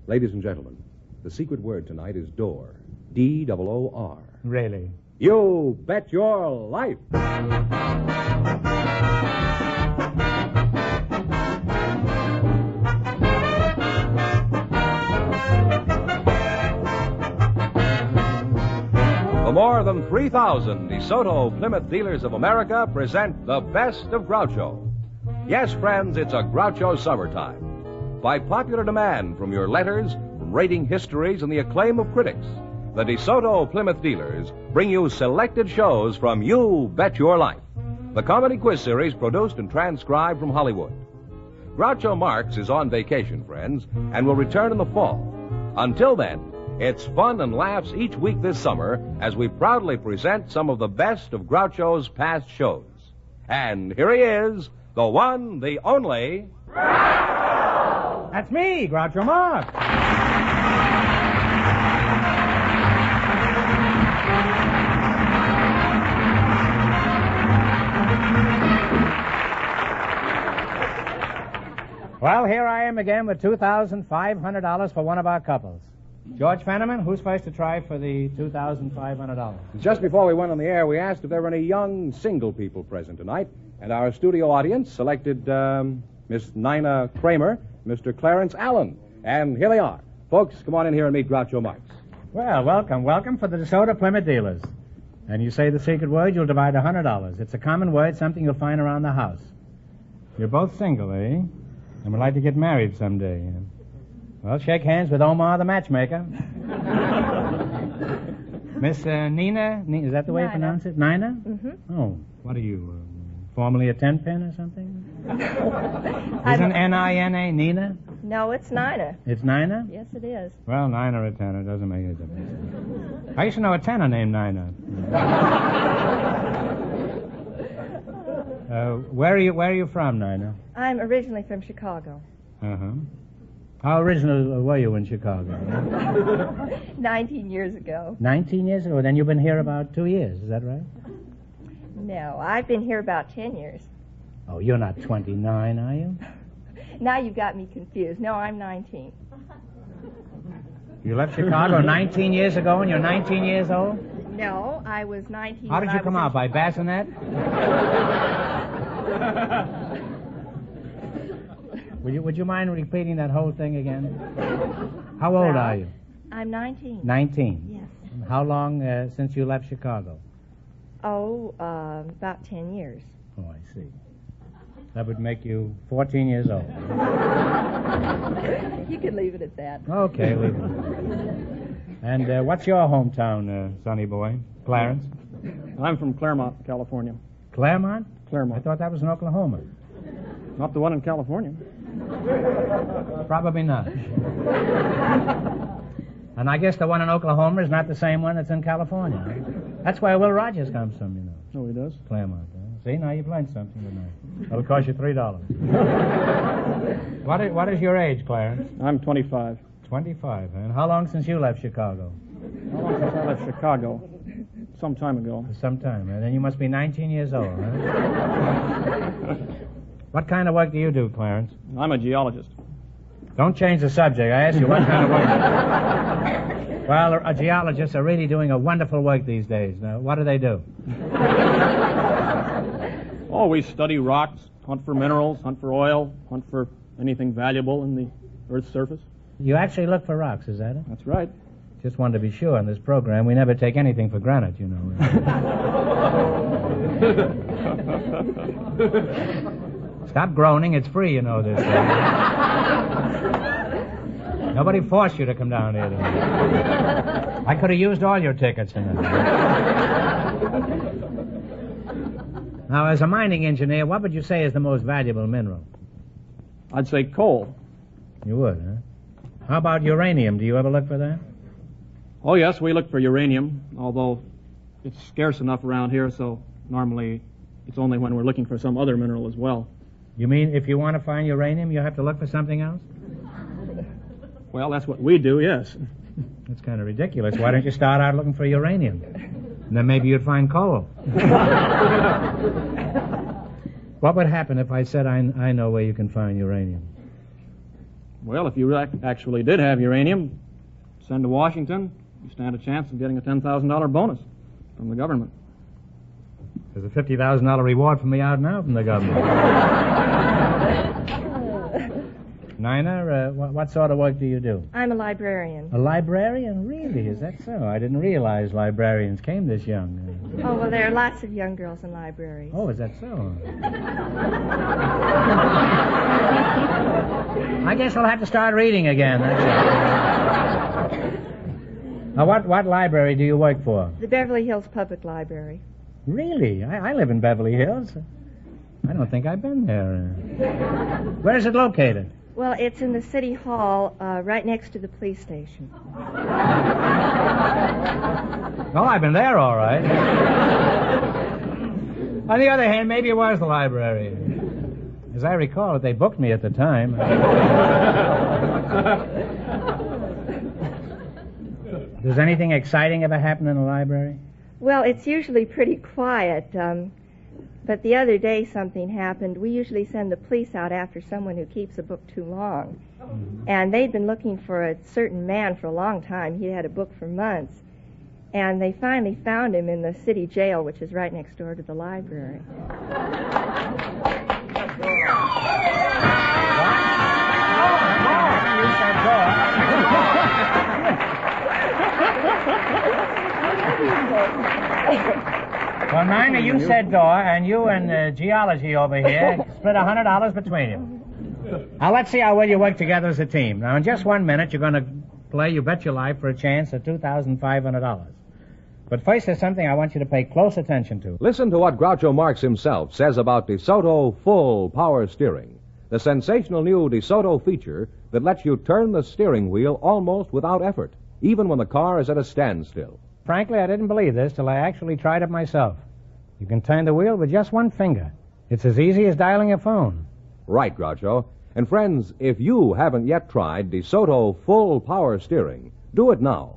Ladies and gentlemen, the secret word tonight is door. D-O-O-R. Really? You bet your life. The more than 3,000 DeSoto Plymouth dealers of America present the best of Groucho. Yes, friends, it's a Groucho summertime. By popular demand from your letters, from rating histories, and the acclaim of critics, the DeSoto Plymouth dealers bring you selected shows from You Bet Your Life, the comedy quiz series produced and transcribed from Hollywood. Groucho Marx is on vacation, friends, and will return in the fall. Until then, it's fun and laughs each week this summer as we proudly present some of the best of Groucho's past shows. And here he is, the one, the only... Groucho! That's me, Groucho Marx. Well, here I am again with $2,500 for one of our couples. George Fenneman, who's first to try for the $2,500? Just before we went on the air, we asked if there were any young single people present tonight, and our studio audience selected Miss Nina Kramer, Mr. Clarence Allen, and here they are. Folks, come on in here and meet Groucho Marx. Well, welcome for the DeSoto Plymouth dealers. And you say the secret word, you'll divide $100. It's a common word, something you'll find around the house. You're both single, eh? And would like to get married someday. Well, shake hands with Omar the matchmaker. Miss Nina, is that the way you pronounce it? Nina? Mm-hmm. Oh, what are you, formerly a 10-pin or something? Isn't N-I-N-A Nina? No, it's Nina. It's Nina? Yes, it is. Well, Nina or a tenor, doesn't make any difference. I used to know a tenor named Nina. Where are you from, Nina? I'm originally from Chicago. Uh-huh. How original were you in Chicago? 19 years ago. 19 years ago? Then you've been here about 2 years, is that right? No, I've been here about 10 years. Oh, you're not 29, are you? Now you've got me confused. No, I'm 19. You left Chicago 19 years ago and you're 19 years old? No, I was 19. How did you come out, by bassinet? Would you mind repeating that whole thing again? How old are you? I'm 19. 19? Yes. How long since you left Chicago? Oh, about 10 years. Oh, I see. That would make you 14 years old. You could leave it at that. Okay, leave it. And what's your hometown, sonny boy? Clarence? I'm from Claremont, California. Claremont? Claremont. I thought that was in Oklahoma. Not the one in California. Probably not. And I guess the one in Oklahoma is not the same one that's in California. That's where Will Rogers comes from, you know. Oh, he does? Claremont. See, now you've learned something tonight. It'll cost you $3. What is your age, Clarence? I'm 25. 25. And how long since you left Chicago? How long since I left Chicago? Some time ago. Some time. And then you must be 19 years old, huh? What kind of work do you do, Clarence? I'm a geologist. Don't change the subject. I asked you what kind of work. Well, geologists are really doing a wonderful work these days. Now, what do they do? Oh, we study rocks, hunt for minerals, hunt for oil, hunt for anything valuable in the Earth's surface. You actually look for rocks, is that it? That's right. Just wanted to be sure on this program. We never take anything for granted, you know. Stop groaning. It's free, you know this. Nobody forced you to come down here tonight. I could have used all your tickets tonight. Now, as a mining engineer, what would you say is the most valuable mineral? I'd say coal. You would, huh? How about uranium? Do you ever look for that? Oh, yes, we look for uranium, although it's scarce enough around here, so normally it's only when we're looking for some other mineral as well. You mean if you want to find uranium, you have to look for something else? Well, that's what we do, yes. That's kind of ridiculous. Why don't you start out looking for uranium? And then maybe you'd find coal. What would happen if I said I know where you can find uranium? Well, if you actually did have uranium, send to Washington, you stand a chance of getting a $10,000 bonus from the government. There's a $50,000 reward for me out now from the government. Nina, what sort of work do you do? I'm a librarian. A librarian? Really? Is that so? I didn't realize librarians came this young. Oh, well, there are lots of young girls in libraries. Oh, is that so? I guess I'll have to start reading again. That's it. Now, what library do you work for? The Beverly Hills Public Library. Really? I live in Beverly Hills. I don't think I've been there. Where is it located? Well, it's in the city hall, right next to the police station. Well, I've been there, all right. On the other hand, maybe it was the library. As I recall it, they booked me at the time. Does anything exciting ever happen in the library? Well, it's usually pretty quiet, but the other day something happened. We usually send the police out after someone who keeps a book too long. And they'd been looking for a certain man for a long time. He had a book for months. And they finally found him in the city jail, which is right next door to the library. Well, Nina, you said door, and you and geology over here split $100 between you. Now, let's see how well you work together as a team. Now, in just 1 minute, you're going to play You Bet Your Life for a chance at $2,500. But first, there's something I want you to pay close attention to. Listen to what Groucho Marx himself says about DeSoto Full Power Steering, the sensational new DeSoto feature that lets you turn the steering wheel almost without effort, even when the car is at a standstill. Frankly, I didn't believe this till I actually tried it myself. You can turn the wheel with just one finger. It's as easy as dialing a phone. Right, Groucho. And friends, if you haven't yet tried DeSoto Full Power Steering, do it now.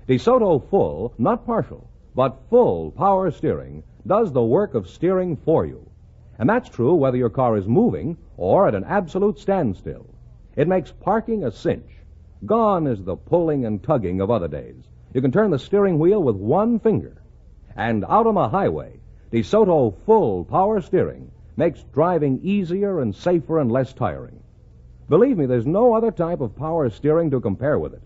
DeSoto Full, not partial, but full power steering does the work of steering for you. And that's true whether your car is moving or at an absolute standstill. It makes parking a cinch. Gone is the pulling and tugging of other days. You can turn the steering wheel with one finger. And out on the highway, DeSoto Full Power Steering makes driving easier and safer and less tiring. Believe me, there's no other type of power steering to compare with it.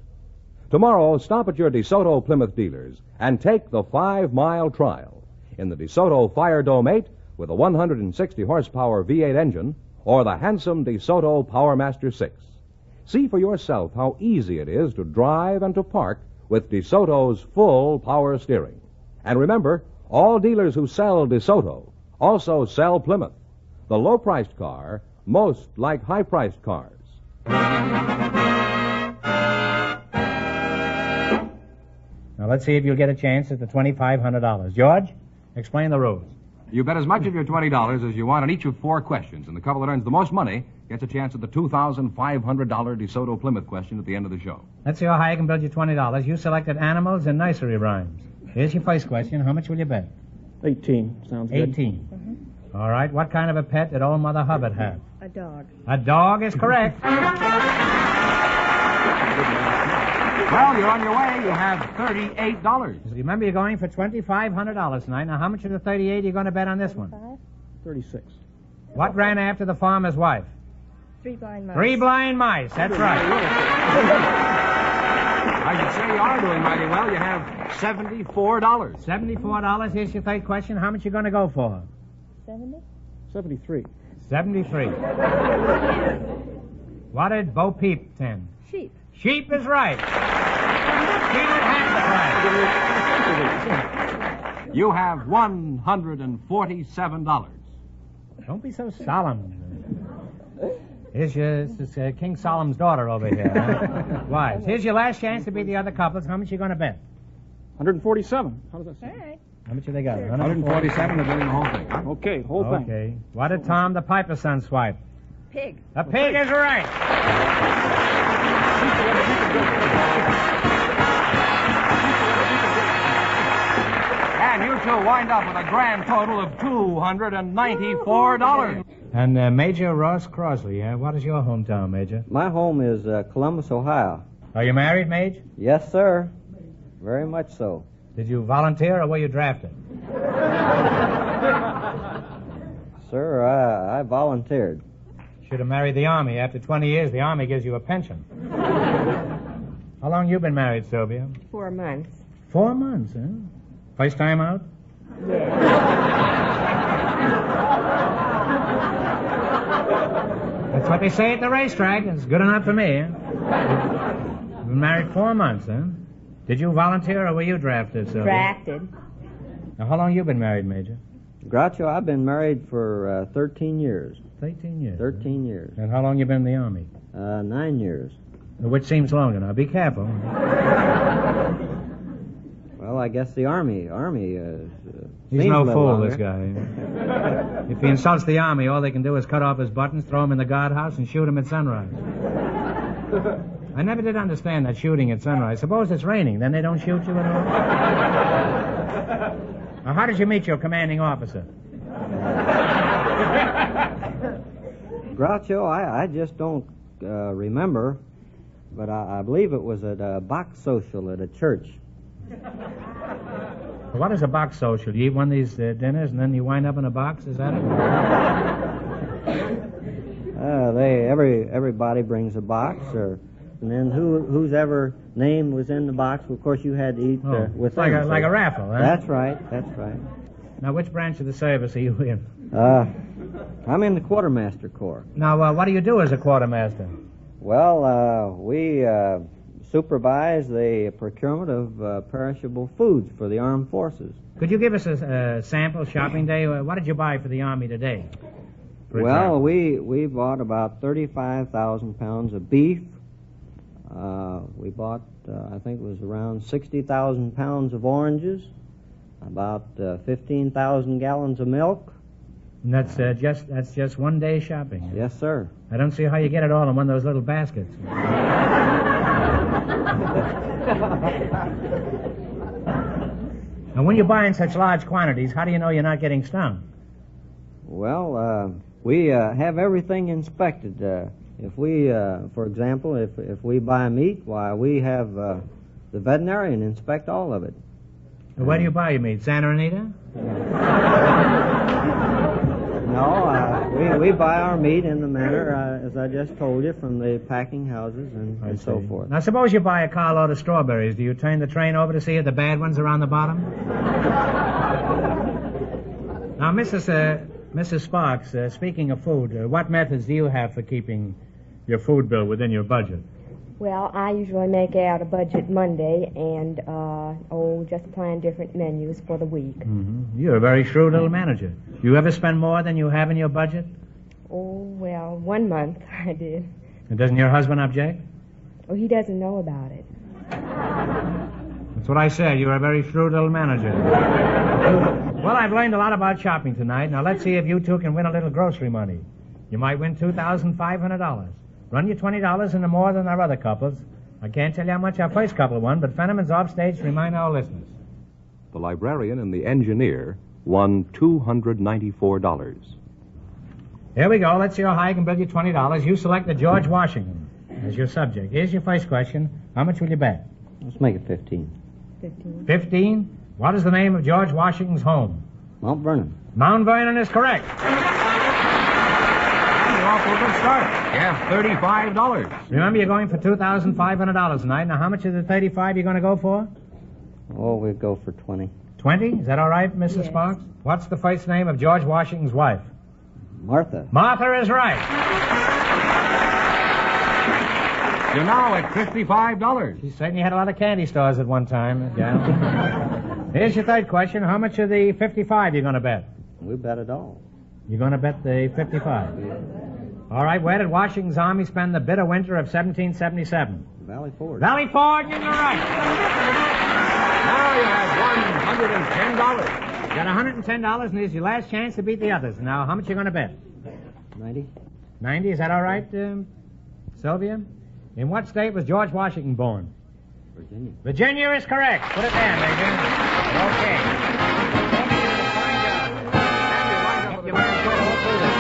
Tomorrow, stop at your DeSoto Plymouth dealers and take the 5-mile trial in the DeSoto Fire Dome 8 with a 160-horsepower V8 engine or the handsome DeSoto PowerMaster 6. See for yourself how easy it is to drive and to park with DeSoto's full power steering. And remember, all dealers who sell DeSoto also sell Plymouth, the low-priced car most like high-priced cars. Now, let's see if you'll get a chance at the $2,500. George, explain the rules. You bet as much of your $20 as you want on each of 4 questions, and the couple that earns the most money gets a chance at the $2,500 DeSoto Plymouth question at the end of the show. Let's see how high I can build you $20. You selected animals and nursery rhymes. Here's your first question. How much will you bet? 18. Sounds good. 18. Mm-hmm. All right. What kind of a pet did old Mother Hubbard have? A dog. A dog is correct. Well, you're on your way. You have $38. Remember, you're going for $2,500 tonight. Now, how much of the 38 are you going to bet on this one? 36. What ran after the farmer's wife? 3 blind mice. 3 blind mice. That's right. I should say you are doing mighty well. You have $74. $74. Here's your third question. How much are you going to go for? 70? 73. 73. What did Bo Peep tend? Sheep. Sheep is right. Sheep has the prize. You have $147. Don't be so solemn. Here's King Solomon's daughter over here. Huh? Wives. Here's your last chance to beat the other couples. How much are you going to bet? 147. How does that sound? All right. How much have they got? 147 to win the whole thing. Huh? Okay, whole thing. Okay. What did Tom the Piper's son swipe? Pig. A pig is right. And you two wind up with a grand total of $294. And Major Ross Crosley, what is your hometown, Major? My home is Columbus, Ohio. Are you married, Maj? Yes, sir. Very much so. Did you volunteer or were you drafted? Sir, I volunteered. Should have married the Army. After 20 years, the Army gives you a pension. How long you been married, Sylvia? 4 months. 4 months, huh? First time out? Yes. That's what they say at the racetrack. It's good enough for me. Huh? You've been married 4 months, huh? Did you volunteer or were you drafted, Sylvia? Drafted. Now, how long you been married, Major? Groucho, I've been married for 13 years. 13 years. 13 years. And how long you been in the Army? 9 years. Which seems longer now. Be careful. Well, I guess the Army He's seems no a little fool, longer. this guy. If he insults the Army, all they can do is cut off his buttons, throw him in the guardhouse, and shoot him at sunrise. I never did understand that shooting at sunrise. Suppose it's raining, then they don't shoot you at all? Now, how did you meet your commanding officer? Groucho, I just don't remember, but I believe it was at a box social at a church. What is a box social? You eat one of these dinners and then you wind up in a box? Is that it? Everybody brings a box, and then whose ever name was in the box, of course, you had to eat with like them. like a raffle, huh? That's right. Now, which branch of the service are you in? I'm in the Quartermaster Corps. Now, what do you do as a quartermaster? Well, we supervise the procurement of perishable foods for the armed forces. Could you give us a sample shopping day? What did you buy for the Army today? Well, we bought about 35,000 pounds of beef. We bought, I think it was around 60,000 pounds of oranges, about 15,000 gallons of milk. And that's just 1 day shopping. Huh? Yes, sir. I don't see how you get it all in one of those little baskets. Now, when you buy in such large quantities, how do you know you're not getting stung? Well, we have everything inspected. If we, for example, if we buy meat, why, we have the veterinarian inspect all of it. Where do you buy your meat? Santa Anita? No, we buy our meat in the manner, as I just told you, from the packing houses and so forth. Now, suppose you buy a carload of strawberries. Do you turn the train over to see if the bad ones are on the bottom? Now, Mrs. Sparks, speaking of food, what methods do you have for keeping your food bill within your budget? Well, I usually make out a budget Monday and, just plan different menus for the week. Mm-hmm. You're a very shrewd little manager. Do you ever spend more than you have in your budget? Oh, well, 1 month I did. And doesn't your husband object? Oh, he doesn't know about it. That's what I said. You're a very shrewd little manager. Well, I've learned a lot about shopping tonight. Now, let's see if you two can win a little grocery money. You might win $2,500. Run you $20 into more than our other couples. I can't tell you how much our first couple won, but Fenneman's off stage to remind our listeners. The librarian and the engineer won $294. Here we go. Let's see how high I can build you $20. You select the George Washington as your subject. Here's your first question. How much will you bet? Let's make it 15. 15. 15? What is the name of George Washington's home? Mount Vernon. Mount Vernon is correct. You're off to a good start. Yeah, $35. Remember, you're going for $2,500 tonight. Now, how much of the 35 you're going to go for? Oh, we'll go for 20. 20? Is that all right, Mrs. Yes. Sparks? What's the first name of George Washington's wife? Martha. Martha is right. You're now at $55. She certainly had a lot of candy stores at one time. Yeah. Here's your third question. How much of the 55 you going to bet? We bet it all. You're going to bet the 55. All right, where did Washington's army spend the bitter winter of 1777? Valley Forge. Valley Forge, and you're right. Now you have $110. You got $110, and here's your last chance to beat the others. Now, how much you going to bet? 90. 90, is that all right, Sylvia? In what state was George Washington born? Virginia. Virginia is correct. Put it there, Major. Okay. Fine job. You learned to hold through this.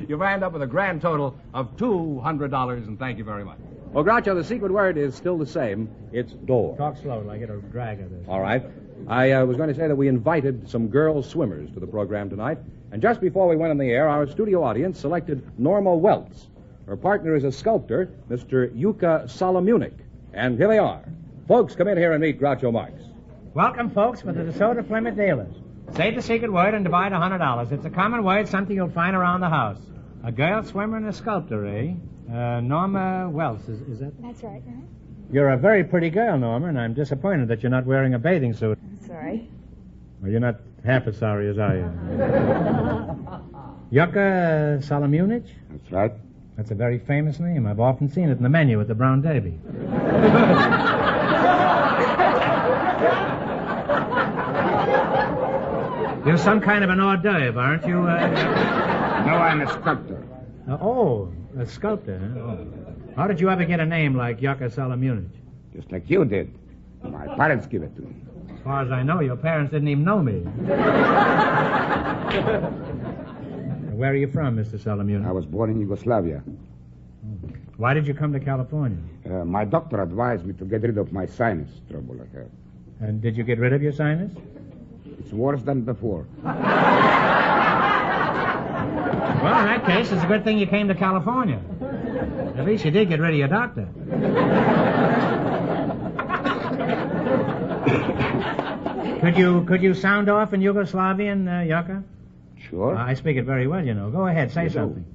You've end up with a grand total of $200, and thank you very much. Well, Groucho, the secret word is still the same. It's door. Talk slow, like it'll drag of this. All right. I was going to say that we invited some girl swimmers to the program tonight, and just before we went on the air, our studio audience selected Norma Welts. Her partner is a sculptor, Mr. Yuka Solomunik. And here they are. Folks, come in here and meet Groucho Marx. Welcome, folks, for the DeSoto Plymouth dealers. Say the secret word and divide $100. It's a common word, something you'll find around the house. A girl swimmer and a sculptor, eh? Norma Wells, is that? That's right. You're a very pretty girl, Norma, and I'm disappointed that you're not wearing a bathing suit. I'm sorry. Well, you're not half as sorry as I am. Yuka Solomunik? That's right. That's a very famous name. I've often seen it in the menu at the Brown Derby. You're some kind of an hors d'oeuvre, aren't you? No, I'm a sculptor. A sculptor, huh? Oh. How did you ever get a name like Yuka Solomunik? Just like you did. My parents give it to me. As far as I know, your parents didn't even know me. Where are you from, Mr. Solomunik? I was born in Yugoslavia. Why did you come to California? My doctor advised me to get rid of my sinus trouble I have. And did you get rid of your sinus? It's worse than before. Well, in that case, it's a good thing you came to California. At least you did get rid of your doctor. Could you sound off in Yugoslavian, Yuka? Sure. I speak it very well, you know. Go ahead, say something.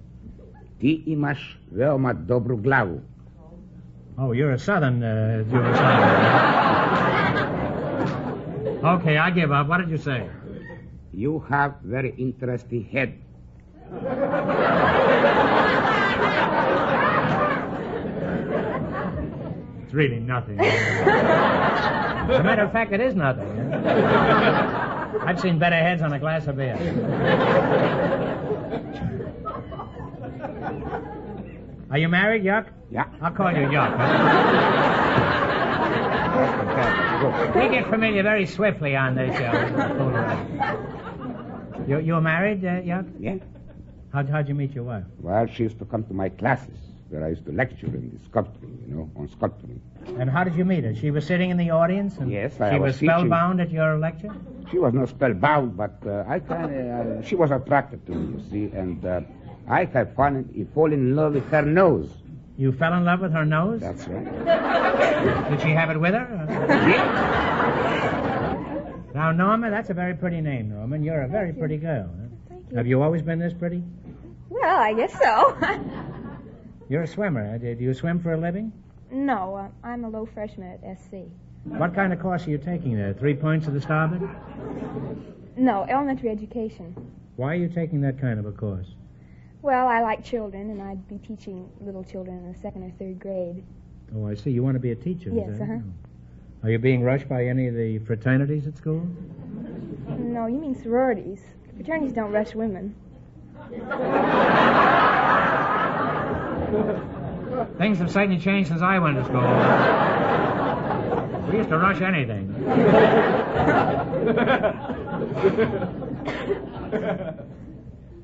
Ti imaš veoma dobru glavu. Oh, you're a southern Yugoslavian. Okay, I give up. What did you say? You have very interesting head. It's really nothing. As a matter of fact, it is nothing. I've seen better heads on a glass of beer. Are you married, Yuck? Yeah. I'll call you Yuck. We get familiar very swiftly on this show. You're married, Yuck? Yeah. How'd you meet your wife? Well, she used to come to my classes where I used to lecture in the sculpturing, on sculpturing. And how did you meet her? She was sitting in the audience? And yes, I was teaching. Spellbound at your lecture? She was not spellbound, but she was attracted to me, you see, and I had fallen in love with her nose. You fell in love with her nose? That's right. Did she have it with her? Yeah. Now, Norma, that's a very pretty name, Norma, and you're a very pretty girl. Huh? Thank you. Have you always been this pretty? Well, I guess so. You're a swimmer. Huh? Do you swim for a living? No, I'm a low freshman at SC. What kind of course are you taking there? 3 points to the starboard? No, elementary education. Why are you taking that kind of a course? Well, I like children, and I'd be teaching little children in the 2nd or 3rd grade. Oh, I see. You want to be a teacher, Yes, is that? uh-huh. Are you being rushed by any of the fraternities at school? No, you mean sororities. Fraternities don't rush women. Things have certainly changed since I went to school. We used to rush anything.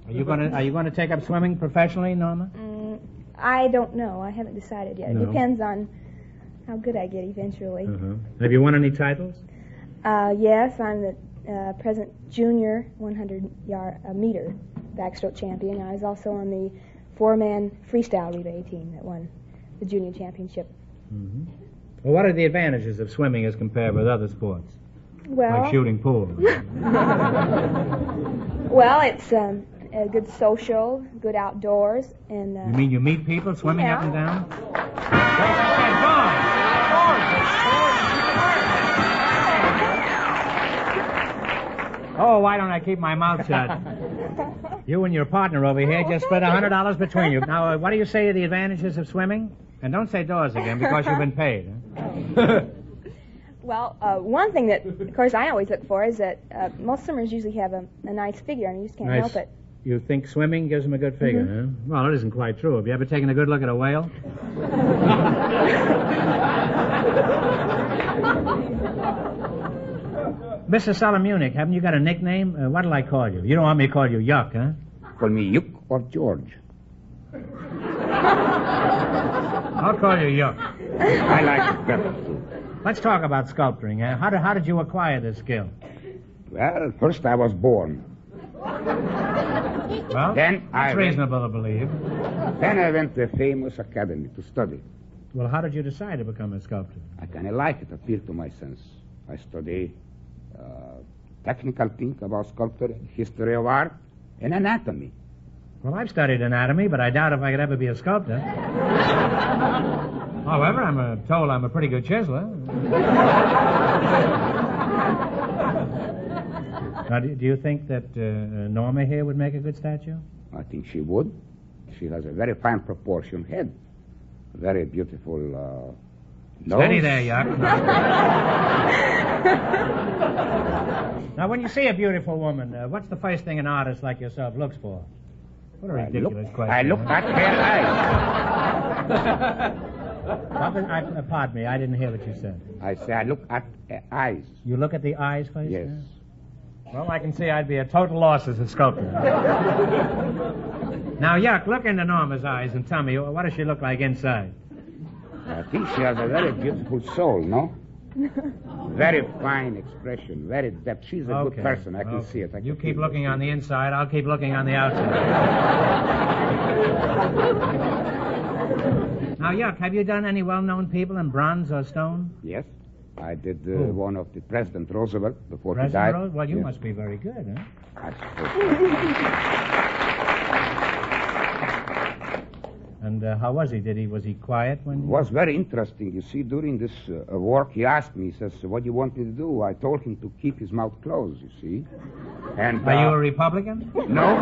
Are you going to take up swimming professionally, Norma? I don't know. I haven't decided yet. No. It depends on how good I get eventually. Uh-huh. Have you won any titles? Yes, I'm the present junior 100-meter backstroke champion. I was also on the 4-man freestyle relay team that won the junior championship. Mm-hmm. Well, what are the advantages of swimming as compared with other sports? Well, Like shooting pool. well, it's a good social, good outdoors, and You mean you meet people swimming Yeah. up and down? Oh, why don't I keep my mouth shut? You and your partner over here just split $100 between you. Now, what do you say to the advantages of swimming? And don't say doors again, because you've been paid. Huh? Well, one thing that, of course, I always look for is that most swimmers usually have a nice figure, and you just can't Nice. help it. You think swimming gives them a good figure, huh? Well, it isn't quite true. Have you ever taken a good look at a whale? Mr. Solomunik, haven't you got a nickname? What'll I call you? You don't want me to call you Yuck, huh? Call me Yuk. or George? I'll call you Yuck. I like it better, too. Let's talk about sculpturing. How did you acquire this skill? Well, first I was born. Well, Then that's reasonable to believe. Then I went to a famous academy to study. Well, how did you decide to become a sculptor? I kind of like it, appealed to my sense. I study technical things about sculpture, history of art, and anatomy. Well, I've studied anatomy, but I doubt if I could ever be a sculptor. However, I'm told I'm a pretty good chiseler. Now, do you think that Norma here would make a good statue? I think she would. She has a very fine proportion head. Very beautiful nose. Steady there, Yuck. Now, when you see a beautiful woman, what's the first thing an artist like yourself looks for? What a ridiculous question. I look at her eyes. Pardon me, I didn't hear what you said. I say I look at her eyes. You look at the eyes first? Yes. Well, I can see I'd be a total loss as a sculptor. Now, Yuck, look into Norma's eyes and tell me, what does she look like inside? I think she has a very beautiful soul, no? Very fine expression, very depth. She's a good person. I can see it. You keep looking on the inside, I'll keep looking on the outside. Now, Yuck, have you done any well-known people in bronze or stone? Yes. I did one of the President Roosevelt before he died. President Roosevelt? Well, you must be very good, huh? I suppose. And how was he? Was he quiet when? It was very interesting. You see, during this work, he asked me, he says, what do you want me to do? I told him to keep his mouth closed, you see. And are you a Republican? No.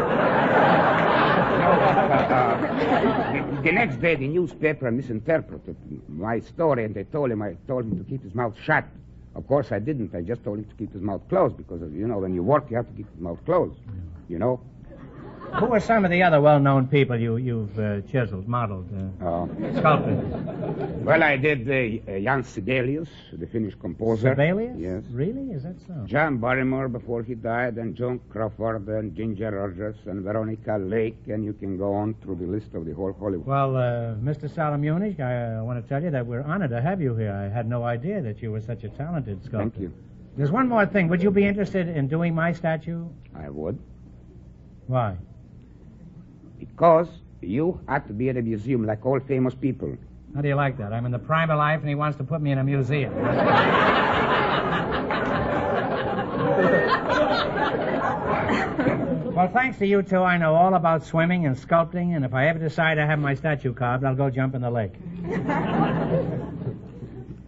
The next day, the newspaper misinterpreted my story, and I told him to keep his mouth shut. Of course, I didn't. I just told him to keep his mouth closed because, you know, when you work, you have to keep your mouth closed, you know. Who are some of the other well-known people you've chiseled, modeled, sculpted? Well, I did Jan Sibelius, the Finnish composer. Sibelius? Yes. Really? Is that so? John Barrymore before he died, and Joan Crawford, and Ginger Rogers, and Veronica Lake, and you can go on through the list of the whole Hollywood. Well, Mr. Salamunich, I want to tell you that we're honored to have you here. I had no idea that you were such a talented sculptor. Thank you. There's one more thing. Would you be interested in doing my statue? I would. Why? Because you ought to be at a museum like all famous people. How do you like that? I'm in the prime of life, and he wants to put me in a museum. Well, thanks to you two, I know all about swimming and sculpting, and if I ever decide to have my statue carved, I'll go jump in the lake.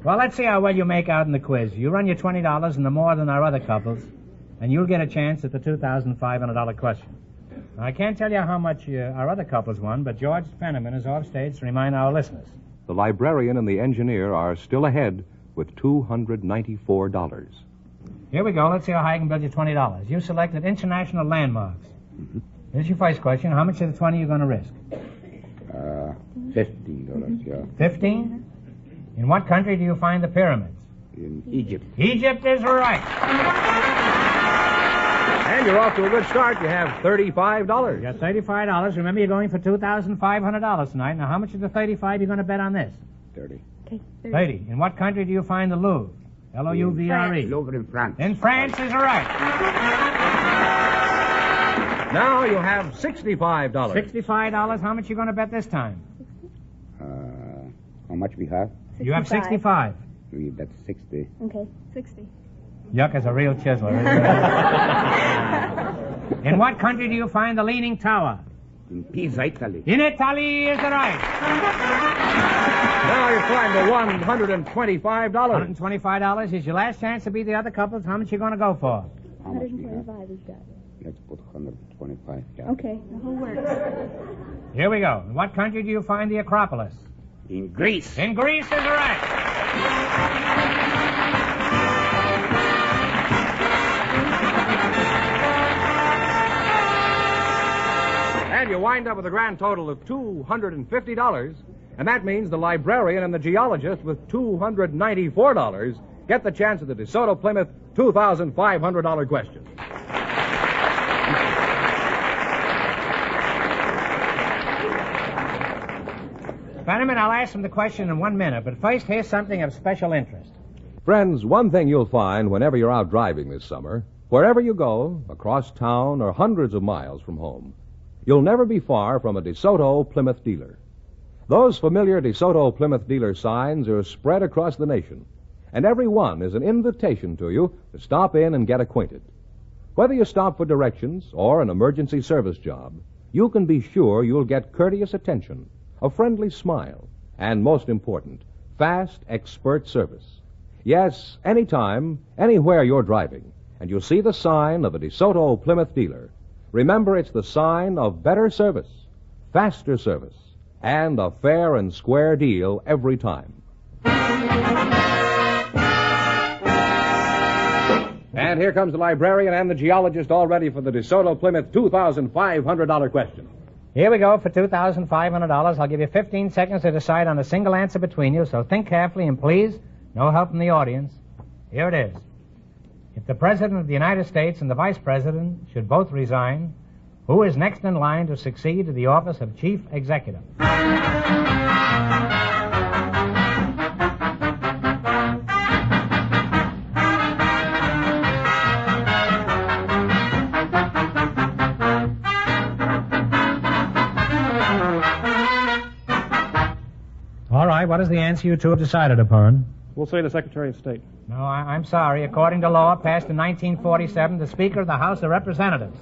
Well, let's see how well you make out in the quiz. You run your $20 into more than our other couples, and you'll get a chance at the $2,500 question. I can't tell you how much our other couples won, but George Penniman is off stage to remind our listeners. The librarian and the engineer are still ahead with $294. Here we go. Let's see how high I can build you $20. You selected international landmarks. Mm-hmm. Here's your first question. How much of the 20 are you going to risk? $15, yeah. 15? In what country do you find the pyramids? In Egypt. Egypt is right. And you're off to a good start. You have $35. You got $35. Remember, you're going for $2,500 tonight. Now, how much of the 35 you going to bet on this? 30. Okay, 30. In what country do you find the Louvre? Louvre. Louvre in France. In France is right. Now you have $65. $65. How much you going to bet this time? How much we have? You have 65. We bet 60. Okay, 60. Yuck is a real chiseler. In what country do you find the Leaning Tower? In Pisa, Italy. In Italy is right. Now you're climbing to $125. $125 is your last chance to beat the other couples. How much you going to go for? How much we have? 125 we've got. Let's put 125, yeah. Okay, the whole works. Here we go. In what country do you find the Acropolis? In Greece. In Greece is right. And you wind up with a grand total of $250. And that means the librarian and the geologist with $294 get the chance at the DeSoto Plymouth $2,500 question. Fenneman, I'll ask him the question in 1 minute, but first, here's something of special interest. Friends, one thing you'll find whenever you're out driving this summer, wherever you go, across town or hundreds of miles from home, you'll never be far from a DeSoto Plymouth dealer. Those familiar DeSoto Plymouth dealer signs are spread across the nation, and every one is an invitation to you to stop in and get acquainted. Whether you stop for directions or an emergency service job, you can be sure you'll get courteous attention, a friendly smile, and most important, fast, expert service. Yes, anytime, anywhere you're driving, and you'll see the sign of a DeSoto Plymouth dealer. Remember, it's the sign of better service, faster service, and a fair and square deal every time. And here comes the librarian and the geologist all ready for the DeSoto Plymouth $2,500 question. Here we go for $2,500. I'll give you 15 seconds to decide on a single answer between you, so think carefully and please, no help from the audience. Here it is. If the President of the United States and the Vice President should both resign, who is next in line to succeed to the office of Chief Executive? All right, what is the answer you two have decided upon? We'll say the Secretary of State. No, I'm sorry. According to law passed in 1947, the Speaker of the House of Representatives.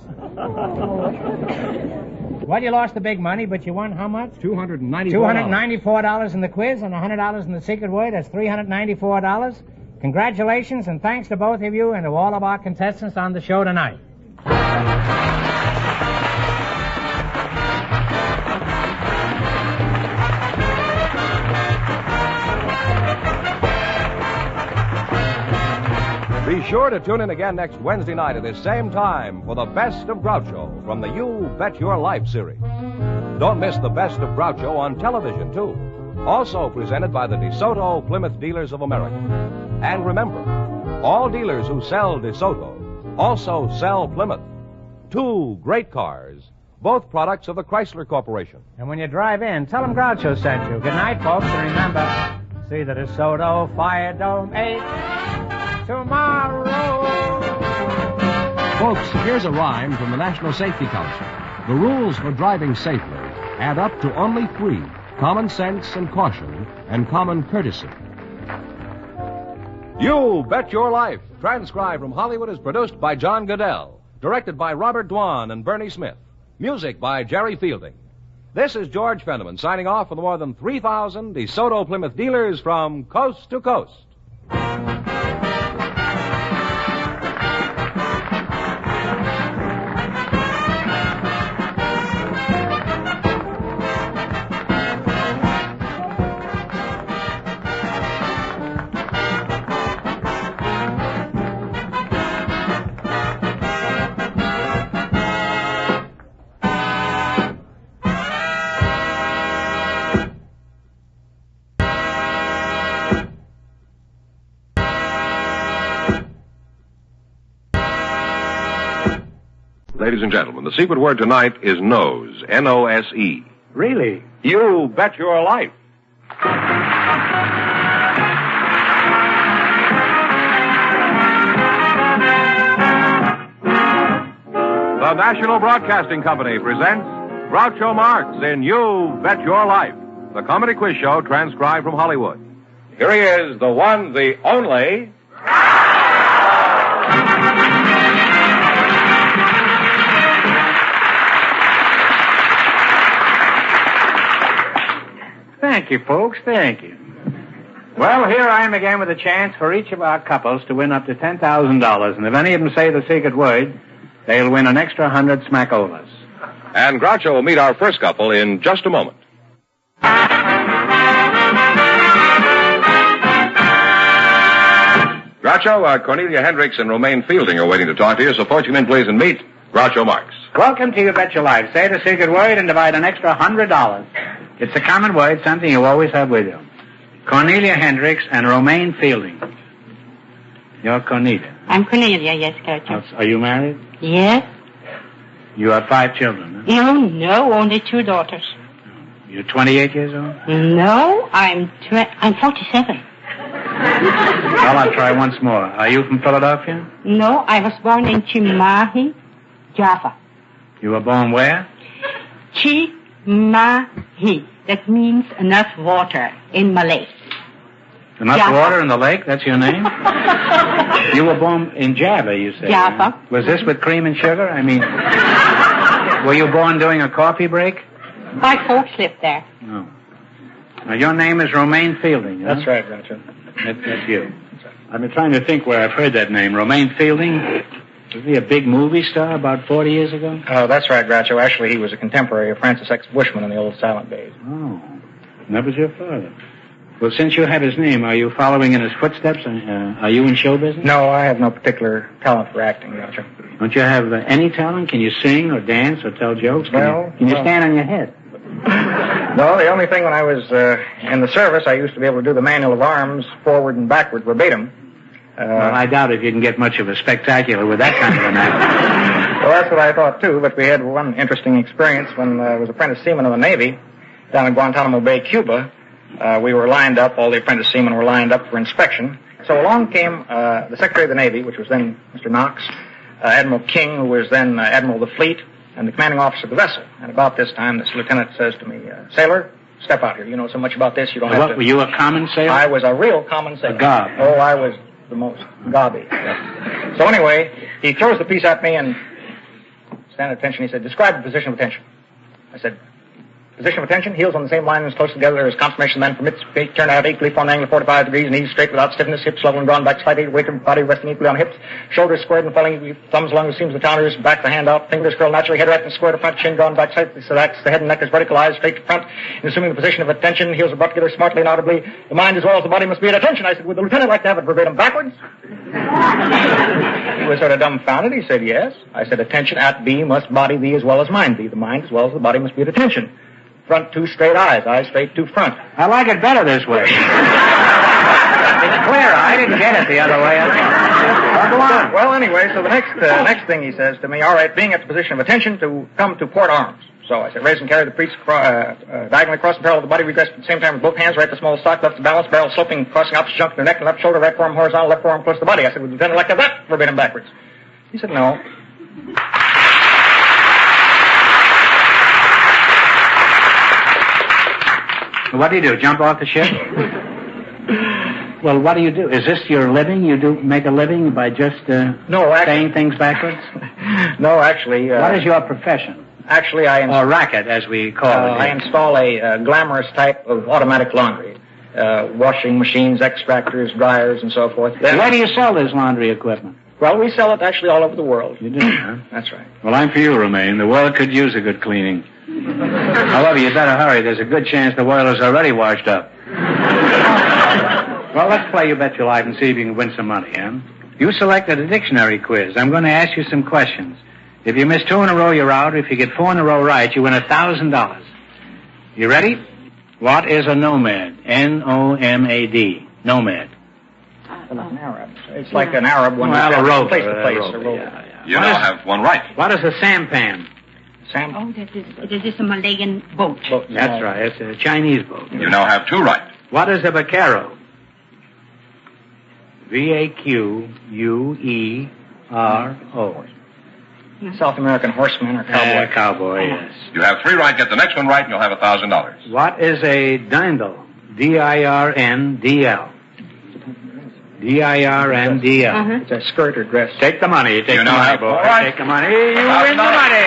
Well, you lost the big money, but you won how much? $294. $294 in the quiz and $100 in the secret word. That's $394. Congratulations, and thanks to both of you and to all of our contestants on the show tonight. Be sure to tune in again next Wednesday night at this same time for the Best of Groucho from the You Bet Your Life series. Don't miss the Best of Groucho on television, too. Also presented by the DeSoto Plymouth Dealers of America. And remember, all dealers who sell DeSoto also sell Plymouth. Two great cars, both products of the Chrysler Corporation. And when you drive in, tell them Groucho sent you. Good night, folks, and remember, see the DeSoto Fire Dome 8 tomorrow. Folks, here's a rhyme from the National Safety Council. The rules for driving safely add up to only 3: common sense and caution and common courtesy. You Bet Your Life, transcribed from Hollywood, is produced by John Goodell, directed by Robert Dwan and Bernie Smith, music by Jerry Fielding. This is George Fenneman signing off for the more than 3,000 DeSoto Plymouth dealers from coast to coast. Ladies and gentlemen, the secret word tonight is nose, N-O-S-E. Really? You bet your life. The National Broadcasting Company presents Groucho Marx in You Bet Your Life, the comedy quiz show transcribed from Hollywood. Here he is, the one, the only... Thank you, folks. Thank you. Well, here I am again with a chance for each of our couples to win up to $10,000. And if any of them say the secret word, they'll win an extra 100 smackolas. And Groucho will meet our first couple in just a moment. Groucho, Cornelia Hendricks and Romaine Fielding are waiting to talk to you, so fortune in, please, and meet Groucho Marx. Welcome to You Bet Your Life. Say the secret word and divide an extra $100. It's a common word, something you always have with you. Cornelia Hendricks and Romaine Fielding. You're Cornelia. I'm Cornelia, yes, Groucho. Are you married? Yes? You have 5 children, huh? No, only 2 daughters. You're 28 years old? No, I'm 47. Well, I'll try once more. Are you from Philadelphia? No, I was born in Cimahi, Java. You were born where? Cimahi. That means enough water in Malay. Enough Java. water in the lake? That's your name? You were born in Java, you say? Java. Was this with cream and sugar? I mean, were you born during a coffee break? My folks lived there. No. Now, your name is Romaine Fielding, huh? That's right, Groucho. That's you. I've been trying to think where I've heard that name. Romaine Fielding? Was he a big movie star about 40 years ago? Oh, that's right, Groucho. Actually, he was a contemporary of Francis X. Bushman in the old silent days. Oh. That was your father. Well, since you have his name, are you following in his footsteps? Are you in show business? No, I have no particular talent for acting, Groucho. Don't you have any talent? Can you sing or dance or tell jokes? Can you stand on your head? No, the only thing when I was in the service, I used to be able to do the manual of arms forward and backward verbatim. Well, I doubt if you can get much of a spectacular with that kind of an act. Well, that's what I thought, too, but we had one interesting experience when I was apprentice seaman in the Navy down in Guantanamo Bay, Cuba. We were lined up, all the apprentice seamen were lined up for inspection. So along came the Secretary of the Navy, which was then Mr. Knox, Admiral King, who was then Admiral of the Fleet, and the commanding officer of the vessel. And about this time, this lieutenant says to me, "Sailor, step out here. You know so much about this, you don't have to..." Were you a common sailor? I was a real common sailor. A gob. Oh, I was the most gobby. So anyway, he throws the piece at me and, stand at attention, he said, "Describe the position of attention." I said, "Position of attention, heels on the same line as close together as confirmation then permits, feet turned out equally from an angle of 45 degrees, knees straight without stiffness, hips level and drawn back slightly, weight of body resting equally on hips, shoulders squared and falling, thumbs along the seams of the counters, back the hand out, fingers curled naturally, head erect and square to front, chin drawn back slightly, so that's the head and neck is vertical, eyes straight to front, in assuming the position of attention, heels are brought together smartly and audibly, the mind as well as the body must be at attention." I said, "Would the lieutenant like to have it verbatim backwards?" He was sort of dumbfounded. He said, "Yes." I said, "Attention at B must body be as well as mind be. The mind as well as the body must be at attention. Front two straight eyes straight to front." I like it better this way. It's clear. I didn't get it the other way. Well, anyway, so the next thing he says to me, "All right, being at the position of attention, to come to port arms." So I said, "Raise and carry the piece diagonally across the barrel of the body, regress at the same time with both hands, right the small stock, left to balance, barrel sloping, crossing opposite junk to the neck, and left shoulder, right forearm horizontal, left forearm close to the body." I said, "Would the lieutenant like to have that verbatim backwards?" He said, "No." What do you do? Jump off the ship? Well, what do you do? Is this your living? You do make a living by just saying things backwards? No, actually. What is your profession? Actually, or racket, as we call it. I install a glamorous type of automatic laundry. Washing machines, extractors, dryers, and so forth. Where do you sell this laundry equipment? Well, we sell it actually all over the world. You do, huh? That's right. Well, I'm for you, Romaine. The world could use a good cleaning. However, you better hurry. There's a good chance the oil is already washed up. Well, let's play You Bet Your Life and see if you can win some money, huh? You selected a dictionary quiz. I'm going to ask you some questions. If you miss 2 in a row, you're out. If you get 4 in a row right, you win $1,000. You ready? What is a nomad? N-O-M-A-D. Nomad. An Arab. It's like an Arab one. Well, a rover. Place to place. A rover. Yeah. You now have one right. What is a sampan? Oh, that is a Malayan boat. That's right. It's a Chinese boat. You now have 2 right. What is a vaquero? V-A-Q-U-E-R-O. South American horseman or cowboy. Cowboy, yes. You have 3 right. Get the next one right, and you'll have $1,000. What is a dindle? D-I-R-N-D-L. D-I-R-N-D-L. It's a skirt or dress. Take the money. Take the now money, have boy. right. Take the money. You win the money.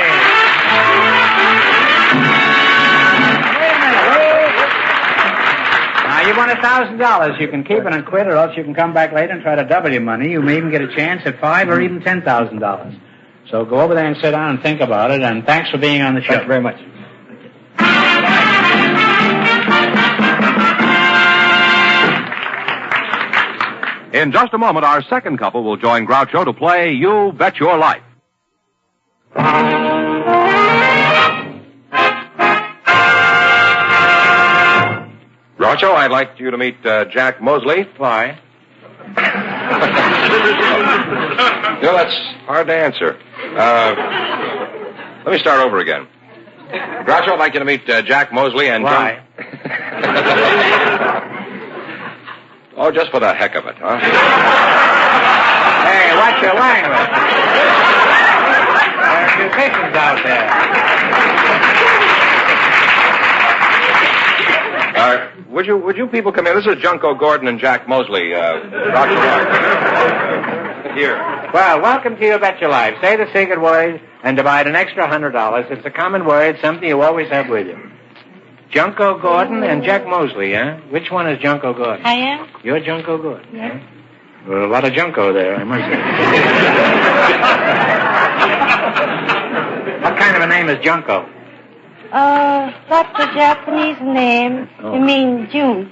Wait a minute. Now, you won $1,000. You can keep it and quit, or else you can come back later and try to double your money. You may even get a chance at $5,000 or even $10,000. So go over there and sit down and think about it, and thanks for being on the show. Thank you very much. In just a moment, our second couple will join Groucho to play You Bet Your Life. Groucho, I'd like you to meet Jack Mosley. Why? That's hard to answer. Let me start over again. Groucho, I'd like you to meet Jack Mosley and... Why? Oh, just for the heck of it, huh? Hey, watch your language. There are musicians out there. Would you people come in? This is Junko Gordon and Jack Mosley. Groucho Marx. Here. Well, welcome to You Bet Your Life. Say the secret word and divide an extra $100. It's a common word, something you always have with you. Junko Gordon and Jack Mosley, huh? Which one is Junko Gordon? I am? You're Junko Gordon. Yes. Well, a lot of Junko there, I must say. What kind of a name is Junko? That's a Japanese name. Oh. It means June.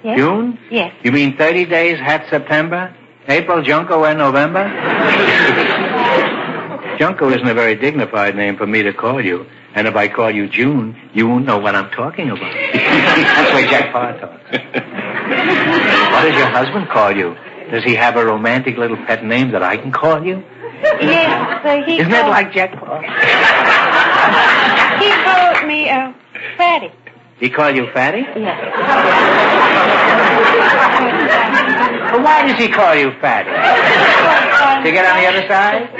Yes? June? Yes. You mean 30 days had September? April, Junko, and November? Junko isn't a very dignified name for me to call you. And if I call you June, you won't know what I'm talking about. That's the way Jack Parr talks. What does your husband call you? Does he have a romantic little pet name that I can call you? Yes, he Isn't that like Jack Parr? He called me, Fatty. He called you Fatty? Yes. Well, why does he call you Fatty? To get on the other side?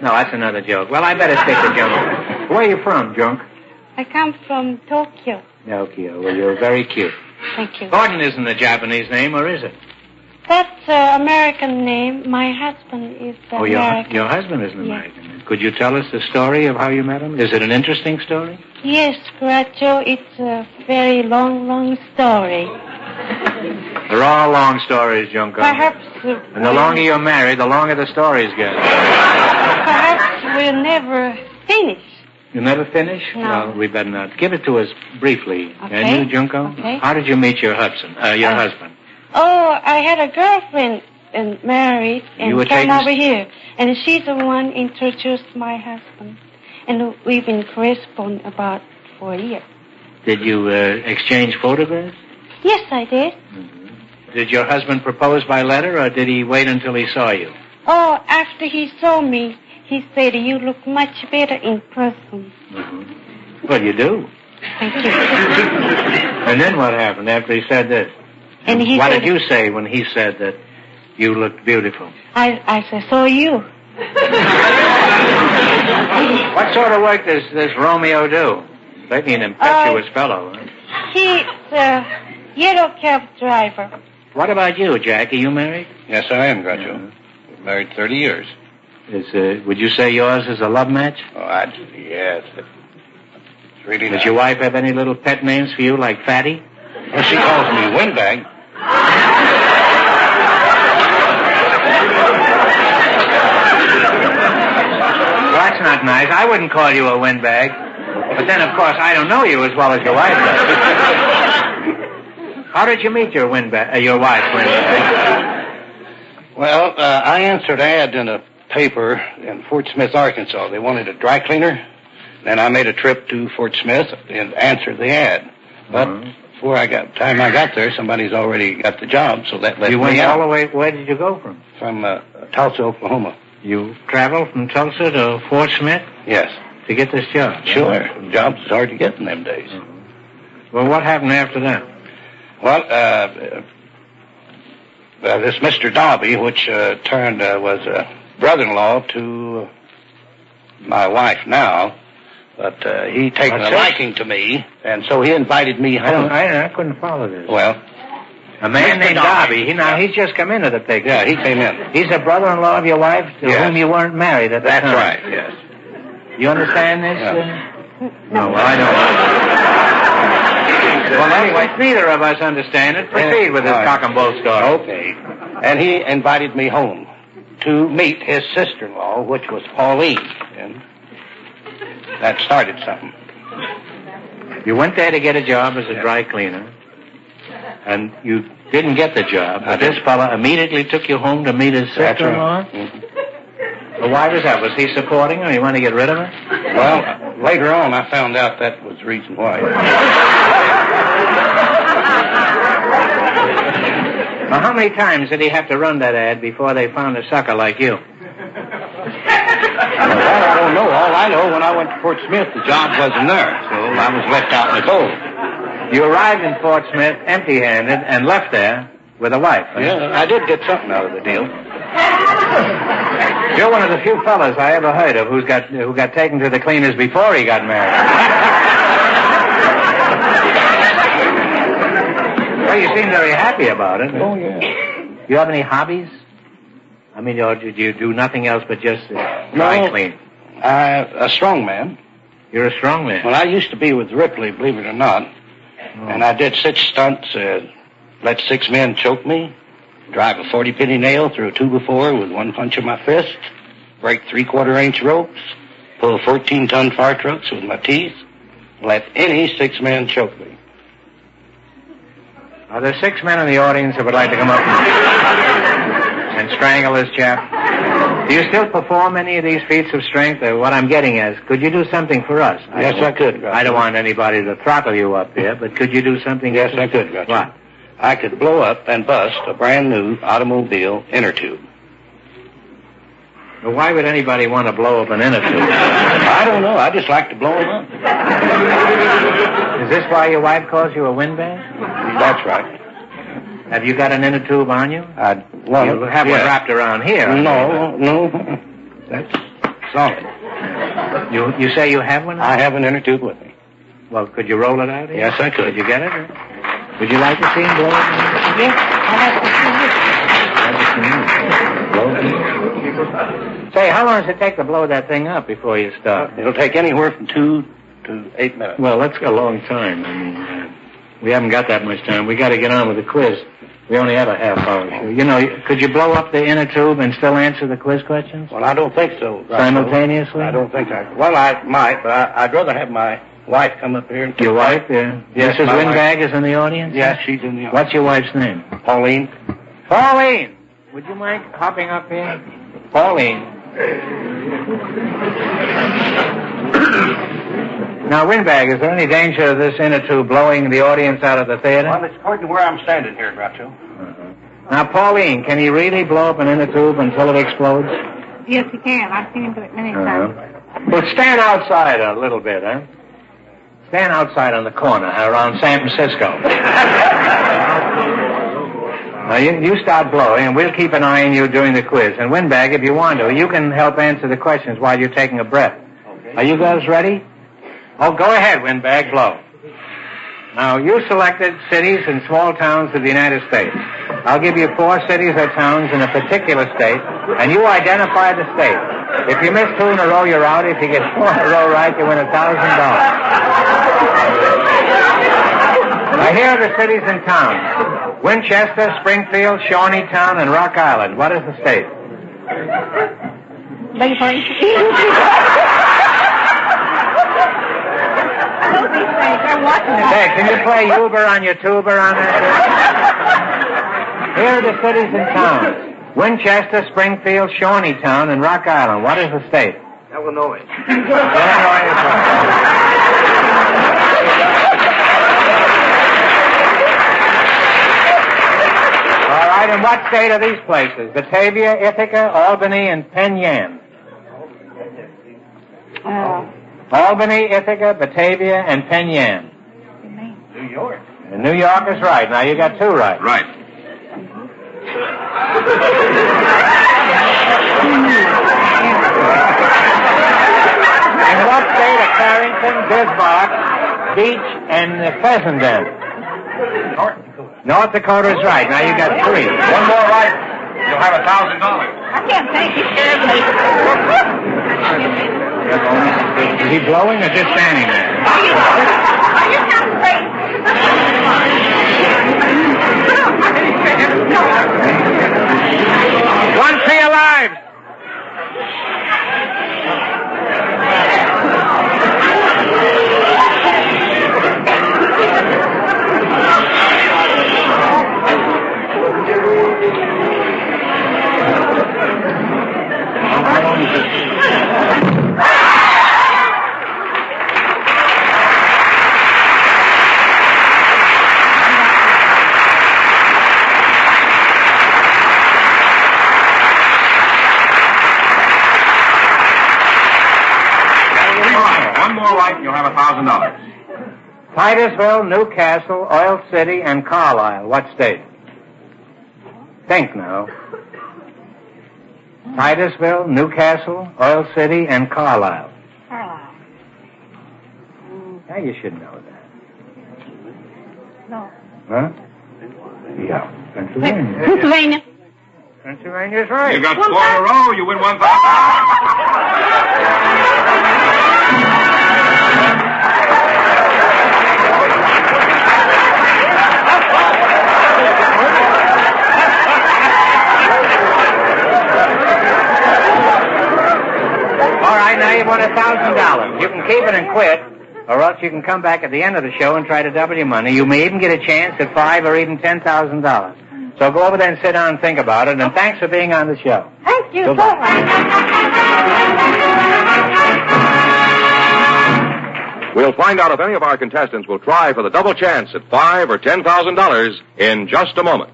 No, that's another joke. Well, I better stick to Junk. Where are you from, Junk? I come from Tokyo. Tokyo. Well, you're very cute. Thank you. Gordon isn't a Japanese name, or is it? That's an American name. My husband is American. Your husband is an Yes. American. Could you tell us the story of how you met him? Is it an interesting story? Yes, Groucho, it's a very long story. They're all long stories, Junko. Perhaps... And the longer you're married, the longer the stories get. Perhaps we'll never finish. You never finish? No. Well, we better not. Give it to us briefly. Okay. Can you, Junko? Okay. How did you meet your husband? Oh, I had a girlfriend and married You were and came taken- over here. And she's the one introduced my husband. And we've been corresponding about for a year. Did you exchange photographs? Yes, I did. Did your husband propose by letter, or did he wait until he saw you? Oh, after he saw me, he said, you look much better in person. Well, you do. Thank you. And then what happened after he said this? And he What said, did you say when he said that you looked beautiful? I said, so you. What sort of work does this Romeo do? Certainly an impetuous fellow. Huh? He's a yellow cab driver. What about you, Jack? Are you married? Yes, I am, Groucho. Married 30 years. Would you say yours is a love match? Oh, yes. It's really Does nice. your wife have any little pet names for you, like Fatty? Well, she calls me Windbag. Well, that's not nice. I wouldn't call you a windbag. But then, of course, I don't know you as well as your wife does. How did you meet your your wife, Windbag? Well, I answered ad in a paper in Fort Smith, Arkansas. They wanted a dry cleaner. Then I made a trip to Fort Smith and answered the ad. But before I got there, somebody's already got the job, so that let You me went out. all the way. Where did you go from? From Tulsa, Oklahoma. You traveled from Tulsa to Fort Smith Yes. to get this job? Sure. Jobs is hard to get in them days. Well, what happened after that? Well, this Mr. Dobby, which was a brother-in-law to my wife now, but he taken a liking to me, and so he invited me home. I couldn't follow this. Well, A man Mr. named Dobby. Dobby. He's just come into the picture. Yeah, he came in. He's a brother-in-law of your wife to Yes. whom you weren't married at the That's time. right, yes. You understand this? Yeah. No, well, I don't. Well, anyway, neither of us understand it. Proceed with this All right. cock and bull story. Okay. And he invited me home to meet his sister-in-law, which was Pauline. And that started something. You went there to get a job as a dry cleaner, and you didn't get the job. But this fella immediately took you home to meet his That's sister-in-law? right. Mhm. Well, why was that? Was he supporting her? You want to get rid of her? Well, later on, I found out that was the reason why. Well, how many times did he have to run that ad before they found a sucker like you? Well, I don't know. All I know, when I went to Fort Smith, the job wasn't there, so I was left out in the cold. You arrived in Fort Smith empty-handed and left there with a wife. Huh? Yeah, I did get something out of the deal. You're one of the few fellas I ever heard of who got taken to the cleaners before he got married. Well, you seem very happy about it. Oh, yeah. You have any hobbies? I mean, do you do nothing else but just dry clean? A strong man. You're a strong man. Well, I used to be with Ripley, believe it or not. And I did 6 stunts, let 6 men choke me, drive a 40-penny nail through a 2x4 with 1 punch of my fist, break 3/4-inch ropes, pull 14-ton fire trucks with my teeth, let any 6 men choke me. Are there 6 men in the audience that would like to come up and strangle this chap? Do you still perform any of these feats of strength? What I'm getting is, could you do something for us? Yes, I could. I don't want anybody to throttle you up here, but could you do something? Yes, I could. Gotcha. What? I could blow up and bust a brand new automobile inner tube. Well, why would anybody want to blow up an inner tube? I don't know. I just like to blow them up. Is this why your wife calls you a windbag? That's right. Have you got an inner tube on you? You have one wrapped around here. No. That's solid. You say you have one? I have an inner tube with me. Well, could you roll it out here? Yes, I could. Could you get it? Would you like to see him blow it? Yes, I'd like to see it. Say, how long does it take to blow that thing up before you start? It'll take anywhere from 2 to 8 minutes. Well, that's a long time. I mean, we haven't got that much time. We got to get on with the quiz. We only have a half hour. You know, could you blow up the inner tube and still answer the quiz questions? Well, I don't think so. Simultaneously? I don't think I... Well, I might, but I'd rather have my wife come up here and... Your wife? Yeah. Yes, Mrs. Windbag is in the audience? Yes, she's in the audience. What's your wife's name? Pauline. Pauline! Would you mind hopping up here? Pauline. Now, Windbag, is there any danger of this inner tube blowing the audience out of the theater? Well, it's according to where I'm standing here, Groucho. Now, Pauline, can he really blow up an inner tube until it explodes? Yes, he can. I've seen him do it many times. Well, stand outside a little bit, huh? Stand outside on the corner around San Francisco. Now, you start blowing, and we'll keep an eye on you during the quiz. And, Windbag, if you want to, you can help answer the questions while you're taking a breath. Okay. Are you guys ready? Oh, go ahead, Windbag, blow. Now, you selected cities and small towns of the United States. I'll give you 4 cities or towns in a particular state, and you identify the state. If you miss 2 in a row, you're out. If you get 4 in a row right, you win $1,000. Now, here are the cities and towns. Winchester, Springfield, Shawneetown, and Rock Island. What is the state? Beg your pardon? I'm watching it. Hey, can you play Uber on your tuber on that? Here are the cities and towns. Winchester, Springfield, Shawneetown, and Rock Island. What is the state? Illinois. Illinois is right. All right, and what state are these places? Batavia, Ithaca, Albany, and Penn Yan. Albany, Ithaca, Batavia, and Penn Yan. New York. And New York is right. Now, you got 2 right. Right. In what state are Carrington, Bismarck, Beach, and Fessenden? North Dakota is right. Now, you got 3. One more right, you'll have $1,000. I can't think. He's scared me. Is he blowing or just standing there? Are you concentrating? One for your lives. won $1,000. Titusville, Newcastle, Oil City, and Carlisle. What state? Think now. Titusville, Newcastle, Oil City, and Carlisle. Carlisle. Now you should know that. No. Huh? Yeah. Pennsylvania. Pennsylvania. Pennsylvania's right. You got 4 in a row. You win All right, now you won $1,000. You can keep it and quit, or else you can come back at the end of the show and try to double your money. You may even get a chance at $5,000 or even $10,000. So go over there and sit down and think about it, and thanks for being on the show. Thank you so Goodbye. much. We'll find out if any of our contestants will try for the double chance at $5,000 or $10,000 in just a moment.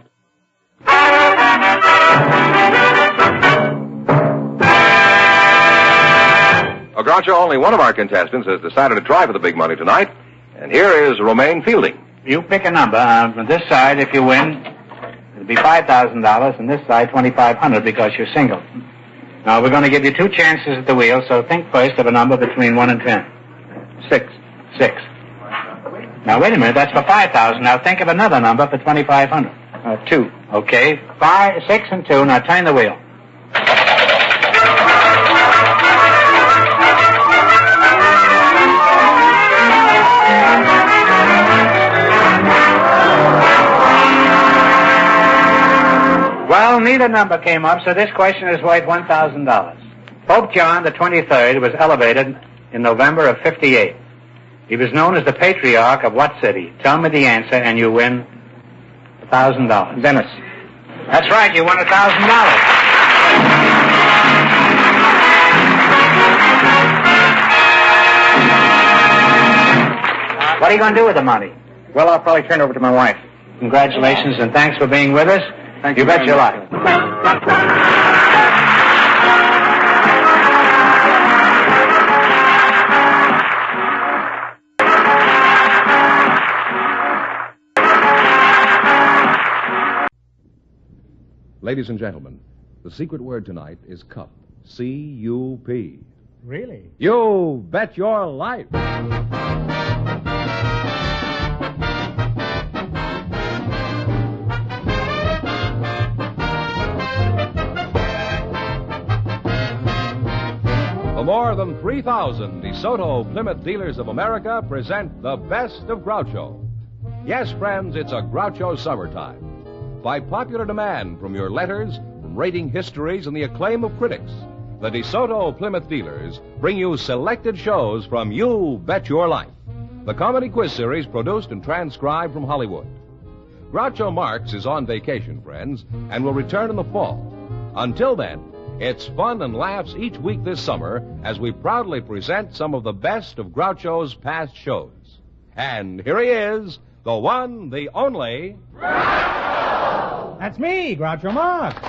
Groucho, only one of our contestants has decided to try for the big money tonight, and here is Romaine Fielding. You pick a number. On this side, if you win, it'll be $5,000, and this side, $2,500 because you're single. Now, we're going to give you 2 chances at the wheel, so think first of a number between 1 and 10. 6. 6. Now, wait a minute. That's for $5,000. Now, think of another number for $2,500. 2. Okay. 5, 6, and 2. Now, turn the wheel. Well, neither number came up, so this question is worth $1,000. Pope John the 23rd was elevated in November of 58. He was known as the patriarch of what city? Tell me the answer, and you win $1,000. Venice. That's right, you won $1,000. What are you going to do with the money? Well, I'll probably turn it over to my wife. Congratulations, and thanks for being with us. Thank you. Bet your life. Ladies and gentlemen, the secret word tonight is cup. C-U-P. Really? You bet your life. The more than 3,000 DeSoto Plymouth dealers of America present the best of Groucho. Yes, friends, it's a Groucho summertime. By popular demand from your letters, from rating histories, and the acclaim of critics, the DeSoto Plymouth dealers bring you selected shows from You Bet Your Life, the comedy quiz series produced and transcribed from Hollywood. Groucho Marx is on vacation, friends, and will return in the fall. Until then, it's fun and laughs each week this summer as we proudly present some of the best of Groucho's past shows. And here he is, the one, the only... Groucho! That's me, Groucho Marx.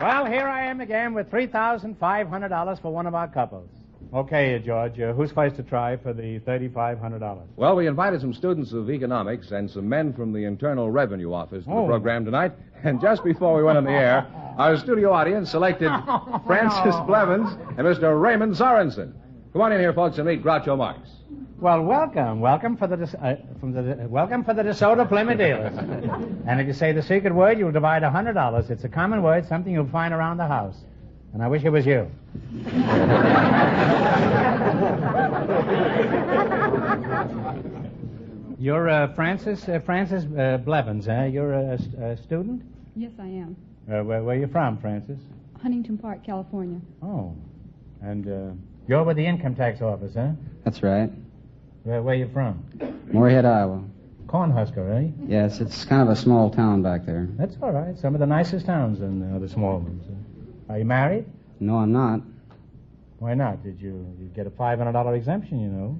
Well, here I am again with $3,500 for one of our couples. Okay, George, who's supposed to try for the $3,500? Well, we invited some students of economics and some men from the Internal Revenue Office to the program tonight. And just before we went on the air, our studio audience selected Francis Blevins and Mr. Raymond Sorensen. Come on in here, folks, and meet Groucho Marx. Well, welcome for the DeSoto Plymouth dealers. And if you say the secret word, you'll divide $100. It's a common word, something you'll find around the house. And I wish it was you. You're Francis Blevins, eh? You're a student? Yes, I am. Where are you from, Francis? Huntington Park, California. Oh. And you're with the income tax office, huh? That's right. Where are you from? Moorhead, Iowa. Cornhusker, eh? Yes, it's kind of a small town back there. That's all right. Some of the nicest towns in the small ones. Are you married? No, I'm not. Why not? Did you get a $500 exemption, you know?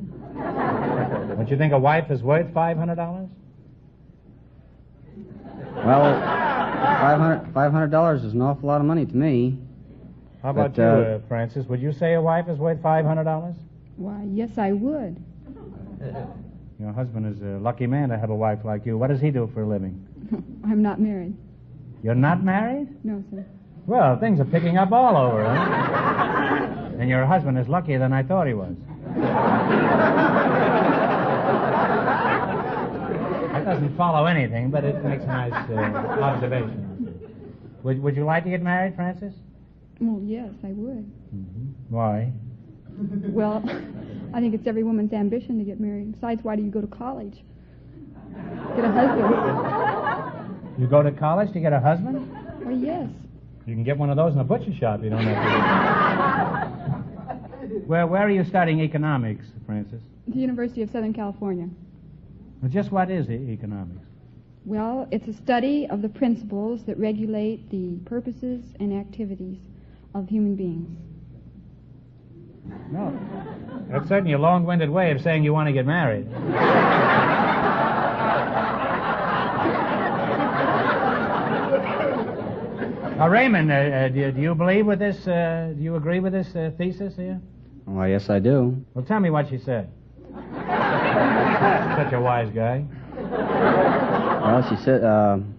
Don't you think a wife is worth $500? Well, $500 is an awful lot of money to me. How about you, Francis? Would you say a wife is worth $500? Why, yes, I would. Your husband is a lucky man to have a wife like you. What does he do for a living? I'm not married. You're not married? No, sir. Well, things are picking up all over, huh? And your husband is luckier than I thought he was. That doesn't follow anything, but it makes a nice observation. Would you like to get married, Francis? Well, yes, I would. Mm-hmm. Why? Well, I think it's every woman's ambition to get married. Besides, why do you go to college? Get a husband. You go to college to get a husband? Well, yes. You can get one of those in a butcher shop. You don't have to. Where are you studying economics, Francis? The University of Southern California. Well, just what is economics? Well, it's a study of the principles that regulate the purposes and activities of human beings. No. That's certainly a long-winded way of saying you want to get married. Now, Raymond, do you believe with this, do you agree with this thesis here? Well, yes, I do. Well, tell me what she said. Such a wise guy. Well, she said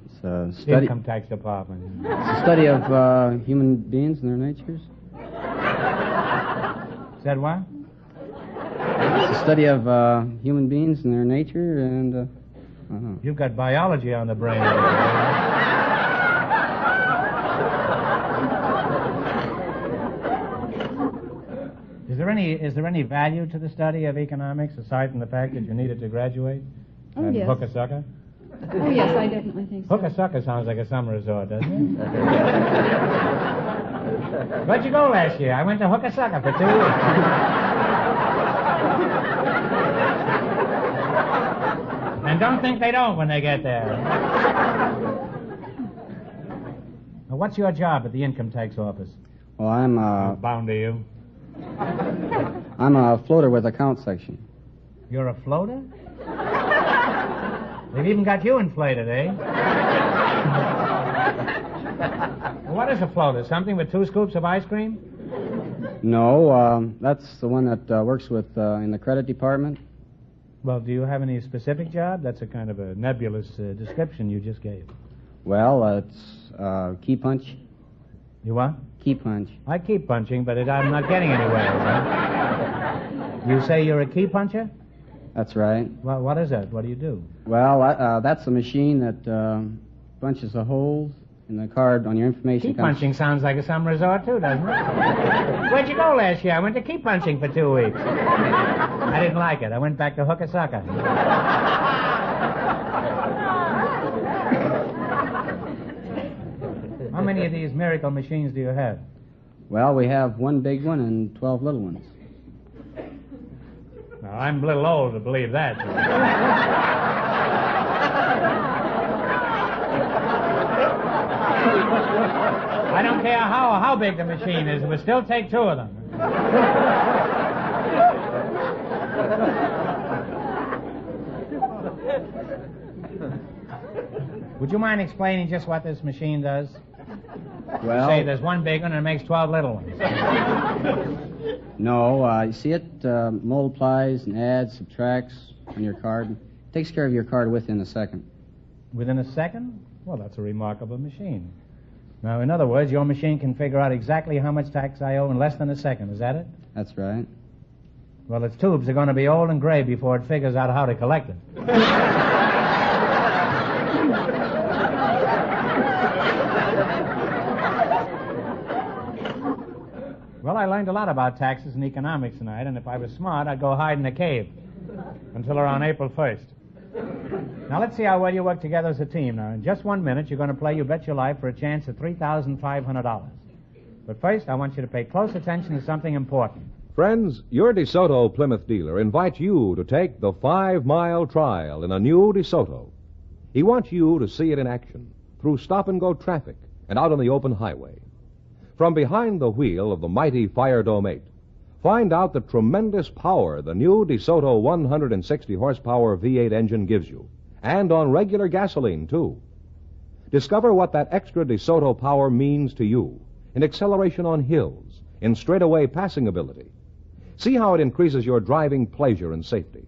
it's a study. Income tax department. It's a study of human beings and their natures. Said what? It's a study of human beings and their nature, and You've got biology on the brain. Is there any value to the study of economics aside from the fact that you need it to graduate? Oh, and yes. Hook a sucker? Oh, yes, I definitely think so. Hook a sucker sounds like a summer resort, doesn't it? Where'd you go last year? I went to Hook a sucker for 2 weeks. And don't think they don't when they get there. Now, what's your job at the income tax office? well, I'm Bound to you. I'm a floater with account section. You're a floater? They've even got you inflated, eh? What is a floater? Something with 2 scoops of ice cream? No, that's the one that works with in the credit department. Well, do you have any specific job? That's a kind of a nebulous description you just gave. Well, it's key punch. You what? Key punch. I keep punching, but I'm not getting anywhere. Right? You say you're a key puncher? That's right. Well, what is that? What do you do? Well, that's a machine that punches the holes in the card on your information. Key punching sounds like a summer resort, too, doesn't it? Where'd you go last year? I went to key punching for 2 weeks. I didn't like it. I went back to Hook a sucker. How many of these miracle machines do you have? Well, we have one big one and 12 little ones. Now, I'm a little old to believe that. I don't care how big the machine is, it would still take 2 of them. Would you mind explaining just what this machine does? Well, Say there's one big one and it makes 12 little ones. no, you see it multiplies and adds, subtracts on your card. It takes care of your card within a second. Within a second? Well, that's a remarkable machine. Now, in other words, your machine can figure out exactly how much tax I owe in less than a second. Is that it? That's right. Well, its tubes are going to be old and gray before it figures out how to collect it. Well, I learned a lot about taxes and economics tonight, and if I was smart, I'd go hide in a cave until around April 1st. Now, let's see how well you work together as a team. Now, in just 1 minute, you're going to play You Bet Your Life for a chance at $3,500. But first, I want you to pay close attention to something important. Friends, your DeSoto Plymouth dealer invites you to take the 5-mile trial in a new DeSoto. He wants you to see it in action through stop-and-go traffic and out on the open highway. From behind the wheel of the mighty Fire Dome 8, find out the tremendous power the new DeSoto 160 horsepower V8 engine gives you, and on regular gasoline, too. Discover what that extra DeSoto power means to you in acceleration on hills, in straightaway passing ability. See how it increases your driving pleasure and safety.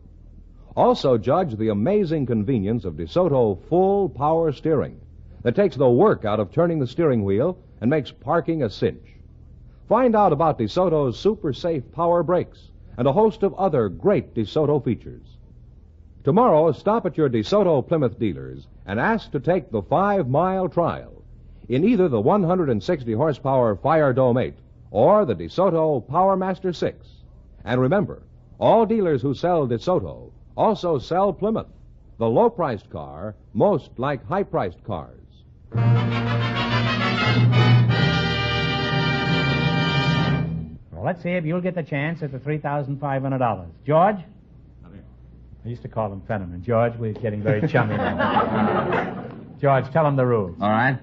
Also judge the amazing convenience of DeSoto full power steering that takes the work out of turning the steering wheel and makes parking a cinch. Find out about DeSoto's super safe power brakes and a host of other great DeSoto features. Tomorrow, stop at your DeSoto Plymouth dealers and ask to take the 5-mile trial in either the 160 horsepower Fire Dome 8 or the DeSoto Power Master 6. And remember, all dealers who sell DeSoto also sell Plymouth, the low-priced car most like high-priced cars. Well, let's see if you'll get the chance at the $3,500. George? I used to call him Fenneman. George, we're getting very chummy now. George, tell him the rules. All right.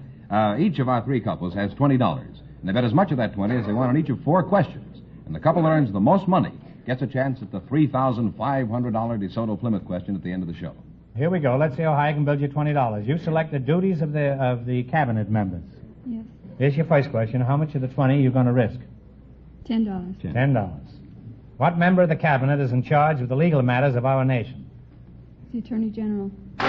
Each of our three couples has $20, and they bet as much of that 20 as they want on each of 4 questions. And the couple that earns the most money gets a chance at the $3,500 DeSoto Plymouth question at the end of the show. Here we go. Let's see how high I can build you $20. You select the duties of the cabinet members. Yes. Here's your first question. How much of the 20 are you going to risk? $10. $10. What member of the cabinet is in charge of the legal matters of our nation? The Attorney General. They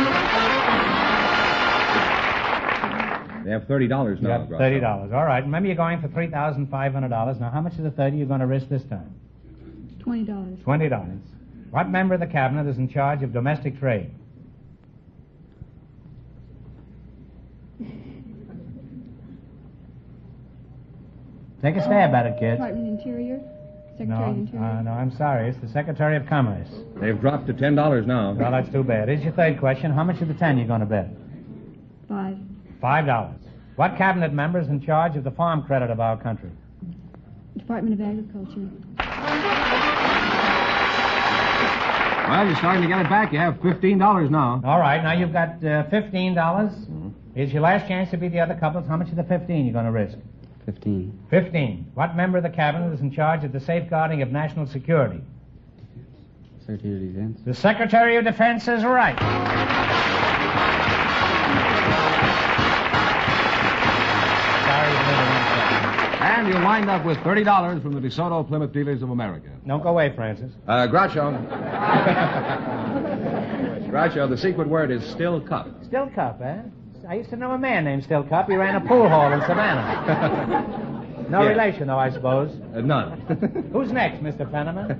have $30 now. You got $30. All right. Remember, you're going for $3,500. Now, how much of the 30 are you going to risk this time? $20. $20. What member of the cabinet is in charge of domestic trade? Take a stab at it, kids. Department of Interior? Secretary of Interior? No, I'm sorry. It's the Secretary of Commerce. They've dropped to $10 now. Well, that's too bad. Here's your third question. How much of the 10 are you going to bet? $5. $5. What cabinet member is in charge of the farm credit of our country? Department of Agriculture. Well, you're starting to get it back. You have $15 now. All right. Now you've got $15. Here's your last chance to beat the other couples. How much of the 15 you going to risk? 15. 15. What member of the cabinet is in charge of the safeguarding of national security? Secretary of Defense. The Secretary of Defense is right. And you'll wind up with $30 from the DeSoto Plymouth Dealers of America. Don't go away, Francis. Groucho. Groucho, the secret word is still cup. Still Cup, eh? I used to know a man named Still Cup. He ran a pool hall in Savannah. No relation, though, I suppose. None. Who's next, Mr. Fenneman?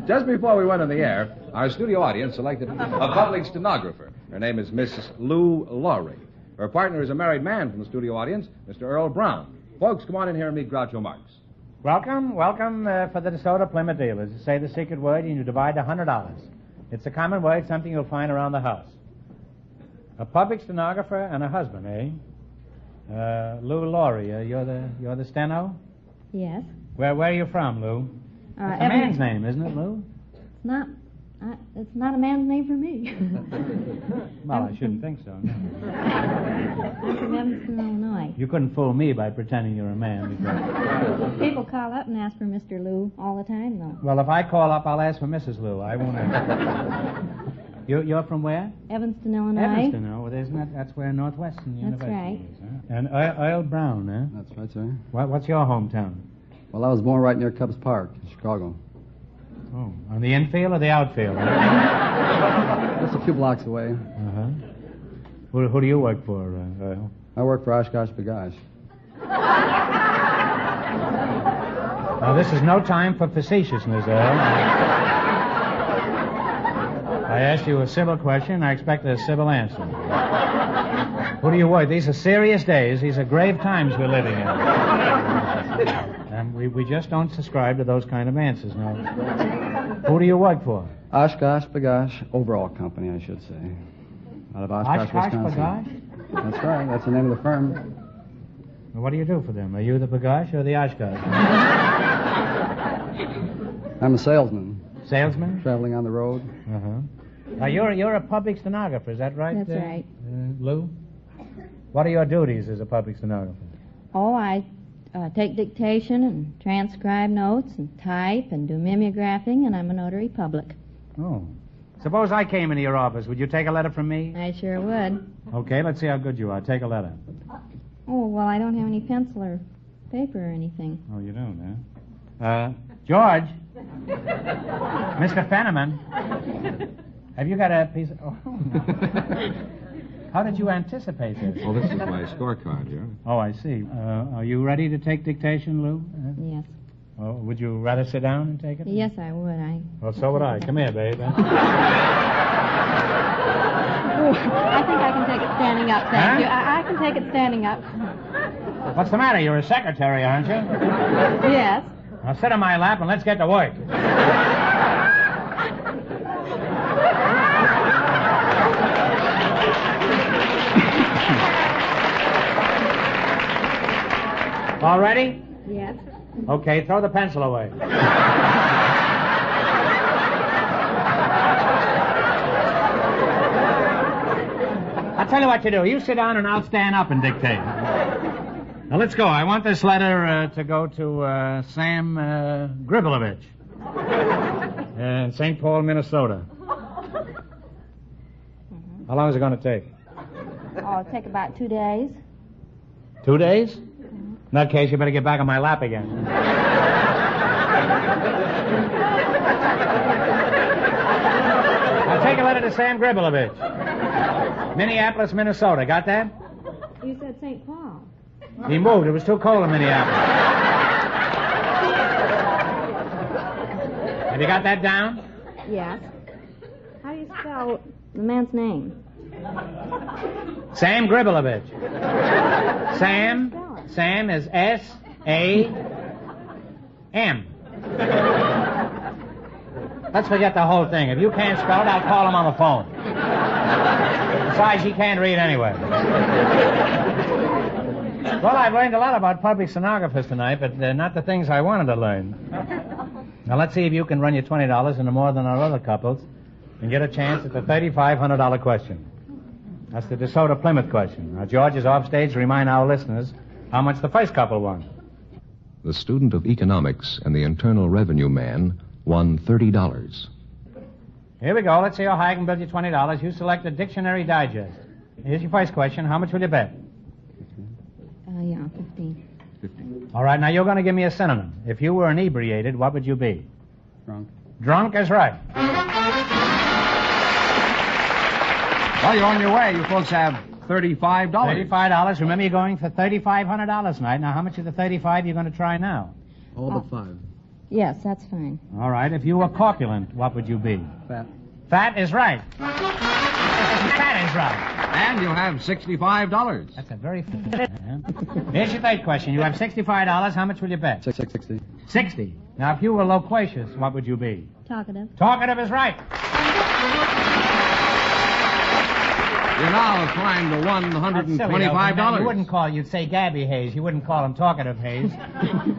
Just before we went on the air, our studio audience selected a public stenographer. Her name is Miss Lou Laurie. Her partner is a married man from the studio audience, Mr. Earl Brown. Folks, come on in here and meet Groucho Marx. Welcome for the DeSoto Plymouth Dealers. You say the secret word and you divide $100. It's a common word, something you'll find around the house. A public stenographer and a husband, eh? Lou Laurie, you're the steno? Yes. Where are you from, Lou? It's a man's name, isn't it, Lou? It's not a man's name for me. Well, I shouldn't think so. No. I'm from Evanston, Illinois. You couldn't fool me by pretending you're a man. Because... People call up and ask for Mr. Lou all the time, though. Well, if I call up, I'll ask for Mrs. Lou. I won't ask. You're from where? Evanston, Illinois. Evanston, oh, that's where Northwestern University right. is. Huh? And Earl Brown, eh? That's right, sir. What's your hometown? Well, I was born right near Cubs Park in Chicago. Oh, on the infield or the outfield? Just a few blocks away. Uh-huh. Who do you work for, Earl? I work for Oshkosh B'gosh. Now, this is no time for facetiousness, Earl. I asked you a civil question. I expect a civil answer. Who do you work? These are serious days. These are grave times we're living in. And we just don't subscribe to those kind of answers, no. Who do you work for? Oshkosh B'gosh Overall Company, I should say. Out of Oshkosh, Wisconsin. B'gosh? That's right. That's the name of the firm. Well, what do you do for them? Are you the B'gosh or the Oshkosh? I'm a salesman. Salesman? Traveling on the road. Uh-huh. Now, you're a public stenographer, is that right? That's right. Lou? What are your duties as a public stenographer? Oh, I take dictation and transcribe notes and type and do mimeographing, and I'm a notary public. Oh. Suppose I came into your office. Would you take a letter from me? I sure would. Okay, let's see how good you are. Take a letter. Oh, well, I don't have any pencil or paper or anything. Oh, you don't, huh? George. Mr. Fenneman. Have you got a piece of... Oh. How did you anticipate this? Oh, this is my scorecard here. Oh, I see. Are you ready to take dictation, Lou? Yes. Oh, would you rather sit down and take it? Yes, I would. Well, so would I. Come here, babe. I think I can take it standing up, thank you. I can take it standing up. What's the matter? You're a secretary, aren't you? Yes. Now sit on my lap and let's get to work. All ready? Yes. Okay, throw the pencil away. I'll tell you what you do. You sit down and I'll stand up and dictate. Now, let's go. I want this letter to go to Sam Gribelovich in St. Paul, Minnesota. How long is it going to take? Oh, it'll take about 2 days. 2 days? In that case, you better get back on my lap again. I'll take a letter to Sam Gribelovich. Minneapolis, Minnesota. Got that? You said St. Paul. He moved. It was too cold in Minneapolis. Have you got that down? Yes. How do you spell the man's name? Sam Gribelovich. Sam is S-A-M. Let's forget the whole thing. If you can't spell it, I'll call him on the phone. Besides, he can't read anyway. Well, I've learned a lot about public stenographers tonight, but not the things I wanted to learn. Now, let's see if you can run your $20 into more than our other couples and get a chance at the $3,500 question. That's the DeSoto Plymouth question. Now, George is off stage to remind our listeners how much the first couple won. The student of economics and the Internal Revenue man won $30. Here we go. Let's see how high I can build you $20. You select the Dictionary Digest. Here's your first question. How much will you bet? 15. 50. All right, now you're going to give me a synonym. If you were inebriated, what would you be? Drunk. Drunk is right. Well, you're on your way. You folks have $35. $35. Remember, you're going for $3,500 tonight. Now, how much of the 35 you're going to try now? All but 5. Yes, that's fine. All right, if you were corpulent, what would you be? Fat. Fat is right. Fat is right. And you'll have $65. That's a very... Here's your third question. You have $65. How much will you bet? 60. 60. Now, if you were loquacious, what would you be? Talkative. Talkative is right. You're now trying to $125. You wouldn't call... You'd say Gabby Hayes. You wouldn't call him Talkative Hayes.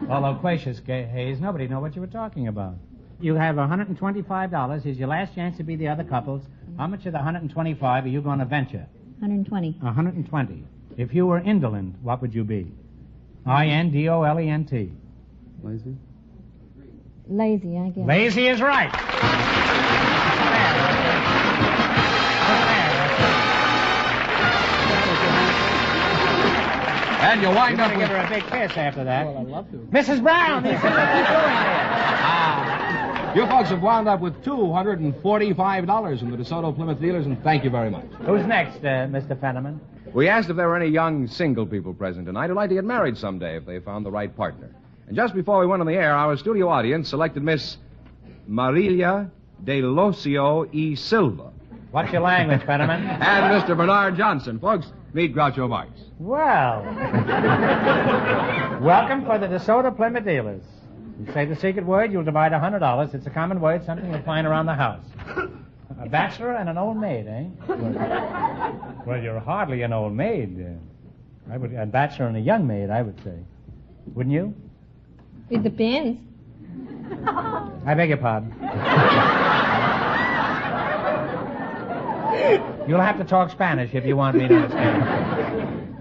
Or loquacious Hayes. Nobody know what you were talking about. You have $125. Here's your last chance to be the other couples. How much of the 125 are you going to venture? 120. 120. If you were indolent, what would you be? INDOLENT. Lazy? Lazy, I guess. Lazy is right. And you wind up with... with... give her a big kiss after that. Well, I'd love to. Mrs. Brown, this is what you're doing here. You folks have wound up with $245 from the DeSoto Plymouth dealers, and thank you very much. Who's next, Mr. Fenneman? We asked if there were any young single people present tonight who'd like to get married someday if they found the right partner. And just before we went on the air, our studio audience selected Miss Marilia de Locio y Silva. What's your language, Fenneman? And Mr. Bernard Johnson. Folks, meet Groucho Marx. Well, welcome for the DeSoto Plymouth dealers. You say the secret word, you'll divide $100. It's a common word, something you'll find around the house. A bachelor and an old maid, eh? Well, you're hardly an old maid. A bachelor and a young maid, I would say. Wouldn't you? It depends. I beg your pardon. You'll have to talk Spanish if you want me to understand.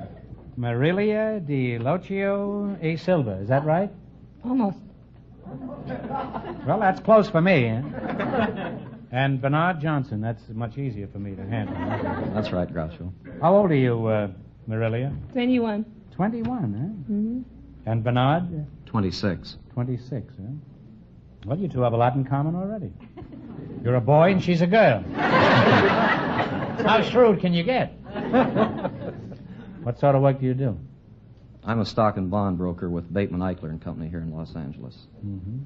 Marilia de Locio y Silva, is that right? Almost. Well, that's close for me. Eh? And Bernard Johnson. That's much easier for me to handle. That's right, Groucho. How old are you, Marilia? 21. 21, huh? Mm-hmm. And Bernard? 26. 26, huh? Well, you two have a lot in common already. You're a boy and she's a girl. How shrewd can you get? What sort of work do you do? I'm a stock and bond broker with Bateman Eichler and Company here in Los Angeles. Mm-hmm.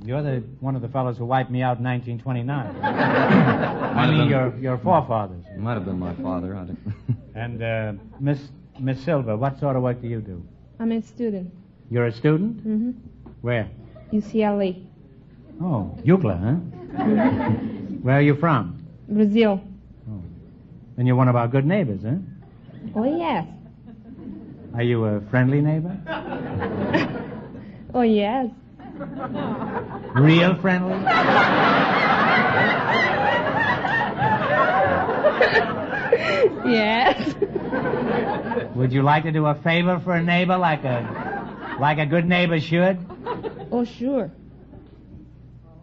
You're one of the fellows who wiped me out in 1929. I mean, your forefathers. It might have been my father. And Miss Silver, what sort of work do you do? I'm a student. You're a student? Mm-hmm. Where? UCLA. Oh, UCLA, huh? Mm-hmm. Where are you from? Brazil. Oh. And you're one of our good neighbors, huh? Oh, yes. Are you a friendly neighbor? Oh, yes. Real friendly? Yes. Would you like to do a favor for a neighbor like a good neighbor should? Oh, sure.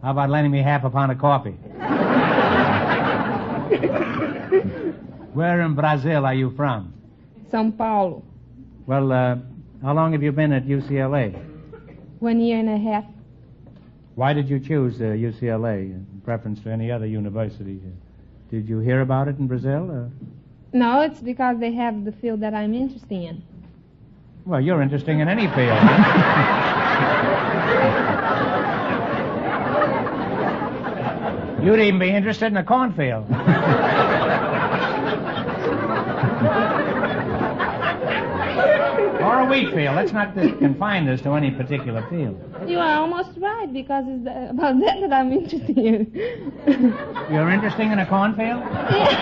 How about lending me half a pound of coffee? Where in Brazil are you from? São Paulo. Well, how long have you been at UCLA? 1 year and a half. Why did you choose UCLA in preference to any other university? Did you hear about it in Brazil? No, it's because they have the field that I'm interested in. Well, you're interesting in any field. You'd even be interested in a cornfield. Or a wheat field. Let's not confine this to any particular field. You are almost right, because it's about that I'm interested in. You're interested in a cornfield? Yes.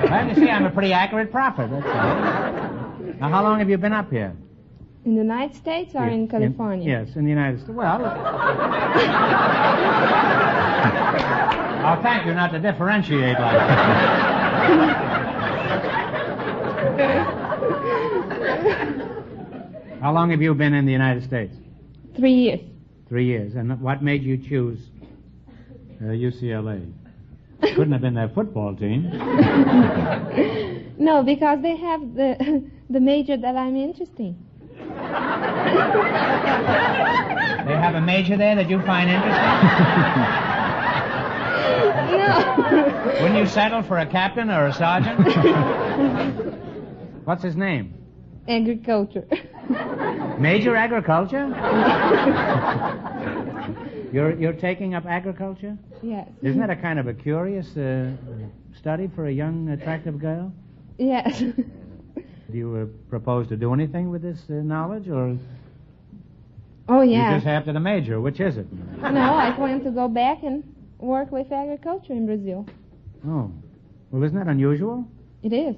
Well, you see, I'm a pretty accurate prophet, that's all. Now, how long have you been up here? In the United States or in California? Yes, in the United States. Well... I'll thank you not to differentiate like that. How long have you been in the United States? 3 years. 3 years. And what made you choose UCLA? Couldn't have been their football team. No, because they have the major that I'm interested in. They have a major there that you find interesting? No. Wouldn't you settle for a captain or a sergeant? What's his name? Agriculture. Major agriculture? You're taking up agriculture? Yes. Isn't that a kind of a curious study for a young, attractive girl? Yes. Do you propose to do anything with this knowledge, or... Oh, yeah. You just after the major. Which is it? No, I plan to go back and work with agriculture in Brazil. Oh. Well, isn't that unusual? It is.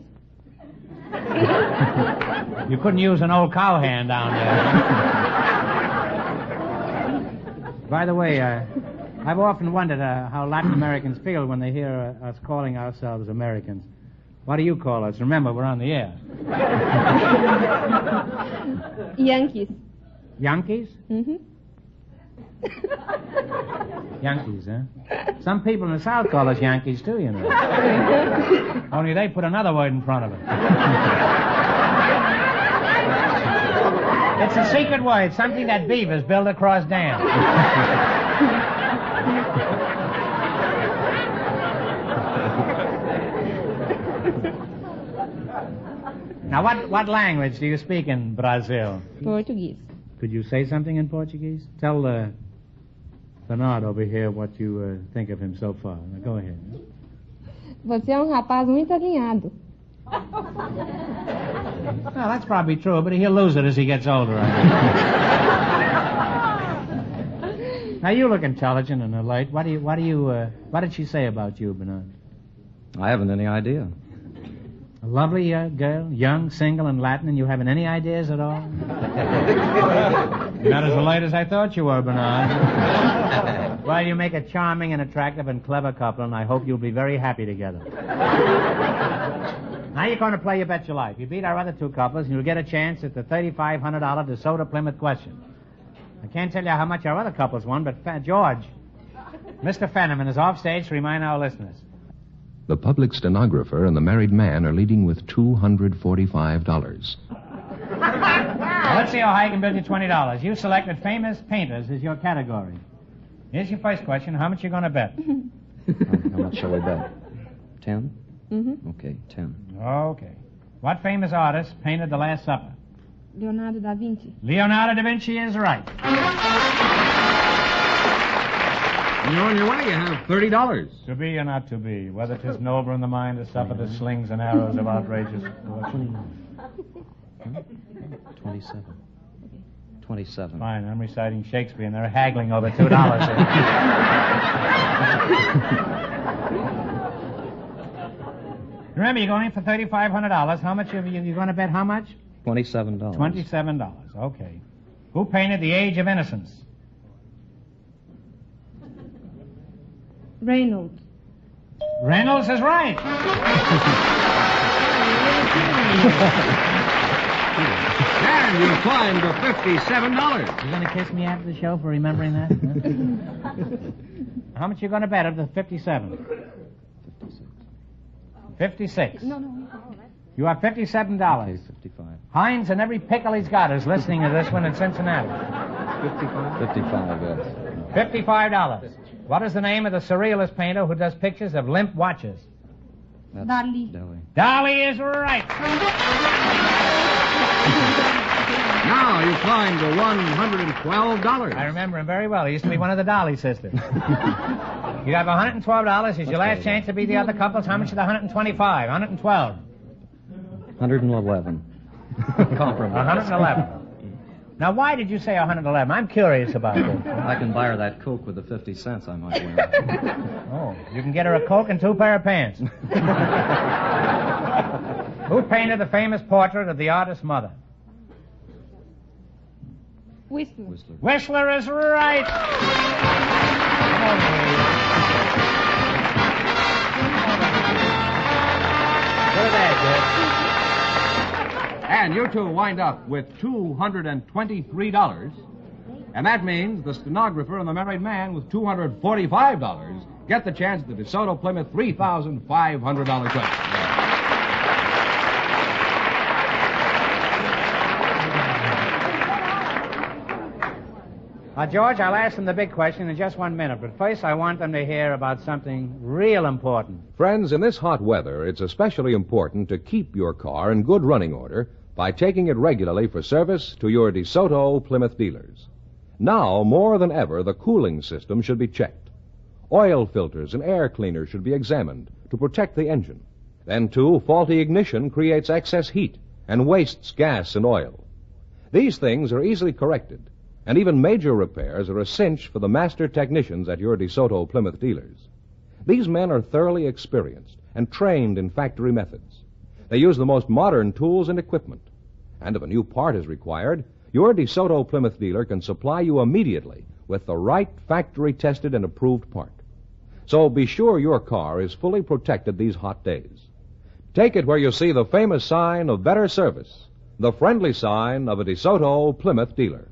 You couldn't use an old cowhand down there. By the way, I've often wondered how Latin Americans feel when they hear us calling ourselves Americans. What do you call us? Remember, we're on the air. Yankees. Yankees? Mm-hmm. Yankees, huh? Some people in the South call us Yankees, too, you know. Only they put another word in front of it. It's a secret word, something that beavers build across dams. Now, what language do you speak in Brazil? Portuguese. Could you say something in Portuguese? Tell Bernard over here what you think of him so far. Now, go ahead. Você é rapaz muito alinhado. Well, that's probably true, but he'll lose it as he gets older. Now, you look intelligent and alert. What did she say about you, Bernard? I haven't any idea. A lovely girl, young, single, and Latin, and you haven't any ideas at all? You're not as alert as I thought you were, Bernard. Well, you make a charming and attractive and clever couple, and I hope you'll be very happy together. Now you're going to play You Bet Your Life. You beat our other two couples, and you'll get a chance at the $3,500 DeSoto Plymouth question. I can't tell you how much our other couples won, but George, Mr. Fenneman is off stage to remind our listeners. The public stenographer and the married man are leading with $245. Well, let's see how high I can build you $20. You selected famous painters as your category. Here's your first question. How much you going to bet? How much shall we bet? 10? Mm-hmm. Okay, 10. Okay. What famous artist painted The Last Supper? Leonardo da Vinci. Leonardo da Vinci is right. And you're on your way. You have $30. To be or not to be, whether 'tis noble in the mind to suffer the slings and arrows of outrageous fortune. 27. 27. Fine, I'm reciting Shakespeare, and they're haggling over $2 here. Remember, you're going in for $3,500. How much are you going to bet? How much? $27. $27. Okay. Who painted The Age of Innocence? Reynolds. Reynolds is right. And you climbed to $57. You going to kiss me after the show for remembering that? How much you going to bet of the 57? 56. No. You have $57. Okay, 55. Hines and every pickle he's got is listening to this one in Cincinnati. 55, yes. $55. What is the name of the surrealist painter who does pictures of limp watches? That's Dali. Dali is right. Now you climb to $112. I remember him very well. He used to be one of the Dali sisters. You have $112. It's your last chance to beat the other couples. How much is the 125? 112. 111. Compromise. 111. Now, why did you say 111? I'm curious about this. I can buy her that Coke with the 50 cents I might win. Oh, you can get her a Coke and 2 pair of pants. Who painted the famous portrait of the artist's mother? Whistler. Whistler is right. Put it there, kid. And you two wind up with $223. And that means the stenographer and the married man with $245 get the chance at the DeSoto Plymouth $3,500 question. George, I'll ask them the big question in just 1 minute, but first I want them to hear about something real important. Friends, in this hot weather, it's especially important to keep your car in good running order by taking it regularly for service to your DeSoto Plymouth dealers. Now, more than ever, the cooling system should be checked. Oil filters and air cleaners should be examined to protect the engine. Then, too, faulty ignition creates excess heat and wastes gas and oil. These things are easily corrected, and even major repairs are a cinch for the master technicians at your DeSoto Plymouth dealers. These men are thoroughly experienced and trained in factory methods. They use the most modern tools and equipment. And if a new part is required, your DeSoto Plymouth dealer can supply you immediately with the right factory-tested and approved part. So be sure your car is fully protected these hot days. Take it where you see the famous sign of better service, the friendly sign of a DeSoto Plymouth dealer.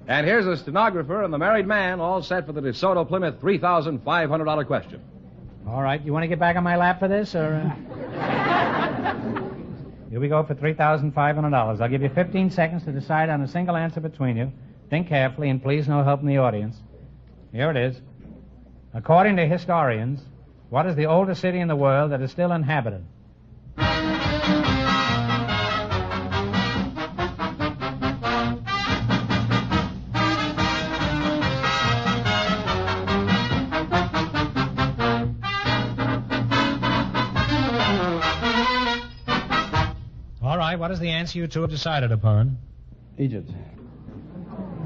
And here's the stenographer and the married man all set for the DeSoto Plymouth $3,500 question. All right, you want to get back on my lap for this, or... Here we go for $3,500. I'll give you 15 seconds to decide on a single answer between you. Think carefully, and please no help from the audience. Here it is. According to historians, what is the oldest city in the world that is still inhabited? What is the answer you two have decided upon? Egypt.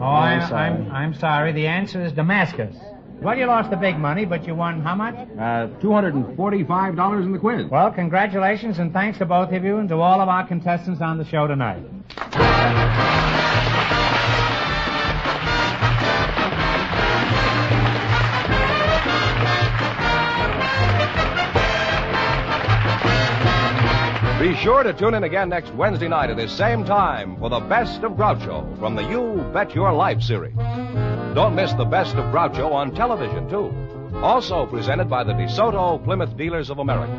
Oh, I'm sorry. The answer is Damascus. Well, you lost the big money, but you won how much? $245 in the quiz. Well, congratulations and thanks to both of you and to all of our contestants on the show tonight. Be sure to tune in again next Wednesday night at this same time for the Best of Groucho from the You Bet Your Life series. Don't miss the Best of Groucho on television, too. Also presented by the DeSoto Plymouth Dealers of America.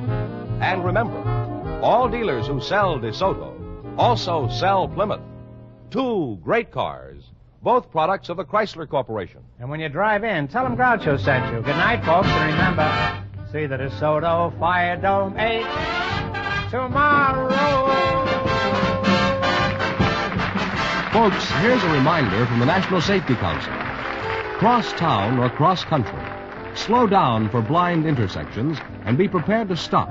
And remember, all dealers who sell DeSoto also sell Plymouth. Two great cars, both products of the Chrysler Corporation. And when you drive in, tell them Groucho sent you. Good night, folks, and remember, see the DeSoto Fire Dome 8 tomorrow. Folks, here's a reminder from the National Safety Council. Cross town or cross country. Slow down for blind intersections and be prepared to stop.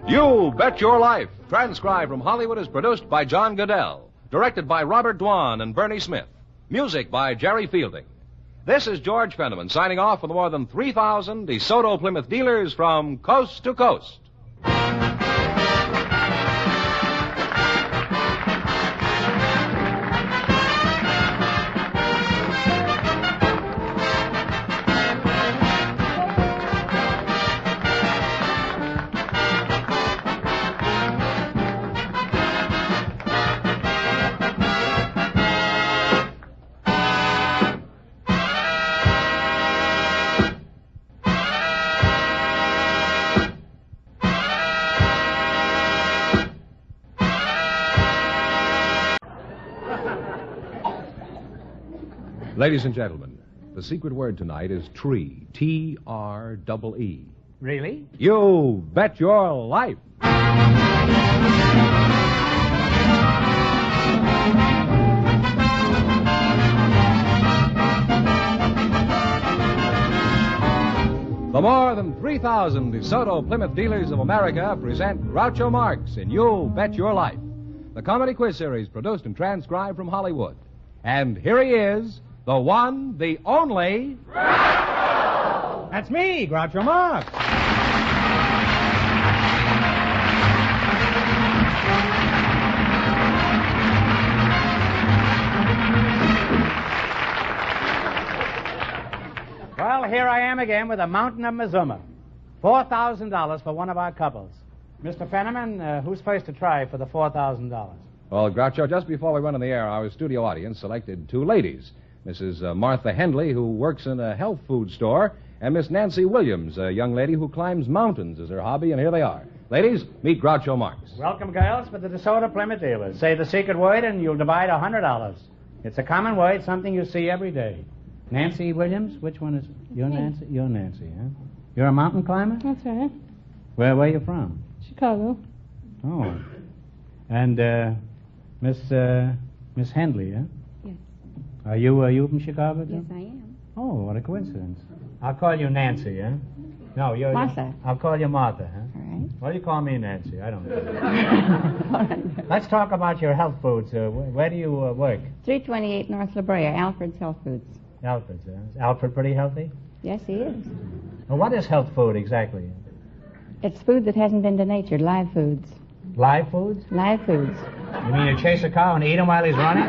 You Bet Your Life, transcribed from Hollywood, is produced by John Goodell, directed by Robert Dwan and Bernie Smith, music by Jerry Fielding. This is George Fenneman signing off for the more than 3,000 DeSoto Plymouth dealers from coast to coast. Ladies and gentlemen, the secret word tonight is tree. T-R-E-E. Really? You Bet Your Life. The more than 3,000 DeSoto Plymouth Dealers of America present Groucho Marx in You Bet Your Life, the comedy quiz series produced and transcribed from Hollywood. And here he is, the one, the only... Groucho! That's me, Groucho Marx. Well, here I am again with a mountain of Mazuma. $4,000 for one of our couples. Mr. Fenneman, who's first to try for the $4,000? Well, Groucho, just before we went on the air, our studio audience selected two ladies. Mrs. Martha Hendley, who works in a health food store, and Miss Nancy Williams, a young lady who climbs mountains as her hobby, and here they are. Ladies, meet Groucho Marx. Welcome, girls, for the DeSoto Plymouth Dealers. Say the secret word and you'll divide $100. It's a common word, something you see every day. Nancy Williams, which one is... You're Nancy? You're Nancy, huh? You're a mountain climber? That's right. Where are you from? Chicago. Oh. And, Miss Hendley, huh? Yes. Are you from Chicago, too? Yes, I am. Oh, what a coincidence. I'll call you Nancy, huh? No, you're... Martha. I'll call you Martha, huh? All right. Well, you call me Nancy. I don't know. Let's talk about your health foods. Where do you work? 328 North La Brea, Alfred's Health Foods. Alfred's, huh? Is Alfred pretty healthy? Yes, he is. Well, what is health food exactly? It's food that hasn't been denatured, live foods. Live foods? Live foods. You mean you chase a cow and eat him while he's running?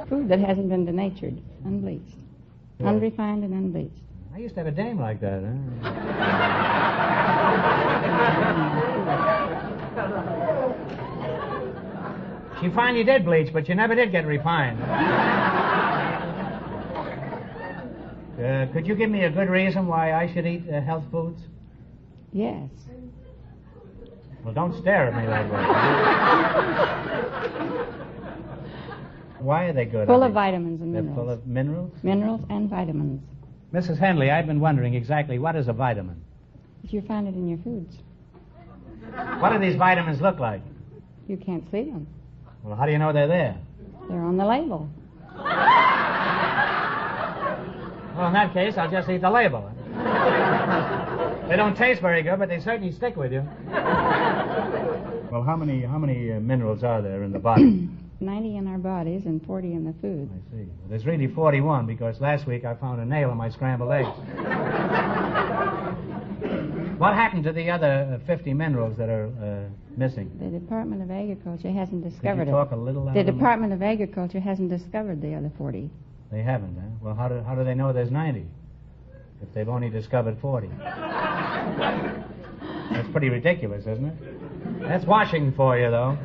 Food that hasn't been denatured, unbleached. Yeah. Unrefined and unbleached. I used to have a dame like that, huh? She finally did bleach, but she never did get refined. Could you give me a good reason why I should eat health foods? Yes. Well, don't stare at me that way. Why are they good? Full of vitamins and They're minerals. full of minerals? Minerals and vitamins. Mrs. Henley, I've been wondering exactly what is a vitamin? If you find it in your foods, What do these vitamins look like? you can't see them. Well, how do you know they're there? They're on the label. Well, in that case, I'll just eat the label. They don't taste very good, but they certainly stick with you. Well, how many minerals are there in the body? 90 in our bodies and 40 in the food. I see. Well, there's really 41 because last week I found a nail in my scrambled eggs. What happened to the other 50 minerals that are missing? The Department of Agriculture hasn't discovered Could you talk a little it. louder? The Department of Agriculture hasn't discovered the other 40. They haven't, huh? Well, how do they know there's 90 if they've only discovered 40? That's pretty ridiculous, isn't it? That's Washington for you, though.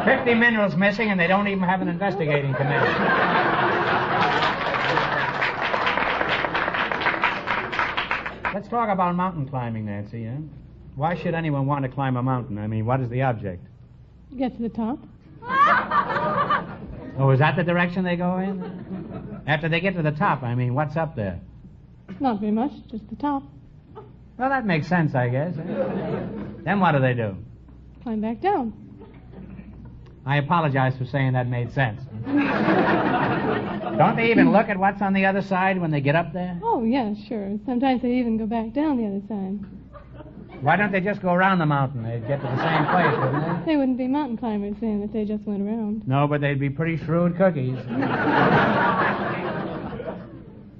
50 minerals missing, and they don't even have an investigating committee. Let's talk about mountain climbing, Nancy. Why should anyone want to climb a mountain? I mean, what is the object? Get to the top. Oh, is that the direction they go in? After they get to the top, I mean, what's up there? Not very much, just the top. Well, that makes sense, I guess. Then what do? Climb back down. I apologize for saying that made sense. Don't they even look at what's on the other side when they get up there? Oh, yeah, sure. Sometimes they even go back down the other side. Why don't they just go around the mountain? They'd get to the same place, wouldn't they? They wouldn't be mountain climbers then if they just went around. No, but they'd be pretty shrewd cookies.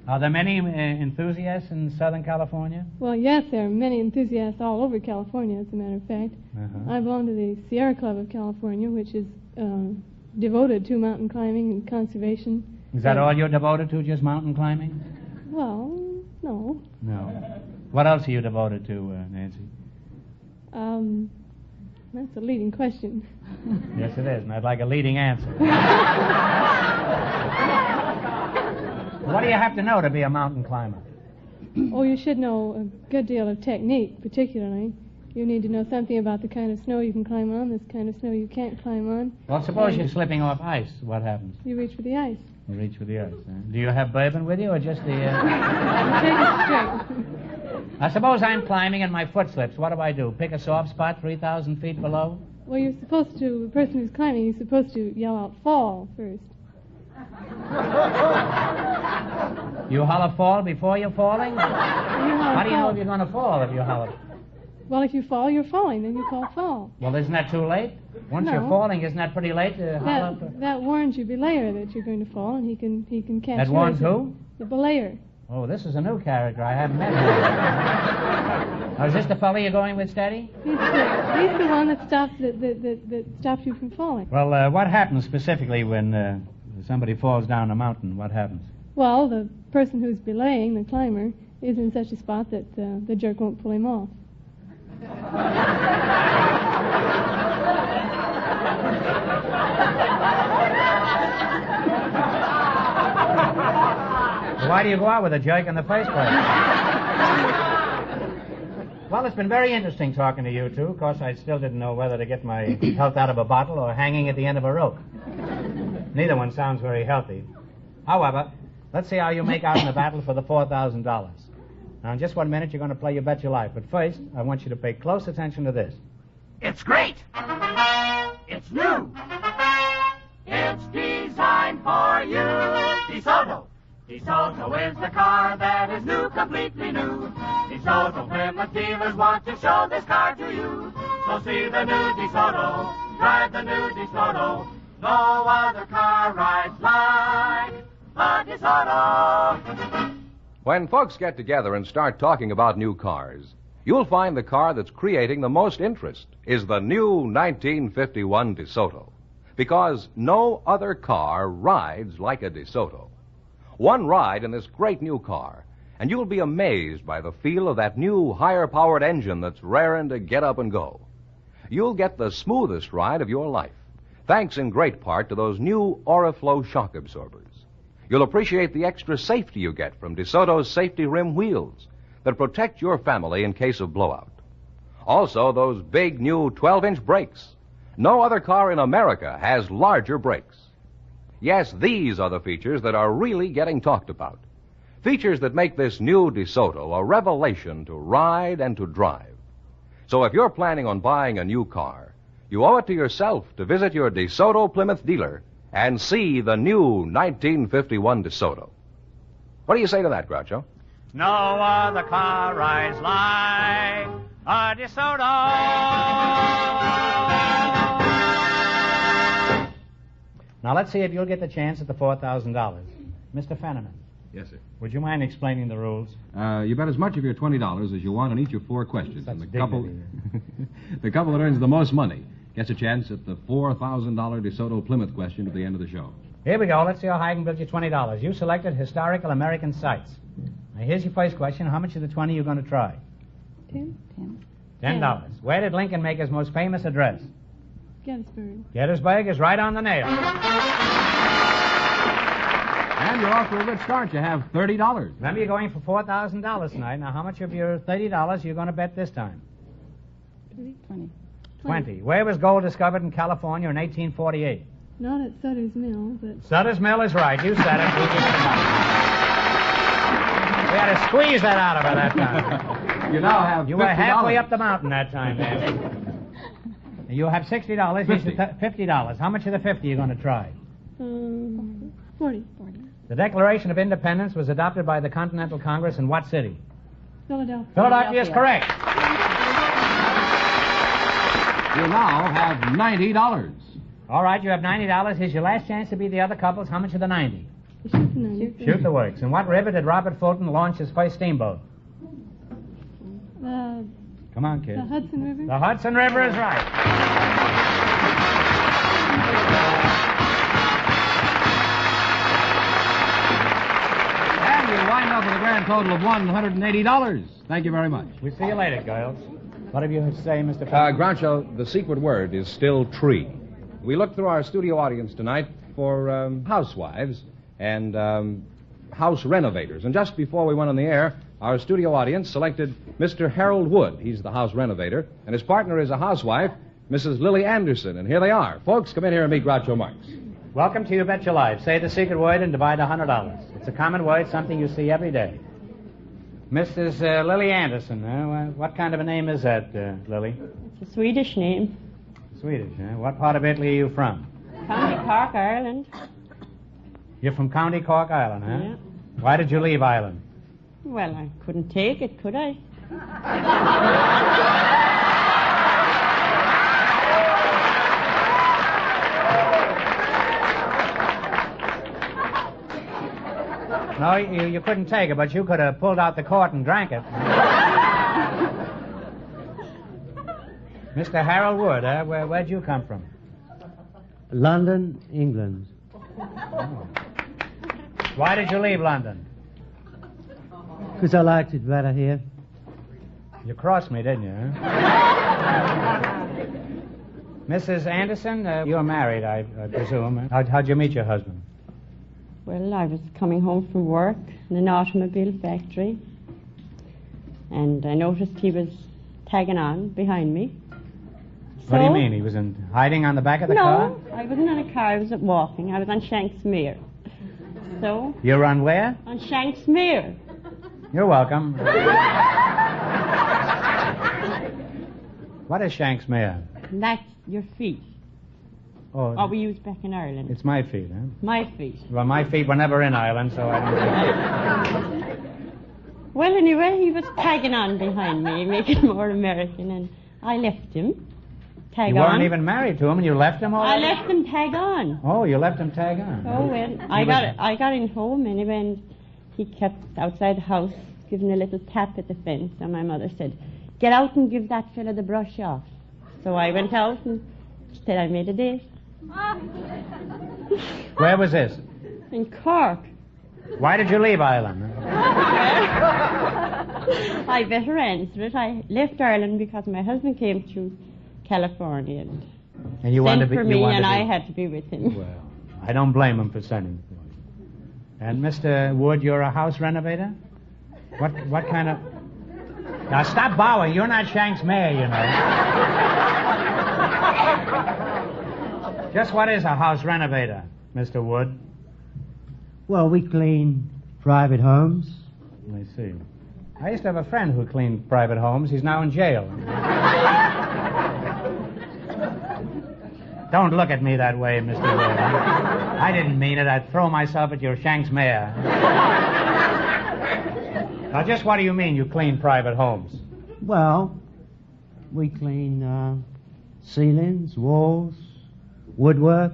Are there many enthusiasts in Southern California? Well, yes, there are many enthusiasts all over California, as a matter of fact. I belong to the Sierra Club of California, which is devoted to mountain climbing and conservation. Is that all you're devoted to, just mountain climbing? Well, no. No. What else are you devoted to, Nancy? That's a leading question. Yes, it is, and I'd like a leading answer. What do you have to know to be a mountain climber? Oh, you should know a good deal of technique, particularly. You need to know something about the kind of snow you can climb on, this kind of snow you can't climb on. Well, suppose you're slipping off ice. What happens? You reach for the ice. You reach for the ice. Do you have bourbon with you, or just the... Take it straight. I suppose I'm climbing and my foot slips. What do? Pick a soft spot 3,000 feet below? Well, you're supposed to, the person who's climbing, you're supposed to yell out, fall, first. You holler fall before you're falling? How do you know if you're going to fall if you holler? Well, if you fall, you're falling. Then you call fall. Well, isn't that too late? Once you're falling, isn't that pretty late to holler? That warns your belayer that you're going to fall, and he can catch you. That warns who? The belayer. Oh, this is a new character. I haven't met him. Oh, is this the fellow you're going with, Steady? He's the one that stops you from falling. Well, what happens specifically when somebody falls down a mountain? What happens? Well, the person who's belaying, the climber, is in such a spot that the jerk won't pull him off. Why do you go out with a jerk in the first place? Well, it's been very interesting talking to you two. Of course, I still didn't know whether to get my health out of a bottle or hanging at the end of a rope. Neither one sounds very healthy. However, let's see how you make out in the battle for the $4,000. Now, in just 1 minute, you're going to play You Bet Your Life. But first, I want you to pay close attention to this. It's great. It's new. It's designed for you. DeSoto. DeSoto is the car that is new, completely new. DeSoto Plymouth dealers want to show this car to you. So see the new DeSoto. Drive the new DeSoto. No other car rides like a DeSoto. When folks get together and start talking about new cars, you'll find the car that's creating the most interest is the new 1951 DeSoto. Because no other car rides like a DeSoto. One ride in this great new car, and you'll be amazed by the feel of that new higher-powered engine that's raring to get up and go. You'll get the smoothest ride of your life, thanks in great part to those new Oriflow shock absorbers. You'll appreciate the extra safety you get from DeSoto's safety rim wheels that protect your family in case of blowout. Also, those big new 12-inch brakes. No other car in America has larger brakes. Yes, these are the features that are really getting talked about. Features that make this new DeSoto a revelation to ride and to drive. So if you're planning on buying a new car, you owe it to yourself to visit your DeSoto Plymouth dealer and see the new 1951 DeSoto. What do you say to that, Groucho? No other car rides like a DeSoto. Now, let's see if you'll get the chance at the $4,000. Mr. Fenneman. Yes, sir. Would you mind explaining the rules? You bet as much of your $20 as you want on each of 4 questions. That's and the couple that earns the most money gets a chance at the $4,000 DeSoto Plymouth question at the end of the show. Here we go. Let's see how high I can build you $20. You selected historical American sites. Now, here's your first question. How much of the 20 are you going to try? $10. Where did Lincoln make his most famous address? Gettysburg. Gettysburg is right on the nail. And you're off to a good start. You have $30. Remember, you're going for $4,000 tonight. Now, how much of your $30 you're going to bet this time? 20. Where was gold discovered in California in 1848? Not at Sutter's Mill, but... Sutter's Mill is right. You said it. We had to squeeze that out of her that time. You now have You were $50. halfway up the mountain that time, man. You have $60. Here's the $50. How much of the 50 are you going to try? 40. The Declaration of Independence was adopted by the Continental Congress in what city? Philadelphia. Philadelphia is correct. You now have $90. All right, you have $90. Here's your last chance to be the other couples. How much of the 90? Shoot the works. In what river did Robert Fulton launch his first steamboat? Come on, kids. The Hudson River. The Hudson River is right. And you wind up with a grand total of $180. Thank you very much. We'll see you later, girls. What have you to say, Mr. Groucho, the secret word is still tree. We looked through our studio audience tonight for housewives and house renovators. And just before we went on the air, our studio audience selected Mr. Harold Wood. He's the house renovator. And his partner is a housewife, Mrs. Lily Anderson. And here they are. Folks, come in here and meet Groucho Marx. Welcome to You Bet Your Life. Say the secret word and divide $100. It's a common word, something you see every day. Mrs. Lily Anderson. What kind of a name is that, Lily? It's a Swedish name. Swedish, huh? What part of Italy are you from? County Cork, Ireland. You're from County Cork, Ireland, huh? Yeah. Why did you leave Ireland? Well, I couldn't take it, could I? No, you couldn't take it, but you could have pulled out the cork and drank it. Mr. Harold Wood, where'd you come from? London, England. Oh. Why did you leave London? Because I liked it better here. You crossed me, didn't you? Huh? Mrs. Anderson, you're married, I presume. How'd you meet your husband? Well, I was coming home from work in an automobile factory, and I noticed he was tagging on behind me. What do you mean? He was hiding on the back of the car? No, I wasn't on a car. I was walking. I was on Shanksmere. So? You're on where? On Shanksmere. You're welcome. What is Shanksmere? That's your feet. Oh, What we use back in Ireland. it's my feet, huh? My feet. Well, my feet were never in Ireland, so I don't... Well, anyway, he was tagging on behind me, making it more American, and I left him. Tag You on. weren't even married to him, and you left him I already? left him tag on. Oh, you left him tag on. Oh, well, I got him home anyway, and he kept outside the house giving a little tap at the fence, and my mother said, "Get out and give that fella the brush off." So I went out and said I made a date. Where was this? In Cork. Why did you leave Ireland? I better answer it. I left Ireland because my husband came to California And you sent wanted to be... for you me, wanted and to I be- had to be with him. Well, I don't blame him for sending for you. And Mr. Wood, you're a house renovator? What kind of... Now, stop bowing. You're not Shank's mayor, you know. Just what is a house renovator, Mr. Wood? Well, we clean private homes. I see. I used to have a friend who cleaned private homes. He's now in jail. Don't look at me that way, Mr. Wood. I didn't mean it. I'd throw myself at your Shank's mare. Now, just what do you mean you clean private homes? Well, we clean ceilings, walls, woodwork,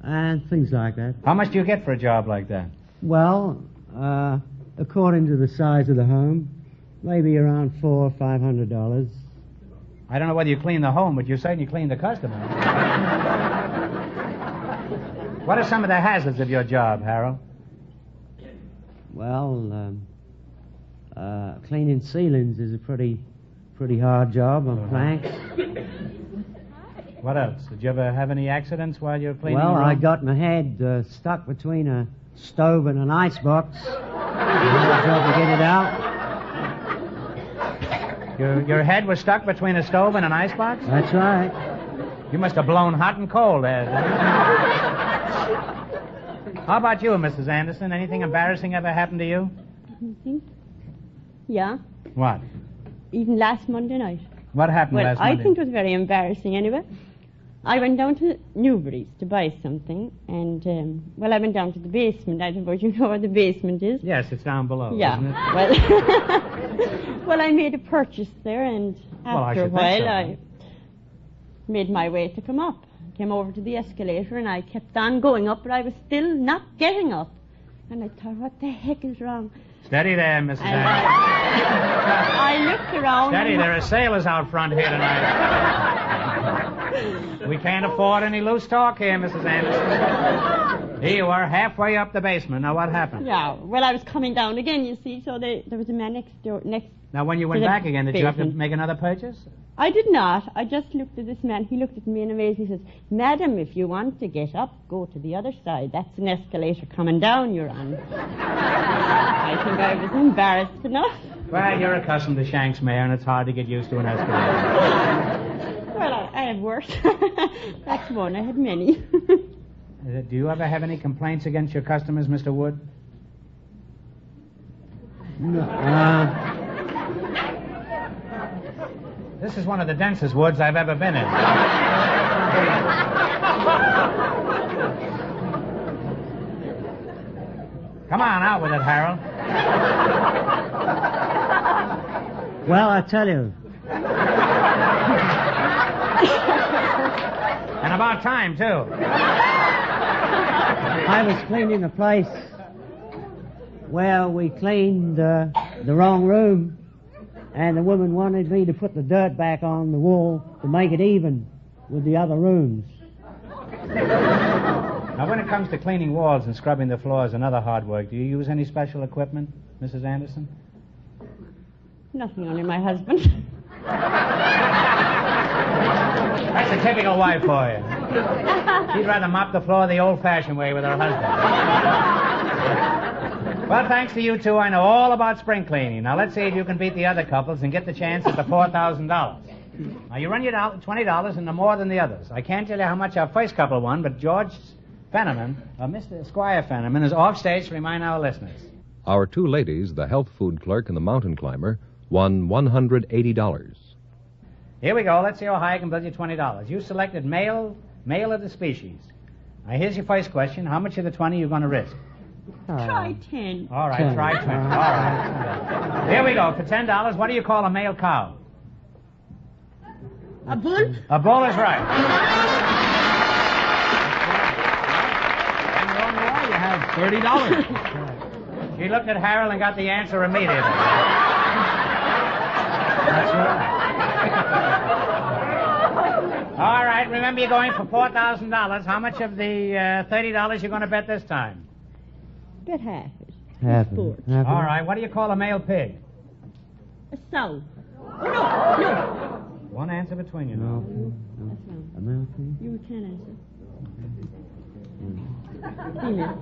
and things like that. How much do you get for a job like that? Well, according to the size of the home, maybe around $400 or $500. I don't know whether you clean the home, but you're saying you clean the customer. What are some of the hazards of your job, Harold? Well, Cleaning ceilings is a pretty hard job on planks. What else? Did you ever have any accidents while you were cleaning Well, the room? I got my head stuck between a stove and an icebox. I tried to get it out. Your head was stuck between a stove and an icebox? That's right. You must have blown hot and cold there. How about you, Mrs. Anderson? Anything embarrassing ever happened to you? Yeah, What? even last Monday night. What happened Well, last Monday? I think it was very embarrassing anyway. I went down to Newbury's to buy something, and, I went down to the basement. I suppose you know where the basement is. Yes, it's down below, Yeah. isn't it? Well, I made a purchase there, and Well, I after a should think while, so. I made my way to come up. Came over to the escalator, and I kept on going up, but I was still not getting up. And I thought, what the heck is wrong? Steady there, Mrs. And Anderson. I looked around. Steady, and there are sailors out front here tonight. We can't afford any loose talk here, Mrs. Anderson. Here you are, halfway up the basement. Now, what happened? Yeah, well, I was coming down again, you see, so there was a man next door. Now, when you went back again, did you have to make another purchase? I did not. I just looked at this man. He looked at me in amazement. He says, Madam, if you want to get up, go to the other side. That's an escalator coming down you're on. I think I was embarrassed enough. Well, you're accustomed to Shanks Mayor, and it's hard to get used to an escalator. Well, I had worse. That's one. I had many. Do you ever have any complaints against your customers, Mr. Wood? No. This is one of the densest woods I've ever been in. Come on, out with it, Harold. Well, I tell you. And about time, too. I was cleaning a place where we cleaned the wrong room, and the woman wanted me to put the dirt back on the wall to make it even with the other rooms. Now, when it comes to cleaning walls and scrubbing the floors and other hard work, do you use any special equipment, Mrs. Anderson? Nothing, only my husband. That's a typical wife for you. She'd rather mop the floor the old-fashioned way with her husband. Well, thanks to you two, I know all about spring cleaning. Now, let's see if you can beat the other couples and get the chance at the $4,000. Now, you run your $20 into more than the others. I can't tell you how much our first couple won, but George Fenneman, Mr. Squire Fenneman, is off stage to remind our listeners. Our two ladies, the health food clerk and the mountain climber, won $180. Here we go. Let's see how high I can build you $20. You selected male of the species. Now, here's your first question. How much of the 20 are you going to risk? Try 10. All right, try 20. All right. Here we go. For $10, what do you call a male cow? A bull? A bull is right. And you're on the way. You have $30. She looked at Harold and got the answer immediately. That's right. All right, remember you're going for $4,000. How much of the $30 you're going to bet this time? Bet half it. Half Sport. it. All right, what do you call a male pig? A sow. Oh, no. One answer between you now. A male pig? You can't answer. Female.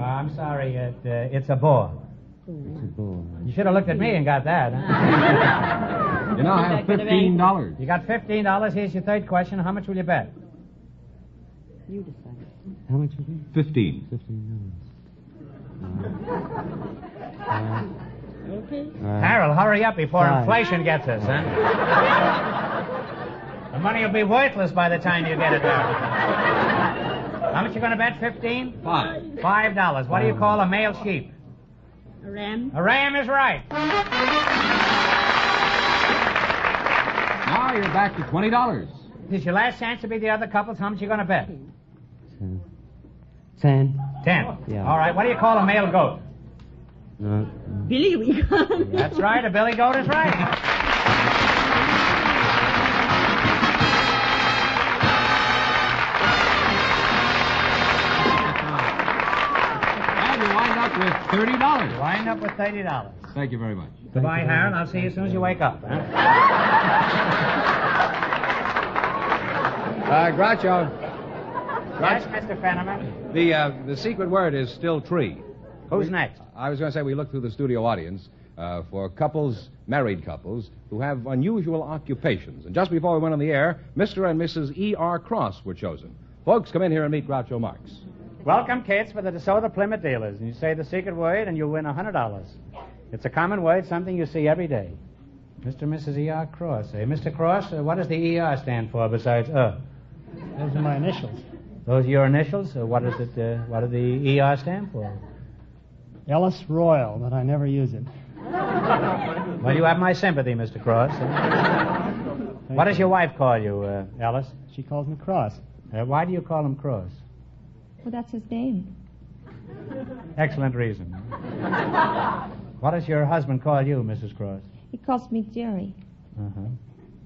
I'm sorry, it's a bull. It's a bull. You should have looked at me and got that. Huh? You now have $15. You got $15. Here's your third question. How much will you bet? You decide. How much is it? 15. $15. Okay. Harold, hurry up before Five. inflation gets us, huh? The money will be worthless by the time you get it there. How much you going to bet? 15? $5. What do you call a male sheep? A ram. A ram is right. Now you're back to $20. This is your last chance to beat the other couples. How much you going to bet? 10. 10. Yeah. All right. What do you call a male goat? No. Billy we got. That's right. A billy goat is right. And you wind up with $30. Wind up with $30. Thank you very much. Goodbye, Harold. I'll see you as soon as you wake up. Huh? Groucho. Yes, Mr. Fenneman. The secret word is still tree. Who's next? I was going to say we looked through the studio audience for couples, married couples, who have unusual occupations. And just before we went on the air, Mr. and Mrs. E.R. Cross were chosen. Folks, come in here and meet Groucho Marx. Welcome, kids, for the DeSoto Plymouth dealers. And you say the secret word, and you'll win $100. It's a common word, something you see every day. Mr. and Mrs. E.R. Cross. Mr. Cross, what does the E.R. stand for besides Those are my initials. Those are your initials? What does what do the E.R. stand for? Ellis Royal, but I never use it. Well, you have my sympathy, Mr. Cross. What does your wife call you, Ellis? She calls me Cross. Why do you call him Cross? Well, that's his name. Excellent reason. What does your husband call you, Mrs. Cross? He calls me Jerry. Uh-huh.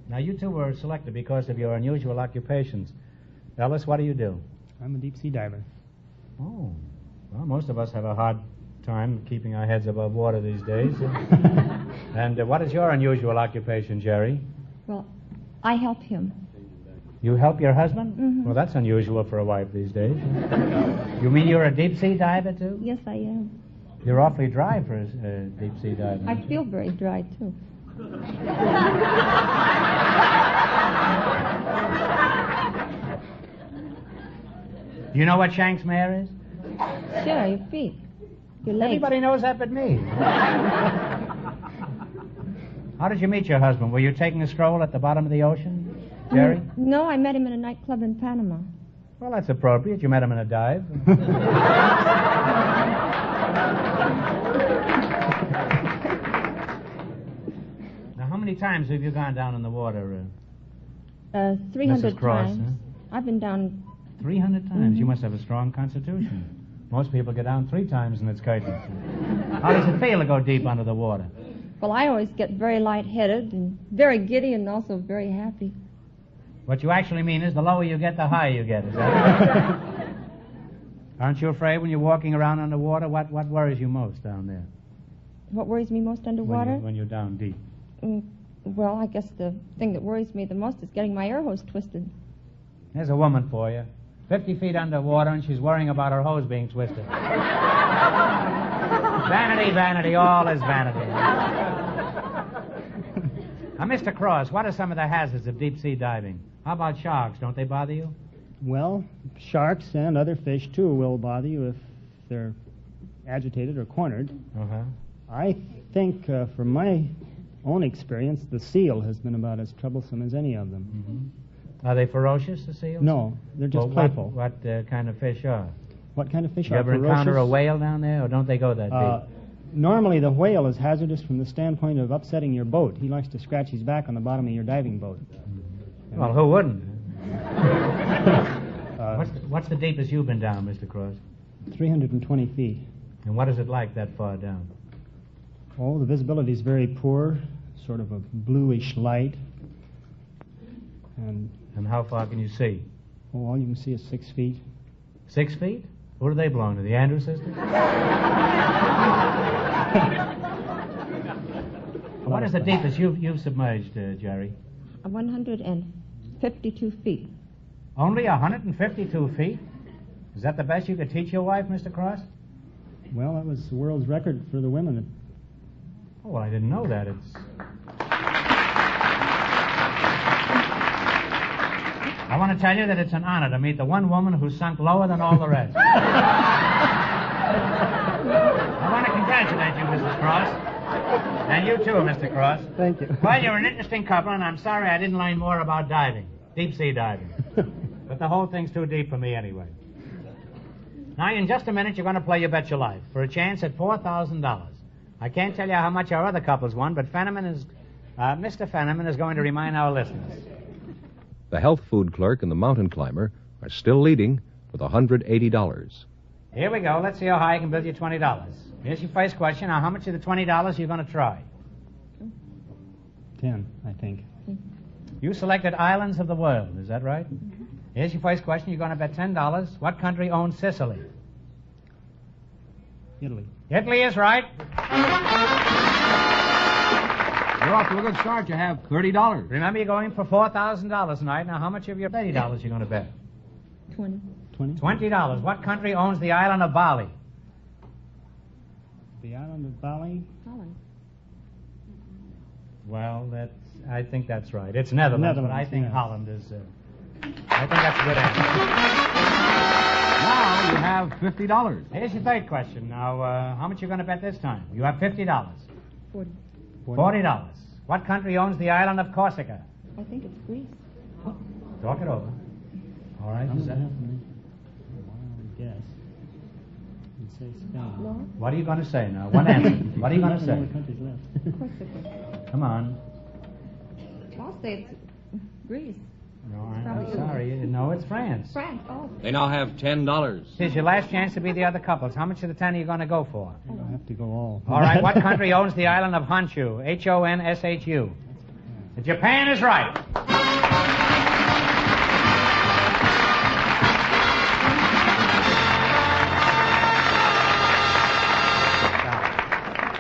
Now, you two were selected because of your unusual occupations. Ellis, what do you do? I'm a deep-sea diver. Oh. Well, most of us have a hard time keeping our heads above water these days. And what is your unusual occupation, Jerry? Well, I help him. You help your husband? Mm-hmm. Well, that's unusual for a wife these days. You mean you're a deep-sea diver, too? Yes, I am. You're awfully dry for a deep-sea diver. I feel very dry, too. You know what Shanks' mare is? Sure, your feet. Your legs. Everybody knows that but me. How did you meet your husband? Were you taking a stroll at the bottom of the ocean, Jerry? No, I met him in a nightclub in Panama. Well, that's appropriate. You met him in a dive. Now, how many times have you gone down in the water? 300 Mrs. Cross, times. huh? I've been down 300 times? You must have a strong constitution. Most people get down 3 times and it's curtains. How does it feel to go deep under the water? Well, I always get very lightheaded and very giddy and also very happy. What you actually mean is the lower you get, the higher you get. Is that right? Aren't you afraid when you're walking around underwater? What worries you most down there? What worries me most underwater? When you're down deep. Well, I guess the thing that worries me the most is getting my air hose twisted. There's a woman for you. 50 feet underwater, and she's worrying about her hose being twisted. Vanity, vanity, all is vanity. Now, Mr. Cross, what are some of the hazards of deep-sea diving? How about sharks? Don't they bother you? Well, sharks and other fish, too, will bother you if they're agitated or cornered. Uh-huh. I think, from my own experience, the seal has been about as troublesome as any of them. Mm-hmm. Are they ferocious, the seals? No, they're just playful. What kind of fish are? What kind of fish you are ever ferocious? encounter a whale down there, or don't they go that deep? Normally, the whale is hazardous from the standpoint of upsetting your boat. He likes to scratch his back on the bottom of your diving boat. Well, who wouldn't? What's the deepest you've been down, Mr. Cross? 320 feet. And what is it like that far down? Oh, the visibility is very poor, sort of a bluish light. And how far can you see? Oh, all you can see is 6 feet. 6 feet? Who do they belong to? The Andrews sisters? What is the deepest you've submerged, Jerry? 152 feet. Only 152 feet? Is that the best you could teach your wife, Mr. Cross? Well, that was the world's record for the women. Oh, well, I didn't know that. I want to tell you that it's an honor to meet the one woman who sunk lower than all the rest. I want to congratulate you, Mrs. Cross. And you too, Mr. Cross. Thank you. Well, you're an interesting couple, and I'm sorry I didn't learn more about diving, deep-sea diving. But the whole thing's too deep for me anyway. Now, in just a minute, you're going to play You Bet Your Life for a chance at $4,000. I can't tell you how much our other couples won, but Mr. Fenneman is going to remind our listeners. The health food clerk and the mountain climber are still leading with $180. Here we go. Let's see how high I can build you $20. Here's your first question. Now, how much of the $20 you're going to try? 10, I think. You selected islands of the world. Is that right? Here's your first question. You're going to bet $10. What country owns Sicily? Italy. Italy is right. You're off to a good start. You have $30. Remember, you're going for $4,000 tonight. Now, how much of your $30 you going to bet? 20. $20. What country owns the island of Bali? The island of Bali? Holland. Well, I think that's right. It's Netherlands, but I think yes. Holland is... I think that's a good answer. Now you have $50. Here's your third question. Now, how much you going to bet this time? You have $50. 40. $40. What country owns the island of Corsica? I think it's Greece. Talk it over. All right. Is that... Guess. You'd say Spain. No? What are you going to say now? One answer. What are you going to No say? more countries left. Corsica. Come on. I'll say it's Greece. No, I'm Probably sorry. No, it's France. France. Oh. They now have $10. Here's your last chance to be the other couples. How much of the 10 are you going to go for? I have to go all. All right. What country owns the island of Honshu? Honshu. Japan is right.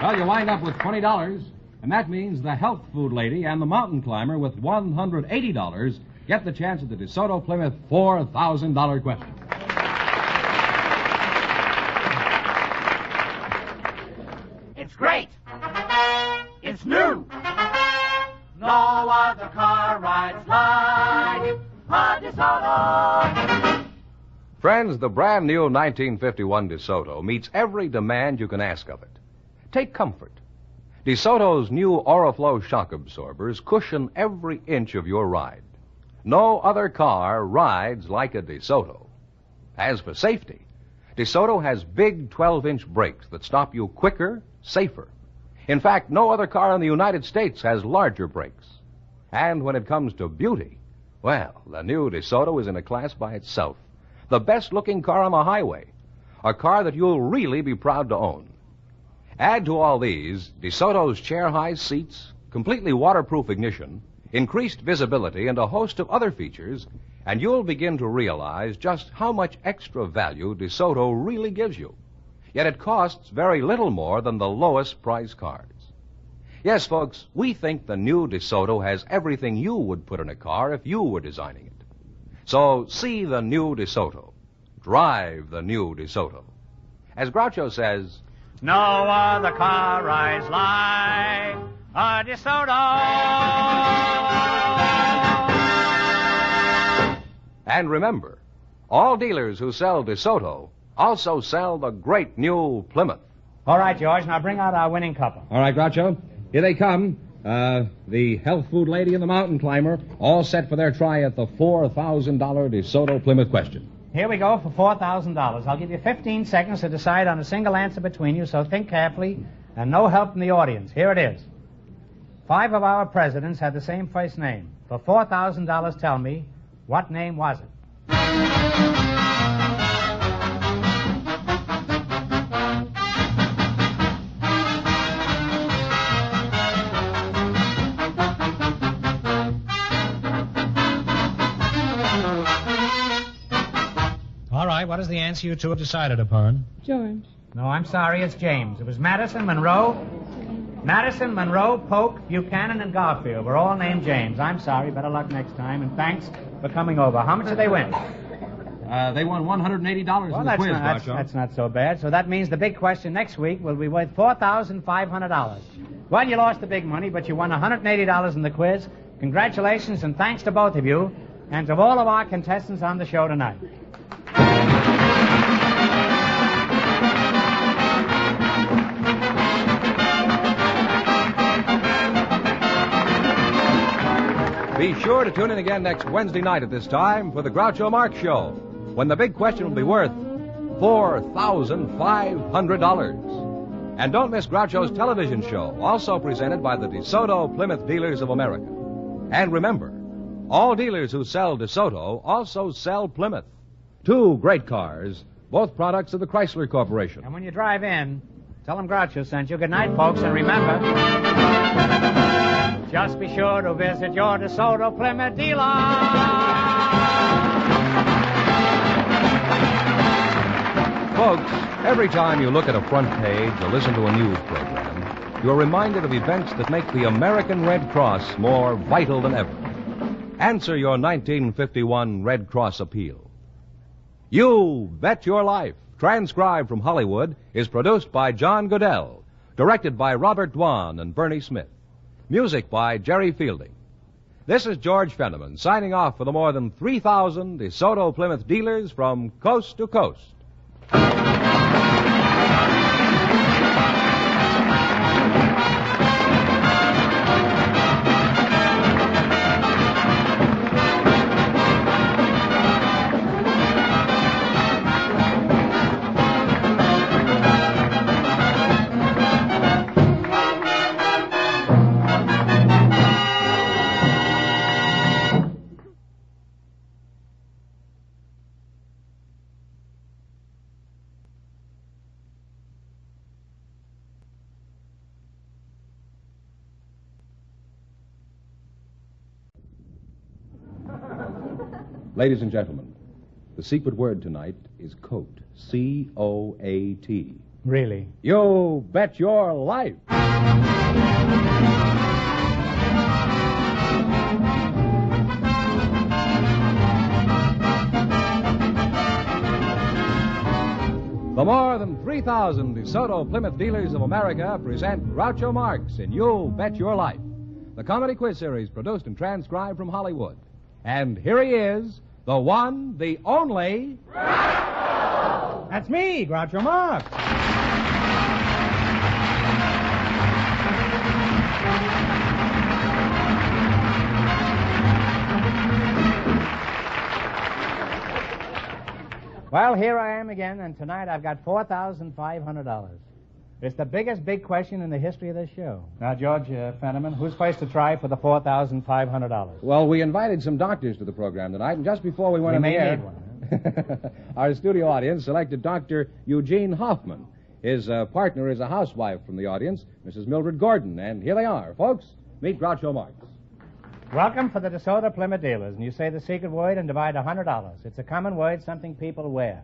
Well, you wind up with $20, and that means the health food lady and the mountain climber with $180 get the chance at the DeSoto Plymouth $4,000 question. It's great. It's new. No other car rides like a DeSoto. Friends, the brand new 1951 DeSoto meets every demand you can ask of it. Take comfort. DeSoto's new Oriflow shock absorbers cushion every inch of your ride. No other car rides like a DeSoto. As for safety, DeSoto has big 12-inch brakes that stop you quicker, safer. In fact, no other car in the United States has larger brakes. And when it comes to beauty, well, the new DeSoto is in a class by itself. The best-looking car on the highway. A car that you'll really be proud to own. Add to all these DeSoto's chair-high seats, completely waterproof ignition, increased visibility, and a host of other features, and you'll begin to realize just how much extra value DeSoto really gives you. Yet it costs very little more than the lowest price cars. Yes, folks, we think the new DeSoto has everything you would put in a car if you were designing it. So see the new DeSoto. Drive the new DeSoto. As Groucho says, no other car rides like a DeSoto. And remember, all dealers who sell DeSoto also sell the great new Plymouth. All right, George, now bring out our winning couple. All right, Groucho. Here they come. The health food lady and the mountain climber, all set for their try at the $4,000 DeSoto Plymouth question. Here we go for $4,000. I'll give you 15 seconds to decide on a single answer between you, so think carefully, and no help from the audience. Here it is. 5 of our presidents had the same first name. For $4,000, tell me, what name was it? All right, what is the answer you two have decided upon? George. No, I'm sorry, it's James. It was Madison, Monroe, Polk, Buchanan, and Garfield were all named James. I'm sorry, better luck next time, and thanks for coming over. How much did they win? They won $180 in the quiz, Groucho. That's not so bad. So that means the big question next week will be worth $4,500. Well, you lost the big money, but you won $180 in the quiz. Congratulations, and thanks to both of you, and to all of our contestants on the show tonight. Be sure to tune in again next Wednesday night at this time for the Groucho Marx Show, when the big question will be worth $4,500. And don't miss Groucho's television show, also presented by the DeSoto Plymouth Dealers of America. And remember, all dealers who sell DeSoto also sell Plymouth. 2 great cars, both products of the Chrysler Corporation. And when you drive in, tell them Groucho sent you. Good night, folks, and remember, just be sure to visit your DeSoto Plymouth dealer. Folks, every time you look at a front page or listen to a news program, you're reminded of events that make the American Red Cross more vital than ever. Answer your 1951 Red Cross appeal. You Bet Your Life, transcribed from Hollywood, is produced by John Goodell, directed by Robert Dwan and Bernie Smith. Music by Jerry Fielding. This is George Fenneman signing off for the more than 3,000 DeSoto Plymouth dealers from coast to coast. Ladies and gentlemen, the secret word tonight is coat. C-O-A-T. Really? You bet your life. The more than 3,000 DeSoto Plymouth dealers of America present Groucho Marx in You Bet Your Life, the comedy quiz series produced and transcribed from Hollywood. And here he is, the one, the only... Groucho! That's me, Groucho Marx. Well, here I am again, and tonight I've got $4,500. It's the biggest big question in the history of this show. Now, George Fenneman, who's first to try for the $4,500? Well, we invited some doctors to the program tonight, and just before we went on the air, need one, huh? our studio audience selected Dr. Eugene Hoffman. His partner is a housewife from the audience, Mrs. Mildred Gordon, and here they are. Folks, meet Groucho Marx. Welcome for the DeSoto Plymouth dealers, and you say the secret word and divide $100. It's a common word, something people wear.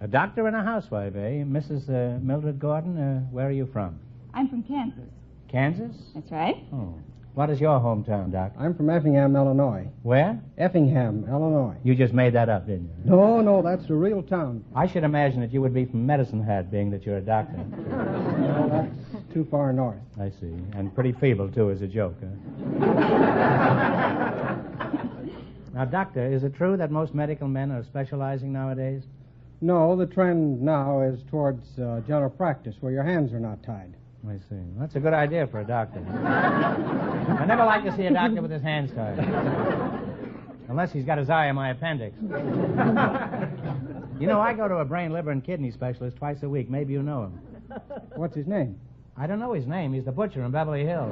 A doctor and a housewife, eh? Mrs. Mildred Gordon, where are you from? I'm from Kansas. Kansas? That's right. Oh. What is your hometown, Doc? I'm from Effingham, Illinois. Where? Effingham, Illinois. You just made that up, didn't you? No, that's the real town. I should imagine that you would be from Medicine Hat, being that you're a doctor. No, that's too far north. I see. And pretty feeble, too, as a joke, huh? Now, Doctor, is it true that most medical men are specializing nowadays? No, the trend now is towards general practice, where your hands are not tied. I see. That's a good idea for a doctor. I never like to see a doctor with his hands tied. Unless he's got his eye on my appendix. You know, I go to a brain, liver, and kidney specialist twice a week. Maybe you know him. What's his name? I don't know his name. He's the butcher in Beverly Hills.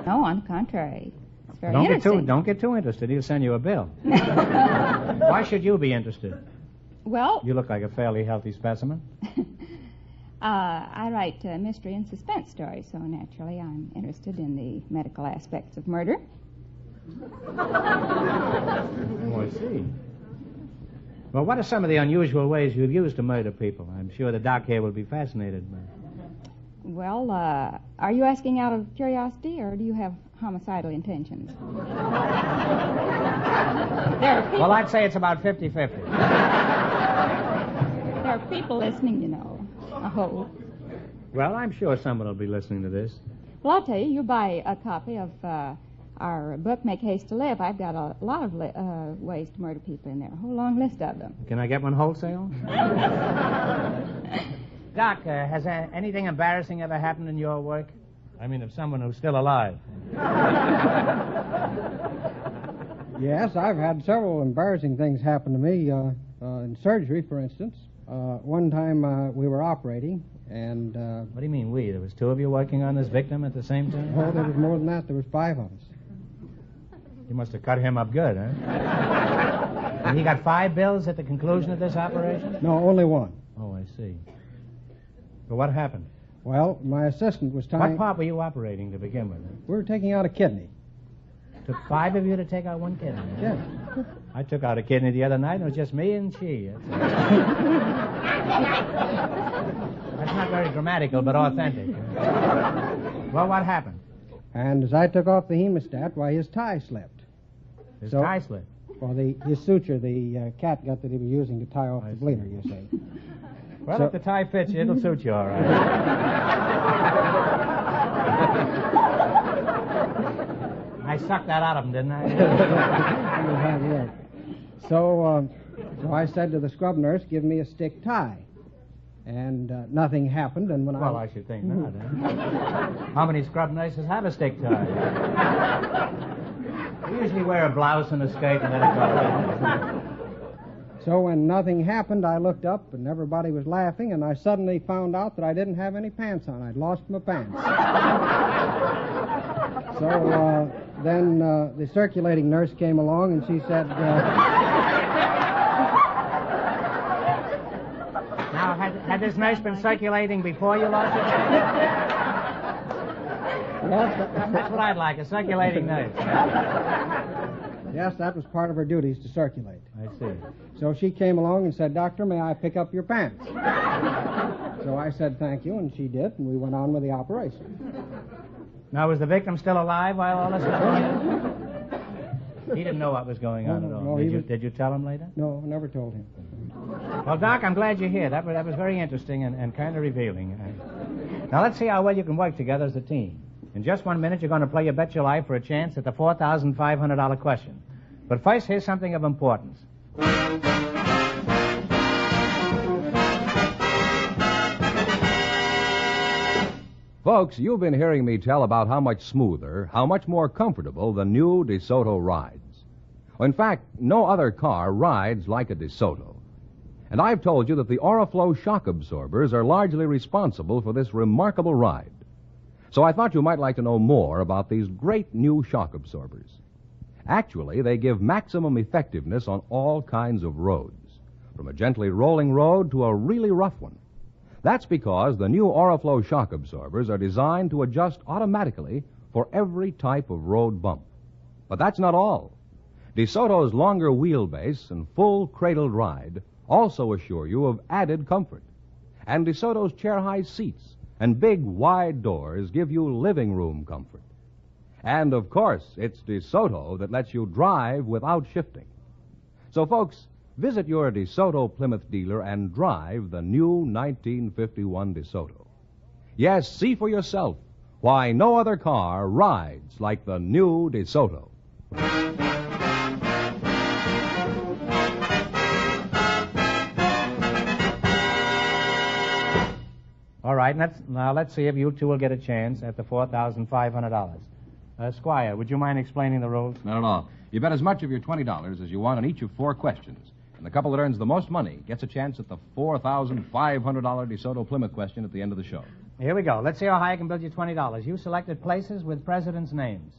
No, on the contrary. It's very interesting. Don't get too interested. He'll send you a bill. Why should you be interested? Well, You look like a fairly healthy specimen. I write mystery and suspense stories, so naturally I'm interested in the medical aspects of murder. Oh, I see. Well, what are some of the unusual ways you've used to murder people? I'm sure the doc here will be fascinated by. Well, are you asking out of curiosity, or do you have homicidal intentions? Well, I'd say it's about 50-50. There are people listening, you know. I hope. Well, I'm sure someone will be listening to this. Well, I'll tell you, you buy a copy of our book, Make Haste to Live. I've got a lot of ways to murder people in there, a whole long list of them. Can I get one wholesale? Doc, has anything embarrassing ever happened in your work? I mean, of someone who's still alive. Yes, I've had several embarrassing things happen to me in surgery, for instance. One time we were operating, and... What do you mean, we? There was two of you working on this victim at the same time? Oh, there was more than that. There was 5 of us. You must have cut him up good, huh? And he got 5 bills at the conclusion of this operation? No, only 1. Oh, I see. But what happened? Well, my assistant was tying... What part were you operating to begin with? We were taking out a kidney. Took 5 of you to take out one kidney. Yes. I took out a kidney the other night, and it was just me and she. That's not very grammatical, but authentic. Well, what happened? And as I took off the hemostat, why, his tie slipped. His tie slipped? Well, his suture, the cat gut that he was using to tie off the bleeder, you see. Well, if the tie fits you, it'll suit you all right. I sucked that out of him, didn't I? So I said to the scrub nurse, give me a stick tie. And nothing happened, and when Well, I should think not. How many scrub nurses have a stick tie? We usually wear a blouse and a skirt and let it go. So when nothing happened, I looked up, and everybody was laughing, and I suddenly found out that I didn't have any pants on. I'd lost my pants. So then the circulating nurse came along, and she said... Now, had this nurse been circulating before you lost your pants? Yes, That's what I'd like, a circulating nurse. Yes, that was part of her duties, to circulate. I see. So she came along and said, Doctor, may I pick up your pants? So I said thank you, and she did, and we went on with the operation. Now, was the victim still alive while all this was going on? He didn't know what was going on at all. No, Did you tell him later? No, I never told him. Well, Doc, I'm glad you're here. That was very interesting and kind of revealing. Now, let's see how well you can work together as a team. In just 1 minute, you're going to play your Bet Your Life for a chance at the $4,500 question. But first, here's something of importance. Folks, you've been hearing me tell about how much smoother, how much more comfortable the new DeSoto rides. In fact, no other car rides like a DeSoto. And I've told you that the Oriflow shock absorbers are largely responsible for this remarkable ride. So I thought you might like to know more about these great new shock absorbers. Actually, they give maximum effectiveness on all kinds of roads, from a gently rolling road to a really rough one. That's because the new Oriflow shock absorbers are designed to adjust automatically for every type of road bump. But that's not all. DeSoto's longer wheelbase and full cradled ride also assure you of added comfort. And DeSoto's chair-high seats and big, wide doors give you living room comfort. And, of course, it's DeSoto that lets you drive without shifting. So, folks, visit your DeSoto Plymouth dealer and drive the new 1951 DeSoto. Yes, see for yourself why no other car rides like the new DeSoto. All right, now let's see if you two will get a chance at the $4,500. Squire, would you mind explaining the rules? Not at all. You bet as much of your $20 as you want on each of 4 questions. And the couple that earns the most money gets a chance at the $4,500 DeSoto Plymouth question at the end of the show. Here we go. Let's see how high I can build you $20. You selected places with presidents' names.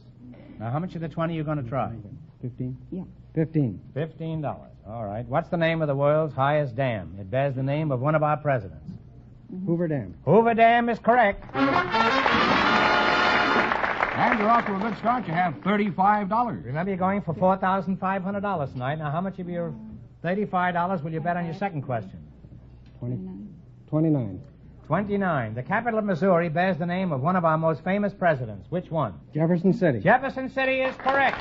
Now, how much of the 20 are you going to try? 15? Yeah. 15. $15. All right. What's the name of the world's highest dam? It bears the name of one of our presidents. Hoover Dam. Hoover Dam is correct. And you're off to a good start. You have $35. Remember, you're going for $4,500 tonight. Now, how much of your $35 will you bet on your second question? 29. 29. The capital of Missouri bears the name of one of our most famous presidents. Which one? Jefferson City. Jefferson City is correct.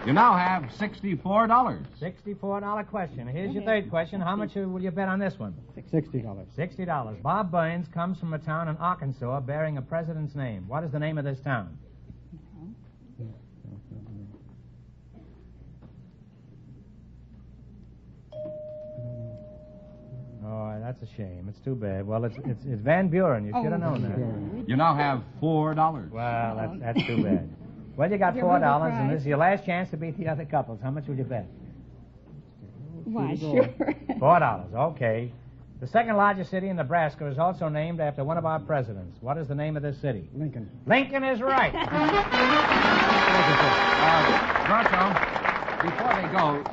You now have $64. $64 question. Here's your third question. How much will you bet on this one? $60. $60. Bob Burns comes from a town in Arkansas bearing a president's name. What is the name of this town? Oh, that's a shame. It's too bad. Well, it's Van Buren. You should have known that. You now have $4. Well, that's too bad. Well, you got $4, and this is your last chance to beat the other couples. How much would you bet? Why, sure. $4. Okay. The second largest city in Nebraska is also named after one of our presidents. What is the name of this city? Lincoln. Lincoln is right. Groucho, before they go,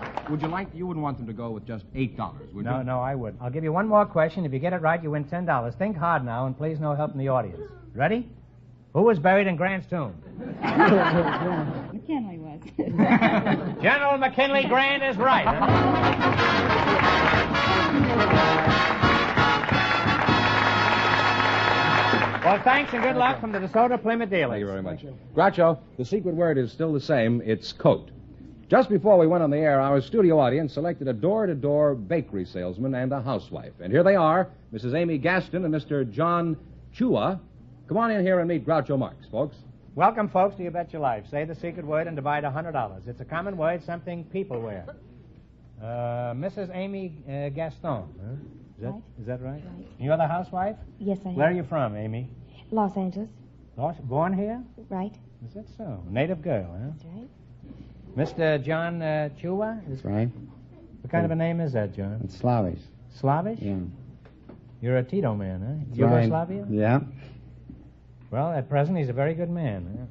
you wouldn't want them to go with just $8, would you? No, I would. I'll give you one more question. If you get it right, you win $10. Think hard now, and please no help from the audience. Ready? Who was buried in Grant's tomb? McKinley was. General McKinley Grant is right. Well, thanks and good luck from the DeSoto Plymouth dealers. Thank you very much. Groucho, the secret word is still the same. It's coat. Just before we went on the air, our studio audience selected a door-to-door bakery salesman and a housewife. And here they are, Mrs. Amy Gaston and Mr. John Chua. Come on in here and meet Groucho Marx, folks. Welcome, folks, to You Bet Your Life. Say the secret word and divide $100. It's a common word, something people wear. Mrs. Amy Gaston. Huh? Is that right? Right. You're the housewife? Yes, I am. Where are you from, Amy? Los Angeles. Born here? Right. Is that so? Native girl, huh? That's right. Mr. John Chua? That's right. What kind of a name is that, John? It's Slavish. Slavish? Yeah. You're a Tito man, huh? That's Yugoslavia? right. Yeah. Well, at present, he's a very good man.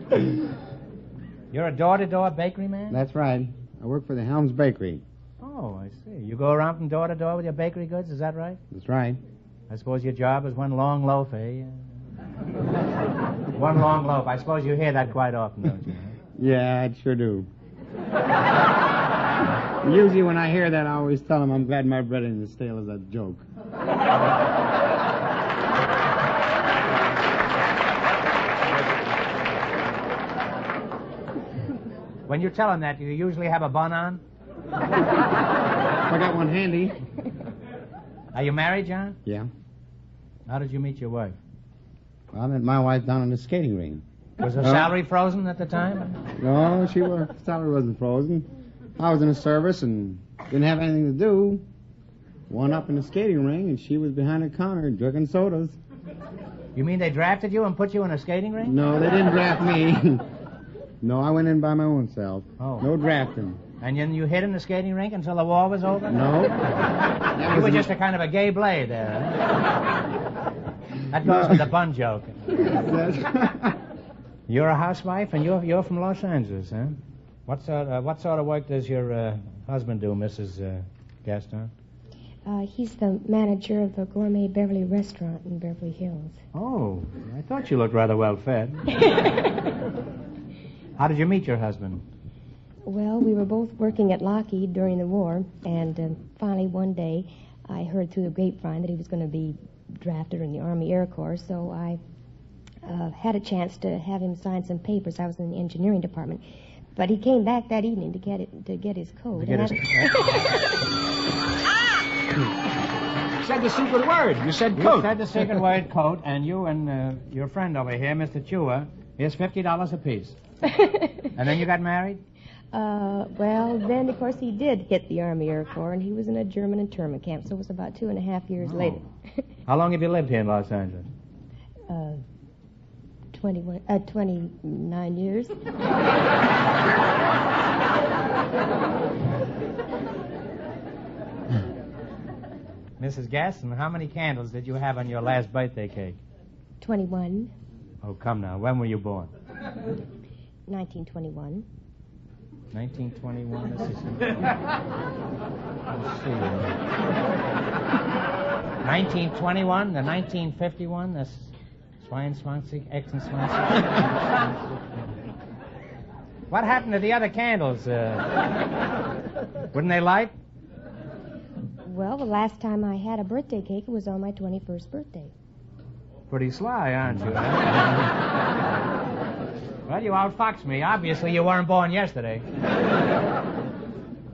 Huh? You're a door-to-door bakery man? That's right. I work for the Helms Bakery. Oh, I see. You go around from door to door with your bakery goods, is that right? That's right. I suppose your job is one long loaf, eh? One long loaf. I suppose you hear that quite often, don't you? Huh? Yeah, I sure do. Usually when I hear that, I always tell them I'm glad my bread isn't as stale as that joke. When you tell them that, do you usually have a bun on? I got one handy. Are you married, John? Yeah. How did you meet your wife? Well, I met my wife down in the skating ring. Was her salary frozen at the time? No, salary wasn't frozen. I was in the service and didn't have anything to do. One up in the skating ring, and she was behind the counter drinking sodas. You mean they drafted you and put you in a skating ring? No, they didn't draft me. No, I went in by my own self. Oh. No drafting. And then you hid in the skating rink until the war was over? No. You were just a kind of a gay blade there. Huh? That goes with the bun joke. You're a housewife, and you're from Los Angeles, huh? What sort of work does your husband do, Mrs. Gaston? He's the manager of the Gourmet Beverly restaurant in Beverly Hills. Oh, I thought you looked rather well fed. How did you meet your husband? Well, we were both working at Lockheed during the war, and finally one day I heard through the grapevine that he was going to be drafted in the Army Air Corps, so I had a chance to have him sign some papers. I was in the engineering department. But he came back that evening to get his coat. You said the secret word. You said coat. You said the secret word, coat, and you and your friend over here, Mr. Chua, here's $50 apiece. And then you got married? Well, then, of course, he did hit the Army Air Corps, and he was in a German internment camp, so it was about 2.5 years later. How long have you lived here in Los Angeles? 29 years. Mrs. Gaston, how many candles did you have on your last birthday cake? 21. Oh, come now. When were you born? 1921. 1921. Let's see. 1921, the 1951, the 22, What happened to the other candles? Wouldn't they light? Well, the last time I had a birthday cake, it was on my 21st birthday. Pretty sly, aren't you? Well, you outfoxed me. Obviously, you weren't born yesterday.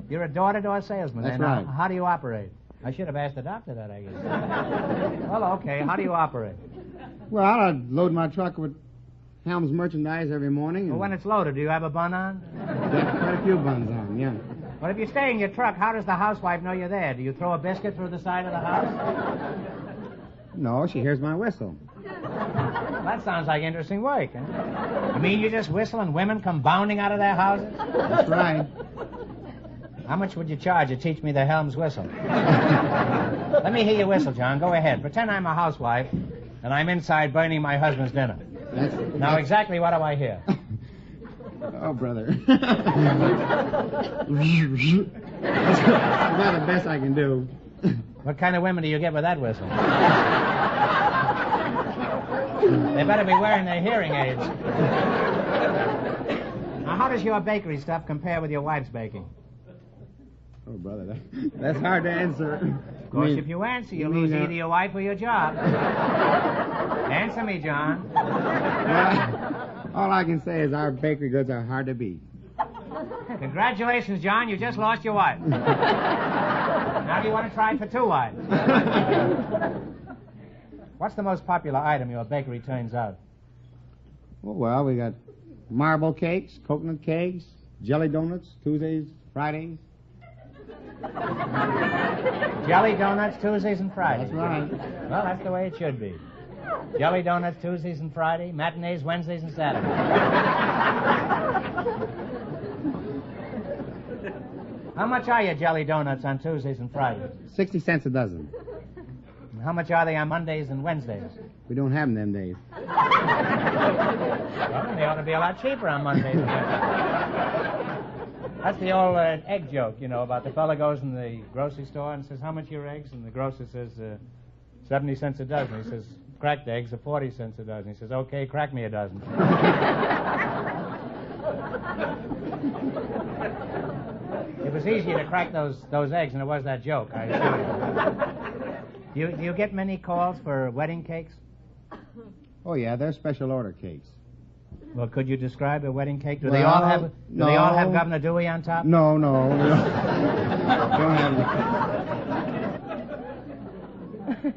You're a door-to-door salesman. That's then. right. How do you operate? I should have asked the doctor that, I guess. Well, okay. How do you operate? Well, I load my truck with Helms merchandise every morning. Well, when it's loaded, do you have a bun on? Got quite a few buns on, yeah. Well, if you stay in your truck, how does the housewife know you're there? Do you throw a biscuit through the side of the house? No, she hears my whistle. That sounds like interesting work, huh? You mean you just whistle and women come bounding out of their houses? That's right. How much would you charge to teach me the Helms whistle? Let me hear you whistle, John. Go ahead. Pretend I'm a housewife, and I'm inside burning my husband's dinner. Now, exactly what do I hear? Oh, brother. That's about the best I can do. What kind of women do you get with that whistle? They better be wearing their hearing aids. Now, how does your bakery stuff compare with your wife's baking? Oh, brother, that's hard to answer. Of course, if you answer, you lose either your wife or your job. Answer me, John. Well, all I can say is our bakery goods are hard to beat. Congratulations, John. You just lost your wife. Now do you want to try for 2 wives? What's the most popular item your bakery turns out? Well, we got marble cakes, coconut cakes, jelly donuts, Tuesdays, Fridays. Jelly donuts Tuesdays and Fridays. That's right. Well, that's the way it should be. Jelly donuts Tuesdays and Friday, matinees Wednesdays and Saturdays. How much are your jelly donuts on Tuesdays and Fridays? 60 cents a dozen. And how much are they on Mondays and Wednesdays? We don't have them them days. Well, they ought to be a lot cheaper on Mondays and Wednesdays. That's the old egg joke, you know, about the fella goes in the grocery store and says, how much are your eggs? And the grocer says, 70 cents a dozen. He says, cracked eggs are 40 cents a dozen. He says, okay, crack me a dozen. It was easier to crack those eggs than it was that joke, I assure you. Do you get many calls for wedding cakes? Oh, yeah, they're special order cakes. Well, could you describe a wedding cake? Do they all have Governor Dewey on top? No. We don't have any.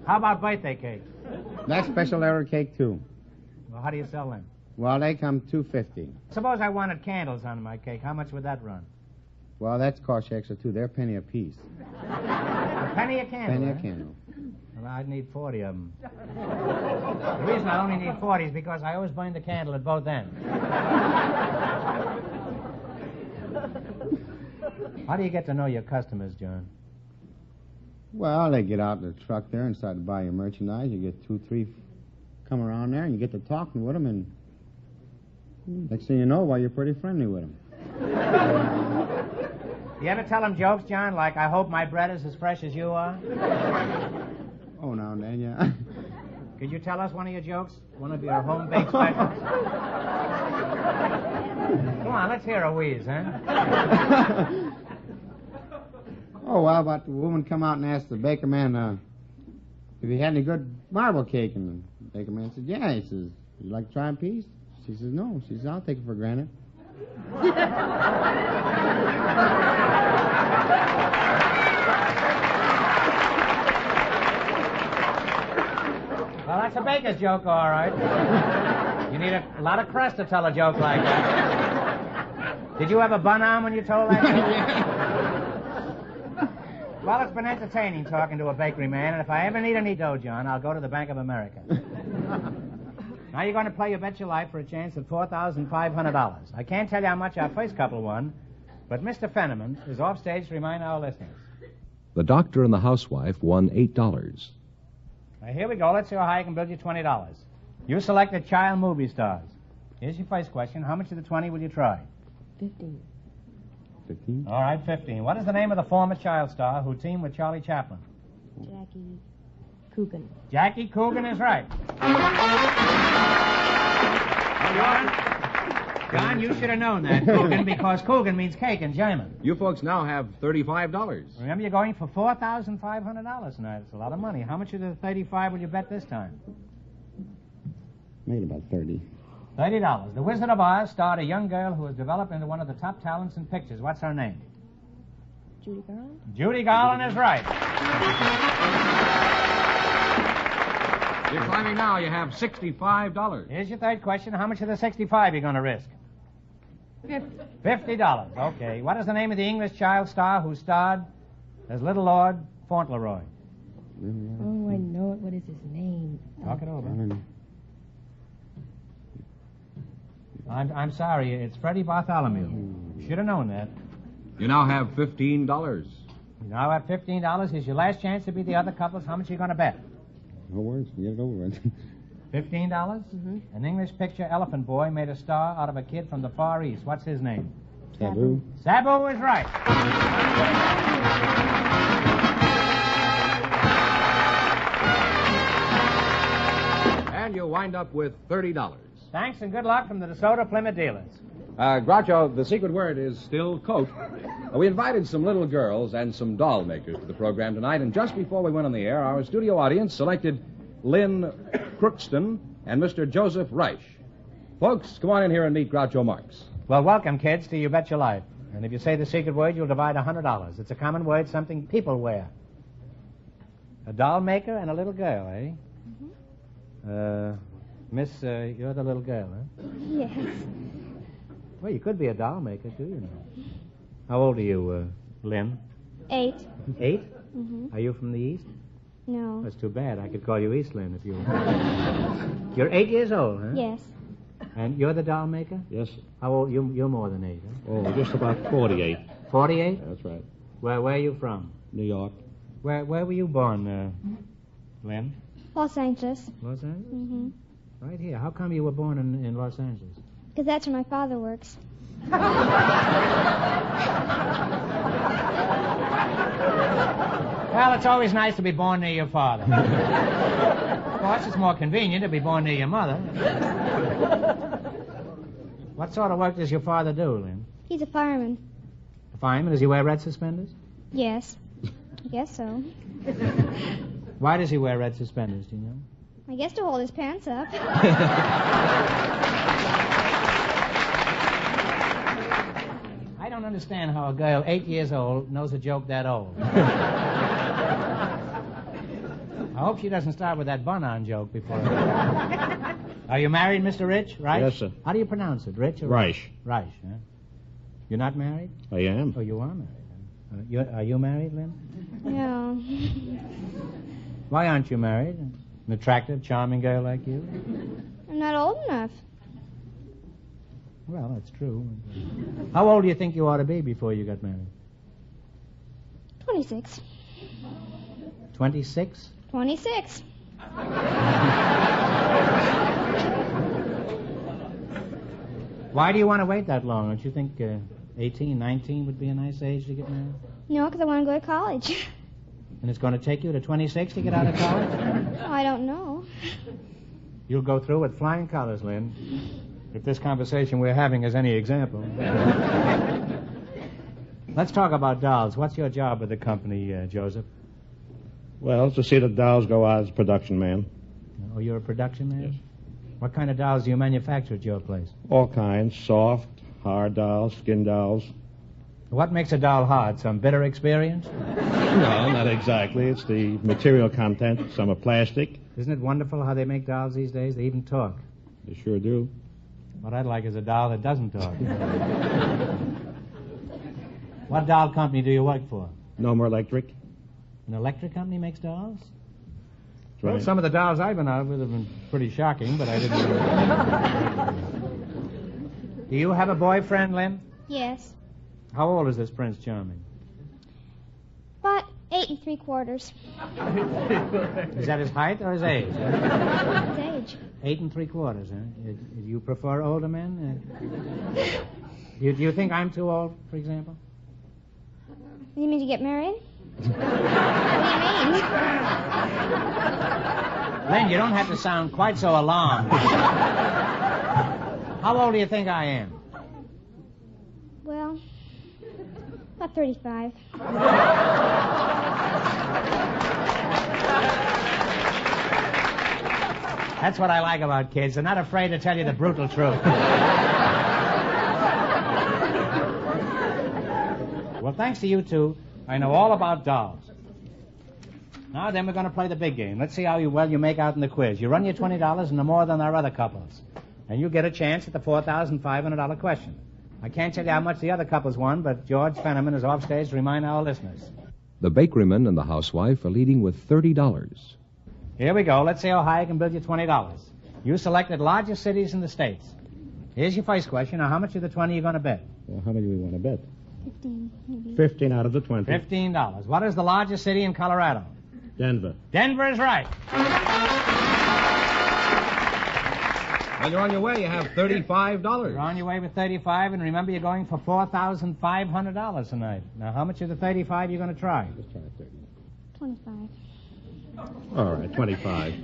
How about birthday cakes? That's special order cake, too. Well, how do you sell them? Well, they come $2.50. Suppose I wanted candles on my cake. How much would that run? Well, that's cost extra, too. They're a penny a piece. A penny a candle? Penny a eh? candle. Well, I'd need 40 of them. The reason I only need 40 is because I always burn the candle at both ends. How do you get to know your customers, John? Well, they get out in the truck there and start to buy your merchandise. You get 2, 3 come around there, and you get to talking with them, and next thing you know, well, you're pretty friendly with them. You ever tell them jokes, John, like, I hope my bread is as fresh as you are? Oh, now and then, yeah. Could you tell us one of your jokes? One of your home-baked specials? Come on, let's hear a wheeze, huh? Oh, well, about the woman come out and asked the baker man if he had any good marble cake, and the baker man said, yeah. He says, you like to try a piece? She says, no. She says, I'll take it for granted. Well, that's a baker's joke, all right. You need a lot of crust to tell a joke like that. Did you have a bun on when you told that joke? Well, it's been entertaining talking to a bakery man, and if I ever need any dough, John, I'll go to the Bank of America. Now you're going to play You Bet Your Life for a chance at $4,500. I can't tell you how much our first couple won, but Mr. Fenneman is off stage to remind our listeners. The doctor and the housewife won $8. Now, here we go. Let's see how high I can build you $20. You selected child movie stars. Here's your first question. How much of the 20 will you try? 15. 15? All right, 15. What is the name of the former child star who teamed with Charlie Chaplin? Jackie Coogan. Jackie Coogan is right. John, you should have known that, Coogan, because Coogan means cake in German. You folks now have $35. Remember, you're going for $4,500 tonight. It's a lot of money. How much of the 35 will you bet this time? Made about 30. $30. The Wizard of Oz starred a young girl who has developed into one of the top talents in pictures. What's her name? Judy Garland? Judy Garland is right. You're climbing now. You have $65. Here's your third question. How much of the 65 are you going to risk? $50. Okay. What is the name of the English child star who starred as Little Lord Fauntleroy? Oh, I know it. What is his name? Talk it over. I'm sorry. It's Freddie Bartholomew. Should have known that. You now have $15. You now have $15. Here's your last chance to beat the other couples. How much are you going to bet? No worries. Get it over with. $15? Mm-hmm. An English picture elephant boy made a star out of a kid from the Far East. What's his name? Sabu. Sabu is right. and you'll wind up with $30. Thanks and good luck from the DeSoto Plymouth dealers. Groucho, the secret word is still coat. We invited some little girls and some doll makers to the program tonight, and just before we went on the air, our studio audience selected Lynn Crookston and Mr. Joseph Reich. Folks, come on in here and meet Groucho Marx. Well, welcome, kids, to You Bet Your Life. And if you say the secret word, you'll divide $100. It's a common word, something people wear. A doll maker and a little girl, eh? Mm-hmm. Miss, you're the little girl, huh? Yes. Well, you could be a doll maker, too, you know. How old are you, Lynn? 8. 8? Mm-hmm. Are you from the East? No. That's too bad. I could call you East Lynn if you were. You're 8 years old, huh? Yes. And you're the doll maker? Yes. How old? You're more than 8, huh? Oh, just about 48. 48? That's right. Where are you from? New York. Where were you born, Lynn? Los Angeles. Los Angeles? Mm-hmm. Right here. How come you were born in Los Angeles? Because that's where my father works. Well, it's always nice to be born near your father. Of course, it's more convenient to be born near your mother. What sort of work does your father do, Lynn? He's a fireman. A fireman? Does he wear red suspenders? Yes. I guess so. Why does he wear red suspenders, do you know? I guess to hold his pants up. I don't understand how a girl 8 years old knows a joke that old. I hope she doesn't start with that bun-on joke before. Are you married, Mr. Rich? Reich? Yes, sir. How do you pronounce it, Rich or Reich. Reich, huh? You're not married? I am. Oh, you are married. Are you married, Lynn? No. Why aren't you married? An attractive, charming girl like you? I'm not old enough. Well, that's true. How old do you think you ought to be before you got married? 26. 26? 26. Why do you want to wait that long? Don't you think 18, 19 would be a nice age to get married? No, because I want to go to college. And it's going to take you to 26 to get out of college? Oh, I don't know. You'll go through with flying colors, Lynn. If this conversation we're having is any example. Let's talk about dolls. What's your job with the company, Joseph? Well, to see the dolls go out as a production man. Oh, you're a production man? Yes. What kind of dolls do you manufacture at your place? All kinds. Soft, hard dolls, skin dolls. What makes a doll hard? Some bitter experience? No, not exactly. It's the material content. Some are plastic. Isn't it wonderful how they make dolls these days? They even talk. They sure do. What I'd like is a doll that doesn't talk. What doll company do you work for? No More Electric. An electric company makes dolls? That's Well, right. some of the dolls I've been out with have been pretty shocking, but I didn't... Do you have a boyfriend, Lynn? Yes. How old is this Prince Charming? But 8 3/4. Is that his height or his age? His age. 8 3/4, huh? Do you prefer older men? Do you think I'm too old, for example? You mean to get married? What do you mean? Lynn, you don't have to sound quite so alarmed. How old do you think I am? Well, about 35. That's what I like about kids. They're not afraid to tell you the brutal truth. Well, thanks to you two, I know all about dolls. Now then, we're going to play the big game. Let's see how well you make out in the quiz. You run your $20 no more than our other couples. And you get a chance at the $4,500 question. I can't tell you how much the other couples won, but George Fenneman is off stage to remind our listeners. The bakeryman and the housewife are leading with $30. Here we go. Let's see how high I can build you $20. You selected largest cities in the States. Here's your first question. Now, how much of the 20 are you going to bet? Well, how many do we want to bet? 15, maybe. 15 out of the 20. $15. What is the largest city in Colorado? Denver. Denver is right. Well, you're on your way. You have $35. You're on your way with 35, and remember you're going for $4,500 tonight. Now, how much of the 35 are you going to try? Let's try 30. 25. All right, 25.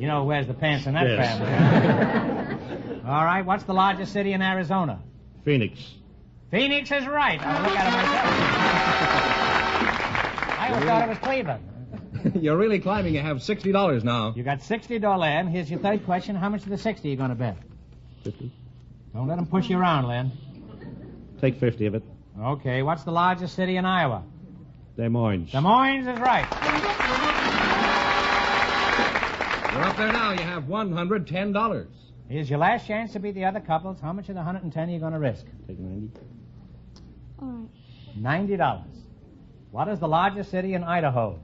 You know who wears the pants in that Yes. family, huh? All right, what's the largest city in Arizona? Phoenix. Phoenix is right. I'll look at it myself. I always thought it was Cleveland. You're really climbing. You have $60 now. You got $60, Len. Here's your third question. How much of the 60 are you going to bet? 50. Don't let them push you around, Len. Take 50 of it. Okay, what's the largest city in Iowa? Des Moines. Des Moines is right. You're up there now. You have $110. Here's your last chance to beat the other couples. How much of the 110 are you going to risk? Take 90. All right. $90. What is the largest city in Idaho?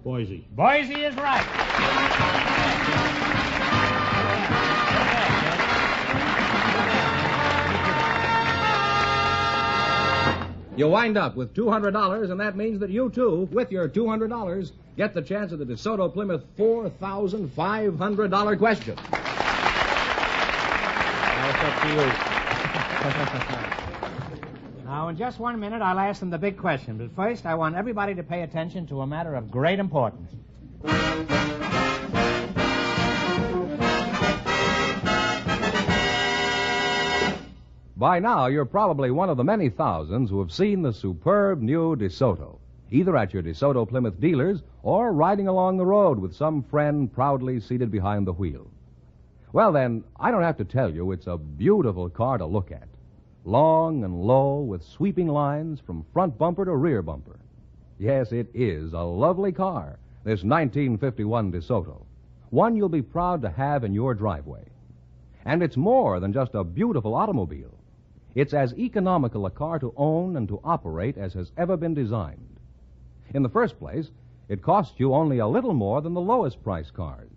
Boise. Boise is right. You wind up with $200, and that means that you, too, with your $200, get the chance of the DeSoto Plymouth $4,500 question. Now it's up to you. Now, in just 1 minute, I'll ask them the big question. But first, I want everybody to pay attention to a matter of great importance. By now, you're probably one of the many thousands who have seen the superb new DeSoto, either at your DeSoto Plymouth dealers or riding along the road with some friend proudly seated behind the wheel. Well, then, I don't have to tell you it's a beautiful car to look at. Long and low with sweeping lines from front bumper to rear bumper. Yes, it is a lovely car, this 1951 DeSoto. One you'll be proud to have in your driveway. And it's more than just a beautiful automobile. It's as economical a car to own and to operate as has ever been designed. In the first place, it costs you only a little more than the lowest price cars.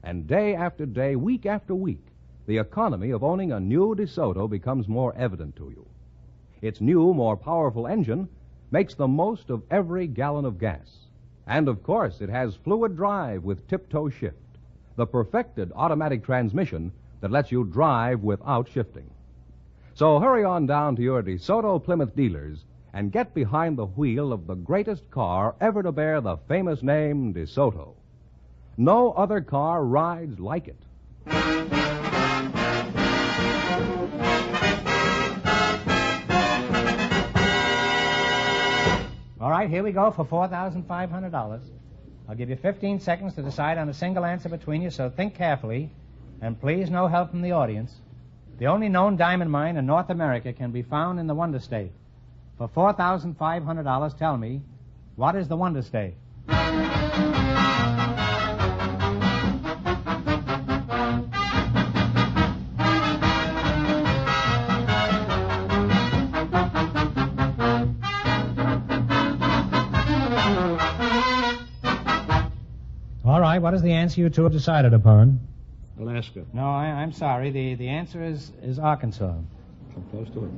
And day after day, week after week, the economy of owning a new DeSoto becomes more evident to you. Its new, more powerful engine makes the most of every gallon of gas. And, of course, it has fluid drive with tip-toe shift, the perfected automatic transmission that lets you drive without shifting. So hurry on down to your DeSoto Plymouth dealers and get behind the wheel of the greatest car ever to bear the famous name DeSoto. No other car rides like it. All right, here we go for $4,500. I'll give you 15 seconds to decide on a single answer between you, so think carefully, and please no help from the audience. The only known diamond mine in North America can be found in the Wonder State. For $4,500, tell me, what is the Wonder State? All right, what is the answer you two have decided upon? Alaska. No, I'm sorry. The answer is Arkansas. I'm close to it.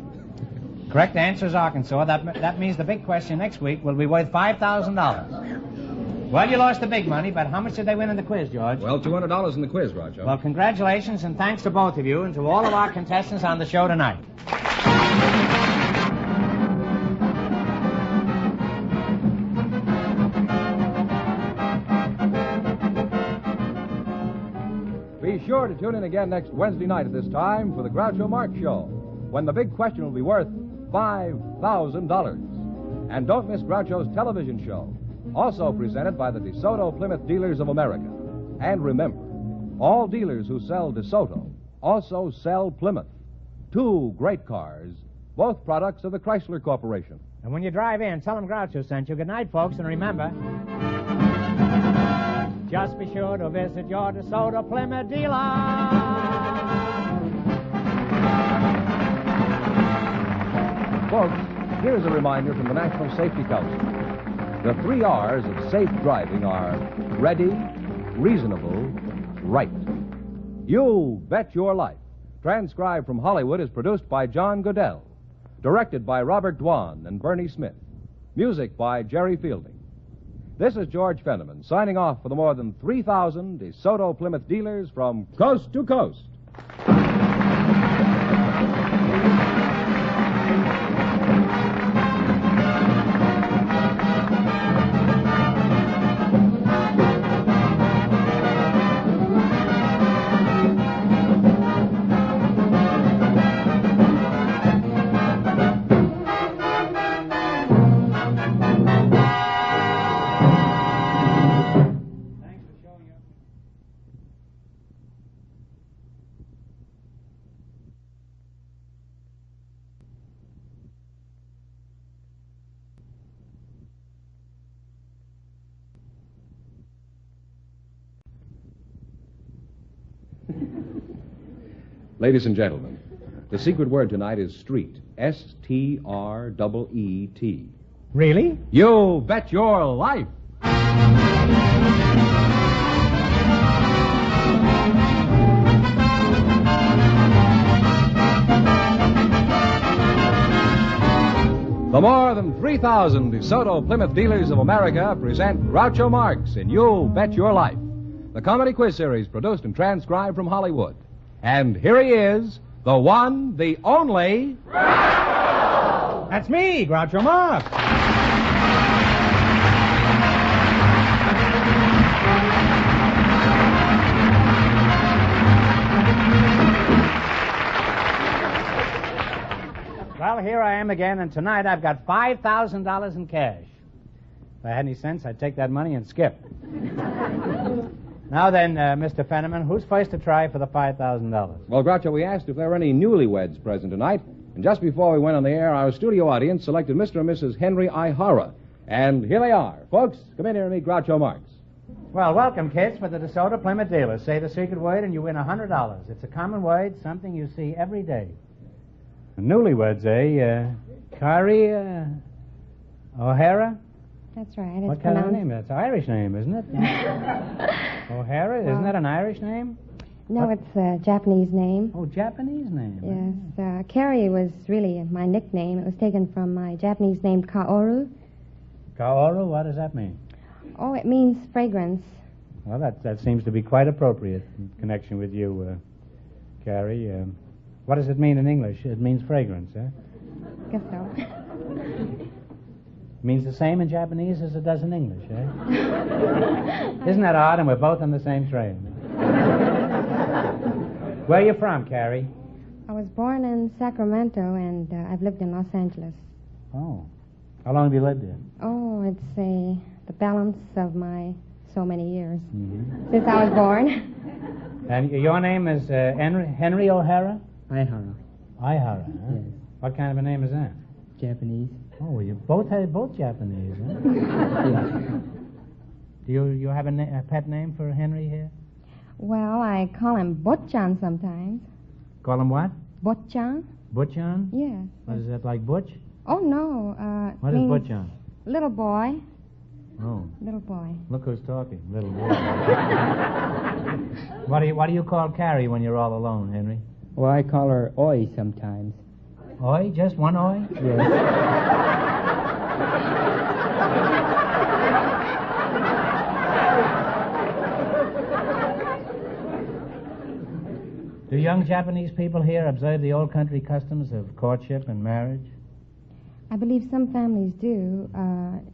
Correct answer is Arkansas. That means the big question next week will be worth $5,000. Well, you lost the big money, but how much did they win in the quiz, George? Well, $200 in the quiz, Roger. Well, congratulations and thanks to both of you and to all of our contestants on the show tonight. Be sure to tune in again next Wednesday night at this time for the Groucho Marx Show, when the big question will be worth $5,000. And don't miss Groucho's television show, also presented by the DeSoto Plymouth Dealers of America. And remember, all dealers who sell DeSoto also sell Plymouth. Two great cars, both products of the Chrysler Corporation. And when you drive in, tell them Groucho sent you. Good night, folks, and remember, just be sure to visit your DeSoto Plymouth dealer. Folks, here's a reminder from the National Safety Council. The 3 R's of safe driving are ready, reasonable, right. You Bet Your Life, transcribed from Hollywood, is produced by John Goodell, directed by Robert Dwan and Bernie Smith, music by Jerry Fielding. This is George Fenneman, signing off for the more than 3,000 DeSoto Plymouth dealers from coast to coast. Ladies and gentlemen, the secret word tonight is street. S-T-R-E-E-T. Really? You bet your life. The more than 3,000 DeSoto Plymouth dealers of America present Groucho Marx in You Bet Your Life, the comedy quiz series produced and transcribed from Hollywood. And here he is, the one, the only... Groucho! That's me, Groucho Marx. Well, here I am again, and tonight I've got $5,000 in cash. If I had any sense, I'd take that money and skip. Now then, Mr. Fenneman, who's first to try for the $5,000? Well, Groucho, we asked if there were any newlyweds present tonight, and just before we went on the air, our studio audience selected Mr. and Mrs. Henry Ihara. And here they are. Folks, come in here and meet Groucho Marx. Well, welcome, kids, for the DeSoto Plymouth dealers. Say the secret word and you win $100. It's a common word, something you see every day. Newlyweds, eh? Kari O'Hara? That's right. What kind of name? That's an Irish name, isn't it? O'Hara? Isn't that an Irish name? No, it's a Japanese name. Oh, Japanese name. Yes. Carrie was really my nickname. It was taken from my Japanese name, Kaoru. Kaoru? What does that mean? Oh, it means fragrance. Well, that seems to be quite appropriate in connection with you, Carrie. What does it mean in English? It means fragrance, eh? Guess so. Means the same in Japanese as it does in English, eh? Isn't that odd? And we're both on the same train. Where are you from, Carrie? I was born in Sacramento, and I've lived in Los Angeles. Oh. How long have you lived there? Oh, it's the balance of my so many years. Mm-hmm. Since I was born. And your name is Henry O'Hara? Ihara. Ihara, huh? Yes. What kind of a name is that? Japanese. Oh, well, you both Japanese, huh? Yes. Do you have a pet name for Henry here? Well, I call him Butchan sometimes. Call him what? Butchan. Butchan? Yes. What is that, like Butch? Oh, no. What is Butchan? Little boy. Oh. Little boy. Look who's talking. Little boy. What do you call Carrie when you're all alone, Henry? Well, I call her Oi sometimes. Oi? Just one Oi? Yes. Do young Japanese people here observe the old country customs of courtship and marriage? I believe some families do.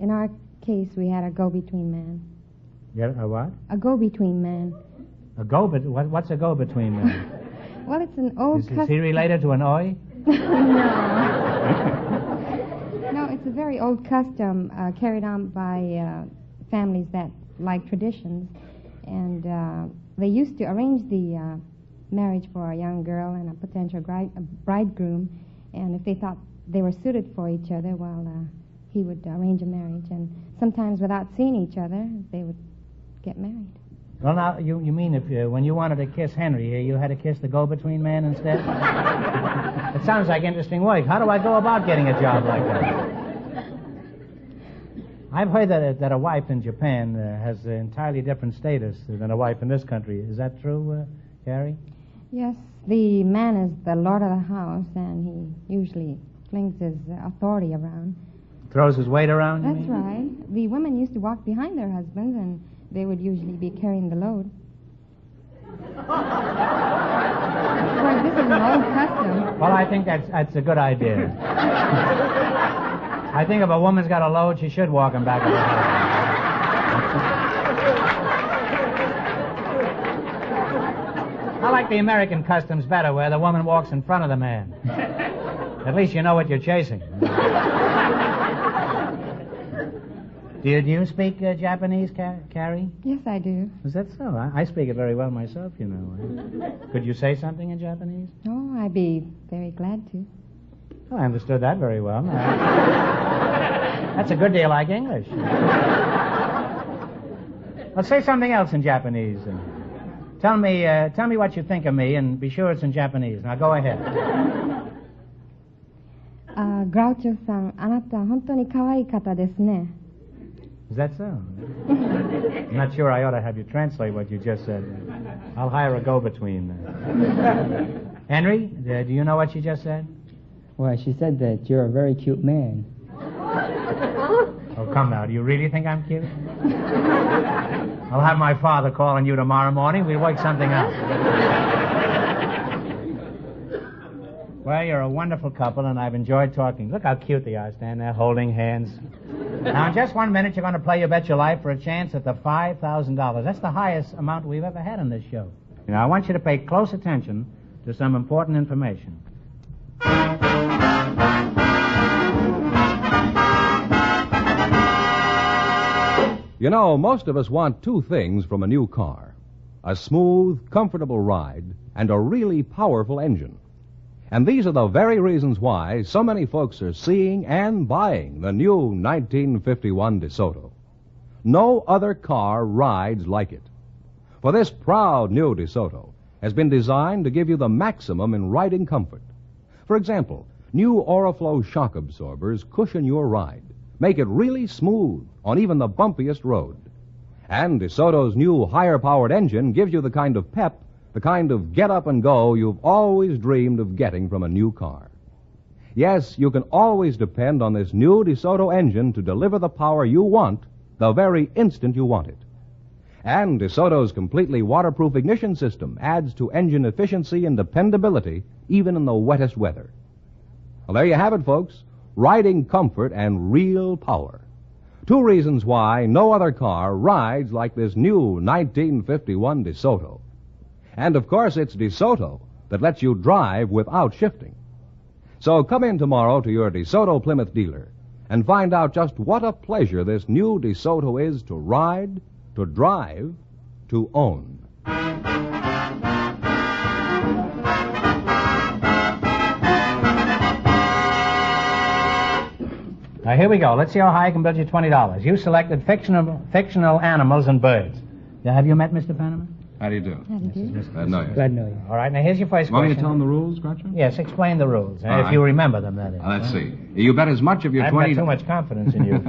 In our case, we had a go-between man. Yeah, a what? A go-between man. A what's a go-between man? Well, it's an old custom. Is he related to an Oi? No, it's a very old custom carried on by families that like traditions. And they used to arrange the marriage for a young girl and a potential bridegroom. And if they thought they were suited for each other, well, he would arrange a marriage. And sometimes without seeing each other, they would get married. Well, now, you mean if when you wanted to kiss Henry here, you had to kiss the go-between man instead? It sounds like interesting work. How do I go about getting a job like that? I've heard that a wife in Japan has an entirely different status than a wife in this country. Is that true, Carrie? Yes, the man is the lord of the house, and he usually flings his authority around. Throws his weight around, you That's mean? right. The women used to walk behind their husbands, and they would usually be carrying the load. Of course, this is an old custom. Well, I think that's a good idea. I think if a woman's got a load, she should walk him back. I like the American customs better, where the woman walks in front of the man. At least you know what you're chasing. Do you speak Japanese, Carrie? Yes, I do. Is that so? I speak it very well myself, you know. Could you say something in Japanese? Oh, I'd be very glad to. Oh, I understood that very well. That's a good deal like English. Well, say something else in Japanese. Tell me what you think of me, and be sure it's in Japanese. Now, go ahead. Groucho-san, あなた本当に可愛い方ですね。Is that so? I'm not sure I ought to have you translate what you just said. I'll hire a go-between. Henry, do you know what she just said? Well, she said that you're a very cute man. Oh, come now. Do you really think I'm cute? I'll have my father calling you tomorrow morning. We'll work something out. Well, you're a wonderful couple, and I've enjoyed talking. Look how cute they are, standing there holding hands. Now, in just 1 minute, you're going to play You Bet Your Life for a chance at the $5,000. That's the highest amount we've ever had on this show. Now, I want you to pay close attention to some important information. You know, most of us want two things from a new car: a smooth, comfortable ride and a really powerful engine. And these are the very reasons why so many folks are seeing and buying the new 1951 DeSoto. No other car rides like it. For this proud new DeSoto has been designed to give you the maximum in riding comfort. For example, new Oriflow shock absorbers cushion your ride, make it really smooth on even the bumpiest road. And DeSoto's new higher-powered engine gives you the kind of pep, the kind of get-up-and-go you've always dreamed of getting from a new car. Yes, you can always depend on this new DeSoto engine to deliver the power you want the very instant you want it. And DeSoto's completely waterproof ignition system adds to engine efficiency and dependability even in the wettest weather. Well, there you have it, folks. Riding comfort and real power. Two reasons why no other car rides like this new 1951 DeSoto. And, of course, it's DeSoto that lets you drive without shifting. So come in tomorrow to your DeSoto Plymouth dealer and find out just what a pleasure this new DeSoto is to ride, to drive, to own. Now, here we go. Let's see how high I can build you $20. You selected fictional animals and birds. Now, have you met Mr. Panama? How do you do? How do you do? Glad to know you. Glad to know you. All right, now here's your first Want me question. to tell them the rules, Groucho? Yes, explain the rules, All if right. you remember them, that is. Let's see. You bet as much of your I've $20... got too much confidence in you.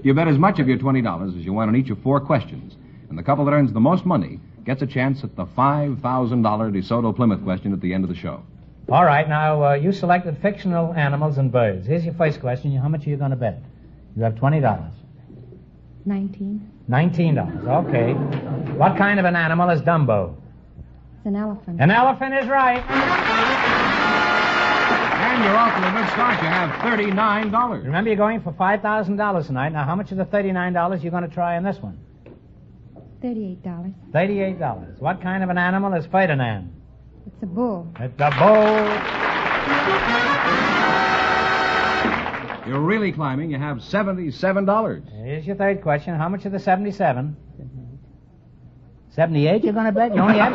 You bet as much of your $20 as you want on each of 4 questions. And the couple that earns the most money gets a chance at the $5,000 DeSoto Plymouth question at the end of the show. All right, now, you selected fictional animals and birds. Here's your first question. How much are you going to bet? You have $20. 19. $19. Okay. What kind of an animal is Dumbo? It's an elephant. An elephant is right. And you're off to a good start. You have $39. Remember, you're going for $5,000 tonight. Now, how much of the $39 you going to try on this one? $38. $38. What kind of an animal is Ferdinand? It's a bull. It's a bull. You're really climbing. You have $77. Here's your third question. How much of the 77? 78 you're going to bet? You only have...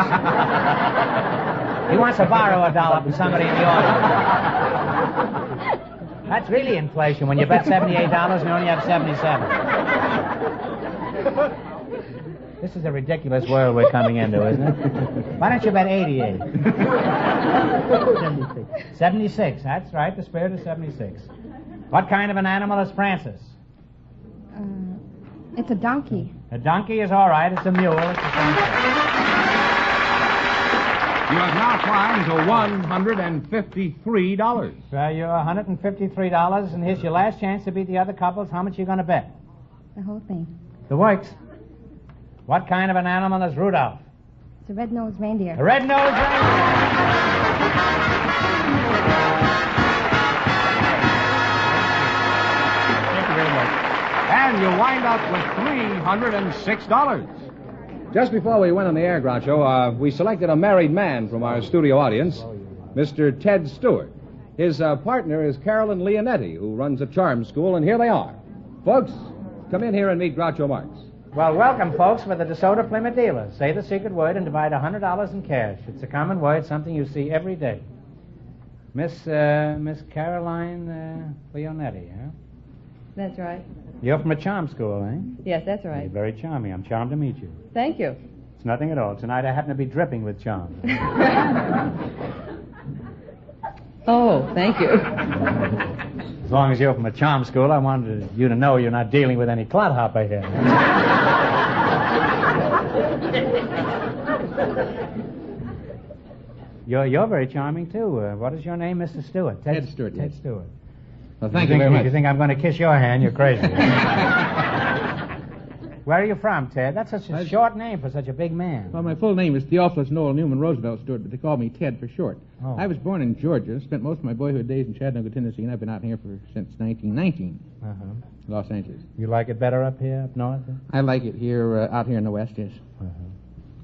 He wants to borrow a dollar from somebody in the audience. That's really inflation when you bet $78 and you only have 77. This is a ridiculous world we're coming into, isn't it? Why don't you bet 88? 76. 76, that's right, the spirit is 76. What kind of an animal is Francis? It's a donkey. A donkey is all right, it's a mule, it's a donkey. You have now climbed to $153. Well, you're $153, and here's your last chance to beat the other couples. How much are you going to bet? The whole thing. The works. What kind of an animal is Rudolph? It's a red-nosed reindeer. A red-nosed reindeer. And you wind up with $306. Just before we went on the air, Groucho, we selected a married man from our studio audience, Mr. Ted Stewart. His partner is Carolyn Leonetti, who runs a charm school, and here they are. Folks, Come in here and meet Groucho Marx. Well, welcome, folks, for the DeSoto Plymouth dealers. Say the secret word and divide $100 in cash. It's a common word, something you see every day. Miss Caroline Leonetti, huh? That's right. You're from a charm school, eh? Yes, that's right. You're very charming. I'm charmed to meet you. Thank you. It's nothing at all. Tonight I happen to be dripping with charm. Oh, thank you. As long as you're from a charm school, I wanted you to know you're not dealing with any clodhopper here. You're very charming, too. What is your name, Mr. Stewart? Ted Stewart. Ted Stewart. Well, thank you very much. If you think I'm going to kiss your hand, you're crazy. Where are you from, Ted? That's such a short name for such a big man. Well, my full name is Theophilus Noel Newman Roosevelt Stewart, but they call me Ted for short. Oh. I was born in Georgia, spent most of my boyhood days in Chattanooga, Tennessee, and I've been out here since 1919, Los Angeles. You like it better up here, up north? I like it here, out here in the West, yes.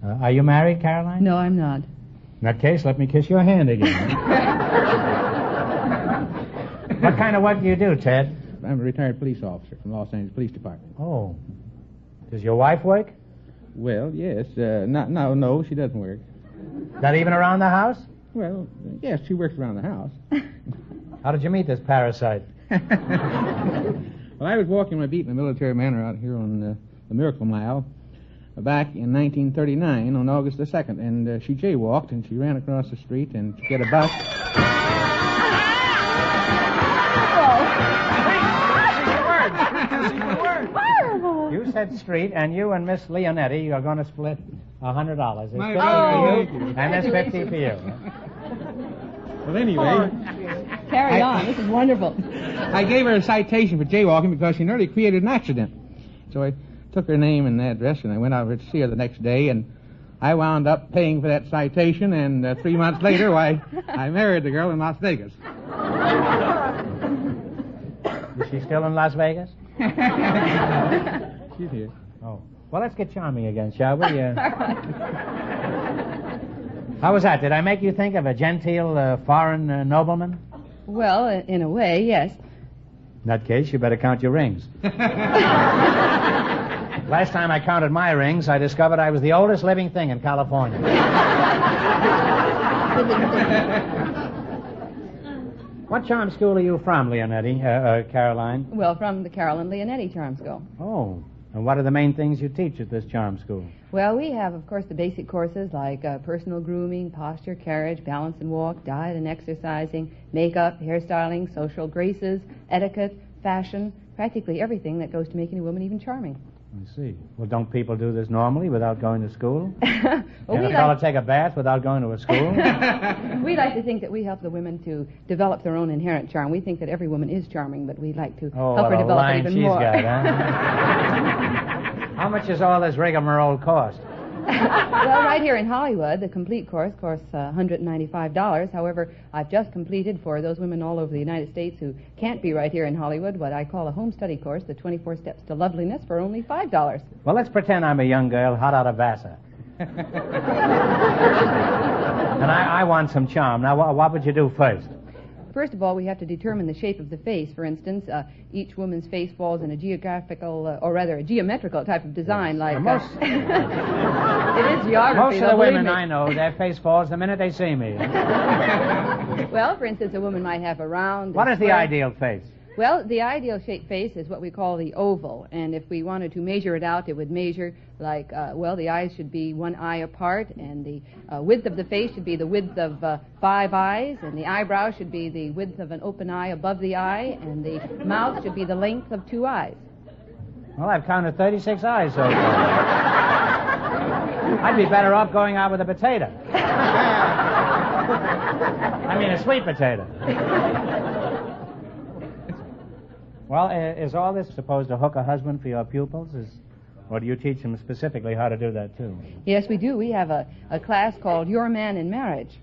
Are you married, Caroline? No, I'm not. In that case, let me kiss your hand again. What kind of work do you do, Ted? I'm a retired police officer from Los Angeles Police Department. Oh. Does your wife work? Well, yes. No, she doesn't work. Not even around the house? Well, yes, she works around the house. How did you meet this parasite? Well, I was walking my beat in a military manor out here on the Miracle Mile back in 1939 on August the 2nd, and she jaywalked, and she ran across the street and to get a bus. You said street, and you and Miss Leonetti are going to split $100. It's 50 My for you, pleasure. and it's 50 for you. Well, anyway, Carry on. This is wonderful. I gave her a citation for jaywalking because she nearly created an accident. So I took her name and address, and I went over to see her the next day, and I wound up paying for that citation, and 3 months later, why, I married the girl in Las Vegas. Is she still in Las Vegas? She's here. Oh. Well, let's get charming again, shall we? How was that? Did I make you think of a genteel foreign nobleman? Well, in a way, yes. In that case, you better count your rings. Last time I counted my rings, I discovered I was the oldest living thing in California. What charm school are you from, Leonetti, Caroline? Well, from the Carolyn Leonetti Charm School. Oh, and what are the main things you teach at this charm school? Well, we have, of course, the basic courses like personal grooming, posture, carriage, balance and walk, diet and exercising, makeup, hairstyling, social graces, etiquette, fashion, practically everything that goes to making a woman even charming. I see. Well, don't people do this normally without going to school? Well, Can a fellow take a bath without going to a school? We like to think that we help the women to develop their own inherent charm. We think that every woman is charming, but we like to help her develop it even she's more. got, huh? How much does all this rigmarole cost? Well, right here in Hollywood, the complete course costs $195. However, I've just completed for those women all over the United States who can't be right here in Hollywood what I call a home study course, the 24 Steps to Loveliness, for only $5. Well, let's pretend I'm a young girl hot out of Vassar. And I want some charm. Now, what would you do first? First of all, we have to determine the shape of the face. For instance, each woman's face falls in a geographical, or rather a geometrical type of design, like... it is geography. Most of the women me. I know, their face falls the minute they see me. Well, for instance, a woman might have a round... What is the square- ideal face? Well, the ideal shaped face is what we call the oval, and if we wanted to measure it out, it would measure like, the eyes should be one eye apart, and the width of the face should be the width of 5 eyes, and the eyebrow should be the width of an open eye above the eye, and the mouth should be the length of 2 eyes. Well, I've counted 36 eyes so far. I'd be better off going out with a potato. I mean, a sweet potato. Well, is all this supposed to hook a husband for your pupils? Or do you teach them specifically how to do that, too? Yes, we do. We have a class called Your Man in Marriage.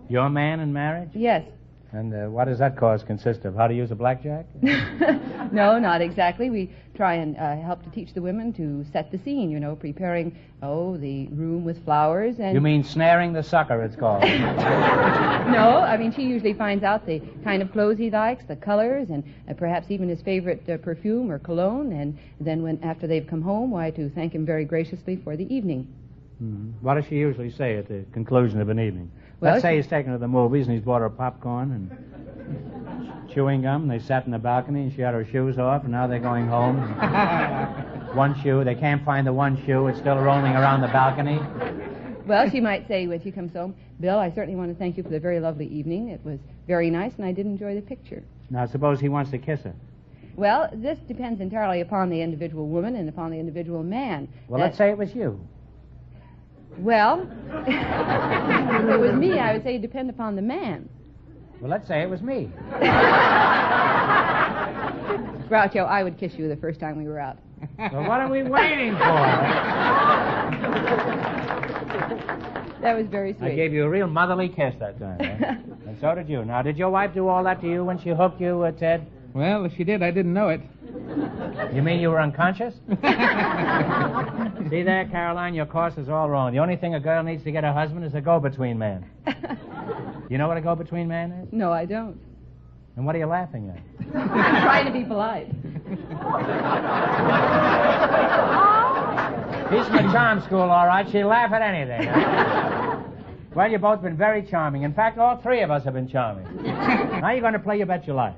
Your Man in Marriage? Yes. And what does that course consist of? How to use a blackjack? No, not exactly. We try and help to teach the women to set the scene, preparing, the room with flowers and... You mean snaring the sucker, it's called. No, I mean, she usually finds out the kind of clothes he likes, the colors, and perhaps even his favorite perfume or cologne, and then after they've come home, to thank him very graciously for the evening. Mm-hmm. What does she usually say at the conclusion of an evening? Well, Let's say he's taken her to the movies and he's bought her popcorn and chewing gum, and they sat in the balcony and she had her shoes off, and now they're going home. One shoe, they can't find the one shoe, it's still rolling around the balcony. Well, she might say when she comes home, Bill, I certainly want to thank you for the very lovely evening. It was very nice, and I did enjoy the picture. Now, suppose he wants to kiss her. Well, this depends entirely upon the individual woman and upon the individual man. Well, let's say it was you. Well, if it was me, I would say it depend upon the man. Well, let's say it was me. Groucho, I would kiss you the first time we were out. Well, what are we waiting for? That was very sweet. I gave you a real motherly kiss that time, eh? And so did you. Now, did your wife do all that to you when she hooked you, Ted? Well, if she did, I didn't know it. You mean you were unconscious? See there, Caroline, your course is all wrong. The only thing a girl needs to get a husband is a go-between man. You know what a go-between man is? No, I don't. And what are you laughing at? I'm trying to be polite. She's from the charm school, all right. She'll laugh at anything. Huh? Well, you've both been very charming. In fact, all three of us have been charming. Now you're going to play You Bet Your Life.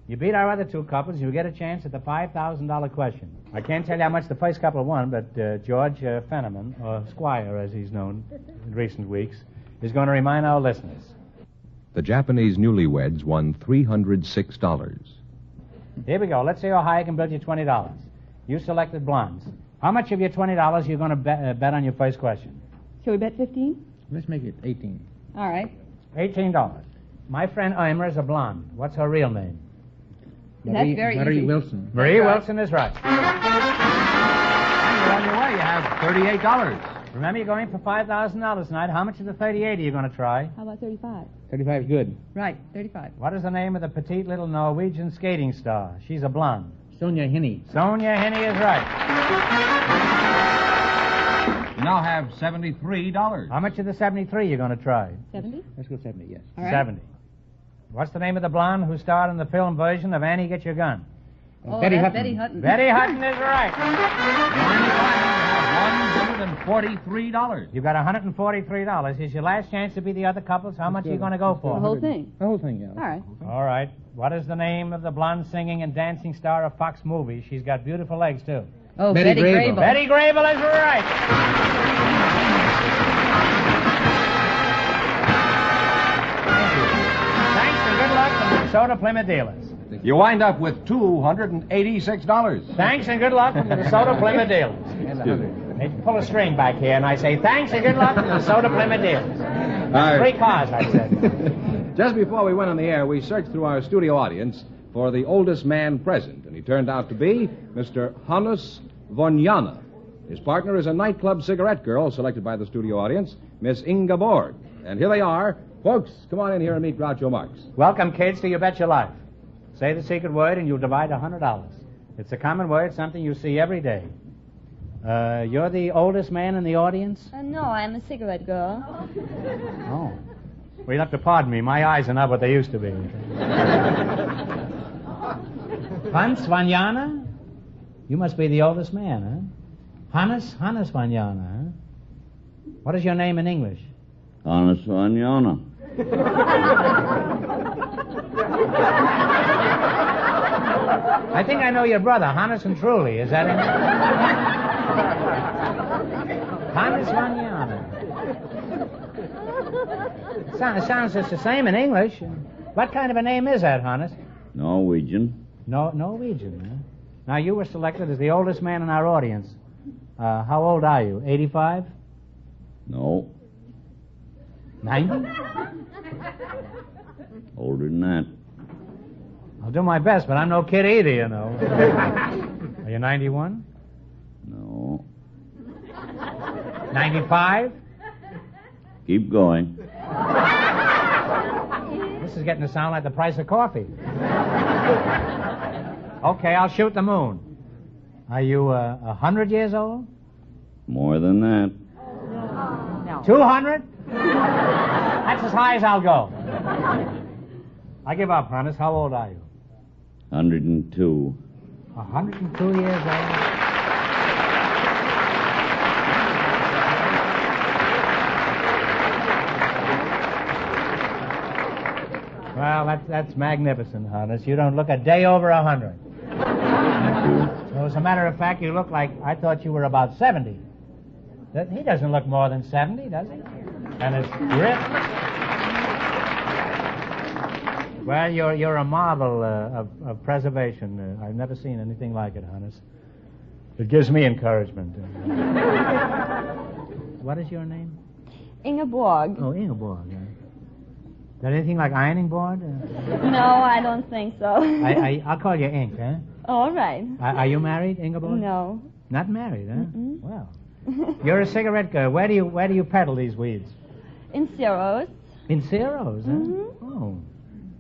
You beat our other two couples, you get a chance at the $5,000 question. I can't tell you how much the first couple won, but George Fenneman, or Squire as he's known in recent weeks, is going to remind our listeners. The Japanese newlyweds won $306. Here we go. Let's see how high I can build you $20. You selected blondes. How much of your $20 are you going to bet on your first question? Shall we bet 15? Let's make it 18. All right. $18. My friend Eimer is a blonde. What's her real name? That's very Marie easy. Wilson. Marie Wilson is right. And you're on your way. You have $38. Remember, you're going for $5,000 tonight. How much of the 38 are you going to try? How about 35? 35 is good. Right, 35. What is the name of the petite little Norwegian skating star? She's a blonde. Sonia Henney. Sonia Henney is right. You now have $73. How much of the 73 are you going to try? 70? Let's go 70, yes. All right. 70. What's the name of the blonde who starred in the film version of Annie Get Your Gun? Oh, Betty that's Hutton. Betty Hutton. Betty Hutton is right. $143. You've got $143. Here's your last chance to be the other couples. How much are you going to go for? The whole thing. The whole thing, yeah. All right. All right. What is the name of the blonde singing and dancing star of Fox movies? She's got beautiful legs, too. Oh, Betty Betty Grable. Grable. Betty Grable is right. Thanks and good luck from the DeSoto Plymouth dealers. You wind up with $286. Thanks and good luck from the DeSoto Plymouth dealers. They pull a string back here, and I say, thanks and good luck from the DeSoto Plymouth dealers. right. 3 cars, I said. Just before we went on the air, we searched through our studio audience for the oldest man present, and he turned out to be Mr. Hannes Vonjana. His partner is a nightclub cigarette girl selected by the studio audience, Miss Inga Borg. And here they are. Folks, come on in here and meet Groucho Marx. Welcome, kids, to You Bet Your Life. Say the secret word, and you'll divide $100. It's a common word, something you see every day. You're the oldest man in the audience? No, I'm a cigarette girl. Oh. Well, you'll have to pardon me. My eyes are not what they used to be. Hans Vanjana? You must be the oldest man, huh? Hannes Vanjana, huh? What is your name in English? Hannes Vanjana. I think I know your brother, Hannes and Truly. Is that him? Hannes Vanjana. Sounds just the same in English. What kind of a name is that, Hannes? Norwegian. Norwegian, huh? Now, you were selected as the oldest man in our audience. How old are you? 85? No, 90? older than that. I'll do my best, but I'm no kid either, you know. Are you 91? No. 95? Keep going. This is getting to sound like the price of coffee. Okay, I'll shoot the moon. Are you 100 years old? More than that. No. 200? That's as high as I'll go. I give up, Hannes. How old are you? 102. 102 years old. Well, that's magnificent, Hannes. You don't look a day over 100. So, as a matter of fact, you look like I thought you were about 70. He doesn't look more than 70, does he? And it's ripped. Well, you're a model of preservation. I've never seen anything like it, Hannes. It gives me encouragement. What is your name? Ingeborg. Oh, Ingeborg. Is that anything like ironing board? No, I don't think so. I'll call you Ink, huh? All right. Are you married, Ingeborg? No. Not married, huh? Mm-mm. Well, you're a cigarette girl. Where do you peddle these weeds? In Ciro's. In Ciro's, huh? Mm-hmm. Oh.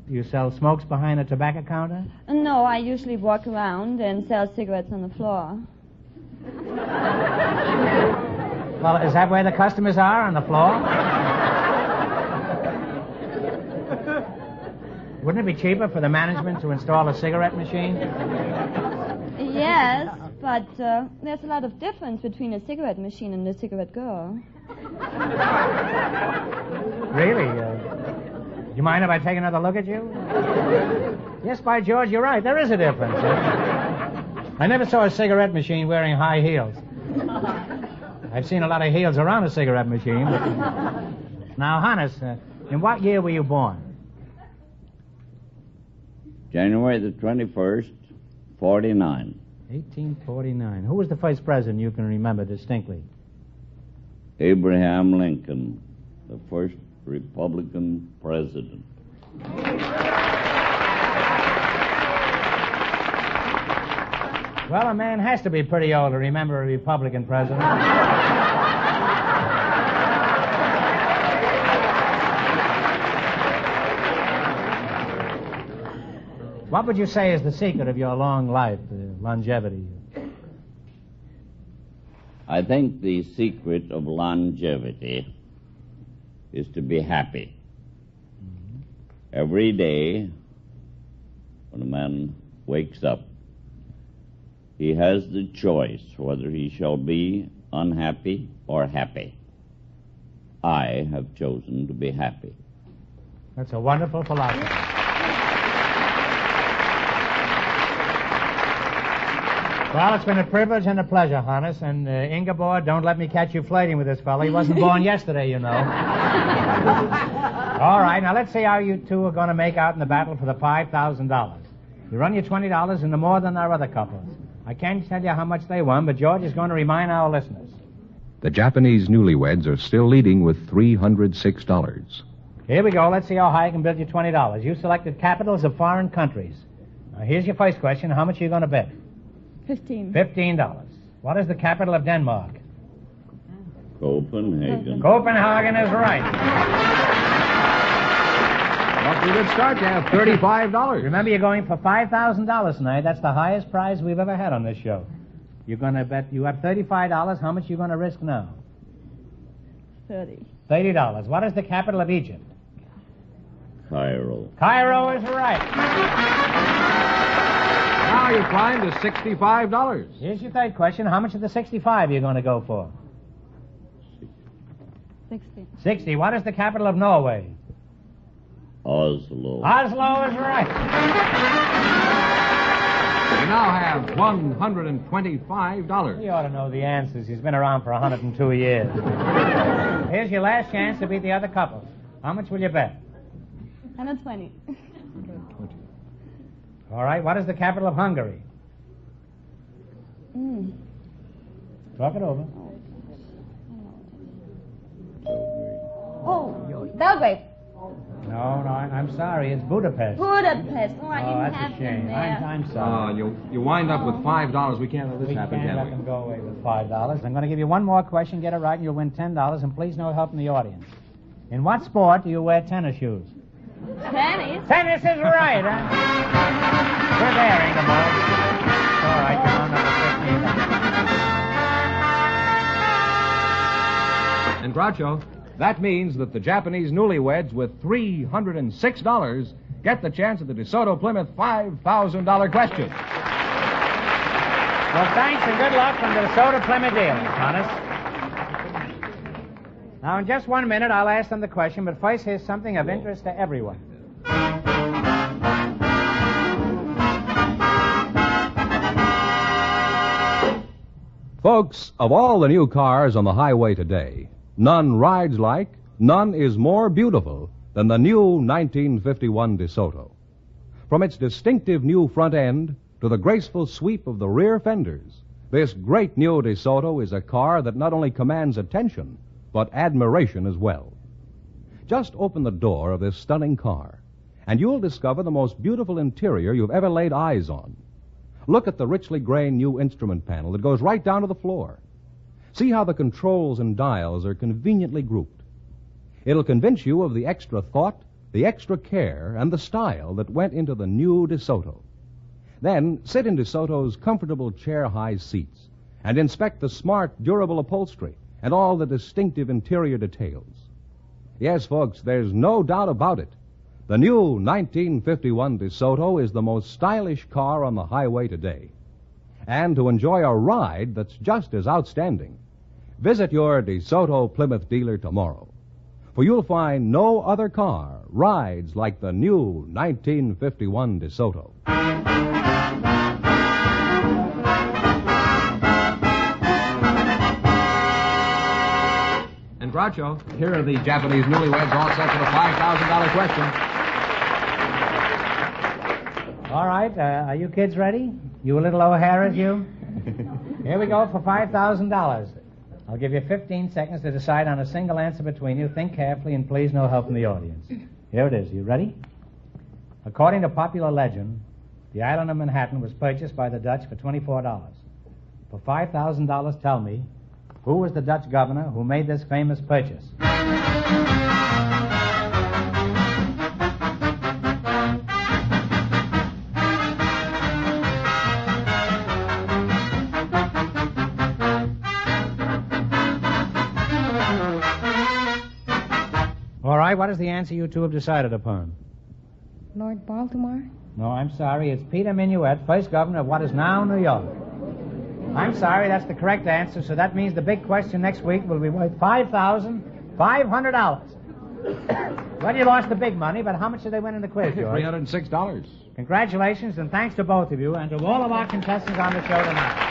Do you sell smokes behind a tobacco counter? No, I usually walk around and sell cigarettes on the floor. Well, is that where the customers are, on the floor? Wouldn't it be cheaper for the management to install a cigarette machine? Yes, but there's a lot of difference between a cigarette machine and a cigarette girl. Really? You mind if I take another look at you? Yes, by George, you're right. There is a difference. I never saw a cigarette machine wearing high heels. I've seen a lot of heels around a cigarette machine. But... Now, Hannes, in what year were you born? January the 21st, 49. 1849. Who was the first president you can remember distinctly? Abraham Lincoln, the first Republican president. Well, a man has to be pretty old to remember a Republican president. What would you say is the secret of your long life, longevity? I think the secret of longevity is to be happy. Mm-hmm. Every day, when a man wakes up, he has the choice whether he shall be unhappy or happy. I have chosen to be happy. That's a wonderful philosophy. Well, it's been a privilege and a pleasure, Hannes. And Ingeborg, don't let me catch you flirting with this fellow. He wasn't born yesterday, you know. All right, now let's see how you two are going to make out in the battle for the $5,000. You run your $20 into more than our other couples. I can't tell you how much they won, but George is going to remind our listeners. The Japanese newlyweds are still leading with $306. Here we go. Let's see how high I can build you $20. You selected capitals of foreign countries. Now, here's your first question. How much are you going to bet? $15. What is the capital of Denmark? Copenhagen. Copenhagen is right. Off to a good start. You have $35. Remember, you're going for $5,000 tonight. That's the highest prize we've ever had on this show. You're going to bet. You have $35. How much are you going to risk now? $30. What is the capital of Egypt? Cairo. Cairo is right. Now you climb to $65. Here's your third question. How much of the 65 are you going to go for? 60. What is the capital of Norway? Oslo. Oslo is right. You now have $125. You ought to know the answers. He's been around for 102 years. Here's your last chance to beat the other couples. How much will you bet? 120. All right. What is the capital of Hungary? Talk it over. Oh, Belgrade. No, I'm sorry. It's Budapest. Budapest. Oh, I didn't that's have a shame. them there. I'm sorry. You wind up with $5. We can't let this happen, We can't can let we? them go away with $5. I'm going to give you one more question. Get it right, and you'll win $10. And please no help from the audience. In what sport do you wear tennis shoes? Tennis? Tennis is right, huh? We're there, Ingeborg. All right, you're on number 15. And Groucho, that means that the Japanese newlyweds with $306 get the chance at the DeSoto Plymouth $5,000 question. Well, thanks and good luck from the DeSoto Plymouth dealers, honest. Now, in just 1 minute, I'll ask them the question, but first, here's something of interest to everyone. Folks, of all the new cars on the highway today, none rides like, none is more beautiful than the new 1951 DeSoto. From its distinctive new front end to the graceful sweep of the rear fenders, this great new DeSoto is a car that not only commands attention, but admiration as well. Just open the door of this stunning car, and you'll discover the most beautiful interior you've ever laid eyes on. Look at the richly grained new instrument panel that goes right down to the floor. See how the controls and dials are conveniently grouped. It'll convince you of the extra thought, the extra care, and the style that went into the new DeSoto. Then sit in DeSoto's comfortable chair-high seats and inspect the smart, durable upholstery and all the distinctive interior details. Yes, folks, there's no doubt about it. The new 1951 DeSoto is the most stylish car on the highway today. And to enjoy a ride that's just as outstanding, visit your DeSoto Plymouth dealer tomorrow. For you'll find no other car rides like the new 1951 DeSoto. And Groucho, here are the Japanese newlyweds all set for the $5,000 question. All right, are you kids ready? You a little O'Hara's, you? Here we go for $5,000. I'll give you 15 seconds to decide on a single answer between you. Think carefully, and please no help from the audience. Here it is. You ready? According to popular legend, the island of Manhattan was purchased by the Dutch for $24. For $5,000, tell me, who was the Dutch governor who made this famous purchase? All right, what is the answer you two have decided upon? Lord Baltimore? No, I'm sorry. It's Peter Minuet, first governor of what is now New York. I'm sorry, that's the correct answer, so that means the big question next week will be worth $5,500. Well, you lost the big money, but how much did they win in the quiz, George? $306. Congratulations, and thanks to both of you, and to all of our contestants on the show tonight.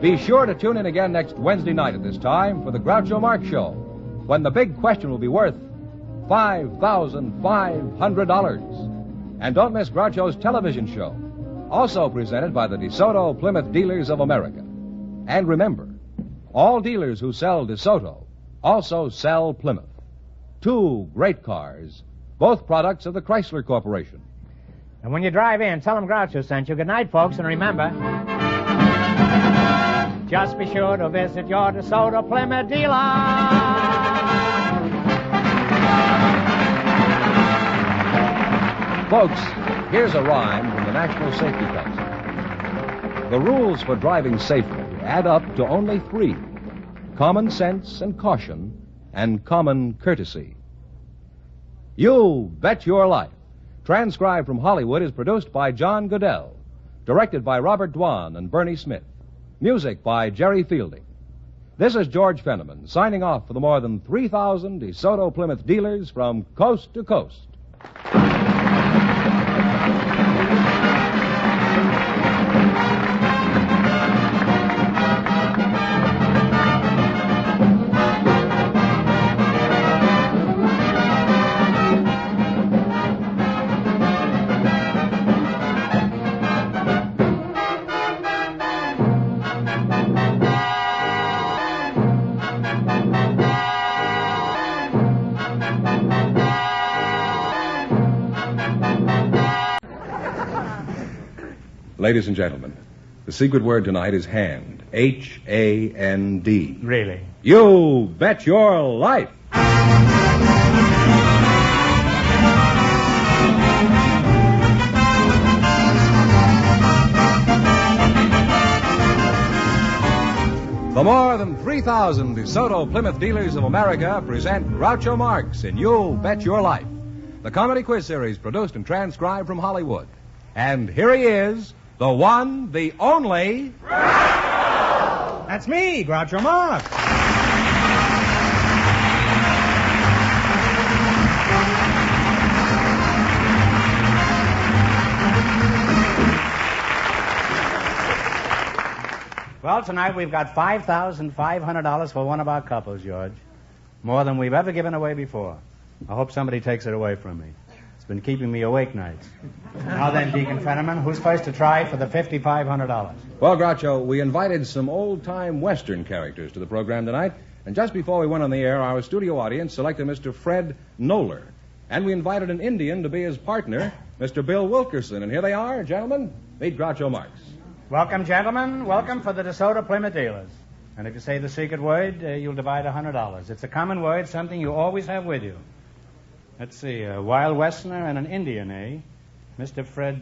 Be sure to tune in again next Wednesday night at this time for the Groucho Marx Show, when the big question will be worth $5,500. And don't miss Groucho's television show, also presented by the DeSoto Plymouth Dealers of America. And remember, all dealers who sell DeSoto also sell Plymouth. Two great cars, both products of the Chrysler Corporation. And when you drive in, tell them Groucho sent you. Good night, folks, and remember, just be sure to visit your DeSoto Plymouth dealer. Folks, here's a rhyme from the National Safety Council. The rules for driving safely add up to only 3: common sense and caution, and common courtesy. You Bet Your Life, transcribed from Hollywood, is produced by John Goodell, directed by Robert Dwan and Bernie Smith. Music by Jerry Fielding. This is George Fenneman, signing off for the more than 3,000 DeSoto Plymouth dealers from coast to coast. Ladies and gentlemen, the secret word tonight is hand. H-A-N-D. Really? You bet your life. The more than 3,000 DeSoto Plymouth dealers of America present Groucho Marx in You'll Bet Your Life, the comedy quiz series produced and transcribed from Hollywood. And here he is, the one, the only... Groucho! That's me, Groucho Marx. Well, tonight we've got $5,500 for one of our couples, George. More than we've ever given away before. I hope somebody takes it away from me. It's been keeping me awake nights. Now then, Deacon Fenneman, who's first to try for the $5,500? Well, Groucho, we invited some old-time Western characters to the program tonight, and just before we went on the air, our studio audience selected Mr. Fred Noller. And we invited an Indian to be his partner, Mr. Bill Wilkerson. And here they are, gentlemen. Meet Groucho Marx. Welcome, gentlemen. Welcome for the DeSoto Plymouth dealers. And if you say the secret word, you'll divide $100. It's a common word, something you always have with you. Let's see, a wild Westerner and an Indian, eh? Mr. Fred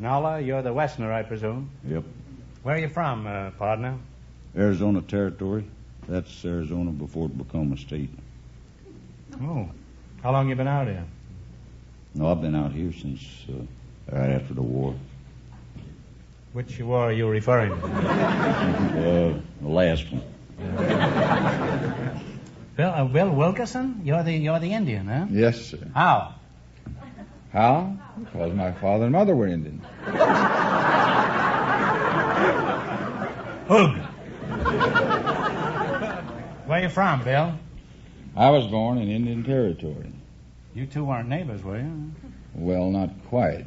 Noller, you're the Westerner, I presume. Yep. Where are you from, partner? Arizona Territory. That's Arizona before it became a state. Oh. How long you been out here? No, I've been out here since right after the war. Which war are you referring to? The last one. Bill Wilkerson? You're the Indian, huh? Yes, sir. How? How? Because my father and mother were Indian. Hoog. Where you from, Bill? I was born in Indian Territory. You two weren't neighbors, were you? Well, not quite.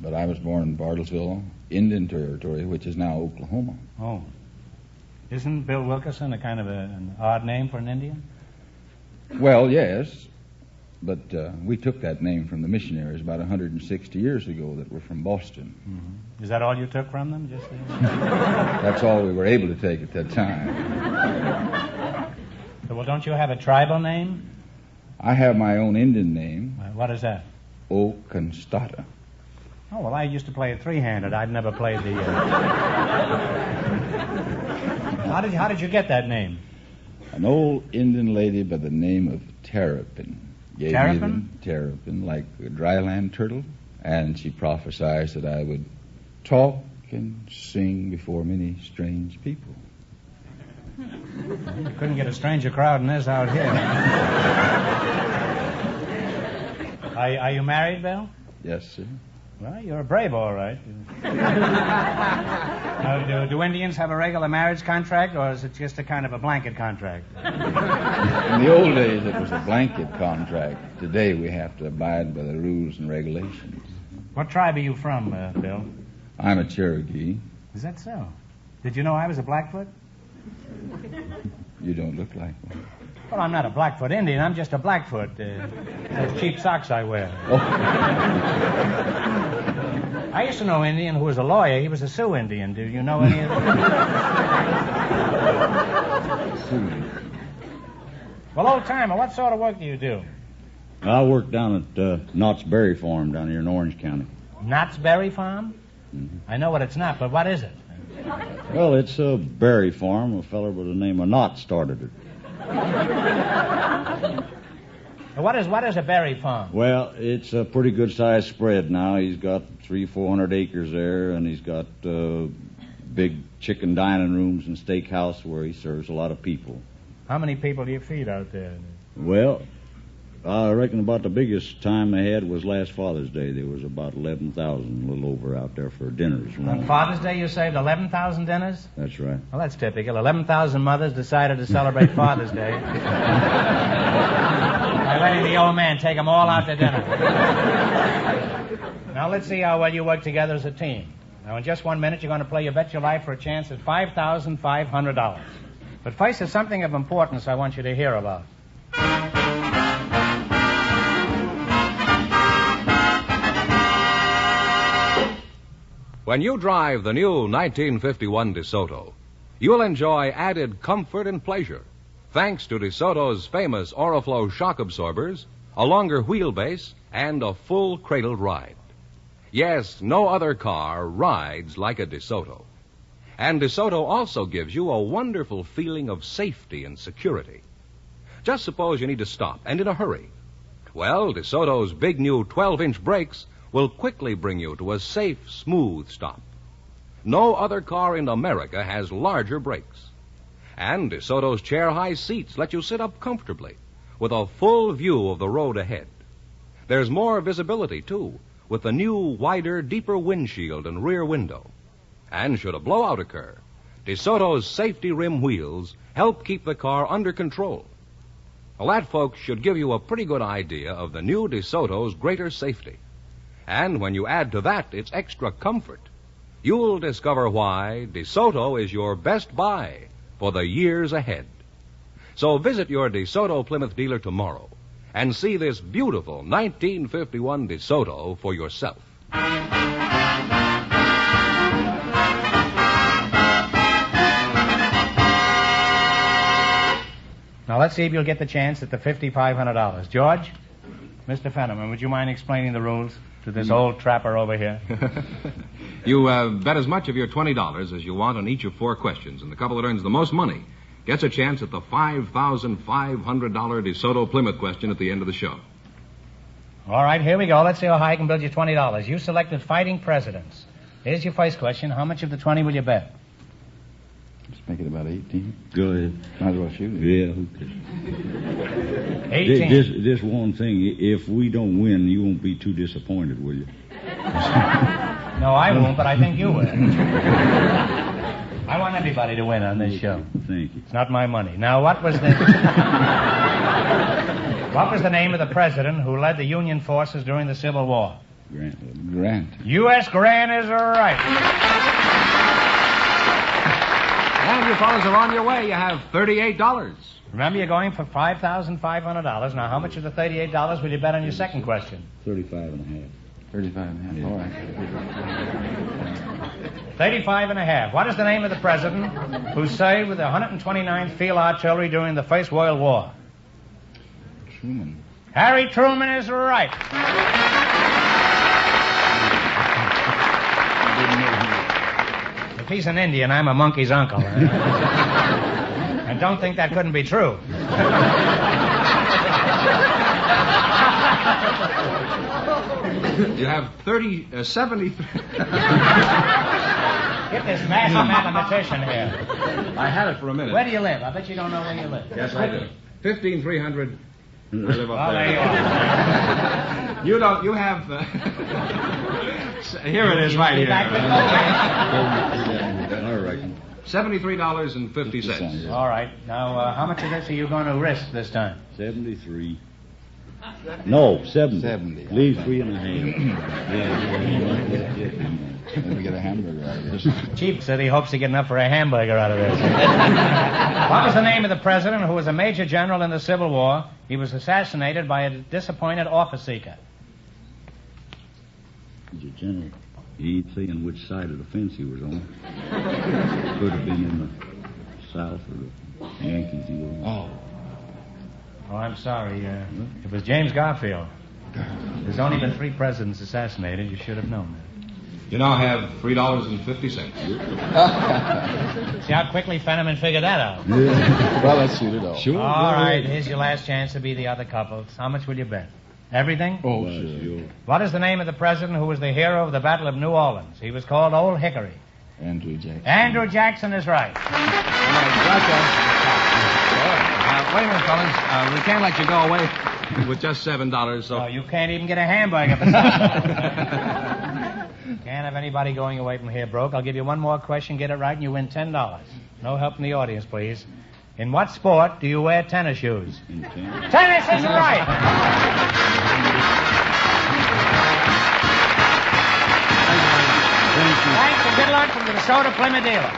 But I was born in Bartlesville, Indian Territory, which is now Oklahoma. Oh. Isn't Bill Wilkerson a kind of an odd name for an Indian? Well, yes. But we took that name from the missionaries about 160 years ago that were from Boston. Mm-hmm. Is that all you took from them? Just That's all we were able to take at that time. Well, don't you have a tribal name? I have my own Indian name. What is that? Oconstata. Oh, well, I used to play it three-handed. I'd never played the... How did you get that name? An old Indian lady by the name of Terrapin. Terrapin? Terrapin, like a dryland turtle. And she prophesied that I would talk and sing before many strange people. You couldn't get a stranger crowd than this out here. Are you married, Bill? Yes, sir. Well, you're a brave, all right. Now, do Indians have a regular marriage contract, or is it just a kind of a blanket contract? In the old days, it was a blanket contract. Today, we have to abide by the rules and regulations. What tribe are you from, Bill? I'm a Cherokee. Is that so? Did you know I was a Blackfoot? You don't look like one. Well, I'm not a Blackfoot Indian. I'm just a Blackfoot. Those cheap socks I wear. Oh. I used to know an Indian who was a lawyer. He was a Sioux Indian. Do you know any of them? Sioux. Well, old timer, what sort of work do you do? I work down at Knott's Berry Farm down here in Orange County. Knott's Berry Farm? Mm-hmm. I know what it's not, but what is it? Well, it's a berry farm. A feller by the name of Knott started it. What is a berry farm? Well, it's a pretty good-sized spread now. He's got 300-400 acres there, and he's got big chicken dining rooms and steakhouse where he serves a lot of people. How many people do you feed out there? Well, I reckon about the biggest time they had was last Father's Day. There was about 11,000, a little over, out there for dinners. On Father's Day you saved 11,000 dinners? That's right. Well, that's typical. 11,000 mothers decided to celebrate Father's Day by letting the old man take them all out to dinner. Now, let's see how well you work together as a team. Now, in just 1 minute, you're going to play You Bet Your Life for a chance at $5,500. But first, there's something of importance I want you to hear about. When you drive the new 1951 DeSoto, you'll enjoy added comfort and pleasure thanks to DeSoto's famous Oriflow shock absorbers, a longer wheelbase, and a full cradled ride. Yes, no other car rides like a DeSoto. And DeSoto also gives you a wonderful feeling of safety and security. Just suppose you need to stop, and in a hurry. Well, DeSoto's big new 12-inch brakes will quickly bring you to a safe, smooth stop. No other car in America has larger brakes. And DeSoto's chair-high seats let you sit up comfortably with a full view of the road ahead. There's more visibility, too, with the new, wider, deeper windshield and rear window. And should a blowout occur, DeSoto's safety rim wheels help keep the car under control. Well, that, folks, should give you a pretty good idea of the new DeSoto's greater safety. And when you add to that its extra comfort, you'll discover why DeSoto is your best buy for the years ahead. So visit your DeSoto Plymouth dealer tomorrow and see this beautiful 1951 DeSoto for yourself. Now, let's see if you'll get the chance at the $5,500. George, Mr. Fenneman, would you mind explaining the rules to this old trapper over here? You bet as much of your $20 as you want on each of 4 questions, and the couple that earns the most money gets a chance at the $5,500 DeSoto Plymouth question at the end of the show. All right, here we go. Let's see how high I can build you $20. You selected fighting presidents. Here's your first question. How much of the 20 will you bet? Let's make it about 18. Go ahead. Might as well shoot it. Yeah, okay. 18. This one thing, if we don't win, you won't be too disappointed, will you? No, I won't, but I think you will. I want everybody to win on this show. Thank you. It's not my money. Now, what was the name of the president who led the Union forces during the Civil War? Grant. U.S. Grant is right. And you fellas are on your way. You have $38. Remember, you're going for $5,500. Now, how much of the $38 will you bet on your second question? 35.5. 35.5. Yeah. All right. 35.5. What is the name of the president who served with the 129th Field Artillery during the First World War? Truman. Harry Truman is right. If he's an Indian, I'm a monkey's uncle. And don't think that couldn't be true. You have 73. Get this master mathematician here. I had it for a minute. Where do you live? I bet you don't know where you live. Yes, I do. 15300. I live up there. There you are. You have... here it is right here. All right. $73.50. All right. Now, how much of this are you going to risk this time? 73. No, 70. 70. Leave 3.5. Let me get a hamburger out of this. Chief said he hopes to get enough for a hamburger out of this. What was the name of the president who was a major general in the Civil War? He was assassinated by a disappointed office seeker. He's a general. He ain't saying which side of the fence he was on. Could have been in the South or the Yankees. Oh, I'm sorry. It was James Garfield. There's only been 3 presidents assassinated. You should have known that. You now have $3.50. See how quickly Fenneman figured that out? Yeah. Well, let's shoot it all. Sure. All right, here's your last chance to be the other couples. How much will you bet? Everything? Oh, sure. What is the name of the president who was the hero of the Battle of New Orleans? He was called Old Hickory. Andrew Jackson. Andrew Jackson is right. Wait a minute, fellas. We can't let you go away with just $7, so... No, you can't even get a hamburger besides. Can't have anybody going away from here broke. I'll give you one more question. Get it right, and you win $10. No help from the audience, please. In what sport do you wear tennis shoes? Tennis is right! Thanks, and good luck from the DeSoto Plymouth dealer.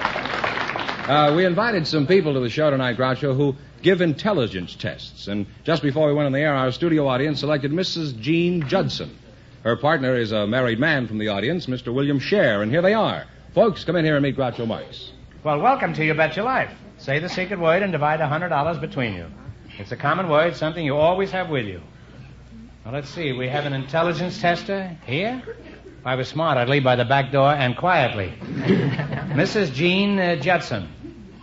We invited some people to the show tonight, Groucho, who give intelligence tests. And just before we went on the air, our studio audience selected Mrs. Jean Judson. Her partner is a married man from the audience, Mr. William Scher, and here they are. Folks, come in here and meet Groucho Marx. Well, welcome to You Bet Your Life. Say the secret word and divide $100 between you. It's a common word, something you always have with you. Well, let's see. We have an intelligence tester here. If I was smart, I'd leave by the back door and quietly. Mrs. Jean Judson.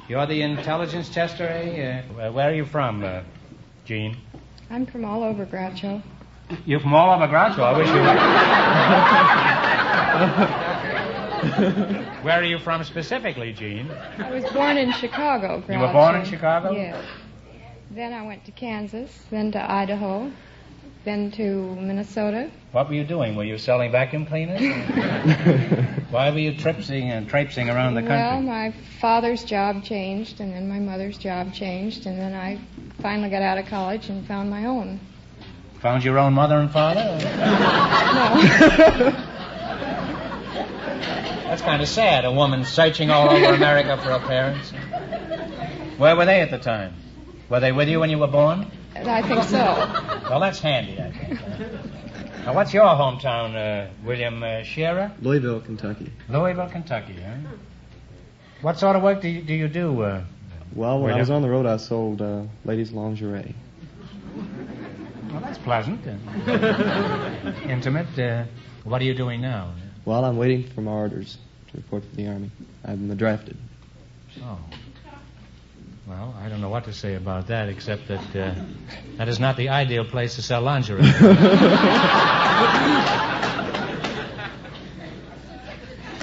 You're the intelligence tester, eh? Where are you from, Jean? I'm from all over, Groucho. You're from all over Groucho? I wish you were. Where are you from specifically, Jean? I was born in Chicago, Groucho. You were born in Chicago? Yes. Then I went to Kansas, then to Idaho, then to Minnesota. What were you doing? Were you selling vacuum cleaners? Why were you traipsing around the country? Well, my father's job changed, and then my mother's job changed, and then I finally got out of college and found my own. Found your own mother and father? No. That's kind of sad, a woman searching all over America for her parents. Where were they at the time? Were they with you when you were born? I think so. Well, that's handy, I think. Now, what's your hometown, William Shearer? Louisville, Kentucky. Louisville, Kentucky, huh? What sort of work do you do, Well, when William? I was on the road, I sold ladies' lingerie. Well, that's pleasant and intimate. What are you doing now? Well, I'm waiting for my orders to report for the Army. I'm drafted. Oh. Well, I don't know what to say about that, except that that is not the ideal place to sell lingerie.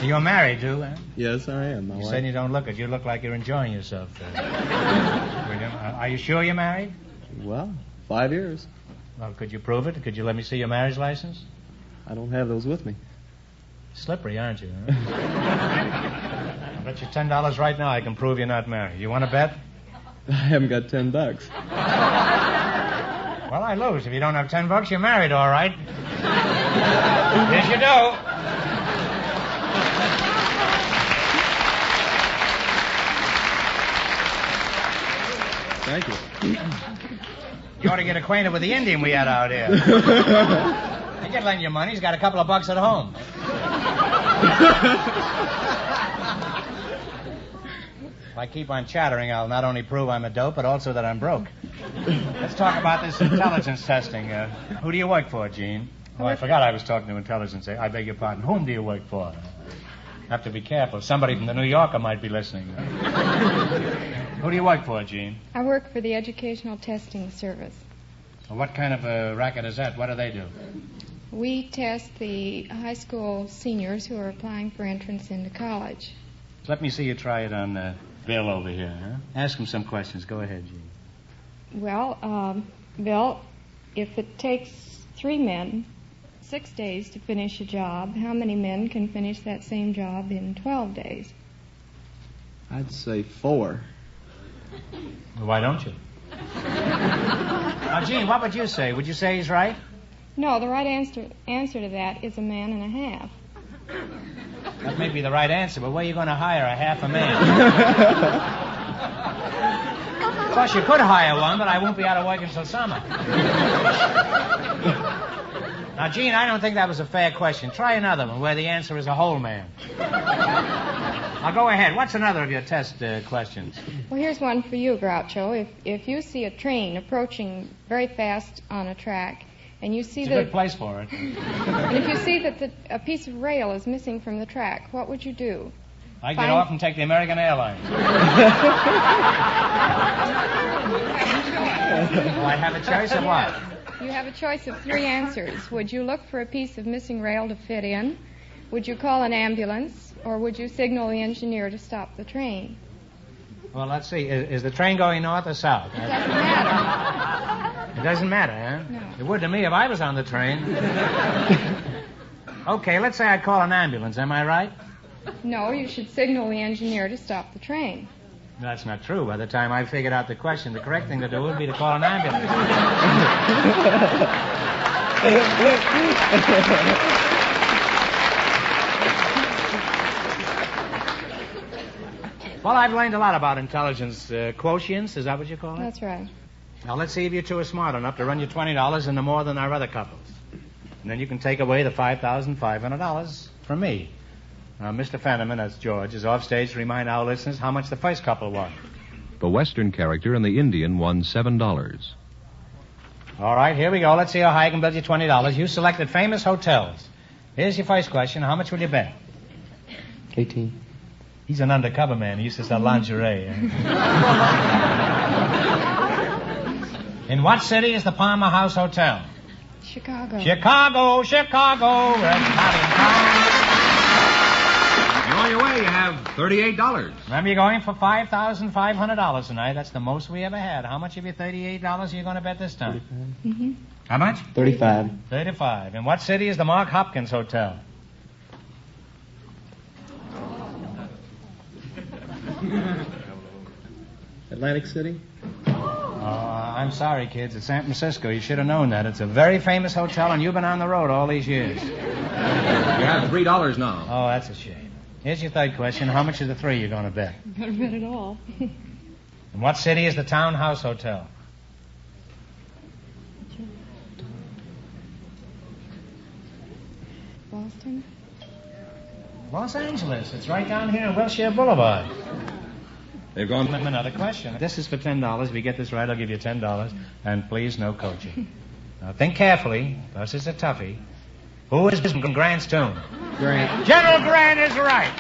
You're married, too, eh? Yes, I am. My You wife. said you don't look it. You look like you're enjoying yourself. William, are you sure you're married? Well, 5 years. Well, could you prove it? Could you let me see your marriage license? I don't have those with me. Slippery, aren't you? Huh? I'll bet you $10 right now I can prove you're not married. You want to bet? I haven't got $10. Well, I lose. If you don't have $10, you're married, all right. Yes, you do. Thank you. You ought to get acquainted with the Indian we had out here. He can lend you money. He's got a couple of bucks at home. If I keep on chattering, I'll not only prove I'm a dope, but also that I'm broke. Let's talk about this intelligence testing. Who do you work for, Gene? Oh, I forgot I was talking to intelligence. I beg your pardon. Whom do you work for? Have to be careful. Somebody from the New Yorker might be listening. Who do you work for, Gene? I work for the Educational Testing Service. Well, what kind of a racket is that? What do they do? We test the high school seniors who are applying for entrance into college. Let me see you try it on Bill over here. Huh? Ask him some questions. Go ahead, Gene. Well, Bill, if it takes 3 men 6 days to finish a job, how many men can finish that same job in 12 days? I'd say 4. Well, why don't you? Now, Gene, what would you say? Would you say he's right? No, the right answer to that is 1.5 men. That may be the right answer, but where are you going to hire a half a man? Of course, you could hire one, but I won't be out of work until summer. Now, Gene, I don't think that was a fair question. Try another one where the answer is a whole man. Now, go ahead. What's another of your test questions? Well, here's one for you, Groucho. If you see a train approaching very fast on a track, and you see It's a good place for it. and if you see that a piece of rail is missing from the track, what would you do? I'd get off and take the American Airlines. Well, I have a choice of what? You have a choice of 3 answers. Would you look for a piece of missing rail to fit in? Would you call an ambulance? Or would you signal the engineer to stop the train? Well, let's see. Is the train going north or south? It doesn't matter. It doesn't matter, huh? No. It would to me if I was on the train. Okay, let's say I call an ambulance. Am I right? No, you should signal the engineer to stop the train. That's not true. By the time I figured out the question, the correct thing to do would be to call an ambulance. Well, I've learned a lot about intelligence quotients. Is that what you call it? That's right. Now, let's see if you two are smart enough to run you $20 into more than our other couples. And then you can take away the $5,500 from me. Now, Mr. Fenneman, that's George, is off stage to remind our listeners how much the first couple won. The Western character and the Indian won $7. All right, here we go. Let's see how high I can build you $20. You selected famous hotels. Here's your first question. How much will you bet? 18. He's an undercover man. He used to sell lingerie. In what city is the Palmer House Hotel? Chicago. Chicago. You're on your way. You have $38. Remember, you're going for $5,500 tonight. That's the most we ever had. How much of your $38 are you going to bet this time? Mm-hmm. How much? 35. 35. In what city is the Mark Hopkins Hotel? Atlantic City? I'm sorry, kids. It's San Francisco. You should have known that. It's a very famous hotel, and you've been on the road all these years. You have $3 now. Oh, that's a shame. Here's your third question. How much of the three you're going to bet? I'm going to bet it all. In what city is the Townhouse Hotel? Boston? Los Angeles. It's right down here on Wilshire Boulevard. They've gone. Another question. This is for $10. If you get this right, I'll give you $10. And please, no coaching. Now, think carefully. This is a toughie. Who is Grant's tomb? Grant. General Grant is right.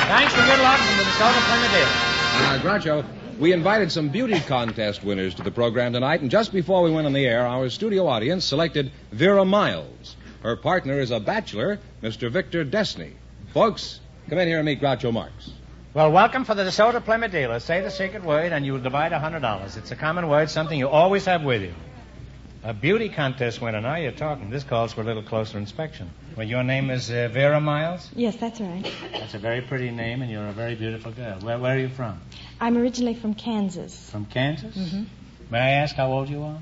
Thanks and good luck from the DeSoto Plymouth Dealer. Groucho, we invited some beauty contest winners to the program tonight, and just before we went on the air, our studio audience selected Vera Miles. Her partner is a bachelor, Mr. Victor Desney. Folks, come in here and meet Groucho Marx. Well, welcome for the DeSoto Plymouth Dealer. Say the secret word and you will divide $100. It's a common word, something you always have with you. A beauty contest winner. Now you're talking. This calls for a little closer inspection. Well, your name is Vera Miles? Yes, that's right. That's a very pretty name, and you're a very beautiful girl. Where are you from? I'm originally from Kansas. From Kansas? Mm-hmm. May I ask how old you are?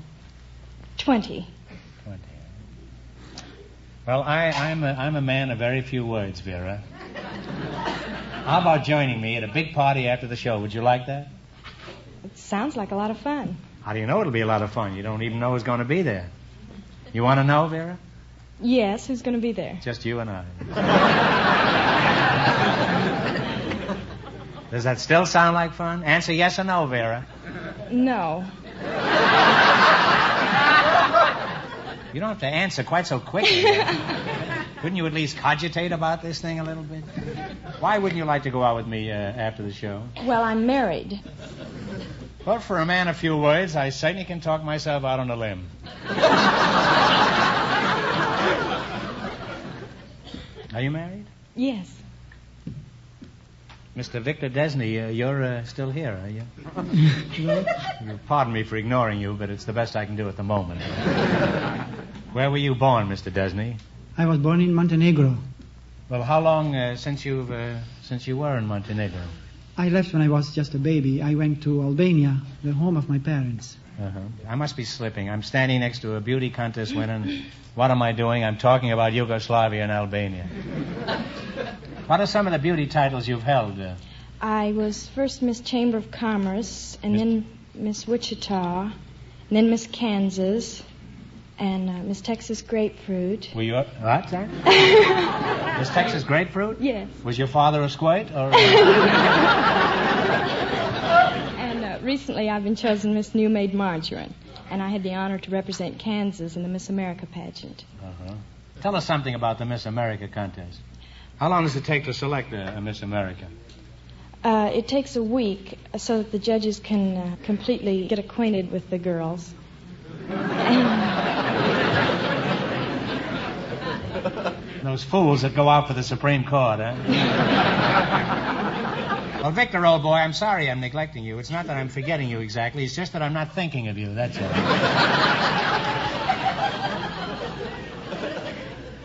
20. 20. Well, I'm a man of very few words, Vera. How about joining me at a big party after the show? Would you like that? It sounds like a lot of fun. How do you know it'll be a lot of fun? You don't even know who's going to be there. You want to know, Vera? Yes, who's going to be there? Just you and I. Does that still sound like fun? Answer yes or no, Vera. No. You don't have to answer quite so quickly. Couldn't you at least cogitate about this thing a little bit? Why wouldn't you like to go out with me after the show? Well, I'm married. Well, for a man of few words, I certainly can talk myself out on a limb. Are you married? Yes. Mr. Victor Desney, you're still here, are you? You pardon me for ignoring you, but it's the best I can do at the moment. Where were you born, Mr. Desney? I was born in Montenegro. Well, how long since you were in Montenegro? I left when I was just a baby. I went to Albania, the home of my parents. Uh-huh. I must be slipping. I'm standing next to a beauty contest winner. And what am I doing? I'm talking about Yugoslavia and Albania. What are some of the beauty titles you've held? I was first Miss Chamber of Commerce, and then Miss Wichita, and then Miss Kansas, and Miss Texas Grapefruit. Were you what, sir? Miss Texas Grapefruit? Yes. Was your father a squirt, or? And recently I've been chosen Miss New Maid Margarine, and I had the honor to represent Kansas in the Miss America pageant. Uh-huh. Tell us something about the Miss America contest. How long does it take to select a Miss America? It takes a week so that the judges can completely get acquainted with the girls. Those fools that go out for the Supreme Court, eh? Well, Victor, old boy, I'm sorry I'm neglecting you. It's not that I'm forgetting you exactly. It's just that I'm not thinking of you, that's all.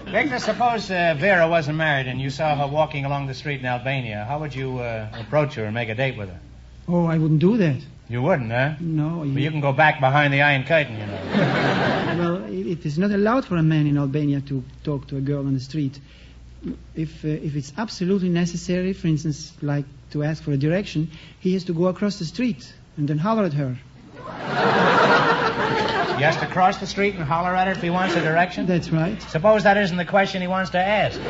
Victor, suppose Vera wasn't married and you saw her walking along the street in Albania. How would you approach her and make a date with her? Oh, I wouldn't do that. You wouldn't, huh? No. Well, you can go back behind the Iron Curtain, you know. Well, it is not allowed for a man in Albania to talk to a girl on the street. If it's absolutely necessary, for instance, like to ask for a direction, he has to go across the street and then holler at her. He has to cross the street and holler at her if he wants a direction? That's right. Suppose that isn't the question he wants to ask.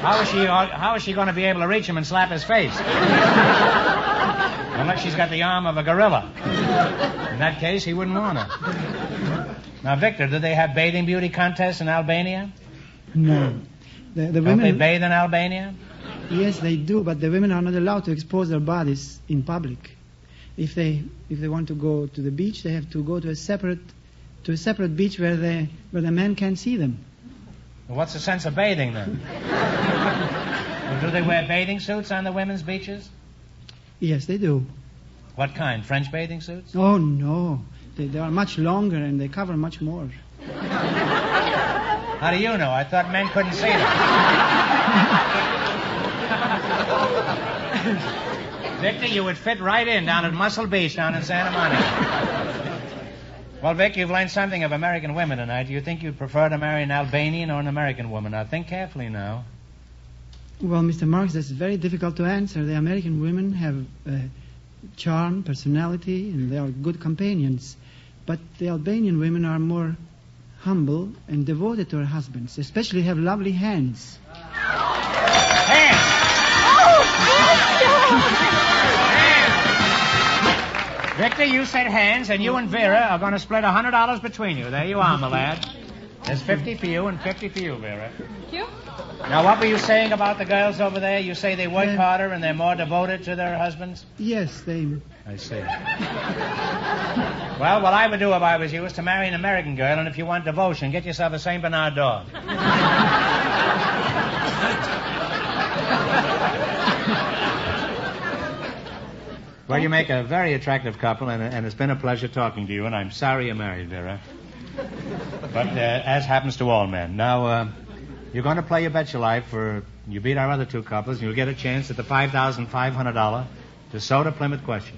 How is she going to be able to reach him and slap his face? Unless she's got the arm of a gorilla. In that case, he wouldn't want her. Now, Victor, do they have bathing beauty contests in Albania? No. The Don't women... they bathe in Albania? Yes, they do, but the women are not allowed to expose their bodies in public. If they want to go to the beach, they have to go to a separate beach where the men can't see them. Well, what's the sense of bathing then? Well, do they wear bathing suits on the women's beaches? Yes, they do. What kind? French bathing suits? Oh, no. They are much longer and they cover much more. How do you know? I thought men couldn't see them. Victor, you would fit right in down at Muscle Beach down in Santa Monica. Well, Vic, you've learned something of American women tonight. Do you think you'd prefer to marry an Albanian or an American woman? Now, think carefully now. Well, Mr. Marx, that's very difficult to answer. The American women have charm, personality, and they are good companions. But the Albanian women are more humble and devoted to their husbands, especially have lovely hands. Victor, you said hands, and you and Vera are going to split $100 between you. There you are, my lad. There's 50 for you and 50 for you, Vera. Thank you. Now, what were you saying about the girls over there? You say they work harder and they're more devoted to their husbands? Yes, they... I see. Well, what I would do if I was you is to marry an American girl, and if you want devotion, get yourself a St. Bernard dog. Well, you make a very attractive couple, and it's been a pleasure talking to you, and I'm sorry you're married, Vera. But as happens to all men. Now, you're going to play your bet your life for... You beat our other two couples, and you'll get a chance at the $5,500 DeSoto Plymouth question.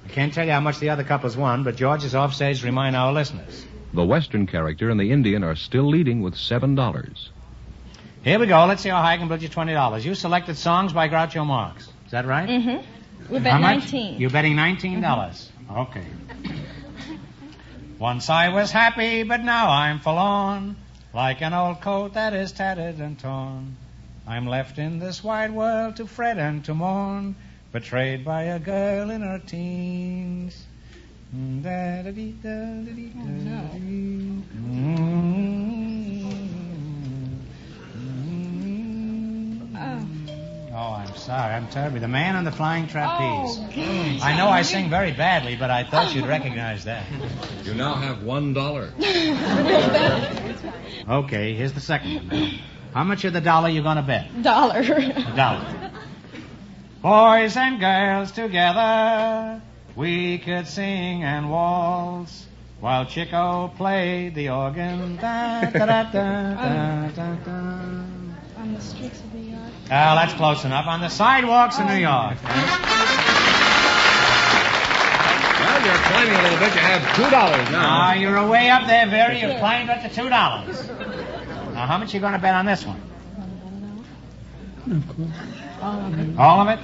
I can't tell you how much the other couples won, but George is offstage to remind our listeners. The Western character and the Indian are still leading with $7. Here we go. Let's see how high I can build you $20. You selected songs by Groucho Marx. Is that right? Mm-hmm. We bet How much? 19. You're betting $19. Mm-hmm. Okay. Once I was happy, but now I'm forlorn, like an old coat that is tattered and torn. I'm left in this wide world to fret and to mourn, betrayed by a girl in her teens. Oh, no. Oh, I'm sorry. I'm terribly. The Man on the Flying Trapeze. Oh, I know I sing very badly, but I thought you'd recognize that. You now have $1. Okay, here's the second one now. How much of the dollar you going to bet? $1. $1. Boys and girls together, we could sing and waltz while Chico played the organ. Da, da, da, da, da, da, da. On the streets of New York. Oh, that's close enough. On the sidewalks of New York. Well, you're climbing a little bit. You have $2 now. You're way up there, Vera. You've climbed up to $2. Now, how much are you going to bet on this one? Of course. All of it?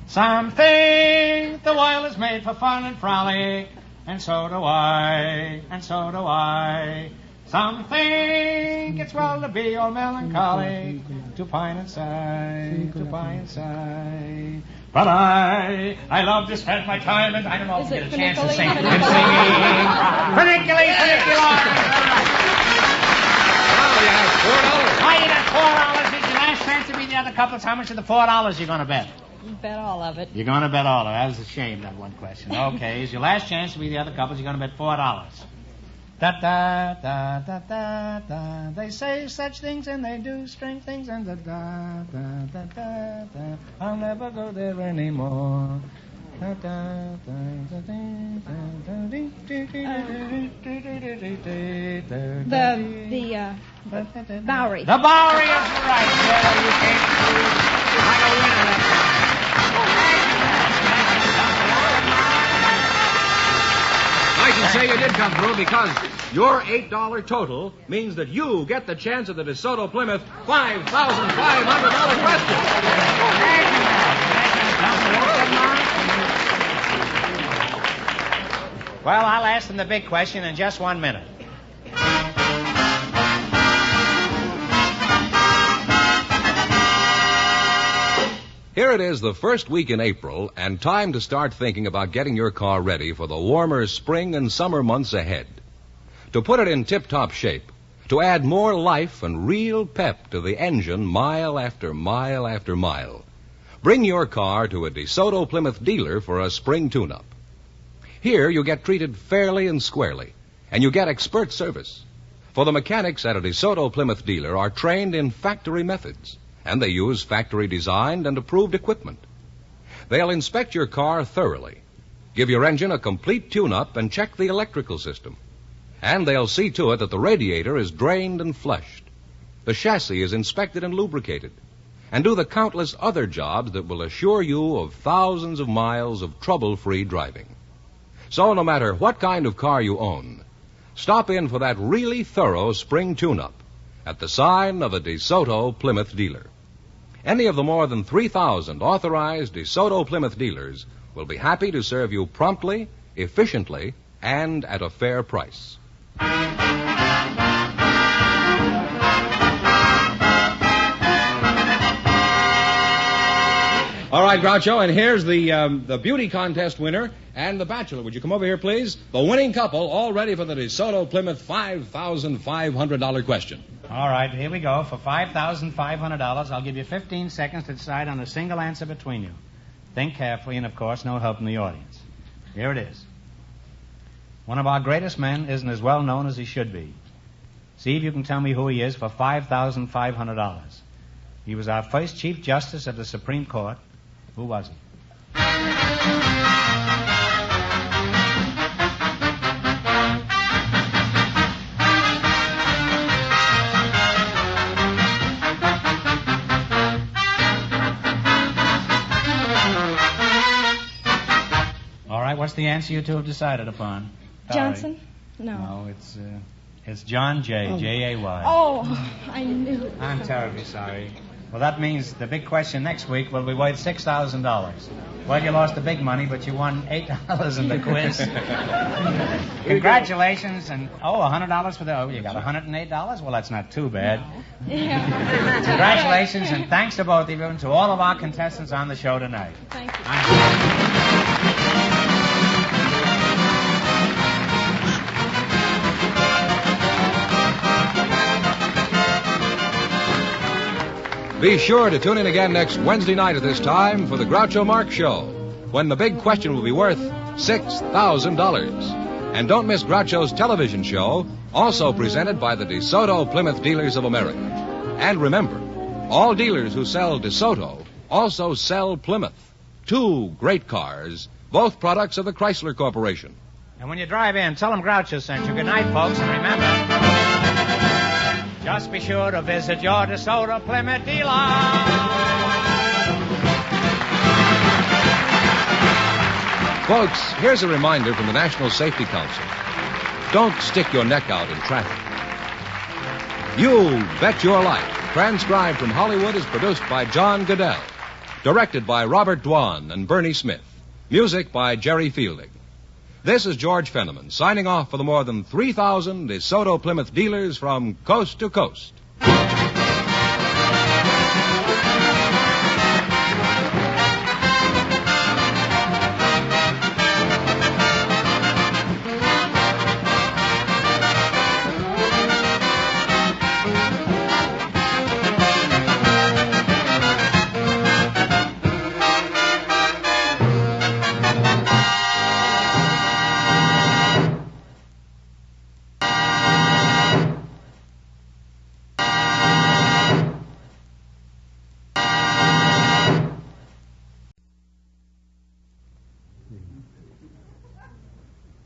Some think the world is made for fun and frolic, and so do I, and so do I. Some think it's well to be all melancholic, to pine and sigh, to pine and sigh. But I love to spend my time, and I don't know if I get a chance to sing. I'm singing. Funiculate, funicular. Now you have $4. Now you got $4. It's your last chance to beat the other couples. How much of the $4 you going to bet? Bet all of it. You're going to bet all of it. That was a shame, that one question. Okay, it's your last chance to be the other couples. You're going to bet $4. Da da da da da da. They say such things and they do strange things and da da da da da da. I'll never go there anymore. Da da da da da da. The Bowery. The Bowery is right. Yeah, you came through like a winner that time. I can say you did come through because your $8 total means that you get the chance at the DeSoto Plymouth $5,500 question. Well, I'll ask them the big question in just 1 minute. Here it is, the first week in April, and time to start thinking about getting your car ready for the warmer spring and summer months ahead. To put it in tip-top shape, to add more life and real pep to the engine mile after mile after mile, bring your car to a DeSoto Plymouth dealer for a spring tune-up. Here you get treated fairly and squarely, and you get expert service. For the mechanics at a DeSoto Plymouth dealer are trained in factory methods, and they use factory-designed and approved equipment. They'll inspect your car thoroughly, give your engine a complete tune-up, and check the electrical system. And they'll see to it that the radiator is drained and flushed, the chassis is inspected and lubricated, and do the countless other jobs that will assure you of thousands of miles of trouble-free driving. So no matter what kind of car you own, stop in for that really thorough spring tune-up at the sign of a DeSoto Plymouth dealer. Any of the more than 3,000 authorized DeSoto Plymouth dealers will be happy to serve you promptly, efficiently, and at a fair price. All right, Groucho, and here's the beauty contest winner and the bachelor. Would you come over here, please? The winning couple, all ready for the DeSoto Plymouth $5,500 question. All right, here we go. For $5,500, I'll give you 15 seconds to decide on a single answer between you. Think carefully, and of course, no help from the audience. Here it is. One of our greatest men isn't as well known as he should be. See if you can tell me who he is for $5,500. He was our first Chief Justice of the Supreme Court. Who was he? All right, what's the answer you two have decided upon? Johnson? No. No, it's John Jay, J-A-Y. Oh, I knew it. I'm terribly sorry. Well, that means the big question next week will be worth $6,000. Well, you lost the big money, but you won $8 in the quiz. Congratulations, and $100 for the. You got $108. Well, that's not too bad. Yeah. Congratulations, and thanks to both of you and to all of our contestants on the show tonight. Thank you. Be sure to tune in again next Wednesday night at this time for the Groucho Marx Show, when the big question will be worth $6,000. And don't miss Groucho's television show, also presented by the DeSoto Plymouth Dealers of America. And remember, all dealers who sell DeSoto also sell Plymouth. Two great cars, both products of the Chrysler Corporation. And when you drive in, tell them Groucho sent you. Good night, folks, and remember, just be sure to visit your DeSoto Plymouth dealer. Folks, here's a reminder from the National Safety Council. Don't stick your neck out in traffic. You Bet Your Life, transcribed from Hollywood, is produced by John Goodell. Directed by Robert Dwan and Bernie Smith. Music by Jerry Fielding. This is George Fenneman, signing off for the more than 3,000 DeSoto Plymouth dealers from coast to coast.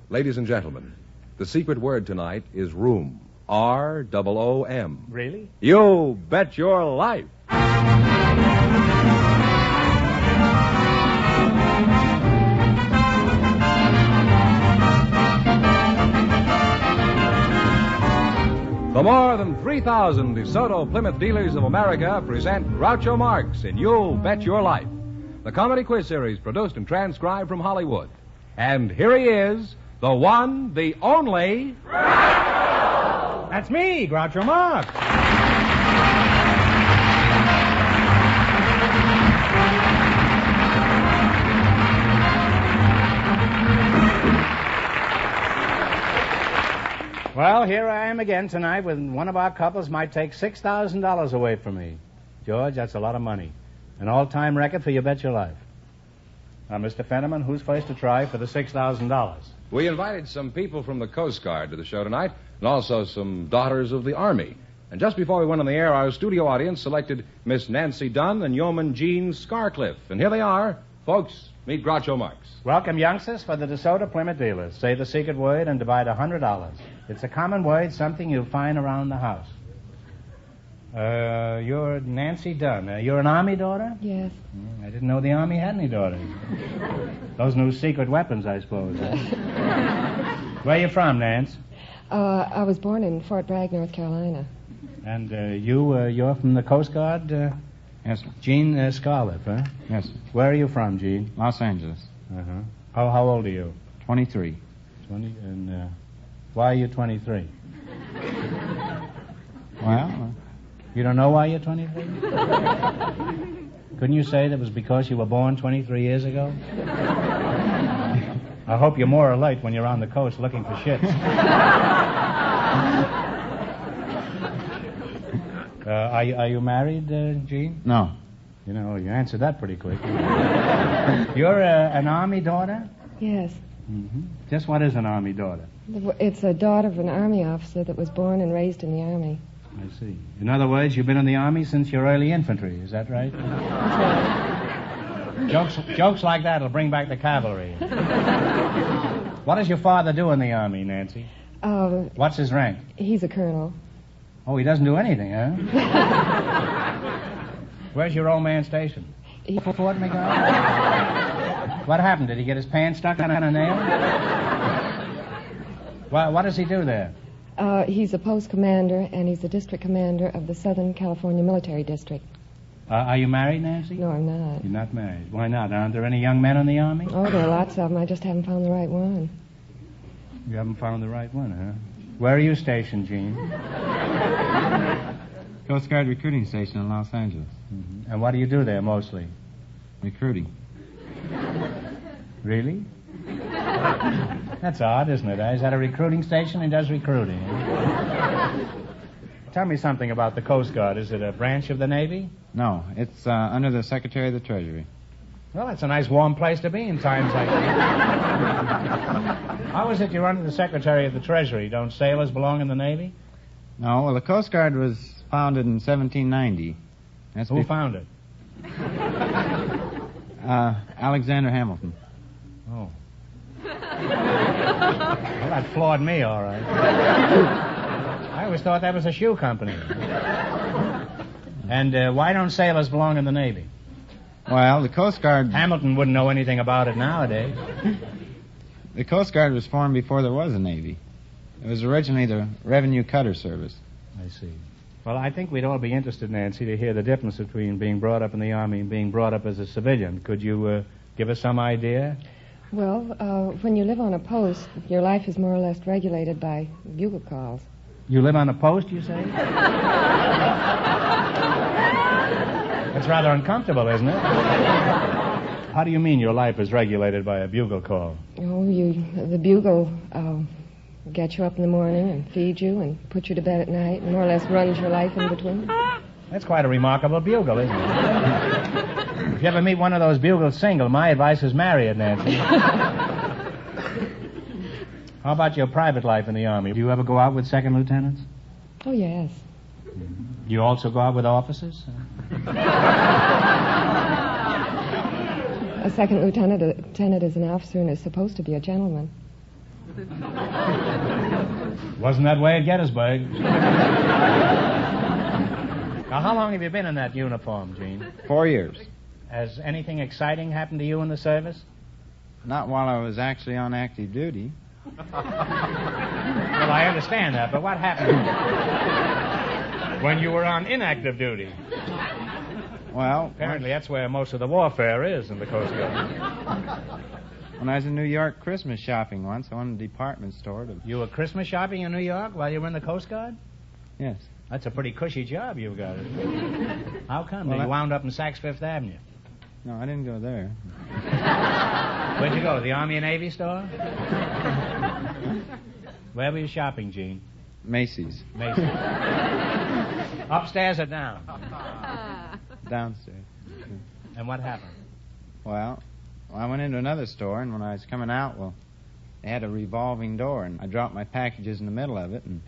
Ladies and gentlemen, the secret word tonight is room. R-O-O-M. Really? You bet your life. The more than 3,000 DeSoto Plymouth dealers of America present Groucho Marx in You'll Bet Your Life, the comedy quiz series produced and transcribed from Hollywood. And here he is, the one, the only... Groucho! That's me, Groucho Marx. Well, here I am again tonight when one of our couples might take $6,000 away from me. George, that's a lot of money. An all-time record for You Bet Your Life. Now, Mr. Fenneman, who's first to try for the $6,000? We invited some people from the Coast Guard to the show tonight, and also some daughters of the Army. And just before we went on the air, our studio audience selected Miss Nancy Dunn and Yeoman Gene Scarcliffe. And here they are. Folks, meet Groucho Marx. Welcome, youngsters, for the DeSoto Plymouth dealers. Say the secret word and divide $100. It's a common word, something you'll find around the house. You're Nancy Dunn. You're an Army daughter? Yes. I didn't know the Army had any daughters. Those new secret weapons, I suppose. Where are you from, Nance? I was born in Fort Bragg, North Carolina. And you're from the Coast Guard? Yes, sir. Gene Scarlett, huh? Yes, sir. Where are you from, Gene? Los Angeles. Uh-huh. How old are you? 23. 20, and why are you 23? Well... You don't know why you're 23? Couldn't you say that was because you were born 23 years ago? I hope you're more alert when you're on the coast looking for shits. Are you married, Gene? No. You know, you answered that pretty quick. You're an Army daughter? Yes. Mm-hmm. Just what is an Army daughter? It's a daughter of an Army officer that was born and raised in the Army. I see. In other words, you've been in the Army since your early infantry, is that right? That's right. Jokes like that will bring back the cavalry. What does your father do in the Army, Nancy? What's his rank? He's a colonel. Oh, he doesn't do anything, huh? Where's your old man stationed? Fort McGraw? What happened? Did he get his pants stuck on a nail? What does he do there? He's a post commander, and he's the district commander of the Southern California Military District. Are you married, Nancy? No, I'm not. You're not married. Why not? Aren't there any young men in the Army? Oh, there are lots of them. I just haven't found the right one. You haven't found the right one, huh? Where are you stationed, Gene? Coast Guard recruiting station in Los Angeles. Mm-hmm. And what do you do there mostly? Recruiting. Really? That's odd, isn't it? Is that a recruiting station? He does recruiting. Tell me something about the Coast Guard. Is it a branch of the Navy? No, it's under the Secretary of the Treasury. Well, that's a nice warm place to be in times like these. How is it you're under the Secretary of the Treasury? Don't sailors belong in the Navy? No, well, the Coast Guard was founded in 1790. Who founded it? Alexander Hamilton. Oh. Well, that floored me, all right. I always thought that was a shoe company. And why don't sailors belong in the Navy? Well, the Coast Guard... Hamilton wouldn't know anything about it nowadays. The Coast Guard was formed before there was a Navy. It was originally the Revenue Cutter Service. I see. Well, I think we'd all be interested, Nancy, to hear the difference between being brought up in the Army and being brought up as a civilian. Could you give us some idea? Well, when you live on a post, your life is more or less regulated by bugle calls. You live on a post, you say? That's rather uncomfortable, isn't it? How do you mean your life is regulated by a bugle call? Oh, the bugle gets you up in the morning and feeds you and puts you to bed at night and more or less runs your life in between. That's quite a remarkable bugle, isn't it? If you ever meet one of those bugles single, my advice is marry it, Nancy. How about your private life in the Army? Do you ever go out with second lieutenants? Oh, yes. You also go out with officers? A second lieutenant is an officer and is supposed to be a gentleman. Wasn't that way at Gettysburg. Now, how long have you been in that uniform, Gene? 4 years. Has anything exciting happened to you in the service? Not while I was actually on active duty. Well, I understand that, but what happened when you were on inactive duty? Well, Apparently that's where most of the warfare is in the Coast Guard. when I was in New York Christmas shopping once, I went to a department store to... You were Christmas shopping in New York while you were in the Coast Guard? Yes. That's a pretty cushy job you've got. How come? Well, You wound up in Saks Fifth Avenue. No, I didn't go there. Where'd you go? The Army and Navy store? Where were you shopping, Gene? Macy's. Macy's. Upstairs or down? Downstairs. And what happened? Well, I went into another store, and when I was coming out, they had a revolving door, and I dropped my packages in the middle of it, and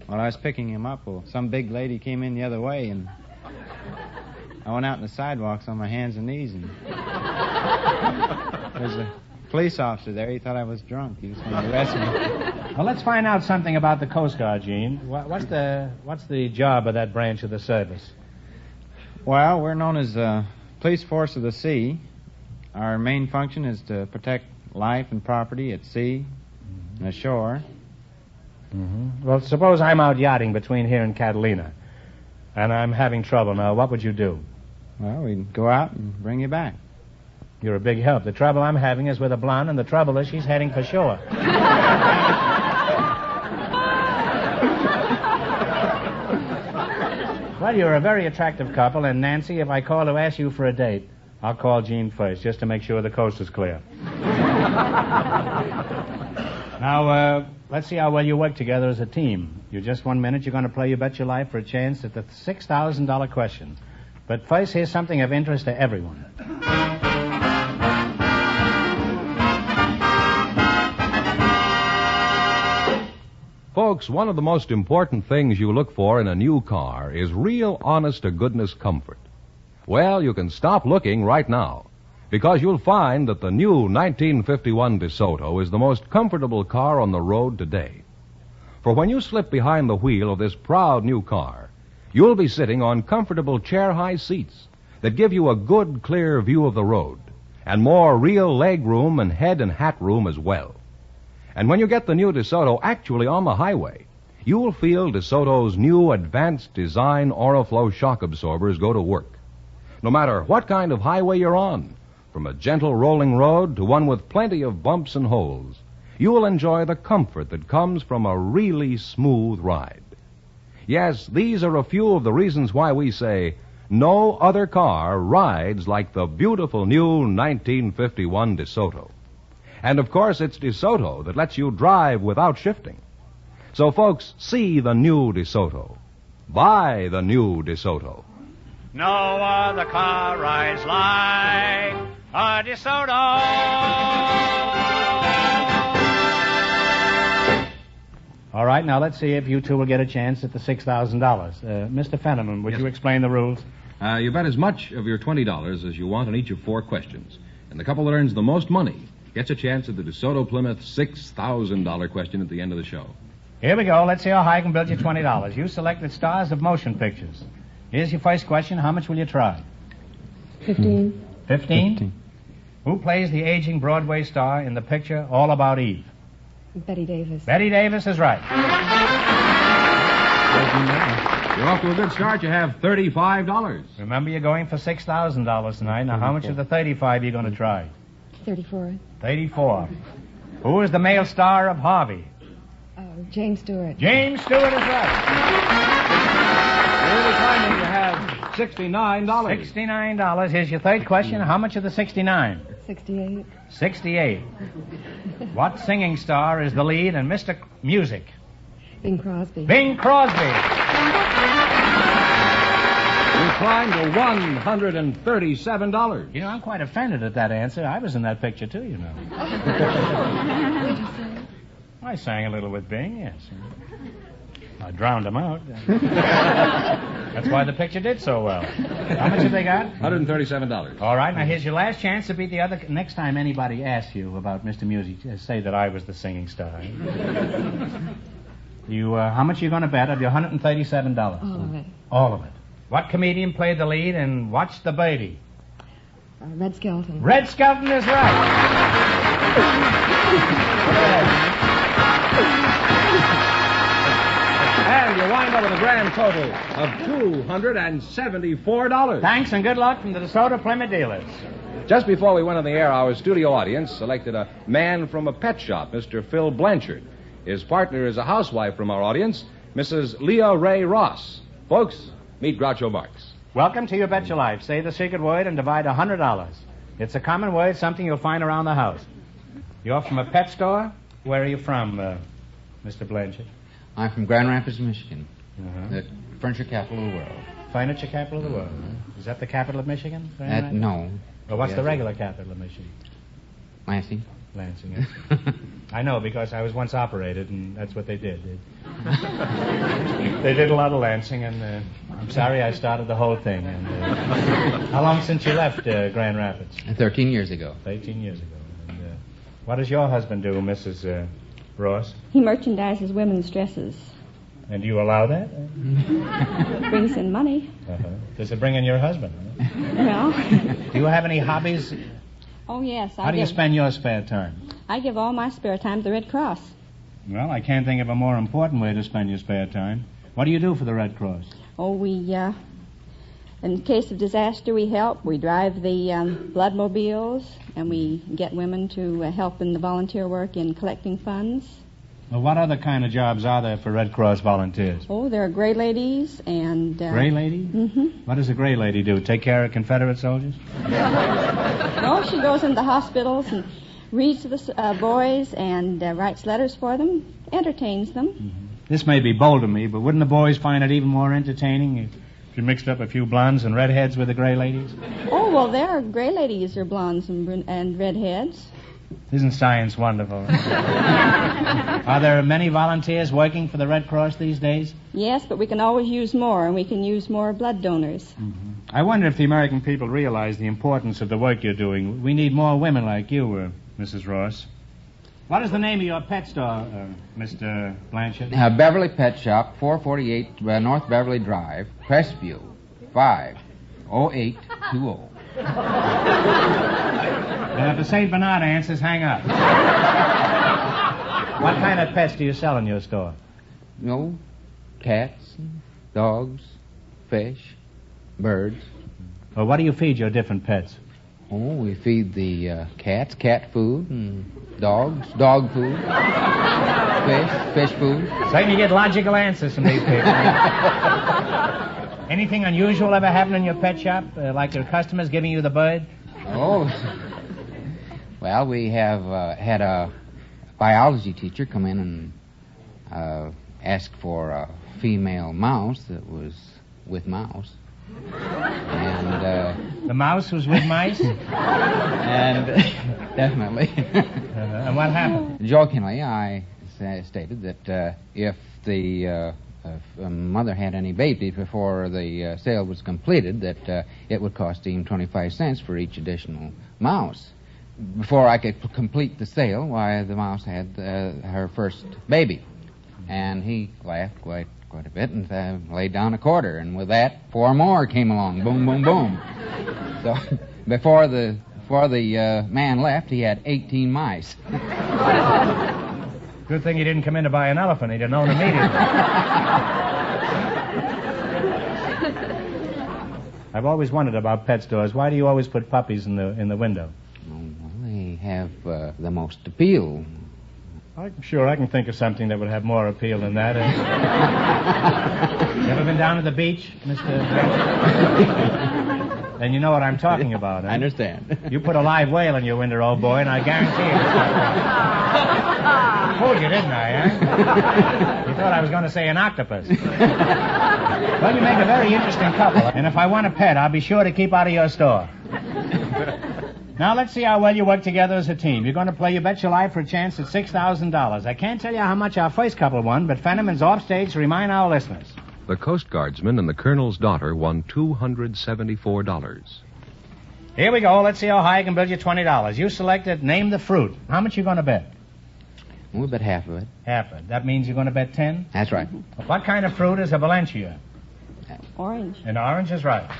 while I was picking them up, some big lady came in the other way, and I went out on the sidewalks on my hands and knees, and there's a police officer there. He thought I was drunk. He was going to arrest me. Well, let's find out something about the Coast Guard, Gene. What's the job of that branch of the service? Well, we're known as the Police Force of the Sea. Our main function is to protect life and property at sea and ashore. Mm-hmm. Well, suppose I'm out yachting between here and Catalina, and I'm having trouble now. What would you do? Well, we'd go out and bring you back. You're a big help. The trouble I'm having is with a blonde, and the trouble is she's heading for shore. Well, you're a very attractive couple, and Nancy, if I call to ask you for a date, I'll call Gene first, just to make sure the coast is clear. Now, let's see how well you work together as a team. You just 1 minute, you're going to play You Bet Your Life for a chance at the $6,000 question. But first, here's something of interest to everyone. Folks, one of the most important things you look for in a new car is real honest-to-goodness comfort. Well, you can stop looking right now, because you'll find that the new 1951 DeSoto is the most comfortable car on the road today. For when you slip behind the wheel of this proud new car, you'll be sitting on comfortable chair-high seats that give you a good, clear view of the road, and more real leg room and head and hat room as well. And when you get the new DeSoto actually on the highway, you'll feel DeSoto's new advanced design Oriflow shock absorbers go to work. No matter what kind of highway you're on, from a gentle rolling road to one with plenty of bumps and holes, you'll enjoy the comfort that comes from a really smooth ride. Yes, these are a few of the reasons why we say no other car rides like the beautiful new 1951 DeSoto. And, of course, it's DeSoto that lets you drive without shifting. So, folks, see the new DeSoto. Buy the new DeSoto. No other car rides like a DeSoto. All right, now let's see if you two will get a chance at the $6,000. Mr. Fenneman, would you explain the rules? You bet as much of your $20 as you want on each of 4 questions. And the couple that earns the most money gets a chance at the DeSoto Plymouth $6,000 question at the end of the show. Here we go. Let's see how high I can build you $20. You selected stars of motion pictures. Here's your first question. How much will you try? 15. 15? Who plays the aging Broadway star in the picture All About Eve? Betty Davis. Betty Davis is right. You're off to a good start. You have $35. Remember, you're going for $6,000 tonight. Now, how much of the 35 are you going to try? 34. 34. Who is the male star of Harvey? James Stewart. James Stewart is right. You're declining. You have $69. $69. Here's your third question. How much of the 69? 68. 68. What singing star is the lead in Mr. Music? Bing Crosby. Bing Crosby. You climbed to $137. You know, I'm quite offended at that answer. I was in that picture, too, you know. What did you say? I sang a little with Bing, yes. I drowned him out. That's why the picture did so well. How much have they got? $137. All right, now here's your last chance to beat the other. Next time anybody asks you about Mr. Music, just say that I was the singing star. How much are you going to bet of your $137? All of it. All of it. What comedian played the lead in Watch the Birdie? Red Skelton. Red Skelton is right. DeSoto with a grand total of $274. Thanks and good luck from the DeSoto Plymouth dealers. Just before we went on the air, our studio audience selected a man from a pet shop, Mr. Phil Blanchard. His partner is a housewife from our audience, Mrs. Leah Ray Ross. Folks, meet Groucho Marx. Welcome to You Bet Your Life. Say the secret word and divide $100. It's a common word, something you'll find around the house. You're from a pet store? Where are you from, Mr. Blanchard? I'm from Grand Rapids, Michigan, Uh-huh. the furniture capital of the world. Furniture capital of the world. Is that the capital of Michigan? Grand Rapids? No. Or what's the Yes. regular capital of Michigan? Lansing. Lansing, yes. I know, because I was once operated, and that's what they did. They did a lot of Lansing, and I'm sorry I started the whole thing. And how long since you left Grand Rapids? 13 years ago. 18 years ago. And, what does your husband do, Mrs. Ross? He merchandises women's dresses. And do you allow that? Brings in money. Uh-huh. Does it bring in your husband? Well, Do you have any hobbies? oh yes. How do you spend your spare time? I give all my spare time to the Red Cross. Well, I can't think of a more important way to spend your spare time. What do you do for the Red Cross? Oh, in case of disaster, we help. We drive the bloodmobiles, and we get women to help in the volunteer work in collecting funds. Well, what other kind of jobs are there for Red Cross volunteers? Oh, there are gray ladies and... Gray lady? Mm-hmm. What does a gray lady do? Take care of Confederate soldiers? No, she goes into hospitals and reads to the boys and writes letters for them, entertains them. Mm-hmm. This may be bold of me, but wouldn't the boys find it even more entertaining if you mixed up a few blondes and redheads with the gray ladies? Oh, well, there are gray ladies are blondes and redheads. Isn't science wonderful? Are there many volunteers working for the Red Cross these days? Yes, but we can always use more, and we can use more blood donors. Mm-hmm. I wonder if the American people realize the importance of the work you're doing. We need more women like you, Mrs. Ross. What is the name of your pet store, Mr. Blanchard? Beverly Pet Shop, 448 North Beverly Drive, Crestview, 50820. And if the St. Bernard answers, hang up. What kind of pets do you sell in your store? Cats, dogs, fish, birds. Well, what do you feed your different pets? Oh, we feed the cats cat food, and dogs dog food, fish food. So you can get logical answers from these people. Anything unusual ever happen in your pet shop? Like your customers giving you the bird? Oh, well, we have had a biology teacher come in and ask for a female mouse that was with mouse. And the mouse was with mice? And definitely. And what happened? Jokingly, I stated that if the mother had any babies before the sale was completed, that it would cost him 25 cents for each additional mouse. Before I could complete the sale, why, the mouse had her first baby. And he laughed quite a bit and laid down a quarter. And with that, 4 more came along. Boom, boom, boom. So before the man left, he had 18 mice. Good thing he didn't come in to buy an elephant. He'd have known immediately. I've always wondered about pet stores. Why do you always put puppies in the window? Well, they have the most appeal. I'm sure I can think of something that would have more appeal than that. You ever been down to the beach, Mr. Then you know what I'm talking about, eh? I understand. You put a live whale in your window, old boy, and I guarantee you. I fooled you, didn't I, eh? You thought I was going to say an octopus. Well, you make a very interesting couple, and if I want a pet, I'll be sure to keep out of your store. Now, let's see how well you work together as a team. You're going to play You Bet Your Life for a chance at $6,000. I can't tell you how much our first couple won, but Fenneman's off stage to remind our listeners. The Coast Guardsman and the Colonel's daughter won $274. Here we go. Let's see how high I can build you $20. You selected Name the Fruit. How much you going to bet? We'll bet half of it. Half of it. That means you're going to bet 10? That's right. What kind of fruit is a Valencia? Orange. An orange is right.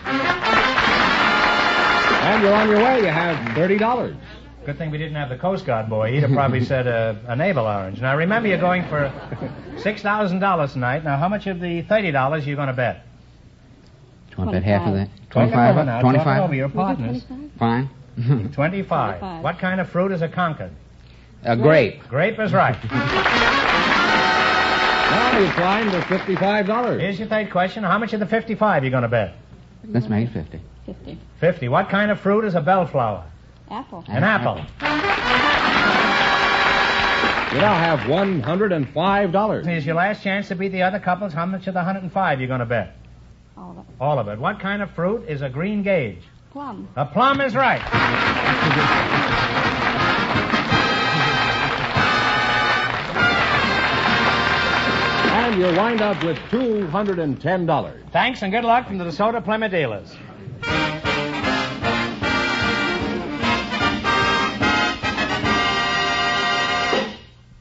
And you're on your way. You have $30. Good thing we didn't have the Coast Guard boy. He'd have probably said a navel orange. Now, remember, you're going for $6,000 tonight. Now, how much of the $30 are you going to bet? Do you want to bet half of that? 25? Now, 25? over your partners. Fine. 25. What kind of fruit is a concord? A grape. Grape is right. Now you climbed to $55. Here's your third question. How much of the 55 are you going to bet? Let's make it 50. 50. 50. What kind of fruit is a bellflower? Apple. An apple. You now have $105. Here's your last chance to beat the other couples. How much of the 105 are you going to bet? All of it. All of it. What kind of fruit is a green gauge? Plum. A plum is right. And you'll wind up with $210. Thanks and good luck from the DeSoto Plymouth dealers.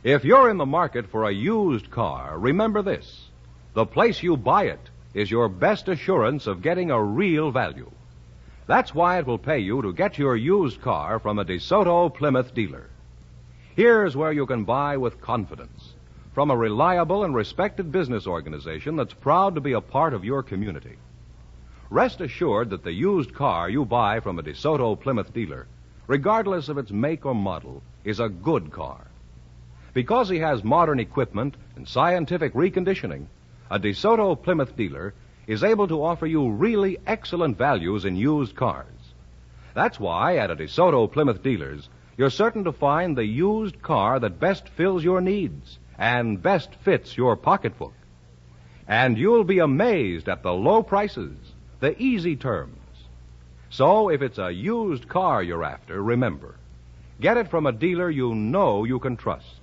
If you're in the market for a used car, remember this. The place you buy it is your best assurance of getting a real value. That's why it will pay you to get your used car from a DeSoto Plymouth dealer. Here's where you can buy with confidence from a reliable and respected business organization that's proud to be a part of your community. Rest assured that the used car you buy from a DeSoto Plymouth dealer, regardless of its make or model, is a good car. Because he has modern equipment and scientific reconditioning, a DeSoto Plymouth dealer is able to offer you really excellent values in used cars. That's why at a DeSoto Plymouth dealers, you're certain to find the used car that best fills your needs and best fits your pocketbook. And you'll be amazed at the low prices, the easy terms. So if it's a used car you're after, remember, get it from a dealer you know you can trust.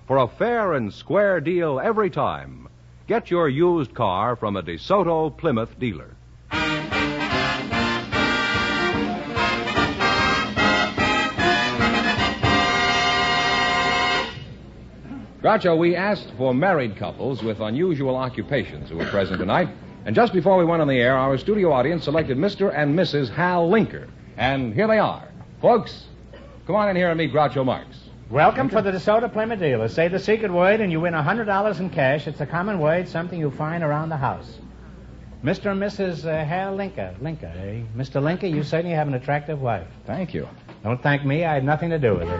For a fair and square deal every time, get your used car from a DeSoto Plymouth dealer. Groucho, we asked for married couples with unusual occupations who were present tonight. And just before we went on the air, our studio audience selected Mr. and Mrs. Hal Linker. And here they are. Folks, come on in here and meet Groucho Marx. Welcome for the DeSoto Plymouth dealer. Say the secret word and you win $100 in cash. It's a common word, something you find around the house. Mr. and Mrs. Hal Linker. Linker, eh? Mr. Linker, you certainly have an attractive wife. Thank you. Don't thank me. I had nothing to do with it.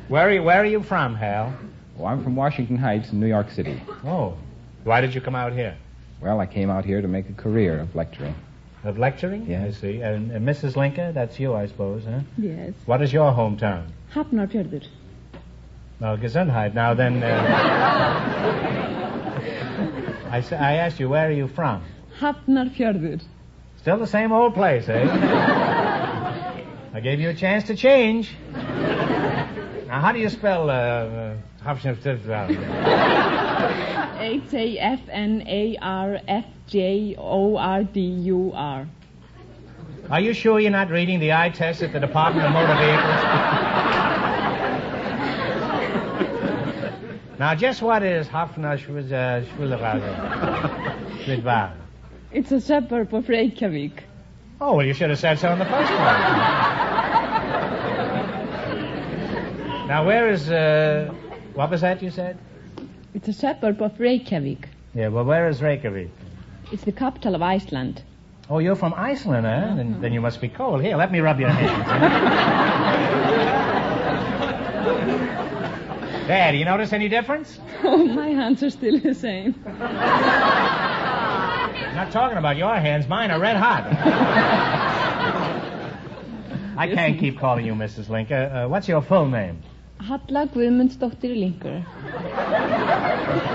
Where are you from, Hal? Oh, I'm from Washington Heights in New York City. Oh. Why did you come out here? Well, I came out here to make a career of lecturing. Of lecturing? Yes. I see. And Mrs. Linker, that's you, I suppose, huh? Yes. What is your hometown? Hafnarfjörður. Well, Gesundheit. Now then, I asked you, where are you from? Hafnarfjörður. Still the same old place, eh? I gave you a chance to change. Now, how do you spell Hafnarfjörður? Hafnarfjörður. Are you sure you're not reading the eye test at the Department of Motor Vehicles? Now, just what is Hafnarfjörður? It's a suburb of Reykjavik. Oh, well, you should have said so in the first place. Now, where is, what was that you said? It's a suburb of Reykjavik. Yeah, well, where is Reykjavik? It's the capital of Iceland. Oh, you're from Iceland, eh? Then you must be cold. Here, let me rub your hands. There, do you notice any difference? Oh, my hands are still the same. I'm not talking about your hands. Mine are red hot. I can't keep calling you Mrs. Linker. What's your full name? Halla Guðmundsdóttir Linker.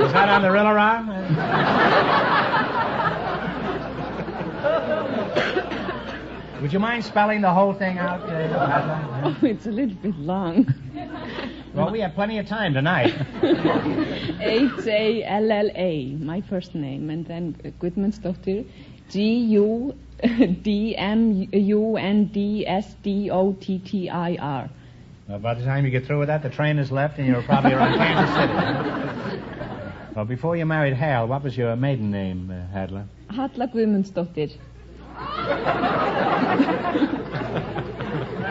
Is that on the Rilla-Ra? Would you mind spelling the whole thing out? Oh, it's a little bit long. Well, we have plenty of time tonight. H-A-L-L-A, my first name, and then Guðmundsdóttir, G-U-D-M-U-N-D-S-D-O-T-T-I-R. By the time you get through with that, the train has left and you're probably around Kansas City. Well, before you married Hal, what was your maiden name, Hadla? Halla Guðmundsdóttir.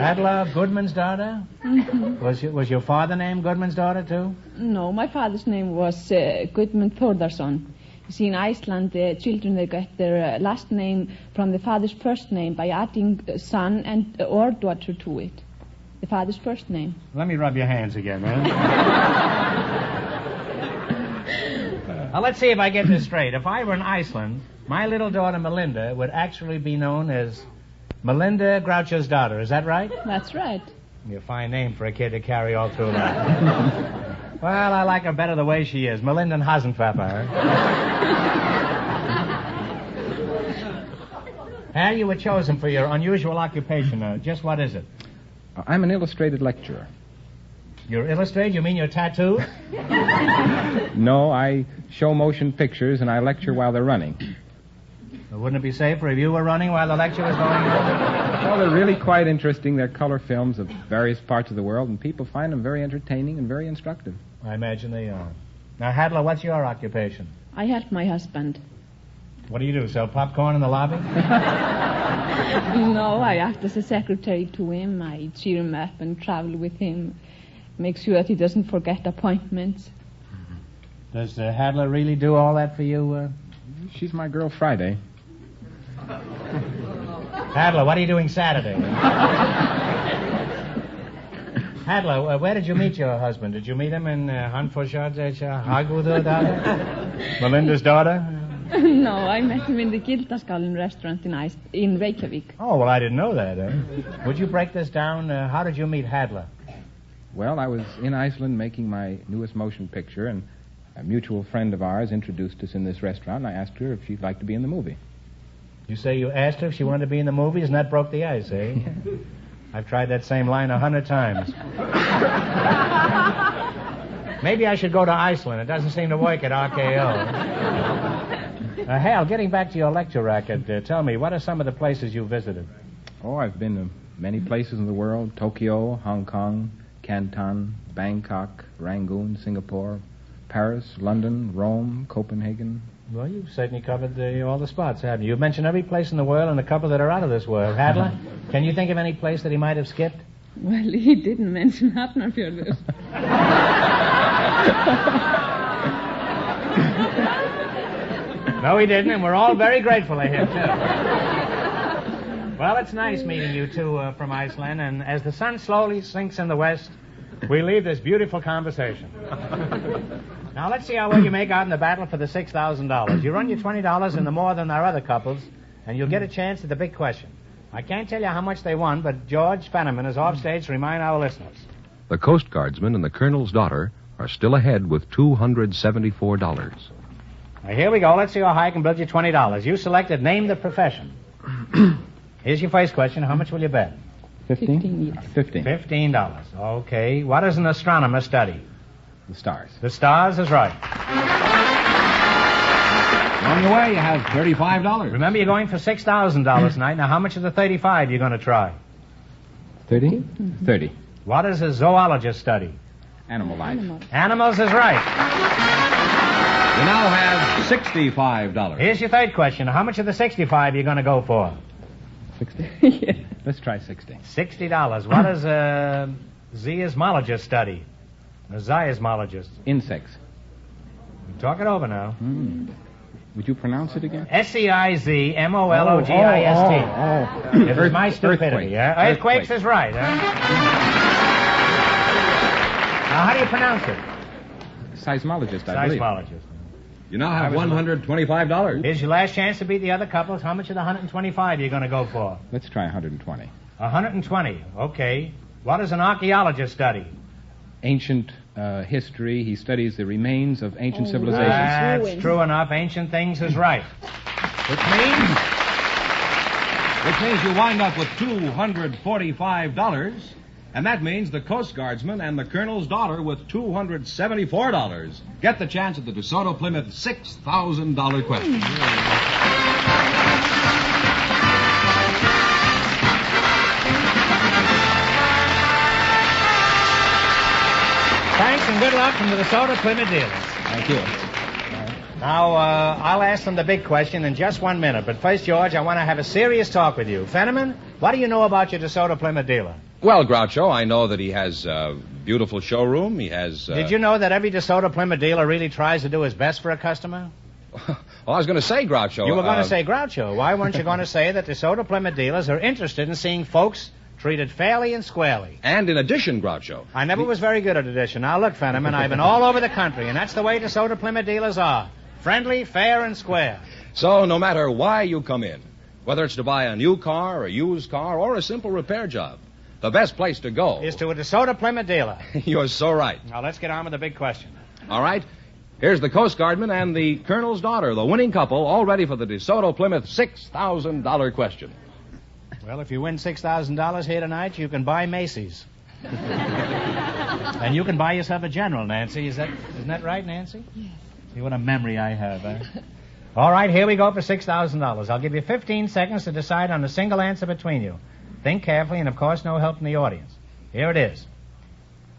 Hadla Goodman's daughter? Mhm. Was your father named Goodman's daughter, too? No, my father's name was Gudmund Þórðarson. You see, in Iceland, the children, they get their last name from the father's first name by adding son and or daughter to it. The father's first name. Let me rub your hands again, man. Now, let's see if I get this straight. If I were in Iceland, my little daughter Melinda would actually be known as Melinda Groucho's daughter. Is that right? That's right. A fine name for a kid to carry all through life. Well, I like her better the way she is. Melinda Hasenpfeffer. Hal, you were chosen for your unusual occupation. Just what is it? I'm an illustrated lecturer. You're illustrated? You mean you're tattooed? No, I show motion pictures and I lecture while they're running. Well, wouldn't it be safer if you were running while the lecture was going on? Well, they're really quite interesting. They're color films of various parts of the world, and people find them very entertaining and very instructive. I imagine they are. Now, Hadla, what's your occupation? I help my husband. What do? Sell popcorn in the lobby? No, I act as a secretary to him. I cheer him up and travel with him. Make sure that he doesn't forget appointments. Does Hadla really do all that for you? She's my girl Friday. Hadla, what are you doing Saturday? Hadla, where did you meet your husband? Did you meet him in Melinda's daughter? No, I met him in the Gildaskallen restaurant in Reykjavik. Oh, well, I didn't know that. Would you break this down? How did you meet Hadla? Well, I was in Iceland making my newest motion picture, and a mutual friend of ours introduced us in this restaurant, and I asked her if she'd like to be in the movie. You say you asked her if she wanted to be in the movies, and that broke the ice, eh? I've tried that same line 100 times. Maybe I should go to Iceland. It doesn't seem to work at RKO. Hal, getting back to your lecture racket, tell me, what are some of the places you visited? Oh, I've been to many places in the world. Tokyo, Hong Kong, Canton, Bangkok, Rangoon, Singapore, Paris, London, Rome, Copenhagen. Well, you've certainly covered all the spots, haven't you? You've mentioned every place in the world and a couple that are out of this world. Hadla, can you think of any place that he might have skipped? Well, he didn't mention Hafnarfjörður. No, he didn't, and we're all very grateful to him, too. Well, it's nice meeting you two from Iceland, and as the sun slowly sinks in the west, we leave this beautiful conversation. Now, let's see how well you make out in the battle for the $6,000. You run your $20 into more than our other couples, and you'll get a chance at the big question. I can't tell you how much they won, but George Fenneman is off stage to remind our listeners. The Coast Guardsman and the Colonel's daughter are still ahead with $274. Now, here we go. Let's see how high I can build you $20. You selected Name the Profession. Here's your first question. How much will you bet? 15? 15. $15. Okay. What does an astronomer study? The stars. The stars is right. On your way, you have $35. Remember, you're going for $6,000 tonight. Now, how much of the 35 you're going to try? 30? 30. What does a zoologist study? Animal life. Animals is right. You now have $65. Here's your third question. How much of the 65 you're going to go for? 60? Yeah. Let's try 60. $60. What does a zoologist study? A zoologist. Insects. Talk it over now. Would you pronounce it again? Seizmologist. It was my stupidity. Earthquakes is right. Now, how do you pronounce it? Seismologist, I believe. Seismologist. You now have $125. Here's your last chance to beat the other couples. How much of the 125 are you going to go for? Let's try 120. 120. Okay. What does an archaeologist study? Ancient history. He studies the remains of ancient civilizations. That's true enough. Ancient things is right. Which means you wind up with $245. And that means the Coast Guardsman and the Colonel's daughter with $274. Get the chance at the DeSoto Plymouth $6,000 question. Thanks and good luck from the DeSoto Plymouth dealers. Thank you. Now, I'll ask them the big question in just 1 minute. But first, George, I want to have a serious talk with you. Fenneman, what do you know about your DeSoto Plymouth dealer? Well, Groucho, I know that he has a beautiful showroom. He has... Did you know that every DeSoto Plymouth dealer really tries to do his best for a customer? Well, I was going to say, Groucho... You were going to say Groucho. Why weren't you going to say that DeSoto Plymouth dealers are interested in seeing folks treated fairly and squarely? And in addition, Groucho... I never was very good at addition. Now, look, Fenneman, I've been all over the country, and that's the way DeSoto Plymouth dealers are. Friendly, fair, and square. So no matter why you come in, whether it's to buy a new car, a used car, or a simple repair job, the best place to go... is to a DeSoto Plymouth dealer. You're so right. Now, let's get on with the big question. All right. Here's the Coast Guardman and the Colonel's daughter, the winning couple, all ready for the DeSoto Plymouth $6,000 question. Well, if you win $6,000 here tonight, you can buy Macy's. And you can buy yourself a General, Nancy. Isn't that right, Nancy? Yes. See what a memory I have, eh? All right, here we go for $6,000. I'll give you 15 seconds to decide on a single answer between you. Think carefully, and of course, no help from the audience. Here it is.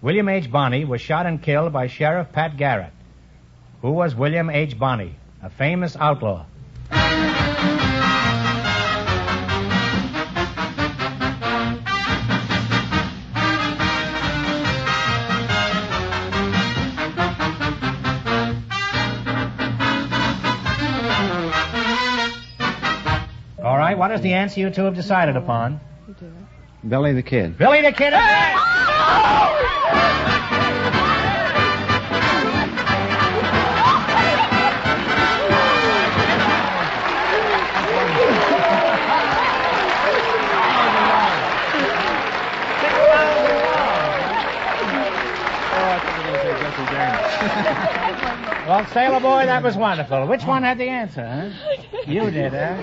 William H. Bonney was shot and killed by Sheriff Pat Garrett. Who was William H. Bonney? A famous outlaw. All right, what is the answer you two have decided upon? Billy the Kid. Billy the Kid is right. Well, Sailor Boy, that was wonderful. Which one had the answer, huh? You did, huh?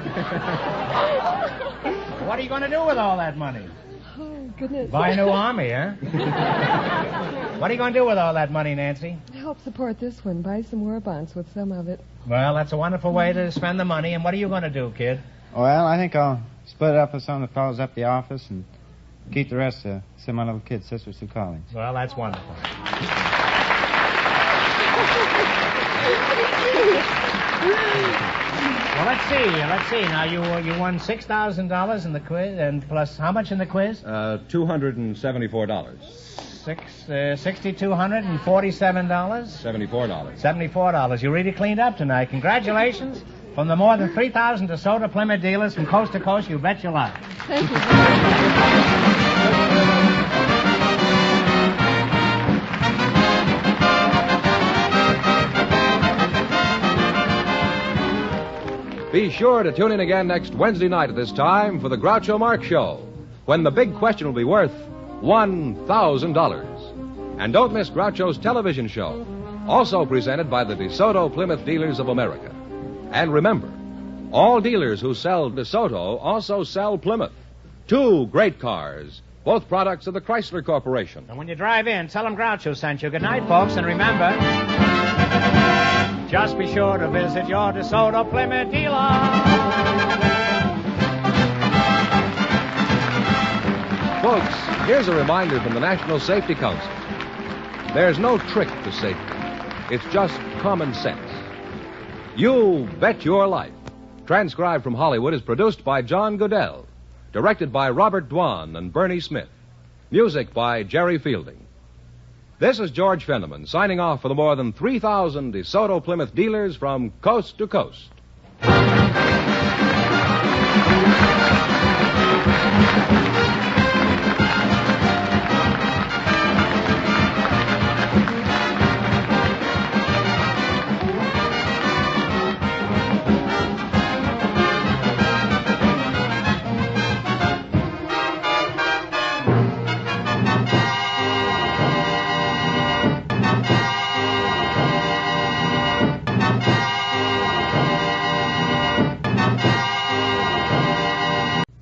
What are you going to do with all that money? Oh, goodness. Buy a new army, huh? What are you going to do with all that money, Nancy? Help support this one. Buy some war bonds with some of it. Well, that's a wonderful way to spend the money. And what are you going to do, kid? Well, I think I'll split it up with some of the fellows up the office and keep the rest to send my little kid sisters to college. Well, that's wonderful. Well, let's see. Now, you won $6,000 in the quiz, and plus how much in the quiz? $274. $6,247. $74. $74. You really cleaned up tonight. Congratulations. From the more than 3,000 DeSoto Plymouth dealers from coast to coast, you bet your life. Thank you. Be sure to tune in again next Wednesday night at this time for the Groucho Marx Show, when the big question will be worth $1,000. And don't miss Groucho's television show, also presented by the DeSoto Plymouth Dealers of America. And remember, all dealers who sell DeSoto also sell Plymouth. Two great cars, both products of the Chrysler Corporation. And when you drive in, tell them Groucho sent you. Good night, folks, and remember... just be sure to visit your DeSoto Plymouth dealer. Folks, here's a reminder from the National Safety Council. There's no trick to safety. It's just common sense. You Bet Your Life, transcribed from Hollywood, is produced by John Goodell, directed by Robert Dwan and Bernie Smith, music by Jerry Fielding. This is George Fenneman signing off for the more than 3,000 DeSoto Plymouth dealers from coast to coast.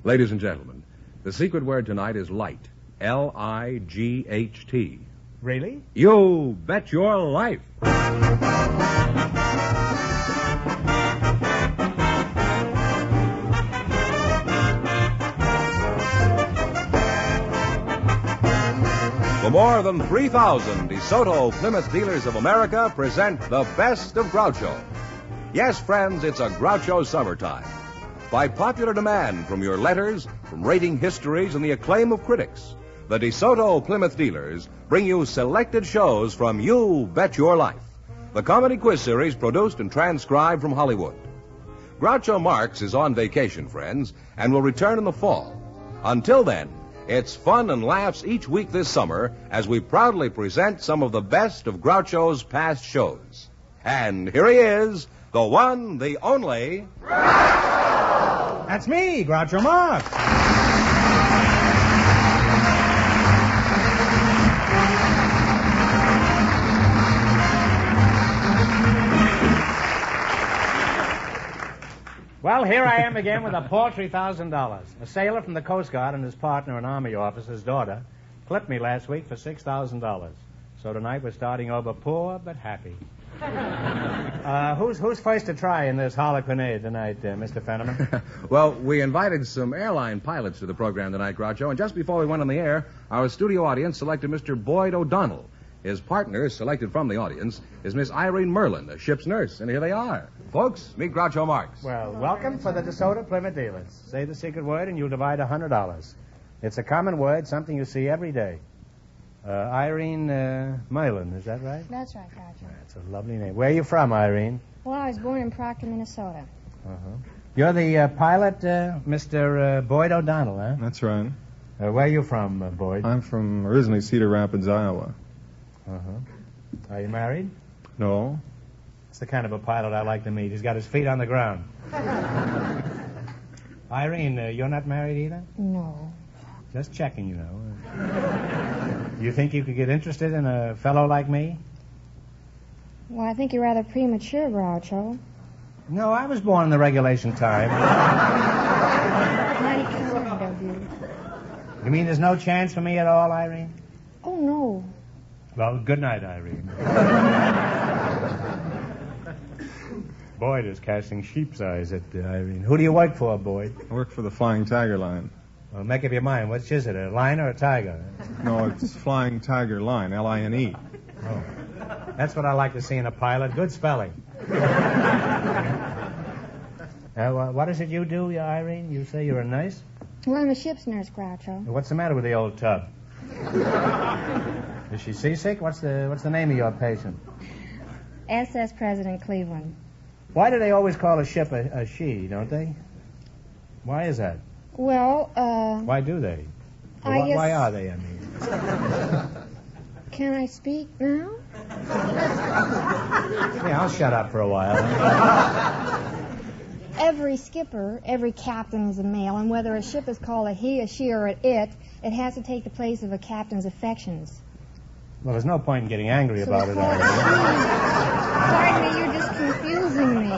Ladies and gentlemen, the secret word tonight is light. L-I-G-H-T. Really? You bet your life. For more than 3,000 DeSoto Plymouth Dealers of America present the best of Groucho. Yes, friends, it's a Groucho summertime. By popular demand from your letters, from rating histories, and the acclaim of critics, the DeSoto Plymouth dealers bring you selected shows from You Bet Your Life, the comedy quiz series produced and transcribed from Hollywood. Groucho Marx is on vacation, friends, and will return in the fall. Until then, it's fun and laughs each week this summer as we proudly present some of the best of Groucho's past shows. And here he is, the one, the only... That's me, Groucho Marx. Well, here I am again with a paltry $1,000. A sailor from the Coast Guard and his partner, an Army officer's daughter, clipped me last week for $6,000. So tonight we're starting over poor but happy. Who's first to try in this harlequinade tonight, Mr. Fenneman? Well, we invited some airline pilots to the program tonight, Groucho, and just before we went on the air, our studio audience selected Mr. Boyd O'Donnell. His partner, selected from the audience, is Miss Irene Merlin, the ship's nurse, and here they are. Folks, meet Groucho Marx. Well, welcome for the DeSoto Plymouth dealers. Say the secret word and you'll divide $100. It's a common word, something you see every day. Irene Merlin, is that right? That's right, Groucho. That's a lovely name. Where are you from, Irene? Well, I was born in Proctor, Minnesota. Uh-huh. You're the pilot, Mr. Boyd O'Donnell, huh? That's right. Where are you from, Boyd? I'm from originally Cedar Rapids, Iowa. Uh-huh. Are you married? No. It's the kind of a pilot I like to meet. He's got his feet on the ground. Irene, you're not married either? No. Just checking, you know. You think you could get interested in a fellow like me? Well, I think you're rather premature, Groucho. No, I was born in the regulation time. Mighty kind of you. You mean there's no chance for me at all, Irene? Oh, no. Well, good night, Irene. Boyd is casting sheep's eyes at Irene. Who do you work for, Boyd? I work for the Flying Tiger Line. Well, make up your mind. Which is it, a lion or a tiger? No, it's Flying Tiger Line, L-I-N-E. Oh. That's what I like to see in a pilot. Good spelling. What is it you do, Irene? You say you're a nurse? Well, I'm a ship's nurse, Groucho. What's the matter with the old tub? Is she seasick? What's the name of your patient? SS President Cleveland. Why do they always call a ship a she, don't they? Why is that? Well, Why do they? I guess... Why are they, I mean? Can I speak now? Yeah, I'll shut up for a while. Every skipper, every captain is a male, and whether a ship is called a he, a she, or an it has to take the place of a captain's affections. Well, there's no point in getting angry about it, Irene. Pardon me, you're just confusing me.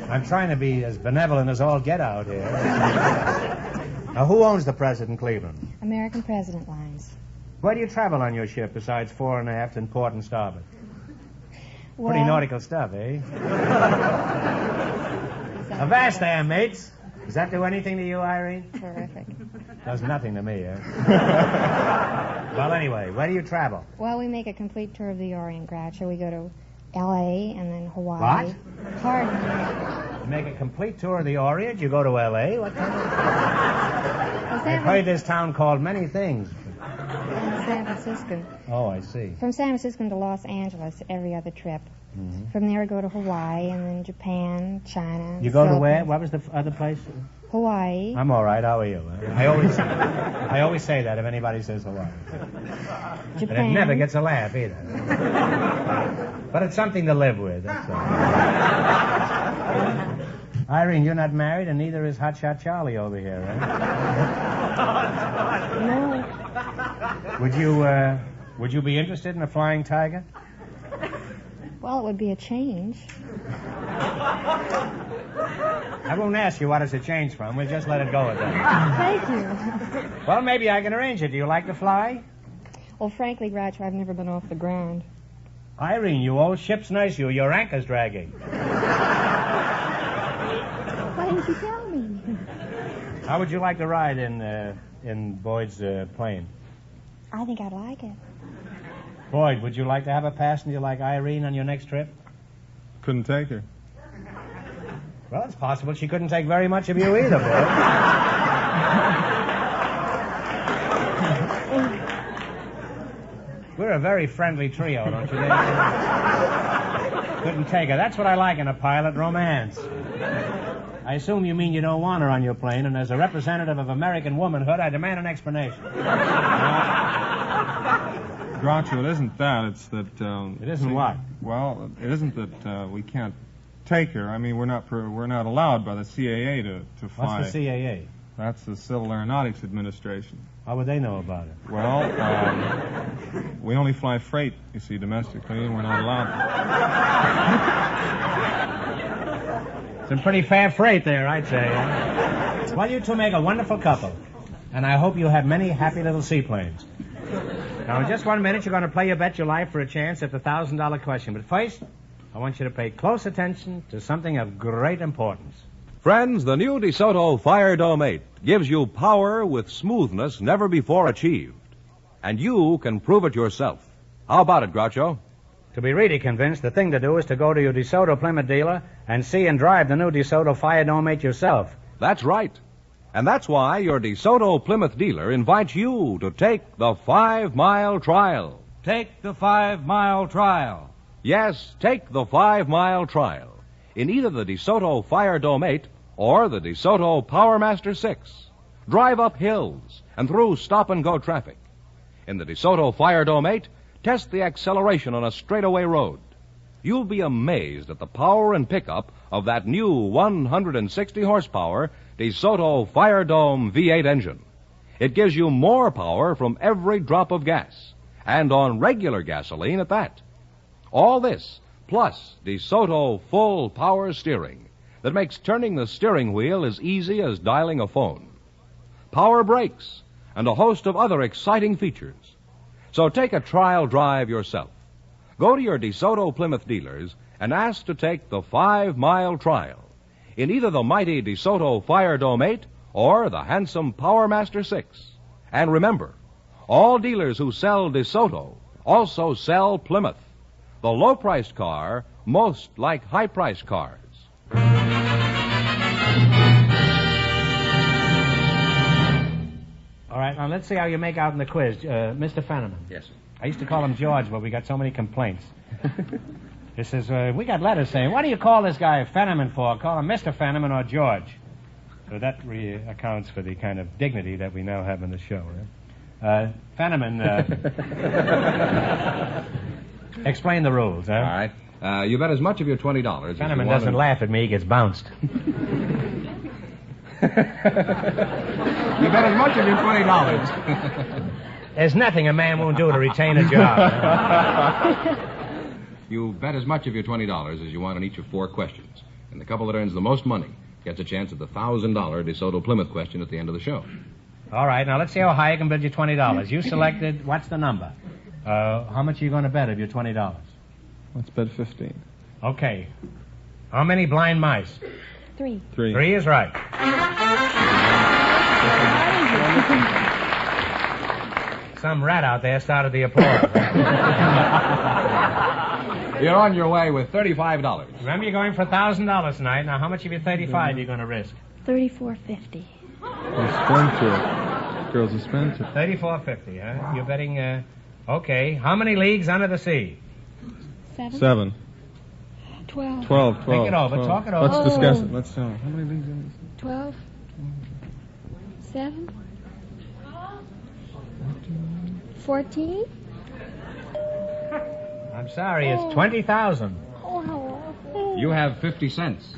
I'm trying to be as benevolent as all get out here. Now, who owns the President Cleveland? American President Lines. Where do you travel on your ship besides fore and aft and port and starboard? Well, Pretty nautical stuff, eh? Avast there, mates. Does that do anything to you, Irene? Terrific. Does nothing to me, eh? Well, anyway, where do you travel? Well, we make a complete tour of the Orient, Groucho. We go to L.A. and then Hawaii. What? Pardon me. You make a complete tour of the Orient? You go to L.A.? What kind of... I've heard this town called many things. San Francisco. Oh, I see. From San Francisco to Los Angeles every other trip. Mm-hmm. From there we go to Hawaii and then Japan, China. You go to where? What was the other place? Hawaii. I'm all right. How are you? I always say that if anybody says Hawaii. Japan. And it never gets a laugh either. But it's something to live with. That's all. Irene, you're not married, and neither is Hotshot Charlie over here, right? No. Would you be interested in a flying tiger? Well, it would be a change. I won't ask you what it's a change from. We'll just let it go at that. Thank you. Well, maybe I can arrange it. Do you like to fly? Well, frankly, Groucho, I've never been off the ground. Irene, you old ship's nurse, your anchor's dragging. Why didn't you tell me? How would you like to ride in Boyd's plane? I think I'd like it. Boyd, would you like to have a passenger like Irene on your next trip? couldn't take her. Well, it's possible she couldn't take very much of you either, boy. We're a very friendly trio, don't you think? Couldn't take her. That's what I like in a pilot, romance. I assume you mean you don't want her on your plane, and as a representative of American womanhood, I demand an explanation. Groucho, it isn't that. It's that... It isn't what? Well, it isn't that we can't take her. I mean, we're not allowed by the CAA to fly. What's the CAA? That's the Civil Aeronautics Administration. How would they know about it? Well, we only fly freight, you see, domestically, and we're not allowed. Some pretty fair freight there, I'd say. Well, you two make a wonderful couple, and I hope you have many happy little seaplanes. Now, in just 1 minute, you're going to play your bet your life for a chance at the $1,000 question. But first, I want you to pay close attention to something of great importance. Friends, the new DeSoto Fire Dome 8 gives you power with smoothness never before achieved. And you can prove it yourself. How about it, Groucho? To be really convinced, the thing to do is to go to your DeSoto Plymouth dealer and see and drive the new DeSoto Fire Dome 8 yourself. That's right. And that's why your DeSoto Plymouth dealer invites you to take the 5-mile trial. Take the 5-mile trial. Yes, take the 5-mile trial in either the DeSoto Fire Dome 8 or the DeSoto Powermaster 6. Drive up hills and through stop-and-go traffic. In the DeSoto Fire Dome 8, test the acceleration on a straightaway road. You'll be amazed at the power and pickup of that new 160-horsepower DeSoto Fire Dome V8 engine. It gives you more power from every drop of gas, and on regular gasoline at that. All this, plus DeSoto full power steering that makes turning the steering wheel as easy as dialing a phone. Power brakes, and a host of other exciting features. So take a trial drive yourself. Go to your DeSoto Plymouth dealers and ask to take the 5-mile trial in either the mighty DeSoto Fire Dome 8 or the handsome Powermaster 6. And remember, all dealers who sell DeSoto also sell Plymouth, the low-priced car most like high-priced cars. All right, now let's see how you make out in the quiz. Mr. Fenneman. Yes, sir. I used to call him George, but we got so many complaints. This is, we got letters saying, what do you call this guy Fenneman for? Call him Mr. Fenneman or George. So that accounts for the kind of dignity that we now have in the show. Fenneman, explain the rules, huh? All right. You bet as much of your $20. Fenneman doesn't laugh at me, he gets bounced. You bet as much of your $20. There's nothing a man won't do to retain a job. You bet as much of your $20 as you want on each of 4 questions. And the couple that earns the most money gets a chance at the $1,000 DeSoto Plymouth question at the end of the show. All right, now let's see how high I can bid you $20. You selected, what's the number? How much are you going to bet of your $20? Let's bet 15. Okay. How many blind mice? 3. 3 is right. Some rat out there started the applause. You're on your way with $35. Remember, you're going for $1,000 tonight. Now, how much of your 35 are you going to risk? $34.50. Girl's a spender. $34.50, huh? You're betting, okay. How many leagues under the sea? 7. 12. 12. Think it over. 12. Talk it over. Let's discuss it. Let's tell. How many leagues are there? 12. 7. 14. I'm sorry, it's 20,000. You have 50 cents.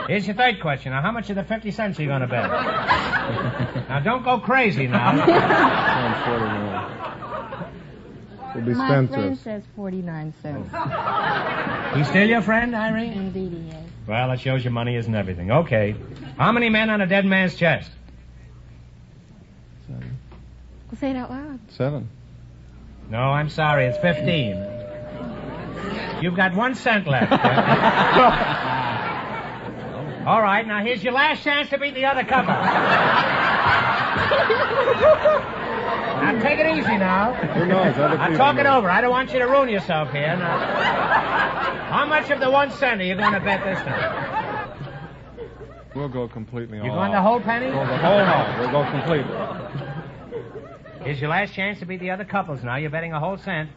Here's your third question. Now, how much of the 50 cents are you going to bet? Now, don't go crazy now. It'll be My Spencer's. friend says 49 cents. He's still your friend, Irene? Indeed he is. Well, it shows you money isn't everything. Okay. How many men on a dead man's chest? 7. Well, say it out loud. 7. No, I'm sorry. It's 15. You've got 1 cent left. All right, now here's your last chance to beat the other couple. Now, take it easy now. Who knows? Now, talk it over. I don't want you to ruin yourself here. Now, how much of the 1 cent are you going to bet this time? We'll go completely all You going out. the whole penny? Go the whole out. We'll go completely. Here's your last chance to beat the other couples now. You're betting a whole cent.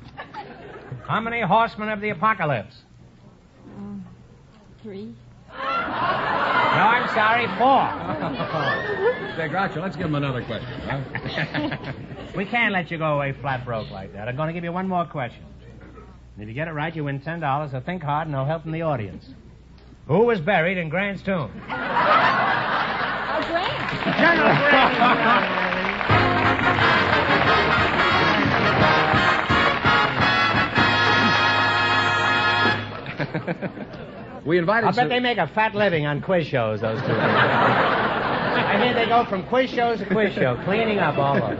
How many horsemen of the apocalypse? 3. No, I'm sorry, 4. Say, Groucho, let's give him another question, huh? We can't let you go away flat broke like that. I'm going to give you one more question. If you get it right, you win $10. So think hard and no help from the audience. Who was buried in Grant's tomb? General Grant. We invited... I bet they make a fat living on quiz shows, those two. I hear they go from quiz shows to quiz show, cleaning up all over.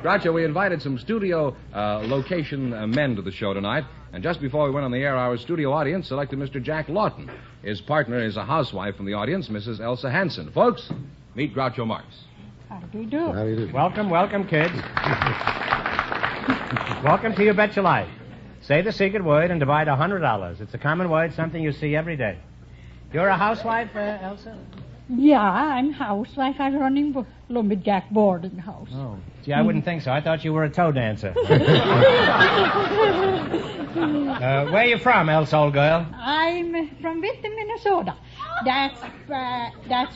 Groucho, we invited some studio location men to the show tonight, and just before we went on the air, our studio audience selected Mr. Jack Lawton. His partner is a housewife from the audience, Mrs. Elsa Hansen. Folks, meet Groucho Marx. How do you do? How do you do? Welcome, kids. Welcome to You Bet Your Life. Say the secret word and divide $100. It's a common word, something you see every day. You're a housewife, Elsa? Yeah, I'm housewife. I'm running lumberjack boarding house. Oh, gee, I wouldn't think so. I thought you were a toe dancer. Where are you from, Elsa, old girl? I'm from Witten, Minnesota. That's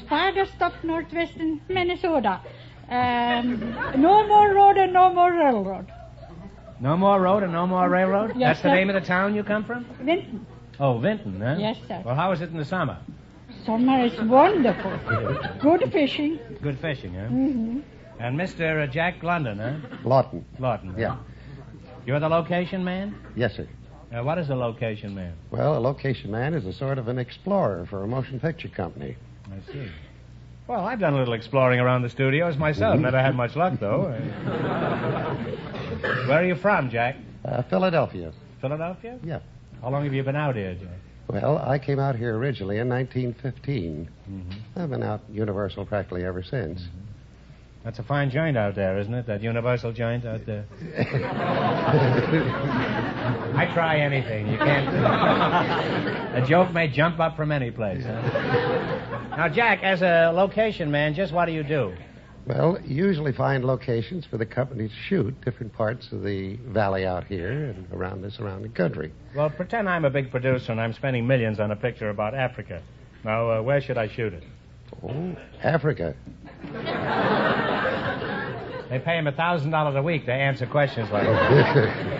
farthest up northwestern Minnesota. No more road and no more railroad. No more road and no more railroad? Yes, That's the sir. name of the town you come from? Vinton. Oh, Vinton, huh? Yes, sir. Well, how is it in the summer? Summer is wonderful. Good fishing. Good fishing, huh? Mm-hmm. And Mr. Jack London, huh? Lawton. Lawton. Yeah. You're the location man? Yes, sir. What is a location man? Well, a location man is a sort of an explorer for a motion picture company. I see. Well, I've done a little exploring around the studios myself. Mhm. Never had much luck, though. Where are you from, Jack? Philadelphia. Philadelphia? Yeah. How long have you been out here, Jack? Well, I came out here originally in 1915. Mm-hmm. I've been out Universal practically ever since. That's a fine joint out there, isn't it? That Universal joint out there. I try anything. You can't. A joke may jump up from any place. Huh? Now, Jack, as a location man, just what do you do? Well, usually find locations for the company to shoot different parts of the valley out here and around the surrounding country. Well, pretend I'm a big producer and I'm spending millions on a picture about Africa. Now, where should I shoot it? Oh, Africa. They pay him $1,000 a week to answer questions like that.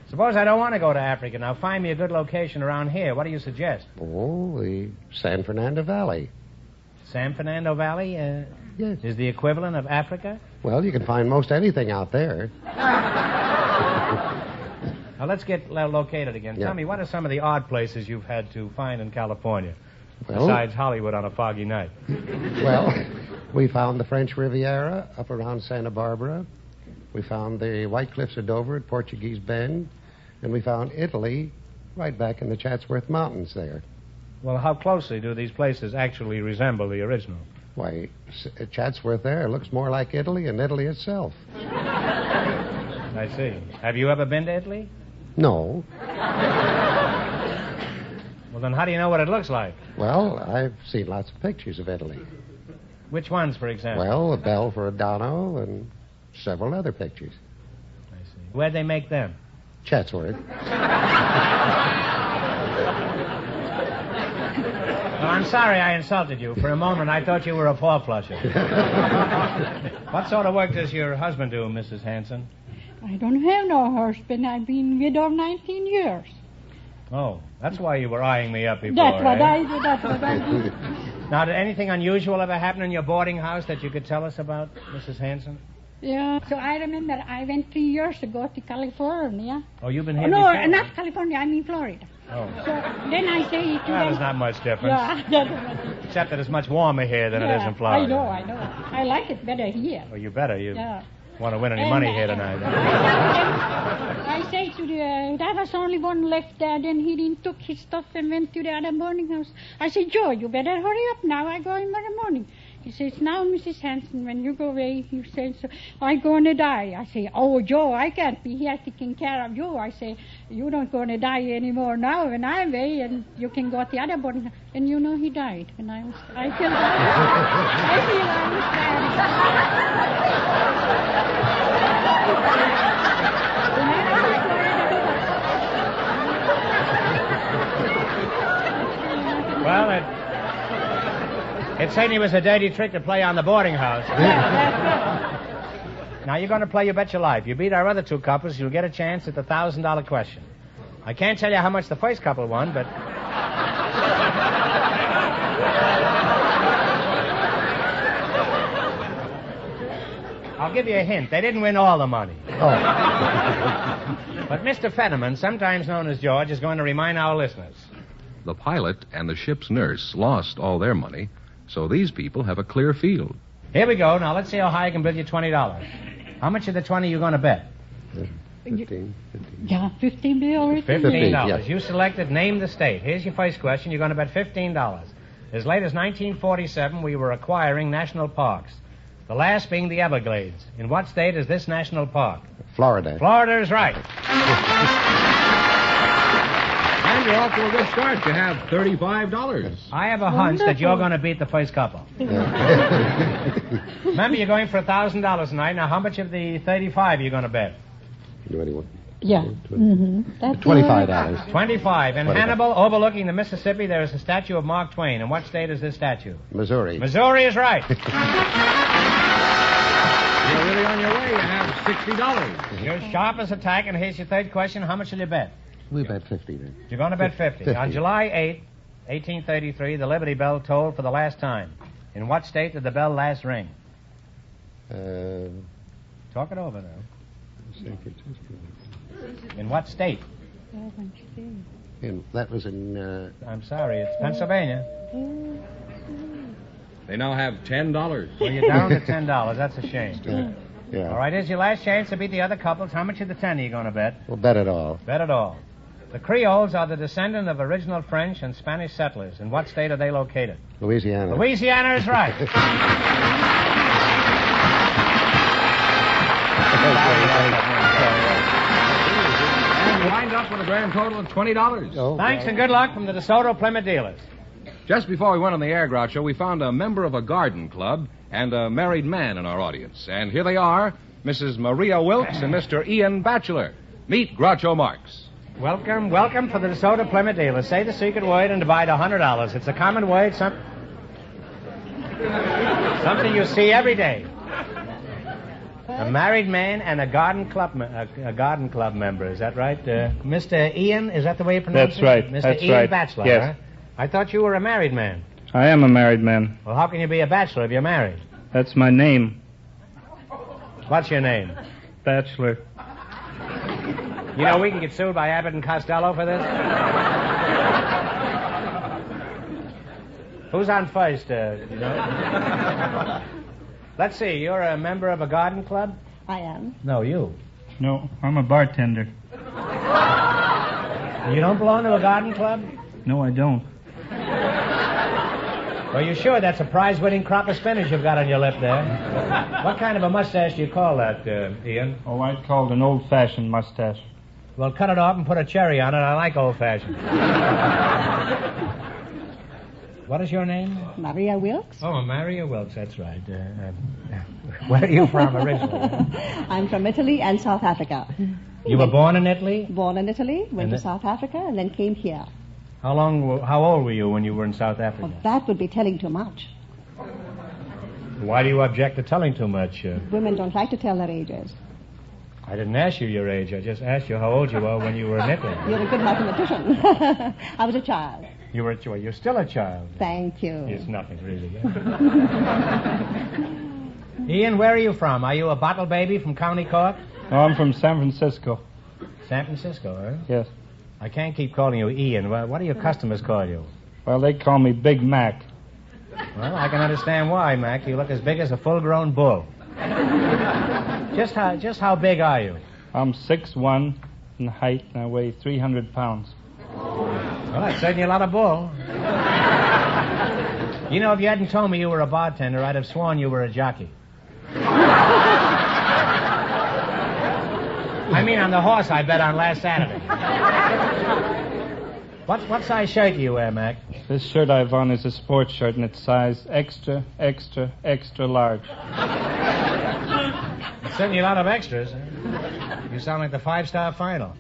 Suppose I don't want to go to Africa. Now, find me a good location around here. What do you suggest? Oh, the San Fernando Valley. San Fernando Valley? Yes. Is the equivalent of Africa? Well, you can find most anything out there. Now, let's get located again. Yeah. Tell me, what are some of the odd places you've had to find in California? Well- Besides Hollywood on a foggy night. Well, we found the French Riviera up around Santa Barbara. We found the White Cliffs of Dover at Portuguese Bend. And we found Italy right back in the Chatsworth Mountains there. Well, how closely do these places actually resemble the original? Why, Chatsworth there looks more like Italy than Italy itself. I see. Have you ever been to Italy? No. Well, then how do you know what it looks like? Well, I've seen lots of pictures of Italy. Which ones, for example? Well, the Bell for Adano and several other pictures. I see. Where'd they make them? Chatsworth. Well, I'm sorry I insulted you. For a moment, I thought you were a four-flusher. What sort of work does your husband do, Mrs. Hanson? I don't have no husband. I've been widowed 19 years. Oh, that's why you were eyeing me up before, That's what eh? I do. That's what I do. Now, did anything unusual ever happen in your boarding house that you could tell us about, Mrs. Hanson? Yeah. So I remember I went 3 years ago to California. Oh, you've been here No, before? not California. I mean Florida. Oh. So then I say to Well, them. there's not much difference. Yeah, that's Except that it's much warmer here than it is yeah, in Florida. I know. I like it better here. Well, you better. You Yeah. want to win any And, money here tonight. I say to there was only one left there. Then he didn't took his stuff and went to the other boarding house. I said, Joe, you better hurry up now. I go in the morning. He says, now, Mrs. Hanson, when you go away, you say, so, I'm going to die. I say, oh, Joe, I can't be here taking care of you. I say, you don't going to die anymore now when I'm away, and you can go to the other one. And you know he died. And I feel Well, it certainly was a dirty trick to play on the boarding house. Now, you're going to play You Bet Your Life. You beat our other two couples, you'll get a chance at the $1,000 question. I can't tell you how much the first couple won, but... I'll give you a hint. They didn't win all the money. But Mr. Fenneman, sometimes known as George, is going to remind our listeners. The pilot and the ship's nurse lost all their money, so these people have a clear field. Here we go. Now, let's see how high I can bid you $20. How much of the 20 are you going to bet? 15. Yeah, $15 bill. $15. Yes. You selected name the state. Here's your first question. You're going to bet $15. As late as 1947, we were acquiring national parks. The last being the Everglades. In what state is this national park? Florida. Florida is right. And you're off to a good start. You have $35. I have a hunch that you're going to beat the first couple. Remember, you're going for $1,000 tonight. Now, how much of the 35 are you going to bet? 21. Yeah. $25. $25. In Hannibal, overlooking the Mississippi, there is a statue of Mark Twain. In what state is this statue? Missouri. Missouri is right. You're really on your way. You have $60. You're sharp as a tack, and here's your third question. How much will you bet? We bet 50 then. You're going to bet 50. 50. On July 8, 1833, the Liberty Bell tolled for the last time. In what state did the bell last ring? Talk it over now. San Francisco. In what state? That was in... I'm sorry, it's Pennsylvania. They now have $10. Well, you're down to $10. That's a shame. Yeah. All right, here's your last chance to beat the other couples. How much of the 10 are you going to bet? Well, bet it all. Bet it all. The Creoles are the descendant of original French and Spanish settlers. In what state are they located? Louisiana. Louisiana is right. And you wind up with a grand total of $20. Oh, Thanks and good luck from the DeSoto Plymouth dealers. Just before we went on the air, Groucho, we found a member of a garden club and a married man in our audience. And here they are, Mrs. Maria Wilkes and Mr. Ian Batchelor. Meet Groucho Marx. Welcome for the DeSoto Plymouth dealers. Say the secret word and divide $100. It's a common word, something you see every day. A married man and a garden club member. Is that right? Mr. Ian, is that the way you pronounce That's right. it? Mr. That's Ian right. Batchelor, Yes. huh? I thought you were a married man. I am a married man. Well, how can you be a bachelor if you're married? That's my name. What's your name? Bachelor. You know, we can get sued by Abbott and Costello for this. Who's on first? You know? Let's see, you're a member of a garden club? I am. No, you. No, I'm a bartender. You don't belong to a garden club? No, I don't. Well, you sure that's a prize-winning crop of spinach you've got on your lip there? What kind of a mustache do you call that, Ian? Oh, I'd call it an old-fashioned mustache. Well, cut it off and put a cherry on it. I like old-fashioned. What is your name? Maria Wilkes. Oh, Maria Wilkes, that's right. Where are you from originally? I'm from Italy and South Africa. You were born in Italy? Born in Italy, went And to South Africa, and then came here. How old were you when you were in South Africa? Well, that would be telling too much. Why do you object to telling too much? Women don't like to tell their ages. I didn't ask you your age. I just asked you how old you were when you were in Italy. You're a good mathematician. I was a child. You're still a child. Thank you. It's nothing, really. Ian, where are you from? Are you a bottle baby from County Cork? No, I'm from San Francisco. San Francisco, huh? Yes. I can't keep calling you Ian. What do your customers call you? Well, they call me Big Mac. Well, I can understand why, Mac. You look as big as a full-grown bull. Just how big are you? I'm 6'1" in height, and I weigh 300 pounds. Well, that's certainly a lot of bull. You know, if you hadn't told me you were a bartender, I'd have sworn you were a jockey. I mean, on the horse I bet on last Saturday. What size shirt do you wear, Mac? This shirt I have on is a sports shirt, and it's size extra, extra, extra large. It's certainly a lot of extras. You sound like the five-star final.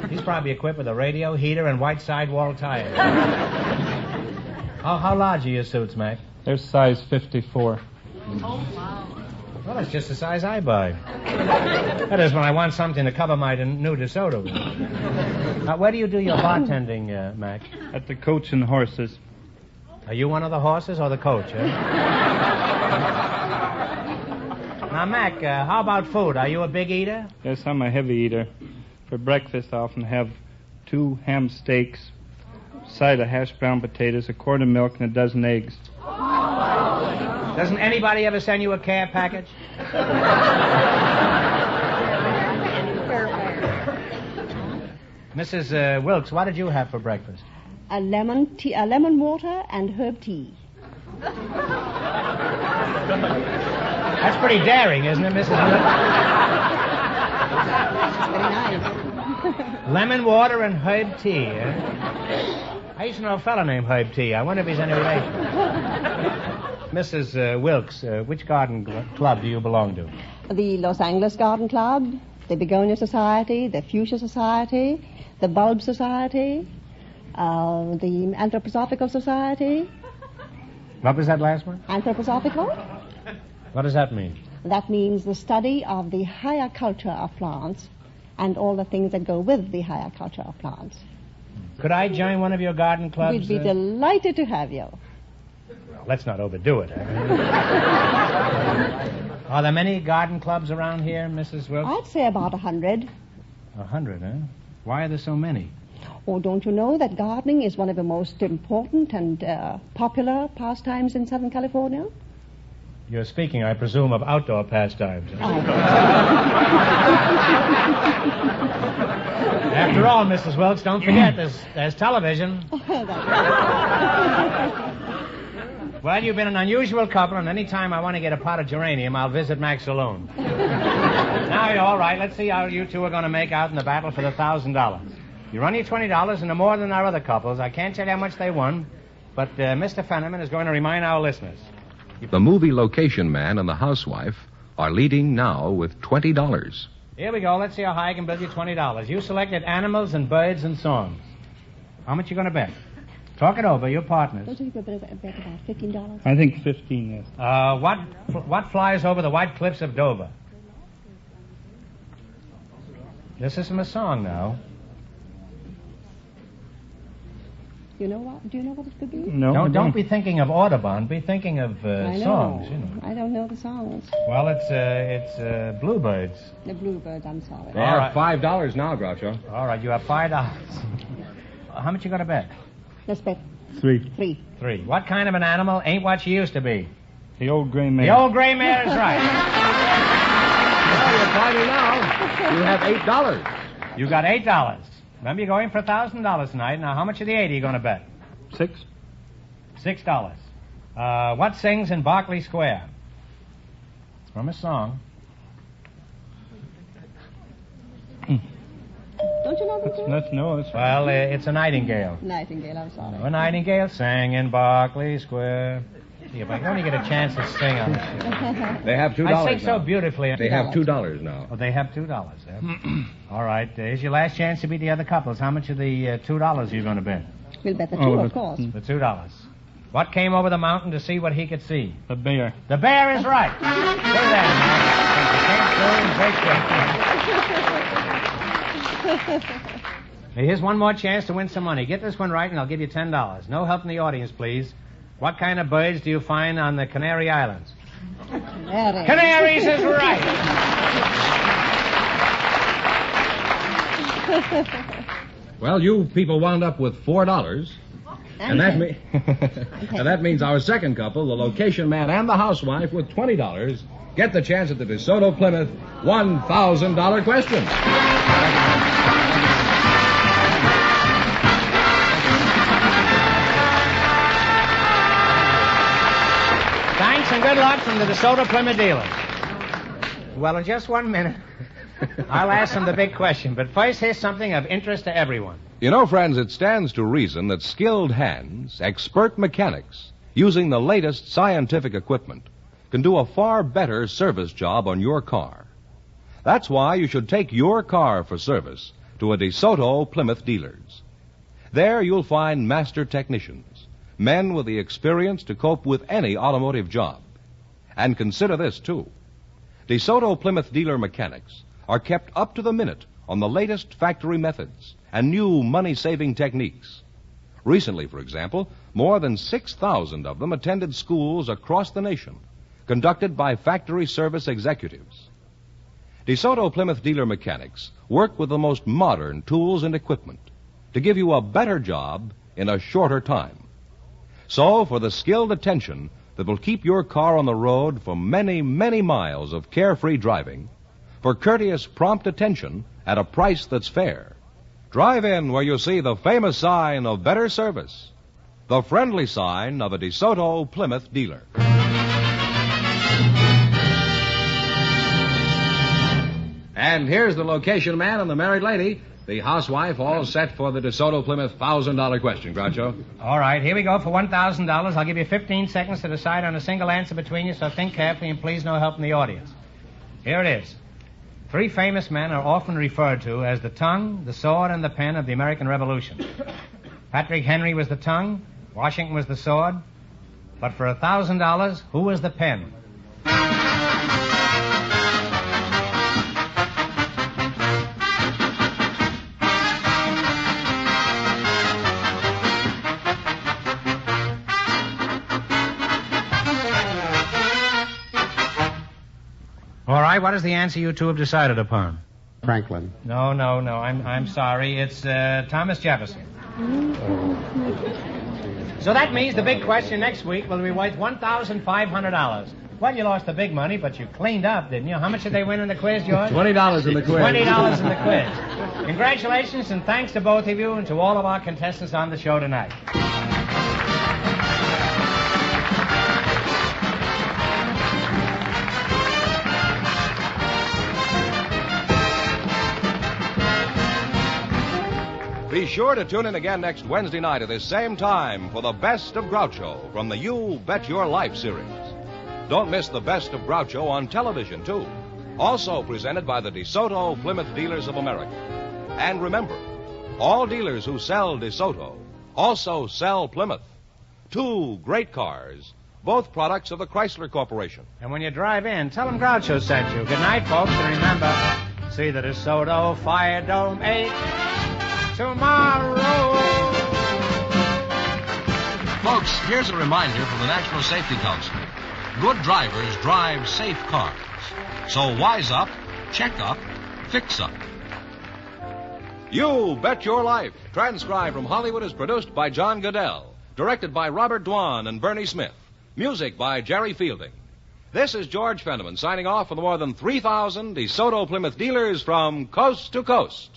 He's probably equipped with a radio, heater, and white sidewall tires. How large are your suits, Mac? They're size 54. Well, that's just the size I buy. That is when I want something to cover my new DeSoto. Where do you do your bartending, Mac? At the Coach and Horses. Are you one of the horses or the coach, eh? Now, Mac, how about food? Are you a big eater? Yes, I'm a heavy eater. For breakfast, I often have 2 ham steaks, a side of hashed brown potatoes, a quart of milk, and a dozen eggs. Doesn't anybody ever send you a care package? Mrs. Wilkes, what did you have for breakfast? A lemon water and herb tea. That's pretty daring, isn't it, Mrs. Wilkes? Very nice. Lemon water and herb tea, eh? I used to know a fellow named Herb Tea. I wonder if he's any relation. Mrs. Wilkes, which garden club do you belong to? The Los Angeles Garden Club, the Begonia Society, the Fuchsia Society, the Bulb Society, the Anthroposophical Society. What was that last one? Anthroposophical? What does that mean? That means the study of the higher culture of plants and all the things that go with the higher culture of plants. Could I join one of your garden clubs? We'd be delighted to have you. Well, let's not overdo it. Are there many garden clubs around here, Mrs. Wilkes? I'd say about 100. 100, eh? Why are there so many? Oh, don't you know that gardening is one of the most important and popular pastimes in Southern California? You're speaking, I presume, of outdoor pastimes. After all, Mrs. Wilkes, don't forget, there's television. Well, you've been an unusual couple, and any time I want to get a pot of geranium, I'll visit Mac's saloon. Now, all right, let's see how you two are going to make out in the battle for the $1,000. You run your $20, and they're more than our other couples. I can't tell you how much they won, but Mr. Fenneman is going to remind our listeners. The movie location man and the housewife are leading now with $20. Here we go. Let's see how high I can build you $20. You selected animals and birds and songs. How much you going to bet? Talk it over. Your partners. Don't you bet about $15? I think 15, yes. What flies over the white cliffs of Dover? This is from a song now. Do you know what it could be? No. Don't be thinking of Audubon. Be thinking of songs. You know. I don't know the songs. Well, it's Bluebirds. The Bluebirds. I'm sorry. They are $5 now, Groucho. All right, you have $5. How much you going to bet? Let's bet. 3. 3. What kind of an animal ain't what she used to be? The old gray mare. The old gray mare is right. Well, you're fighting now. You have $8. You got $8. Remember, you're going for $1,000 tonight. Now, how much of the 8 are you going to bet? 6. $6. What sings in Berkeley Square? It's from a song. Don't you know the song? It's Well, it's a nightingale. Nightingale, I'm sorry. A nightingale sang in Berkeley Square. See, if I can only get a chance to sing on this. They have $2 I sing now. so beautifully. They have $2 now. Oh, they have $2. All right. Here's your last chance to beat the other couples. How much of the $2 are you going to bet? We'll bet the 2, of course. The $2. What came over the mountain to see what he could see? The bear. The bear is right. Look at that. Here's one more chance to win some money. Get this one right, and I'll give you $10. No help in the audience, please. What kind of birds do you find on the Canary Islands? Canaries. Canaries is right. Well, you people wound up with $4. And that means our second couple, the location man and the housewife, with $20, get the chance at the DeSoto Plymouth $1,000 question. Thanks and good luck from the DeSoto Plymouth dealers. Well, in just 1 minute, I'll ask them the big question. But first, here's something of interest to everyone. You know, friends, it stands to reason that skilled hands, expert mechanics, using the latest scientific equipment, can do a far better service job on your car. That's why you should take your car for service to a DeSoto Plymouth dealers. There you'll find master technicians, men with the experience to cope with any automotive job. And consider this, too. DeSoto Plymouth dealer mechanics are kept up to the minute on the latest factory methods and new money-saving techniques. Recently, for example, more than 6,000 of them attended schools across the nation, conducted by factory service executives. DeSoto Plymouth dealer mechanics work with the most modern tools and equipment to give you a better job in a shorter time. So, for the skilled attention that will keep your car on the road for many, many miles of carefree driving, for courteous, prompt attention at a price that's fair, drive in where you'll see the famous sign of better service, the friendly sign of a DeSoto Plymouth dealer. And here's the location man and the married lady, the housewife, all set for the DeSoto Plymouth $1,000 question, Groucho. All right, here we go for $1,000. I'll give you 15 seconds to decide on a single answer between you, so think carefully and please no help from the audience. Here it is. 3 famous men are often referred to as the tongue, the sword, and the pen of the American Revolution. Patrick Henry was the tongue, Washington was the sword, but for $1,000, who was the pen? All right, what is the answer you two have decided upon? Franklin. No. I'm sorry. It's Thomas Jefferson. So that means the big question next week will be worth $1,500. Well, you lost the big money, but you cleaned up, didn't you? How much did they win in the quiz, George? $20 in the quiz. $20 in the quiz. Congratulations and thanks to both of you and to all of our contestants on the show tonight. Be sure to tune in again next Wednesday night at this same time for the Best of Groucho from the You Bet Your Life series. Don't miss the Best of Groucho on television, too. Also presented by the DeSoto Plymouth Dealers of America. And remember, all dealers who sell DeSoto also sell Plymouth. 2 great cars, both products of the Chrysler Corporation. And when you drive in, tell them Groucho sent you. Good night, folks, and remember, see the DeSoto Fire Dome 8 tomorrow. Folks, here's a reminder from the National Safety Council. Good drivers drive safe cars. So wise up, check up, fix up. You Bet Your Life, transcribed from Hollywood, is produced by John Goodell, directed by Robert Dwan and Bernie Smith, music by Jerry Fielding. This is George Fenneman signing off for the more than 3,000 DeSoto Plymouth dealers from coast to coast.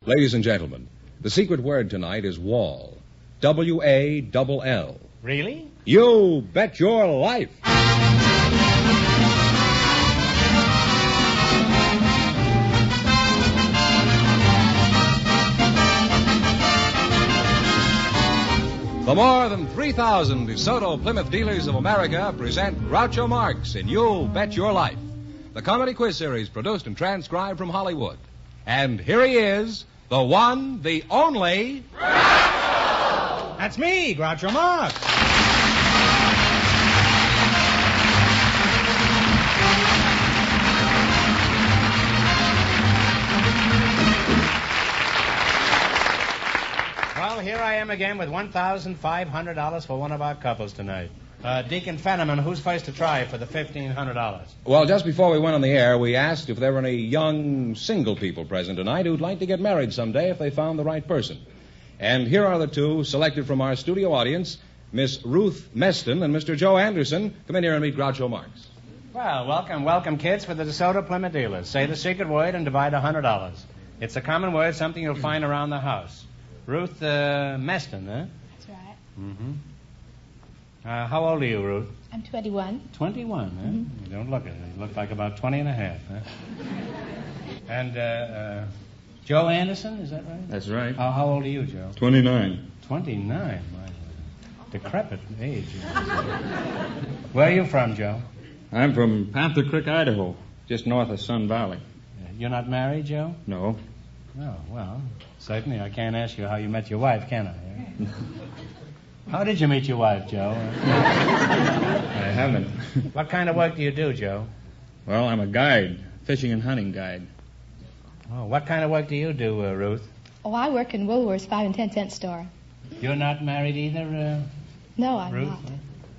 Ladies and gentlemen, the secret word tonight is wall. W-A-L-L. Really? You bet your life. The more than 3,000 DeSoto Plymouth Dealers of America present Groucho Marx in You Bet Your Life, the comedy quiz series produced and transcribed from Hollywood. And here he is, the one, the only... Groucho! That's me, Groucho Marx. Well, here I am again with $1,500 for one of our couples tonight. Deacon Fenneman, who's first to try for the $1,500? Well, just before we went on the air, we asked if there were any young single people present tonight who'd like to get married someday if they found the right person. And here are the two selected from our studio audience, Miss Ruth Meston and Mr. Joe Anderson. Come in here and meet Groucho Marx. Well, welcome, kids, for the DeSoto Plymouth dealers. Say the secret word and divide $100. It's a common word, something you'll find around the house. Ruth Meston, huh? That's right. Mm-hmm. How old are you, Ruth? I'm 21. 21, huh? Mm-hmm. You don't look it. You look like about 20 and a half, huh? And Joe Anderson, is that right? That's right. How old are you, Joe? 29. 29, my decrepit age. Where are you from, Joe? I'm from Panther Creek, Idaho, just north of Sun Valley. You're not married, Joe? No. Oh, well, certainly I can't ask you how you met your wife, can I? How did you meet your wife, Joe? I haven't. What kind of work do you do, Joe? Well, I'm a guide, fishing and hunting guide. Oh, what kind of work do you do, Ruth? Oh, I work in Woolworth's 5 and 10 cent store. You're not married either, No, I'm Ruth? not.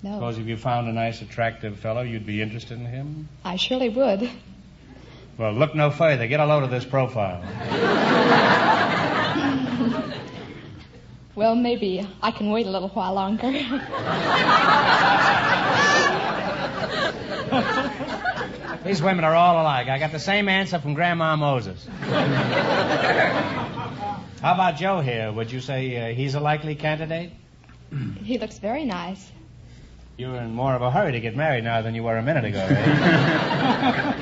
No. Suppose if you found a nice, attractive fellow, you'd be interested in him? I surely would. Well, look no further. Get a load of this profile. Well, maybe I can wait a little while longer. These women are all alike. I got the same answer from Grandma Moses. How about Joe here? Would you say he's a likely candidate? He looks very nice. You're in more of a hurry to get married now than you were a minute ago, eh?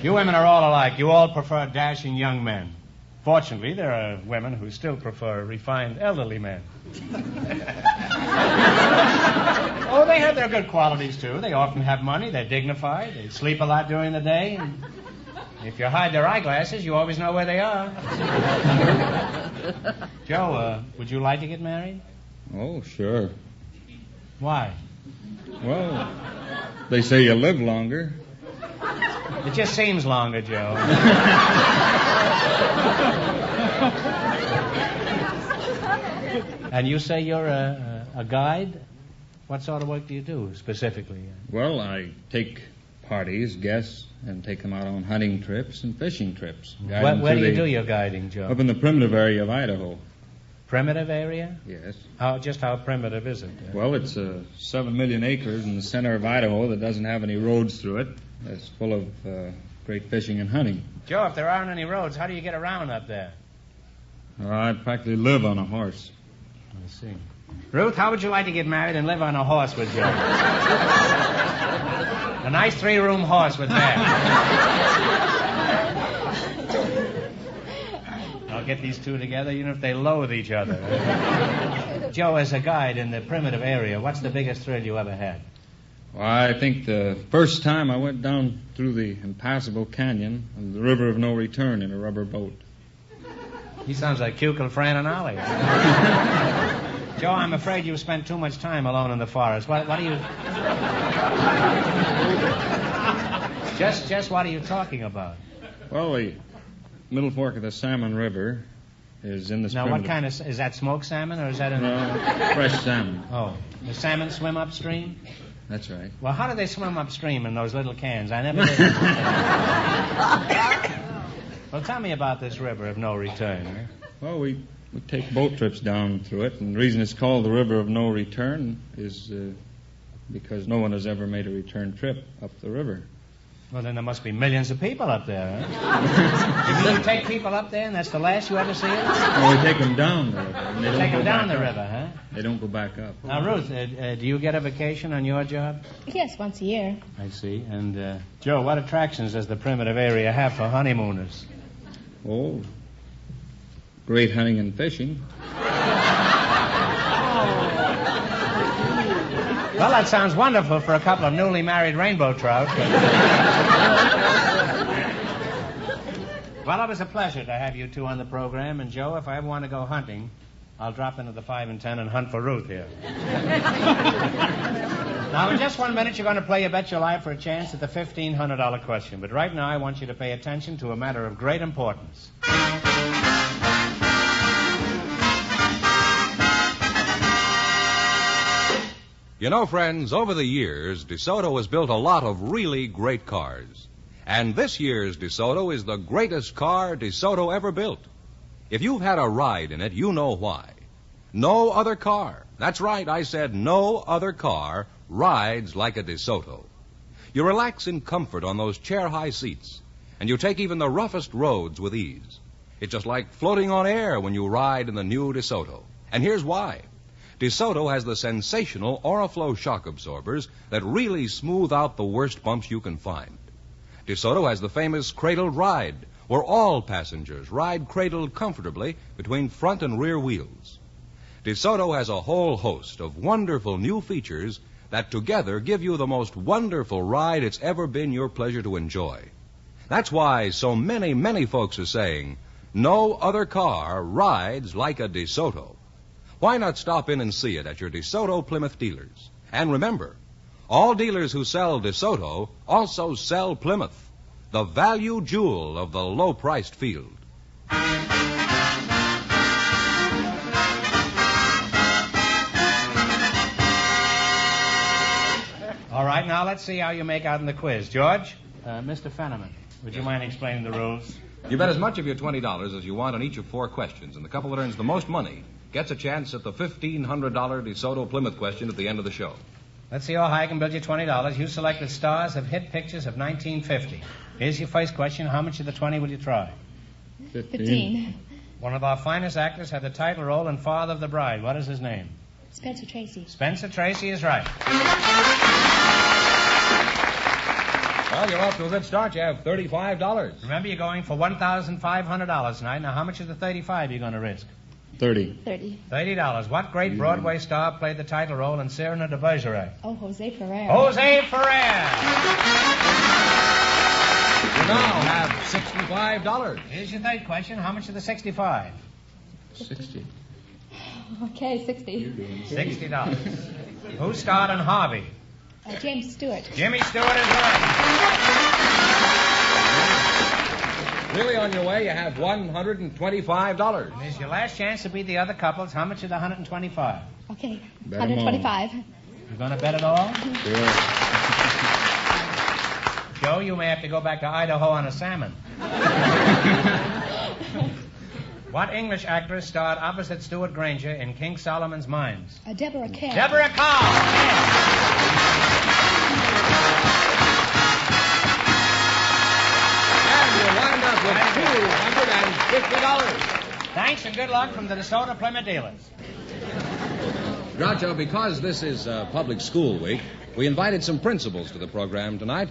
You women are all alike. You all prefer dashing young men. Fortunately, there are women who still prefer refined elderly men. Oh, they have their good qualities, too. They often have money. They're dignified. They sleep a lot during the day. And if you hide their eyeglasses, you always know where they are. Joe, would you like to get married? Oh, sure. Why? Well, they say you live longer. It just seems longer, Joe. And you say you're a guide? What sort of work do you do, specifically? Well, I take parties, guests, and take them out on hunting trips and fishing trips. Where do you do your guiding, Joe? Up in the primitive area of Idaho. Primitive area? Yes. Just how primitive is it? Well, it's 7 million acres in the center of Idaho that doesn't have any roads through it. It's full of great fishing and hunting. Joe, if there aren't any roads, how do you get around up there? I practically live on a horse. I see. Ruth, how would you like to get married and live on a horse with Joe? A nice 3-room horse with that. I'll get these two together even if they loathe each other. Joe, as a guide in the primitive area, what's the biggest thrill you ever had? Well, I think the first time I went down through the impassable canyon of the River of No Return in a rubber boat. He sounds like Cukil, Fran, and Ollie. Joe, I'm afraid you've spent too much time alone in the forest. What are you... Just what are you talking about? Well, the middle fork of the Salmon River is in this Now, primitive... what kind of... Is that smoked salmon, or is that... fresh salmon. Oh. The salmon swim upstream? That's right. Well, how do they swim upstream in those little cans? I never did. Well, tell me about this River of No Return. Eh? Well, we take boat trips down through it, and the reason it's called the River of No Return is because no one has ever made a return trip up the river. Well, then there must be millions of people up there, huh? You take people up there, and that's the last you ever see them? Well, we take them down the river. And they don't take go them down back the up. river, huh? They don't go back up. Now, Ruth, do you get a vacation on your job? Yes, once a year. I see. And, Joe, what attractions does the primitive area have for honeymooners? Oh, great hunting and fishing. Well, that sounds wonderful for a couple of newly married rainbow trout. Well, it was a pleasure to have you two on the program. And, Joe, if I ever want to go hunting, I'll drop into the 5 and 10 and hunt for Ruth here. Now, in just 1 minute, you're going to play You Bet Your Life for a chance at the $1,500 question. But right now, I want you to pay attention to a matter of great importance. You know, friends, over the years, DeSoto has built a lot of really great cars. And this year's DeSoto is the greatest car DeSoto ever built. If you've had a ride in it, you know why. No other car, that's right, I said no other car, rides like a DeSoto. You relax in comfort on those chair-high seats, and you take even the roughest roads with ease. It's just like floating on air when you ride in the new DeSoto. And here's why. DeSoto has the sensational Oriflow shock absorbers that really smooth out the worst bumps you can find. DeSoto has the famous cradled ride, where all passengers ride cradled comfortably between front and rear wheels. DeSoto has a whole host of wonderful new features that together give you the most wonderful ride it's ever been your pleasure to enjoy. That's why so many, many folks are saying, no other car rides like a DeSoto. Why not stop in and see it at your DeSoto Plymouth dealers? And remember, all dealers who sell DeSoto also sell Plymouth, the value jewel of the low-priced field. All right, now let's see how you make out in the quiz. George? Mr. Fenneman, would you mind explaining the rules? You bet as much of your $20 as you want on each of 4 questions, and the couple that earns the most money gets a chance at the $1,500 DeSoto Plymouth question at the end of the show. Let's see how high I can build you $20. You selected stars of hit pictures of 1950. Here's your first question. How much of the 20 will you try? 15. One of our finest actors had the title role in Father of the Bride. What is his name? Spencer Tracy. Spencer Tracy is right. Well, you're off to a good start. You have $35. Remember, you're going for $1,500 tonight. Now, how much of the 35 are you going to risk? 30. $30. What great Broadway star played the title role in Cyrano de Bergerac? Oh, Jose Ferrer. Jose Ferrer. You now have $65. Here's your third question. How much of the 65? 60. Okay, 60. $60. Who starred in Harvey? James Stewart. Jimmy Stewart is right. Really on your way, you have $125. And here's your last chance to beat the other couples. How much of the 125? Okay, Bet 'em 125. You're going to bet it all? Sure. Joe, you may have to go back to Idaho on a salmon. What English actress starred opposite Stuart Granger in King Solomon's Mines? Deborah Kerr. Deborah Carr. And you'll wind up with $250. Thanks and good luck from the DeSoto Plymouth dealers. Groucho, because this is public school week, we invited some principals to the program tonight.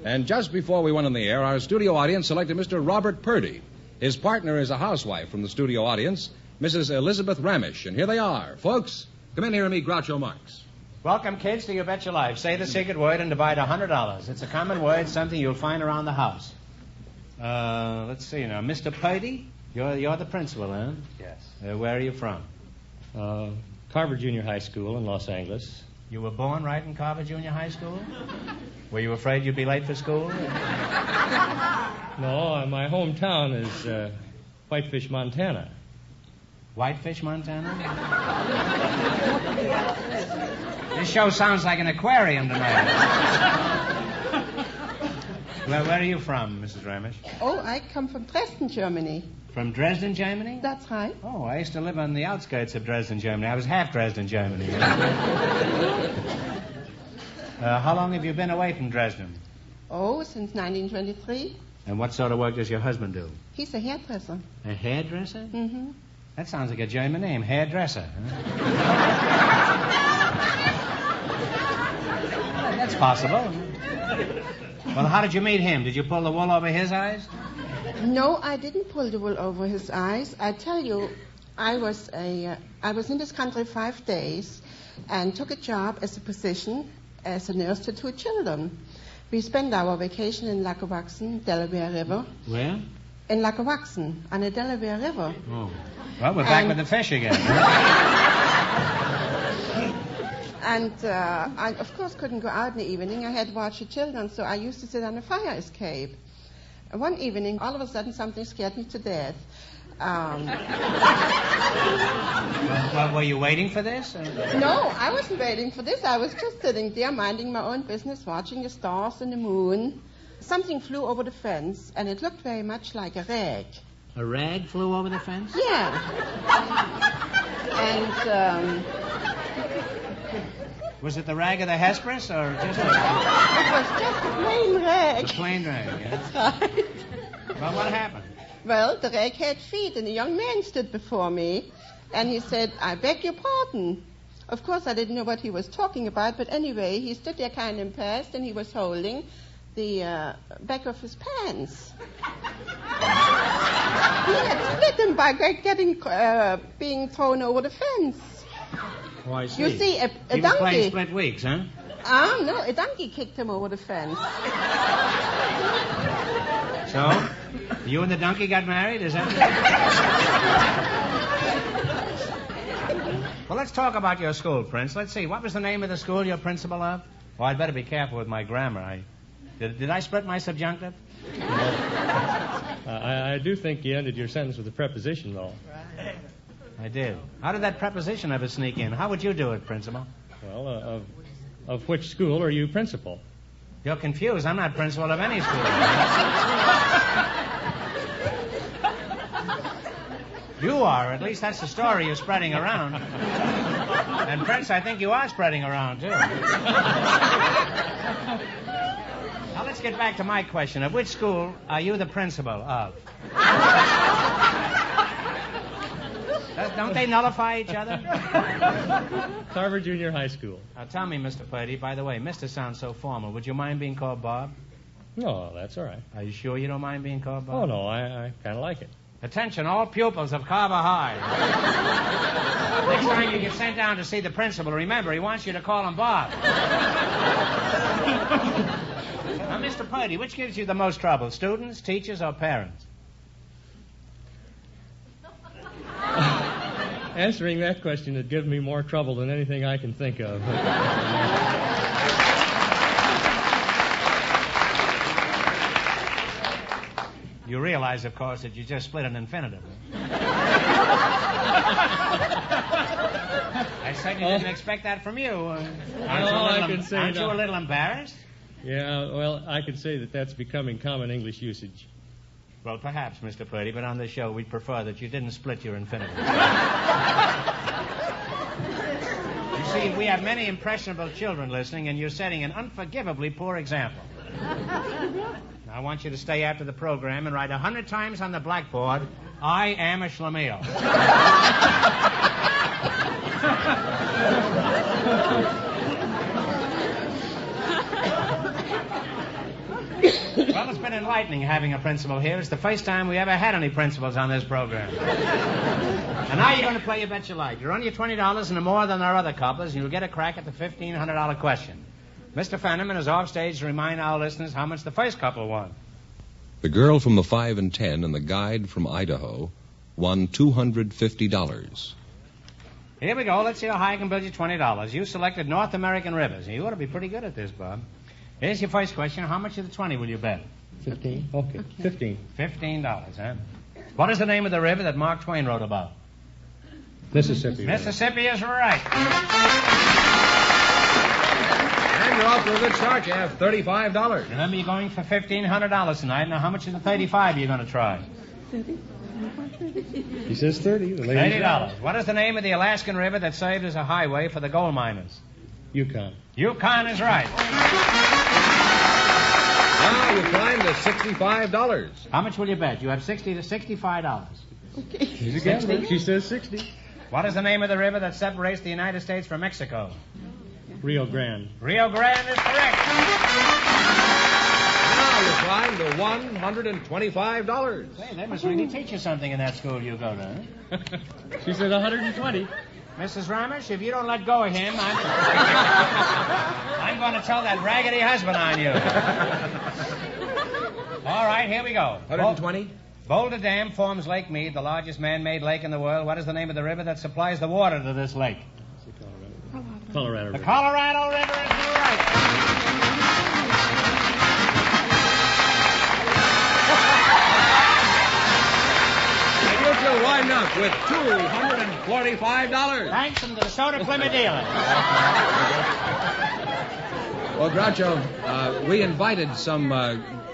And just before we went on the air, our studio audience selected Mr. Robert Purdy. His partner is a housewife from the studio audience, Mrs. Elizabeth Ramish. And here they are. Folks, come in here and meet Groucho Marx. Welcome, kids, to You Bet Your Life. Say the secret word and divide $100. It's a common word, something you'll find around the house. Let's see now. Mr. Purdy, you're the principal, huh? Yes. Where are you from? Carver Junior High School in Los Angeles. You were born right in Carver Junior High School? Were you afraid you'd be late for school? No, my hometown is Whitefish, Montana. Whitefish, Montana? This show sounds like an aquarium tonight. Where are you from, Mrs. Ramish? Oh, I come from Dresden, Germany. From Dresden, Germany? That's right. Oh, I used to live on the outskirts of Dresden, Germany. I was half Dresden, Germany. How long have you been away from Dresden? Oh, since 1923. And what sort of work does your husband do? He's a hairdresser. A hairdresser? Mm-hmm. That sounds like a German name, hairdresser. Huh? That's possible. Well, how did you meet him? Did you pull the wool over his eyes? No, I didn't pull the wool over his eyes. I tell you, I was in this country 5 days and took a job as a position as a nurse to 2 children. We spent our vacation in Lackawaxen, Delaware River. Where? In Lackawaxen, on the Delaware River. Oh. Well, we're back with the fish again. And I, of course, couldn't go out in the evening. I had to watch the children, so I used to sit on a fire escape. One evening, all of a sudden, something scared me to death. Well, were you waiting for this? No, I wasn't waiting for this. I was just sitting there minding my own business, watching the stars and the moon. Something flew over the fence, and it looked very much like a rag. A rag flew over the fence? Yeah. And, Was it the rag of the Hesperus, or just a... It was just a plain rag. A plain rag, yeah. That's right. Well, what happened? Well, the rag had feet, and a young man stood before me, and he said, "I beg your pardon." Of course, I didn't know what he was talking about, but anyway, he stood there kind of impressed, and he was holding the back of his pants. He had split them by being thrown over the fence. Oh, I see. You see, a he was donkey... playing split weeks, huh? No, a donkey kicked him over the fence. So, you and the donkey got married, is that Well, let's talk about your school, Prince. Let's see, what was the name of the school you're principal of? Oh, I'd better be careful with my grammar. Did I split my subjunctive? I do think you ended your sentence with a preposition, though. I did. How did that preposition ever sneak in? How would you do it, Principal? Well, of which school are you principal? You're confused. I'm not principal of any school. You are. At least that's the story you're spreading around. And, Prince, I think you are spreading around, too. Now, let's get back to my question. Of which school are you the principal of? Don't they nullify each other? Carver Junior High School. Now, tell me, Mr. Purdy, by the way, Mr. sounds so formal. Would you mind being called Bob? No, that's all right. Are you sure you don't mind being called Bob? Oh, no, I kind of like it. Attention, all pupils of Carver High. Next time you get sent down to see the principal, remember, he wants you to call him Bob. Now, Mr. Purdy, which gives you the most trouble, students, teachers, or parents? Answering that question would give me more trouble than anything I can think of. You realize, of course, that you just split an infinitive. I said you didn't expect that from you. Aren't you a little embarrassed? Yeah, well, I could say that that's becoming common English usage. Well, perhaps, Mr. Purdy, but on this show we'd prefer that you didn't split your infinitive. You see, we have many impressionable children listening, and you're setting an unforgivably poor example. Now, I want you to stay after the program and write 100 times on the blackboard, "I am a schlemiel." Well, it's been enlightening having a principal here. It's the first time we ever had any principals on this program. And now you're going to play You Bet Your Life. You run your $20 into more than our other couples, and you'll get a crack at the $1,500 question. Mr. Fenneman is off stage to remind our listeners how much the first couple won. The girl from the 5 and 10 and the guide from Idaho won $250. Here we go. Let's see how high I can build you $20. You selected North American rivers. You ought to be pretty good at this, Bob. Here's your first question. How much of the 20 will you bet? 15. Okay, 15. $15, huh? What is the name of the river that Mark Twain wrote about? Mississippi. Mississippi is right. And you're off to a good start. You have $35. Remember, you're going for $1,500 tonight. Now, how much of the 35 are you going to try? 30. He says 30. $30. What is the name of the Alaskan river that served as a highway for the gold miners? Yukon. Yukon is right. Now you climb to $65. How much will you bet? You have $60 to $65. Okay. She's a gambler. She says 60. What is the name of the river that separates the United States from Mexico? Rio Grande. Rio Grande is correct. Now you climb to $125. Hey, they must really teach you something in that school you go to. Huh? She said 120. Mrs. Ramesh, if you don't let go of him, I'm going to tell that raggedy husband on you. All right, here we go. 120? Boulder Dam forms Lake Mead, the largest man-made lake in the world. What is the name of the river that supplies the water to this lake? Colorado River. The Colorado River is right. And you two out with $245. Thanks from the DeSoto Plymouth dealer. Well, Groucho, we invited some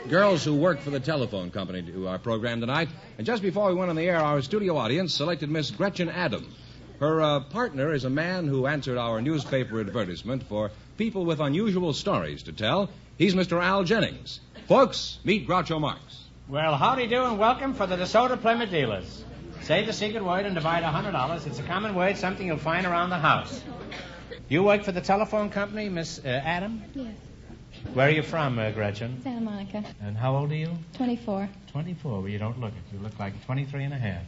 girls who work for the telephone company to our program tonight. And just before we went on the air, our studio audience selected Miss Gretchen Adam. Her partner is a man who answered our newspaper advertisement for people with unusual stories to tell. He's Mr. Al Jennings. Folks, meet Groucho Marx. Well, howdy do and welcome for the DeSoto Plymouth dealers. Say the secret word and divide $100. It's a common word, something you'll find around the house. You work for the telephone company, Miss Adam? Yes. Where are you from, Gretchen? Santa Monica. And how old are you? 24. 24. Well, you don't look it. You look like 23 and a half.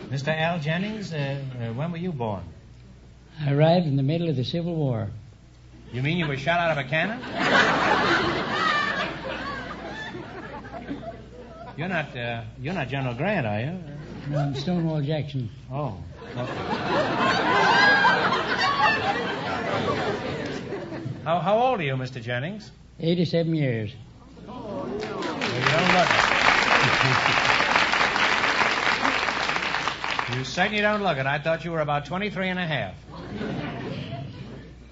Mr. Al Jennings, when were you born? I arrived in the middle of the Civil War. You mean you were shot out of a cannon? You're not General Grant, are you? No, I'm Stonewall Jackson. Oh. Okay. How old are you, Mr. Jennings? 87 years. Well, you don't look it. You certainly don't look it. I thought you were about 23 and a half.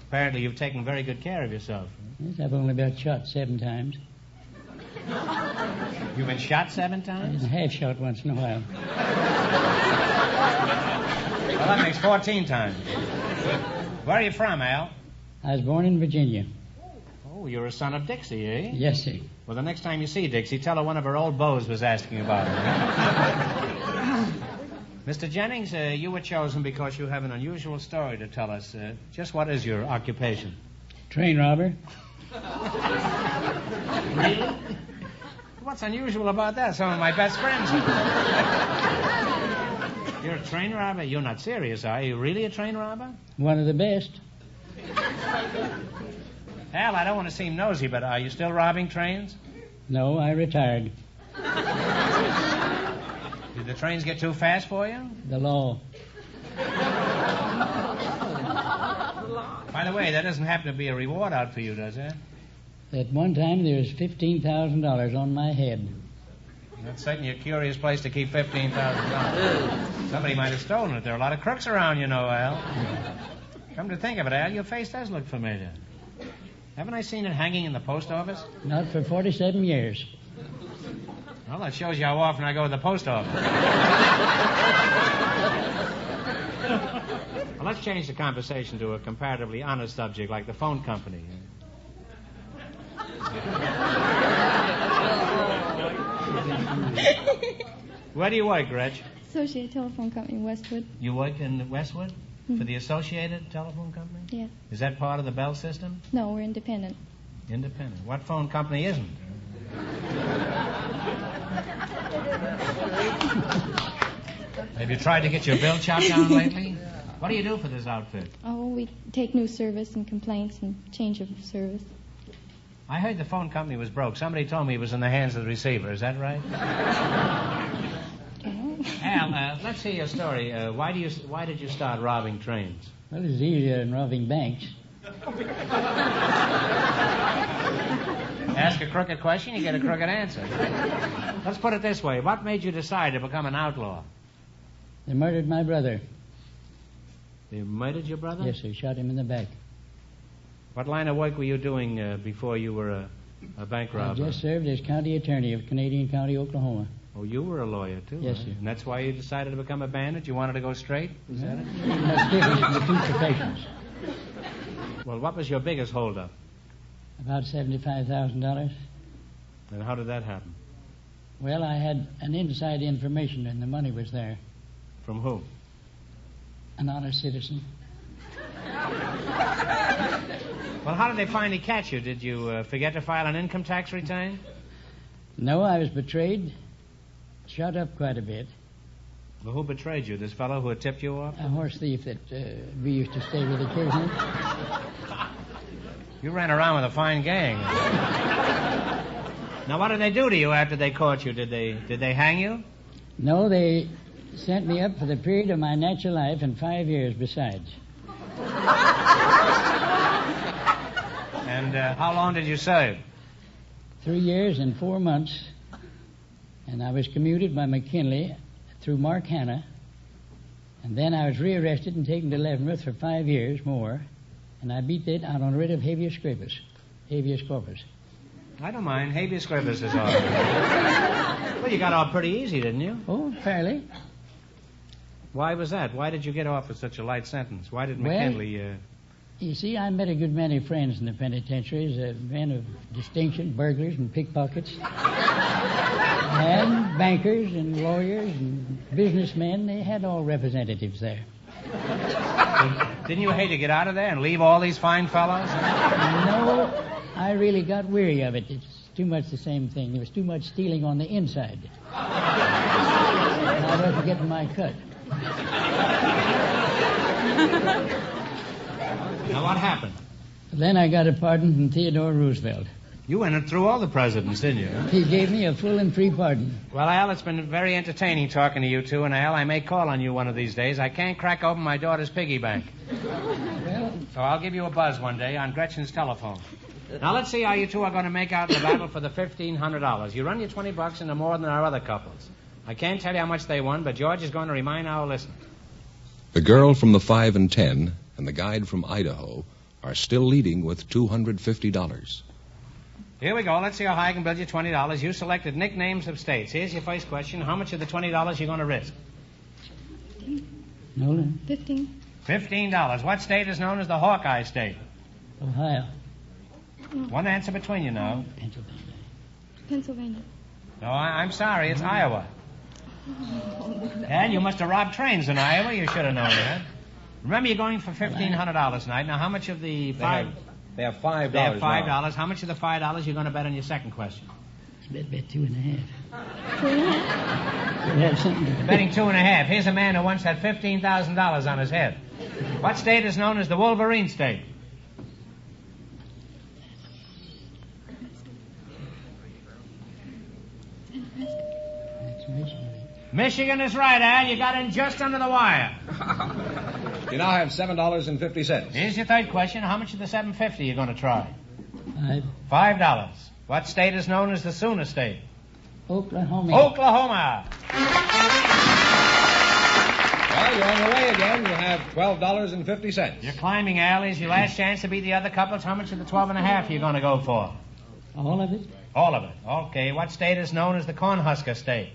Apparently you've taken very good care of yourself. Yes, I've only been shot 7 times. You've been shot 7 times? And half shot once in a while. Well, that makes 14 times. Where are you from, Al? I was born in Virginia. Oh, you're a son of Dixie, eh? Yes, sir. Well, the next time you see Dixie, tell her one of her old beaux was asking about her. Mr. Jennings, you were chosen because you have an unusual story to tell us. Just what is your occupation? Train robber. Really? What's unusual about that? Some of my best friends. You're a train robber? You're not serious, are you? Really a train robber? One of the best. Al, I don't want to seem nosy, but are you still robbing trains? No, I retired. Did the trains get too fast for you? The law. By the way, that doesn't happen to be a reward out for you, does it? At one time, there was $15,000 on my head. That's certainly a curious place to keep $15,000. Somebody might have stolen it. There are a lot of crooks around, you know, Al. Come to think of it, Al, your face does look familiar. Haven't I seen it hanging in the post office? Not for 47 years. Well, that shows you how often I go to the post office. Well, let's change the conversation to a comparatively honest subject like the phone company. Where do you work, Gretch? Associated Telephone Company, Westwood. You work in Westwood? Mm-hmm. For the Associated Telephone Company? Yeah. Is that part of the Bell system? No, we're independent. Independent. What phone company isn't? Have you tried to get your bill chopped down lately? What do you do for this outfit? Oh, we take new service and complaints and change of service. I heard the phone company was broke. Somebody told me it was in the hands of the receiver. Is that right? Al, let's hear your story. Why did you start robbing trains? Well, it's easier than robbing banks. Ask a crooked question, you get a crooked answer. Let's put it this way. What made you decide to become an outlaw? They murdered my brother. They murdered your brother? Yes, they shot him in the back. What line of work were you doing before you were a bank robber? I just served as county attorney of Canadian County, Oklahoma. Oh, you were a lawyer, too? Yes, right? sir. And that's why you decided to become a bandit? You wanted to go straight? Is that it? That's different from the two professions. Well, what was your biggest holdup? About $75,000. And how did that happen? Well, I had an inside information, and the money was there. From who? An honest citizen. Well, how did they finally catch you? Did you forget to file an income tax return? No, I was betrayed. Shut up quite a bit. Well, who betrayed you? This fellow who had tipped you off? A horse thief that we used to stay with occasionally. You ran around with a fine gang. Now, what did they do to you after they caught you? Did they hang you? No, they sent me up for the period of my natural life and 5 years besides. And how long did you serve? 3 years and 4 months. And I was commuted by McKinley through Mark Hanna, and then I was rearrested and taken to Leavenworth for 5 years more, and I beat it out on writ of habeas corpus. Habeas corpus. I don't mind. Habeas corpus is all right. Well, you got off pretty easy, didn't you? Oh, fairly. Why was that? Why did you get off with such a light sentence? Why did McKinley... You see, I met a good many friends in the penitentiaries, men of distinction, burglars and pickpockets, and bankers and lawyers and businessmen. They had all representatives there. Didn't you hate to get out of there and leave all these fine fellows? No, I really got weary of it. It's too much the same thing. There was too much stealing on the inside. And I wasn't getting my cut. Now, what happened? Then I got a pardon from Theodore Roosevelt. You went through all the presidents, didn't you? He gave me a full and free pardon. Well, Al, it's been very entertaining talking to you two, and Al, I may call on you one of these days. I can't crack open my daughter's piggy bank. Well, so I'll give you a buzz one day on Gretchen's telephone. Now, let's see how you two are going to make out in the battle for the $1,500. You run your $20 into more than our other couples. I can't tell you how much they won, but George is going to remind our listeners. The girl from the 5 and 10 and the guide from Idaho are still leading with $250. Here we go. Let's see how high I can build you $20. You selected nicknames of states. Here's your first question. How much of the $20 you going to risk? Nolan. 15. $15. What state is known as the Hawkeye State? Ohio. One answer between you now. Pennsylvania. No, I'm sorry. It's Iowa. And you must have robbed trains in Iowa. You should have known that. Remember, you're going for $1,500 tonight. Now, how much of the five... They have $5 They have $5. now. How much of the $5 you're going to bet on your second question? Bet 2.5. 2.5? Have something to Betting 2.5. Here's a man who once had $15,000 on his head. What state is known as the Wolverine State? Michigan is right, Al. You got in just under the wire. You now have $7.50. Here's your third question. How much of the $7.50 you going to try? $5. $5. What state is known as the Sooner State? Oklahoma. Oklahoma. Well, you're on your way again. You have $12.50. You're climbing, Al. Here's your last chance to beat the other couples. How much of the 12.5 are you going to go for? All of it? All of it. Okay. What state is known as the Cornhusker State?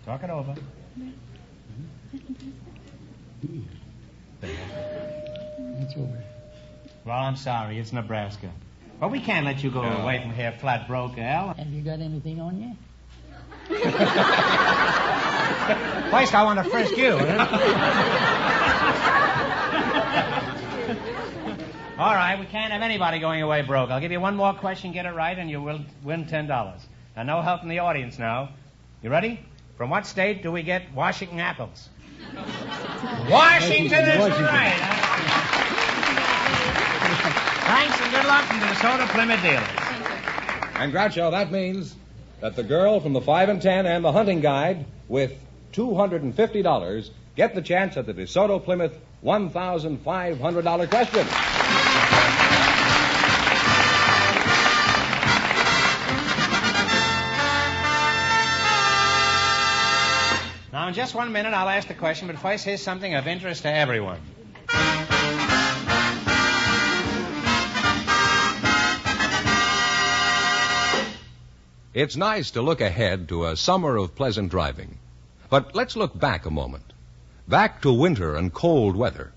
Talk it over. It's over. Well, I'm sorry. It's Nebraska. But we can't let you go away from here flat broke, Al. Have you got anything on you? First, I want to frisk you. All right, we can't have anybody going away broke. I'll give you one more question, get it right, and you will win $10. Now, no help from the audience now. You ready? From what state do we get Washington apples? Washington is right. Thanks and good luck from the DeSoto Plymouth dealers. And Groucho, that means that the girl from the 5 and 10 and the hunting guide with $250 get the chance at the DeSoto Plymouth $1,500 question. Now, in just 1 minute, I'll ask the question, but first, here's something of interest to everyone. It's nice to look ahead to a summer of pleasant driving. But let's look back a moment. Back to winter and cold weather.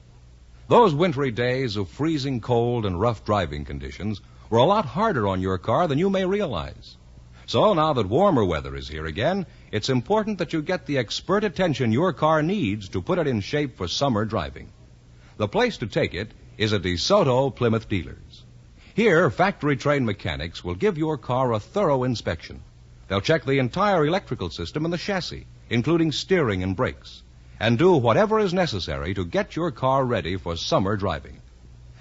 Those wintry days of freezing cold and rough driving conditions were a lot harder on your car than you may realize. So now that warmer weather is here again, it's important that you get the expert attention your car needs to put it in shape for summer driving. The place to take it is at DeSoto Plymouth dealers. Here, factory-trained mechanics will give your car a thorough inspection. They'll check the entire electrical system and the chassis, including steering and brakes, and do whatever is necessary to get your car ready for summer driving.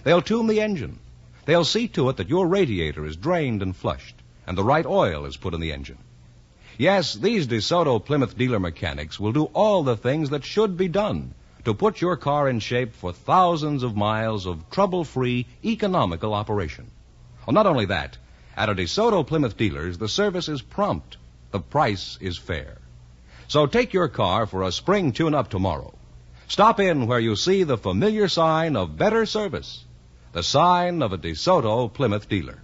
They'll tune the engine. They'll see to it that your radiator is drained and flushed, and the right oil is put in the engine. Yes, these DeSoto Plymouth dealer mechanics will do all the things that should be done to put your car in shape for thousands of miles of trouble-free, economical operation. Well, not only that, at a DeSoto Plymouth dealers, the service is prompt. The price is fair. So take your car for a spring tune-up tomorrow. Stop in where you see the familiar sign of better service, the sign of a DeSoto Plymouth dealer.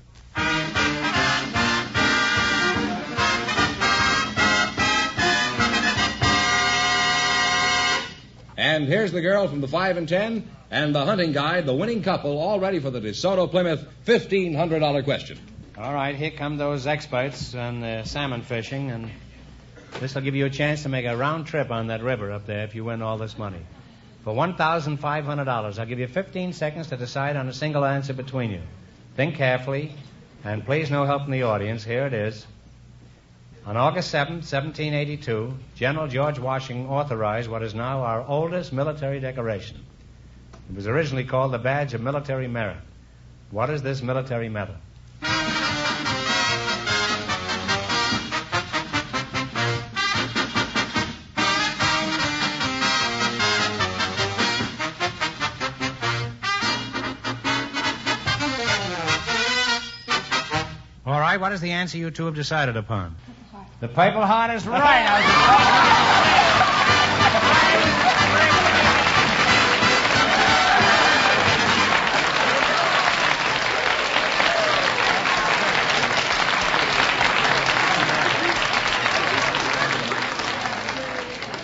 And here's the girl from the 5 and 10 and the hunting guide, the winning couple, all ready for the DeSoto Plymouth $1,500 question. All right, here come those experts on salmon fishing, and this will give you a chance to make a round trip on that river up there if you win all this money. For $1,500, I'll give you 15 seconds to decide on a single answer between you. Think carefully, and please no help from the audience. Here it is. On August 7th, 1782, General George Washington authorized what is now our oldest military decoration. It was originally called the Badge of Military Merit. What is this military medal? All right, what is the answer you two have decided upon? The Purple Heart is right.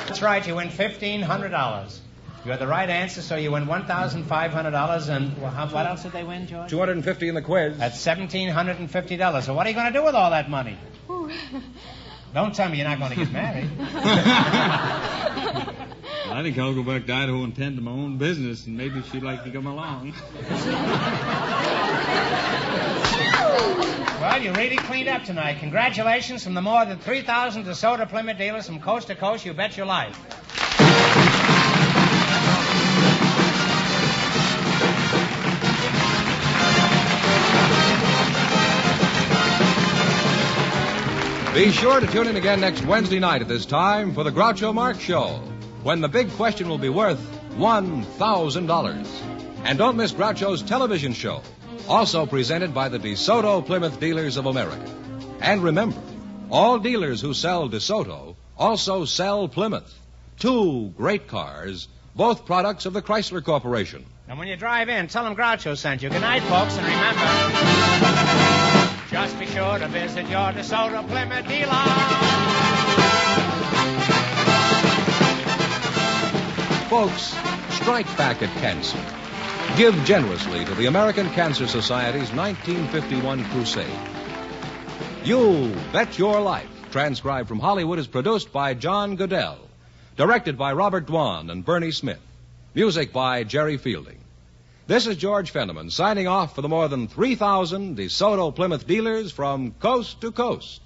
That's right, you win $1,500. You had the right answer, so you win $1,500. And what else did they win, George? $250 in the quiz. That's $1,750. So what are you going to do with all that money? Don't tell me you're not going to get married. I think I'll go back to Idaho and tend to my own business, and maybe she'd like to come along. Well, you really cleaned up tonight. Congratulations from the more than 3,000 DeSoto Plymouth dealers from coast to coast. You bet your life. Be sure to tune in again next Wednesday night at this time for the Groucho Marx Show, when the big question will be worth $1,000. And don't miss Groucho's television show, also presented by the DeSoto Plymouth Dealers of America. And remember, all dealers who sell DeSoto also sell Plymouth. Two great cars, both products of the Chrysler Corporation. And when you drive in, tell them Groucho sent you. Good night, folks, and remember, just be sure to visit your DeSoto Plymouth dealer. Folks, strike back at cancer. Give generously to the American Cancer Society's 1951 crusade. You Bet Your Life, transcribed from Hollywood, is produced by John Goodell. Directed by Robert Dwan and Bernie Smith. Music by Jerry Fielding. This is George Fenneman signing off for the more than 3,000 DeSoto Plymouth dealers from coast to coast.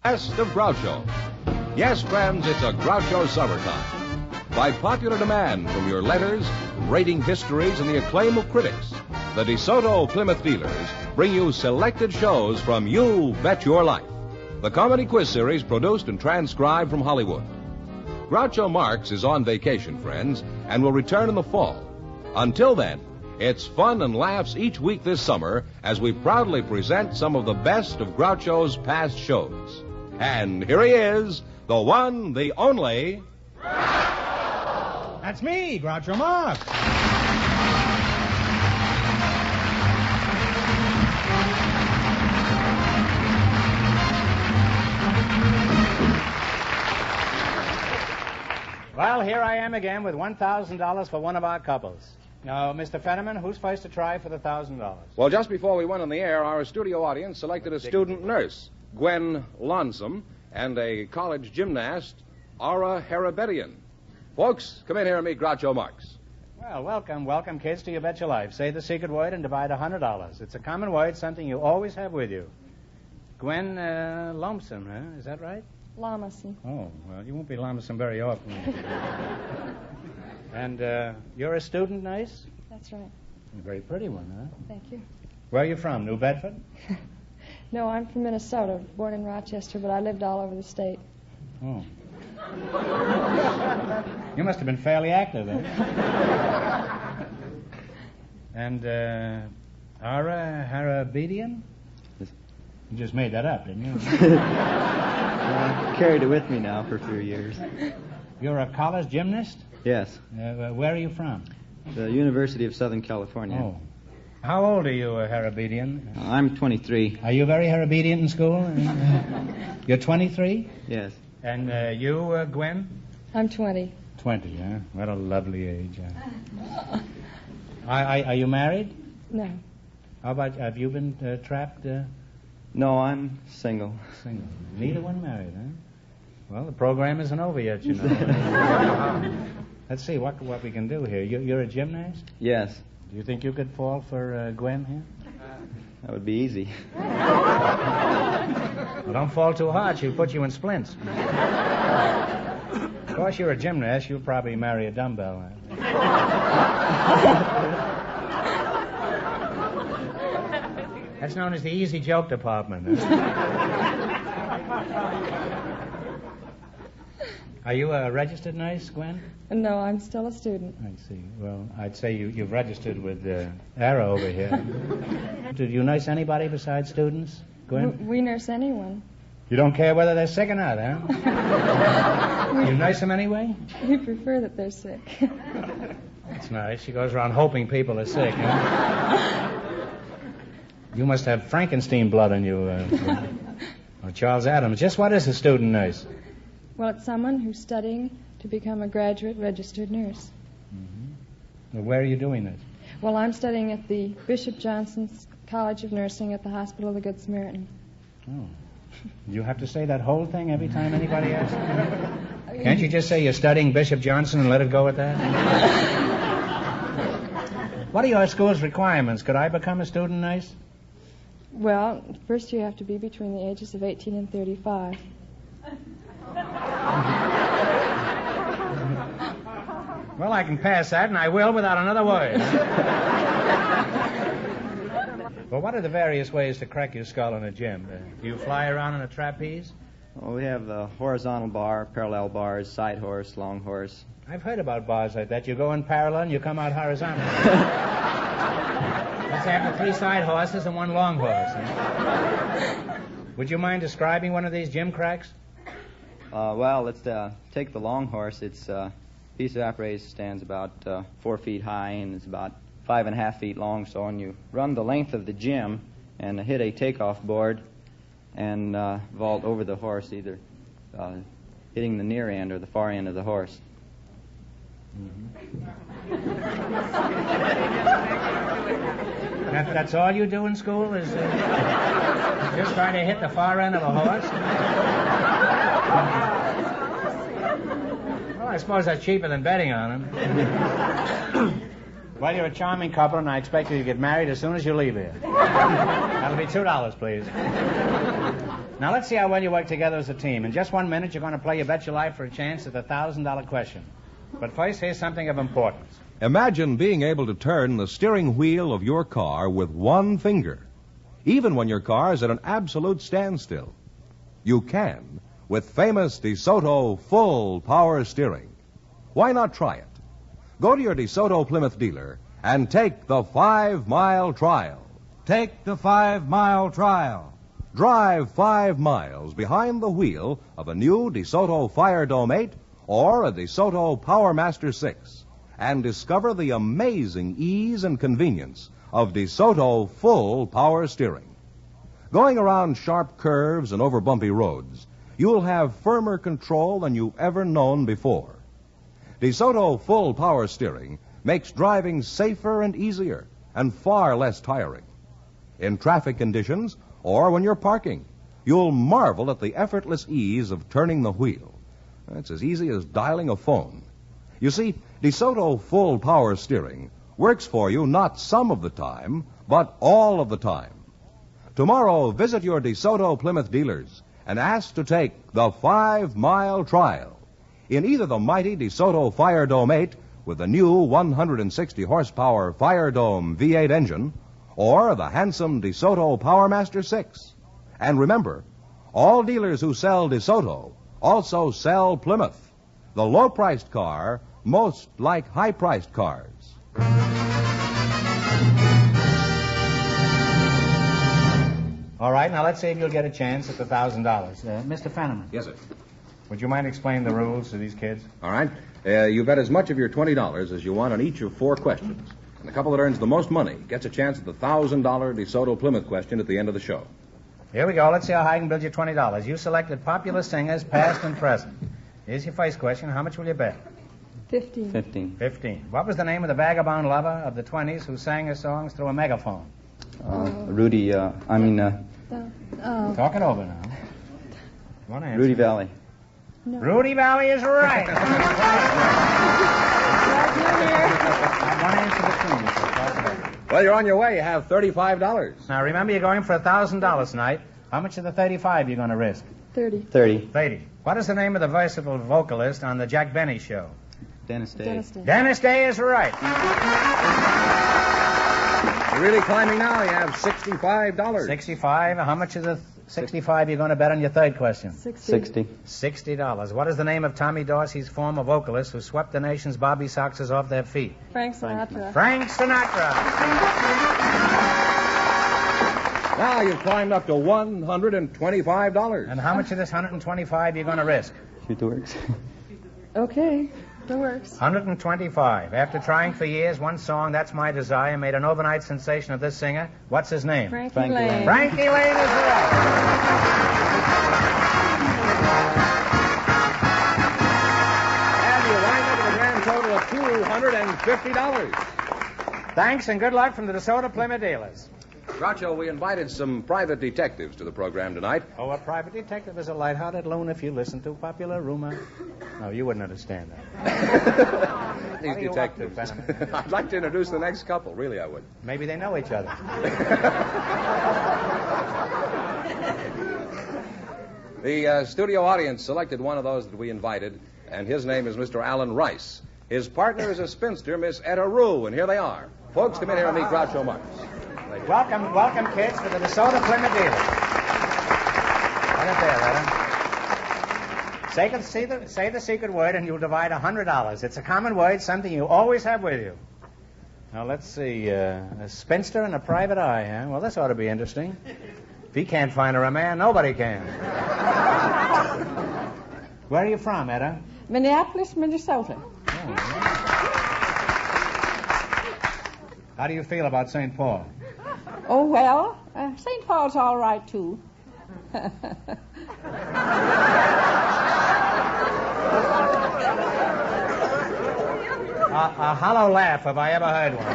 Best of Groucho. Yes, friends, it's a Groucho summertime. By popular demand from your letters, rating histories, and the acclaim of critics, the DeSoto Plymouth dealers bring you selected shows from You Bet Your Life, the comedy quiz series produced and transcribed from Hollywood. Groucho Marx is on vacation, friends, and will return in the fall. Until then, it's fun and laughs each week this summer as we proudly present some of the best of Groucho's past shows. And here he is, the one, the only... That's me, Groucho Marx. Well, here I am again with $1,000 for one of our couples. Now, Mr. Fenneman, who's first to try for the $1,000? Well, just before we went on the air, our studio audience selected a student nurse, Gwen Lonsome, and a college gymnast, Aura Herabedian. Folks, come in here and meet Groucho Marx. Well, welcome, kids, to You Bet Your Life. Say the secret word and divide $100. It's a common word, something you always have with you. Gwen Lompson, huh? Is that right? Lamason. Oh, well, you won't be Lompson very often. And you're a student, nice? That's right. A very pretty one, huh? Thank you. Where are you from, New Bedford? No, I'm from Minnesota, born in Rochester, but I lived all over the state. Oh. You must have been fairly active then. And Harabedian? You just made that up, didn't you? I carried it with me now for a few years. You're a college gymnast? Yes. Where are you from? The University of Southern California. Oh. How old are you, Harabedian? I'm 23. Are you very Harabedian in school? You're 23? Yes. And you, Gwen? I'm 20. 20, huh? What a lovely age. Are you married? No. How about, have you been trapped? No, I'm single. Single. Neither one married, huh? Well, the program isn't over yet, you know. Let's see what we can do here. You're a gymnast? Yes. Do you think you could fall for Gwen here? That would be easy. Well, don't fall too hard. She'll put you in splints. Of course, you're a gymnast. You'll probably marry a dumbbell. That's known as the easy joke department. Are you a registered nurse, Gwen? No, I'm still a student. I see. Well, I'd say you've registered with Arrow over here. Do you nurse anybody besides students, Gwen? We nurse anyone. You don't care whether they're sick or not, huh? You nurse them anyway? We prefer that they're sick. That's nice. She goes around hoping people are sick, huh? You must have Frankenstein blood in you, or Charles Adams. Just what is a student nurse? Well, it's someone who's studying to become a graduate registered nurse. Mm-hmm. Well, where are you doing this? Well, I'm studying at the Bishop Johnson's College of Nursing at the Hospital of the Good Samaritan. Oh. You have to say that whole thing every time anybody asks you? Can't you just say you're studying Bishop Johnson and let it go at that? What are your school's requirements? Could I become a student nurse? Well, first you have to be between the ages of 18 and 35. Well, I can pass that, and I will without another word. Well, what are the various ways to crack your skull in a gym? Do you fly around in a trapeze? Well, we have the horizontal bar, parallel bars, side horse, long horse. I've heard about bars like that. You go in parallel and you come out horizontal. Let's have the 3 side horses and 1 long horse. Would you mind describing one of these gym cracks? Well, let's take the long horse. It's a piece of apparatus stands about 4 feet high and it's about 5.5 feet long. So when you run the length of the gym and hit a takeoff board and vault over the horse, either hitting the near end or the far end of the horse. Mm-hmm. That's all you do in school is just try to hit the far end of a horse? Well, I suppose that's cheaper than betting on him. Well, you're a charming couple, and I expect you to get married as soon as you leave here. That'll be $2, please. Now, let's see how well you work together as a team. In just 1 minute, you're going to play You Bet Your Life for a chance at the $1,000 question. But first, here's something of importance. Imagine being able to turn the steering wheel of your car with 1 finger, even when your car is at an absolute standstill. You can with famous DeSoto full power steering. Why not try it? Go to your DeSoto Plymouth dealer and take the 5-mile trial. Take the 5-mile trial. Drive 5 miles behind the wheel of a new DeSoto Fire Dome 8 or a DeSoto Power Master 6 and discover the amazing ease and convenience of DeSoto full power steering. Going around sharp curves and over bumpy roads, you'll have firmer control than you've ever known before. DeSoto full power steering makes driving safer and easier and far less tiring. In traffic conditions or when you're parking, you'll marvel at the effortless ease of turning the wheel. It's as easy as dialing a phone. You see, DeSoto Full Power Steering works for you not some of the time, but all of the time. Tomorrow, visit your DeSoto Plymouth dealers and ask to take the 5-mile trial in either the mighty DeSoto Fire Dome 8 with the new 160 horsepower Fire Dome V8 engine, or the handsome DeSoto Powermaster 6. And remember, all dealers who sell DeSoto also sell Plymouth, the low-priced car most like high-priced cars. All right, now let's see if you'll get a chance at the $1,000. Mr. Fenneman. Yes, sir. Would you mind explaining the rules to these kids? All right. You bet as much of your $20 as you want on each of 4 questions. And the couple that earns the most money gets a chance at the $1,000 DeSoto Plymouth question at the end of the show. Here we go. Let's see how high I can build you $20. You selected popular singers, past and present. Here's your first question. How much will you bet? 15. 15. What was the name of the vagabond lover of the 20s who sang his songs through a megaphone? Rudy, Talk it over now. One answer. Rudy Valley. No. Rudy Valley is right. One answer between you. Well, you're on your way. You have $35. Now, remember, you're going for $1,000 tonight. How much of the 35 are you going to risk? 30. 30. What is the name of the versatile vocalist on the Jack Benny Show? Dennis Day. Dennis Day is right. You're really climbing now. You have $65. 65. How much of the 65 are you going to bet on your third question? 60. $60. What is the name of Tommy Dorsey's former vocalist who swept the nation's Bobby Soxers off their feet? Frank Sinatra. Frank Sinatra. Now you've climbed up to $125. And how much of this 125 are you going to risk? Shoot the works. Okay, that works. 125. After trying for years, one song, That's My Desire, made an overnight sensation of this singer. What's his name? Frankie Lane. Frankie Lane is right. And you wind up with a grand total of $250. Thanks and good luck from the DeSoto Plymouth dealers. Groucho, we invited some private detectives to the program tonight. Oh, a private detective is a light-hearted loon if you listen to popular rumor. No, you wouldn't understand that. These detectives. I'd like to introduce the next couple. Really, I would. Maybe they know each other. The studio audience selected one of those that we invited, and his name is Mr. Alan Rice. His partner is a spinster, Miss Etta Rue, and here they are. Folks, come in here and meet Groucho Marx. Welcome, kids, to the DeSoto Plymouth dealers. Right up there, Etta. Say the secret word, and you'll divide $100. It's a common word, something you always have with you. Now, let's see. A spinster and a private eye, huh? Well, this ought to be interesting. If he can't find her a man, nobody can. Where are you from, Etta? Minneapolis, Minnesota. Oh. How do you feel about St. Paul? Oh, well, St. Paul's all right, too. A hollow laugh, if I ever heard one.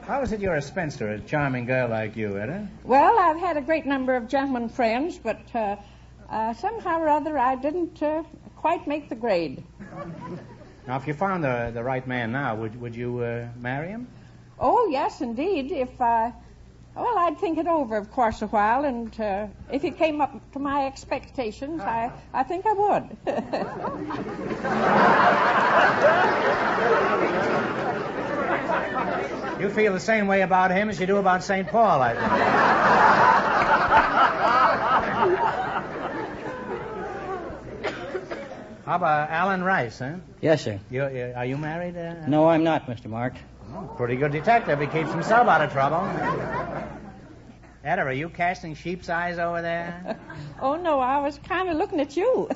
How is it you're a spinster, a charming girl like you, Etta? Well, I've had a great number of gentlemen friends, but somehow or other I didn't quite make the grade. Now, if you found the right man now, would you marry him? Oh, yes, indeed. I'd think it over, of course, a while, and if it came up to my expectations, I think I would. You feel the same way about him as you do about St. Paul, I think. How about Alan Rice, huh? Yes, sir. Are you married? No, I'm not, Mr. Marx. Oh, pretty good detective. He keeps himself out of trouble. Etta, are you casting sheep's eyes over there? Oh, no, I was kind of looking at you.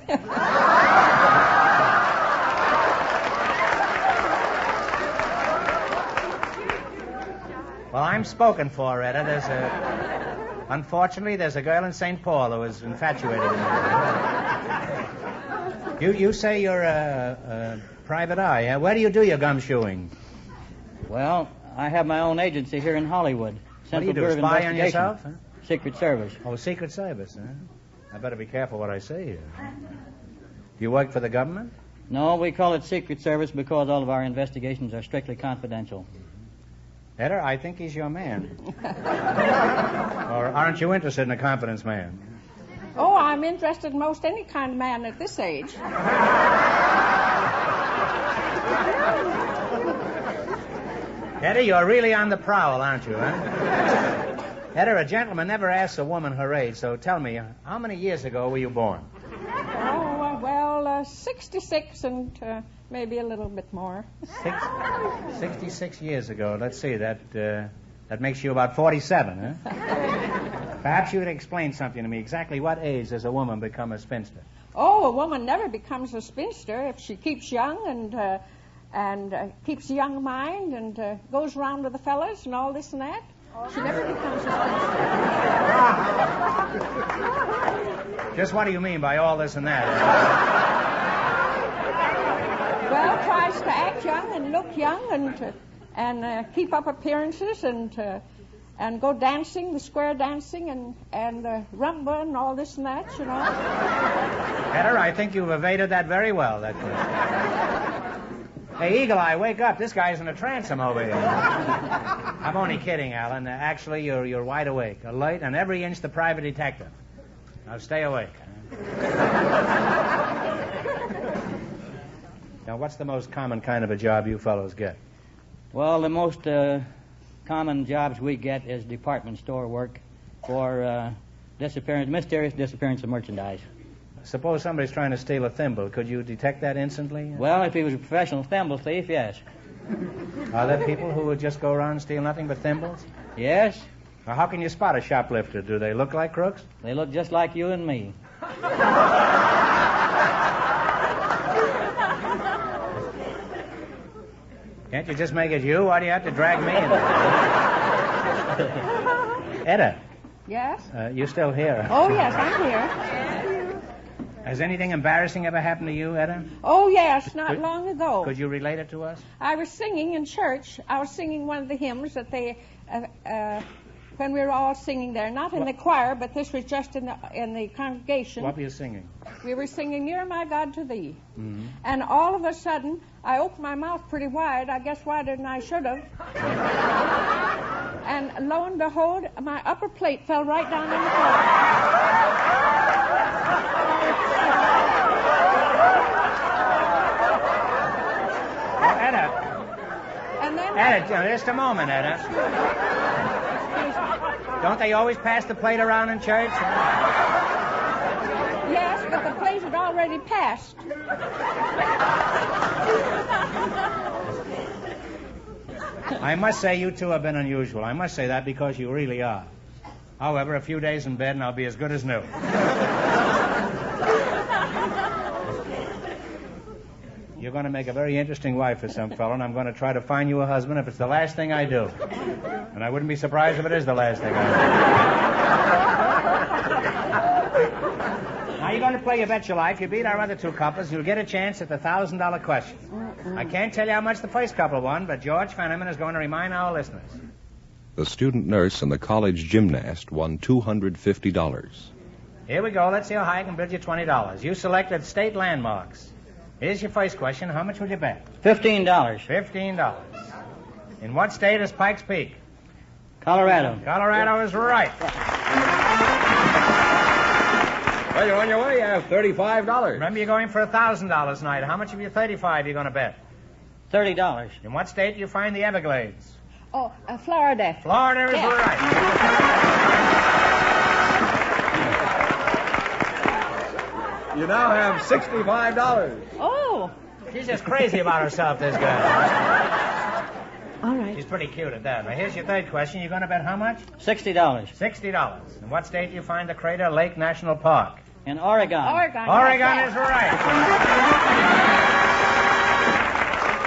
Well, I'm spoken for, Etta. Unfortunately, there's a girl in St. Paul who is infatuated with me. You say you're a private eye, huh? Where do you do your gumshoeing? Well, I have my own agency here in Hollywood. What do you do, spy on yourself? Huh? Secret Service. Oh, Secret Service, huh? I better be careful what I say here. Do you work for the government? No, we call it Secret Service because all of our investigations are strictly confidential. Eder, I think he's your man. Or aren't you interested in a confidence man? Oh, I'm interested in most any kind of man at this age. Eder, you're really on the prowl, aren't you, huh? Eder, a gentleman never asks a woman her age, so tell me, how many years ago were you born? Oh, well, 66 and maybe a little bit more. 66 years ago. Let's see, that makes you about 47, huh? Perhaps you would explain something to me. Exactly what age does a woman become a spinster? Oh, a woman never becomes a spinster if she keeps young and keeps a young mind and goes around with the fellas and all this and that. She never becomes a spinster. Just what do you mean by all this and that? Well, tries to act young and look young and keep up appearances and go dancing, the square dancing and rumba and all this and that, you know. Eder, I think you've evaded that very well. Hey, Eagle Eye, wake up. This guy's in a trance over here. I'm only kidding, Alan. Actually, you're wide awake, alert, and every inch the private detective. Now stay awake. Now, what's the most common kind of a job you fellows get? Well, the most common jobs we get is department store work for mysterious disappearance of merchandise. Suppose somebody's trying to steal a thimble. Could you detect that instantly? Well, if he was a professional thimble thief, yes. Are there people who would just go around and steal nothing but thimbles? Yes. Now, how can you spot a shoplifter? Do they look like crooks? They look just like you and me. Can't you just make it you? Why do you have to drag me in? Eda. Yes? You still here? Oh, yes, I'm here. Has anything embarrassing ever happened to you, Eda? Oh, yes, not long ago. Could you relate it to us? I was singing in church. I was singing one of the hymns that they, when we were all singing there, not in the choir, but this was just in the congregation. What were you singing? We were singing Near My God to Thee. Mm-hmm. And all of a sudden, I opened my mouth pretty wide, I guess wider than I should have. And lo and behold, my upper plate fell right down on the floor. Oh, Eda. And then... Eda, just a moment, Eda. Don't they always pass the plate around in church? Yes, but the plate had already passed. I must say you two have been unusual. I must say that because you really are. However, a few days in bed and I'll be as good as new. You're going to make a very interesting wife for some fellow, and I'm going to try to find you a husband if it's the last thing I do. And I wouldn't be surprised if it is the last thing I do. Now, you're going to play You Bet Your Life. You beat our other two couples, you'll get a chance at the $1,000 question. I can't tell you how much the first couple won, but George Fenneman is going to remind our listeners. The student nurse and the college gymnast won $250. Here we go. Let's see how high I can bid you $20. You selected state landmarks. Here's your first question. How much would you bet? $15. $15. In what state is Pikes Peak? Colorado. Colorado is right. Well, you're on your way. You have $35. Remember, you're going for $1,000 tonight. How much of your $35 you going to bet? $30. In what state do you find the Everglades? Oh, Florida. Florida is right. You now have $65. Oh. She's just crazy about herself, this girl. All right. She's pretty cute at that. Now, here's your third question. You're going to bet how much? $60. $60. In what state do you find the Crater Lake National Park? In Oregon. Oregon is right.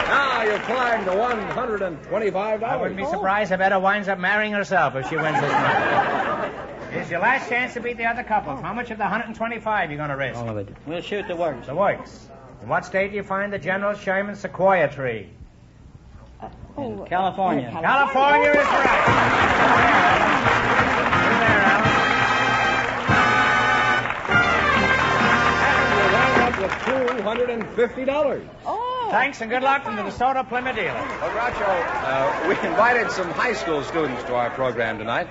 Now you've climbed to $125. I wouldn't be surprised if Etta winds up marrying herself if she wins this money. Here's your last chance to beat the other couples. How much of the $125 you going to risk? All of it. We'll shoot the works. The works. In what state do you find the General Sherman sequoia tree? In California. California is right. And you wind up with $250. Oh. Thanks and good luck from the DeSoto Plymouth dealer. Well, Groucho, we invited some high school students to our program tonight.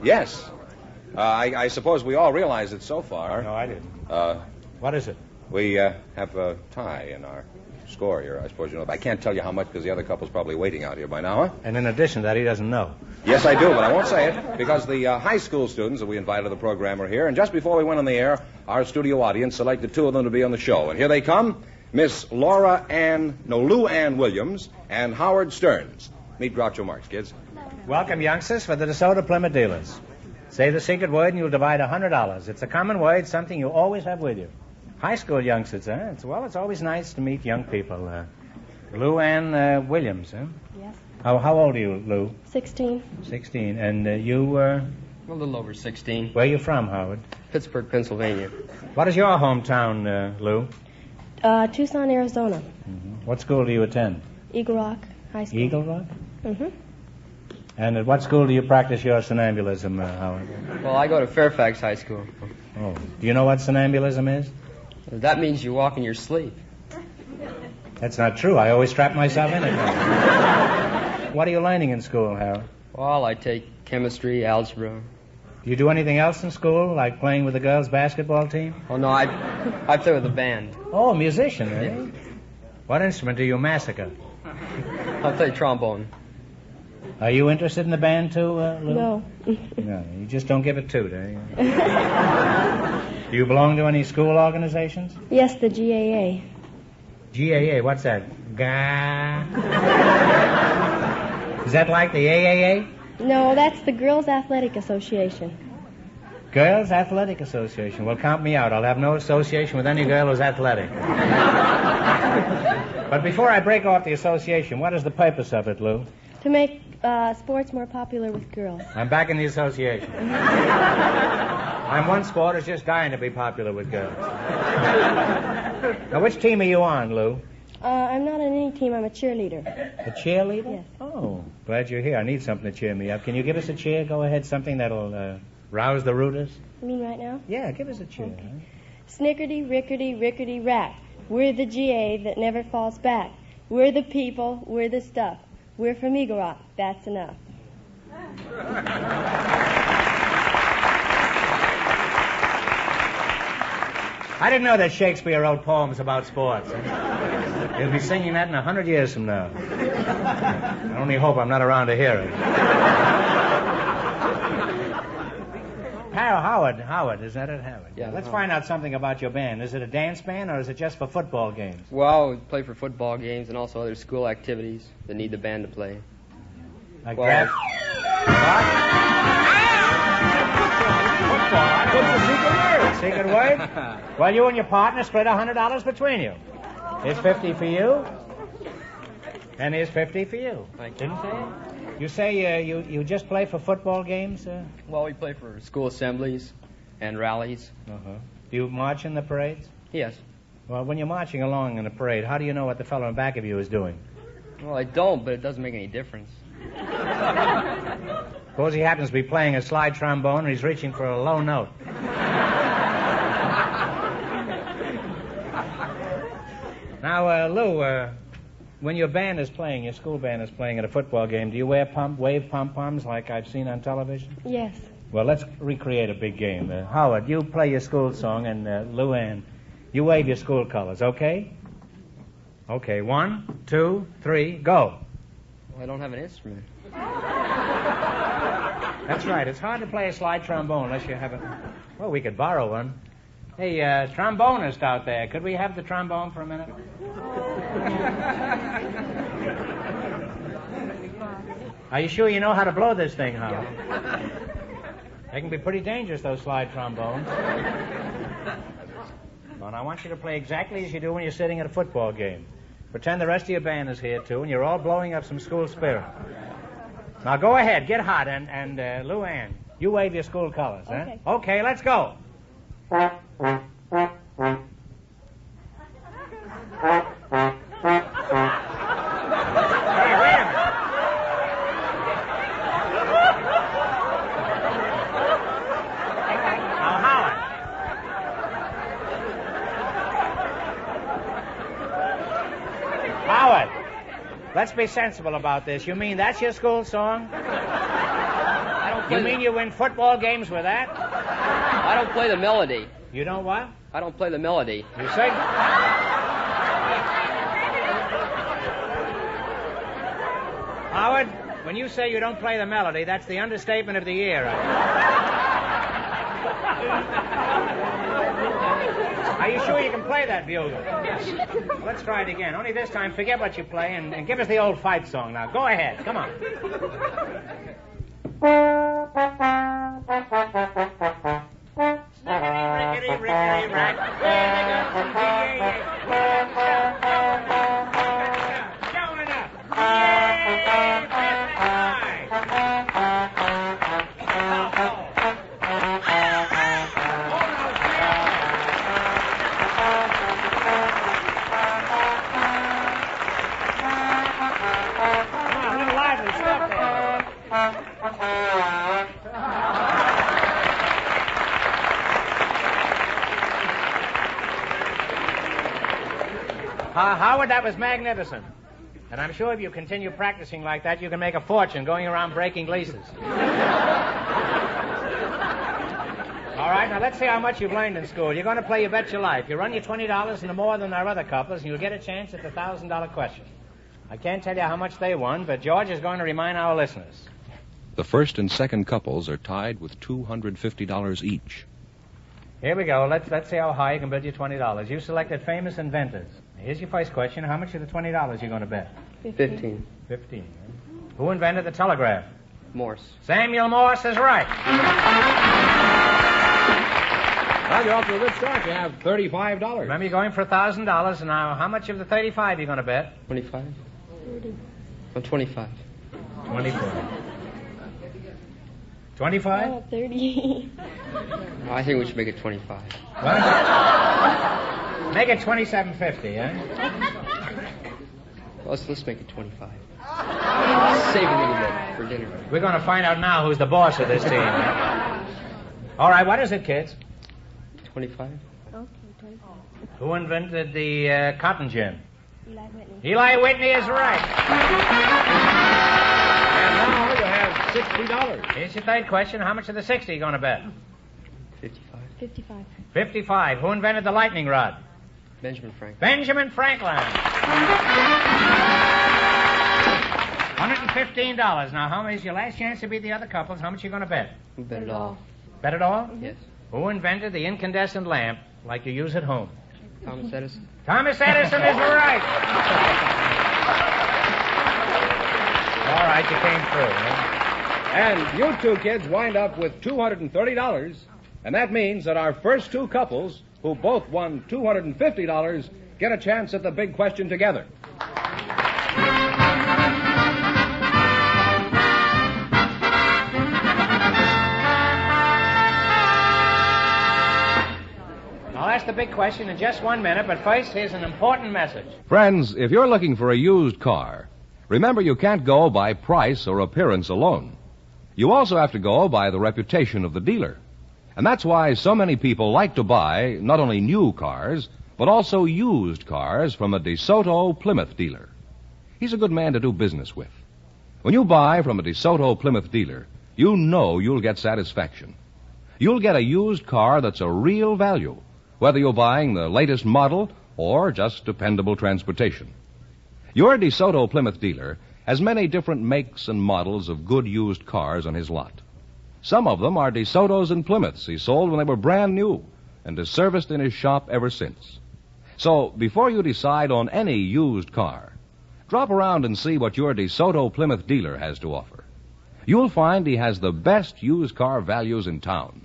Yes. I suppose we all realize it so far. No, I didn't. What is it? We have a tie in our score here, I suppose you know. I can't tell you how much because the other couple's probably waiting out here by now, huh? And in addition to that, he doesn't know. Yes, I do, but I won't say it because the high school students that we invited to the program are here. And just before we went on the air, our studio audience selected two of them to be on the show. And here they come, Miss Lou Ann Williams and Howard Stearns. Meet Groucho Marx, kids. Welcome, youngsters, for the DeSoto Plymouth dealers. Say the secret word and you'll divide $100. It's a common word, something you always have with you. High school youngsters, huh? It's always nice to meet young people. Lou Ann Williams, huh? Yes. How old are you, Lou? 16. 16. And you, A little over 16. Where are you from, Howard? Pittsburgh, Pennsylvania. What is your hometown, Lou? Tucson, Arizona. Mm-hmm. What school do you attend? Eagle Rock High School. Eagle Rock? Mm-hmm. And at what school do you practice your somnambulism, Howard? Well, I go to Fairfax High School. Oh. Do you know what somnambulism is? That means you walk in your sleep. That's not true. I always trap myself in it. What are you learning in school, Howard? Well, I take chemistry, algebra. Do you do anything else in school, like playing with the girls' basketball team? Oh, no, I play with a band. Oh, musician, eh? What instrument do you massacre? I play trombone. Are you interested in the band, too, Lou? No. No, you just don't give a toot, eh? Do you belong to any school organizations? Yes, the GAA. GAA, what's that? GA. Is that like the AAA? No, that's the Girls Athletic Association. Girls Athletic Association. Well, count me out. I'll have no association with any girl who's athletic. But before I break off the association, what is the purpose of it, Lou? To make sports more popular with girls. I'm back in the association. I'm one sport that's just dying to be popular with girls. Now, which team are you on, Lou? I'm not on any team. I'm a cheerleader. A cheerleader? Yes. Oh, glad you're here. I need something to cheer me up. Can you give us a cheer? Go ahead, something that'll rouse the rooters. You mean right now? Yeah, give us a cheer. Okay. Snickerty, rickerty, rickerty, rack. We're the GA that never falls back. We're the people, we're the stuff. We're from Eagle Rock. That's enough. I didn't know that Shakespeare wrote poems about sports. He'll be singing that in 100 years from now. I only hope I'm not around to hear it. Howard, is that it, Howard? Yeah. Let's find out something about your band. Is it a dance band or is it just for football games? Well, we play for football games and also other school activities that need the band to play. Like well, Football. Secret word? Well, you and your partner split $100 between you. Here's 50 for you, and here's 50 for you. Thank you. Didn't say it? You say you just play for football games? Well, we play for school assemblies and rallies. Uh-huh. Do you march in the parades? Yes. Well, when you're marching along in a parade, how do you know what the fellow in back of you is doing? Well, I don't, but it doesn't make any difference. Suppose he happens to be playing a slide trombone and he's reaching for a low note. Now, Lou, when your band is playing, your school band is playing at a football game, do you wave pom-poms like I've seen on television? Yes. Well, let's recreate a big game. Howard, you play your school song, and Lou Ann, you wave your school colors, okay? Okay, 1, 2, 3, go. Well, I don't have an instrument. That's right. It's hard to play a slide trombone unless you have a... Well, we could borrow one. Hey, trombonist out there, could we have the trombone for a minute? Are you sure you know how to blow this thing, Howard? Yeah. They can be pretty dangerous, those slide trombones. Well, I want you to play exactly as you do when you're sitting at a football game. Pretend the rest of your band is here, too, and you're all blowing up some school spirit. Now, go ahead, get hot, and Lou Ann, you wave your school colors, okay. Huh? Okay, let's go. let's be sensible about this. You mean that's your school song? You mean you win football games with that? I don't play the melody. You don't what? I don't play the melody. You sing? Howard, when you say you don't play the melody, that's the understatement of the year. Are you sure you can play that bugle? Yes. Well, let's try it again. Only this time, forget what you play and give us the old fight song now. Go ahead. Come on. Rickety, rickety, rack. Showing enough. Howard, that was magnificent. And I'm sure if you continue practicing like that, you can make a fortune going around breaking leases. All right, now let's see how much you've learned in school. You're going to play You Bet Your Life. You run your $20 into more than our other couples, and you'll get a chance at the $1,000 question. I can't tell you how much they won, but George is going to remind our listeners. The first and second couples are tied with $250 each. Here we go. Let's see how high you can bid your $20. You selected famous inventors. Here's your first question. How much of the $20 you're going to bet? 15. 15. Who invented the telegraph? Morse. Samuel Morse is right. Well, you're off to a good start. You have $35. Remember, you're going for $1,000. Now, how much of the 35 are you going to bet? 25. 30. I'm 25. 24. 25? Oh, 30. No, I think we should make it 25. Make it $27.50, eh? Well, let's make it 25. Save a little bit for dinner. We're going to find out now who's the boss of this team. All right, what is it, kids? 25. Okay, 25. Who invented the cotton gin? Eli Whitney. Eli Whitney is right. And now you have $60. Here's your third question. How much of the 60 are you going to bet? 55. 55. 55. Who invented the lightning rod? Benjamin Franklin. Benjamin Franklin. $115. Now, how much is your last chance to beat the other couples? How much are you going to bet? Bet it all. Bet it all? Yes. Who invented the incandescent lamp like you use at home? Thomas Edison. Thomas Edison is right. All right, you came through. Huh? And you two kids wind up with $230, and that means that our first two couples, who both won $250, get a chance at the big question together. I'll ask the big question in just 1 minute, but first, here's an important message. Friends, if you're looking for a used car, remember you can't go by price or appearance alone. You also have to go by the reputation of the dealer. And that's why so many people like to buy not only new cars, but also used cars from a DeSoto Plymouth dealer. He's a good man to do business with. When you buy from a DeSoto Plymouth dealer, you know you'll get satisfaction. You'll get a used car that's a real value, whether you're buying the latest model or just dependable transportation. Your DeSoto Plymouth dealer has many different makes and models of good used cars on his lot. Some of them are DeSotos and Plymouths he sold when they were brand new and has serviced in his shop ever since. So, before you decide on any used car, drop around and see what your DeSoto Plymouth dealer has to offer. You'll find he has the best used car values in town.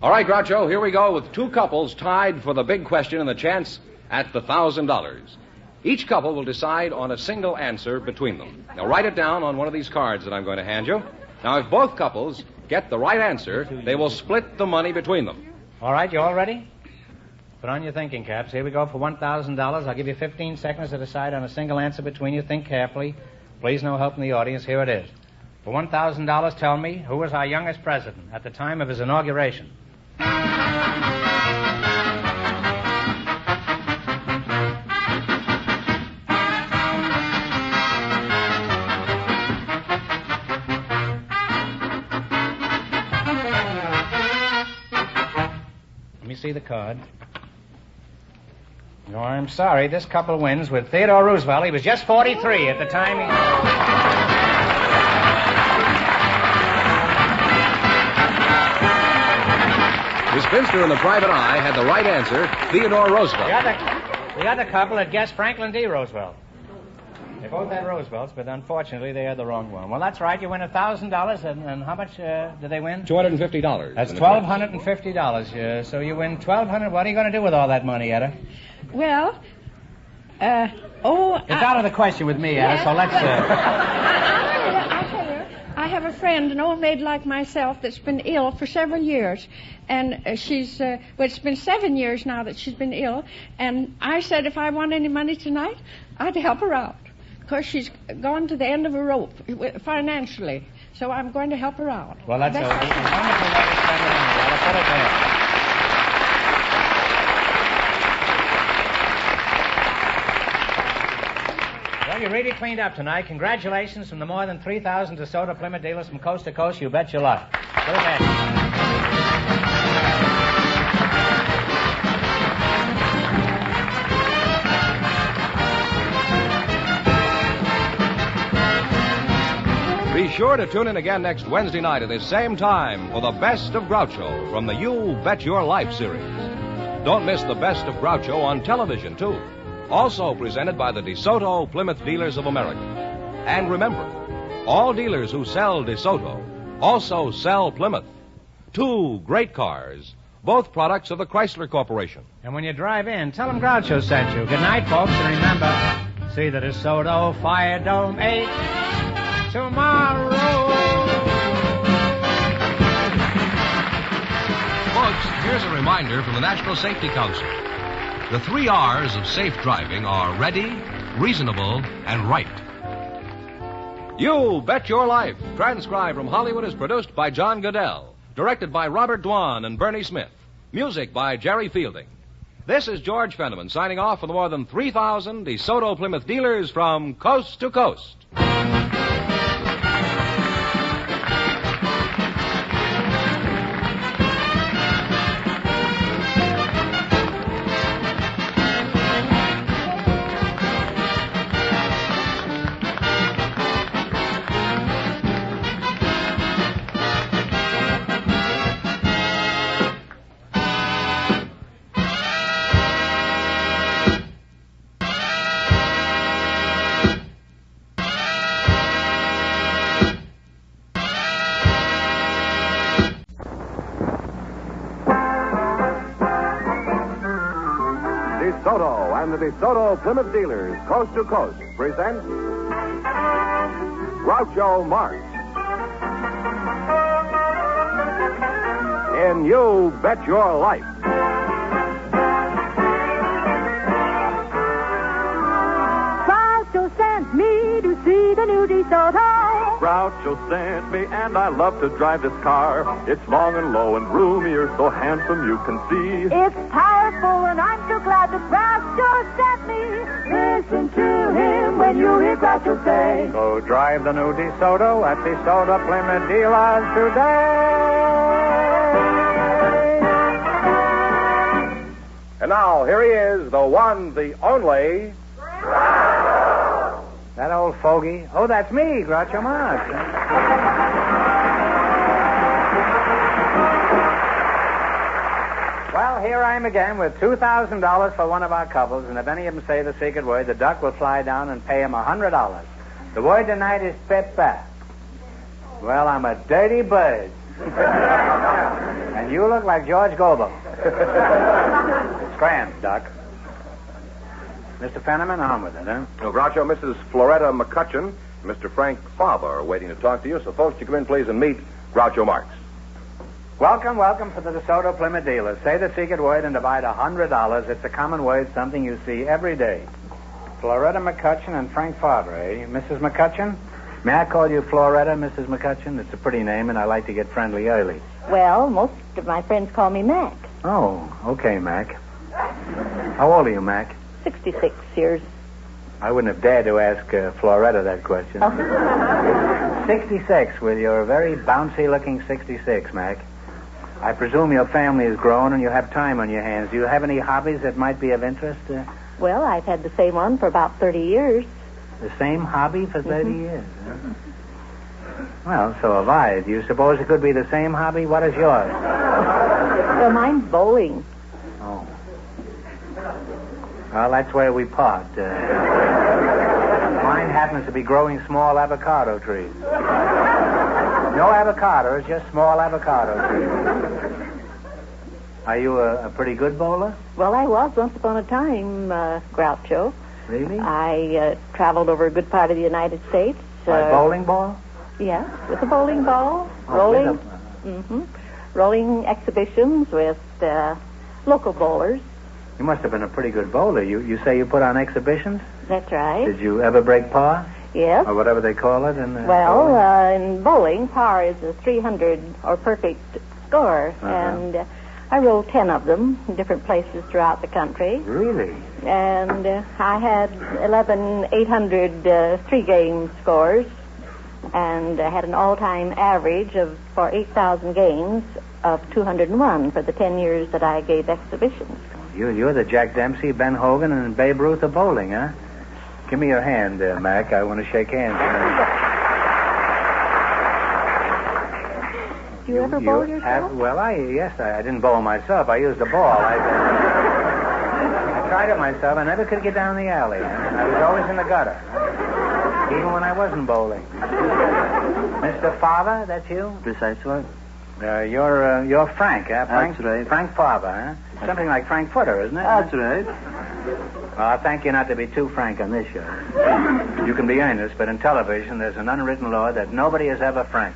All right, Groucho, here we go with two couples tied for the big question and the chance at the $1,000. Each couple will decide on a single answer between them. Now, write it down on one of these cards that I'm going to hand you. Now, if both couples get the right answer, they will split the money between them. All right, you all ready? Put on your thinking caps. Here we go for $1,000. I'll give you 15 seconds to decide on a single answer between you. Think carefully. Please, no help from the audience. Here it is. For $1,000, tell me, who was our youngest president at the time of his inauguration? see the card. No, I'm sorry. This couple wins with Theodore Roosevelt. He was just 43 at the time he... The spinster in the private eye had the right answer, Theodore Roosevelt. The other couple had guessed Franklin D. Roosevelt. They both had Roosevelts, but unfortunately they had the wrong one. Well, that's right. You win $1,000, and how much did they win? $250. That's $1,250. So you win $1,200. What are you going to do with all that money, Etta? Well, It's out of the question with me, Etta, so let's... I'll tell you, I have a friend, an old maid like myself, that's been ill for several years. And it's been 7 years now that she's been ill. And I said if I want any money tonight, I'd help her out. Because she's gone to the end of a rope financially. So I'm going to help her out. Well, that's a wonderful way to spend the money. I'll put it there. Well, you really cleaned up tonight. Congratulations from the more than 3,000 DeSoto Plymouth dealers from coast to coast. You bet your life. Put it there. Be sure to tune in again next Wednesday night at this same time for the Best of Groucho from the You Bet Your Life series. Don't miss the Best of Groucho on television, too. Also presented by the DeSoto Plymouth Dealers of America. And remember, all dealers who sell DeSoto also sell Plymouth. Two great cars, both products of the Chrysler Corporation. And when you drive in, tell them Groucho sent you. Good night, folks, and remember, see the DeSoto Fire Dome 8 tomorrow. Folks, here's a reminder from the National Safety Council. The 3 R's of safe driving are ready, reasonable, and right. You Bet Your Life, transcribed from Hollywood, is produced by John Goodell, directed by Robert Dwan and Bernie Smith, music by Jerry Fielding. This is George Fenneman signing off for the more than 3,000 DeSoto Plymouth dealers from coast to coast. DeSoto and the DeSoto Plymouth dealers, coast to coast, present Groucho Marx in You Bet Your Life. Groucho sent me to see the new DeSoto. Groucho sent me, and I love to drive this car. It's long and low and roomier, so handsome you can see. It's powerful, and I'm so glad that Groucho sent me. Listen to him when you hear Groucho say, Go drive the new DeSoto at DeSoto Plymouth dealers today. And now, here he is, the one, the only... That old fogey. Oh, that's me, Groucho Marx. Well, here I am again with $2,000 for one of our couples, and if any of them say the secret word, the duck will fly down and pay him $100. The word tonight is Peppa. Well, I'm a dirty bird. And you look like George Goebel. Scram, Duck. Mr. Fenneman, on with it, huh? No, Groucho, Mrs. Floretta McCutcheon, Mr. Frank Faber are waiting to talk to you. So, folks, you come in, please, and meet Groucho Marx. Welcome, welcome to the DeSoto Plymouth dealers. Say the secret word and divide $100. It's a common word, something you see every day. Floretta McCutcheon and Frank Faber, eh? Mrs. McCutcheon? May I call you Floretta, Mrs. McCutcheon? It's a pretty name, and I like to get friendly early. Well, most of my friends call me Mac. Oh, okay, Mac. How old are you, Mac? 66 years. I wouldn't have dared to ask Floretta that question. 66, with your very bouncy-looking 66, Mac. I presume your family has grown and you have time on your hands. Do you have any hobbies that might be of interest? Well, I've had the same one for about 30 years. The same hobby for 30 years? Huh? Well, so have I. Do you suppose it could be the same hobby? What is yours? Well, mine's bowling. Oh. Well, that's where we part. Mine happens to be growing small avocado trees. No avocados, just small avocado trees. Are you a pretty good bowler? Well, I was once upon a time, Groucho. Really? I traveled over a good part of the United States. By bowling ball? Yes, with a bowling ball. Rolling exhibitions with local bowlers. You must have been a pretty good bowler. You say you put on exhibitions? That's right. Did you ever break par? Yes. Or whatever they call it? In bowling, par is a 300 or perfect score. And I rolled 10 of them in different places throughout the country. Really? And I had 11 800 three-game scores. And I had an all-time average for 8,000 games of 201 for the 10 years that I gave exhibitions. You're the Jack Dempsey, Ben Hogan, and Babe Ruth of bowling, huh? Give me your hand, Mac. I want to shake hands. Do you ever bowl yourself? Yes, I didn't bowl myself. I used a ball. I tried it myself. I never could get down the alley. I was always in the gutter, even when I wasn't bowling. Mr. Faber, that's you? Precisely. You're Frank, huh? Frank? That's right. Frank Faber, huh? Something like Frank Footer, isn't it? That's right. Well, I thank you not to be too frank on this show. You can be earnest, but in television there's an unwritten law that nobody is ever frank.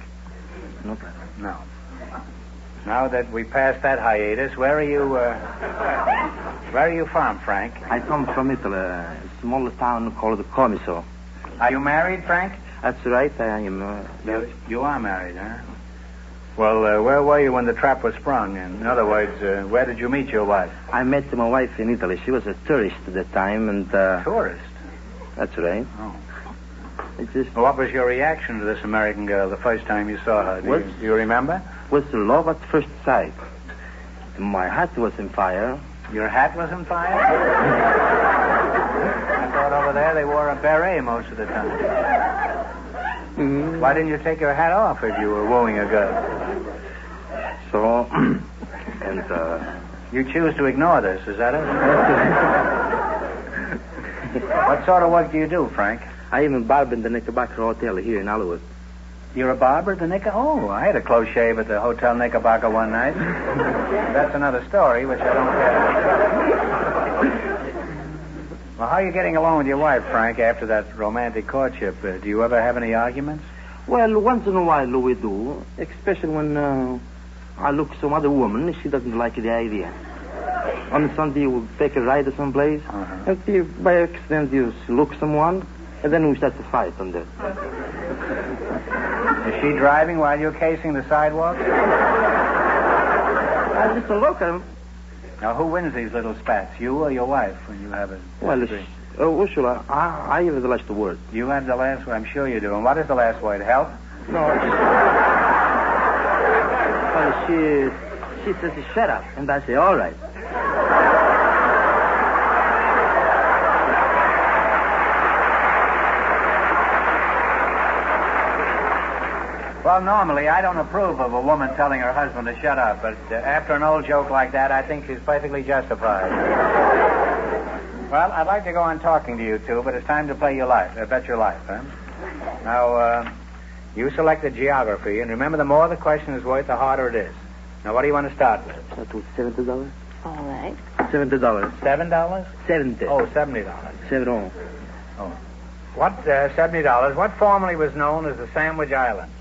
No. Now that we passed that hiatus, where are you from, Frank? I come from Italy, a small town called Comiso. Are you married, Frank? That's right, I am. You are married, huh? Well, where were you when the trap was sprung? In other words, where did you meet your wife? I met my wife in Italy. She was a tourist at the time, and... Tourist? That's right. Oh. What was your reaction to this American girl the first time you saw her? Do you remember? It was love at first sight. My hat was on fire. Your hat was on fire? I thought over there they wore a beret most of the time. Mm-hmm. Why didn't you take your hat off if you were wooing a girl? So, you choose to ignore this, is that it? What sort of work do you do, Frank? I am a barber in the Knickerbocker Hotel here in Hollywood. You're a barber at the Knickerbocker? Oh, I had a close shave at the Hotel Knickerbocker one night. That's another story, which I don't care. Well, how are you getting along with your wife, Frank, after that romantic courtship? Do you ever have any arguments? Well, once in a while we do, especially when I look some other woman. She doesn't like the idea. On Sunday, we take a ride to someplace, and if by accident you look someone, and then we start to fight on that. Is she driving while you're casing the sidewalk? Just a look. Now, who wins these little spats, you or your wife, when you have a... Well, Ursula, I have the last word. You have the last word? I'm sure you do. And what is the last word? Help? No. Well, she says, shut up. And I say, all right. Well, normally, I don't approve of a woman telling her husband to shut up, but after an old joke like that, I think she's perfectly justified. Well, I'd like to go on talking to you two, but it's time to play your life. Bet your life, huh? Now, you selected geography, and remember, the more the question is worth, the harder it is. Now, what do you want to start with? Start with $70. All right. $70. $7? 70. Oh, $70. 70. Oh. What, $70, what formerly was known as the Sandwich Islands?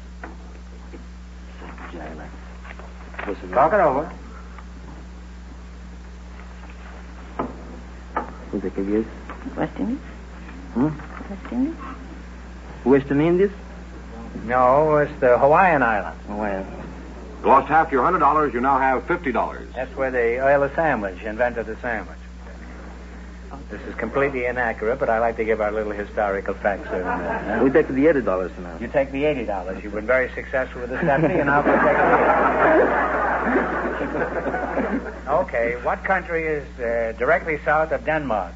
Talk it over. Who's the guess? West Indies? West Indies? Western Indies? No, it's the Hawaiian Islands. Hawaiian. You lost half your $100. You now have $50. That's where the Earl of Sandwich invented the sandwich. This is completely inaccurate, but I like to give our little historical facts here and there. We take the $80 now. You take the $80. You've been very successful with the 70, and I'll take the Okay, what country is directly south of Denmark?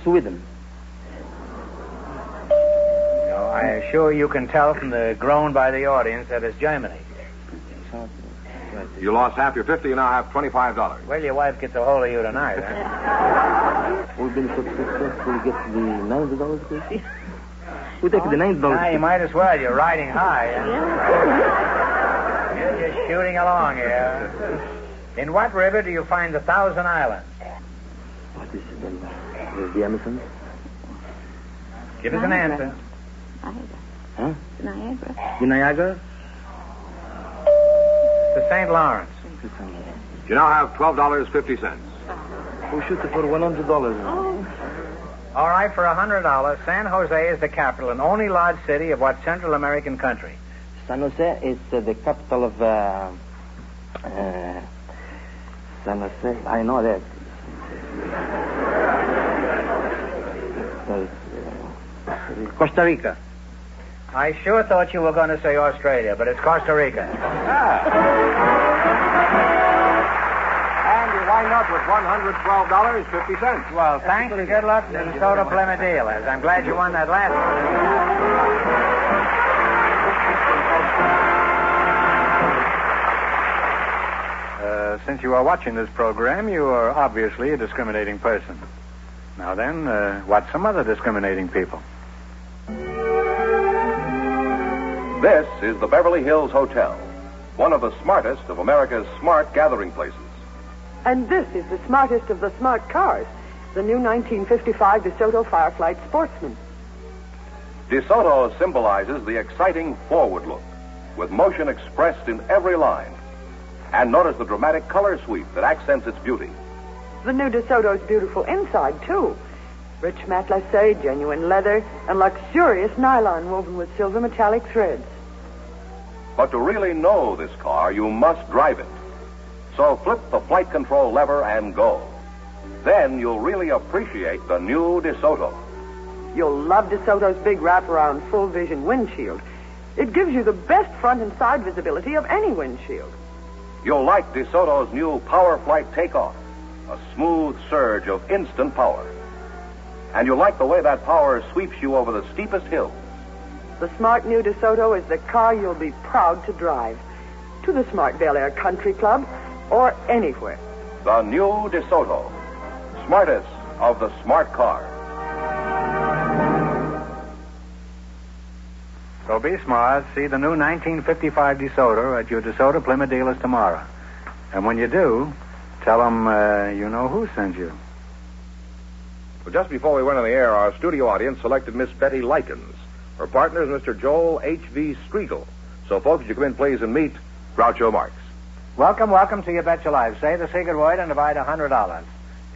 Sweden. No, I assure you can tell from the groan by the audience that it's Germany. You lost half your 50, you now have $25. Well, your wife gets a hold of you tonight, huh? We've been so successful we get the $90, please. We take the $90. Now, you might as well. You're riding high. Huh? You're just shooting along here. In what river do you find the Thousand Islands? What is it then? The Amazon? Give us an answer. Huh? Niagara. The Niagara? The St. Lawrence. You now have $12.50. We'll shoot it for $100. All right, for $100, San Jose is the capital and only large city of what Central American country? San Jose is the capital of San Jose. I know that. Costa Rica. I sure thought you were going to say Australia, but it's Costa Rica. And you wind up with $112.50. Well, thanks and good luck to the Soda Plymouth dealers. I'm glad you won that last one. Since you are watching this program, you are obviously a discriminating person. Now then, what's some other discriminating people? This is the Beverly Hills Hotel, one of the smartest of America's smart gathering places. And this is the smartest of the smart cars, the new 1955 DeSoto Firefly Sportsman. DeSoto symbolizes the exciting forward look, with motion expressed in every line. And notice the dramatic color sweep that accents its beauty. The new DeSoto's beautiful inside, too. Rich matelassé, genuine leather, and luxurious nylon woven with silver metallic threads. But to really know this car, you must drive it. So flip the flight control lever and go. Then you'll really appreciate the new DeSoto. You'll love DeSoto's big wraparound full vision windshield. It gives you the best front and side visibility of any windshield. You'll like DeSoto's new Power Flight Takeoff, a smooth surge of instant power. And you'll like the way that power sweeps you over the steepest hills. The smart new DeSoto is the car you'll be proud to drive. To the smart Bel Air Country Club or anywhere. The new DeSoto, smartest of the smart cars. So be smart. See the new 1955 DeSoto at your DeSoto Plymouth dealers tomorrow. And when you do, tell them you know who sent you. Well, just before we went on the air, our studio audience selected Miss Betty Likens. Her partner is Mr. Joel H.V. Striegel. So, folks, you come in, please, and meet Groucho Marx. Welcome, welcome to You Bet Your Life. Say the secret word and divide $100.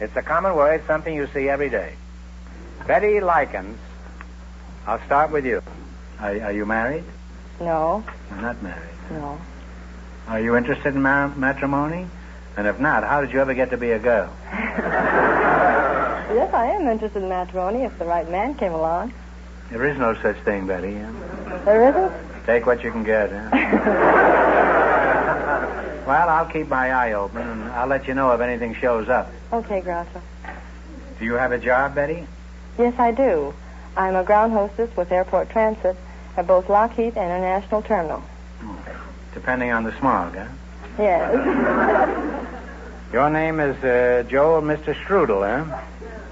It's a common word, something you see every day. Betty Likens, I'll start with you. Are you married? No. You're not married. No. Are you interested in matrimony? And if not, how did you ever get to be a girl? Yes, I am interested in matrimony if the right man came along. There is no such thing, Betty. There isn't? Take what you can get. Well, I'll keep my eye open, and I'll let you know if anything shows up. Okay, Groucho. Do you have a job, Betty? Yes, I do. I'm a ground hostess with Airport Transit at both Lockheed and International Terminal. Depending on the smog, huh? Yes. Your name is Joel Mr. Strudel, huh?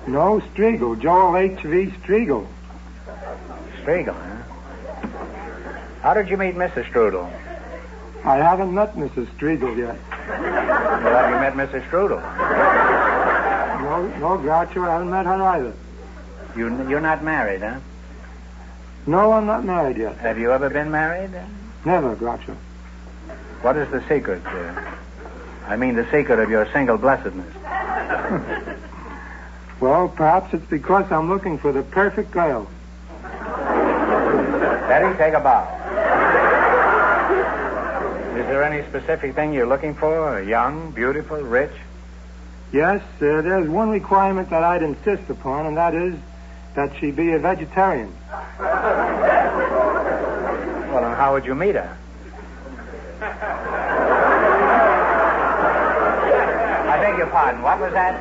No, Striegel. Joel H.V. Striegel. Striegel, huh? How did you meet Mrs. Strudel? I haven't met Mrs. Striegel yet. Well, have you met Mrs. Strudel? No, Groucho, I haven't met her either. You're not married, huh? No, I'm not married yet. Have you ever been married? Never, Groucho. What is the secret? I mean the secret of your single blessedness. Well, perhaps it's because I'm looking for the perfect girl. Betty, take a bow. Is there any specific thing you're looking for? Young, beautiful, rich? Yes, there's one requirement that I'd insist upon, and that is that she be a vegetarian. Well, and how would you meet her? I beg your pardon. What was that?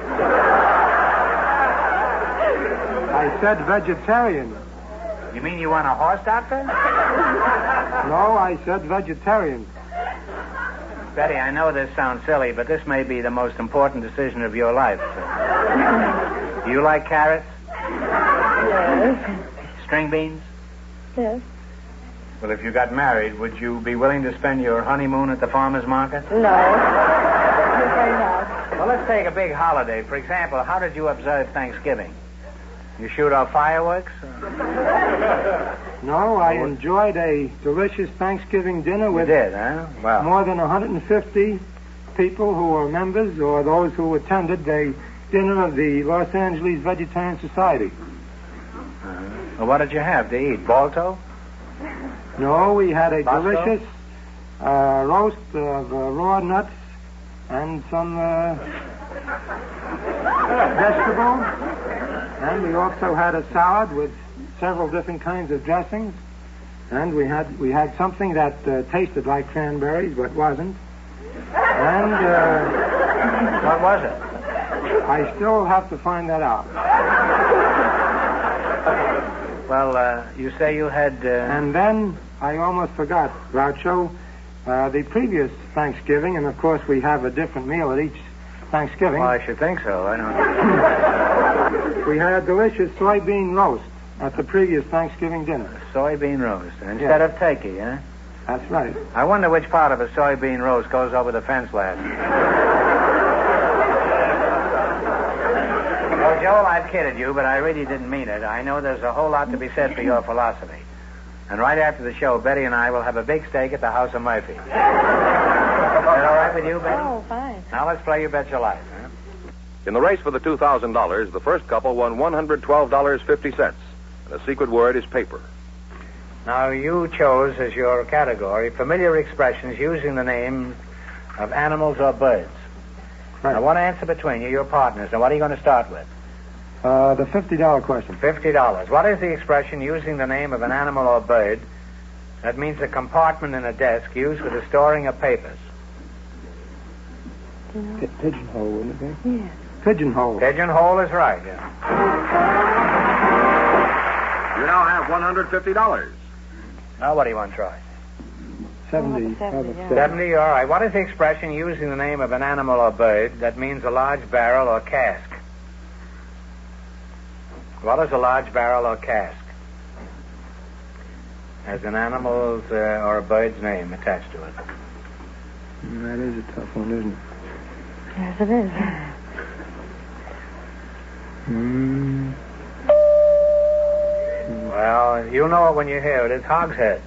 I said vegetarian. You mean you want a horse doctor? No, I said vegetarian. Betty, I know this sounds silly, but this may be the most important decision of your life. Do you like carrots? Yes. String beans? Yes. Well, if you got married, would you be willing to spend your honeymoon at the farmer's market? No. Very not. Well, let's take a big holiday. For example, how did you observe Thanksgiving? You shoot off fireworks? No, I enjoyed a delicious Thanksgiving dinner with You did, huh? Well. more than 150 people who were members or those who attended the dinner of the Los Angeles Vegetarian Society. Well, what did you have to eat? Balto? No, we had a Bosco? delicious roast of raw nuts and some vegetables. And we also had a salad with several different kinds of dressings. And we had something that tasted like cranberries but wasn't. And what was it? I still have to find that out. Well, you say you had... And then I almost forgot, Groucho, the previous Thanksgiving, and of course we have a different meal at each Thanksgiving. Well, I should think so. I don't... We had a delicious soybean roast at the previous Thanksgiving dinner. Soybean roast instead of turkey, huh? That's right. I wonder which part of a soybean roast goes over the fence ladder. Oh, Joel, I've kidded you, but I really didn't mean it. I know there's a whole lot to be said for your philosophy. And right after the show, Betty and I will have a big steak at the House of Murphy. Is that all right with you, Betty? Oh, fine. Now let's play You Bet Your Life, huh? In the race for the $2,000, the first couple won $112.50. And the secret word is paper. Now, you chose as your category familiar expressions using the name of animals or birds. Right. Now, one answer between you, your partners. Now, what are you going to start with? The $50 question. $50. What is the expression using the name of an animal or bird that means a compartment in a desk used for the storing of papers? Pigeonhole, wouldn't it be? Yeah. Pigeonhole. Pigeonhole is right, yeah. You now have $150. Now, what do you want to try? 70. 70, all right. What is the expression using the name of an animal or bird that means a large barrel or cask? What is a large barrel or cask? Has an animal's or a bird's name attached to it. That is a tough one, isn't it? Yes, it is. Well, you'll know it when you hear it. It's hogshead.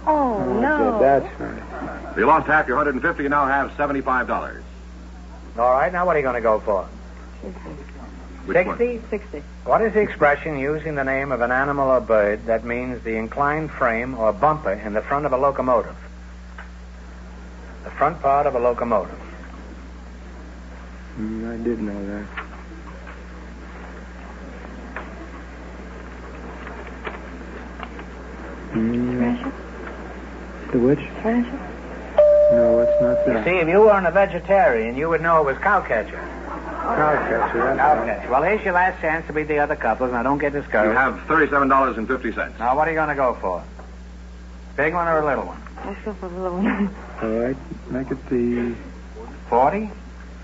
Oh, no. That's right. You lost half your $150. You now have $75. All right, now what are you going to go for? Which 60? one? 60. What is the expression using the name of an animal or bird that means the inclined frame or bumper in the front of a locomotive? The front part of a locomotive. I did know that. The which? No, it's not that. See, if you weren't a vegetarian, you would know it was cowcatcher. Cowcatcher, Cowcatcher. Well, here's your last chance to beat the other couples. Now, don't get discouraged. You have $37.50. Now, what are you going to go for? Big one or a little one? Let's go for the little one. All right. Make it the... 40?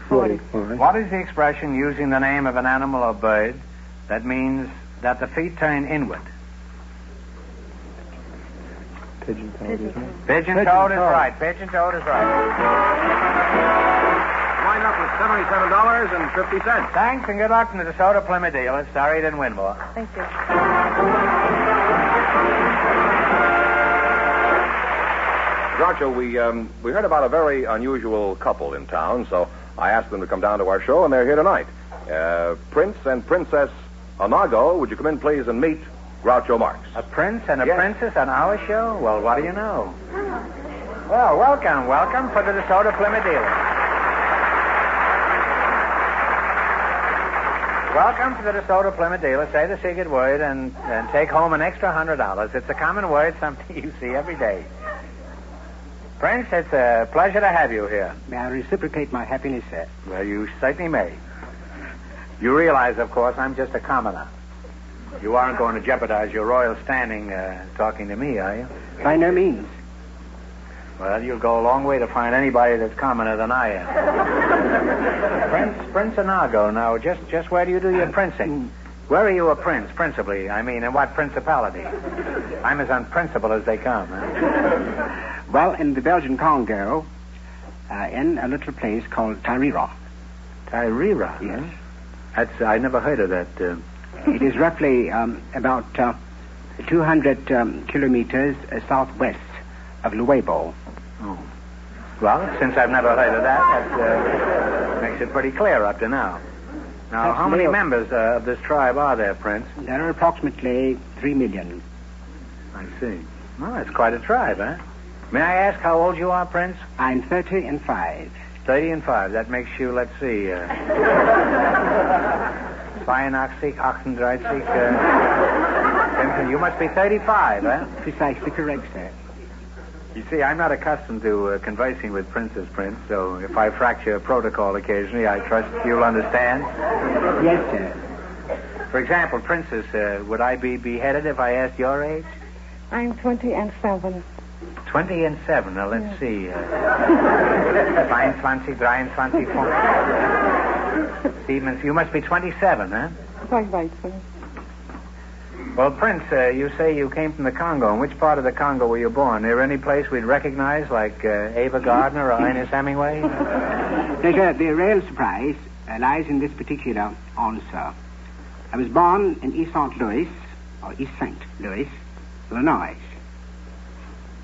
40. All right. What is the expression using the name of an animal or bird that means that the feet turn inward? Pigeon-toed, isn't it? Pigeon-toed is right. Pigeon-toed is right. Wind up with $77.50. Thanks and good luck from the DeSoto Plymouth dealers. Sorry you didn't win more. Thank you. Groucho, we heard about a very unusual couple in town, so I asked them to come down to our show, and they're here tonight. Prince and Princess Anago, would you come in, please, and meet Groucho Marx? A prince and a princess on our show? Well, what do you know? Well, welcome for the DeSoto Plymouth dealers. Welcome to the DeSoto Plymouth dealers. Say the secret word and take home an extra $100. It's a common word, something you see every day. Prince, it's a pleasure to have you here. May I reciprocate my happiness, sir? Well, you certainly may. You realize, of course, I'm just a commoner. You aren't going to jeopardize your royal standing talking to me, are you? By no means. Well, you'll go a long way to find anybody that's commoner than I am. Prince Inago, now, just where do you do your princing? Where are you a prince, principally? I mean, in what principality? I'm as unprincipled as they come. Huh? Well, in the Belgian Congo, in a little place called Tairira. Tairira? Yes. I never heard of that. It is roughly about 200 kilometers southwest of Luebo. Oh. Well, since I've never heard of that makes it pretty clear up to now. Now, how many members of this tribe are there, Prince? There are approximately 3 million. I see. Well, that's quite a tribe, huh? May I ask how old you are, Prince? I'm 30 and 5. 30 and 5. That makes you, let's see, 82, 38, you must be 35, huh? Precisely correct, sir. You see, I'm not accustomed to conversing with princes, Prince, so if I fracture protocol occasionally, I trust you'll understand. Yes, sir. For example, Princess, would I be beheaded if I asked your age? I'm 20 and 7. 20 and 7. Now, let's see. 22, 23, 24. Stevens, you must be 27, huh? Quite right, sir. Well, Prince, you say you came from the Congo. In which part of the Congo were you born? Is there any place we'd recognize, like Ava Gardner or Ernest Hemingway? The real surprise lies in this particular answer. I was born in East St. Louis, or East St. Louis, Illinois.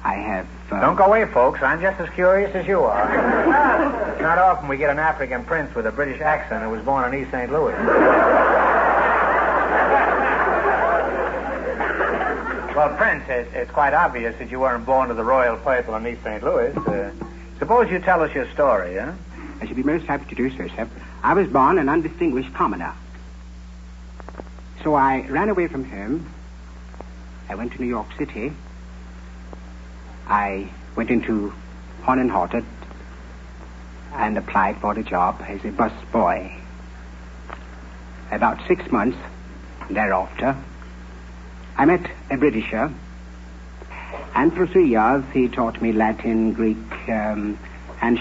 I have... Don't go away, folks. I'm just as curious as you are. It's not often we get an African prince with a British accent who was born in East St. Louis. Well, Prince, it's quite obvious that you weren't born to the royal purple in East St. Louis. Suppose you tell us your story, huh? I should be most happy to do so, sir. I was born an undistinguished commoner. So I ran away from home. I went to New York City. I went into Horn and Horted and applied for the job as a bus boy. About 6 months thereafter, I met a Britisher, and for 3 years he taught me Latin, Greek, and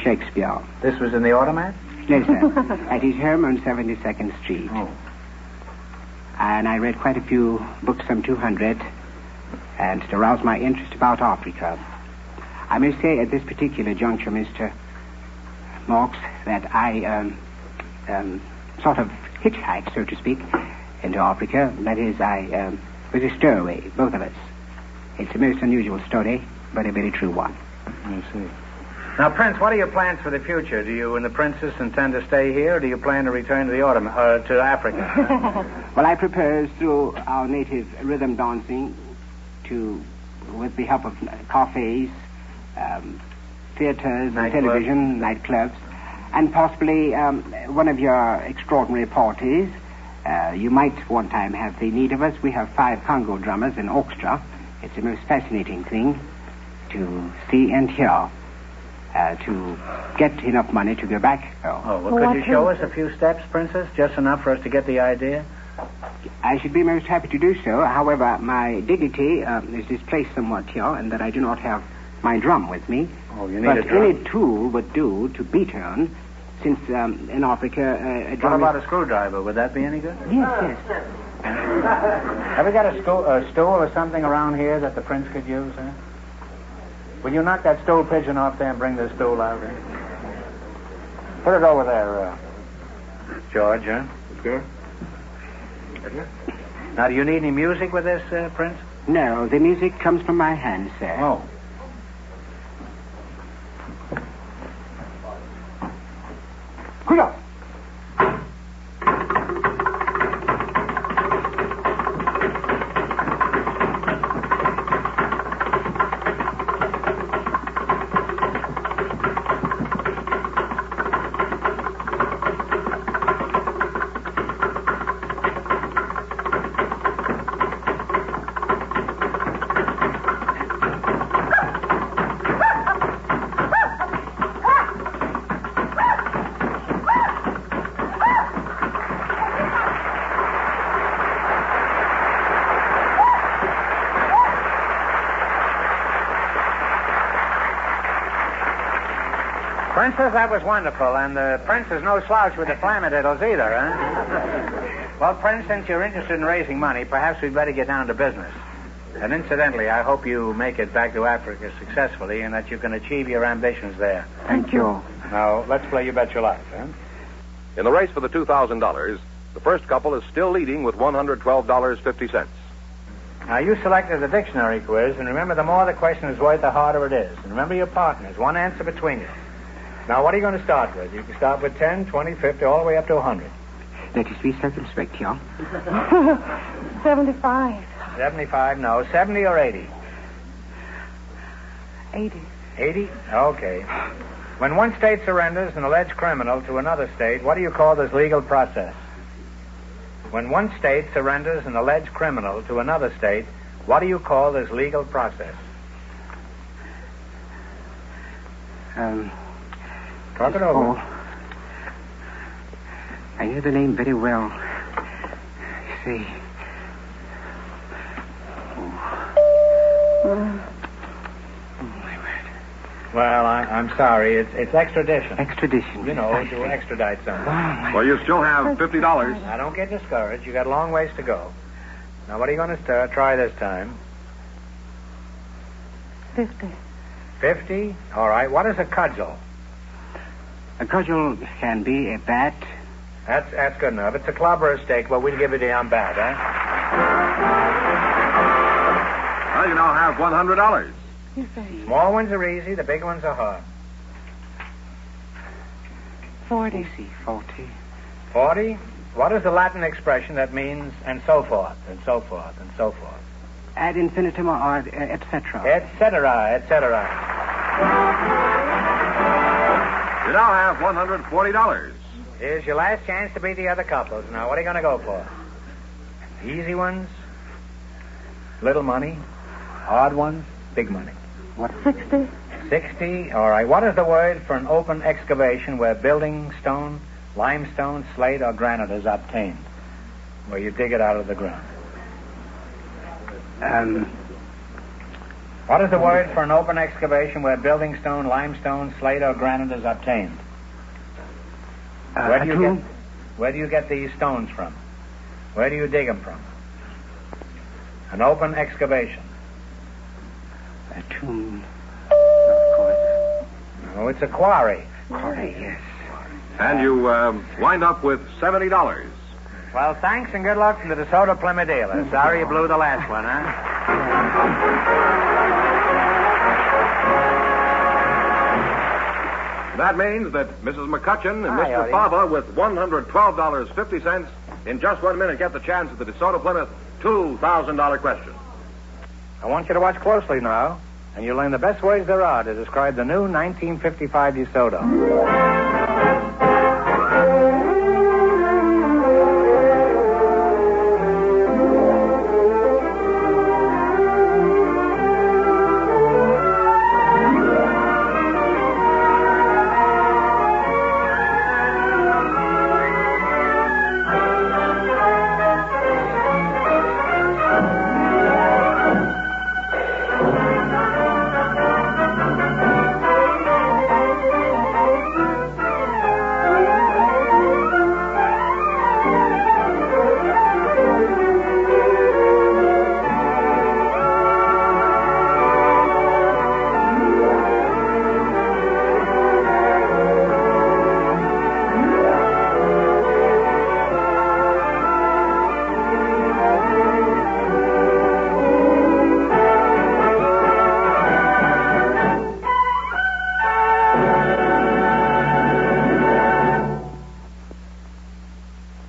Shakespeare. This was in the automat? Yes, sir. At his home on 72nd Street. Oh. And I read quite a few books, some 200, and to rouse my interest about Africa. I may say at this particular juncture, Mr. Marx, that I sort of hitchhiked, so to speak, into Africa. That is, I was a stowaway, both of us. It's a most unusual story, but a very true one. I see. Now, Prince, what are your plans for the future? Do you and the princess intend to stay here, or do you plan to return to the to Africa? Well, I propose through our native rhythm dancing to, with the help of cafes, theaters, and television, nightclubs, and possibly one of your extraordinary parties. You might one time have the need of us. We have 5 Congo drummers in orchestra. It's a most fascinating thing to see and hear. To get enough money to go back. Oh, well, could you show us a few steps, Princess? Just enough for us to get the idea? I should be most happy to do so. However, my dignity is displaced somewhat here, and that I do not have my drum with me. Oh, you need a drum? But any tool would do to beat on, since in Africa a drum. What about a screwdriver? Would that be any good? Yes. Have we got a stool or something around here that the prince could use, huh? Will you knock that stool pigeon off there and bring the stool out? Put it over there, George, huh? Sure. Now, do you need any music with this, Prince? No, the music comes from my hand, sir. Oh. Hurrah! Princess, that was wonderful, and the Prince is no slouch with the flamadiddles either, huh? Well, Prince, since you're interested in raising money, perhaps we'd better get down to business. And incidentally, I hope you make it back to Africa successfully and that you can achieve your ambitions there. Thank you. Now, let's play You Bet Your Life, huh? In the race for the $2,000, the first couple is still leading with $112.50. Now, you selected the dictionary quiz, and remember, the more the question is worth, the harder it is. And remember your partners, one answer between you. Now, what are you going to start with? You can start with 10, 20, 50, all the way up to 100. Let us be circumspect, John. 75. 75, no. 70 or 80? 80. 80? Okay. When one state surrenders an alleged criminal to another state, what do you call this legal process? When one state surrenders an alleged criminal to another state, what do you call this legal process? Talk it over. I know the name very well. See. Well, I'm sorry. It's extradition. Extradition. You know, to extradite someone. Well, you still have $50. Now, don't get discouraged. You got a long ways to go. Now, what are you going to try this time? 50. 50? All right. What is a cudgel? A cudgel can be a bat. That's good enough. It's a club or a stick, but we'll give you the bat, huh? Well, you now have $100. Small ones are easy, the big ones are hard. 40. 40. 40? What is the Latin expression that means and so forth, and so forth, and so forth? Ad infinitum or et cetera. Et cetera, et cetera. You now have $140. Here's your last chance to beat the other couples. Now, what are you going to go for? Easy ones? Little money? Odd ones? Big money? What? 60. 60? All right. What is the word for an open excavation where building stone, limestone, slate, or granite is obtained? Where you dig it out of the ground. What is the word for an open excavation where building stone, limestone, slate, or granite is obtained? Where do you get these stones from? Where do you dig them from? An open excavation. A tomb. Of course. Oh, it's a quarry. Quarry, yes. And you wind up with $70. Well, thanks and good luck from the DeSoto Plymouth dealer. Sorry you blew the last one, huh? That means that Mrs. McCutcheon and Hi, Mr. Odie. Fava with $112.50 in just 1 minute get the chance at the DeSoto Plymouth $2,000 question. I want you to watch closely now, and you'll learn the best words there are to describe the new 1955 DeSoto.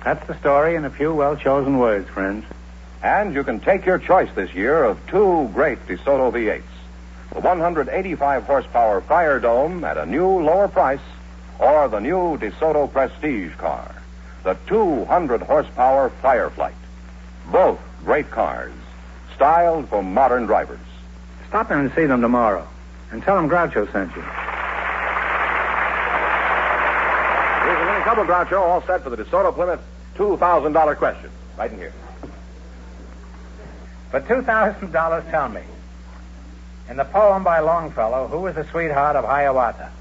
That's the story in a few well-chosen words, friends. And you can take your choice this year of two great DeSoto V8s. The 185-horsepower Fire Dome at a new lower price, or the new DeSoto Prestige car, the 200-horsepower Fireflight. Both great cars, styled for modern drivers. Stop in and see them tomorrow, and tell them Groucho sent you. Here's the winning couple, Groucho, all set for the DeSoto Plymouth $2,000 question. Right in here. For $2,000, tell me, in the poem by Longfellow, who was the sweetheart of Hiawatha?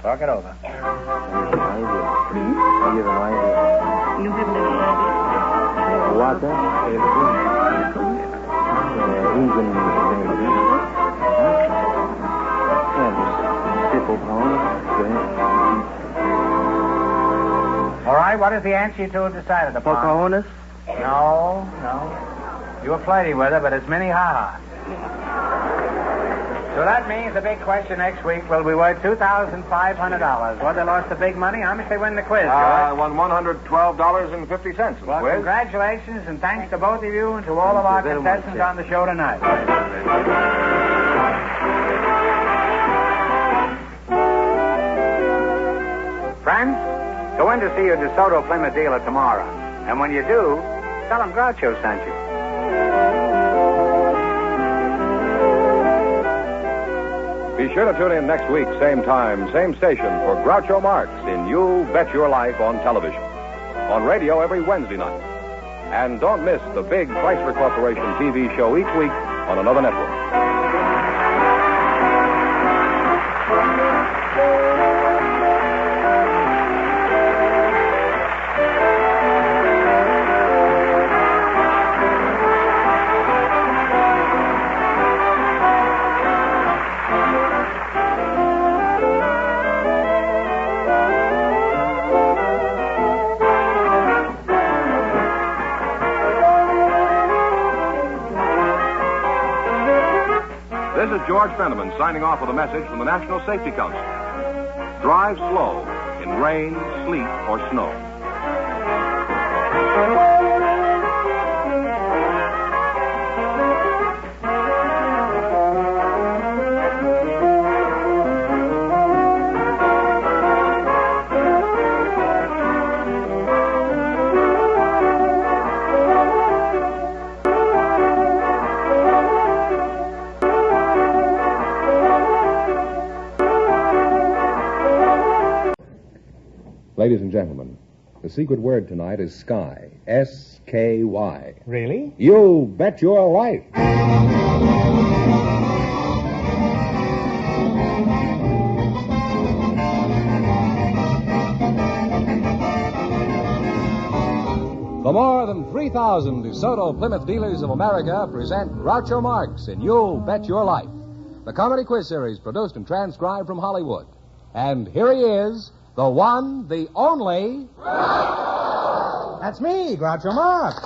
Talk it over. I have an idea. You have an idea? Water. Engine maybe. Simple power. All right, what is the answer you two have decided upon? Pocahontas? No. You were flighty with her, but it's Minnehaha. So that means the big question next week will be worth $2,500. Well, they lost the big money. How much they win the quiz, George? I won $112.50. Well, congratulations, and thanks to both of you and to all of our contestants on the show tonight. Friends, go in to see your DeSoto Plymouth dealer tomorrow. And when you do, tell him Groucho sent you. Be sure to tune in next week, same time, same station, for Groucho Marx in You Bet Your Life on television. On radio every Wednesday night. And don't miss the big Chrysler Corporation TV show each week on another network. This is George Fenneman signing off with a message from the National Safety Council. Drive slow in rain, sleet, or snow. Ladies and gentlemen, the secret word tonight is sky. S-K-Y. Really? You bet your life. The more than 3,000 DeSoto Plymouth dealers of America present Groucho Marx in You Bet Your Life, the comedy quiz series produced and transcribed from Hollywood. And here he is, the one, the only... That's me, Groucho Marx.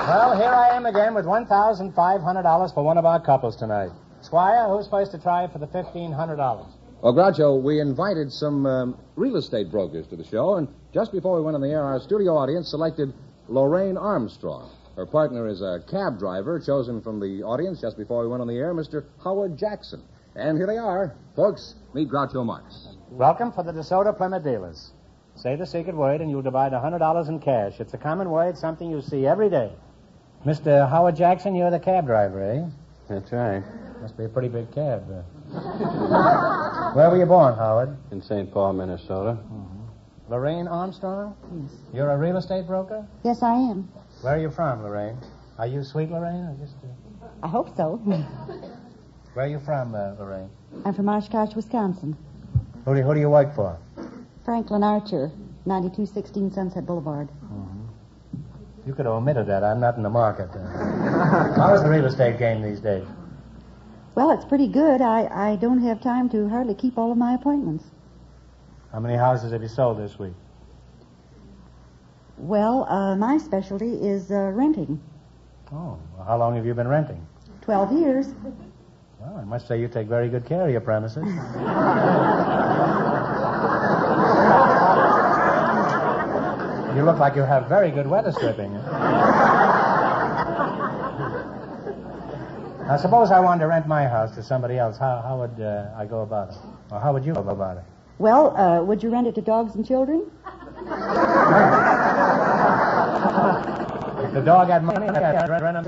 Well, here I am again with $1,500 for one of our couples tonight. Squire, who's supposed to try for the $1,500? Well, Groucho, we invited some real estate brokers to the show, and just before we went on the air, our studio audience selected Lorraine Armstrong. Her partner is a cab driver chosen from the audience just before we went on the air, Mr. Howard Jackson. And here they are. Folks, meet Groucho Marx. Welcome for the DeSoto Plymouth dealers. Say the secret word and you'll divide $100 in cash. It's a common word, something you see every day. Mr. Howard Jackson, you're the cab driver, eh? That's right. Must be a pretty big cab. Where were you born, Howard? In St. Paul, Minnesota. Lorraine Armstrong? Yes. You're a real estate broker? Yes, I am. Where are you from, Lorraine? Are you sweet, Lorraine, or just... I hope so. Where are you from, Lorraine? I'm from Oshkosh, Wisconsin. Who do you work for? Franklin Archer, 9216 Sunset Boulevard. You could have omitted that. I'm not in the market. How is the real estate game these days? Well, it's pretty good. I don't have time to hardly keep all of my appointments. How many houses have you sold this week? Well, my specialty is renting. Oh, well, how long have you been renting? 12 years. Well, I must say you take very good care of your premises. You look like you have very good weather stripping. Now, suppose I wanted to rent my house to somebody else. How would I go about it? Or how would you go about it? Well, would you rent it to dogs and children? If the dog had money, I'd rent him.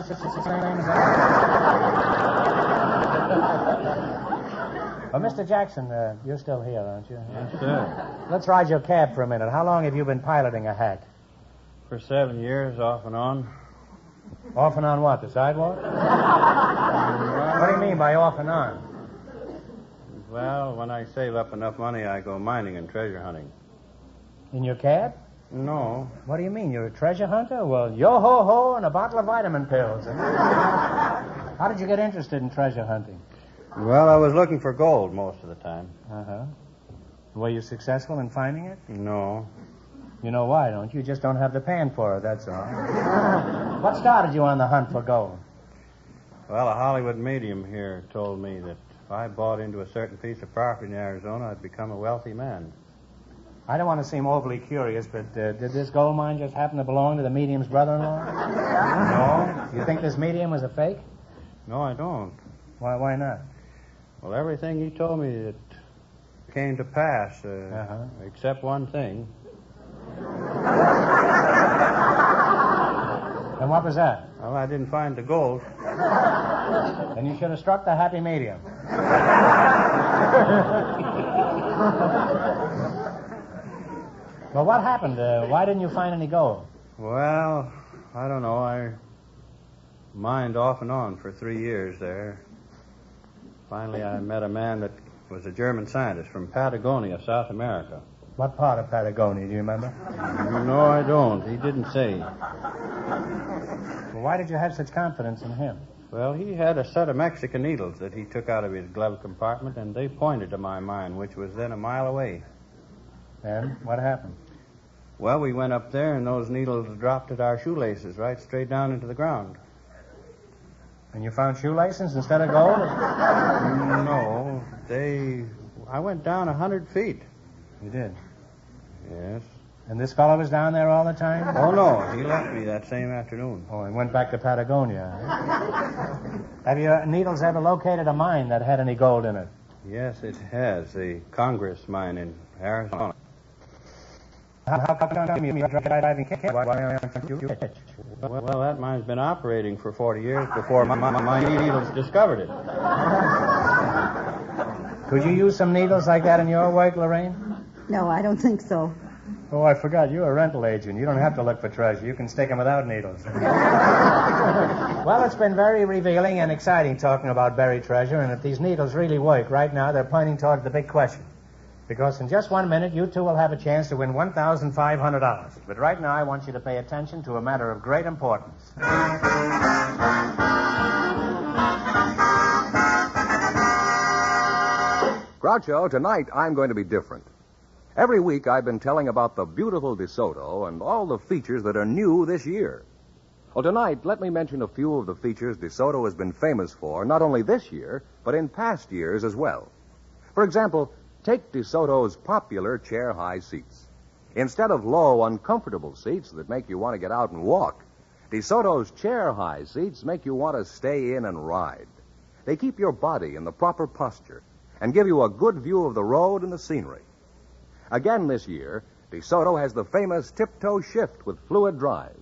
Well, Mr. Jackson, you're still here, aren't you? Yes, sir. Let's ride your cab for a minute. How long have you been piloting a hack? For 7 years, off and on. Off and on what, the sidewalk? What do you mean by off and on? Well, when I save up enough money, I go mining and treasure hunting. In your cab? No. What do you mean? You're a treasure hunter? Well, yo-ho-ho and a bottle of vitamin pills. How did you get interested in treasure hunting? Well, I was looking for gold most of the time. Uh-huh. Were you successful in finding it? No. You know why, don't you? You just don't have the pan for it, that's all. What started you on the hunt for gold? Well, a Hollywood medium here told me that if I bought into a certain piece of property in Arizona, I'd become a wealthy man. I don't want to seem overly curious, but did this gold mine just happen to belong to the medium's brother-in-law? No? You think this medium was a fake? No, I don't. Why not? Well, everything he told me that came to pass, except one thing. And what was that? Well, I didn't find the gold. Then you should have struck the happy medium. Well, what happened? Why didn't you find any gold? Well, I don't know. I mined off and on for 3 years there. Finally, I met a man that was a German scientist from Patagonia, South America. What part of Patagonia, do you remember? No, I don't. He didn't say. Well, why did you have such confidence in him? Well, he had a set of Mexican needles that he took out of his glove compartment, and they pointed to my mine, which was then a mile away. And what happened? Well, we went up there, and those needles dropped at our shoelaces right straight down into the ground. And you found shoelaces instead of gold? No, I went down 100 feet. You did? Yes. And this fellow was down there all the time? Oh, no, he left me that same afternoon. Oh, he went back to Patagonia. Have your needles ever located a mine that had any gold in it? Yes, it has. The Congress mine in Arizona. How come you driving cab? Why aren't you rich? Well, that mine's been operating for 40 years before my needles discovered it. Could you use some needles like that in your work, Lorraine? No, I don't think so. Oh, I forgot. You're a rental agent. You don't have to look for treasure. You can stick them without needles. Well, it's been very revealing and exciting talking about buried treasure, and if these needles really work, right now they're pointing toward the big question. Because in just 1 minute, you two will have a chance to win $1,500. But right now, I want you to pay attention to a matter of great importance. Groucho, tonight I'm going to be different. Every week I've been telling about the beautiful DeSoto and all the features that are new this year. Well, tonight, let me mention a few of the features DeSoto has been famous for, not only this year, but in past years as well. For example, take DeSoto's popular chair-high seats. Instead of low, uncomfortable seats that make you want to get out and walk, DeSoto's chair-high seats make you want to stay in and ride. They keep your body in the proper posture and give you a good view of the road and the scenery. Again this year, DeSoto has the famous tiptoe shift with fluid drive.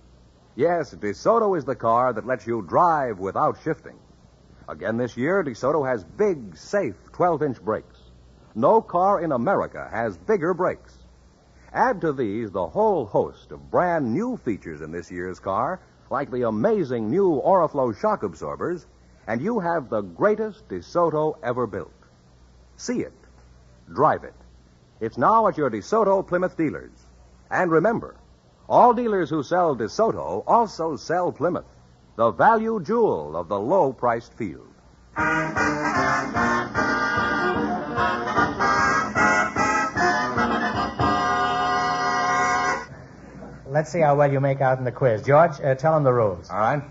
Yes, DeSoto is the car that lets you drive without shifting. Again this year, DeSoto has big, safe 12-inch brakes. No car in America has bigger brakes. Add to these the whole host of brand new features in this year's car, like the amazing new Oriflow shock absorbers, and you have the greatest DeSoto ever built. See it. Drive it. It's now at your DeSoto Plymouth dealers. And remember, all dealers who sell DeSoto also sell Plymouth, the value jewel of the low-priced field. Let's see how well you make out in the quiz. George, tell them the rules. All right.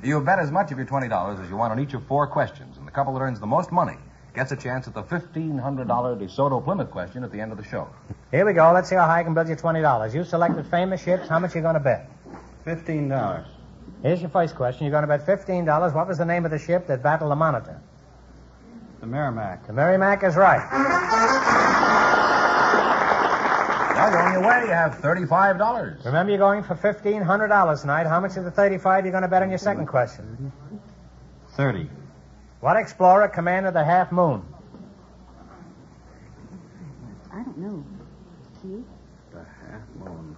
You bet as much of your $20 as you want on each of 4 questions, and the couple that earns the most money gets a chance at the $1,500 DeSoto Plymouth question at the end of the show. Here we go. Let's see how high I can build you $20. You selected famous ships. How much are you going to bet? $15. Here's your first question. You're going to bet $15. What was the name of the ship that battled the Monitor? The Merrimack. The Merrimack is right. Well, you're on your way. You have $35. Remember, you're going for $1,500 tonight. How much of the 35 are you going to bet on your second question? 30. What explorer commanded the Half Moon? I don't know. You? The Half Moon.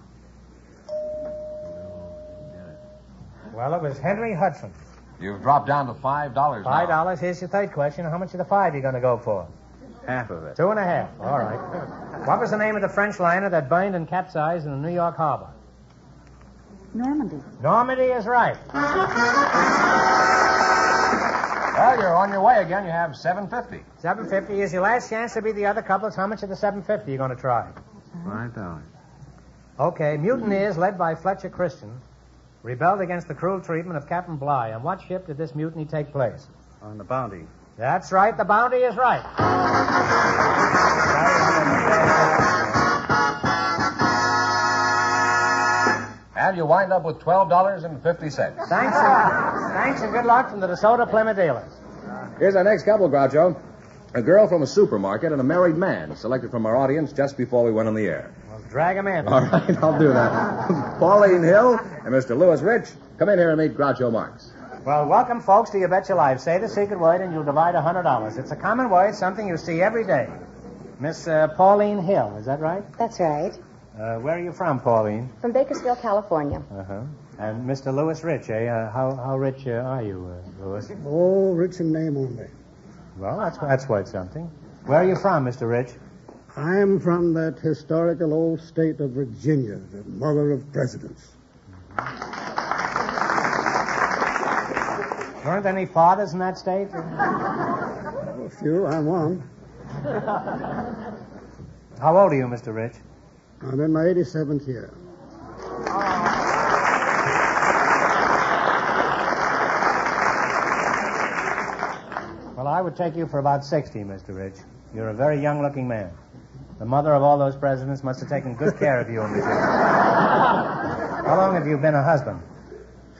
Well, it was Henry Hudson. You've dropped down to $5 now. $5. Here's your third question. How much of the 5 you going to go for? Half of it. 2.5. All right. What was the name of the French liner that burned and capsized in the New York harbor? Normandy. Normandy is right. Well, you're on your way again. You have $7.50. $7.50 is your last chance to beat the other couples. How much of the $7.50 you going to try? $5. Okay. Mutineers, led by Fletcher Christian, rebelled against the cruel treatment of Captain Bligh. On what ship did this mutiny take place? On the Bounty. That's right. The Bounty is right. And you wind up with $12.50. Thanks and good luck from the DeSoto Plymouth dealers. Here's our next couple, Groucho. A girl from a supermarket and a married man, selected from our audience just before we went on the air. Well, drag him in. All right, I'll do that. Pauline Hill and Mr. Lewis Rich, come in here and meet Groucho Marx. Well, welcome, folks, to You Bet Your Life. Say the secret word and you'll divide $100. It's a common word, something you see every day. Miss Pauline Hill, is that right? That's right. Where are you from, Pauline? From Bakersfield, California. Uh-huh. And Mr. Lewis Rich, eh? How rich are you, Lewis? Oh, rich in name only. Well, that's worth something. Where are you from, Mr. Rich? I'm from that historical old state of Virginia, the mother of presidents. Weren't there any fathers in that state? A few, I'm one. How old are you, Mr. Rich? I'm in my 87th year. Well, I would take you for about 60, Mr. Rich. You're a very young-looking man. The mother of all those presidents must have taken good care of you and me. How long have you been a husband?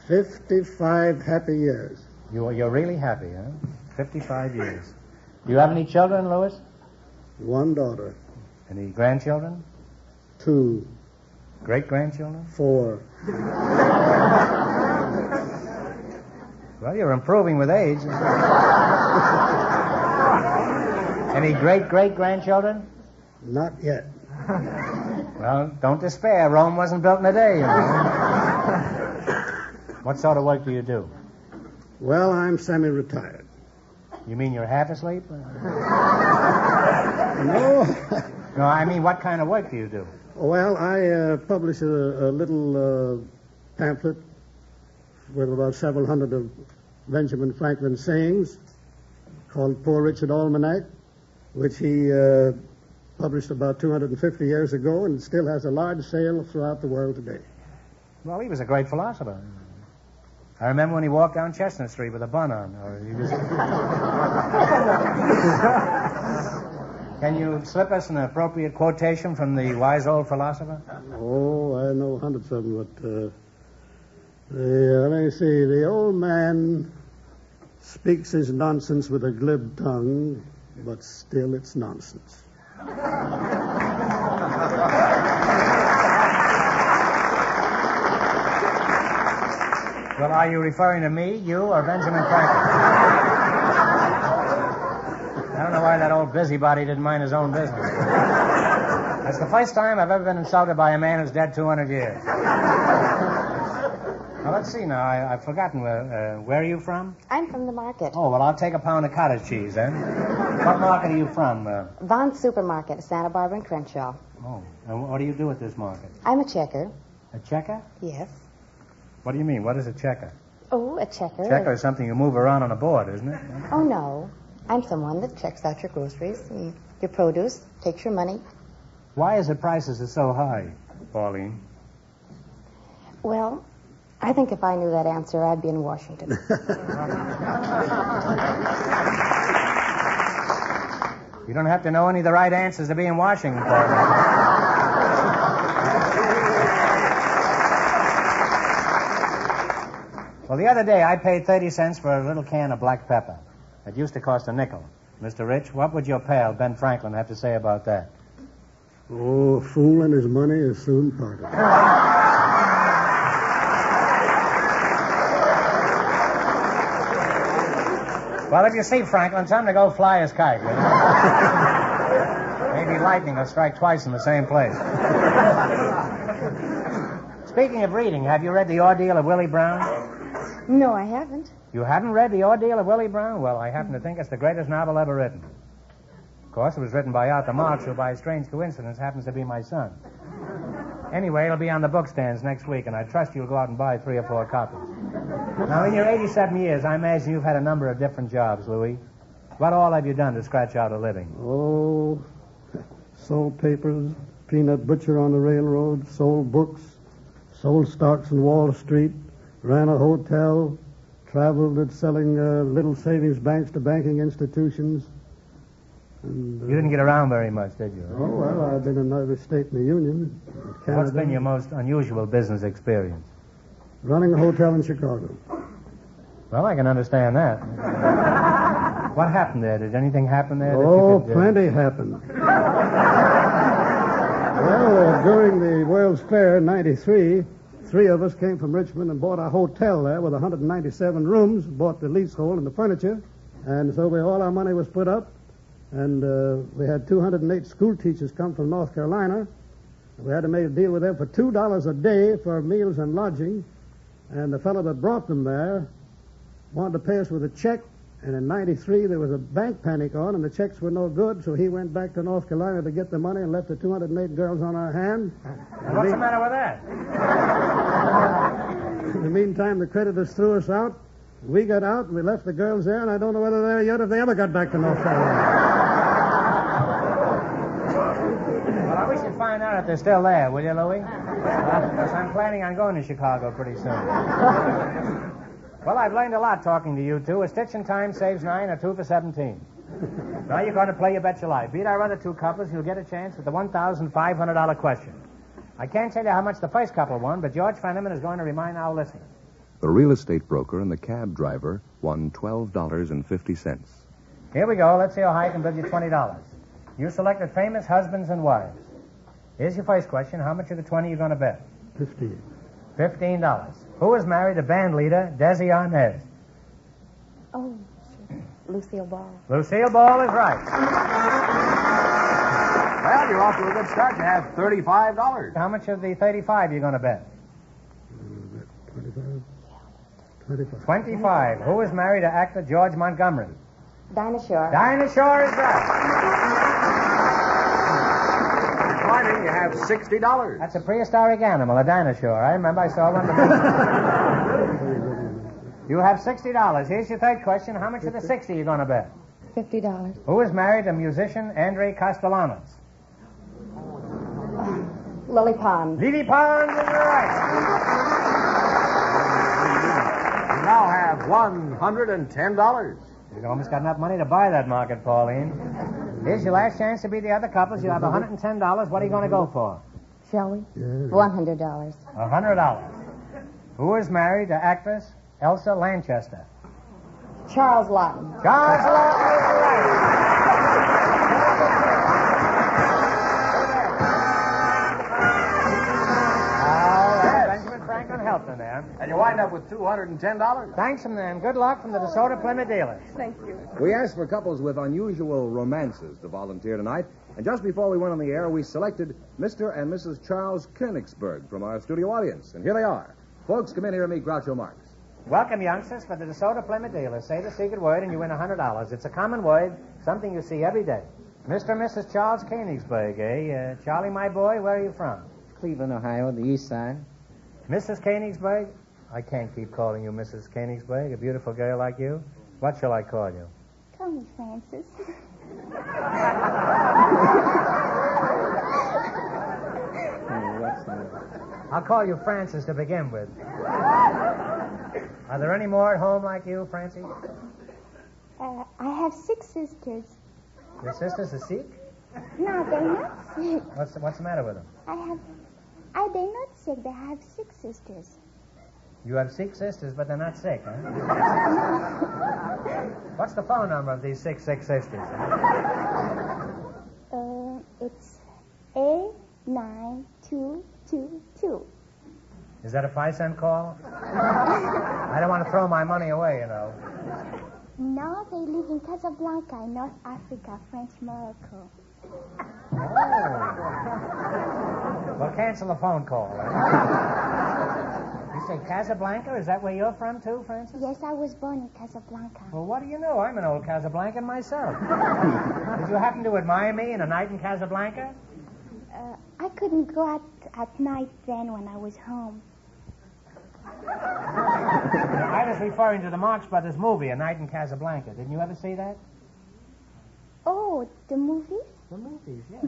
55 happy years. You're really happy, huh? 55 years. Do you have any children, Louis? One daughter. Any grandchildren? 2. Great-grandchildren? 4. Well, you're improving with age. Any great-great-grandchildren? Not yet. Well, don't despair. Rome wasn't built in a day, you know. What sort of work do you do? Well, I'm semi-retired. You mean you're half asleep? No. No, I mean, what kind of work do you do? Well, I publish a little pamphlet with about several hundred of Benjamin Franklin's sayings called Poor Richard Almanac, which he published about 250 years ago and still has a large sale throughout the world today. Well, he was a great philosopher. I remember when he walked down Chestnut Street with a bun on. Or he was... Can you slip us an appropriate quotation from the wise old philosopher? Oh, I know hundreds of them, but let me see. The old man speaks his nonsense with a glib tongue, but still it's nonsense. Well, are you referring to me, you, or Benjamin Franklin? I don't know why that old busybody didn't mind his own business. That's the first time I've ever been insulted by a man who's dead 200 years. Now, let's see now. I've forgotten. Where are you from? I'm from the market. Oh, well, I'll take a pound of cottage cheese, then. What market are you from? Vaughn's Supermarket, Santa Barbara and Crenshaw. Oh, and what do you do at this market? I'm a checker. A checker? Yes. What do you mean? What is a checker? Oh, a checker. Checker is something you move around on a board, isn't it? Oh, no. I'm someone that checks out your groceries and your produce, takes your money. Why is the prices so high, Pauline? Well, I think if I knew that answer, I'd be in Washington. You don't have to know any of the right answers to be in Washington, Pauline. Well, the other day I paid 30 cents for a little can of black pepper. It used to cost a nickel. Mr. Rich, what would your pal, Ben Franklin, have to say about that? Oh, a fool and his money is soon parted. Well, if you see Franklin, tell him to go fly his kite. Will you? Maybe lightning will strike twice in the same place. Speaking of reading, have you read The Ordeal of Willie Brown? No, I haven't. You haven't read The Ordeal of Willie Brown? Well, I happen to think it's the greatest novel ever written. Of course, it was written by Arthur Marx, who by a strange coincidence happens to be my son. Anyway, it'll be on the bookstands next week, and I trust you'll go out and buy 3 or 4 copies. Now, in your 87 years, I imagine you've had a number of different jobs, Louis. What all have you done to scratch out a living? Oh, sold papers, peanut butcher on the railroad, sold books, sold stocks in Wall Street, ran a hotel, traveled at selling little savings banks to banking institutions. And, You didn't get around very much, did you? Oh, well, I've been in every state in the Union. Canada. What's been your most unusual business experience? Running a hotel in Chicago. Well, I can understand that. What happened there? Did anything happen there? Oh, plenty happened. Well, during the World's Fair in '93, 3 of us came from Richmond and bought a hotel there with 197 rooms, bought the leasehold and the furniture, and so all our money was put up, and we had 208 school teachers come from North Carolina. We had to make a deal with them for $2 a day for meals and lodging, and the fellow that brought them there wanted to pay us with a check, and in '93 there was a bank panic on, and the checks were no good, so he went back to North Carolina to get the money and left the 208 girls on our hand. What's the matter with that? In the meantime, the creditors threw us out. We got out, and we left the girls there, and I don't know whether they're yet if they ever got back to North Carolina. Well, I wish you'd find out if they're still there, will you, Louis? Because I'm planning on going to Chicago pretty soon. Well, I've learned a lot talking to you two. A stitch in time saves 9 or 2 for 17. Now you're going to play You Bet Your Life. Beat our other 2 couples, you'll get a chance at the $1,500 question. I can't tell you how much the first couple won, but George Fenneman is going to remind our listeners. The real estate broker and the cab driver won $12.50. Here we go. Let's see how high I can bid you $20. You selected famous husbands and wives. Here's your first question. How much of the 20 are you going to bet? 15. $15. Who is married to band leader Desi Arnaz? Oh, Lucille Ball. Lucille Ball is right. Well, you're off to a good start. You have $35. How much of the 35 are you going to bet? 25. 25. Who is married to actor George Montgomery? Dinah Shore. Dinah Shore is right. Climbing, you have $60. That's a prehistoric animal, a dinosaur. I remember I saw one. You have $60. Here's your third question. How much of the 60 are you going to bet? $50. Who is married to musician Andre Castellanos? Lily Pond. Lily Pond is right. You now have $110. You've almost got enough money to buy that market, Pauline. Here's your last chance to be the other couples. You have $110. What are you going to go for? Shall we? Yeah. $100. $100. Who is married to actress Elsa Lanchester? Charles Lawton. Charles Lawton is right. Helping them. And you wind up with $210. Thanks, and then good luck from the DeSoto Plymouth dealers. Thank you. We asked for couples with unusual romances to volunteer tonight, and just before we went on the air, we selected Mr. and Mrs. Charles Koenigsberg from our studio audience. And here they are. Folks, come in here and meet Groucho Marx. Welcome, youngsters, for the DeSoto Plymouth dealers. Say the secret word and you win $100. It's a common word, something you see every day. Mr. and Mrs. Charles Koenigsberg, eh? Charlie, my boy, where are you from? Cleveland, Ohio, the east side. Mrs. Koenigsberg? I can't keep calling you Mrs. Koenigsberg, a beautiful girl like you. What shall I call you? Call me Francis. I'll call you Francis to begin with. Are there any more at home like you, Francie? I have 6 sisters. Your sister's a Sikh? No, they're not sick. What's the matter with them? They're not sick. They have 6 sisters. You have 6 sisters, but they're not sick, huh? What's the phone number of these 6 sisters? It's A9222. Is that a 5-cent call? I don't want to throw my money away, you know. No, they live in Casablanca, in North Africa, French Morocco. Well, cancel the phone call. Right? You say, Casablanca? Is that where you're from, too, Francis? Yes, I was born in Casablanca. Well, what do you know? I'm an old Casablancan myself. Did you happen to admire me in A Night in Casablanca? I couldn't go out at night then when I was home. I was referring to the Marx Brothers movie, A Night in Casablanca. Didn't you ever see that? Oh, the movies? The movies, yes.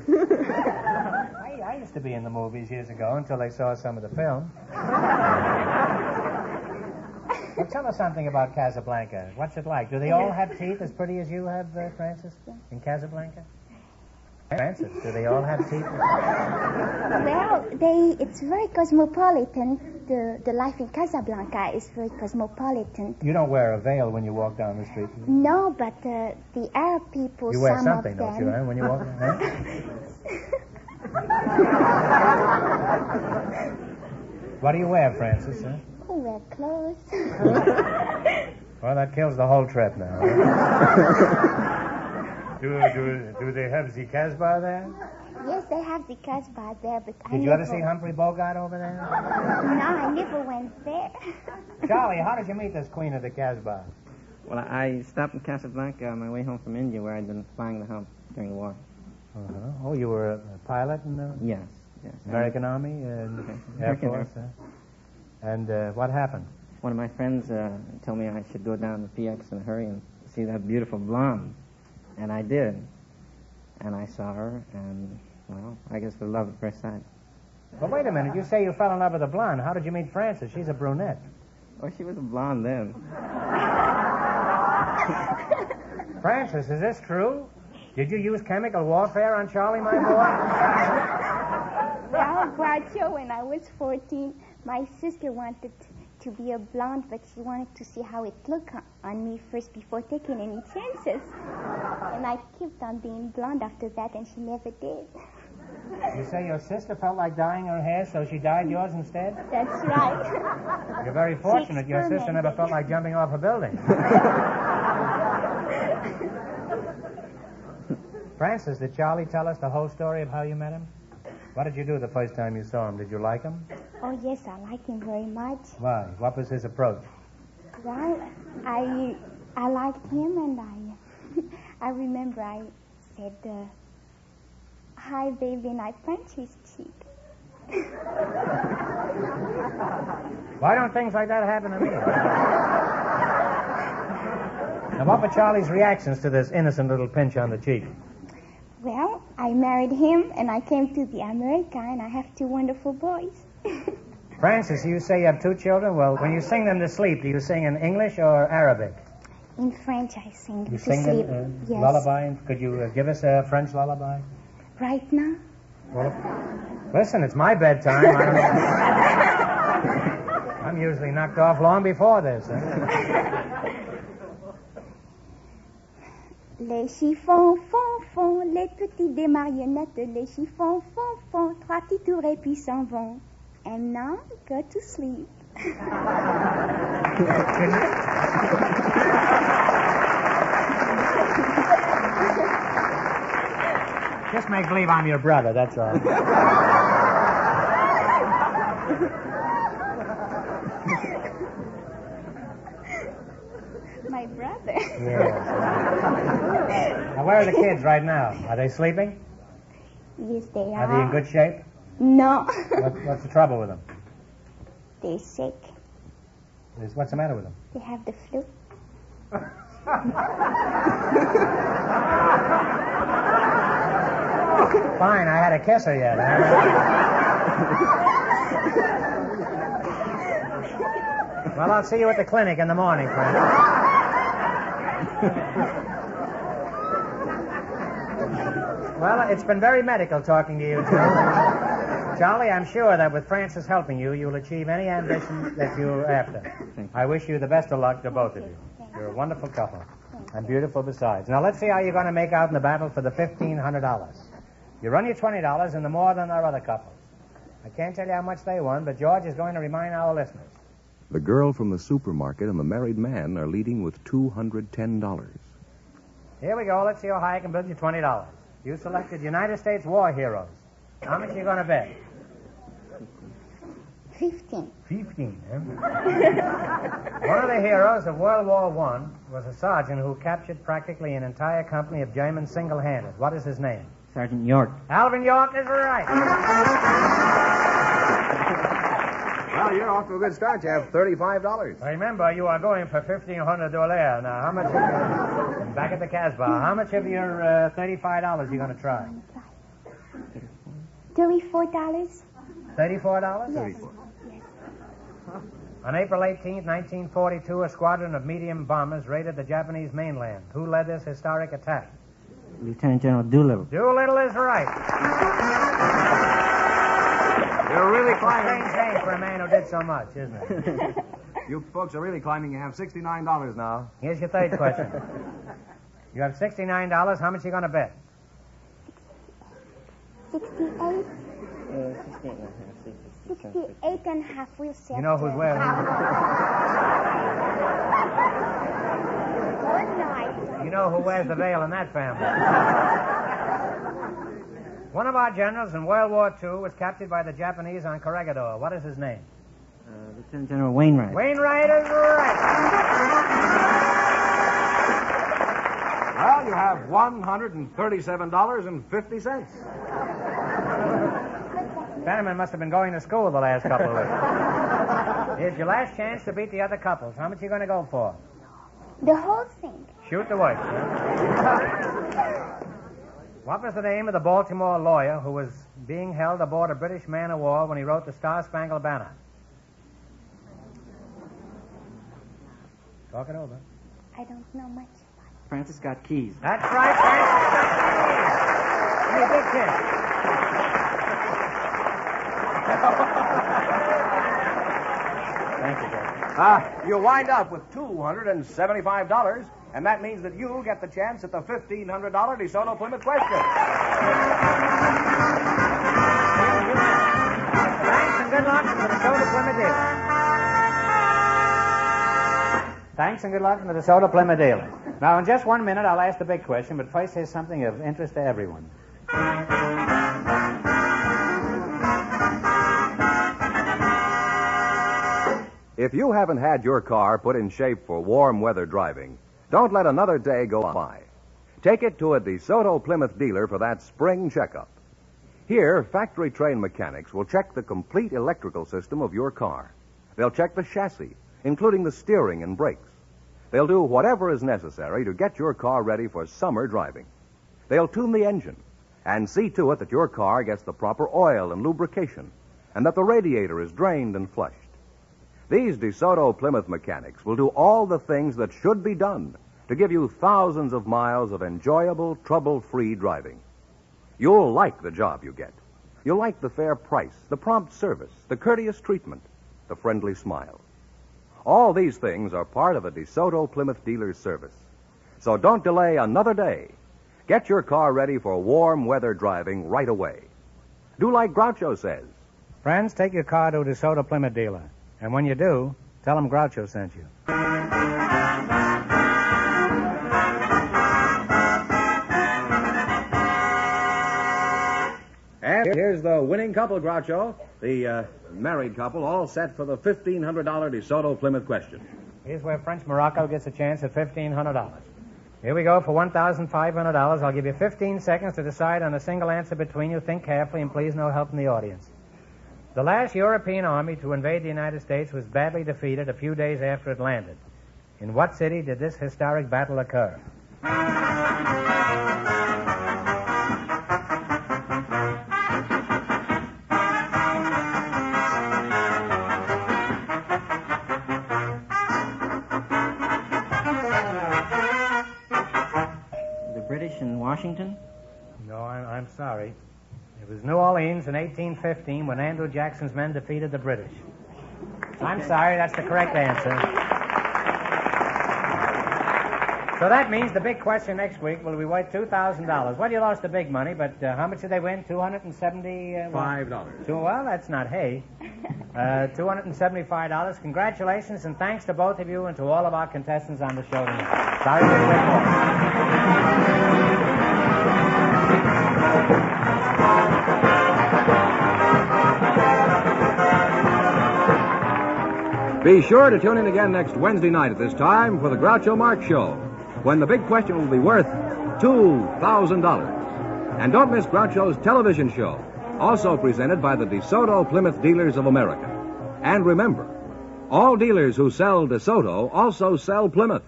I used to be in the movies years ago until I saw some of the film. Well, tell us something about Casablanca. What's it like? Do they all have teeth as pretty as you have, Francis, in Casablanca? Francis, do they all have teeth? Well, it's very cosmopolitan. The life in Casablanca is very cosmopolitan. You don't wear a veil when you walk down the street, do you? No, but the Arab people, You wear some something, of don't them... you, when you walk down? What do you wear, Francis? Huh? I wear clothes. Well, that kills the whole trip now. Do they have the Casbah there? Yes, they have the Casbah there, but Did you ever see Humphrey Bogart over there? No, I never went there. Charlie, how did you meet this queen of the Casbah? Well, I stopped in Casablanca on my way home from India, where I'd been flying the hump during the war. Uh-huh. Oh, you were a pilot in the Yes. American Army, Air Force? And what happened? One of my friends told me I should go down to PX in a hurry and see that beautiful blonde. And I did. And I saw her, and, well, I guess it was love at first sight. But wait a minute, you say you fell in love with a blonde. How did you meet Frances? She's a brunette. Oh, she was a blonde then. Francis, is this true? Did you use chemical warfare on Charlie, my boy? Well, Groucho, when I was 14, my sister wanted to be a blonde, but she wanted to see how it looked on me first before taking any chances. And I kept on being blonde after that, and she never did. You say your sister felt like dyeing her hair, so she dyed yours instead? That's right. You're very fortunate. Your sister never felt like jumping off a building. Francis, did Charlie tell us the whole story of how you met him? What did you do the first time you saw him? Did you like him? Oh, yes, I like him very much. Why? What was his approach? Well, I liked him, and I remember I said, hi, baby, and I punched his cheek. Why don't things like that happen to me? Now, what were Charlie's reactions to this innocent little pinch on the cheek? Well, I married him, and I came to the America, and I have 2 wonderful boys. Francis, you say you have 2 children. Well, when you sing them to sleep, do you sing in English or Arabic? In French, I sing them You to sing sleep. them Yes. lullaby? Could you give us a French lullaby? Right now? Well, listen, it's my bedtime. I don't know. I'm usually knocked off long before this. Huh? Les chiffons font, font, les petits des marionnettes, les chiffons font, font, 3 petits tours et puis s'en vont. And now, go to sleep. Just make believe I'm your brother, that's all. My brother. Yes. Now, where are the kids right now? Are they sleeping? Yes, they are. Are they in good shape? No. What's the trouble with them? They're sick. What's the matter with them? They have the flu. Fine, I had a kisser yet. Well, I'll see you at the clinic in the morning, friend. Well, it's been very medical talking to you, too. Charlie, I'm sure that with Francis helping you, you'll achieve any ambition that you're after. I wish you the best of luck to both of you. You're a wonderful couple. And beautiful besides. Now, let's see how you're going to make out in the battle for the $1,500. You run your $20 into more than our other couples. I can't tell you how much they won, but George is going to remind our listeners. The girl from the supermarket and the married man are leading with $210. Here we go. Let's see how high I can build you $20. You selected United States war heroes. How much are you going to bet? 15. 15, huh? One of the heroes of World War I was a sergeant who captured practically an entire company of Germans single-handed. What is his name? Sergeant York. Alvin York is right. Well, you're off to a good start. You have $35. Remember, you are going for $1,500. Now, how much of your... Back at the Casbah, how much of your $35 are you going to try? $34. $34? Yes. On April 18, 1942, a squadron of medium bombers raided the Japanese mainland. Who led this historic attack? Lieutenant General Doolittle. Doolittle is right. You're really It's a strange name for a man who did so much, isn't it? You folks are really climbing. You have $69 now. Here's your third question. You have $69. How much are you going to bet? 68. 68 and a half. We'll say. You know who's where? You know who wears the veil in that family. One of our generals in World War II was captured by the Japanese on Corregidor. What is his name? Lieutenant General Wainwright. Wainwright is right. Well, you have $137.50. Fenneman must have been going to school the last couple of weeks. Here's your last chance to beat the other couples. How much are you going to go for? The whole thing. Shoot the works. What was the name of the Baltimore lawyer who was being held aboard a British man-of-war when he wrote the Star-Spangled Banner? Talk it over. I don't know much. Francis Scott Keys. That's right, Francis Scott Keys. Give me a big kiss. Thank you, Joe. You'll wind up with $275, and that means that you'll get the chance at the $1,500 DeSoto Plymouth question. Thanks and good luck from the DeSoto Plymouth dealer. Thanks and good luck from the DeSoto Plymouth dealer. Now, in just 1 minute, I'll ask the big question, but first, here's something of interest to everyone. If you haven't had your car put in shape for warm weather driving, don't let another day go by. Take it to a DeSoto Plymouth dealer for that spring checkup. Here, factory-trained mechanics will check the complete electrical system of your car. They'll check the chassis, including the steering and brakes. They'll do whatever is necessary to get your car ready for summer driving. They'll tune the engine and see to it that your car gets the proper oil and lubrication and that the radiator is drained and flushed. These DeSoto Plymouth mechanics will do all the things that should be done to give you thousands of miles of enjoyable, trouble-free driving. You'll like the job you get. You'll like the fair price, the prompt service, the courteous treatment, the friendly smile. All these things are part of a DeSoto Plymouth dealer's service. So don't delay another day. Get your car ready for warm weather driving right away. Do like Groucho says. Friends, take your car to a DeSoto Plymouth dealer. And when you do, tell them Groucho sent you. And here's the winning couple, Groucho. The married couple, all set for the $1,500 DeSoto Plymouth question. Here's where French Morocco gets a chance at $1,500. Here we go for $1,500. I'll give you 15 seconds to decide on a single answer between you. Think carefully, and please no help from the audience. The last European army to invade the United States was badly defeated a few days after it landed. In what city did this historic battle occur? The British in Washington? No, I'm sorry. It was New Orleans in 1815 when Andrew Jackson's men defeated the British. I'm sorry, that's the correct answer. So that means the big question next week will be worth $2,000. Well, you lost the big money, but how much did they win? $275. Well, that's not hay. $275. Congratulations, and thanks to both of you and to all of our contestants on the show tonight. Sorry for the quick call. Be sure to tune in again next Wednesday night at this time for the Groucho Marx Show, when the big question will be worth $2,000. And don't miss Groucho's television show, also presented by the DeSoto Plymouth Dealers of America. And remember, all dealers who sell DeSoto also sell Plymouth.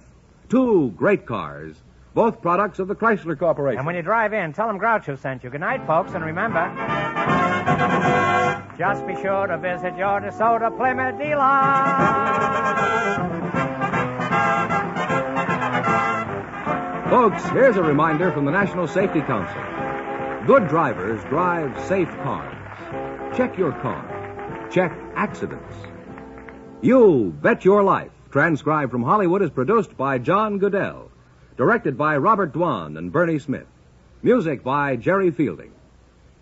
Two great cars, both products of the Chrysler Corporation. And when you drive in, tell them Groucho sent you. Good night, folks, and remember, just be sure to visit your DeSoto Plymouth dealer. Folks, here's a reminder from the National Safety Council. Good drivers drive safe cars. Check your car. Check accidents. You Bet Your Life, transcribed from Hollywood, is produced by John Goodell. Directed by Robert Dwan and Bernie Smith. Music by Jerry Fielding.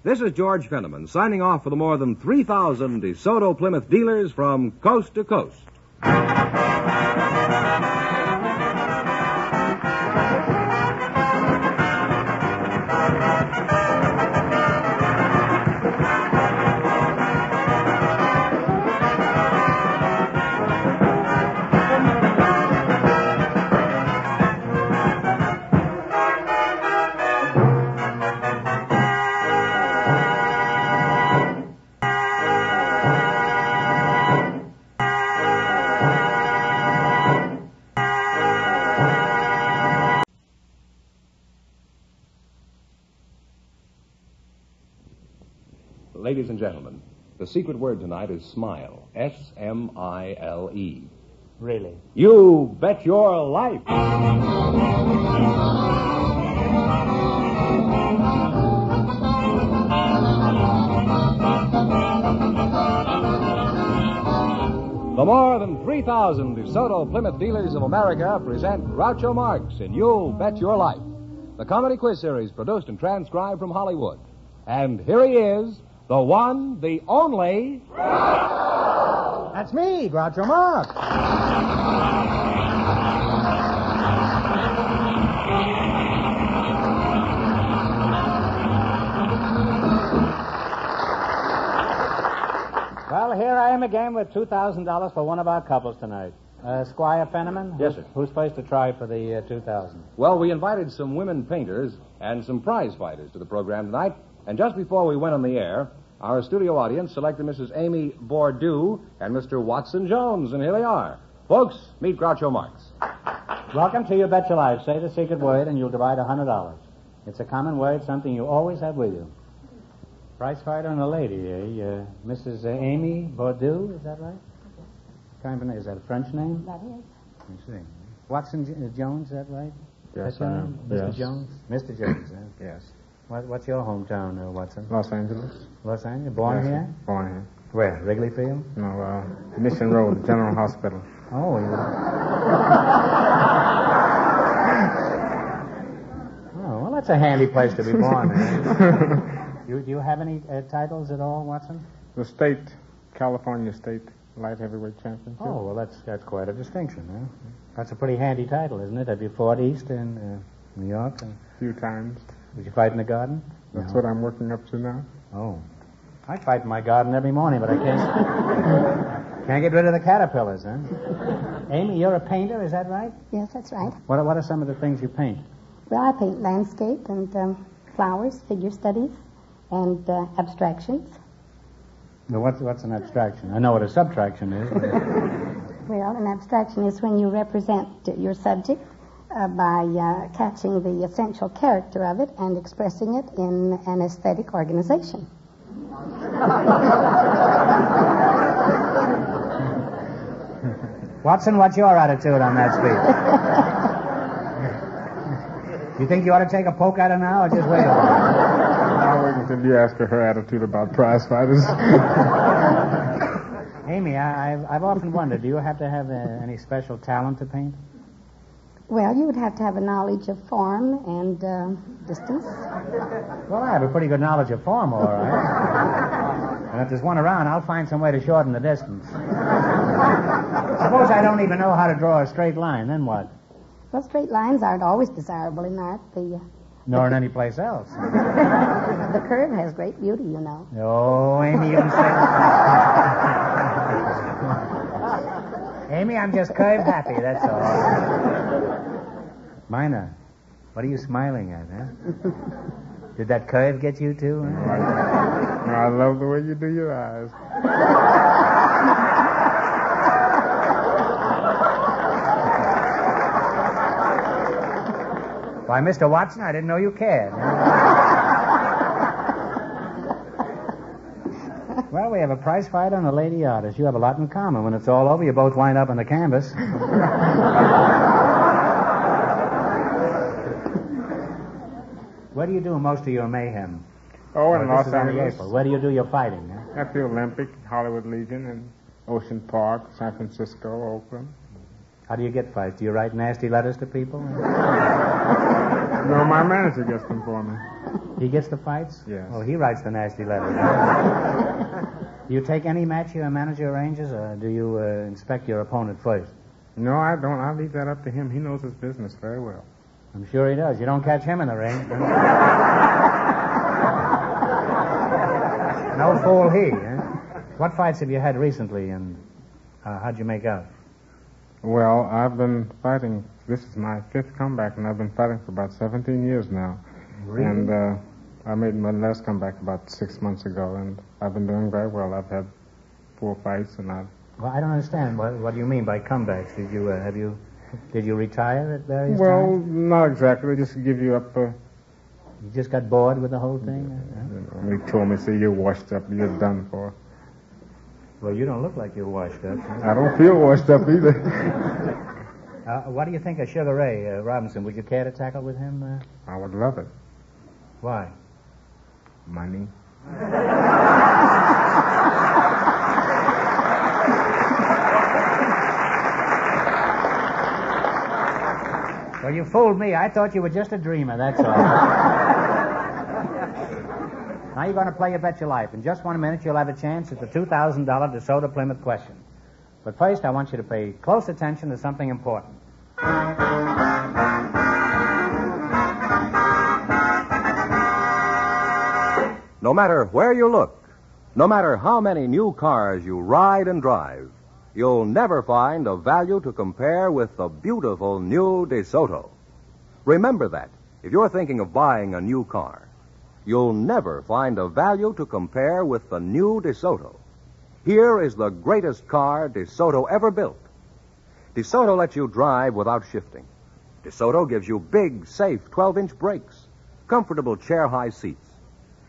This is George Fenneman signing off for the more than 3,000 DeSoto Plymouth dealers from coast to coast. Ladies and gentlemen, the secret word tonight is smile. S-M-I-L-E. Really? You bet your life. The more than 3,000 DeSoto Plymouth Dealers of America present Groucho Marx in You Bet Your Life, the comedy quiz series produced and transcribed from Hollywood. And here he is, the one, the only... That's me, Groucho Marx. Well, here I am again with $2,000 for one of our couples tonight. Squire Fenneman? Yes, sir. Who's supposed to try for the $2,000? Well, we invited some women painters and some prize fighters to the program tonight. And just before we went on the air, our studio audience selected Mrs. Amy Bordeaux and Mr. Watson Jones, and here they are. Folks, meet Groucho Marx. Welcome to You Bet Your Life. Say the secret word and you'll divide $100. It's a common word, something you always have with you. Prize fighter and a lady, eh? Mrs. Amy Bordeaux, is that right? Kind of name. Is that a French name? That is. Let me see. Watson Jones, is that right? Yes, That's your name? Mr. yes. Jones? Mr. Jones, eh? Yes. What's your hometown, Watson? Los Angeles. Los Angeles? Born Yes, here? Born here. Where? Wrigley Field? No, Mission Road, General Hospital. Oh, you... Oh, well, that's a handy place to be born, eh? Do you have any titles at all, Watson? The California State Light Heavyweight Championship. Oh, well, that's quite a distinction, huh? That's a pretty handy title, isn't it? Have you fought East in New York? A few times. Did you fight in the garden? That's what I'm working up to now. Oh. I fight in my garden every morning, but I can't get rid of the caterpillars, huh? Amy, you're a painter, is that right? Yes, that's right. What are some of the things you paint? Well, I paint landscape and flowers, figure studies, and abstractions. Now, what's an abstraction? I know what a subtraction is. But... Well, an abstraction is when you represent your subject by catching the essential character of it and expressing it in an aesthetic organization. Watson, what's your attitude on that speech? You think you ought to take a poke at her now, or just wait a while? I'll wait until you ask her attitude about prize fighters. Amy, I've often wondered, do you have to have any special talent to paint? Well, you would have to have a knowledge of form and distance. Well, I have a pretty good knowledge of form, all right. And if there's one around, I'll find some way to shorten the distance. Suppose I don't even know how to draw a straight line, then what? Well, straight lines aren't always desirable in art. Nor in any place else. The curve has great beauty, you know. Oh, Amy, you can say... Amy, I'm just curved happy, that's all. Mina, what are you smiling at, huh? Did that curve get you too? Huh? I love the way you do your eyes. Why, Mr. Watson, I didn't know you cared. Well, we have a prize fight on a lady artist. You have a lot in common. When it's all over, you both wind up on the canvas. Where do you do most of your mayhem? Oh, in Los this is only Angeles. April. Where do you do your fighting? Huh? At the Olympic, Hollywood Legion, and Ocean Park, San Francisco, Oakland. How do you get fights? Do you write nasty letters to people? No, my manager gets them for me. He gets the fights? Yes. Oh, he writes the nasty letters. Do you take any match your manager arranges, or do you inspect your opponent first? No, I don't. I leave that up to him. He knows his business very well. I'm sure he does. You don't catch him in the ring. No fool he, huh? What fights have you had recently, and how'd you make out? Well, I've been fighting. This is my 5th comeback, and I've been fighting for about 17 years now. Really? And I made my last comeback about 6 months ago, and I've been doing very well. I've had 4 fights, and I've... Well, I don't understand. What do you mean by comebacks? Did you retire at various Well, times? not exactly. They just give you up... You just got bored with the whole thing? They told me, say, you're washed up, you're done for. Well, you don't look like you're washed up. I don't feel washed up either. What do you think of Sugar Ray Robinson? Would you care to tackle with him? I would love it. Why? Money. Well, you fooled me. I thought you were just a dreamer, that's all. Now you're going to play You Bet Your Life. In just 1 minute, you'll have a chance at the $2,000 DeSoto Plymouth question. But first, I want you to pay close attention to something important. No matter where you look, no matter how many new cars you ride and drive, you'll never find a value to compare with the beautiful new DeSoto. Remember that if you're thinking of buying a new car. You'll never find a value to compare with the new DeSoto. Here is the greatest car DeSoto ever built. DeSoto lets you drive without shifting. DeSoto gives you big, safe 12-inch brakes, comfortable chair-high seats.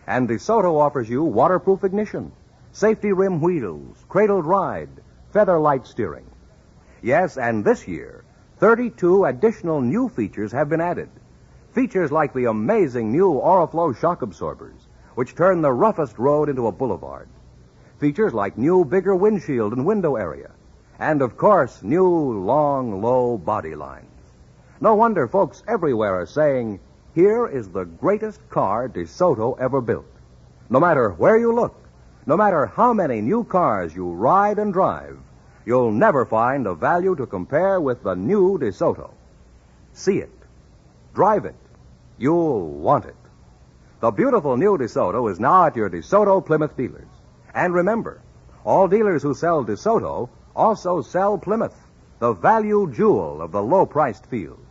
And DeSoto offers you waterproof ignition, safety rim wheels, cradled ride, feather light steering. Yes, and this year, 32 additional new features have been added. Features like the amazing new Oriflow shock absorbers, which turn the roughest road into a boulevard. Features like new, bigger windshield and window area. And, of course, new, long, low body lines. No wonder folks everywhere are saying, here is the greatest car DeSoto ever built. No matter where you look, no matter how many new cars you ride and drive, you'll never find a value to compare with the new DeSoto. See it. Drive it. You'll want it. The beautiful new DeSoto is now at your DeSoto Plymouth dealers. And remember, all dealers who sell DeSoto also sell Plymouth, the value jewel of the low-priced field.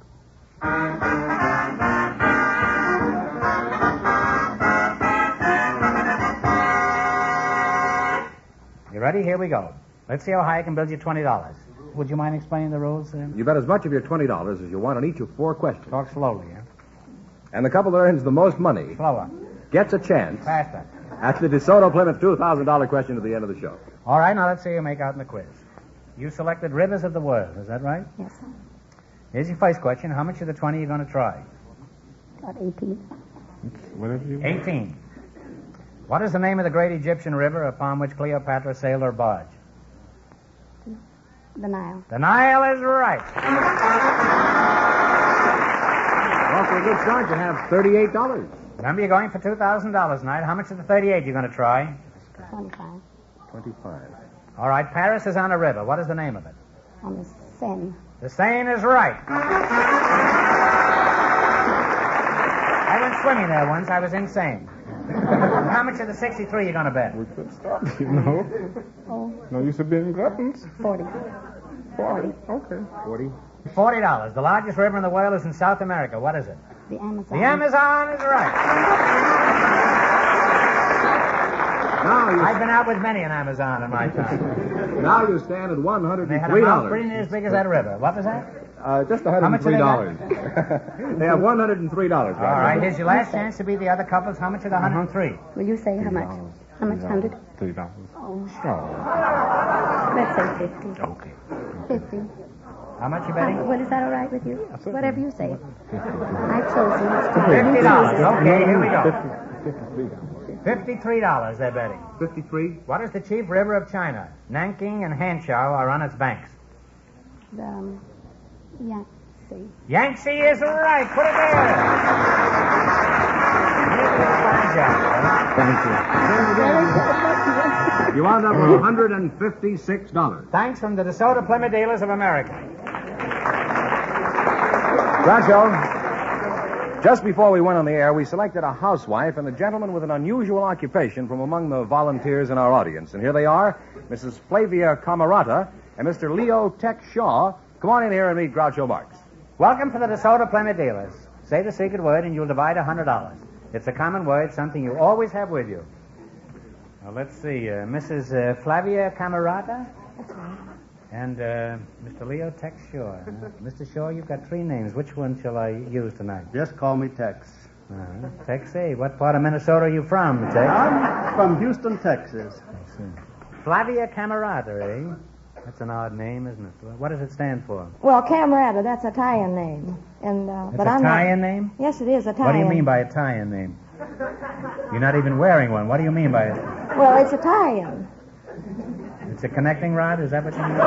You ready? Here we go. Let's see how high I can build you $20. Would you mind explaining the rules? You bet as much of your $20 as you want on each of 4 questions. Talk slowly, huh? And the couple that earns the most money Slower. gets a chance Faster. at the DeSoto Plymouth $2,000 question at the end of the show. All right, now let's see you make out in the quiz. You selected Rivers of the World, is that right? Yes, sir. Here's your first question. How much of the 20 are you going to try? About 18. Whatever you 18. What is the name of the great Egyptian river upon which Cleopatra sailed her barge? The Nile. The Nile is right. Well, for a good start, you have $38. Remember, you're going for $2,000 tonight. How much of the 38 are you going to try? 25. 25. All right, Paris is on a river. What is the name of it? On the Seine. The Seine is right. I went swimming there once. I was insane. How much of the 63 are you going to bet? We could start, you know. Oh, No use of being gluttons. 40. 40. Okay. 40. $40. The largest river in the world is in South America. What is it? The Amazon. The Amazon is right. I've been out with many an Amazon in my time. Now you stand at $103. They had a mouth pretty near as big as that river. What was that? Just $103. How much have they got? They have $103. All right, here's your last chance to be the other couples. How much are the 103? Will you say how much? How much? 100? $3. Oh, Oh. let's say 50. Okay. 50. How much you betting? Well, is that all right with you? Whatever you say. I've chosen. $50. Okay, here we go. $53. $53 they're betting. 53. What is the chief river of China? Nanking and Hanqiao are on its banks. Yangtze. Yangtze is right. Put it there. Fine job. Thank you. You wound up with $156. Thanks from the DeSoto Plymouth Dealers of America. Groucho, just before we went on the air, we selected a housewife and a gentleman with an unusual occupation from among the volunteers in our audience. And here they are, Mrs. Flavia Camerata and Mr. Leo Tex Shaw. Come on in here and meet Groucho Marx. Welcome to the DeSoto Plymouth Dealers. Say the secret word and you'll divide $100. It's a common word, something you always have with you. Now, let's see, Mrs. Flavia Camerata? That's right. And Mr. Leo Tex Shaw. Mr. Shaw, you've got three names. Which one shall I use tonight? Just call me Tex. Tex, eh? What part of Minnesota are you from, Tex? I'm from Houston, Texas. I see. Flavia Camerata, eh? That's an odd name, isn't it? What does it stand for? Well, Camerata, that's a tie-in name. And It's a tie-in name? Yes, it is a tie-in. What do you mean by a tie-in name? You're not even wearing one. What do you mean by it? Well, it's a tie-in. It's a connecting rod? Is that what you mean?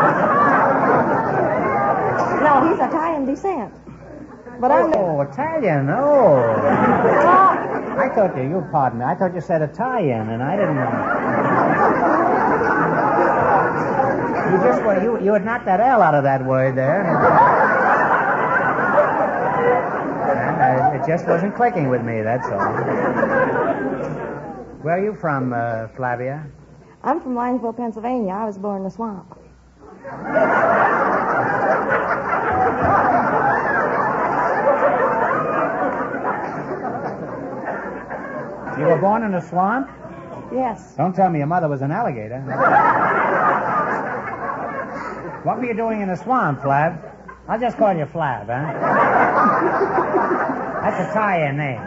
No, he's a tie-in descent. But I'm Italian. Oh. I thought you pardon me. I thought you said a tie-in, and I didn't know. You had knocked that L out of that word there. And it just wasn't clicking with me, that's all. Where are you from, Flavia? I'm from Linesville, Pennsylvania. I was born in the swamp. You were born in a swamp? Yes. Don't tell me your mother was an alligator. What were you doing in a swamp, Flav? I'll just call you Flav, huh? That's a tie-in name.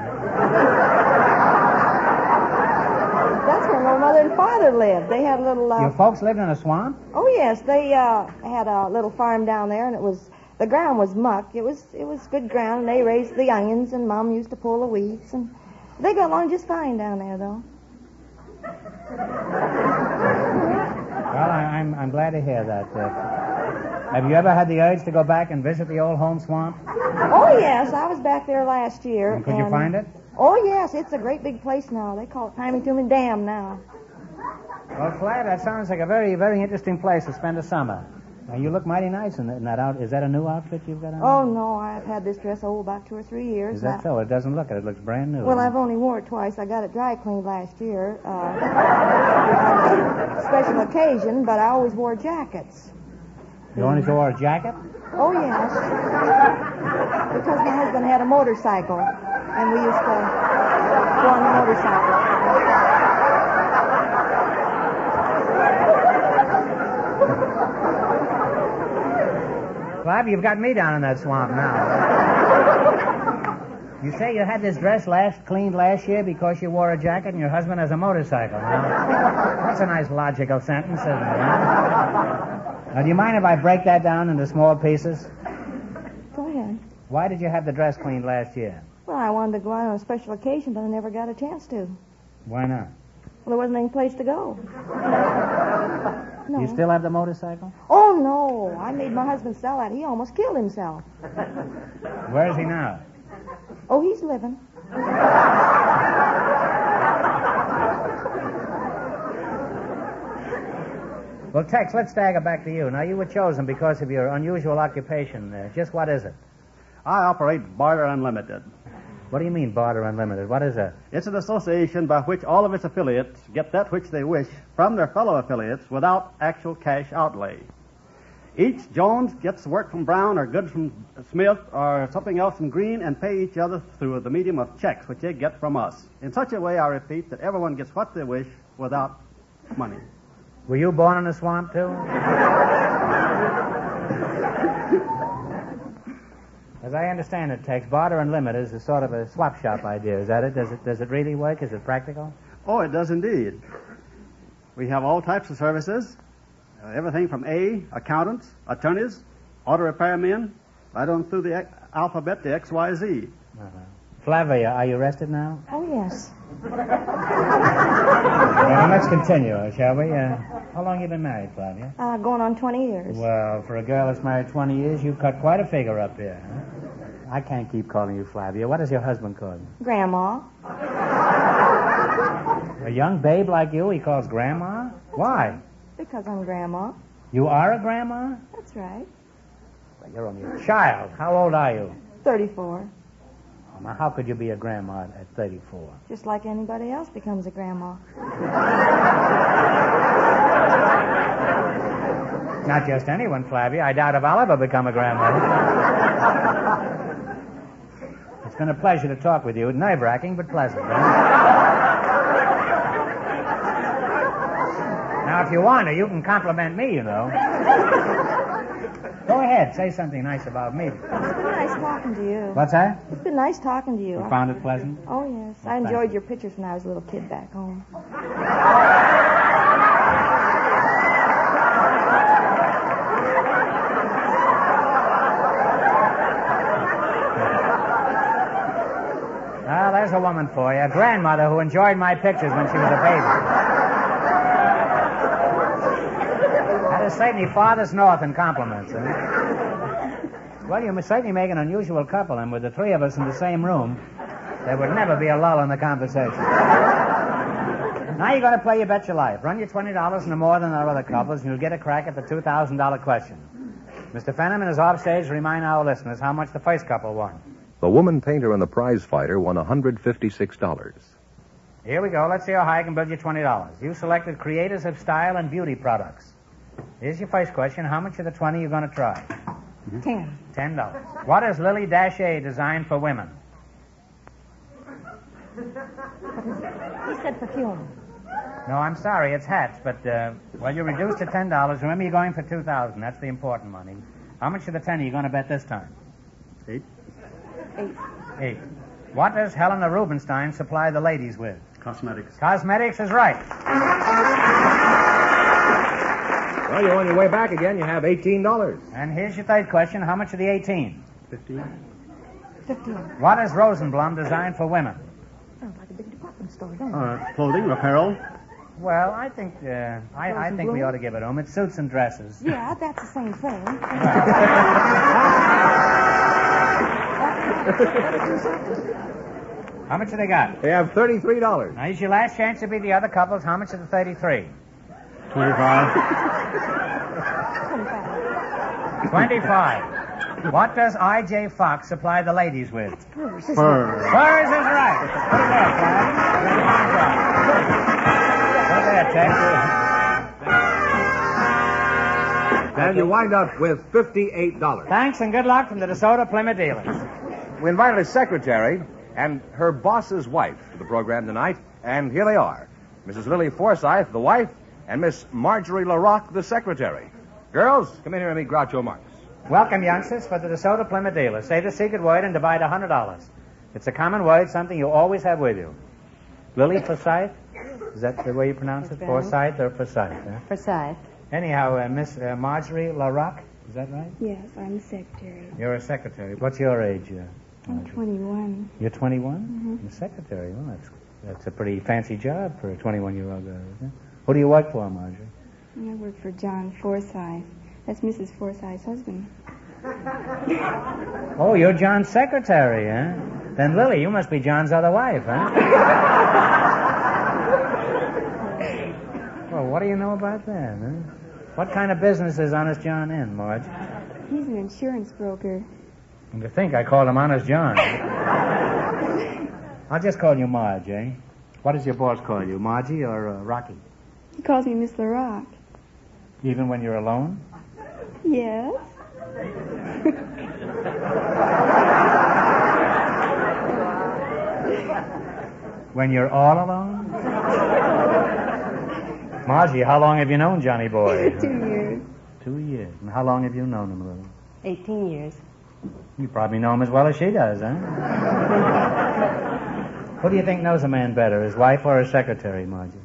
That's where my mother and father lived. They had a little... Your folks lived in a swamp? Oh, yes. They had a little farm down there, and the ground was muck. It was good ground, and they raised the onions, and Mom used to pull the weeds, and they got along just fine down there, though. Well, I'm glad to hear that. Have you ever had the urge to go back and visit the old home swamp? Oh, yes. I was back there last year. And could you find it? Oh, yes. It's a great big place now. They call it Pymington Dam now. Well, Flav, that sounds like a very, very interesting place to spend a summer. Now, you look mighty nice in that out. Is that a new outfit you've got on? Oh, no. I've had this dress, about 2 or 3 years. Is that so? It doesn't look it. It looks brand new. Well, I've only wore it twice. I got it dry cleaned last year. Special occasion, but I always wore jackets. You always wore a jacket? Oh, yes. Because my husband had a motorcycle, and we used to go on the motorcycle. Flav, you've got me down in that swamp now. You say you had this dress cleaned last year because you wore a jacket and your husband has a motorcycle. Now, that's a nice logical sentence, isn't it? Now, do you mind if I break that down into small pieces? Go ahead. Why did you have the dress cleaned last year? Well, I wanted to go out on a special occasion, but I never got a chance to. Why not? Well, there wasn't any place to go. No. You still have the motorcycle? Oh, no. I made my husband sell that. He almost killed himself. Where is he now? Oh, he's living. Well, Tex, let's stagger back to you. Now, you were chosen because of your unusual occupation. Just what is it? I operate Barter Unlimited. What do you mean, Barter Unlimited? What is that? It's an association by which all of its affiliates get that which they wish from their fellow affiliates without actual cash outlay. Each Jones gets work from Brown or goods from Smith or something else from Green and pay each other through the medium of checks, which they get from us. In such a way, I repeat, that everyone gets what they wish without money. Were you born in a swamp, too? As I understand it, Tex, barter and limit is a sort of a swap shop idea. Is that it? Does it really work? Is it practical? Oh, it does indeed. We have all types of services. Everything from accountants, attorneys, auto repairmen, right on through the alphabet to XYZ. Flavia, are you rested now? Oh, yes. Well, let's continue, shall we? How long you been married, Flavia? Going on 20 years. Well, for a girl that's married 20 years, you've cut quite a figure up here. Huh? I can't keep calling you Flavia. What does your husband call you? Grandma. A young babe like you, he calls Grandma? Why? Because I'm Grandma. You are a grandma? That's right. Well, you're only a child. How old are you? 34. Oh, now, how could you be a grandma at 34? Just like anybody else becomes a grandma. Not just anyone, Flavia. I doubt if I'll ever become a grandmother. It's been a pleasure to talk with you. Nerve-wracking, but pleasant. Now, if you want to, you can compliment me, you know. Go ahead. Say something nice about me. It's been nice talking to you. What's that? It's been nice talking to you. You found it pleasant? Oh, yes. I enjoyed your pictures when I was a little kid back home. Well, there's a woman for you. A grandmother who enjoyed my pictures when she was a baby. That is certainly farthest north in compliments, eh? Well, you certainly make an unusual couple, and with the three of us in the same room, there would never be a lull in the conversation. Now you're going to play You Bet Your Life. Run your $20 no more than our other couples, and you'll get a crack at the $2,000 question. Mr. Fenneman is offstage to remind our listeners how much the first couple won. The woman painter and the prize fighter won $156. Here we go. Let's see how high I can build you $20. You selected creators of style and beauty products. Here's your first question. How much of the 20 are you going to try? 10. $10. What is Lily Daché designed for women? He said perfume. No, I'm sorry. It's hats, but, well, you're reduced to $10. Remember, you're going for $2,000. That's the important money. How much of the 10 are you going to bet this time? 8. 8. What does Helena Rubinstein supply the ladies with? Cosmetics. Cosmetics is right. Well, you're on your way back again. You have $18. And here's your third question. How much of the 18? 15. 15. What is Rosenblum designed for women? Sounds like a big department store, don't it? Clothing, apparel. Well, I think I think we ought to give it to them. It's suits and dresses. Yeah, that's the same thing. How much have they got? They have $33. Now, here's your last chance to be the other couples. How much of the 33? 25. 25. What does I.J. Fox supply the ladies with? Furs. Furs. Furs is right. Put it there, Pat. Put it there, Tex. And you wind up with $58. Thanks and good luck from the DeSoto Plymouth dealers. We invited a secretary and her boss's wife to the program tonight, and here they are. Mrs. Lily Forsythe, the wife, and Miss Marjorie LaRocque, the secretary. Girls, come in here and meet Groucho Marx. Welcome, youngsters, for the DeSoto Plymouth dealers. Say the secret word and divide $100. It's a common word, something you always have with you. Lily Forsythe? Is that the way you pronounce it? Forsythe or Forsythe? Huh? Forsythe. Anyhow, Miss Marjorie LaRocque, is that right? Yes, I'm the secretary. You're a secretary. What's your age? I'm 21. You're 21? Mm-hmm. You're a secretary. Well, that's a pretty fancy job for a 21-year-old girl, isn't it? Who do you work for, Marjorie? I work for John Forsythe. That's Mrs. Forsythe's husband. Oh, you're John's secretary, huh? Then, Lily, you must be John's other wife, huh? Well, what do you know about that, huh? What kind of business is Honest John in, Marge? He's an insurance broker. And to think I called him Honest John. I'll just call you Marge, eh? What does your boss call you, Margie or Rocky? He calls me Miss LaRocque. Even when you're alone? Yes. When you're all alone? Margie, how long have you known Johnny Boy? 2 years. 2 years. And how long have you known him, Lily? 18 years. You probably know him as well as she does, huh? Who do you think knows a man better, his wife or his secretary, Margie?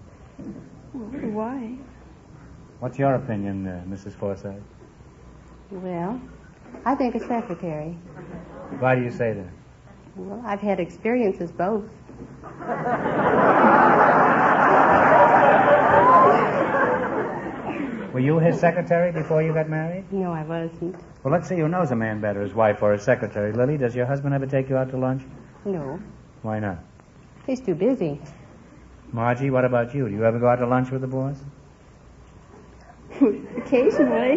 Why? What's your opinion, Mrs. Forsythe? Well, I think a secretary. Why do you say that? Well, I've had experiences both. Were you his secretary before you got married? No, I wasn't. Well, let's see who knows a man better, his wife or his secretary. Lily, does your husband ever take you out to lunch? No, Why not? he's too busy. Margie, what about you? Do you ever go out to lunch with the boys? Occasionally.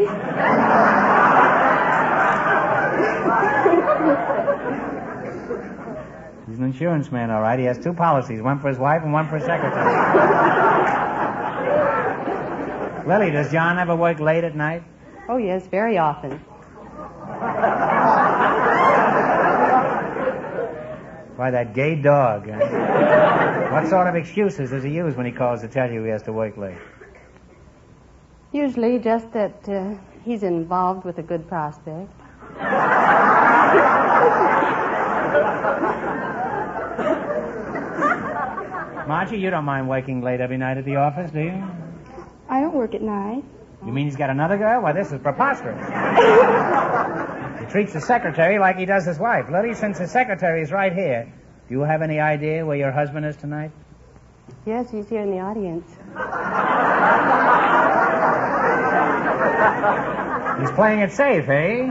He's an insurance man, all right. He has 2 policies, one for his wife and one for his secretary. Lily, does John ever work late at night? Oh, yes, very often. Why, that gay dog. What sort of excuses does he use when he calls to tell you he has to work late? Usually just that he's involved with a good prospect. Margie, you don't mind working late every night at the office, do you? I don't work at night. You mean he's got another girl? Why, this is preposterous. He treats the secretary like he does his wife. Lily, since the secretary is right here, do you have any idea where your husband is tonight? Yes, he's here in the audience. He's playing it safe, eh?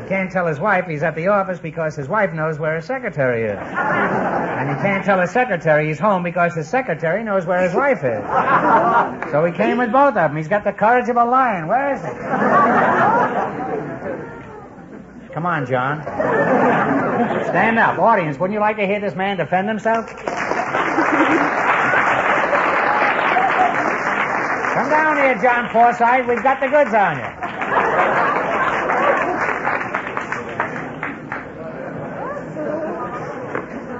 He can't tell his wife he's at the office because his wife knows where his secretary is. And he can't tell his secretary he's home because his secretary knows where his wife is. So he came with both of them. He's got the courage of a lion. Where is he? Come on, John. Stand up. Audience, wouldn't you like to hear this man defend himself? Come down here, John Forsythe. We've got the goods on you.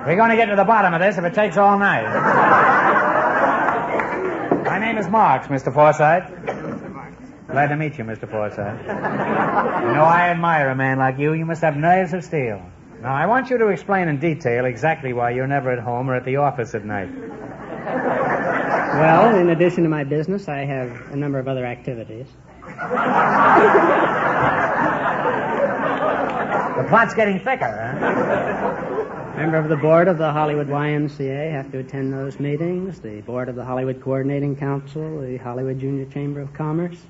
We're going to get to the bottom of this if it takes all night. My name is Marx, Mr. Forsythe. Glad to meet you, Mr. Forsythe. You know, I admire a man like you. You must have nerves of steel. Now, I want you to explain in detail exactly why you're never at home or at the office at night. Well, in addition to my business, I have a number of other activities. The plot's getting thicker, huh? Member of the board of the Hollywood YMCA, have to attend those meetings. The board of the Hollywood Coordinating Council, the Hollywood Junior Chamber of Commerce.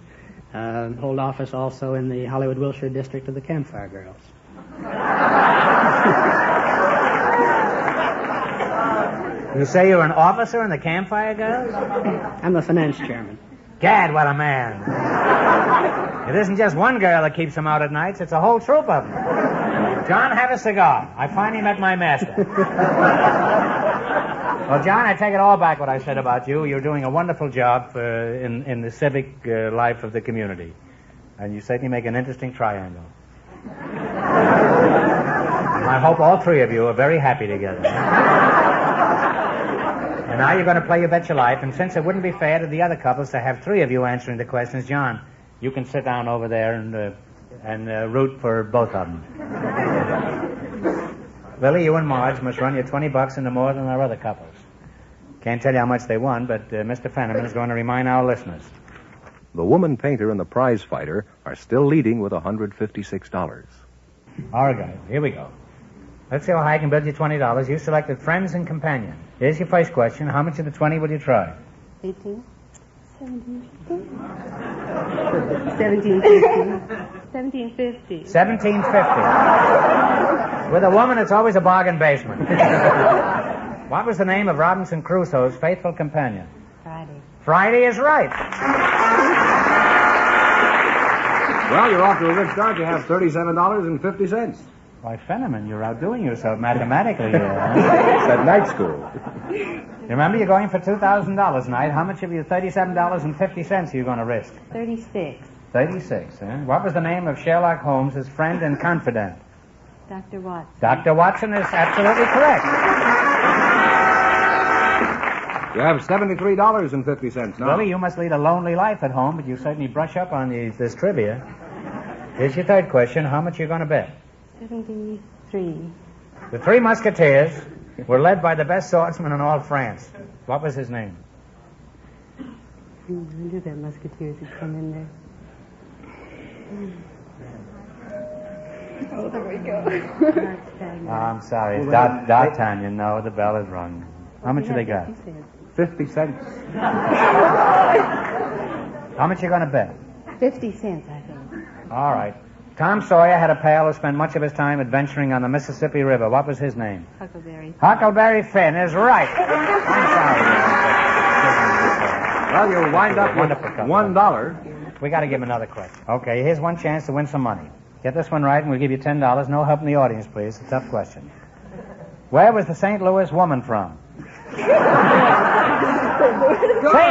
Hold office also in the Hollywood Wilshire District of the Campfire Girls. You say you're an officer in the Campfire Girls? I'm the finance chairman. Gad, what a man. It isn't just one girl that keeps him out at nights, it's a whole troop of them. John, have a cigar. I finally met my master. Well, John, I take it all back what I said about you. You're doing a wonderful job in the civic life of the community. And you certainly make an interesting triangle. I hope all 3 of you are very happy together. And now you're going to play You Bet Your Life, and since it wouldn't be fair to the other couples to have 3 of you answering the questions, John, you can sit down over there and root for both of them. Lily, you and Marge must run your $20 into more than our other couples. Can't tell you how much they won, but Mr. Fenneman is going to remind our listeners. The woman painter and the prize fighter are still leading with $156. All right, guys, here we go. Let's see how high I can build you $20. You selected friends and companion. Here's your first question. How much of the 20 will you try? 18. 1750. 1750. 1750. With a woman, it's always a bargain basement. What was the name of Robinson Crusoe's faithful companion? Friday. Friday is right. Well, you're off to a good start. You have $37.50. Why, Fenneman, you're outdoing yourself mathematically here. It's at night school. Remember, you're going for $2,000 tonight. How much of your $37.50 are you going to risk? 36. 36, huh? What was the name of Sherlock Holmes' friend and confidant? Dr. Watson. Dr. Watson is absolutely correct. You have $73.50 now. Willie, you must lead a lonely life at home, but you certainly brush up on this trivia. Here's your third question. How much are you going to bet? 73. The Three Musketeers were led by the best swordsman in all France. What was his name? I knew that Musketeers would come in there. Oh, there we go. Oh, I'm sorry. It's D'Artagnan. No, the bell is rung. How much have they got? 50 cents. How much are you going to bet? 50 cents, I think. All right. Tom Sawyer had a pal who spent much of his time adventuring on the Mississippi River. What was his name? Huckleberry. Huckleberry Finn is right. I'm sorry. Well, you wind up with $1. We got to give him another question. Okay, here's one chance to win some money. Get this one right, and we'll give you $10. No help in the audience, please. It's a tough question. Where was the St. Louis woman from? St.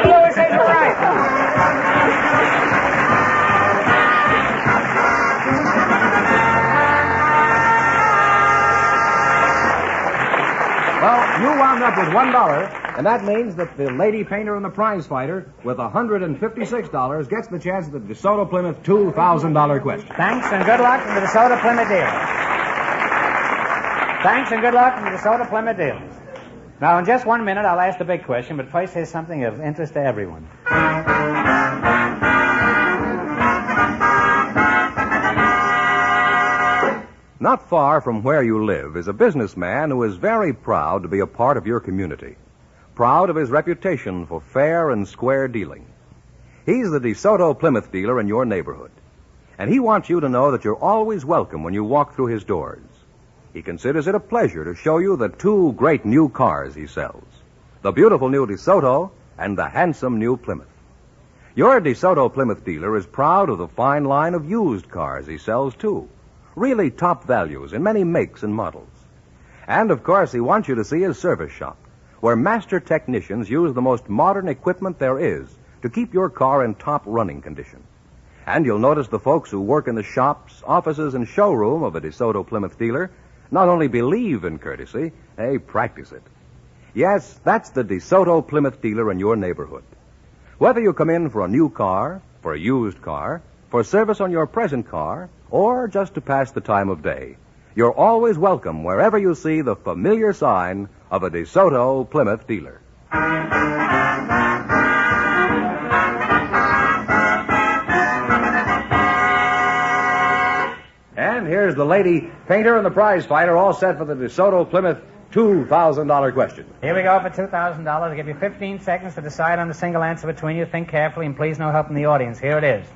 Louis is right. Well, you wound up with $1, and that means that the lady painter and the prize fighter with $156 gets the chance at the DeSoto Plymouth $2,000 question. Thanks and good luck from the DeSoto Plymouth dealers. Thanks and good luck from the DeSoto Plymouth dealers. Now, in just 1 minute, I'll ask the big question, but first, here's something of interest to everyone. Not far from where you live is a businessman who is very proud to be a part of your community, proud of his reputation for fair and square dealing. He's the DeSoto Plymouth dealer in your neighborhood, and he wants you to know that you're always welcome when you walk through his doors. He considers it a pleasure to show you the two great new cars he sells, the beautiful new DeSoto and the handsome new Plymouth. Your DeSoto Plymouth dealer is proud of the fine line of used cars he sells, too. Really top values in many makes and models. And, of course, he wants you to see his service shop, where master technicians use the most modern equipment there is to keep your car in top running condition. And you'll notice the folks who work in the shops, offices, and showroom of a DeSoto Plymouth dealer not only believe in courtesy, they practice it. Yes, that's the DeSoto Plymouth dealer in your neighborhood. Whether you come in for a new car, for a used car, for service on your present car, or just to pass the time of day, you're always welcome wherever you see the familiar sign of a DeSoto Plymouth dealer. And here's the lady painter and the prize fighter all set for the DeSoto Plymouth $2,000 question. Here we go for $2,000. I'll give you 15 seconds to decide on the single answer between you. Think carefully, and please no help in the audience. Here it is.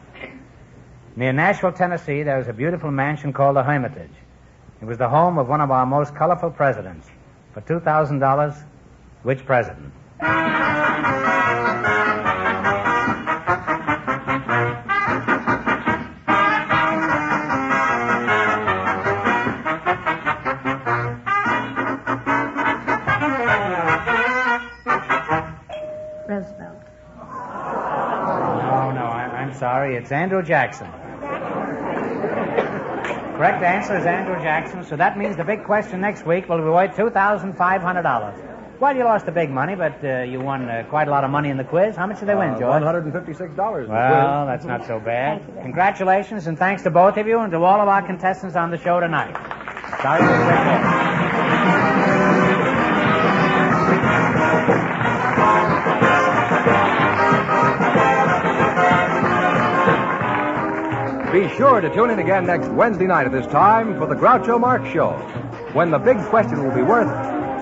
Near Nashville, Tennessee, there was a beautiful mansion called the Hermitage. It was the home of one of our most colorful presidents. For $2,000, which president? Roosevelt. No, I'm sorry. It's Andrew Jackson. Correct answer is Andrew Jackson, so that means the big question next week will be worth $2,500. Well, you lost the big money, but you won quite a lot of money in the quiz. How much did they win, George? $156. Well, that's not so bad. Congratulations, and thanks to both of you and to all of our contestants on the show tonight. Sorry for the Be sure to tune in again next Wednesday night at this time for the Groucho Marx Show, when the big question will be worth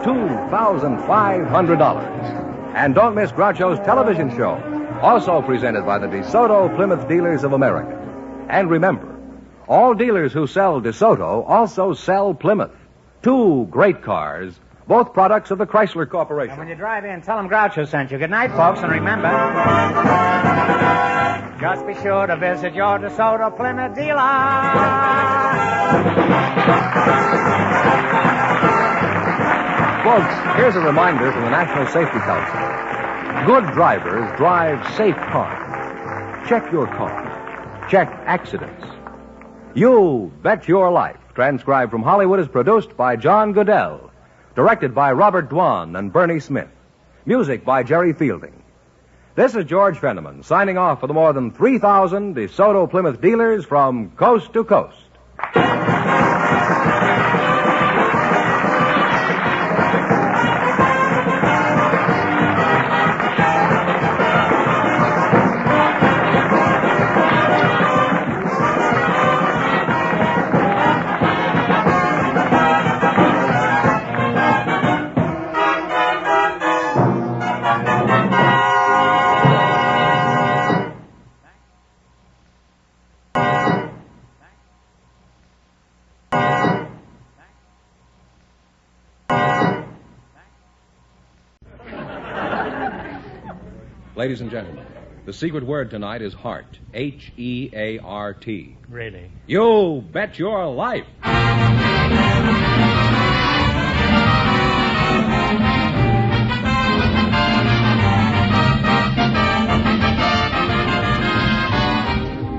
$2,500. And don't miss Groucho's television show, also presented by the DeSoto Plymouth Dealers of America. And remember, all dealers who sell DeSoto also sell Plymouth. Two great cars, both products of the Chrysler Corporation. And when you drive in, tell them Groucho sent you. Good night, folks, and remember, just be sure to visit your DeSoto Plymouth dealer. Folks, here's a reminder from the National Safety Council. Good drivers drive safe cars. Check your car. check accidents. You Bet Your Life, transcribed from Hollywood, is produced by John Goodell. Directed by Robert Dwan and Bernie Smith. Music by Jerry Fielding. This is George Fenneman, signing off for the more than 3,000 DeSoto Plymouth dealers from coast to coast. Ladies and gentlemen, the secret word tonight is heart. H-E-A-R-T. Really? You bet your life.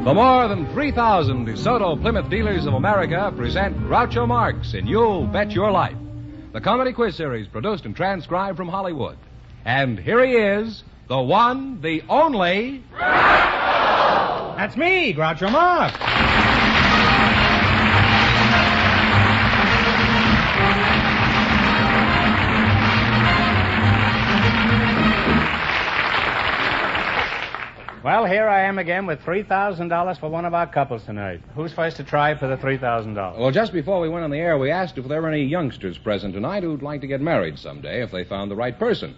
The more than 3,000 DeSoto Plymouth dealers of America present Groucho Marx in You'll Bet Your Life, the comedy quiz series produced and transcribed from Hollywood. And here he is, the one, the only... Groucho! That's me, Groucho Marx. Well, here I am again with $3,000 for one of our couples tonight. Who's first to try for the $3,000? Well, just before we went on the air, we asked if there were any youngsters present tonight who'd like to get married someday if they found the right person.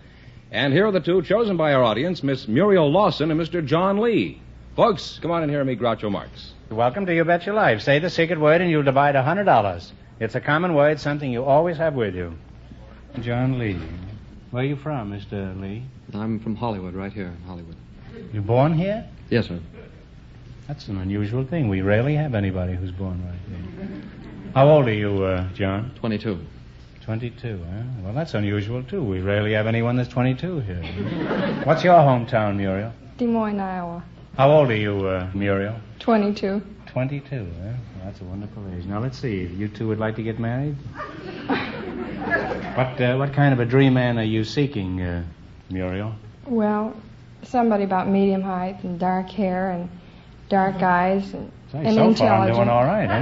And here are the two chosen by our audience, Miss Muriel Lawson and Mr. John Lee. Folks, come on in here and meet Groucho Marx. Welcome to You Bet Your Life. Say the secret word and you'll divide $100. It's a common word, something you always have with you. John Lee. Where are you from, Mr. Lee? I'm from Hollywood, right here in Hollywood. You born here? Yes, sir. That's an unusual thing. We rarely have anybody who's born right here. How old are you, John? 22. 22, huh? Well, that's unusual, too. We rarely have anyone that's 22 here. What's your hometown, Muriel? Des Moines, Iowa. How old are you, Muriel? 22. 22, huh? Well, that's a wonderful age. Now, let's see. You two would like to get married? What kind of a dream man are you seeking, Muriel? Well, somebody about medium height and dark hair and dark eyes and so intelligent. Far I'm doing all right, huh?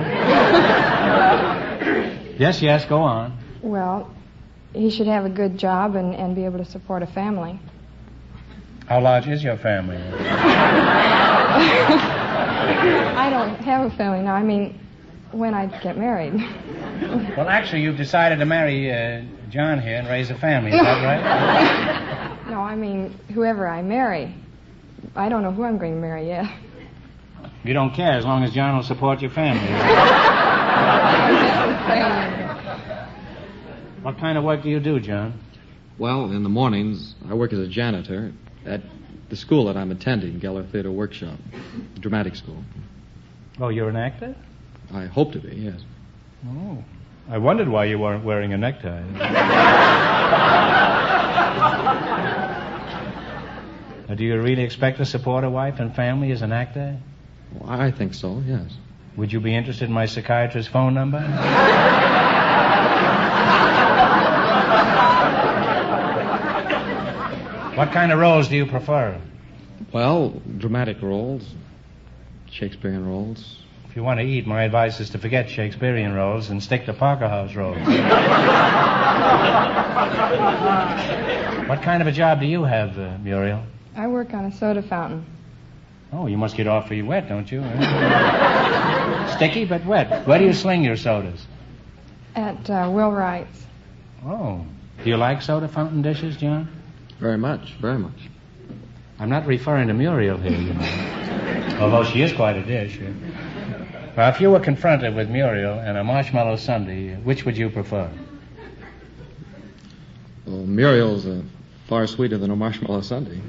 Yes, go on. Well, he should have a good job and be able to support a family. How large is your family? I don't have a family now. I mean, when I get married. Well, actually, you've decided to marry John here and raise a family. Is that right? No, I mean, whoever I marry. I don't know who I'm going to marry yet. You don't care as long as John will support your family. What kind of work do you do, John? Well, in the mornings, I work as a janitor at the school that I'm attending, Geller Theater Workshop, dramatic school. Oh, you're an actor? I hope to be, yes. Oh. I wondered why you weren't wearing a necktie. Do you really expect to support a wife and family as an actor? Well, I think so, yes. Would you be interested in my psychiatrist's phone number? What kind of roles do you prefer? Well, dramatic roles, Shakespearean roles. If you want to eat, my advice is to forget Shakespearean roles and stick to Parker House roles. What kind of a job do you have, Muriel? I work on a soda fountain. Oh, you must get awfully wet, don't you? Sticky but wet. Where do you sling your sodas? At Will Wright's. Oh. Do you like soda fountain dishes, John? Very much, very much. I'm not referring to Muriel here, you know. Although she is quite a dish. Yeah. Now, if you were confronted with Muriel and a marshmallow sundae, which would you prefer? Well, Muriel's far sweeter than a marshmallow sundae.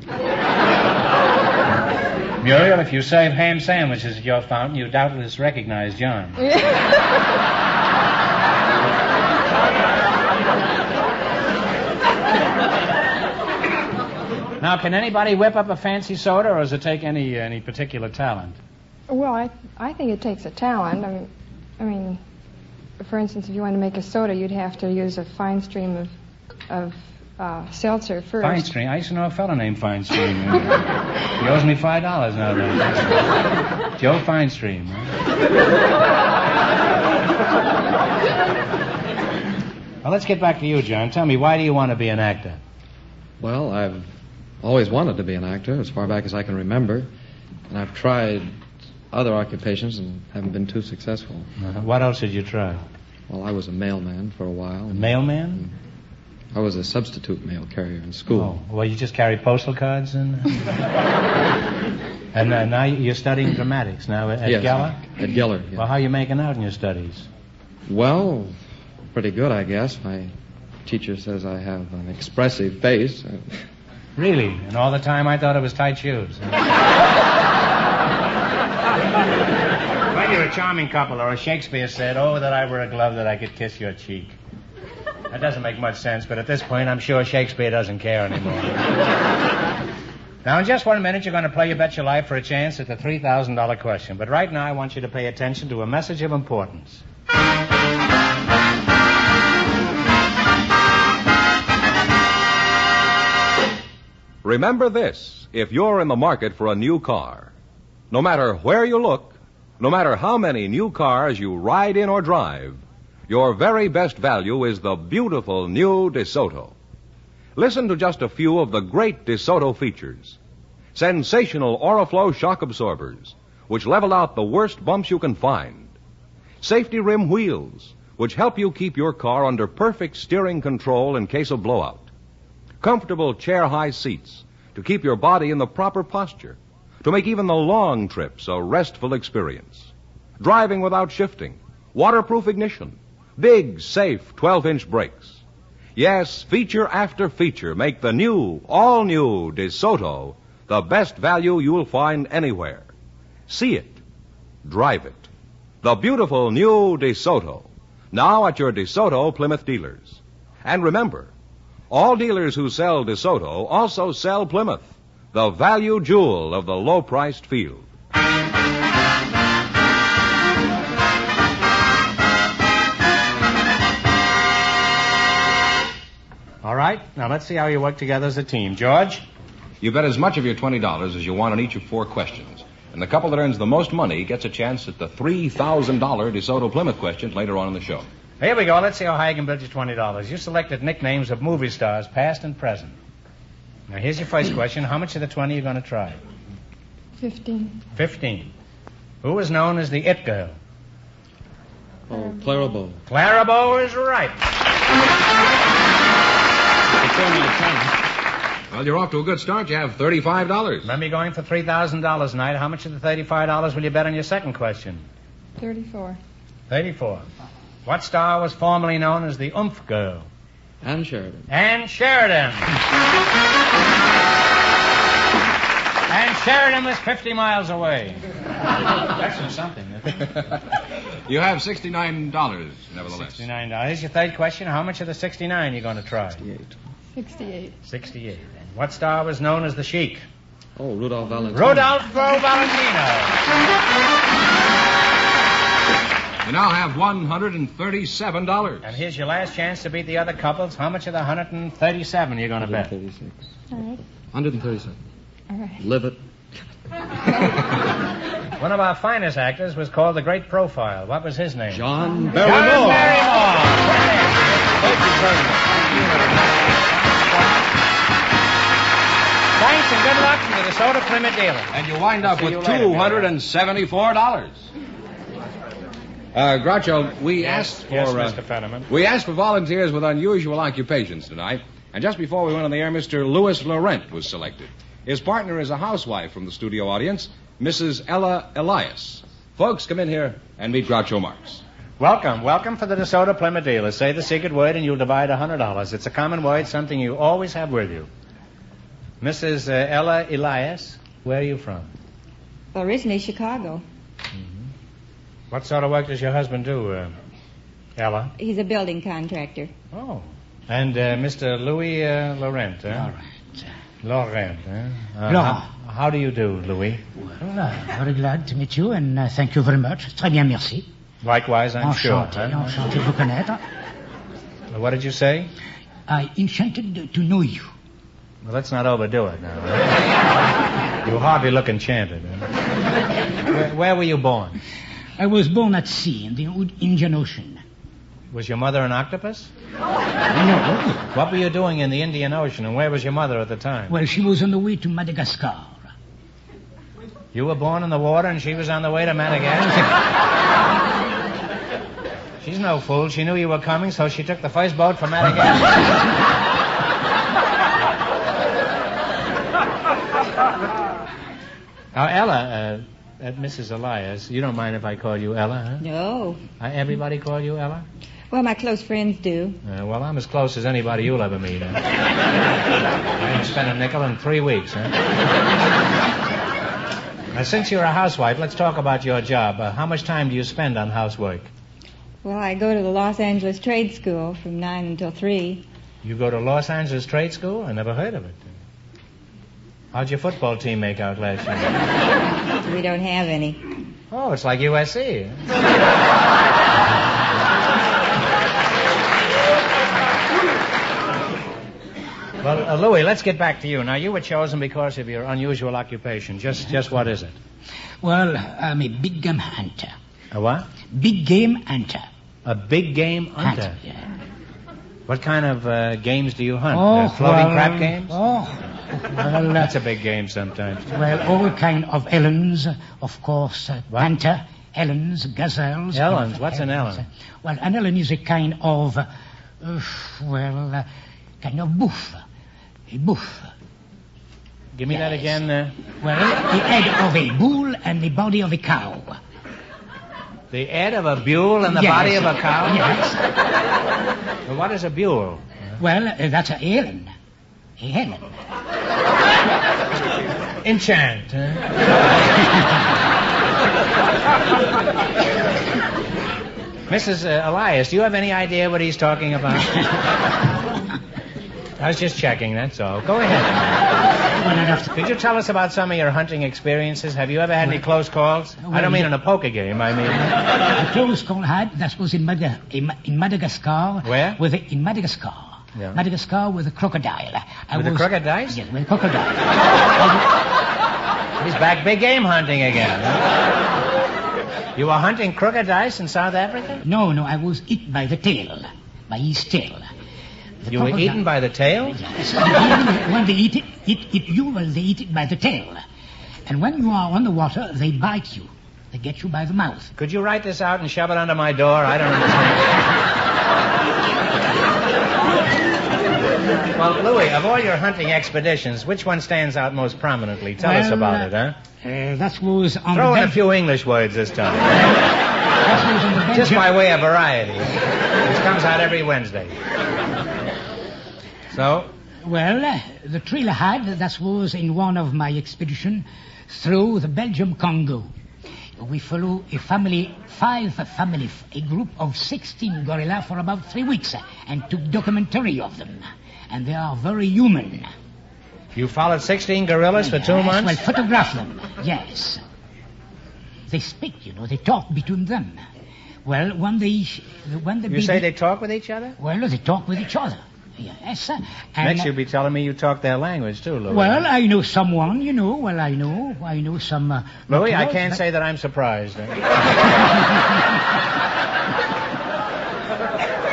Muriel, if you serve ham sandwiches at your fountain, you doubtless recognize John. Now, can anybody whip up a fancy soda, or does it take any particular talent? Well, I think it takes a talent. I mean, for instance, if you want to make a soda, you'd have to use a fine stream of seltzer first. Fine Stream? I used to know a fellow named Fine Stream. He owes me $5 now. Joe Fine Stream. Well, let's get back to you, John. Tell me, why do you want to be an actor? Well, I've always wanted to be an actor as far back as I can remember. And I've tried other occupations and haven't been too successful. What else did you try? Well, I was a mailman for a while. A mailman? I was a substitute mail carrier in school. Oh, well, you just carry postal cards and... And now you're studying dramatics now at Geller? At Geller, yeah. Well, how are you making out in your studies? Well, pretty good, I guess. My teacher says I have an expressive face. Really? And all the time I thought it was tight shoes. Well, you're a charming couple, or as Shakespeare said, oh, that I were a glove that I could kiss your cheek. That doesn't make much sense, but at this point, I'm sure Shakespeare doesn't care anymore. Now, in just 1 minute, you're going to play You Bet Your Life for a chance at the $3,000 question. But right now, I want you to pay attention to a message of importance. Remember this, if you're in the market for a new car, no matter where you look, no matter how many new cars you ride in or drive, your very best value is the beautiful new DeSoto. Listen to just a few of the great DeSoto features. Sensational Oriflow shock absorbers, which level out the worst bumps you can find. Safety rim wheels, which help you keep your car under perfect steering control in case of blowout. Comfortable chair-high seats to keep your body in the proper posture, to make even the long trips a restful experience. Driving without shifting, waterproof ignition, big, safe 12-inch brakes. Yes, feature after feature make the new, all-new DeSoto the best value you'll find anywhere. See it. Drive it. The beautiful new DeSoto. Now at your DeSoto Plymouth dealers. And remember, all dealers who sell DeSoto also sell Plymouth, the value jewel of the low-priced field. All right, now let's see how you work together as a team. George? You bet as much of your $20 as you want on each of 4 questions. And the couple that earns the most money gets a chance at the $3,000 DeSoto Plymouth question later on in the show. Here we go. Let's see how high you can build your $20. You selected nicknames of movie stars, past and present. Now, here's your first question. How much of the 20 are you going to try? 15. 15. Who is known as the It Girl? Oh, Clara Bow. Clara Bow is right. Well, you're off to a good start. You have $35. Remember, you're going for $3,000 tonight. How much of the $35 will you bet on your second question? 34. 34. What star was formerly known as the Oomph Girl? Ann Sheridan. Ann Sheridan. Ann Sheridan was 50 miles away. That's something. You have $69, nevertheless. $69. Here's your third question. How much of the 69 are you going to try? 68. 68. And what star was known as the Sheik? Oh, Rudolph Valentino. Rudolpho Valentino. You now have $137. And here's your last chance to beat the other couples. How much of the 137 are you going to bet? 136. All right. 137. All right. Live it. One of our finest actors was called the Great Profile. What was his name? John Barrymore. Barrymore. Thank you very much. Thanks and good luck from the DeSoto Plymouth dealer. And you wind up with $274. Groucho, we asked for... Yes, Mr. Fenneman. We asked for volunteers with unusual occupations tonight. And just before we went on the air, Mr. Louis Laurent was selected. His partner is a housewife from the studio audience, Mrs. Ella Elias. Folks, come in here and meet Groucho Marx. Welcome. Welcome for the DeSoto Plymouth dealer. Say the secret word and you'll divide $100. It's a common word, something you always have with you. Mrs. Ella Elias, where are you from? Originally Chicago. What sort of work does your husband do, Ella? He's a building contractor. Oh. And Mr. Louis Laurent, huh? Laurent, huh? How do you do, Louis? Well, very glad to meet you, and thank you very much. Très bien, merci. Likewise, I'm sure. Enchanté de vous connaître. What did you say? Enchanted to know you. Well, let's not overdo it now. Right? You hardly look enchanted. Where were you born? I was born at sea in the Indian Ocean. Was your mother an octopus? No. What were you doing in the Indian Ocean, and where was your mother at the time? Well, she was on the way to Madagascar. You were born in the water, and she was on the way to Madagascar? She's no fool. She knew you were coming, so she took the first boat for Madagascar. Now, Ella, Mrs. Elias, you don't mind if I call you Ella, huh? No. Everybody call you Ella? Well, my close friends do. Well, I'm as close as anybody you'll ever meet. Huh? I haven't spent a nickel in 3 weeks, huh? Now, since you're a housewife, let's talk about your job. How much time do you spend on housework? Well, I go to the Los Angeles Trade School from 9 until 3. You go to Los Angeles Trade School? I never heard of it. How'd your football team make out last year? We don't have any. Oh, it's like USC. Well, Louis, let's get back to you. Now, you were chosen because of your unusual occupation. Just what is it? Well, I'm a big game hunter. A what? Big game hunter. A big game hunter? Yeah. What kind of games do you hunt? Floating crap games? Well, that's a big game sometimes. Well, all kind of elens, of course. Panther, elens, gazelles. Elens? What's an elen? Well, an elen is a kind of, kind of buff. A buff. Give me that again. Well, the head of a bull and the body of a cow. The head of a bull and the body of a cow? Yes. Well, what is a bull? Well, that's a helen. A helen. Enchant, huh? Mrs. Elias, do you have any idea what he's talking about? I was just checking, that's all. Go ahead. Could you tell us about some of your hunting experiences? Have you ever had any close calls? I don't mean in a poker game, I mean... A close call that was in Madagascar. Where? In Madagascar. Yeah. Madagascar with a crocodile. With a crocodile? Yes, with a crocodile. He's back big game hunting again. Huh? You were hunting crocodiles in South Africa? No, I was eaten by the tail. By his tail. You were eaten by the tail? Yes. When they eat you, they eat it by the tail. And when you are on the water, they bite you. They get you by the mouth. Could you write this out and shove it under my door? I don't understand. Well, Louis, of all your hunting expeditions, which one stands out most prominently? Tell us about it, huh? That was on Throw in a few English words this time. Just by way of variety. This comes out every Wednesday. So? Well, the trail I had, that was in one of my expedition through the Belgium Congo. We follow a group of 16 gorilla for about 3 weeks and took documentary of them. And they are very human. You followed 16 gorillas for 2 months? Well, photograph them, yes. They speak, they talk between them. Well, when they You say they talk with each other? Well, they talk with each other. Yes. And next you'll be telling me you talk their language, too, Louis. Well, I know someone, Well, I know some... Louis, I can't say that I'm surprised.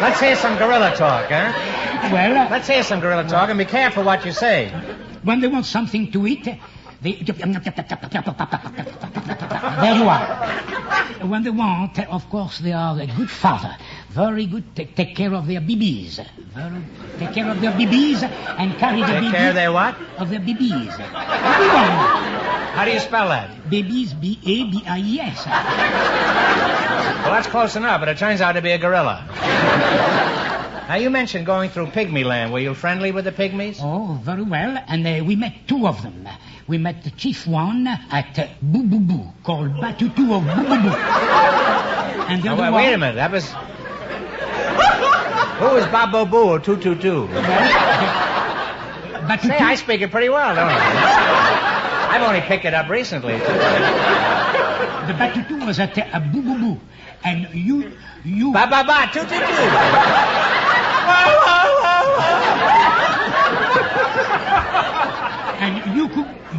Let's hear some gorilla talk, huh? Well... Let's hear some gorilla talk, and be careful what you say. When they want something to eat, they... There you are. When they want, of course, they are a good father. Very good. Take care of their babies. Take care of their babies and carry the babies. Take care of their what? Of their babies. How do you spell that? Babies, B-A-B-I-E-S. Well, that's close enough, but it turns out to be a gorilla. Now, you mentioned going through pygmy land. Were you friendly with the pygmies? Oh, very well. And we met 2 of them. We met the chief one at Boo Boo Boo, called Batutu of Boo Boo Boo. And the other wait a minute. That was... Who is Babo Boo or 222? Well, Say, I speak it pretty well, don't I? I've only picked it up recently. The battle two was at boo boo boo. And you... Ba ba ba, toot toot toot. And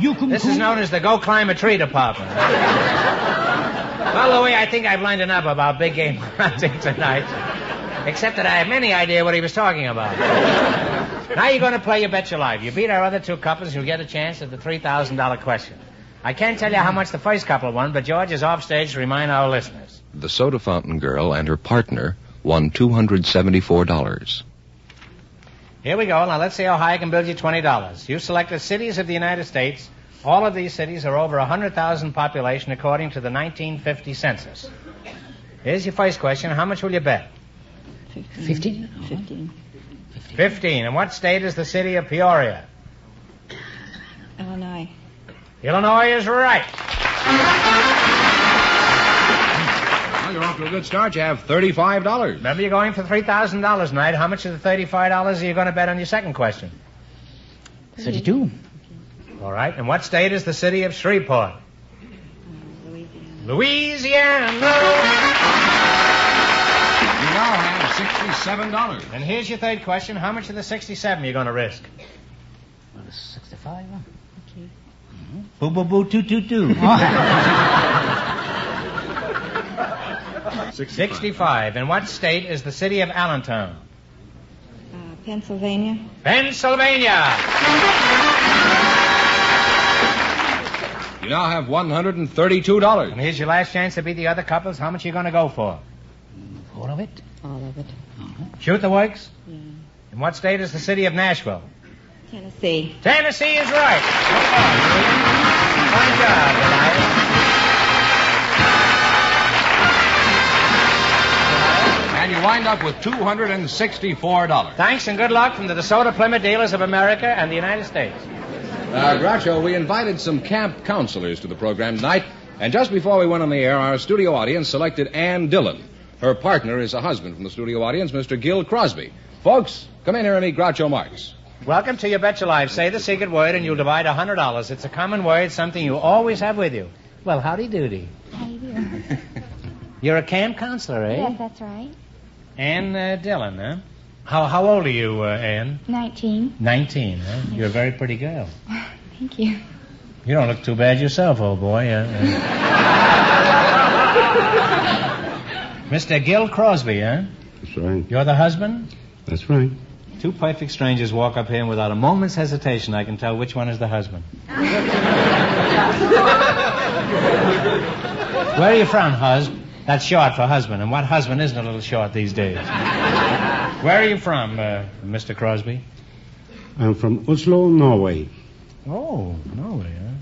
you come... This is known as the Go Climb a Tree Department. Well, Louis, I think I've learned enough about big game hunting tonight. Except that I have any idea what he was talking about. Now you're going to play You Bet Your Life. You beat our other two couples, you'll get a chance at the $3,000 question. I can't tell you how much the first couple won, but George is off stage to remind our listeners. The soda fountain girl and her partner won $274. Here we go. Now let's see how high I can build you $20. You selected cities of the United States. All of these cities are over 100,000 population according to the 1950 census. Here's your first question. How much will you bet? 15. 15. And what state is the city of Peoria? Illinois. Illinois is right. Well, you're off to a good start. You have $35. Remember, you're going for $3,000 tonight. How much of the $35 are you going to bet on your second question? 32. All right. And what state is the city of Shreveport? Louisiana. You now have $67. And here's your third question. How much of the 67 are you going to risk? 65. Okay. Boo, boo, boo, toot, toot, toot. 65. And what state is the city of Allentown? Pennsylvania. Pennsylvania. You now have $132. And here's your last chance to beat the other couples. How much are you going to go for? All of it? All of it. Shoot the works? Yeah. And what state is the city of Nashville? Tennessee. Tennessee is right. Fine job, Elias. And you wind up with $264. Thanks and good luck from the DeSoto Plymouth Dealers of America and the United States. Groucho, we invited some camp counselors to the program tonight, and just before we went on the air, our studio audience selected Ann Dillon. Her partner is a husband from the studio audience, Mr. Gil Crosby. Folks, come in here and meet Groucho Marx. Welcome to You Bet Your Life. Say the secret word and you'll divide $100. It's a common word, something you always have with you. Well, howdy doody. How do you do? You're a camp counselor, eh? Yes, that's right. Ann Dillon, huh? How old are you, Ann? 19. 19, huh? You're a very pretty girl. Thank you. You don't look too bad yourself, old boy. Mr. Gil Crosby, huh? That's right. You're the husband? That's right. Two perfect strangers walk up here and without a moment's hesitation I can tell which one is the husband. Where are you from, husb? That's short for husband, and what husband isn't a little short these days? Where are you from, Mr. Crosby? I'm from Oslo, Norway. Oh, Norway, huh?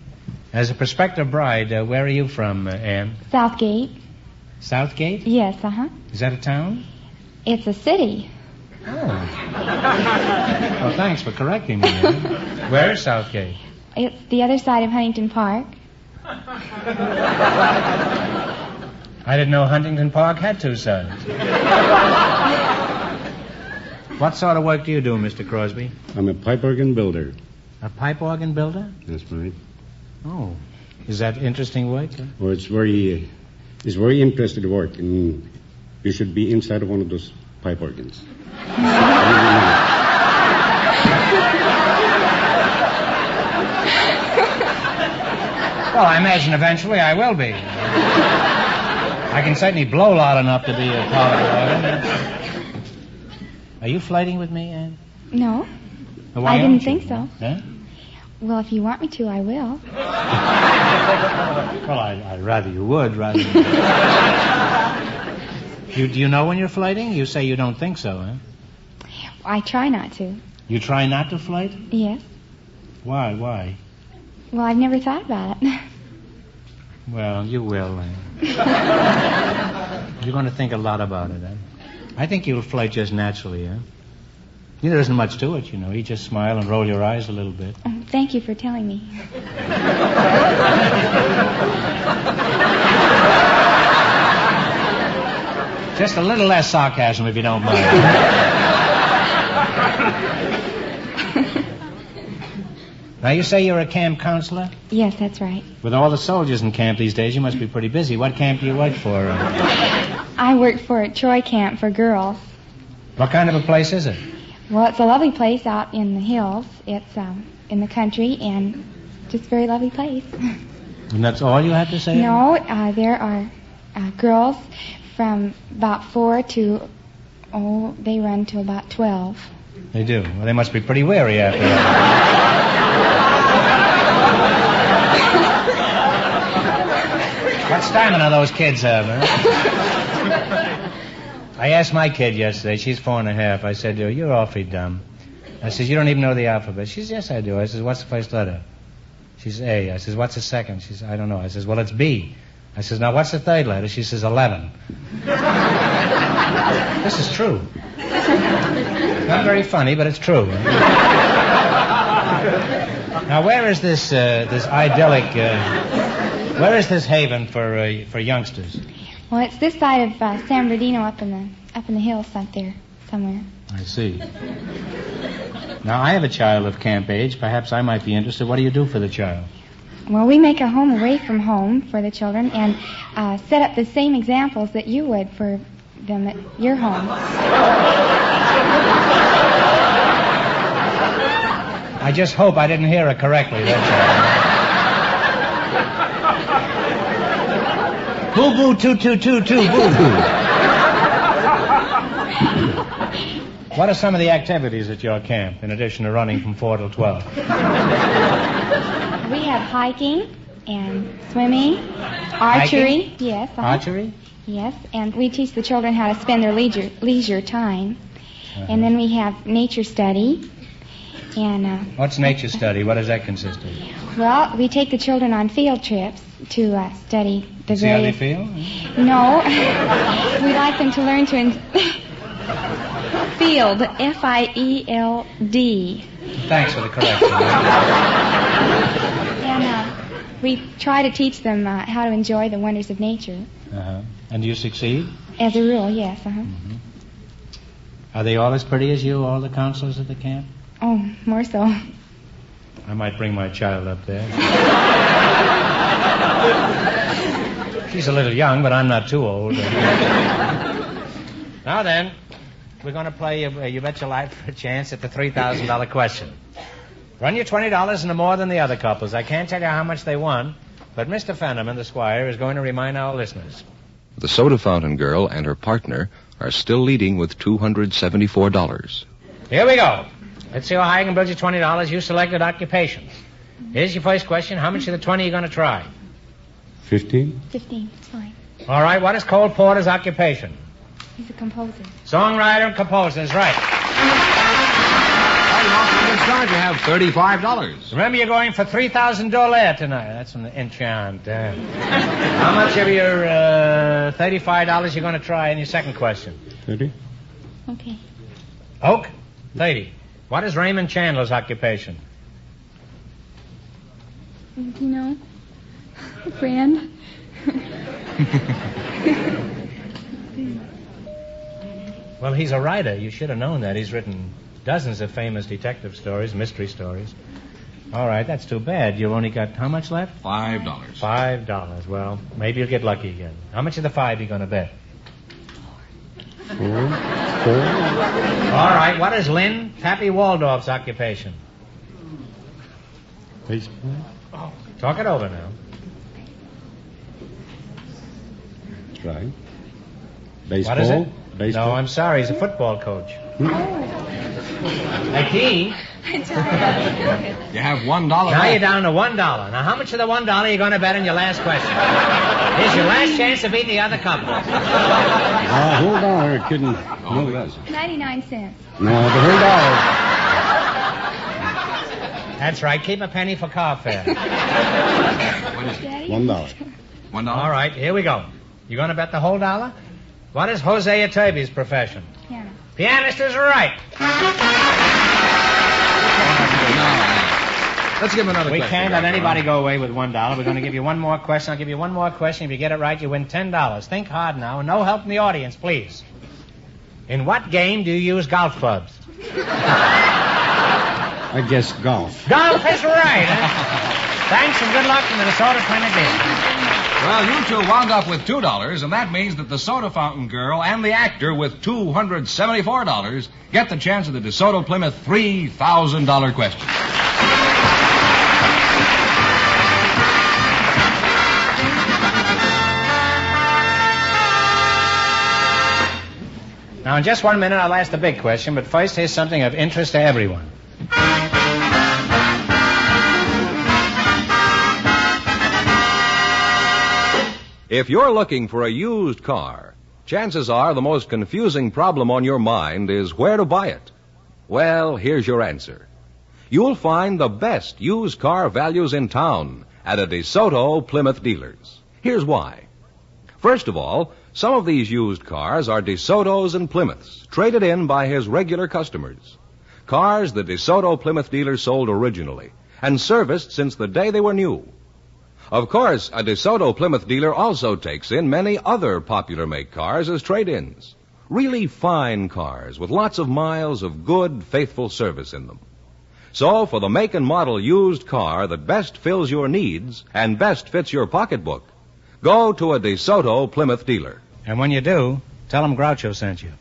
As a prospective bride, where are you from, Ann? Southgate. Southgate? Yes, uh-huh. Is that a town? It's a city. Oh. Well, thanks for correcting me. Ann. Where is Southgate? It's the other side of Huntington Park. I didn't know Huntington Park had two sides. What sort of work do you do, Mr. Crosby? I'm a pipe organ builder. A pipe organ builder? That's right. Oh. Is that interesting work? Well, it's very interesting work, and you should be inside of one of those pipe organs. Well, I imagine eventually I will be. I can certainly blow loud enough to be a part of the organ. Are you flirting with me, Ann? No. Well, I didn't think so. Huh? Well, if you want me to, I will. Well, I'd rather you would, rather than... Do you know when you're flirting? You say you don't think so, huh? I try not to. You try not to flirt? Yes. Why? Well, I've never thought about it. Well, you will. You're going to think a lot about it, huh? I think you'll flirt just naturally, huh? There isn't much to it, you know. You just smile and roll your eyes a little bit. Thank you for telling me. Just a little less sarcasm, if you don't mind. Now, you say you're a camp counselor? Yes, that's right. With all the soldiers in camp these days, you must be pretty busy. What camp do you work for? I work for Troy Camp for girls. What kind of a place is it? Well, it's a lovely place out in the hills. It's in the country, and just a very lovely place. And that's all you have to say? No, there are girls from about 4 to, they run to about 12. They do? Well, they must be pretty weary after that. What stamina those kids have, huh? I asked my kid yesterday, she's 4.5. I said, you're awfully dumb. I said, you don't even know the alphabet. She says, yes, I do. I says, what's the first letter? She says, A. I says, what's the second? She says, I don't know. I says, well, it's B. I says, now, what's the third letter? She says, 11. This is true. Not very funny, but it's true. Now, where is this idyllic, where is this haven for youngsters? Well, it's this side of San Bernardino up in the hills up there somewhere. I see. Now, I have a child of camp age. Perhaps I might be interested. What do you do for the child? Well, we make a home away from home for the children and set up the same examples that you would for them at your home. I just hope I didn't hear her correctly. Boo-boo, toot-toot-toot-toot, boo-boo. What are some of the activities at your camp, in addition to running from 4 till 12? We have hiking and swimming, archery. Hiking? Yes. Archery? Yes, and we teach the children how to spend their leisure time. And then we have nature study. And what's nature study? What does that consist of? well, we take the children on field trips to study the See how they various... feel? No. We like them to learn to... Field, F-I-E-L-D. Thanks for the correction. And we try to teach them how to enjoy the wonders of nature. Uh-huh. And do you succeed? As a rule, yes. Mm-hmm. Are they all as pretty as you, all the counselors at the camp? Oh, more so. I might bring my child up there. She's a little young, but I'm not too old. Now then, we're going to play You Bet Your Life for a Chance at the $3,000 question. Run your $20 into more than the other couples. I can't tell you how much they won, but Mr. Fenneman, the squire, is going to remind our listeners. The soda fountain girl and her partner are still leading with $274. Here we go. Let's see how high I can build you $20. You selected occupation. Here's your first question. How much of the 20 are you going to try? 15? 15, it's fine. All right, what is Cole Porter's occupation? He's a composer. Songwriter and composer is right. Well, you're off to a good start. You have $35. Remember, you're going for $3,000 tonight. That's from the Enchant. How much of your $35 you're going to try in your second question? 30? Okay. Oak? 30. What is Raymond Chandler's occupation? Do you know? A friend. Well, he's a writer. You should have known that. He's written dozens of famous detective stories, mystery stories. All right, that's too bad. You've only got how much left? $5. $5. Well, maybe you'll get lucky again. How much of the 5 are you going to bet? 4? All right, what is Lynn Pappy Waldorf's occupation? Baseball? Oh, talk it over now. Right. Baseball? What is it? Baseball? No, I'm sorry. He's a football coach. Hey, Key. You have $1 Now left. you're down to $1. Now, how much of the $1 are you going to bet on your last question? Here's your last chance to beat the other couple. Whole dollar couldn't... No, that's... 99 cents. No, the whole dollar. That's right. Keep a penny for car fare. Daddy? $1. $1? All right, here we go. You going to bet the whole dollar? What is Jose Atebe's profession? Piano. Pianist is right. Let's give him another We question. can't let anybody go away with $1. We're going to give you one more question. I'll give you one more question. If you get it right, you win $10. Think hard now. And no help from the audience, please. In what game do you use golf clubs? I guess golf. Golf is right, huh? Thanks and good luck from the DeSoto Plymouth dealers. Well, you two wound up with $2, and that means that the soda fountain girl and the actor with $274 get the chance of the DeSoto Plymouth $3,000 question. Now, in just 1 minute, I'll ask the big question, but first, here's something of interest to everyone. If you're looking for a used car, chances are the most confusing problem on your mind is where to buy it. Well, here's your answer. You'll find the best used car values in town at a DeSoto Plymouth dealers. Here's why. First of all, some of these used cars are DeSoto's and Plymouth's, traded in by his regular customers. Cars the DeSoto Plymouth dealers sold originally and serviced since the day they were new. Of course, a DeSoto Plymouth dealer also takes in many other popular make cars as trade-ins. Really fine cars with lots of miles of good, faithful service in them. So, for the make and model used car that best fills your needs and best fits your pocketbook, go to a DeSoto Plymouth dealer. And when you do, tell them Groucho sent you.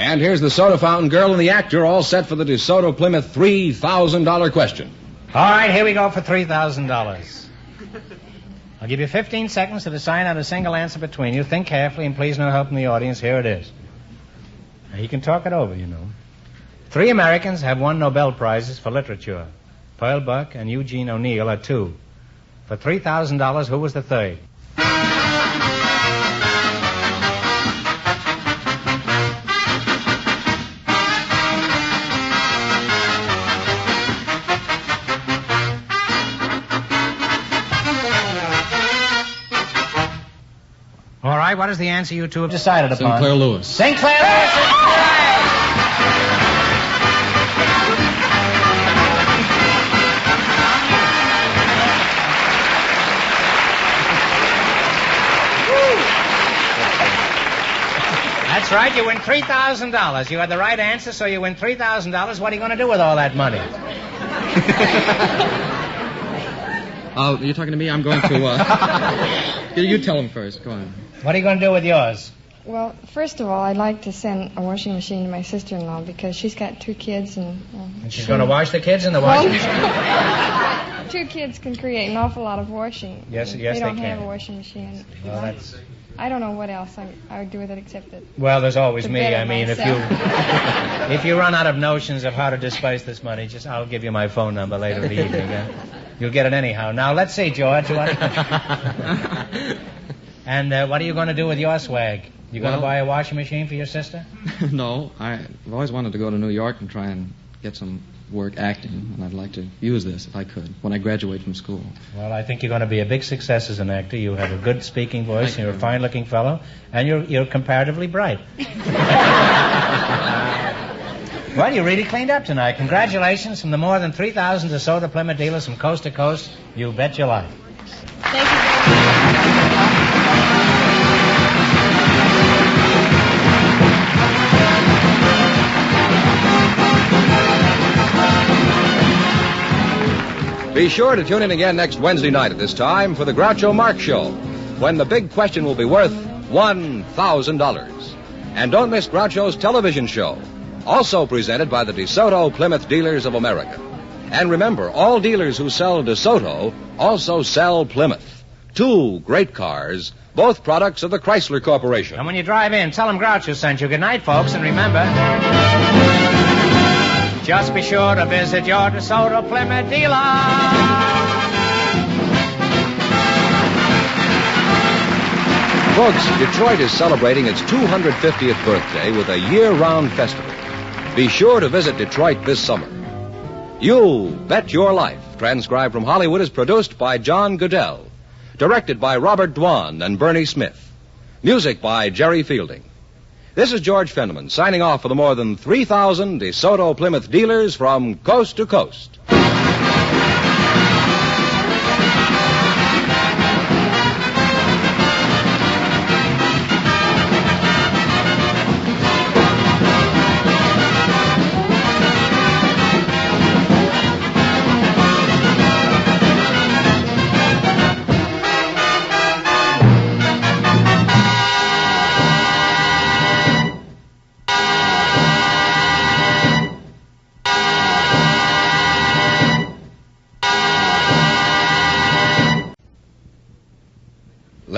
And here's the soda fountain girl and the actor all set for the DeSoto Plymouth $3,000 question. All right, here we go for $3,000. I'll give you 15 seconds to decide on a single answer between you. Think carefully, and please no help from the audience. Here it is. Now, you can talk it over, you know. 3 Americans have won Nobel Prizes for literature. Pearl Buck and Eugene O'Neill are 2. For $3,000, who was the third? All right, what is the answer you two have decided upon? Sinclair Lewis. Sinclair Lewis is correct! That's right, you win $3,000. You had the right answer, so you win $3,000. What are you going to do with all that money? You're talking to me? I'm going to... You tell him first. Go on. What are you going to do with yours? Well, first of all, I'd like to send a washing machine to my sister-in-law because she's got 2 kids and she's going to wash the kids in the washing machine? 2 kids can create an awful lot of washing. Yes, they can. don't have a washing machine. Well, that's... I don't know what else I would do with it except that. Well, there's always me. I mean, myself. if you run out of notions of how to disperse this money, I'll give you my phone number later in the evening. You'll get it anyhow. Now, let's see, George. And what are you going to do with your swag? You going to buy a washing machine for your sister? No, I've always wanted to go to New York and try and get some work acting, and I'd like to use this, if I could, when I graduate from school. Well, I think you're going to be a big success as an actor. You have a good speaking voice, and you're a fine-looking fellow, and you're comparatively bright. Well, you really cleaned up tonight. Congratulations from the more than 3,000 DeSoto Plymouth dealers from coast to coast. You bet your life. Thank you very much. Be sure to tune in again next Wednesday night at this time for the Groucho Marx Show, when the big question will be worth $1,000. And don't miss Groucho's television show, also presented by the DeSoto Plymouth Dealers of America. And remember, all dealers who sell DeSoto also sell Plymouth. 2 great cars, both products of the Chrysler Corporation. And when you drive in, tell them Groucho sent you. Good night, folks, and remember... just be sure to visit your DeSoto Plymouth dealer. Folks, Detroit is celebrating its 250th birthday with a year-round festival. Be sure to visit Detroit this summer. You Bet Your Life, transcribed from Hollywood, is produced by John Goodell. Directed by Robert Dwan and Bernie Smith. Music by Jerry Fielding. This is George Fenneman signing off for the more than 3,000 DeSoto Plymouth dealers from coast to coast.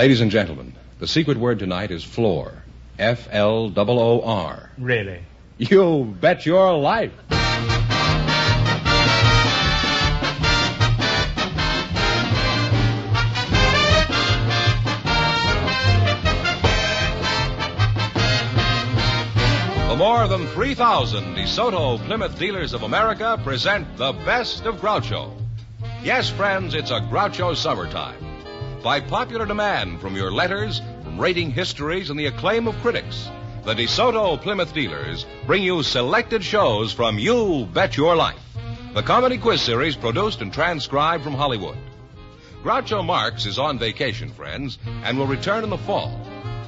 Ladies and gentlemen, the secret word tonight is floor. Floor. Really? You bet your life. The more than 3,000 DeSoto Plymouth dealers of America present the best of Groucho. Yes, friends, it's a Groucho summertime. By popular demand from your letters, from rating histories, and the acclaim of critics, the DeSoto Plymouth dealers bring you selected shows from You Bet Your Life, the comedy quiz series produced and transcribed from Hollywood. Groucho Marx is on vacation, friends, and will return in the fall.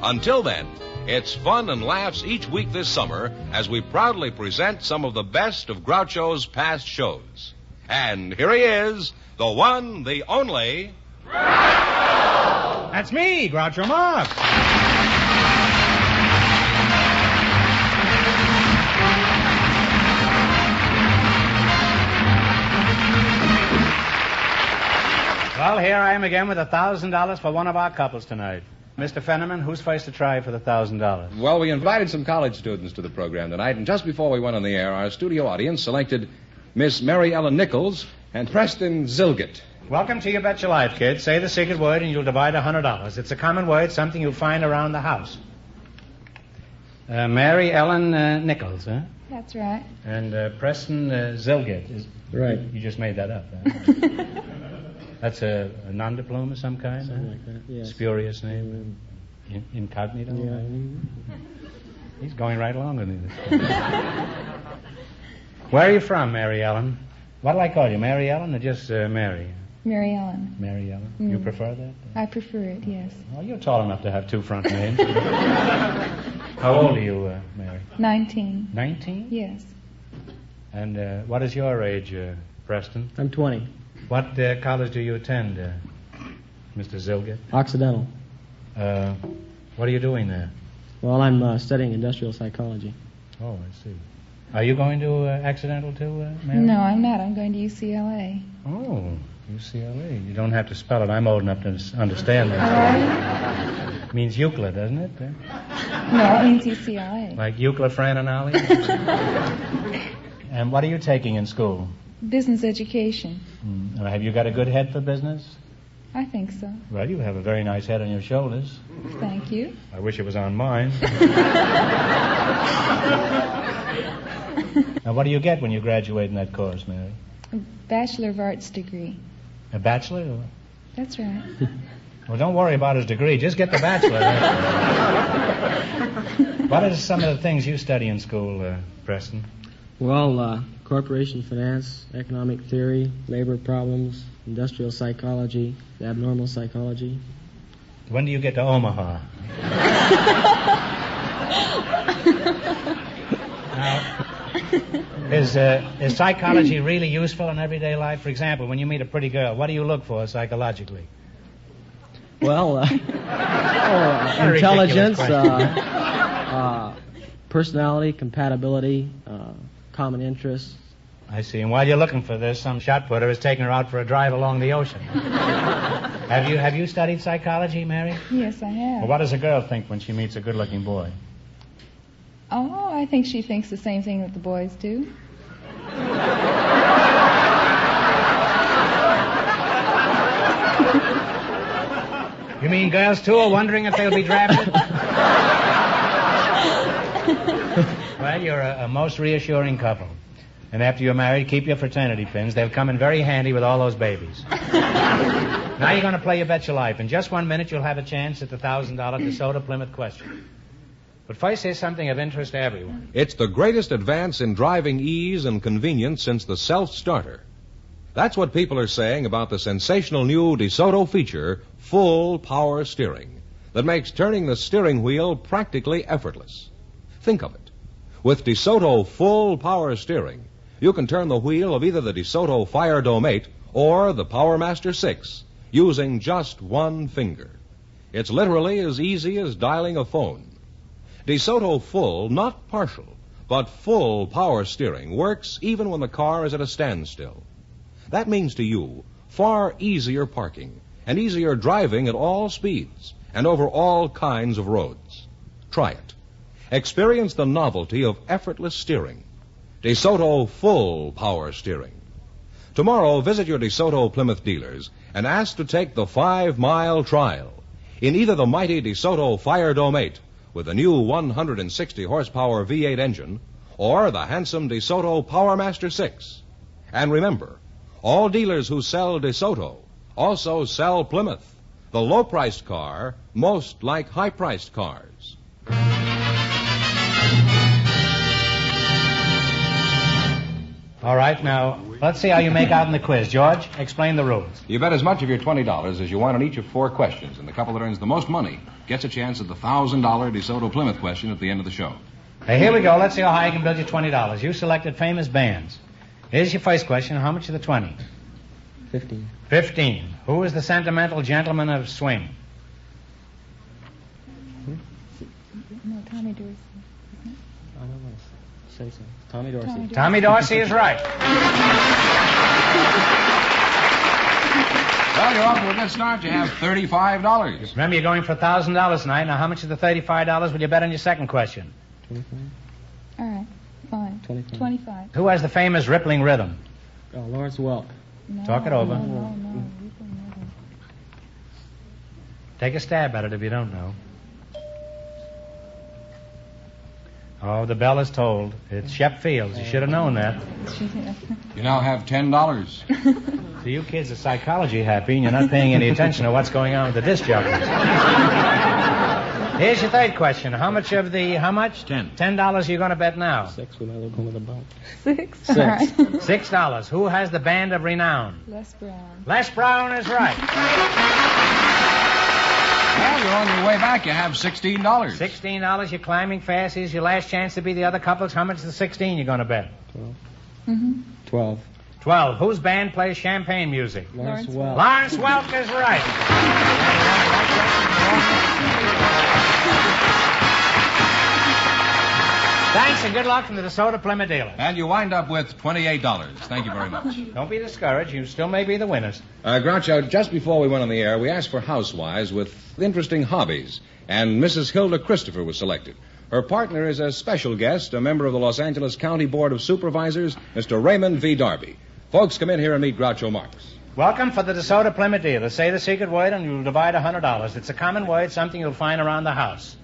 Until then, it's fun and laughs each week this summer as we proudly present some of the best of Groucho's past shows. And here he is, the one, the only... Groucho! That's me, Groucho Marx. Well, here I am again with $1,000 for one of our couples tonight. Mr. Fenneman, who's first to try for the $1,000? Well, we invited some college students to the program tonight, and just before we went on the air, our studio audience selected Miss Mary Ellen Nichols and Preston Zilgett. Welcome to You Bet Your Life, kids. Say the secret word and you'll divide $100. It's a common word, something you'll find around the house. Mary Ellen Nichols, huh? That's right. And Preston Zilgett. Right. You just made that up, huh? That's a non-diploma of some kind? Something like that, yes. Spurious name? Incognito? Yeah. He's going right along with this. Where are you from, Mary Ellen? What'll I call you, Mary Ellen or just Mary? Mary Ellen. Mary Ellen. You prefer that? I prefer it, yes. Well, you're tall enough to have two front names. How old are you, Mary? 19. 19? Yes. And what is your age, Preston? I'm 20. What college do you attend, Mr. Zilgett? Occidental. What are you doing there? Well, I'm studying industrial psychology. Oh, I see. Are you going to Accidental too, Mary? No, I'm not. I'm going to UCLA. Oh, UCLA. You don't have to spell it. I'm old enough to understand that. It means Euclid, doesn't it? No, it means UCLA. Like Euclid, Fran, and Ollie? And what are you taking in school? Business education. Have you got a good head for business? I think so. Well, you have a very nice head on your shoulders. Thank you. I wish it was on mine. Now, what do you get when you graduate in that course, Mary? A Bachelor of Arts degree. A bachelor? That's right. Well, don't worry about his degree. Just get the bachelor. What are some of the things you study in school, Preston? Well, corporation finance, economic theory, labor problems, industrial psychology, abnormal psychology. When do you get to Omaha? Now, is psychology really useful in everyday life? For example, when you meet a pretty girl, what do you look for psychologically? Well, intelligence, personality, compatibility, common interests. I see. And while you're looking for this, some shot putter is taking her out for a drive along the ocean. Have you studied psychology, Mary? Yes, I have. Well, what does a girl think when she meets a good-looking boy? Oh, I think she thinks the same thing that the boys do. You mean girls, too, are wondering if they'll be drafted? Well, you're a most reassuring couple. And after you're married, keep your fraternity pins. They'll come in very handy with all those babies. Now you're going to play You Bet Your Life. In just 1 minute, you'll have a chance at the $1,000 DeSoto Plymouth question. But first, here's something of interest to everyone. It's the greatest advance in driving ease and convenience since the self-starter. That's what people are saying about the sensational new DeSoto feature, Full Power Steering, that makes turning the steering wheel practically effortless. Think of it. With DeSoto Full Power Steering, you can turn the wheel of either the DeSoto Fire Dome 8 or the Power Master 6 using just one finger. It's literally as easy as dialing a phone. DeSoto Full, not partial, but full power steering works even when the car is at a standstill. That means to you far easier parking and easier driving at all speeds and over all kinds of roads. Try it. Experience the novelty of effortless steering. DeSoto Full Power Steering. Tomorrow, visit your DeSoto Plymouth dealers and ask to take the 5-mile trial in either the mighty DeSoto Fire Dome 8 with the new 160 horsepower V8 engine or the handsome DeSoto Powermaster 6. And remember, all dealers who sell DeSoto also sell Plymouth, the low-priced car most like high-priced cars. All right, now, let's see how you make out in the quiz. George, explain the rules. You bet as much of your $20 as you want on each of 4 questions, and the couple that earns the most money gets a chance at the $1,000 DeSoto Plymouth question at the end of the show. Hey, here we go. Let's see how high you can build your $20. You selected famous bands. Here's your first question. How much of the 20? 15. 15. Who is the sentimental gentleman of swing? No, Tommy Dorsey. I don't know. Say so. Tommy Dorsey. Tommy Dorsey is right. Well, you're off to a good start. You have $35. Remember, you're going for $1,000 tonight. Now, how much of the $35 will you bet on your second question? 25. All right, fine. 25. Who has the famous rippling rhythm? Oh, Lawrence Welk. No, Talk it over. No. Take a stab at it if you don't know. Oh, the bell is tolled. It's Shep Fields. You should have known that. You now have $10. So you kids are psychology happy, and you're not paying any attention to what's going on with the disc jockeys. Here's your third question. How much? $10 you're going to bet now? 6 when I look over the bump. 6? All right. $6. Who has the band of renown? Les Brown. Les Brown is right. Well, you're on your way back. You have $16. $16. You're climbing fast. Here's your last chance to be the other couples. How much is the 16 you're going to bet? 12. Mm-hmm. 12. 12. Whose band plays champagne music? Lawrence Welk. Lawrence Welk is right. Thanks and good luck from the DeSoto Plymouth dealer. And you wind up with $28. Thank you very much. Don't be discouraged. You still may be the winners. Groucho, just before we went on the air, we asked for housewives with interesting hobbies, and Mrs. Hilda Christopher was selected. Her partner is a special guest, a member of the Los Angeles County Board of Supervisors, Mr. Raymond V. Darby. Folks, come in here and meet Groucho Marx. Welcome for the DeSoto Plymouth dealer. Say the secret word and you'll divide $100. It's a common word, something you'll find around the house.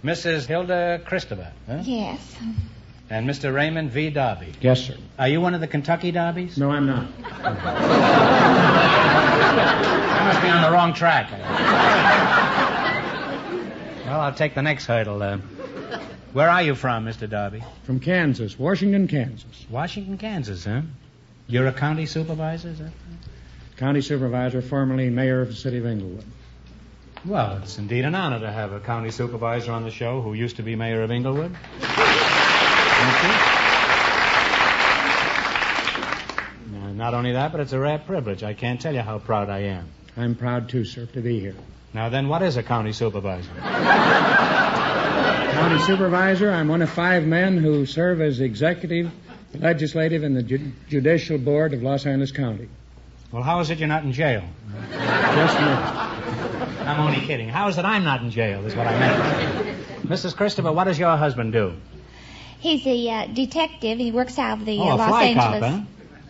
Mrs. Hilda Christopher. Huh? Yes. And Mr. Raymond V. Darby. Yes, sir. Are you one of the Kentucky Darbies? No, I'm not. I must be on the wrong track. Well, I'll take the next hurdle. Where are you from, Mr. Darby? From Kansas, Washington, Kansas. Washington, Kansas, huh? You're a county supervisor, is that right? County supervisor, formerly mayor of the city of Inglewood. Well, it's indeed an honor to have a county supervisor on the show who used to be mayor of Inglewood. Thank you. Not only that, but it's a rare privilege. I can't tell you how proud I am. I'm proud, too, sir, to be here. Now then, what is a county supervisor? County supervisor, I'm one of 5 men who serve as executive, legislative, and the judicial board of Los Angeles County. Well, how is it you're not in jail? Just a minute. I'm only kidding. How is it I'm not in jail, is what I meant. Mrs. Christopher, what does your husband do? He's a detective. He works out of the a Los fly Angeles cop, huh?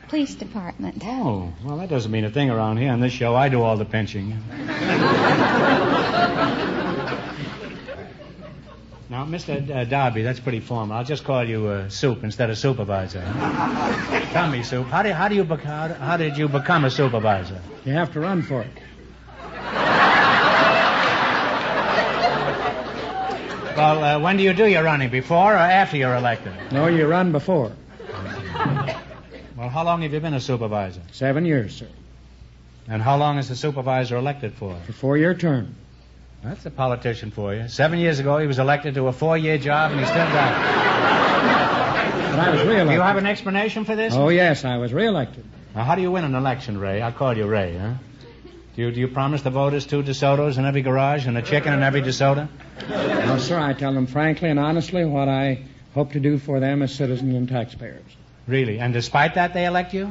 Police Department. Oh, well, that doesn't mean a thing around here. On this show, I do all the pinching. Now, Mr. Darby, that's pretty formal. I'll just call you Soup instead of supervisor. Tell me, Soup, how did you become a supervisor? You have to run for it. Well, when do you do your running? Before or after you're elected? No, you run before. Well, how long have you been a supervisor? 7 years, sir. And how long is the supervisor elected for? A 4-year term. That's a politician for you. 7 years ago, he was elected to a 4-year job, and he still got it. But I was reelected. Do you have an explanation for this? Oh, yes, I was reelected. Now, how do you win an election, Ray? I call you Ray, huh? Do you promise the voters 2 DeSotos in every garage and a chicken in every DeSoto? No, sir, I tell them frankly and honestly what I hope to do for them as citizens and taxpayers. Really? And despite that, they elect you?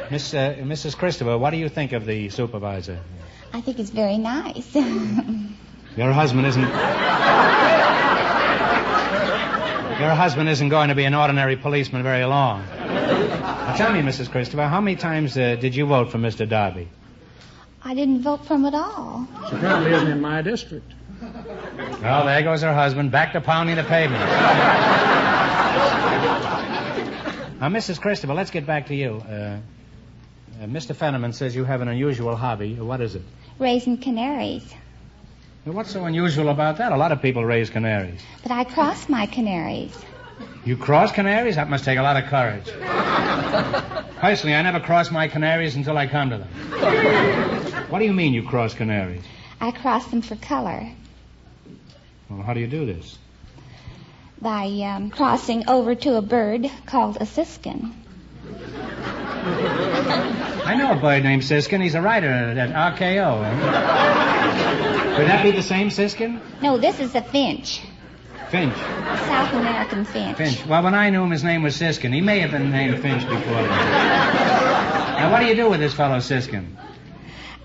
Mrs. Christopher, what do you think of the supervisor? I think it's very nice. Your husband isn't going to be an ordinary policeman very long. Now, tell me, Mrs. Christopher, how many times did you vote for Mr. Darby? I didn't vote for him at all. She probably isn't in my district. Well, there goes her husband, back to pounding the pavement. Now, Mrs. Christopher, let's get back to you. Mr. Fenneman says you have an unusual hobby. What is it? Raising canaries. Well, what's so unusual about that? A lot of people raise canaries. But I cross my canaries. You cross canaries? That must take a lot of courage. Personally, I never cross my canaries until I come to them. What do you mean you cross canaries? I cross them for color. Well, how do you do this? By crossing over to a bird called a siskin. I know a bird named Siskin. He's a writer at RKO. Could that be the same Siskin? No, this is a finch. Finch. South American finch. Finch. Well, when I knew him, his name was Siskin. He may have been named Finch before that. Now, what do you do with this fellow Siskin?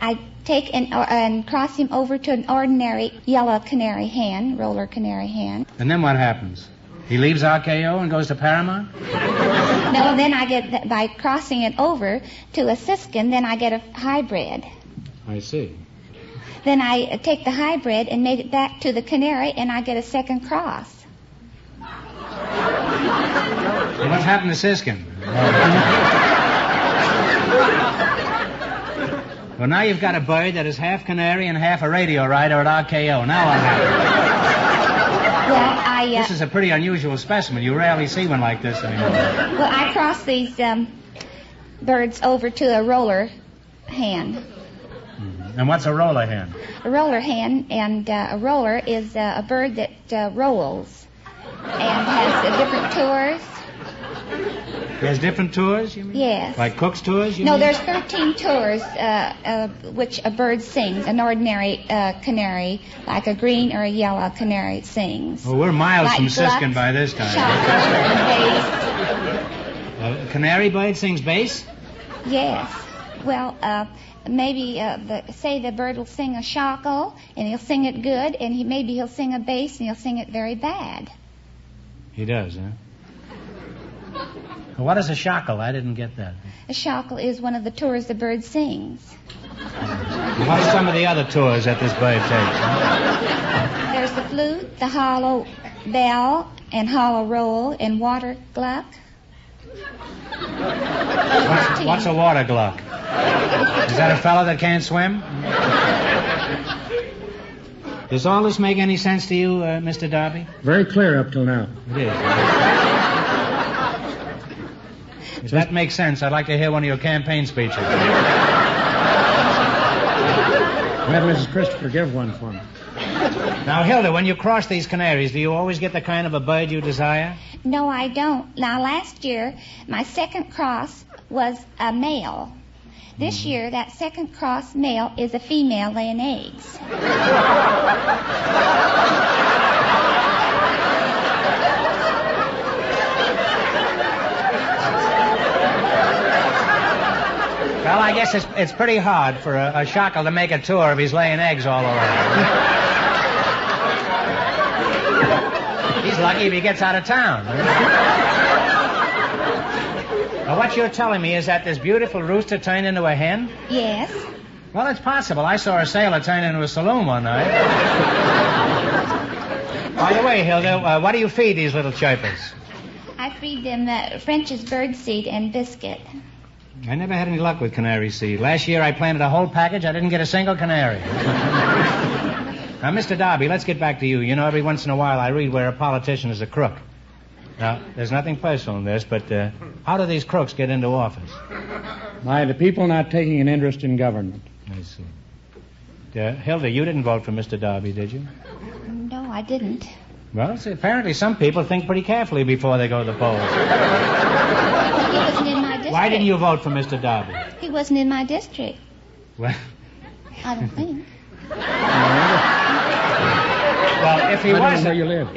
I take and cross him over to an ordinary yellow canary hen, roller canary hen. And then what happens? He leaves RKO and goes to Paramount? No, then I get, by crossing it over to a siskin, then I get a hybrid. I see. Then I take the hybrid and make it back to the canary, and I get a second cross. Well, what's happened to Siskin? Well, now you've got a bird that is half canary and half a radio writer at RKO. Now what happens? Well, this is a pretty unusual specimen. You rarely see one like this anymore. Well, I cross these birds over to a roller hen. Mm-hmm. And what's a roller hen? A roller hen, and a roller is a bird that rolls and has different tours. There's different tours, you mean? Yes. Like Cook's tours, you mean? No, there's 13 tours which a bird sings. An ordinary canary, like a green or a yellow canary, sings. Well, we're miles like from Siskin by this time. A canary bird sings bass? Yes. Well, maybe, say the bird will sing a shackle, and he'll sing it good, and maybe he'll sing a bass, and he'll sing it very bad. He does, huh? What is a shackle? I didn't get that. A shackle is one of the tours the bird sings. What are some of the other tours that this bird takes? There's the flute, the hollow bell, and hollow roll, and water gluck. What's a water gluck? Is that a fellow that can't swim? Does all this make any sense to you, Mr. Darby? Very clear up till now. It is. If that makes sense, I'd like to hear one of your campaign speeches. Let Mrs. Christopher give one for me. Now, Hilda, when you cross these canaries, do you always get the kind of a bird you desire? No, I don't. Now, last year, my second cross was a male. This year, that second cross male is a female laying eggs. Well, I guess it's pretty hard for a shackle to make a tour if he's laying eggs all around. He's lucky if he gets out of town. Now, what you're telling me is that this beautiful rooster turned into a hen? Yes. Well, it's possible. I saw a sailor turn into a saloon one night. By the way, Hilda, what do you feed these little chirpers? I feed them French's birdseed and biscuit. I never had any luck with canary seed. Last year I planted a whole package. I didn't get a single canary. Now, Mr. Darby, let's get back to you. You know, every once in a while I read where a politician is a crook. Now, there's nothing personal in this, but how do these crooks get into office? By the people not taking an interest in government. I see. Hilda, you didn't vote for Mr. Darby, did you? No, I didn't. Well, see, apparently some people think pretty carefully before they go to the polls. He wasn't in my district. Why didn't you vote for Mr. Darby? He wasn't in my district. Well, I don't think. Well,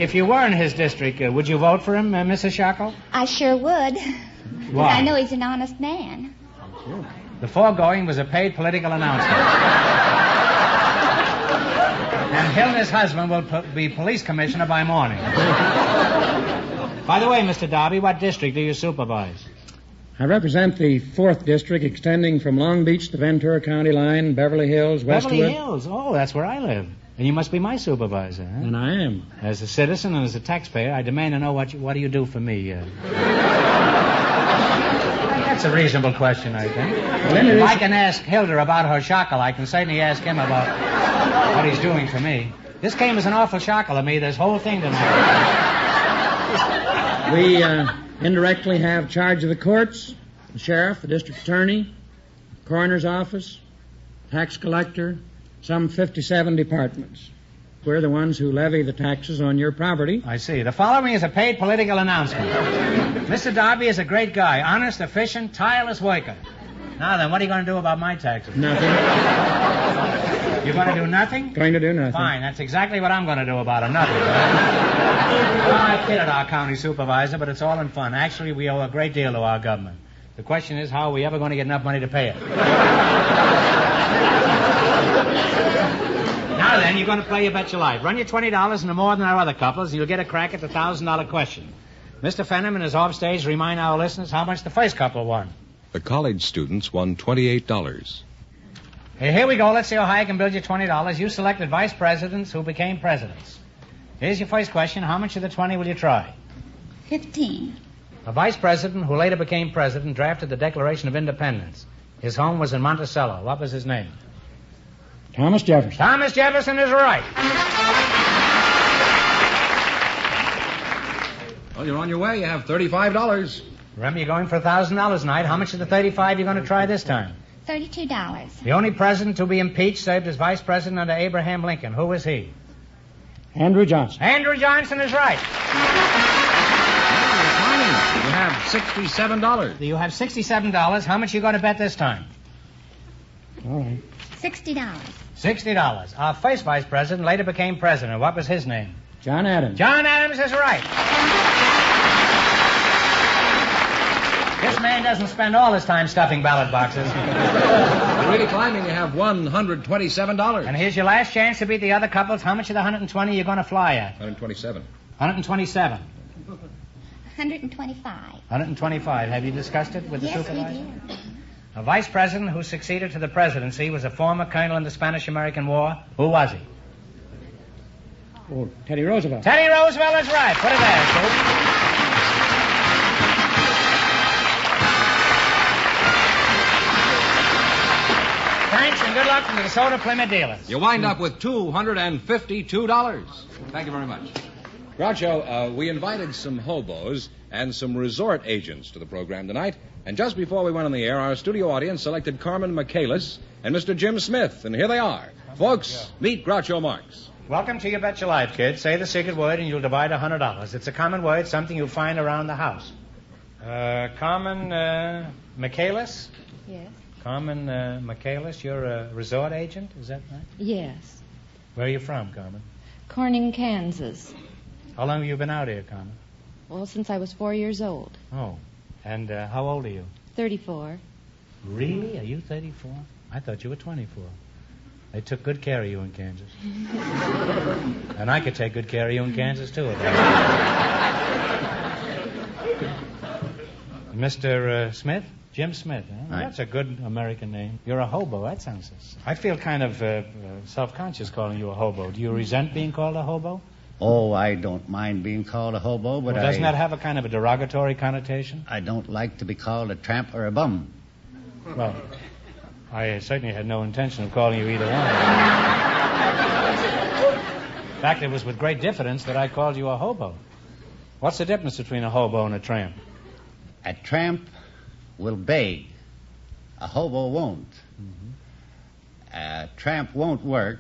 if you were in his district, would you vote for him, Mrs. Shackle? I sure would. Why? I know he's an honest man. The foregoing was a paid political announcement. And Hilda's husband will be police commissioner by morning. By the way, Mr. Darby, what district do you supervise? I represent the 4th District, extending from Long Beach to Ventura County line, Beverly Hills, Westwood. Beverly Hills. Oh, that's where I live. And you must be my supervisor, huh? And I am. As a citizen and as a taxpayer, I demand to know what do you do for me? That's a reasonable question, I think. If I can ask Hilda about her shackle, I can certainly ask him about what he's doing for me. This came as an awful shackle to me, this whole thing tonight. We indirectly have charge of the courts, the sheriff, the district attorney, coroner's office, tax collector, some 57 departments. We're the ones who levy the taxes on your property. I see. The following is a paid political announcement. Mr. Darby is a great guy, honest, efficient, tireless worker. Now then, what are you going to do about my taxes? Nothing. You're going to do nothing? Going to do nothing. Fine, that's exactly what I'm going to do about them, nothing. Well, I kidded our county supervisor, but it's all in fun. Actually, we owe a great deal to our government. The question is, how are we ever going to get enough money to pay it? Now then, you're going to play You Bet Your Life. Run your $20 into more than our other couples, and you'll get a crack at the $1,000 question. Mr. Fenham and his offstage remind our listeners how much the first couple won. The college students won $28. Hey, here we go. Let's see how high I can build you $20. You selected vice presidents who became presidents. Here's your first question. How much of the 20 will you try? 15. A vice president who later became president drafted the Declaration of Independence. His home was in Monticello. What was his name? Thomas Jefferson. Thomas Jefferson is right. Well, you're on your way. You have $35. Remember, you're going for $1,000 tonight. How much of the 35 you going to try this time? $32. The only president to be impeached served as vice president under Abraham Lincoln. Who was he? Andrew Johnson. Andrew Johnson is right. You have $67. You have $67. How much are you going to bet this time? All right. $60. $60. Our first vice president later became president. What was his name? John Adams. John Adams is right. This man doesn't spend all his time stuffing ballot boxes. You're really climbing. You have $127. And here's your last chance to beat the other couples. How much of the 120 are you going to fly at? 127. 127. 125. 125. Have you discussed it with the supervisor? Yes, we did. A vice president who succeeded to the presidency was a former colonel in the Spanish-American War. Who was he? Oh, Teddy Roosevelt. Teddy Roosevelt is right. Put it there, Sue. Thanks and good luck from the DeSoto Plymouth dealers. You wind up with $252. Thank you very much. Groucho, we invited some hobos and some resort agents to the program tonight. And just before we went on the air, our studio audience selected Carmen Michaelis and Mr. Jim Smith. And here they are. Folks, meet Groucho Marx. Welcome to You Bet Your Life, kids. Say the secret word and you'll divide $100. It's a common word, something you'll find around the house. Carmen Michaelis? Yes. Carmen Michaelis, you're a resort agent, is that right? Yes. Where are you from, Carmen? Corning, Kansas. How long have you been out here, Carmen? Well, since I was 4 years old. Oh. And how old are you? 34. Really? Are you 34? I thought you were 24. They took good care of you in Kansas. And I could take good care of you in Kansas, too. Mr. Smith? Jim Smith, huh? Well, that's a good American name. You're a hobo. That sounds... I feel kind of self-conscious calling you a hobo. Do you resent being called a hobo? Oh, I don't mind being called a hobo, but doesn't that have a kind of a derogatory connotation? I don't like to be called a tramp or a bum. Well, I certainly had no intention of calling you either one. In fact, it was with great diffidence that I called you a hobo. What's the difference between a hobo and a tramp? A tramp will beg. A hobo won't. Mm-hmm. A tramp won't work,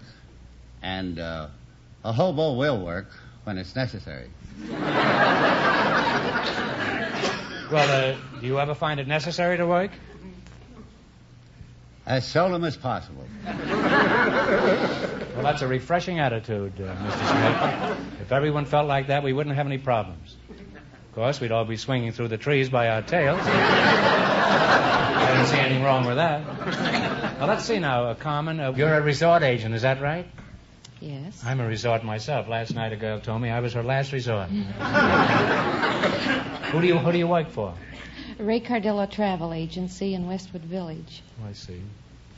and a hobo will work when it's necessary. Well, do you ever find it necessary to work? As seldom as possible. Well, that's a refreshing attitude, Mr. Smith. If everyone felt like that, we wouldn't have any problems. Of course, we'd all be swinging through the trees by our tails. I don't see anything wrong with that. Well, let's see now, Carmen. You're a resort agent, is that right? Yes. I'm a resort myself. Last night a girl told me I was her last resort. Who do you work for? Ray Cardillo Travel Agency in Westwood Village. Oh, I see.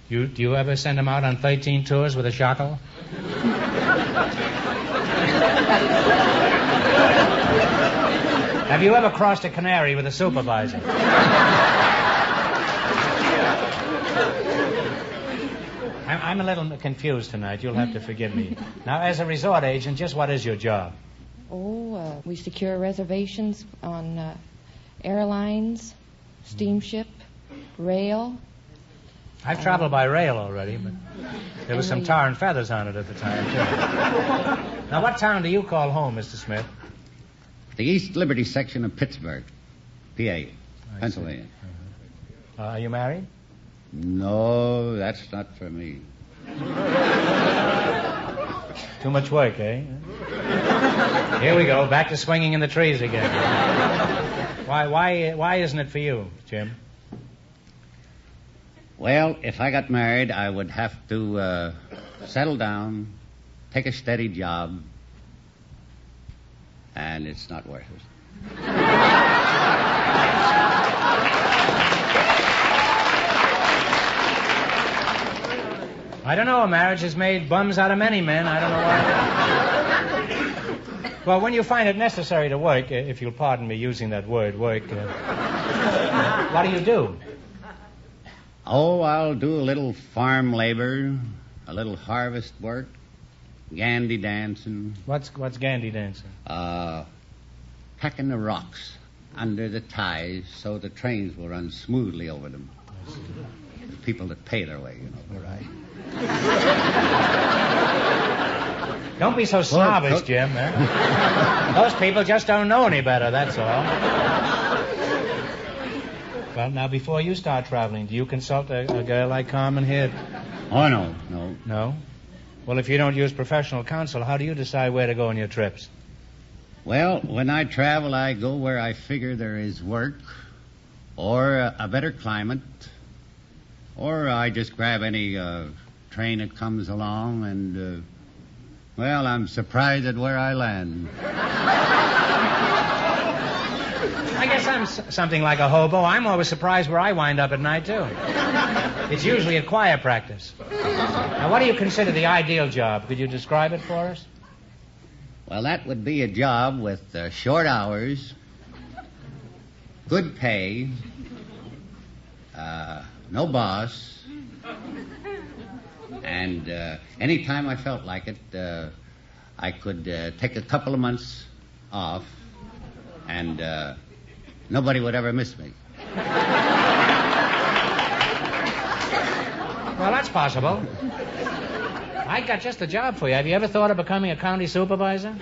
Do you ever send them out on 13 tours with a shackle? Have you ever crossed a canary with a supervisor? I'm a little confused tonight. You'll have to forgive me. Now, as a resort agent, just what is your job? We secure reservations on airlines, steamship, rail. I've traveled by rail already, but there was some tar and feathers on it at the time, too. Now, what town do you call home, Mr. Smith? The East Liberty section of Pittsburgh, PA, Pennsylvania. Are you married? No, that's not for me. Too much work, eh? Here we go, back to swinging in the trees again. Why isn't it for you, Jim? Well, if I got married, I would have to settle down, take a steady job, and it's not worth it. I don't know. Marriage has made bums out of many men. I don't know why. Well, when you find it necessary to work, if you'll pardon me using that word, work, what do? Oh, I'll do a little farm labor, a little harvest work, gandy dancing. What's gandy dancing? Packing the rocks under the ties so the trains will run smoothly over them. The people that pay their way, you know. All right. Don't be so snobbish, Jim. Those people just don't know any better, that's all. Well, now, before you start traveling, do you consult a girl like Carmen here? Oh, no. No? Well, if you don't use professional counsel, how do you decide where to go on your trips? Well, when I travel, I go where I figure there is work or a better climate, or I just grab any train that comes along and, well, I'm surprised at where I land. I guess I'm something like a hobo. I'm always surprised where I wind up at night, too. It's usually at choir practice. Now, what do you consider the ideal job? Could you describe it for us? Well, that would be a job with short hours, good pay, no boss, and any time I felt like it, I could take a couple of months off, and nobody would ever miss me. Well, that's possible. I got just a job for you. Have you ever thought of becoming a county supervisor?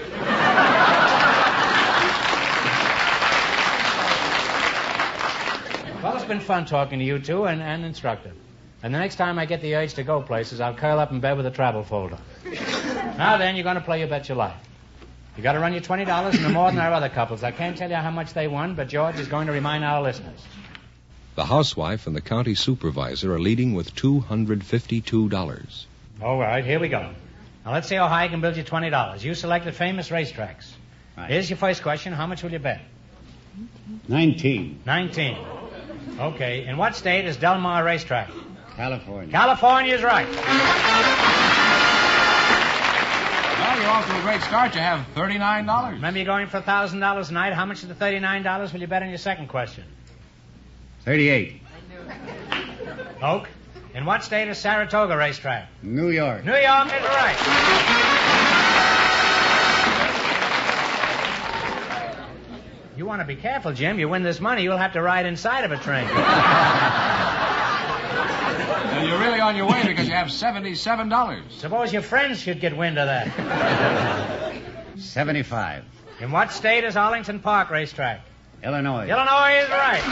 Well, it's been fun talking to you two and instructive. And the next time I get the urge to go places, I'll curl up in bed with a travel folder. Now then, you're going to play You Bet Your Life. You got to run your $20 and no more than our other couples. I can't tell you how much they won, but George is going to remind our listeners. The housewife and the county supervisor are leading with $252. All right, here we go. Now, let's see how high I can build you $20. You selected famous racetracks. Right. Here's your first question. How much will you bet? 19. 19. Okay. In what state is Del Mar Racetrack? California. California's right. Well, you're off to a great start. You have $39. Remember, you're going for $1,000 a night. How much of the $39 will you bet on your second question? 38. Oak. In what state is Saratoga Racetrack? New York. New York is right. You want to be careful, Jim. You win this money, you'll have to ride inside of a train. Well, you're really on your way because you have $77. Suppose your friends should get wind of that. 75. In what state is Arlington Park Racetrack? Illinois. Illinois is right.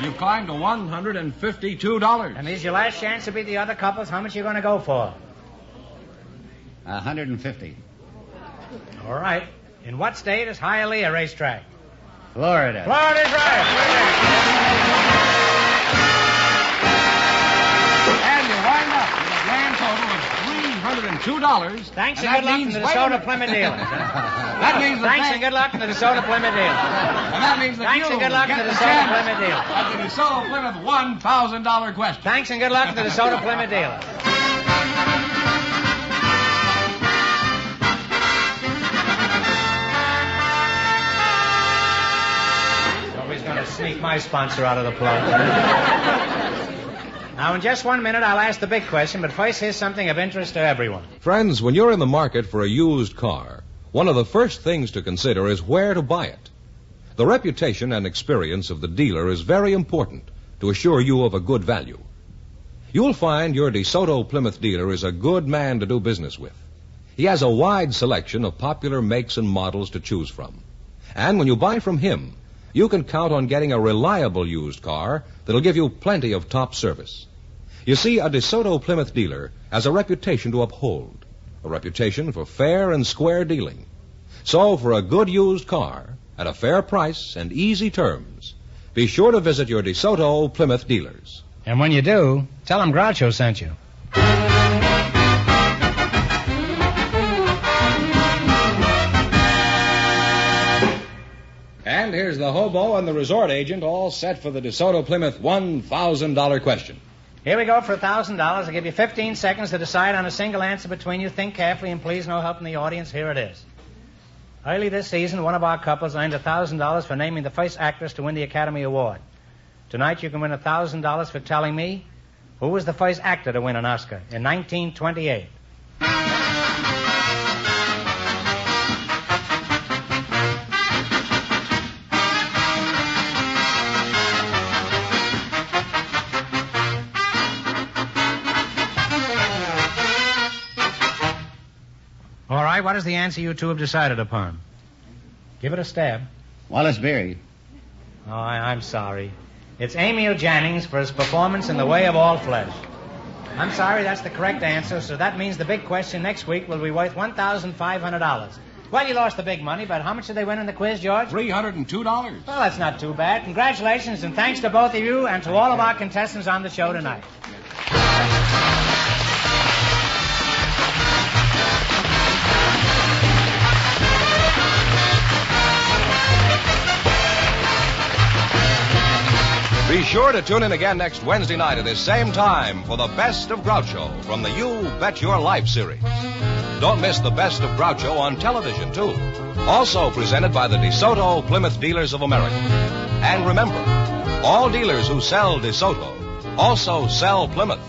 You've climbed to $152. And this is your last chance to beat the other couples. How much are you going to go for? 150. All right. In what state is Hialeah Racetrack? Florida. Florida's right. $302. Thanks and and good luck means- to the wait a DeSoto minute. Plymouth dealers. That means that Thanks and good luck to the DeSoto Plymouth dealers. And that means that Thanks you and good luck to get the the DeSoto chance Plymouth dealers. at the DeSoto Plymouth $1,000 question. Thanks and good luck to the DeSoto Plymouth dealers. Always going to sneak my sponsor out of the plug. Now, in just 1 minute, I'll ask the big question, but first, here's something of interest to everyone. Friends, when you're in the market for a used car, one of the first things to consider is where to buy it. The reputation and experience of the dealer is very important to assure you of a good value. You'll find your DeSoto Plymouth dealer is a good man to do business with. He has a wide selection of popular makes and models to choose from. And when you buy from him, you can count on getting a reliable used car that'll give you plenty of top service. You see, a DeSoto Plymouth dealer has a reputation to uphold, a reputation for fair and square dealing. So, for a good used car at a fair price and easy terms, be sure to visit your DeSoto Plymouth dealers. And when you do, tell them Groucho sent you. And here's the hobo and the resort agent all set for the DeSoto Plymouth $1,000 question. Here we go for $1,000. I'll give you 15 seconds to decide on a single answer between you. Think carefully, and please no help from the audience. Here it is. Early this season, one of our couples earned $1,000 for naming the first actress to win the Academy Award. Tonight, you can win $1,000 for telling me who was the first actor to win an Oscar in 1928. All right, what is the answer you two have decided upon? Give it a stab. Wallace Beery. Oh, I'm sorry. It's Emil Jannings for his performance in The Way of All Flesh. I'm sorry, that's the correct answer, so that means the big question next week will be worth $1,500. Well, you lost the big money, but how much did they win in the quiz, George? $302. Well, that's not too bad. Congratulations, and thanks to both of you and to all of our contestants on the show tonight. Be sure to tune in again next Wednesday night at this same time for the Best of Groucho from the You Bet Your Life series. Don't miss the Best of Groucho on television, too. Also presented by the DeSoto Plymouth Dealers of America. And remember, all dealers who sell DeSoto also sell Plymouth.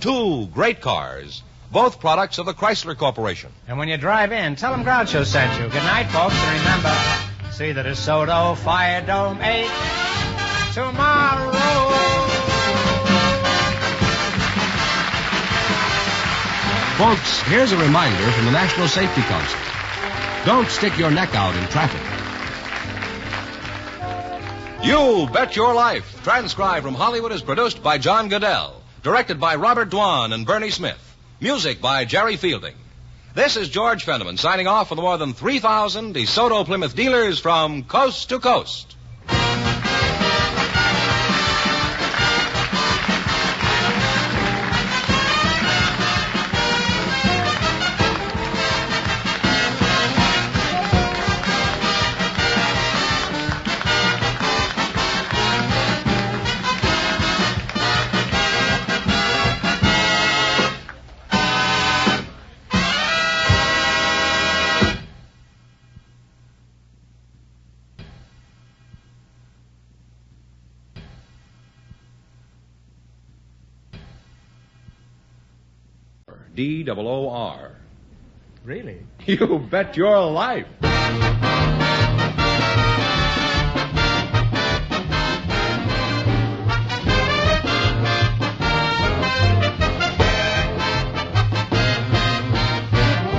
Two great cars, both products of the Chrysler Corporation. And when you drive in, tell them Groucho sent you. Good night, folks, and remember, see the DeSoto Fire Dome 8 tomorrow. Folks, here's a reminder from the National Safety Council. Don't stick your neck out in traffic. You Bet Your Life, transcribed from Hollywood, is produced by John Goodell, directed by Robert Dwan and Bernie Smith, music by Jerry Fielding. This is George Fenneman signing off for the more than 3,000 DeSoto Plymouth dealers from coast to coast. D-O-O-R. Really? You bet your life.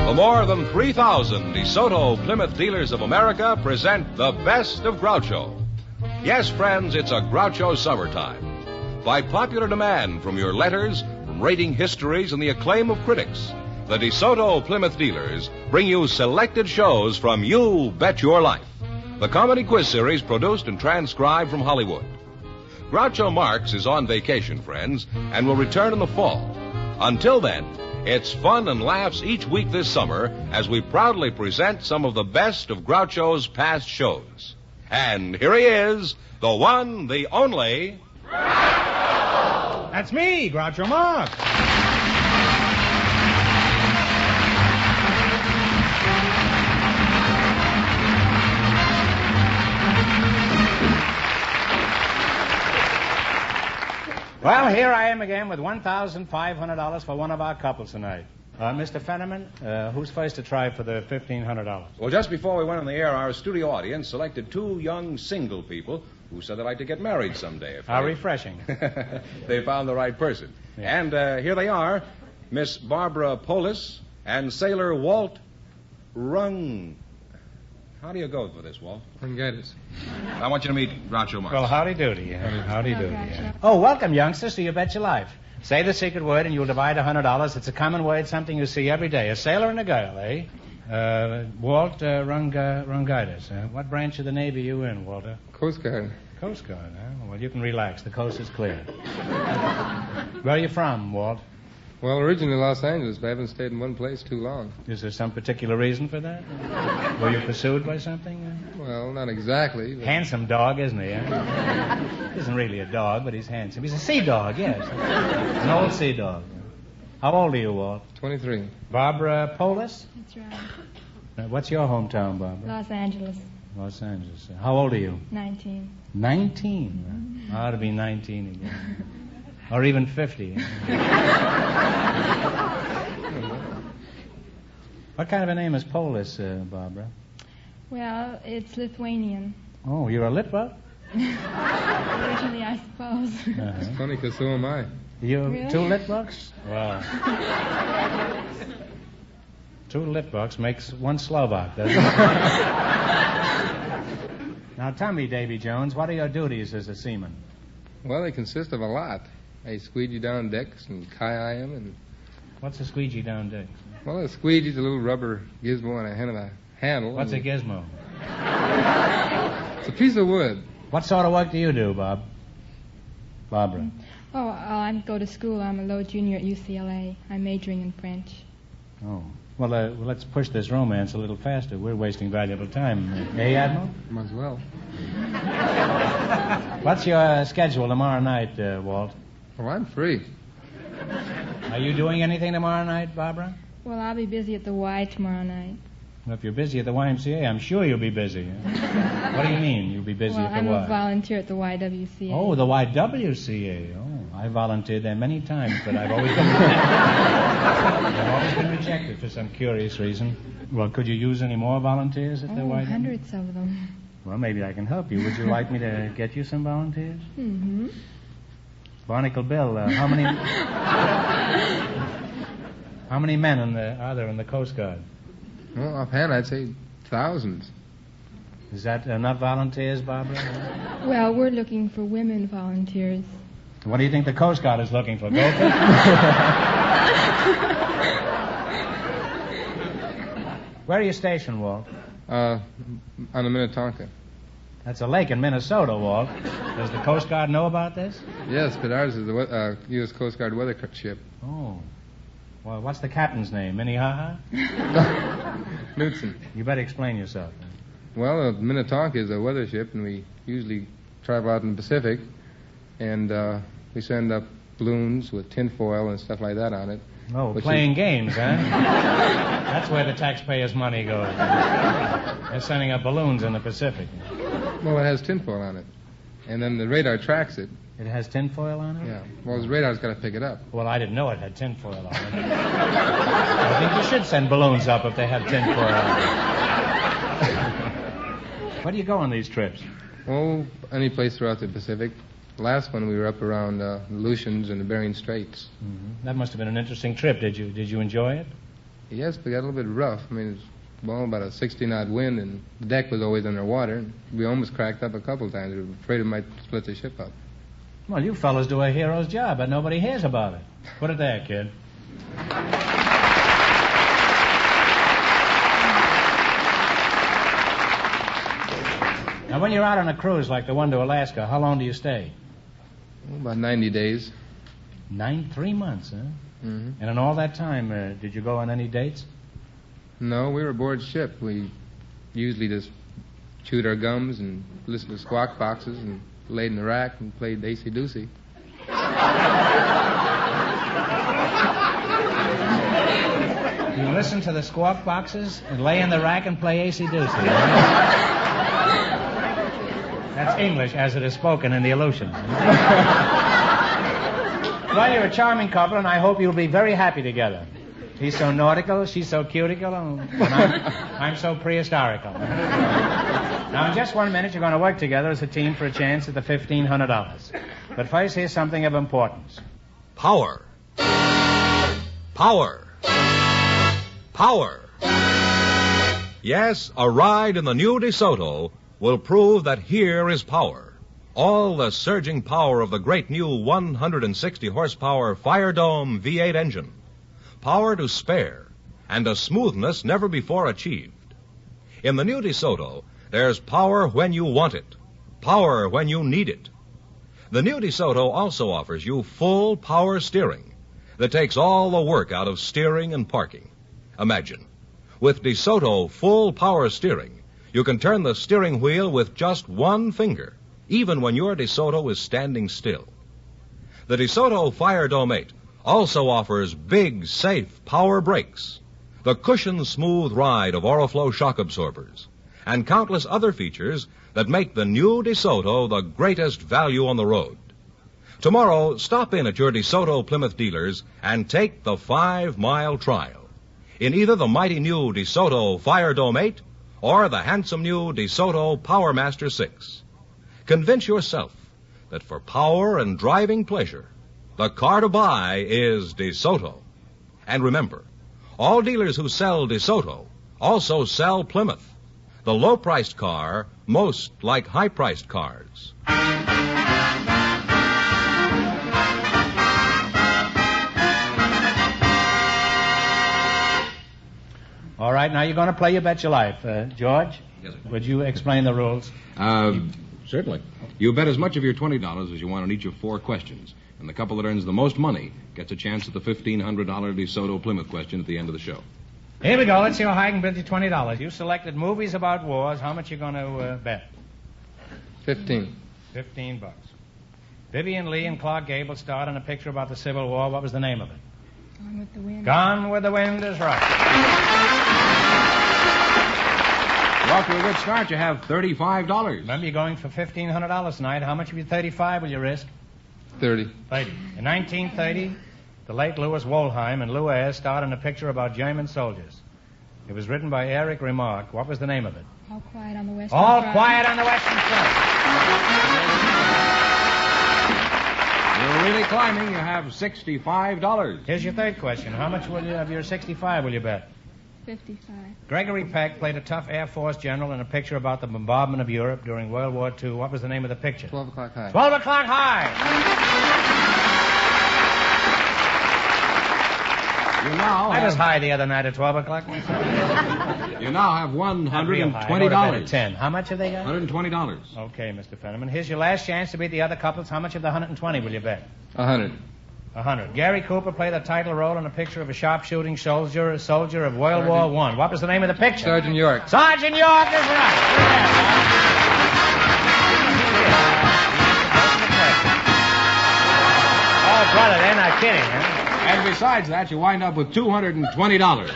The more than 3,000 DeSoto Plymouth Dealers of America present the Best of Groucho. Yes, friends, it's a Groucho summertime. By popular demand from your letters, from rating histories, and the acclaim of critics, the DeSoto Plymouth Dealers bring you selected shows from You Bet Your Life, the comedy quiz series produced and transcribed from Hollywood. Groucho Marx is on vacation, friends, and will return in the fall. Until then, It's fun and laughs each week this summer as we proudly present some of the best of Groucho's past shows. And here he is, the one, the only... That's me, Groucho Marx. Well, here I am again with $1,500 for one of our couples tonight. Mr. Fenneman, who's first to try for the $1,500? Well, just before we went on the air, our studio audience selected two young single people who said they'd like to get married someday. How refreshing. They found the right person. Yeah. And here they are, Miss Barbara Polis and Sailor Walt Rung. How do you go for this, Walt? Rungitis. I want you to meet Groucho Marx. Well, howdy doody. Howdy doody. Oh, welcome, youngsters, to You Bet Your Life. Say the secret word and you'll divide $100. It's a common word, something you see every day. A sailor and a girl, eh? Walt Rungitis. What branch of the Navy are you in, Walter? Coast Guard. Coast Guard, huh? Well, you can relax. The coast is clear. Where are you from, Walt? Well, originally Los Angeles, but I haven't stayed in one place too long. Is there some particular reason for that? Were you pursued by something? Well, not exactly. But... Handsome dog, isn't he? He isn't really a dog, but he's handsome. He's a sea dog, yes. An old sea dog. How old are you, Walt? 23. Barbara Polis? That's right. What's your hometown, Barbara? Los Angeles. Los Angeles. How old are you? 19. 19? I ought to be 19 again. Or even 50. What kind of a name is Polis, Barbara? Well, it's Lithuanian. Oh, you're a Litva? Originally, I suppose. It's funny, because so am I. You Really? two Litvaks? Wow. Two Litvaks makes one Slovak, doesn't it? Now, tell me, Davy Jones, what are your duties as a seaman? Well, they consist of a lot. I squeegee down decks and kai them and... What's a squeegee down deck? Well, a squeegee's a little rubber gizmo on a end of a handle. What's a gizmo? It's a piece of wood. What sort of work do you do, Barbara? Oh, I go to school. I'm a low junior at UCLA. I'm majoring in French. Oh. Well, let's push this romance a little faster. We're wasting valuable time. Eh, Admiral? Might as well. What's your schedule tomorrow night, Walt? Oh, I'm free. Are you doing anything tomorrow night, Barbara? Well, I'll be busy at the Y tomorrow night. Well, if you're busy at the YMCA, I'm sure you'll be busy. What do you mean, you'll be busy Well, at the I'm Y? a volunteer at the YWCA. Oh, the YWCA. Oh, I volunteered there many times, but I've always been rejected for some curious reason. Well, could you use any more volunteers at the YWCA? Hundreds of them. Well, maybe I can help you. Would you like me to get you some volunteers? Mm-hmm. Barnacle Bill, how many men are there in the Coast Guard? Well, offhand, I'd say thousands. Is that enough volunteers, Barbara? Well, we're looking for women volunteers. What do you think the Coast Guard is looking for? Goldfish? Where are you stationed, Walt? On the Minnetonka. That's a lake in Minnesota, Walt. Does the Coast Guard know about this? Yes, but ours is the U.S. Coast Guard weather ship. Oh. Well, what's the captain's name? Minnehaha? Knudsen. You better explain yourself. Well, the Minnetonka is a weather ship, and we usually travel out in the Pacific, and we send up balloons with tinfoil and stuff like that on it. Oh, playing games, huh? That's where the taxpayers' money goes. They're sending up balloons in the Pacific. Well, it has tinfoil on it, and then the radar tracks it. It has tinfoil on it? Yeah. Well, the radar's got to pick it up. Well, I didn't know it had tinfoil on it. I think you should send balloons up if they have tinfoil on it. Where do you go on these trips? Oh, any place throughout the Pacific. The last one we were up around the Aleutians and the Bering Straits. Mm-hmm. That must have been an interesting trip. Did you enjoy it? Yes, but it got a little bit rough. I mean, it was about a 60-knot wind, and the deck was always underwater. And we almost cracked up a couple times. We were afraid it might split the ship up. Well, you fellas do a hero's job, but nobody hears about it. Put it there, kid. Now, when you're out on a cruise like the one to Alaska, how long do you stay? About 90 days. 3 months, huh? Mm-hmm. And in all that time, did you go on any dates? No, we were aboard ship. We usually just chewed our gums and listened to squawk boxes and laid in the rack and played acey-deucey. You listen to the squawk boxes and lay in the rack and play acey-deucey. That's English as it is spoken in the Aleutians. Well, you're a charming couple, and I hope you'll be very happy together. He's so nautical, she's so cutical, and I'm so prehistorical. Now, in just 1 minute, you're going to work together as a team for a chance at the $1,500. But first, here's something of importance. Power. Power. Power. Yes, a ride in the new DeSoto will prove that here is power. All the surging power of the great new 160 horsepower Fire Dome V8 engine. Power to spare, and a smoothness never before achieved. In the new DeSoto, there's power when you want it, power when you need it. The new DeSoto also offers you full power steering that takes all the work out of steering and parking. Imagine, with DeSoto full power steering, you can turn the steering wheel with just one finger, even when your DeSoto is standing still. The DeSoto Fire Dome 8 also offers big, safe power brakes, the cushion-smooth ride of Oriflow shock absorbers, and countless other features that make the new DeSoto the greatest value on the road. Tomorrow, stop in at your DeSoto Plymouth dealers and take the 5-mile trial in either the mighty new DeSoto Fire Dome 8 or the handsome new DeSoto Power Master 6. Convince yourself that for power and driving pleasure, the car to buy is DeSoto. And remember, all dealers who sell DeSoto also sell Plymouth, the low-priced car most like high-priced cars. All right, now you're going to play You Bet Your Life. George? Yes, sir. Would you explain the rules? Certainly. You bet as much of your $20 as you want on each of 4 questions. And the couple that earns the most money gets a chance at the $1,500 DeSoto Plymouth question at the end of the show. Here we go. Let's see how high I can bet you $20. You selected movies about wars. How much you going to bet? 15. $15. Vivian Lee and Clark Gable starred in a picture about the Civil War. What was the name of it? Gone with the Wind. Gone with the Wind is right. You're off to a good start. You have $35. Remember, you're going for $1,500 tonight. How much of your $35 will you risk? 30. 30. In 1930, the late Louis Wollheim and Lou Ayres starred in a picture about German soldiers. It was written by Eric Remarque. What was the name of it? All Quiet on the Western All Front. Quiet on the Western Front. You're really climbing. You have $65. Here's your third question. How much of your $65 will you bet? 55. Gregory Peck played a tough Air Force general in a picture about the bombardment of Europe during World War II. What was the name of the picture? 12 o'clock high. 12 o'clock high. You now I was have, high the other night at 12 o'clock. you now have $120. 10. How much have they got? $120. Okay, Mr. Fenneman. Here's your last chance to beat the other couples. How much of the 120 will you bet? 100. 100. Gary Cooper played the title role in a picture of a sharpshooting soldier of World War I. What was the name of the picture? Sergeant York. Sergeant York is right. Oh, brother, they're not kidding, huh? And besides that, you wind up with $220.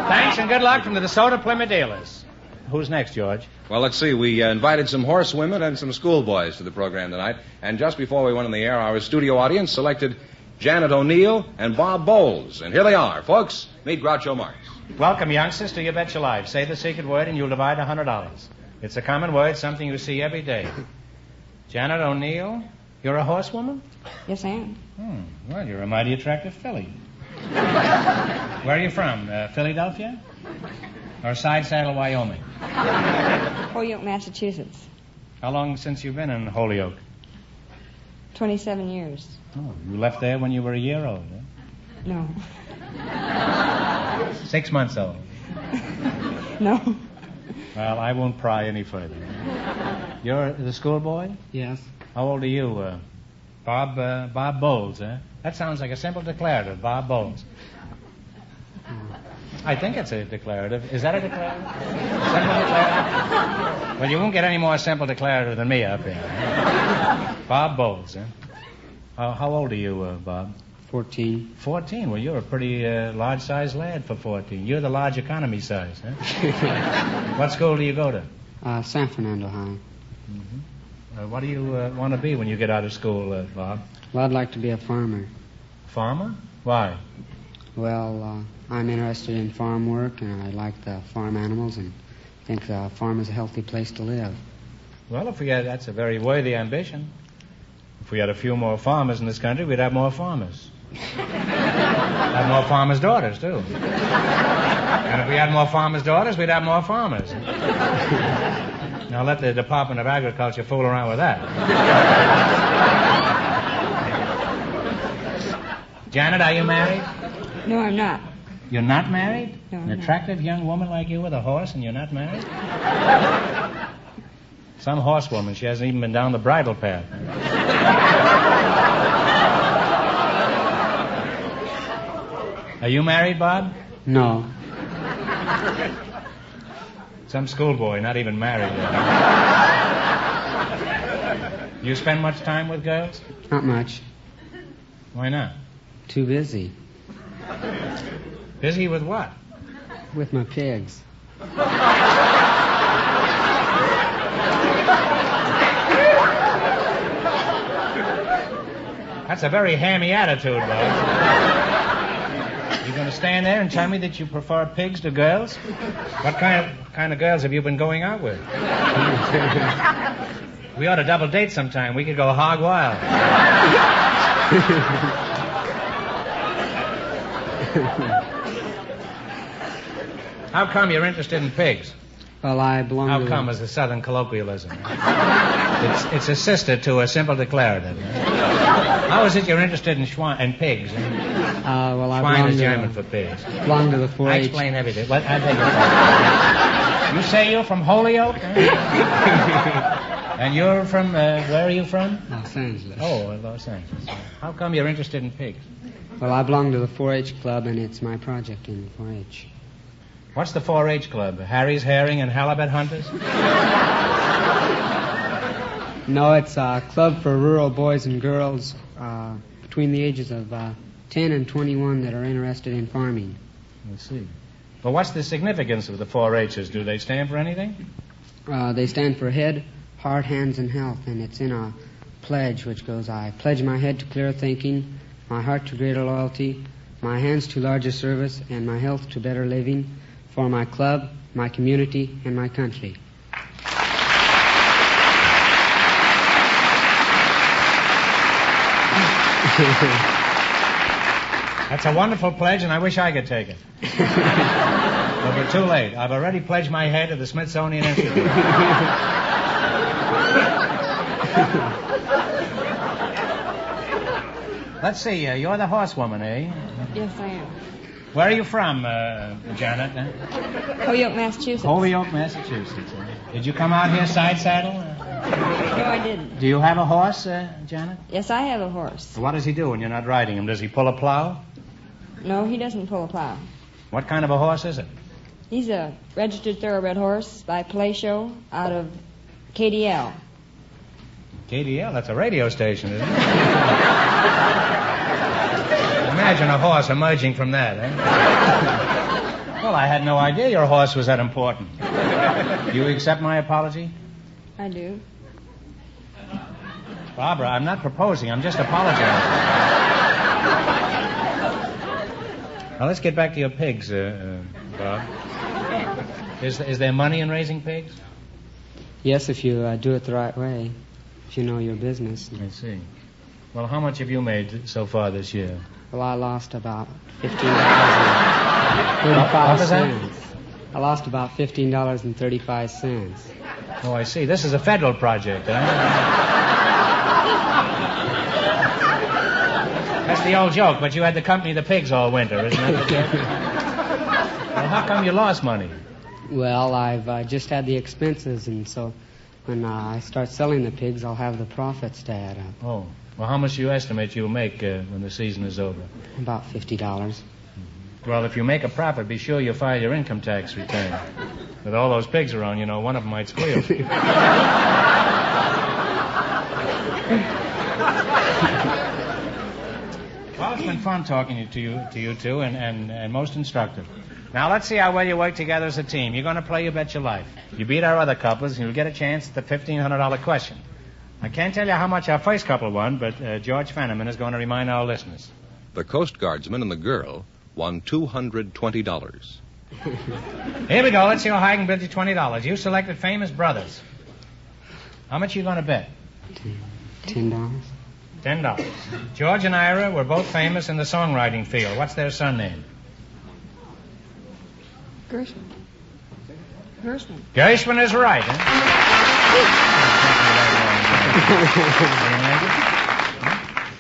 Thanks and good luck from the DeSoto Plymouth dealers. Who's next, George? Well, let's see. We invited some horsewomen and some schoolboys to the program tonight. And just before we went on the air, our studio audience selected Janet O'Neill and Bob Bowles. And here they are. Folks, meet Groucho Marx. Welcome, youngsters, to You Bet Your Life. Say the secret word and you'll divide $100. It's a common word, something you see every day. Janet O'Neill, you're a horsewoman? Yes, I am. Well, you're a mighty attractive filly. Where are you from? Philadelphia? Or Side Saddle, Wyoming? Holyoke, Massachusetts. How long since you've been in Holyoke? 27 years. Oh, you left there when you were a year old, huh? No. 6 months old. No. Well, I won't pry any further. You're the schoolboy? Yes. How old are you, Bob Bowles, eh? That sounds like a simple declarative, Bob Bowles. I think it's a declarative. Is that a declarative? Simple declarative? Well, you won't get any more simple declarative than me up here. Bob Bowles, eh? How old are you, Bob? 14. 14? Well, you're a pretty large-sized lad for 14. You're the large economy size, huh? What school do you go to? San Fernando High. Mm-hmm. What do you want to be when you get out of school, Bob? Well, I'd like to be a farmer. Farmer? Why? Well, I'm interested in farm work, and I like the farm animals, and think the farm is a healthy place to live. Well, that's a very worthy ambition. If we had a few more farmers in this country, we'd have more farmers. Have more farmers' daughters, too. And if we had more farmers' daughters, we'd have more farmers. Now let the Department of Agriculture fool around with that. Janet, are you married? No, I'm not. You're not married? No, An I'm attractive young woman like you with a horse and you're not married? Some horsewoman, she hasn't even been down the bridle path. Are you married, Bob? No. Some schoolboy, not even married yet. You spend much time with girls? Not much. Why not? Too busy. Busy with what? With my pigs. That's a very hammy attitude, Bob. You going to stand there and tell me that you prefer pigs to girls? What kind of girls have you been going out with? We ought to double date sometime. We could go hog wild. How come you're interested in pigs? Well, I belong to... How come is a southern colloquialism. It's a sister to a simple declarative. How is it you're interested in pigs? Well, I Schwein is belong German to... for pigs. Belong to the 4-H... I explain everything. I beg your pardon. You say you're from Holyoke? And you're from, where are you from? Los Angeles. Oh, Los Angeles. How come you're interested in pigs? Well, I belong to the 4-H club, and it's my project in the 4-H. What's the 4-H club? Harry's Herring and Halibut Hunters? No, it's a club for rural boys and girls between the ages of 10 and 21 that are interested in farming. I see. Well, what's the significance of the 4-H's? Do they stand for anything? They stand for head, heart, hands, and health, and it's in a pledge which goes, I pledge my head to clear thinking, my heart to greater loyalty, my hands to larger service, and my health to better living, for my club, my community, and my country. That's a wonderful pledge, and I wish I could take it. But we're too late. I've already pledged my head to the Smithsonian Institute. Let's see, you're the horsewoman, eh? Yes, I am. Where are you from, Janet? Holyoke, Massachusetts. Holyoke, Massachusetts. Did you come out here side saddle? No, I didn't. Do you have a horse, Janet? Yes, I have a horse. What does he do when you're not riding him? Does he pull a plow? No, he doesn't pull a plow. What kind of a horse is it? He's a registered thoroughbred horse by Palacio out of KDL. KDL? That's a radio station, isn't it? Imagine a horse emerging from that, eh? Well, I had no idea your horse was that important. Do you accept my apology? I do. Barbara, I'm not proposing. I'm just apologizing. Now, let's get back to your pigs, Bob. Is there money in raising pigs? Yes, if you do it the right way. If you know your business. I see. Well, how much have you made so far this year? Well, I lost about $15.35. I lost about $15.35. Oh, I see. This is a federal project, eh? That's the old joke, but you had to accompany the pigs all winter, isn't that the joke? Well, how come you lost money? Well, I've just had the expenses, and so when I start selling the pigs, I'll have the profits to add up. Oh. Well, how much do you estimate you'll make when the season is over? About $50. Well, if you make a profit, be sure you file your income tax return. With all those pigs around, you know, one of them might squeal. Well, it's been fun talking to you two, and most instructive. Now, let's see how well you work together as a team. You're going to play You Bet Your Life. You beat our other couples, and you'll get a chance at the $1,500 question. I can't tell you how much our first couple won, but George Fenneman is going to remind our listeners. The Coast Guardsman and the girl won $220. Here we go. Let's see how high I can bid you $20. You selected famous brothers. How much are you going to bet? $10. $10. George and Ira were both famous in the songwriting field. What's their son name? Gershwin. Gershwin is right, huh?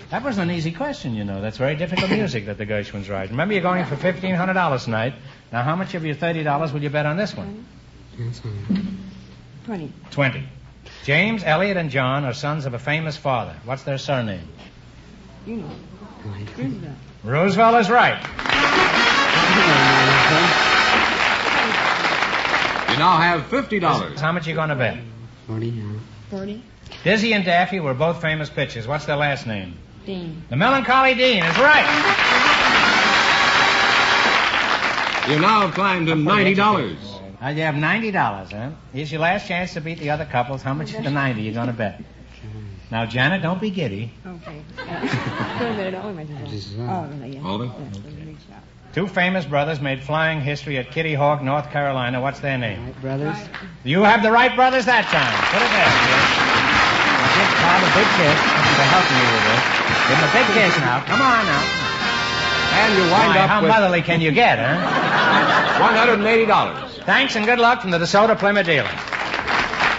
That wasn't an easy question, you know. That's very difficult music that the Gershwins write. Remember, you're going for $1,500 tonight. Now, how much of your $30 will you bet on this one? 20. James, Elliot, and John are sons of a famous father. What's their surname? You know. Roosevelt is right. You now have $50. How much are you going to bet? 40. Dizzy and Daffy were both famous pitchers. What's their last name? Dean. The Melancholy Dean is right. You now have climbed to $90. Now you have $90, huh? Here's your last chance to beat the other couples. How much of the 90 you going to bet? Now, Janet, don't be giddy. Okay. Hold it. Two famous brothers made flying history at Kitty Hawk, North Carolina. What's their name? Wright brothers. You have the Wright brothers that time. Put it there. Give Todd a big kiss. For helping you with this. Give him a big kiss now. Come on now. And you wind up how with motherly can you get, huh? $180. Thanks and good luck from the DeSoto Plymouth dealer.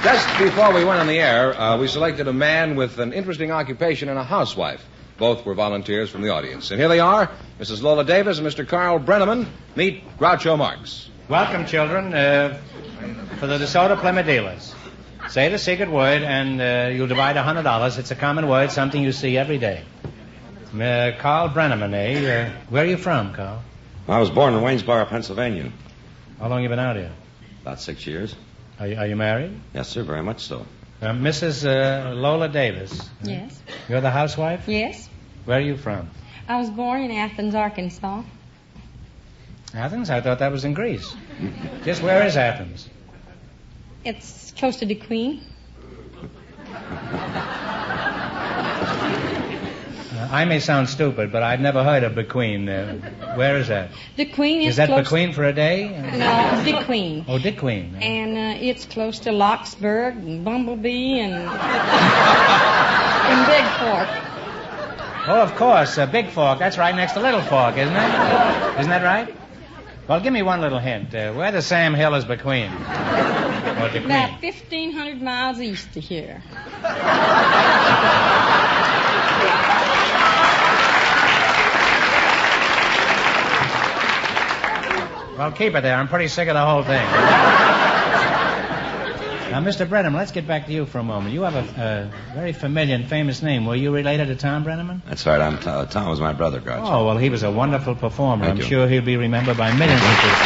Just before we went on the air, we selected a man with an interesting occupation and a housewife. Both were volunteers from the audience. And here they are, Mrs. Lola Davis and Mr. Carl Brenneman. Meet Groucho Marx. Welcome, children, for the DeSoto Plymouth dealers. Say the secret word, and you'll divide $100. It's a common word, something you see every day. Carl Brenneman, eh? Where are you from, Carl? I was born in Waynesboro, Pennsylvania. How long you been out here? About 6 years. Are you married? Yes, sir, very much so. Mrs. Lola Davis. Yes. You're the housewife? Yes. Where are you from? I was born in Athens, Arkansas. Athens? I thought that was in Greece. Just where is Athens? It's close to the Queen. I may sound stupid, but I've never heard of Bequeen. Where is that? The Queen is that Bequeen for a day? No, Dick Queen. Oh, Dick Queen. And it's close to Locksburg and Bumblebee and Big Fork. Oh, of course, Big Fork. That's right next to Little Fork, isn't it? Isn't that right? Well, give me one little hint. Where the Sam Hill is Bequeen? Or Dick Queen? About 1,500 miles east of here. Well, keep it there. I'm pretty sick of the whole thing. Now, Mr. Brenneman, let's get back to you for a moment. You have a very familiar and famous name. Were you related to Tom Brenneman? That's right. Tom was my brother, Groucho. Oh, well, he was a wonderful performer. Thank I'm you. sure he'll be remembered by millions of people.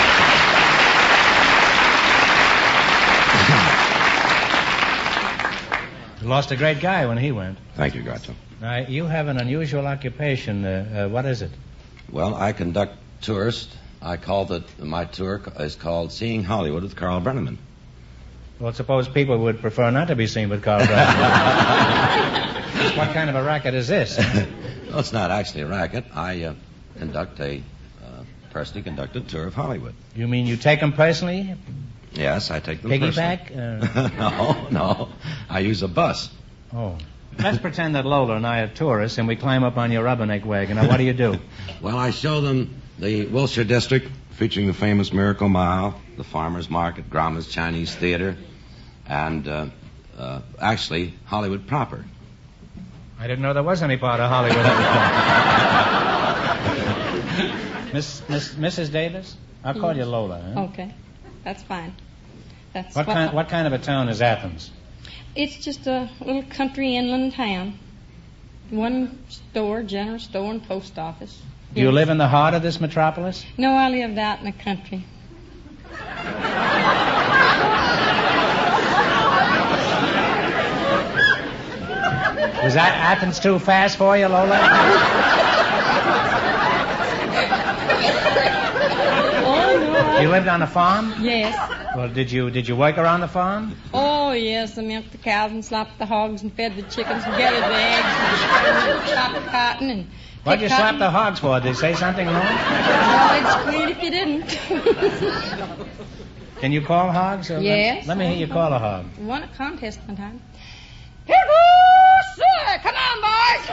You lost a great guy when he went. Thank you, Groucho. Now, you have an unusual occupation. What is it? Well, I conduct tours. My tour is called Seeing Hollywood with Carl Brenneman. Well, suppose people would prefer not to be seen with Carl Brenneman. What kind of a racket is this? Well, it's not actually a racket. I personally conduct a tour of Hollywood. You mean you take them personally? Yes, I take them Piggyback? personally. No. I use a bus. Oh. Let's pretend that Lola and I are tourists and we climb up on your rubberneck wagon. Now, what do? Well, I show them the Wilshire District, featuring the famous Miracle Mile, the Farmers Market, Grauman's Chinese Theater, and actually Hollywood proper. I didn't know there was any part of Hollywood. Mrs. Davis? I'll call you Lola. Huh? Okay. That's fine. What kind of a town is Athens? It's just a little country inland town. One store, general store, and post office. Do you live in the heart of this metropolis? No, I lived out in the country. Was that Athens too fast for you, Lola? Oh, no. You lived on a farm? Yes. Well, did you work around the farm? Oh, yes. I milked the cows and slopped the hogs and fed the chickens and gathered the eggs and chopped cotton and... What'd you slap the hogs for? Did they say something wrong? Oh, it's clean if you didn't. Can you call hogs? Yes. Let me hear you call a hog. Won a contest one time. Here goes, sir! Come on, boys!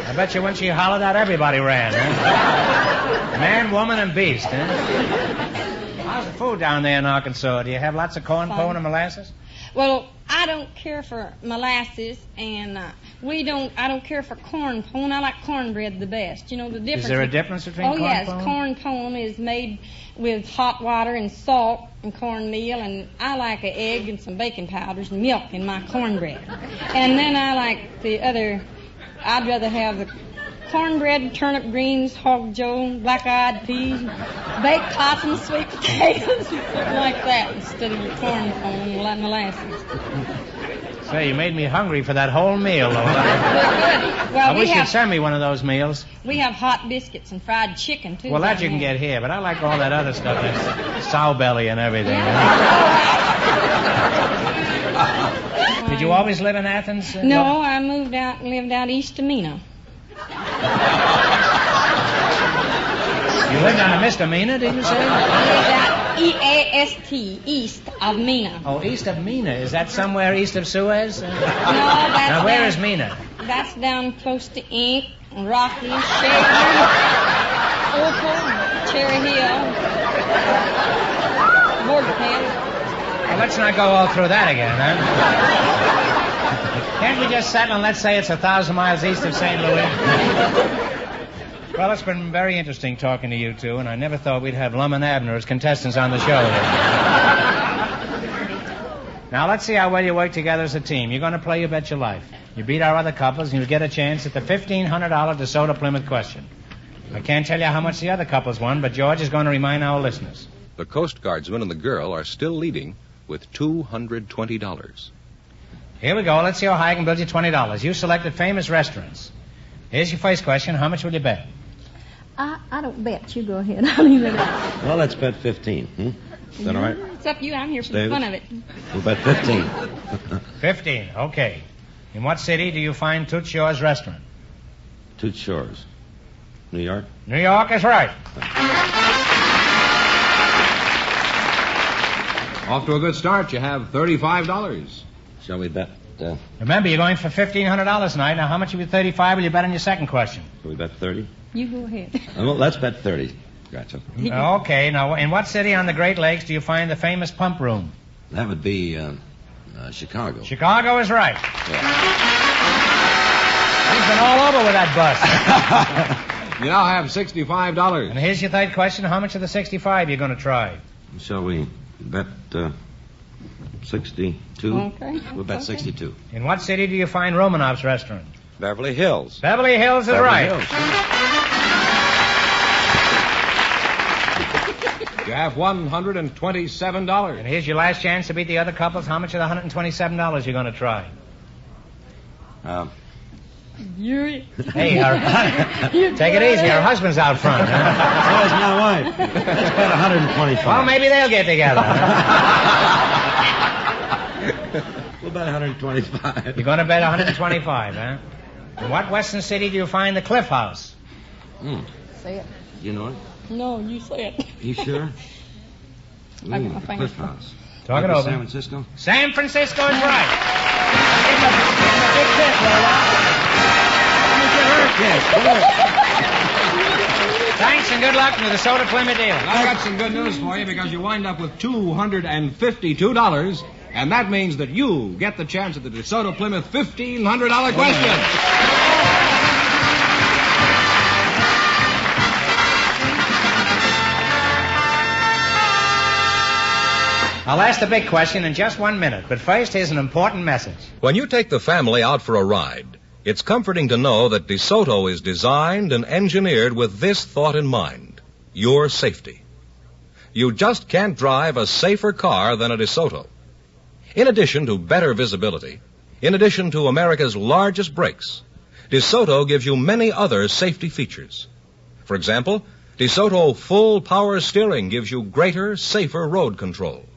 I bet you when she hollered out, everybody ran, huh? Man, woman, and beast, huh? How's the food down there in Arkansas? Do you have lots of corn pone and molasses? Well, I don't care for molasses, and I don't care for corn pone. I like cornbread the best. You know the difference. Is there a difference between corn pone? Oh, yes. pone? Corn pone is made with hot water and salt and cornmeal, and I like an egg and some baking powders and milk in my cornbread. And then I like the other... I'd rather have the cornbread, turnip greens, hog joe, black-eyed peas, baked possum, sweet potatoes, something like that, instead of your corn pone and molasses. Say, you made me hungry for that whole meal, Lola. Well, I wish you'd send me one of those meals. We have hot biscuits and fried chicken, too. Well, that you can get here, but I like all that other stuff, that's sow belly and everything. Did you always live in Athens? No, I moved out and lived out east of Mena. You lived on a misdemeanor, did you say? I lived out E-A-S-T, east of Mena. Oh, east of Mena. Is that somewhere east of Suez? No, that's Now, where down, is Mena? That's down close to Ink, Rocky, Shaver, Opal, Cherry Hill, Border Camp. Well, let's not go all through that again, huh? Can't we just settle and let's say it's 1,000 miles east of St. Louis? Well, it's been very interesting talking to you two, and I never thought we'd have Lum and Abner as contestants on the show. Now, let's see how well you work together as a team. You're going to play You Bet Your Life. You beat our other couples, and you'll get a chance at the $1,500 DeSoto Plymouth question. I can't tell you how much the other couples won, but George is going to remind our listeners. The Coast Guardsman and the girl are still leading with $220. Here we go. Let's see how high I can build you $20. You selected famous restaurants. Here's your first question. How much will you bet? I don't bet. You go ahead. I'll leave it out. Well, let's bet 15. Is that all right? It's up to you. I'm here for the David? fun of it. We'll bet 15. 15. Okay. In what city do you find Toots Shor's restaurant? Toots Shores. New York? New York is right. Off to a good start. You have $35. Shall we bet? Remember, you're going for $1,500 tonight. Now, how much of your 35 will you bet on your second question? Shall we bet 30? You go ahead. Well, let's bet 30. Gotcha. Okay. Now, in what city on the Great Lakes do you find the famous pump room? That would be Chicago. Chicago is right. Yeah. He's been all over with that bus. You now have $65. And here's your third question. How much of the 65 are you going to try? Shall we bet 62? Okay. We'll bet 62. In what city do you find Romanov's restaurant? Beverly Hills. Beverly Hills is right. Hills. You have $127. And here's your last chance to beat the other couples. How much of the $127 you going to try? You. Hey, take it easy. Her husband's out front. Huh? So is my wife. Let's bet 125. Well, maybe they'll get together. We'll bet 125. You're going to bet 125, huh? In what western city do you find the Cliff House? Say it. You know it? No, you say it. You sure? I got my the fingers Cliff House. Talk it Like over. San Francisco? San Francisco is right. Thanks and good luck to the DeSoto Plymouth deal. I got some good news for you because you wind up with $252, and that means that you get the chance at the DeSoto Plymouth $1,500 question. I'll ask the big question in just 1 minute, but first, here's an important message. When you take the family out for a ride, it's comforting to know that DeSoto is designed and engineered with this thought in mind: your safety. You just can't drive a safer car than a DeSoto. In addition to better visibility, in addition to America's largest brakes, DeSoto gives you many other safety features. For example, DeSoto full power steering gives you greater, safer road control.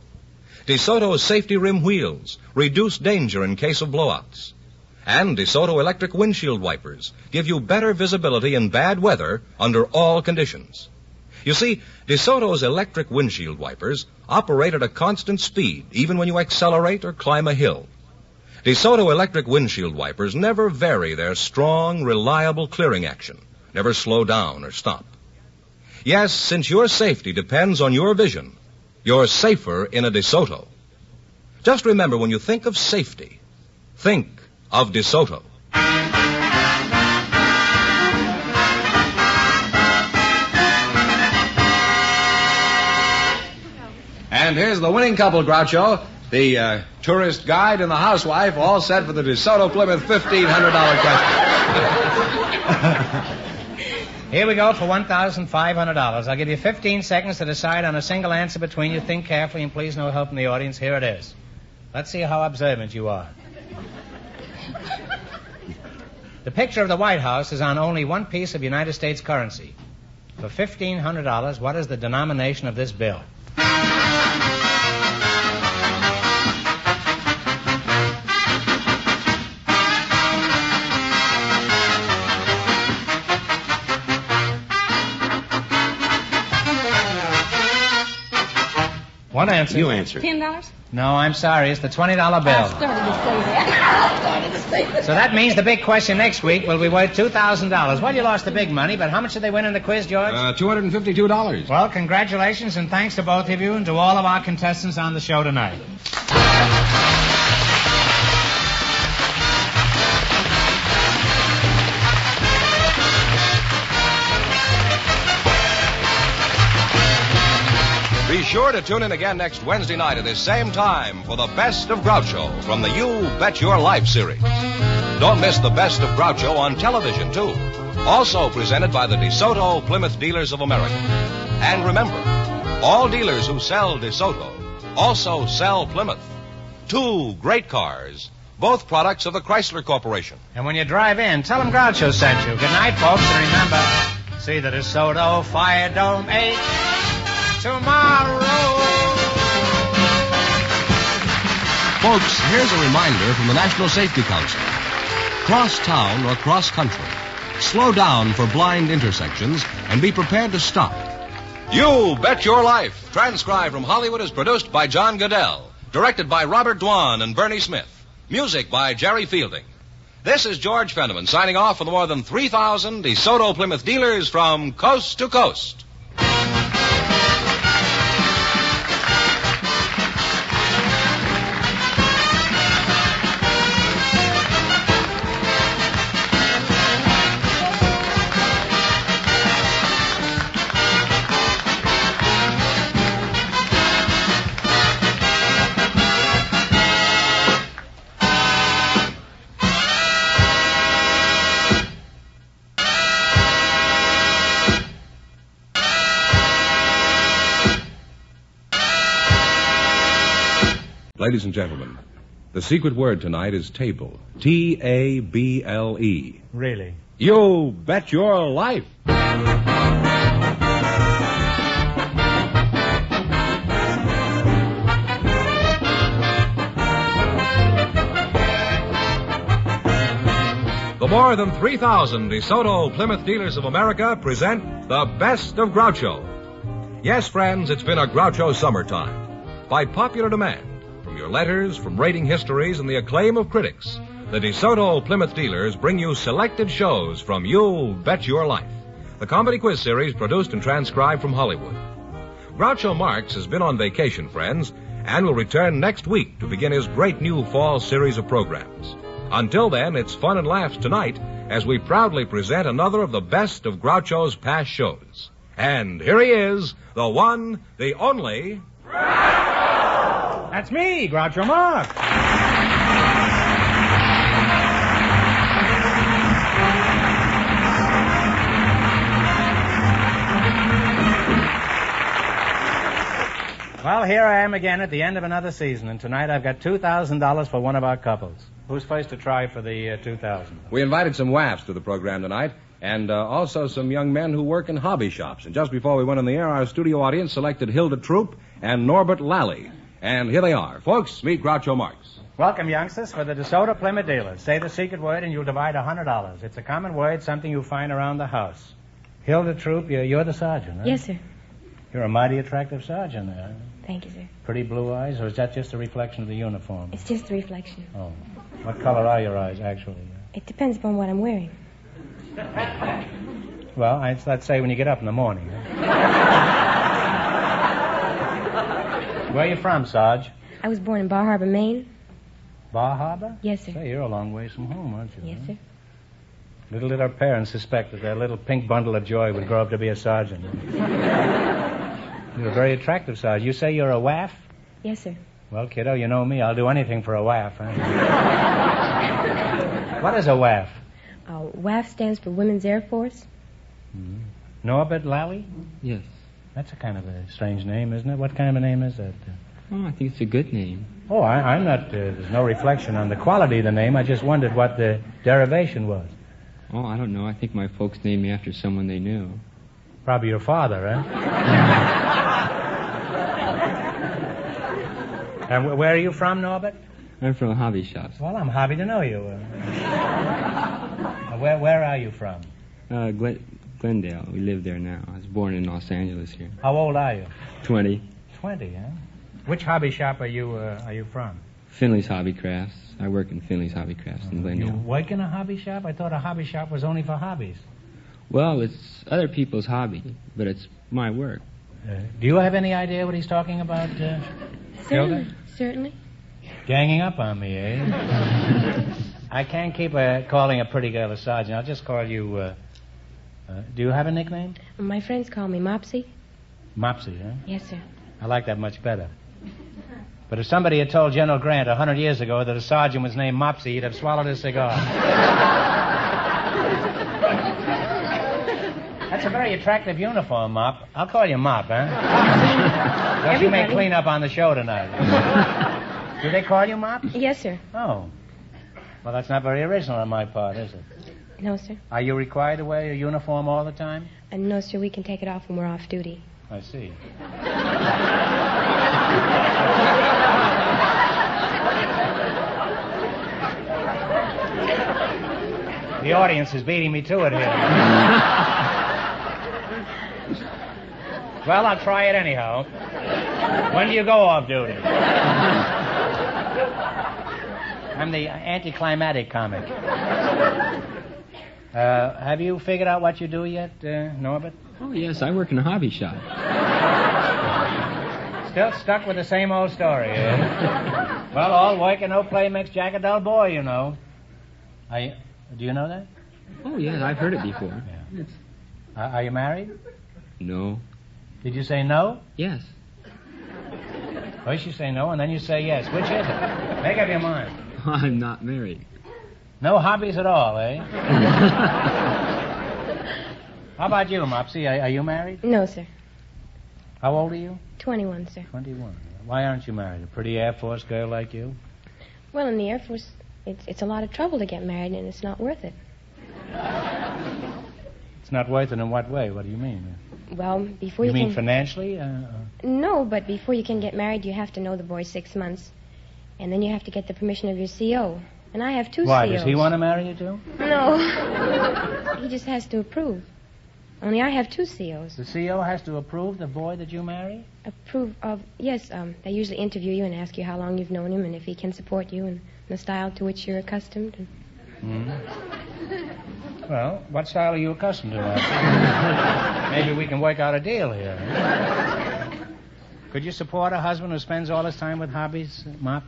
DeSoto's safety rim wheels reduce danger in case of blowouts. And DeSoto electric windshield wipers give you better visibility in bad weather under all conditions. You see, DeSoto's electric windshield wipers operate at a constant speed, even when you accelerate or climb a hill. DeSoto electric windshield wipers never vary their strong, reliable clearing action, never slow down or stop. Yes, since your safety depends on your vision, you're safer in a DeSoto. Just remember, when you think of safety, think of DeSoto. And here's the winning couple, Groucho. The tourist guide and the housewife, all set for the DeSoto Plymouth $1,500 question. Here we go for $1,500. I'll give you 15 seconds to decide on a single answer between you. Think carefully, and please no help from the audience. Here it is. Let's see how observant you are. The picture of the White House is on only one piece of United States currency. For $1,500, what is the denomination of this bill? One answer. You answer. $10? No, I'm sorry. It's the $20 bill. I started to say that. So that means the big question next week will be worth $2,000. Well, you lost the big money, but how much did they win in the quiz, George? $252. Well, congratulations and thanks to both of you and to all of our contestants on the show tonight. Be sure to tune in again next Wednesday night at this same time for the Best of Groucho from the You Bet Your Life series. Don't miss the Best of Groucho on television, too. Also presented by the DeSoto Plymouth Dealers of America. And remember, all dealers who sell DeSoto also sell Plymouth. Two great cars, both products of the Chrysler Corporation. And when you drive in, tell them Groucho sent you. Good night, folks, and remember, see the DeSoto Fire Dome 8 tomorrow. Folks, here's a reminder from the National Safety Council. Cross town or cross country. Slow down for blind intersections and be prepared to stop. You Bet Your Life, transcribed from Hollywood, is produced by John Goodell, directed by Robert Dwan and Bernie Smith, music by Jerry Fielding. This is George Fenneman signing off for the more than 3,000 DeSoto Plymouth dealers from coast to coast. Ladies and gentlemen, the secret word tonight is table. T-A-B-L-E. Really? You bet your life. The more than 3,000 DeSoto Plymouth Dealers of America present the Best of Groucho. Yes, friends, it's been a Groucho summertime. By popular demand, from your letters, from rating histories, and the acclaim of critics, the DeSoto Plymouth Dealers bring you selected shows from You Bet Your Life, the comedy quiz series produced and transcribed from Hollywood. Groucho Marx has been on vacation, friends, and will return next week to begin his great new fall series of programs. Until then, it's fun and laughs tonight as we proudly present another of the best of Groucho's past shows. And here he is, the one, the only... That's me, Groucho Marx. Well, here I am again at the end of another season, and tonight I've got $2,000 for one of our couples. Who's first to try for the $2,000? We invited some WAFs to the program tonight, and also some young men who work in hobby shops. And just before we went on the air, our studio audience selected Hilda Troop and Norbert Lally. And here they are. Folks, meet Groucho Marx. Welcome, youngsters, for the DeSoto Plymouth dealers. Say the secret word and you'll divide $100. It's a common word, something you find around the house. Hilda Troop, you're the sergeant, huh? Yes, sir. You're a mighty attractive sergeant there. Thank you, sir. Pretty blue eyes, or is that just a reflection of the uniform? It's just a reflection. Oh. What color are your eyes, actually? It depends upon what I'm wearing. Well, let's say when you get up in the morning. Where are you from, Sarge? I was born in Bar Harbor, Maine. Bar Harbor? Yes, sir. Say, you're a long ways from home, aren't you? Yes, sir. Little did our parents suspect that their little pink bundle of joy would grow up to be a sergeant. You're a very attractive sergeant. You say you're a WAF? Yes, sir. Well, kiddo, you know me. I'll do anything for a WAF. Huh? What is a WAF? WAF stands for Women's Air Force. Mm-hmm. Norbert Lally? Yes. That's a kind of a strange name, isn't it? What kind of a name is that? Oh, I think it's a good name. Oh, I'm not... there's no reflection on the quality of the name. I just wondered what the derivation was. Oh, I don't know. I think my folks named me after someone they knew. Probably your father, eh? And where are you from, Norbert? I'm from hobby shops. Well, I'm happy to know you. Where are you from? Glendale. We live there now. I was born in Los Angeles here. How old are you? 20. 20, huh? Which hobby shop are you from? Finley's Hobby Crafts. I work in Finley's Hobby Crafts in Glendale. You work in a hobby shop? I thought a hobby shop was only for hobbies. Well, it's other people's hobby, but it's my work. Do you have any idea what he's talking about, Hilda? Certainly. Ganging up on me, eh? I can't keep calling a pretty girl a sergeant. I'll just call you... do you have a nickname? My friends call me Mopsy. Mopsy, huh? Yes, sir. I like that much better. But if somebody had told General Grant 100 years ago that a sergeant was named Mopsy, he'd have swallowed his cigar. That's a very attractive uniform, Mop. I'll call you Mop, huh? Because you may clean up on the show tonight. Do they call you Mop? Yes, sir. Oh. Well, that's not very original on my part, is it? No, sir. Are you required to wear your uniform all the time? No, sir. We can take it off when we're off duty. I see. The audience is beating me to it here. Well, I'll try it anyhow. When do you go off duty? I'm the anticlimactic comic. Have you figured out what you do yet, Norbert? Oh, yes, I work in a hobby shop. Still stuck with the same old story, eh? Well, all work and no play makes Jack a dull boy, you know. Do you know that? Oh, yes, I've heard it before. Yeah. Are you married? No. Did you say no? Yes. First you say no, and then you say yes. Which is it? Make up your mind. I'm not married. No hobbies at all, eh? How about you, Mopsy? Are you married? No, sir. How old are you? 21, sir. 21. Why aren't you married? A pretty Air Force girl like you? Well, in the Air Force, it's a lot of trouble to get married, and it's not worth it. It's not worth it in what way? What do you mean? Well, before you mean can... financially? No, but before you can get married, you have to know the boy 6 months. And then you have to get the permission of your CO. And I have 2 Why, COs. does he want to marry you too? No. He just has to approve. Only I have 2 COs. The CO has to approve the boy that you marry? Approve of... Yes, they usually interview you and ask you how long you've known him and if he can support you in the style to which you're accustomed. Well, what style are you accustomed to? Maybe we can work out a deal here. Could you support a husband who spends all his time with hobbies, Mop?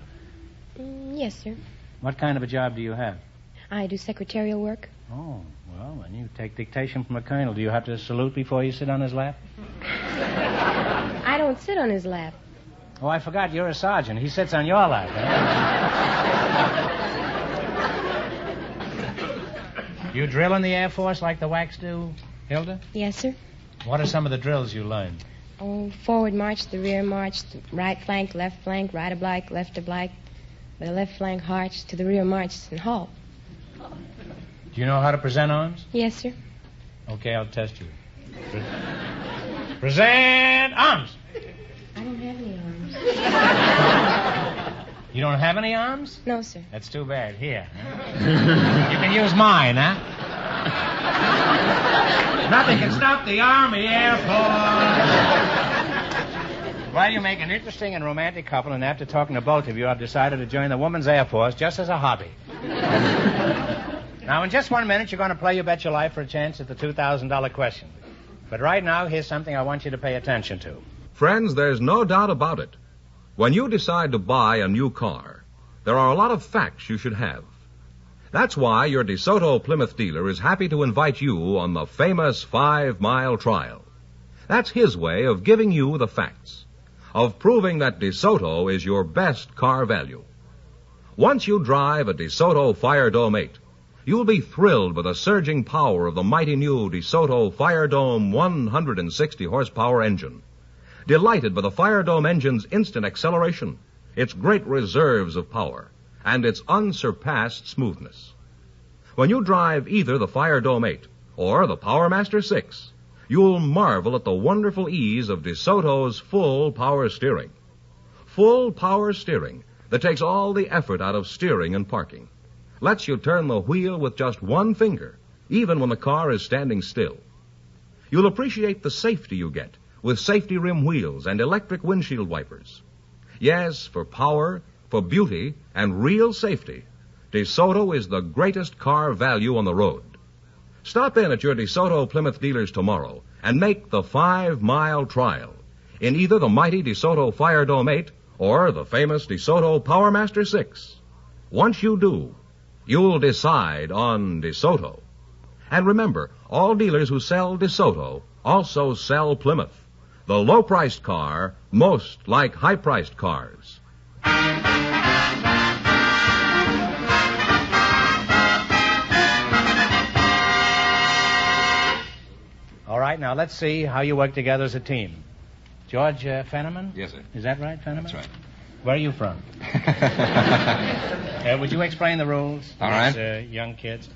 Yes, sir. What kind of a job do you have? I do secretarial work. Oh, well, when you take dictation from a colonel, do you have to salute before you sit on his lap? I don't sit on his lap. Oh, I forgot, you're a sergeant. He sits on your lap, huh? You drill in the Air Force like the WACs do, Hilda? Yes, sir. What are some of the drills you learned? Oh, forward march, the rear march, the right flank, right oblique, left oblique, the left flank march to the rear march and halt. Do you know how to present arms? Yes, sir. Okay, I'll test you. Present arms! I don't have any arms. You don't have any arms? No, sir. That's too bad. Here. You can use mine, huh? Nothing can stop the Army Air Force. Well, you make an interesting and romantic couple, and after talking to both of you, I've decided to join the Women's Air Force just as a hobby. Now, in just 1 minute, you're going to play You Bet Your Life for a chance at the $2,000 question. But right now, here's something I want you to pay attention to. Friends, there's no doubt about it. When you decide to buy a new car, there are a lot of facts you should have. That's why your DeSoto Plymouth dealer is happy to invite you on the famous 5-mile trial. That's his way of giving you the facts, of proving that DeSoto is your best car value. Once you drive a DeSoto Fire Dome 8, you'll be thrilled with the surging power of the mighty new DeSoto Fire Dome 160 horsepower engine. Delighted by the Fire Dome engine's instant acceleration, its great reserves of power, and its unsurpassed smoothness. When you drive either the Fire Dome 8 or the Power Master 6, you'll marvel at the wonderful ease of DeSoto's full power steering. Full power steering that takes all the effort out of steering and parking. Lets you turn the wheel with just one finger, even when the car is standing still. You'll appreciate the safety you get with safety rim wheels and electric windshield wipers. Yes, for power, for beauty, and real safety, DeSoto is the greatest car value on the road. Stop in at your DeSoto Plymouth dealers tomorrow and make the 5-mile trial in either the mighty DeSoto Fire Dome 8 or the famous DeSoto Power Master 6. Once you do, you'll decide on DeSoto. And remember, all dealers who sell DeSoto also sell Plymouth, the low-priced car most like high-priced cars. All right, now let's see how you work together as a team. George Fenneman? Yes, sir. Is that right, Fenneman? That's right. Where are you from? Would you explain the rules to All right. these young kids?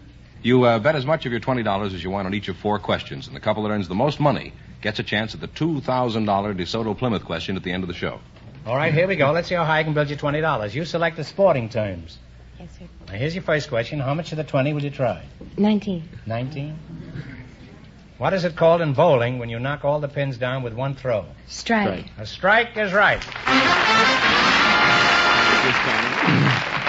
You bet as much of your $20 as you want on each of 4 questions, and the couple that earns the most money gets a chance at the $2,000 DeSoto Plymouth question at the end of the show. All right, here we go. Let's see how high I can build you $20. You select the sporting terms. Yes, sir. Now, here's your first question. How much of the 20 will you try? 19. 19? What is it called in bowling when you knock all the pins down with one throw? Strike. A strike is right.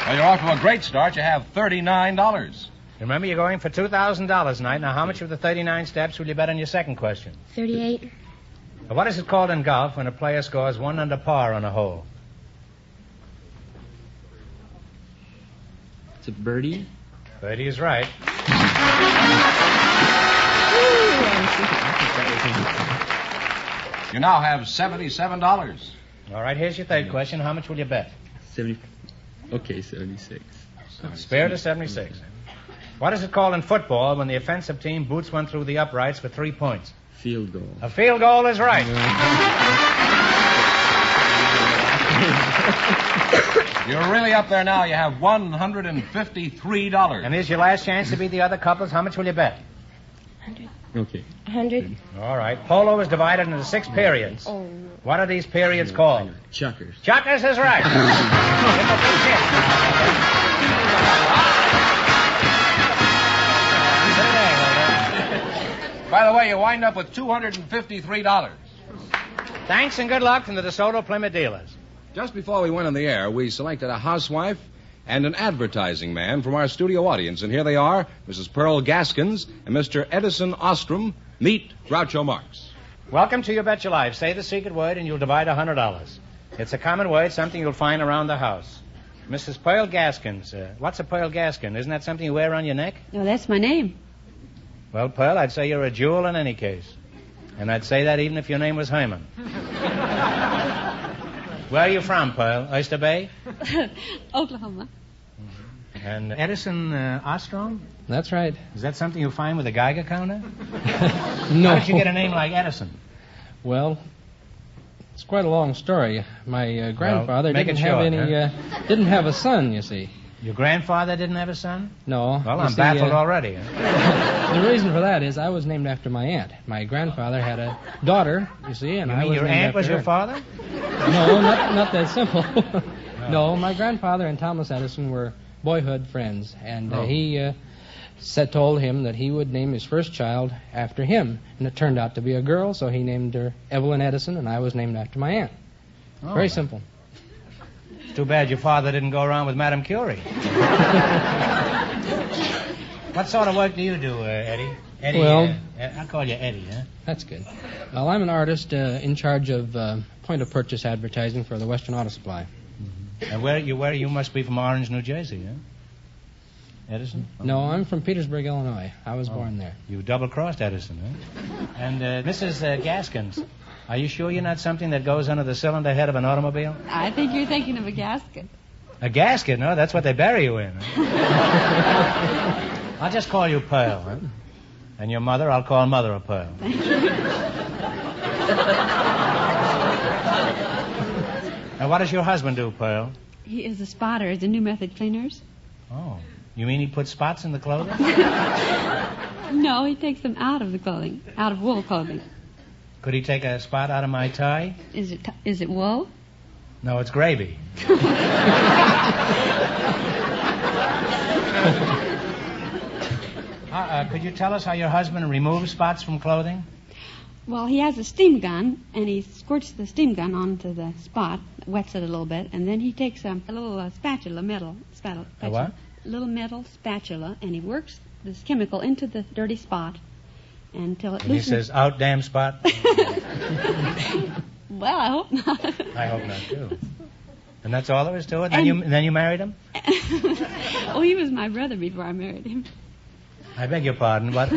Well, you're off to a great start. You have $39. Remember, you're going for $2,000 tonight. Now, how much of the 39 steps will you bet on your second question? 38. Now, what is it called in golf when a player scores 1 under par on a hole? It's a birdie. Birdie is right. You now have $77. All right, here's your third question. How much will you bet? 70. Okay, 76. Spare to 76. What is it called in football when the offensive team boots one through the uprights for 3 points? Field goal. A field goal is right. You're really up there now. You have $153. And here's your last chance to beat the other couples. How much will you bet? 100. Okay. 100. All right. Polo is divided into 6 periods. Oh. What are these periods called? Chuckers. Chuckers is right. By the way, you wind up with $253. Thanks and good luck from the DeSoto Plymouth dealers. Just before we went on the air, we selected a housewife and an advertising man from our studio audience. And here they are, Mrs. Pearl Gaskins and Mr. Edison Ostrom. Meet Groucho Marx. Welcome to You Bet Your Life. Say the secret word and you'll divide $100. It's a common word, something you'll find around the house. Mrs. Pearl Gaskins. What's a pearl gaskin? Isn't that something you wear around your neck? No, that's my name. Well, Pearl, I'd say you're a jewel in any case. And I'd say that even if your name was Hyman. Where are you from, Pearl? Oyster Bay? Oklahoma. And Edison Ostrom? That's right. Is that something you find with a Geiger counter? No. How did you get a name like Edison? Well, it's quite a long story. My grandfather make it didn't have short, didn't have a son, you see. Your grandfather didn't have a son? No. Well, You I'm see, baffled already. The reason for that is I was named after my aunt. My grandfather had a daughter, you see, and You I mean was your named aunt after was your her. father? No, not that simple. No, my grandfather and Thomas Edison were boyhood friends, and he told him that he would name his first child after him, and it turned out to be a girl, so he named her Evelyn Edison, and I was named after my aunt. Very simple. It's too bad your father didn't go around with Madame Curie. What sort of work do you do, Eddie? Eddie, Well, I'll call you Eddie, huh? That's good. Well, I'm an artist in charge of point-of-purchase advertising for the Western Auto Supply. And where you must be from Orange, New Jersey, huh? Edison? No, I'm from Petersburg, Illinois. I was born there. You double-crossed Edison, huh? And Mrs. Gaskins, are you sure you're not something that goes under the cylinder head of an automobile? I think you're thinking of a gasket. A gasket? No, that's what they bury you in. Huh? I'll just call you Pearl, huh? And your mother, I'll call Mother of Pearl. Now, what does your husband do, Pearl? He is a spotter at the New Method Cleaners. Oh. You mean he puts spots in the clothing? No, he takes them out of the clothing, out of wool clothing. Could he take a spot out of my tie? Is it wool? No, it's gravy. Could you tell us how your husband removes spots from clothing? Well, he has a steam gun, and he squirts the steam gun onto the spot, wets it a little bit, and then he takes a little spatula, metal spatula. A what? Little metal spatula, and he works this chemical into the dirty spot until it And he loosens. says, out damn spot. Well, I hope not. I hope not, too. And that's all there is to it? Then you married him? Oh, he was my brother before I married him. I beg your pardon, what?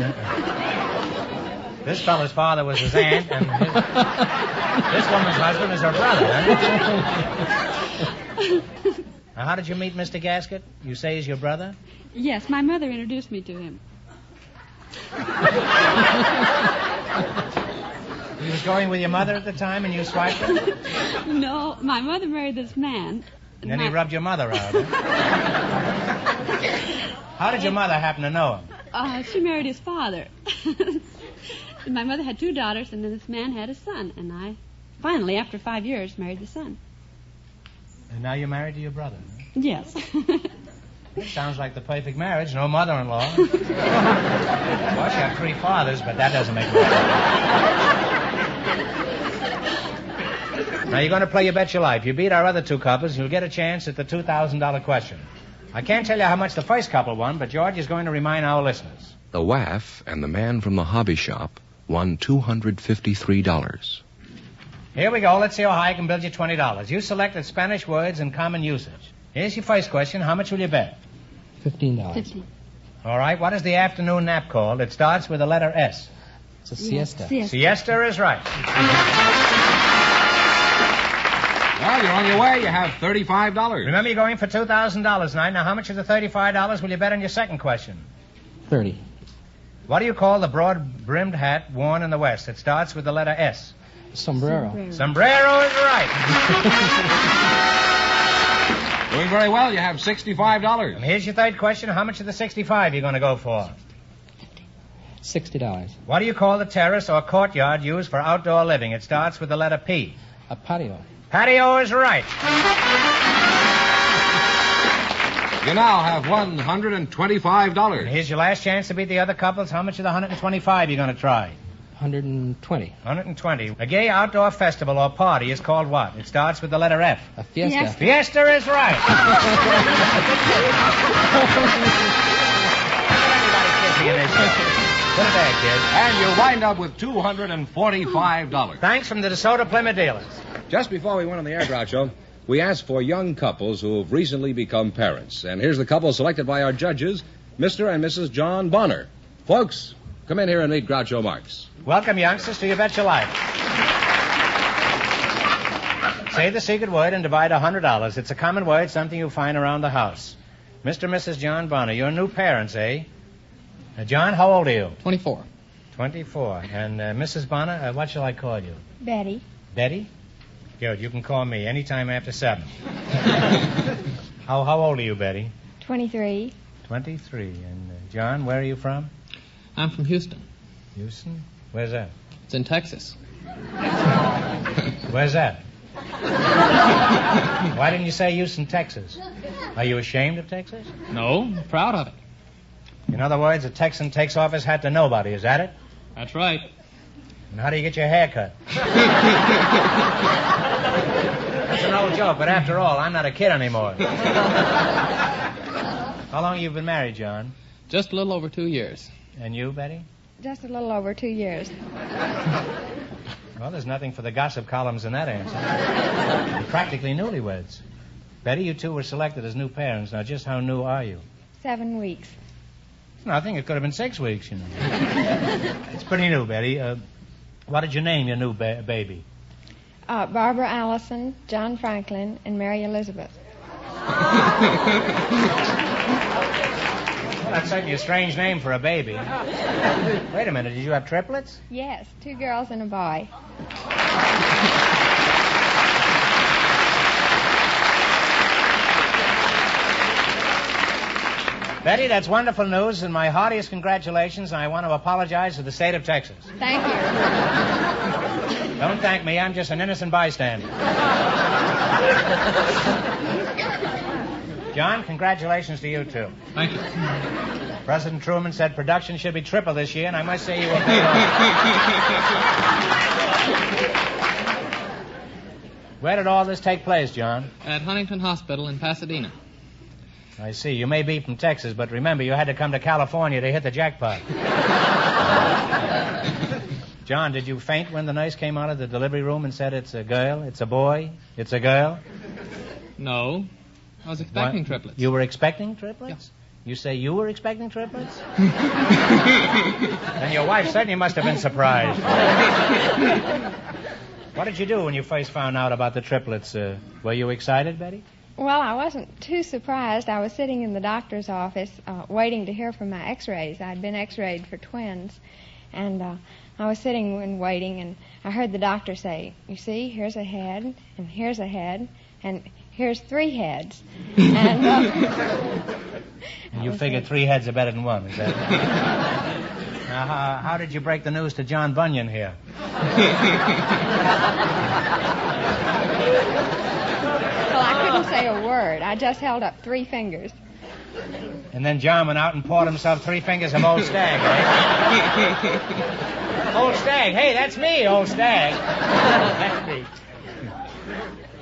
This fellow's father was his aunt, and this woman's husband is her brother, huh? Now, how did you meet Mr. Gasket? You say he's your brother? Yes, my mother introduced me to him. He was going with your mother at the time, and you swiped him? No, my mother married this man. And then he rubbed your mother out, huh? How did your mother happen to know him? She married his father. My mother had 2 daughters, and then this man had a son. And I finally, after 5 years, married the son. And now you're married to your brother, huh? Yes. It sounds like the perfect marriage. No mother-in-law. Well, she had 3 fathers, but that doesn't make sense. Now, you're going to play You Bet Your Life. You beat our other 2 couples, you'll get a chance at the $2,000 question. I can't tell you how much the first couple won, but George is going to remind our listeners. The Waff and the man from the hobby shop won $253. Here we go. Let's see how high I can build you $20. You selected Spanish words in common usage. Here's your first question. How much will you bet? $15. 50. All right. What is the afternoon nap called? It starts with the letter S. It's a siesta. Siesta is right. Well, you're on your way. You have $35. Remember, you're going for $2,000 tonight. Now, how much of the $35 will you bet on your second question? 30. What do you call the broad-brimmed hat worn in the West? It starts with the letter S. Sombrero. Sombrero is right. Doing very well. You have $65. And here's your third question. How much of the 65 are you going to go for? $60. What do you call the terrace or courtyard used for outdoor living? It starts with the letter P. A patio. Patio is right. You now have $125. And here's your last chance to beat the other couples. How much of the 125 are you going to try? 120. 120. A gay outdoor festival or party is called what? It starts with the letter F. A fiesta. Fiesta is right. Put it back, kid. And you wind up with $245. Thanks from the DeSoto Plymouth dealers. Just before we went on the air, Groucho, we asked for young couples who have recently become parents. And here's the couple selected by our judges, Mr. and Mrs. John Bonner. Folks, come in here and meet Groucho Marx. Welcome, youngsters, to You Bet Your Life. Say the secret word and divide $100. It's a common word, something you find around the house. Mr. and Mrs. John Bonner, you're new parents, eh? John, how old are you? 24. 24. And Mrs. Bonner, what shall I call you? Betty. Betty? Good. You can call me anytime after 7. How old are you, Betty? 23. 23. And John, where are you from? I'm from Houston. Houston? Where's that? It's in Texas. Where's that? Why didn't you say Houston, Texas? Are you ashamed of Texas? No, I'm proud of it. In other words, a Texan takes off his hat to nobody, is that it? That's right. And how do you get your hair cut? That's an old joke, but after all, I'm not a kid anymore. How long have you been married, John? Just a little over 2 years. And you, Betty? Just a little over 2 years. Well, there's nothing for the gossip columns in that answer. You're practically newlyweds. Betty, you two were selected as new parents. Now, just how new are you? 7 weeks. It's nothing. It could have been 6 weeks, you know. It's pretty new, Betty. What did you name your new baby? Barbara Allison, John Franklin, and Mary Elizabeth. Well, that's certainly a strange name for a baby. Wait a minute. Did you have triplets? Yes, 2 girls and a boy. Betty, that's wonderful news, and my heartiest congratulations, and I want to apologize to the state of Texas. Thank you. Don't thank me. I'm just an innocent bystander. John, congratulations to you, too. Thank you. President Truman said production should be triple this year, and I must say you were paid off. Where did all this take place, John? At Huntington Hospital in Pasadena. I see. You may be from Texas, but remember, you had to come to California to hit the jackpot. John, did you faint when the nurse came out of the delivery room and said, it's a girl, it's a boy, it's a girl? No. I was expecting triplets. You were expecting triplets? Yes. You say you were expecting triplets? And your wife certainly must have been surprised. What did you do when you first found out about the triplets? Were you excited, Betty? Well, I wasn't too surprised. I was sitting in the doctor's office waiting to hear from my x-rays. I'd been x-rayed for twins. And I was sitting and waiting, and I heard the doctor say, you see, here's a head, and here's a head, and here's 3 heads. And you figured 3 heads are better than 1, is that it? Now, how did you break the news to John Bunyan here? Well, I couldn't say a word. I just held up 3 fingers. And then John went out and poured himself 3 fingers of Old Stag, right? Old Stag. Hey, that's me, Old Stag. That's me.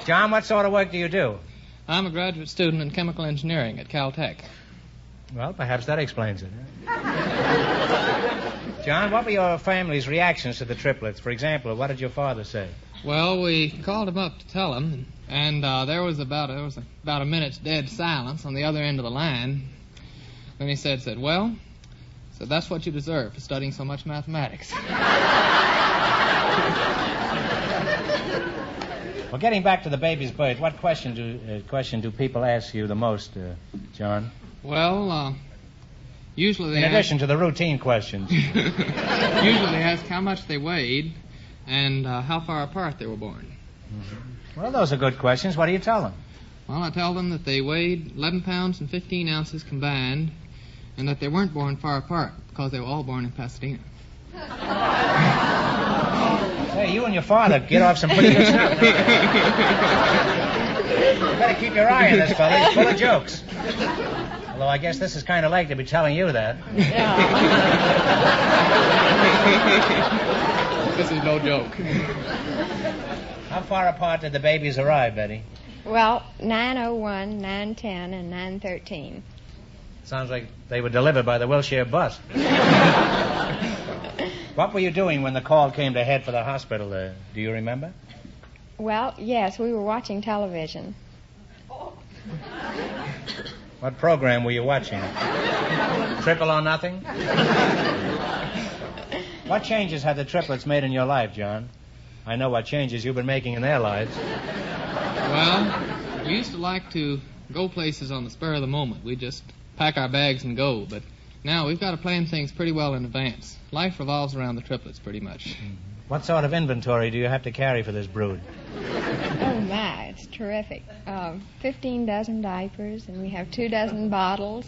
John, what sort of work do you do? I'm a graduate student in chemical engineering at Caltech. Well, perhaps that explains it. John, what were your family's reactions to the triplets? For example, what did your father say? Well, we called him up to tell him, and there was about a minute's dead silence on the other end of the line. Then he said, well, that's what you deserve for studying so much mathematics. Well, getting back to the baby's birth, what question do people ask you the most, John? Well, usually they in addition to the routine questions. Usually they ask how much they weighed and how far apart they were born. Mm-hmm. Well, those are good questions. What do you tell them? Well, I tell them that they weighed 11 pounds and 15 ounces combined, and that they weren't born far apart because they were all born in Pasadena. Hey, you and your father get off some pretty good stuff. You better keep your eye on this fella. He's full of jokes. Although I guess this is kind of late to be telling you that. Yeah. This is no joke. How far apart did the babies arrive, Betty? Well, 9:01, 9:10, and 9:13. Sounds like they were delivered by the Wilshire bus. What were you doing when the call came to head for the hospital? Do you remember? Well, yes, we were watching television. What program were you watching? Triple or Nothing? What changes had the triplets made in your life, John? I know what changes you've been making in their lives. Well, we used to like to go places on the spur of the moment. We just pack our bags and go, but now we've got to plan things pretty well in advance. Life revolves around the triplets pretty much. What sort of inventory do you have to carry for this brood? Oh, my, it's terrific. 15 dozen diapers, and we have 2 dozen bottles.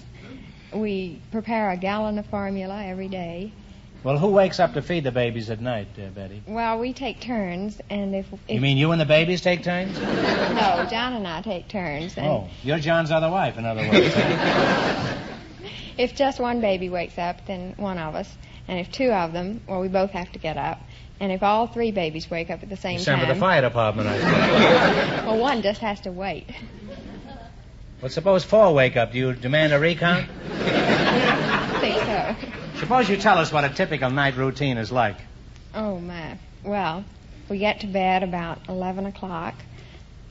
We prepare a gallon of formula every day. Well, who wakes up to feed the babies at night, Betty? Well, we take turns, and if You mean you and the babies take turns? No, John and I take turns. And Oh, you're John's other wife, in other words. if just one baby wakes up, then one of us. And if 2 of them, well, we both have to get up. And if all 3 babies wake up at the same You sound time... for the fire department, I think. Well, one just has to wait. Well, suppose 4 wake up. Do you demand a recount? I think so. Suppose you tell us what a typical night routine is like. Oh, my. Well, we get to bed about 11 o'clock.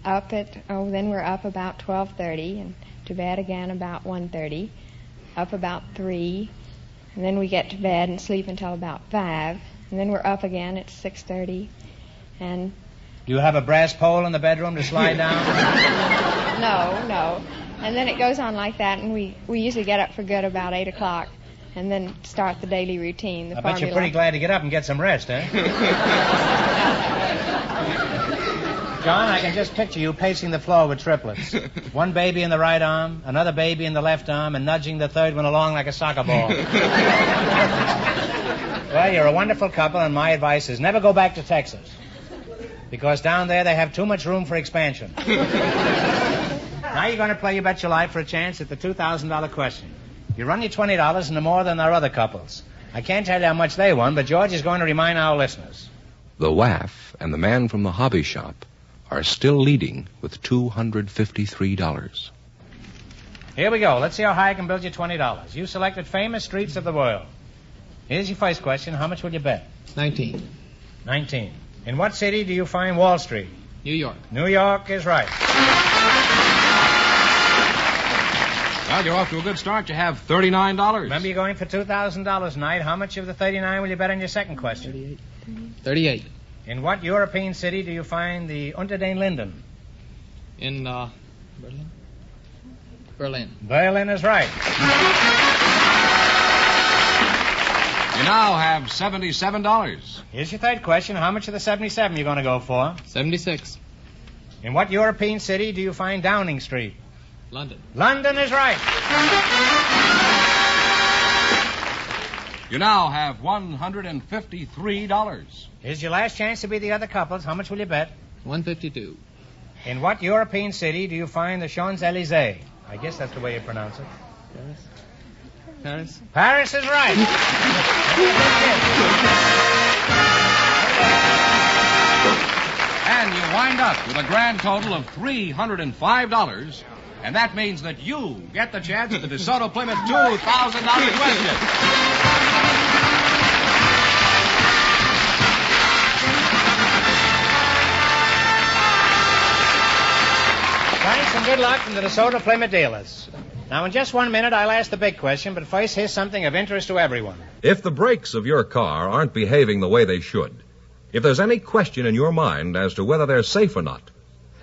Then we're up about 12:30, and to bed again about 1:30. Up about 3, and then we get to bed and sleep until about 5. And then we're up again at 6:30, and... Do you have a brass pole in the bedroom to slide down? No. And then it goes on like that, and we usually get up for good about 8 o'clock, and then start the daily routine, the I formula. bet you're pretty glad to get up and get some rest, eh? John, I can just picture you pacing the floor with triplets. One baby in the right arm, another baby in the left arm, and nudging the third one along like a soccer ball. Well, you're a wonderful couple, and my advice is never go back to Texas. Because down there they have too much room for expansion. Now you're going to play You Bet Your Life for a chance at the $2,000 question. You run your $20 into more than our other couples. I can't tell you how much they won, but George is going to remind our listeners. The WAF and the man from the hobby shop are still leading with $253. Here we go. Let's see how high I can build you $20. You selected famous streets of the world. Here's your first question. How much will you bet? 19. 19. In what city do you find Wall Street? New York. New York is right. Well, you're off to a good start. You have $39. Remember, you're going for $2,000 tonight. How much of the 39 will you bet on your second question? 38. In what European city do you find the Unter den Linden? In, Berlin? Berlin. Berlin is right. You now have $77. Here's your third question. How much of the 77 you going to go for? 76. In what European city do you find Downing Street? London. London is right. You now have $153. Here's your last chance to be the other couples. How much will you bet? 152. In what European city do you find the Champs-Élysées? I guess that's the way you pronounce it. Paris. Paris is right. And you wind up with a grand total of $305. And that means that you get the chance at the DeSoto Plymouth $2,000 question. Thanks and good luck from the DeSoto Plymouth dealers. Now, in just 1 minute, I'll ask the big question, but first, here's something of interest to everyone. If the brakes of your car aren't behaving the way they should, if there's any question in your mind as to whether they're safe or not,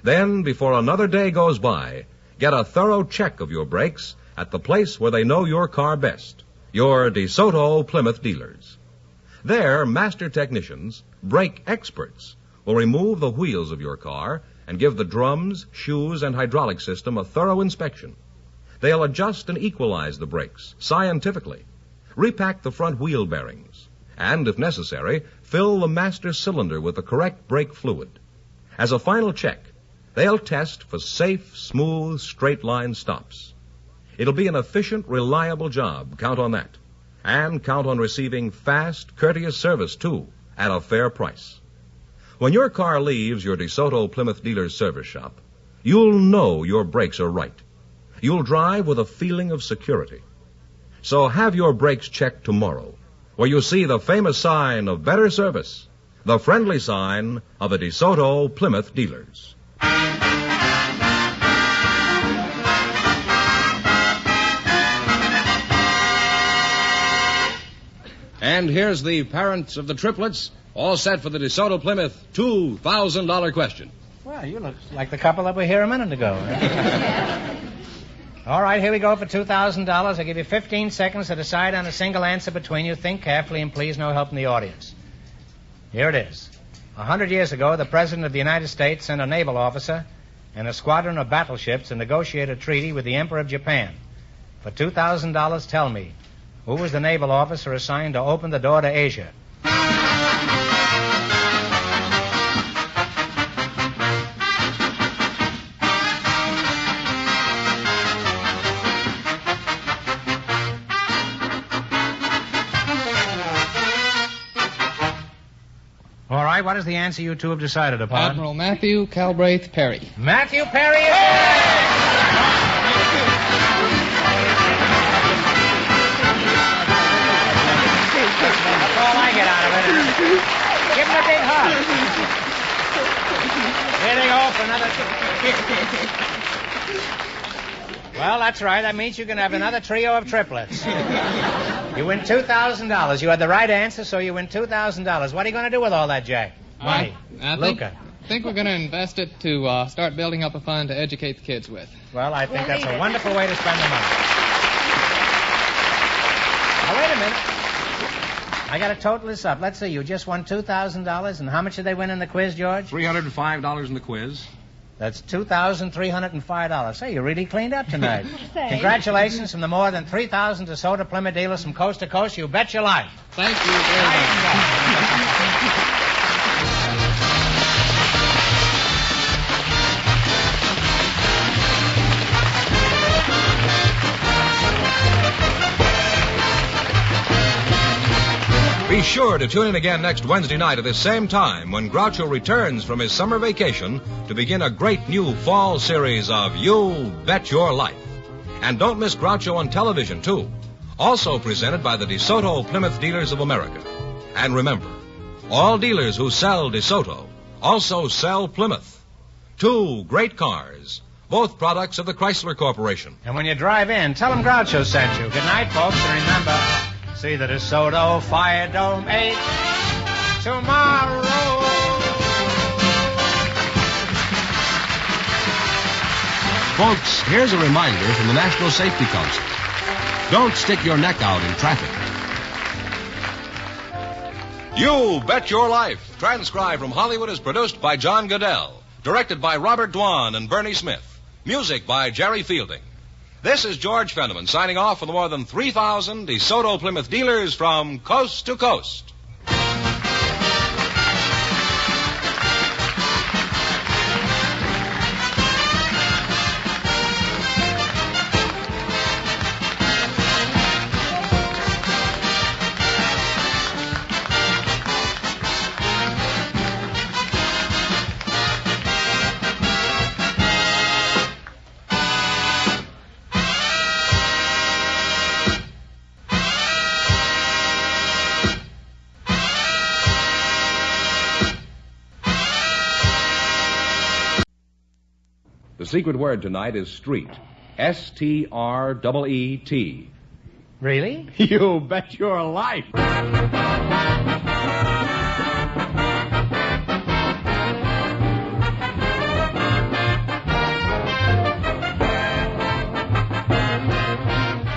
then, before another day goes by, get a thorough check of your brakes at the place where they know your car best, your DeSoto Plymouth dealers. Their master technicians, brake experts, will remove the wheels of your car and give the drums, shoes, and hydraulic system a thorough inspection. They'll adjust and equalize the brakes scientifically, repack the front wheel bearings, and, if necessary, fill the master cylinder with the correct brake fluid. As a final check, they'll test for safe, smooth, straight-line stops. It'll be an efficient, reliable job, count on that. And count on receiving fast, courteous service, too, at a fair price. When your car leaves your DeSoto Plymouth dealer's service shop, you'll know your brakes are right. You'll drive with a feeling of security. So have your brakes checked tomorrow, where you'll see the famous sign of better service, the friendly sign of the DeSoto Plymouth dealers. And here's the parents of the triplets, all set for the DeSoto Plymouth $2,000 question. Well, you look like the couple that were here a minute ago. All right, here we go for $2,000. I'll give you 15 seconds to decide on a single answer between you. Think carefully and please no help from the audience. Here it is. 100 years ago, the President of the United States sent a naval officer and a squadron of battleships to negotiate a treaty with the Emperor of Japan. For $2,000, tell me, who was the naval officer assigned to open the door to Asia? All right, what is the answer you two have decided upon? Admiral Matthew Calbraith Perry. Matthew Perry is That's all I get out of it. Give him a big hug. Here they go for another... Well, that's right. That means you can have another trio of triplets. You win $2,000. You had the right answer, so you win $2,000. What are you going to do with all that, Jack? Money. I think we're going to invest it to start building up a fund to educate the kids with. Well, I think that's a wonderful way to spend the money. Now, wait a minute. I got to total this up. Let's see. You just won $2,000, and how much did they win in the quiz, George? $305 in the quiz. That's $2,305. Say, you really cleaned up tonight. Congratulations from the more than 3,000 DeSoto Plymouth dealers from coast to coast. You bet your life. Thank you very much. Be sure to tune in again next Wednesday night at this same time when Groucho returns from his summer vacation to begin a great new fall series of You Bet Your Life. And don't miss Groucho on television, too. Also presented by the DeSoto Plymouth Dealers of America. And remember, all dealers who sell DeSoto also sell Plymouth. Two great cars, both products of the Chrysler Corporation. And when you drive in, tell them Groucho sent you. Good night, folks, and remember... See the DeSoto Fire Dome 8 tomorrow. Folks, here's a reminder from the National Safety Council. Don't stick your neck out in traffic. You Bet Your Life, transcribed from Hollywood, is produced by John Goodell, directed by Robert Dwan and Bernie Smith, music by Jerry Fielding. This is George Fenneman signing off for the more than 3,000 DeSoto Plymouth dealers from coast to coast. The secret word tonight is street. S-T-R-E-E-T. Really? You bet your life.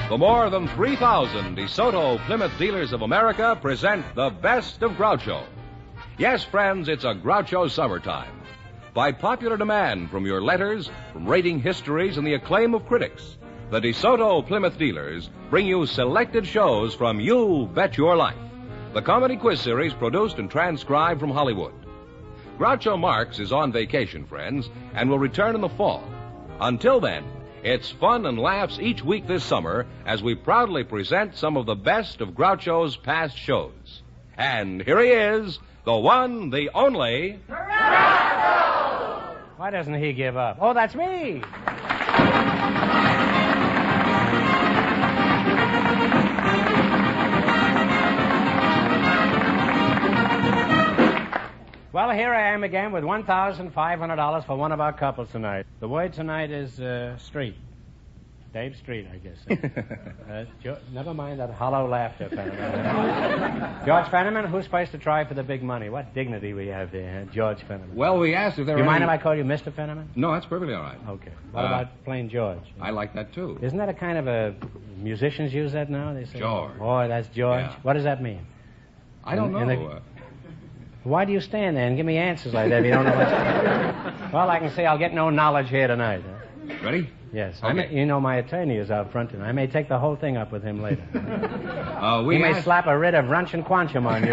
The more than 3,000 DeSoto Plymouth Dealers of America present the best of Groucho. Yes, friends, it's a Groucho summertime. By popular demand from your letters, from rating histories, and the acclaim of critics, the DeSoto Plymouth Dealers bring you selected shows from You Bet Your Life, the comedy quiz series produced and transcribed from Hollywood. Groucho Marx is on vacation, friends, and will return in the fall. Until then, it's fun and laughs each week this summer as we proudly present some of the best of Groucho's past shows. And here he is, the one, the only... Why doesn't he give up? Oh, that's me! Well, here I am again with $1,500 for one of our couples tonight. The word tonight is street. Dave Street, I guess. Never mind that hollow laughter, Fenneman. George Fenneman, who's supposed to try for the big money? What dignity we have there, George Fenneman. Well, we asked if there You were mind any... if I call you Mr. Fenneman? No, that's perfectly all right. Okay. What about plain George? I like that, too. Isn't that a kind of a... Musicians use that now? They say, George. Oh, that's George. Yeah. What does that mean? I don't know. Why do you stand there and give me answers like that if you don't know what's going on? Well, I can say I'll get no knowledge here tonight. Ready? Yes. Okay. My attorney is out front, and I may take the whole thing up with him later. We he may asked... slap a writ of Runch and Quanchum on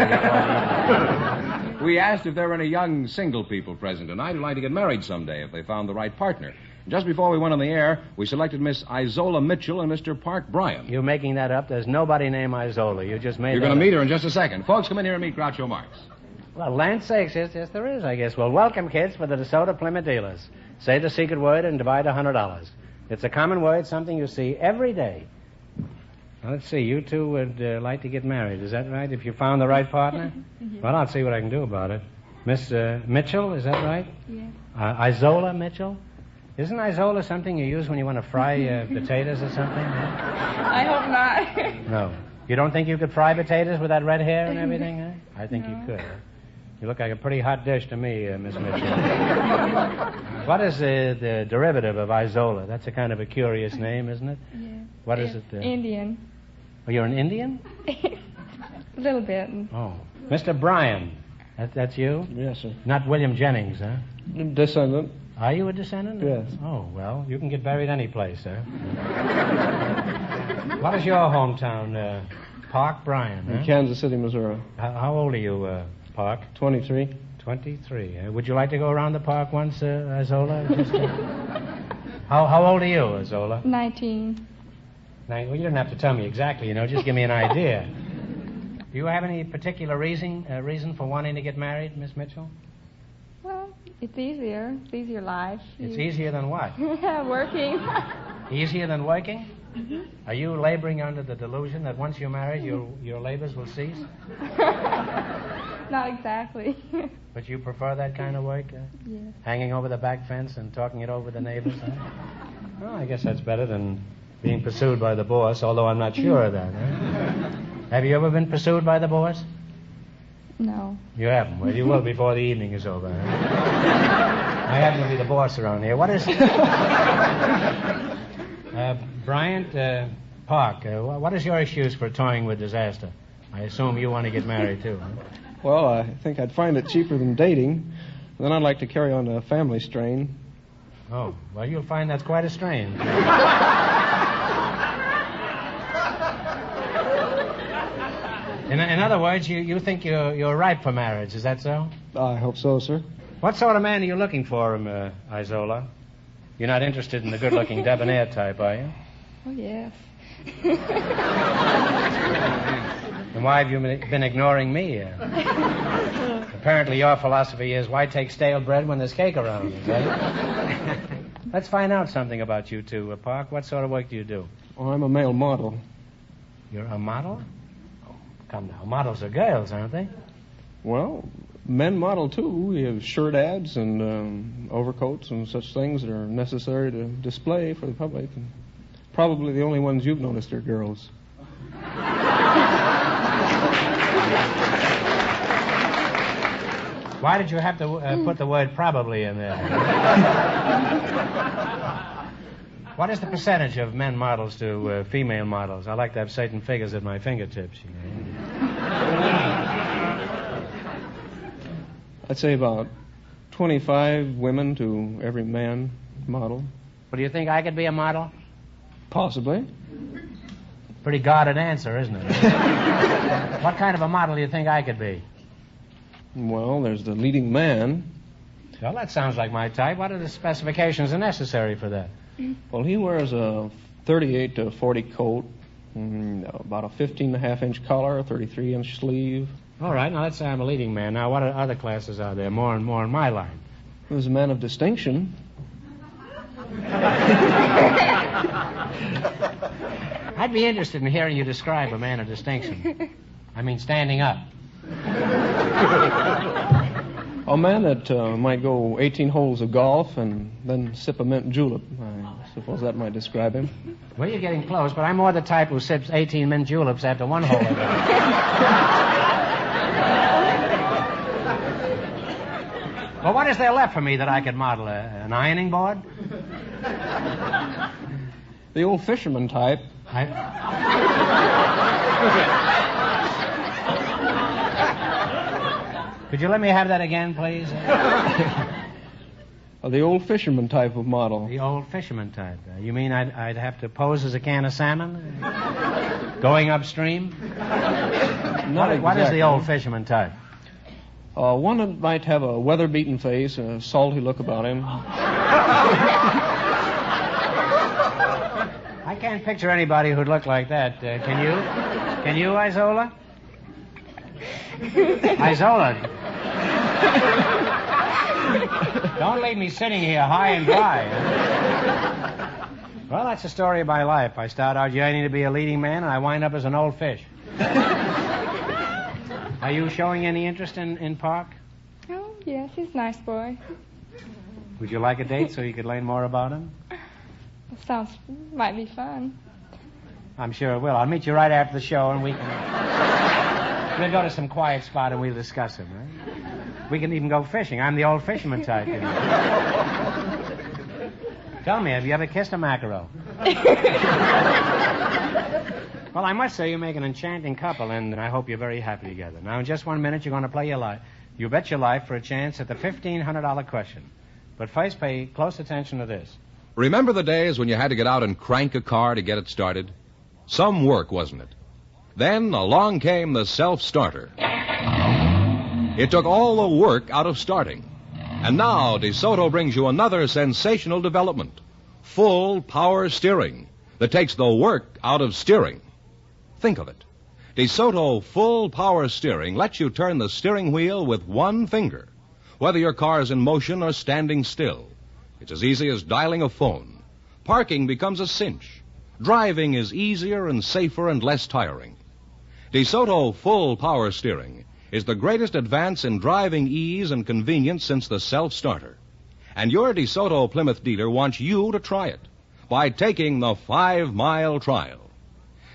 you. We asked if there were any young single people present tonight who'd like to get married someday if they found the right partner. Just before we went on the air, we selected Miss Isola Mitchell and Mr. Park Bryan. You're making that up. There's nobody named Isola. You just made You're that going to up. meet her in just a second. Folks, come in here and meet Groucho Marx. Well, land sakes, yes, there is, I guess. Well, welcome, kids, for the DeSoto Plymouth dealers. Say the secret word and divide $100. It's a common word, something you see every day. Now, let's see. You two would like to get married. Is that right? If you found the right partner? Well, I'll see what I can do about it. Miss Mitchell, is that right? Yeah. Isola Mitchell? Isn't Isola something you use when you want to fry potatoes or something? I hope not. No. You don't think you could fry potatoes with that red hair and everything? Huh? I think you could. Huh? You look like a pretty hot dish to me, Miss Mitchell. What is the derivative of Isola? That's a kind of a curious name, isn't it? Yeah. What is it? Indian. Oh, you're an Indian? A little bit. Oh. Mr. Bryan, that's you? Yes, sir. Not William Jennings, huh? Descendant. Are you a descendant? Yes. Oh, well, you can get buried any place, sir. What is your hometown, Park Bryan? In Kansas City, Missouri. How old are you, Park? 23. 23. Would you like to go around the park once, Isola? How old are you, Isola? 19. Well, you don't have to tell me exactly, just give me an idea. Do you have any particular reason for wanting to get married, Miss Mitchell? Well, it's easier. It's easier life. It's easier than what? Working. Easier than working? Mm-hmm. Are you laboring under the delusion that once you're married, your labors will cease? Not exactly. But you prefer that kind of work? Yes. Hanging over the back fence and talking it over with the neighbors? Huh? Well, I guess that's better than being pursued by the boss, although I'm not sure of that. Huh? Have you ever been pursued by the boss? No. You haven't? Well, you will before the evening is over. Huh? I happen to be the boss around here. What is... Bryant Park, what is your excuse for toying with disaster? I assume you want to get married, too, huh? Well, I think I'd find it cheaper than dating. Then I'd like to carry on a family strain. Oh, well, you'll find that's quite a strain. In other words, you think you're ripe for marriage, is that so? I hope so, sir. What sort of man are you looking for, Isola? You're not interested in the good-looking debonair type, are you? Oh, yes. Then why have you been ignoring me? Apparently your philosophy is, why take stale bread when there's cake around, is that it? Let's find out something about you two, Park. What sort of work do you do? Oh, I'm a male model. You're a model? Oh, come now. Models are girls, aren't they? Well, men model, too. We have shirt ads and overcoats and such things that are necessary to display for the public. And probably the only ones you've noticed are girls. Why did you have to put the word probably in there? What is the percentage of men models to female models? I like to have certain figures at my fingertips, I'd say about 25 women to every man model. Well, do you think I could be a model? Possibly. Pretty guarded answer, isn't it? What kind of a model do you think I could be? Well, there's the leading man. Well, that sounds like my type. What are the specifications necessary for that? Well, he wears a 38 to 40 coat, about a 15.5-inch collar, a 33-inch sleeve. All right, now let's say I'm a leading man. Now, what other classes are there more and more in my line? There's a man of distinction. I'd be interested in hearing you describe a man of distinction. I mean, standing up. A man that might go 18 holes of golf and then sip a mint julep. I suppose that might describe him. Well, you're getting close, but I'm more the type who sips 18 mint juleps after one hole of it. Well, what is there left for me that I could model? An ironing board? The old fisherman type. Could you let me have that again, please? The old fisherman type of model. The old fisherman type. You mean I'd have to pose as a can of salmon? Going upstream? What is the old fisherman type? One that might have a weather-beaten face and a salty look about him. I can't picture anybody who'd look like that. Can you? Can you, Isola? Isola. Don't leave me sitting here high and dry. Well, that's the story of my life. I start out yearning to be a leading man, and I wind up as an old fish. Are you showing any interest in Park? Oh, yes, he's a nice boy. Would you like a date so you could learn more about him? Might be fun. I'm sure it will. I'll meet you right after the show, and we'll go to some quiet spot and we'll discuss him, right? We can even go fishing. I'm the old fisherman type, you know. Tell me, have you ever kissed a mackerel? Well, I must say you make an enchanting couple, and I hope you're very happy together. Now, in just 1 minute, you're going to play your life. You bet your life for a chance at the $1,500 question. But first, pay close attention to this. Remember the days when you had to get out and crank a car to get it started? Some work, wasn't it? Then along came the self-starter. It took all the work out of starting. And now DeSoto brings you another sensational development. Full power steering that takes the work out of steering. Think of it. DeSoto full power steering lets you turn the steering wheel with one finger, whether your car is in motion or standing still. It's as easy as dialing a phone. Parking becomes a cinch. Driving is easier and safer and less tiring. DeSoto full power steering is the greatest advance in driving ease and convenience since the self-starter. And your DeSoto Plymouth dealer wants you to try it by taking the 5-mile trial.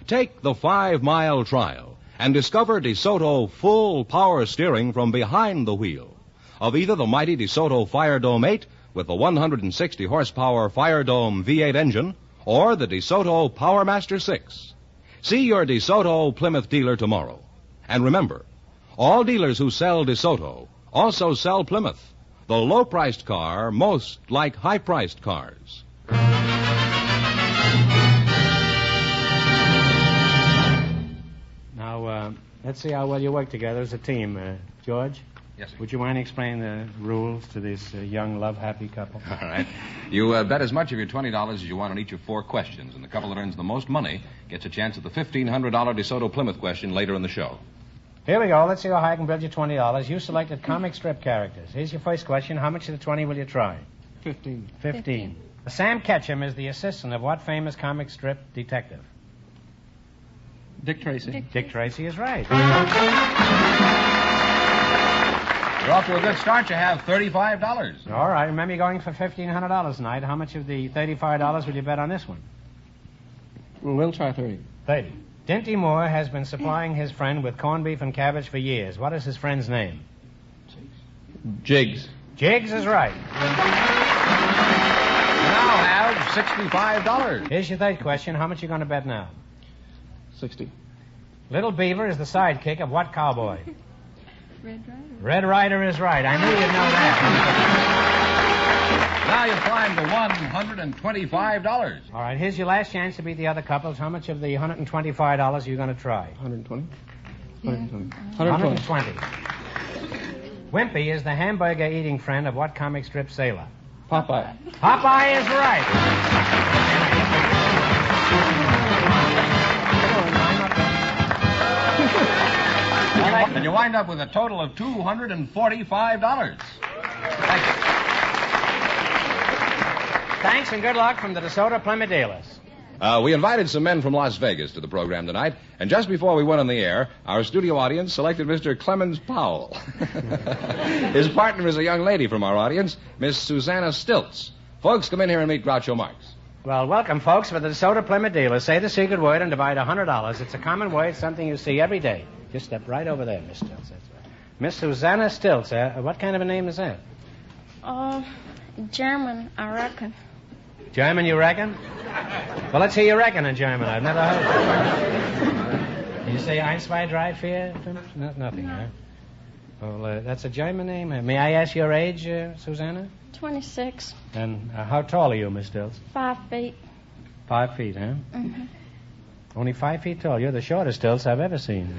Take the 5-mile trial and discover DeSoto full power steering from behind the wheel of either the mighty DeSoto Fire Dome 8 with the 160 horsepower Fire Dome V8 engine or the DeSoto Power Master 6. See your DeSoto Plymouth dealer tomorrow. And remember, all dealers who sell DeSoto also sell Plymouth, the low-priced car most like high-priced cars. Now, let's see how well you work together as a team. George? Yes, sir. Would you mind explaining the rules to this young, love-happy couple? All right. You bet as much of your $20 as you want on each of 4 questions, and the couple that earns the most money gets a chance at the $1,500 DeSoto Plymouth question later in the show. Here we go. Let's see how high I can build you $20. You selected comic strip characters. Here's your first question. How much of the 20 will you try? 15. 15. Sam Ketchum is the assistant of what famous comic strip detective? Dick Tracy. Dick Tracy is right. You're off to a good start. You have $35. All right. Remember, you're going for $1,500 tonight. How much of the $35 will you bet on this one? We'll try 30. 30. Dinty Moore has been supplying his friend with corned beef and cabbage for years. What is his friend's name? Jiggs. Jiggs is right. You now have $65. Here's your third question. How much are you going to bet now? 60. Little Beaver is the sidekick of what cowboy? Red Rider. Red Rider is right. I knew you'd know that. Now you've climbed to $125. All right, here's your last chance to beat the other couples. How much of the $125 are you going to try? 120. Yeah. 120. Wimpy is the hamburger-eating friend of what comic strip sailor? Popeye. Popeye is right. And you wind up with a total of $245. Thank you. Thanks and good luck from the DeSoto Plymouth dealers. We invited some men from Las Vegas to the program tonight, and just before we went on the air, our studio audience selected Mr. Clemens Powell. His partner is a young lady from our audience, Miss Susanna Stilts. Folks, come in here and meet Groucho Marx. Well, welcome, folks, for the DeSoto Plymouth dealer. Say the secret word and divide $100. It's a common word, something you see every day. Just step right over there, Miss Stilts. That's right. Miss Susanna Stilts. What kind of a name is that? German, I reckon. German, you reckon? Well, let's hear you reckon in German. I've never heard it. You say ein, zwei, drei, vier? No, nothing, huh? Well, that's a German name. May I ask your age, Susanna? 26. And how tall are you, Miss Stilts? 5 feet. 5 feet, huh? Mm-hmm. Only 5 feet tall. You're the shortest Stilts I've ever seen.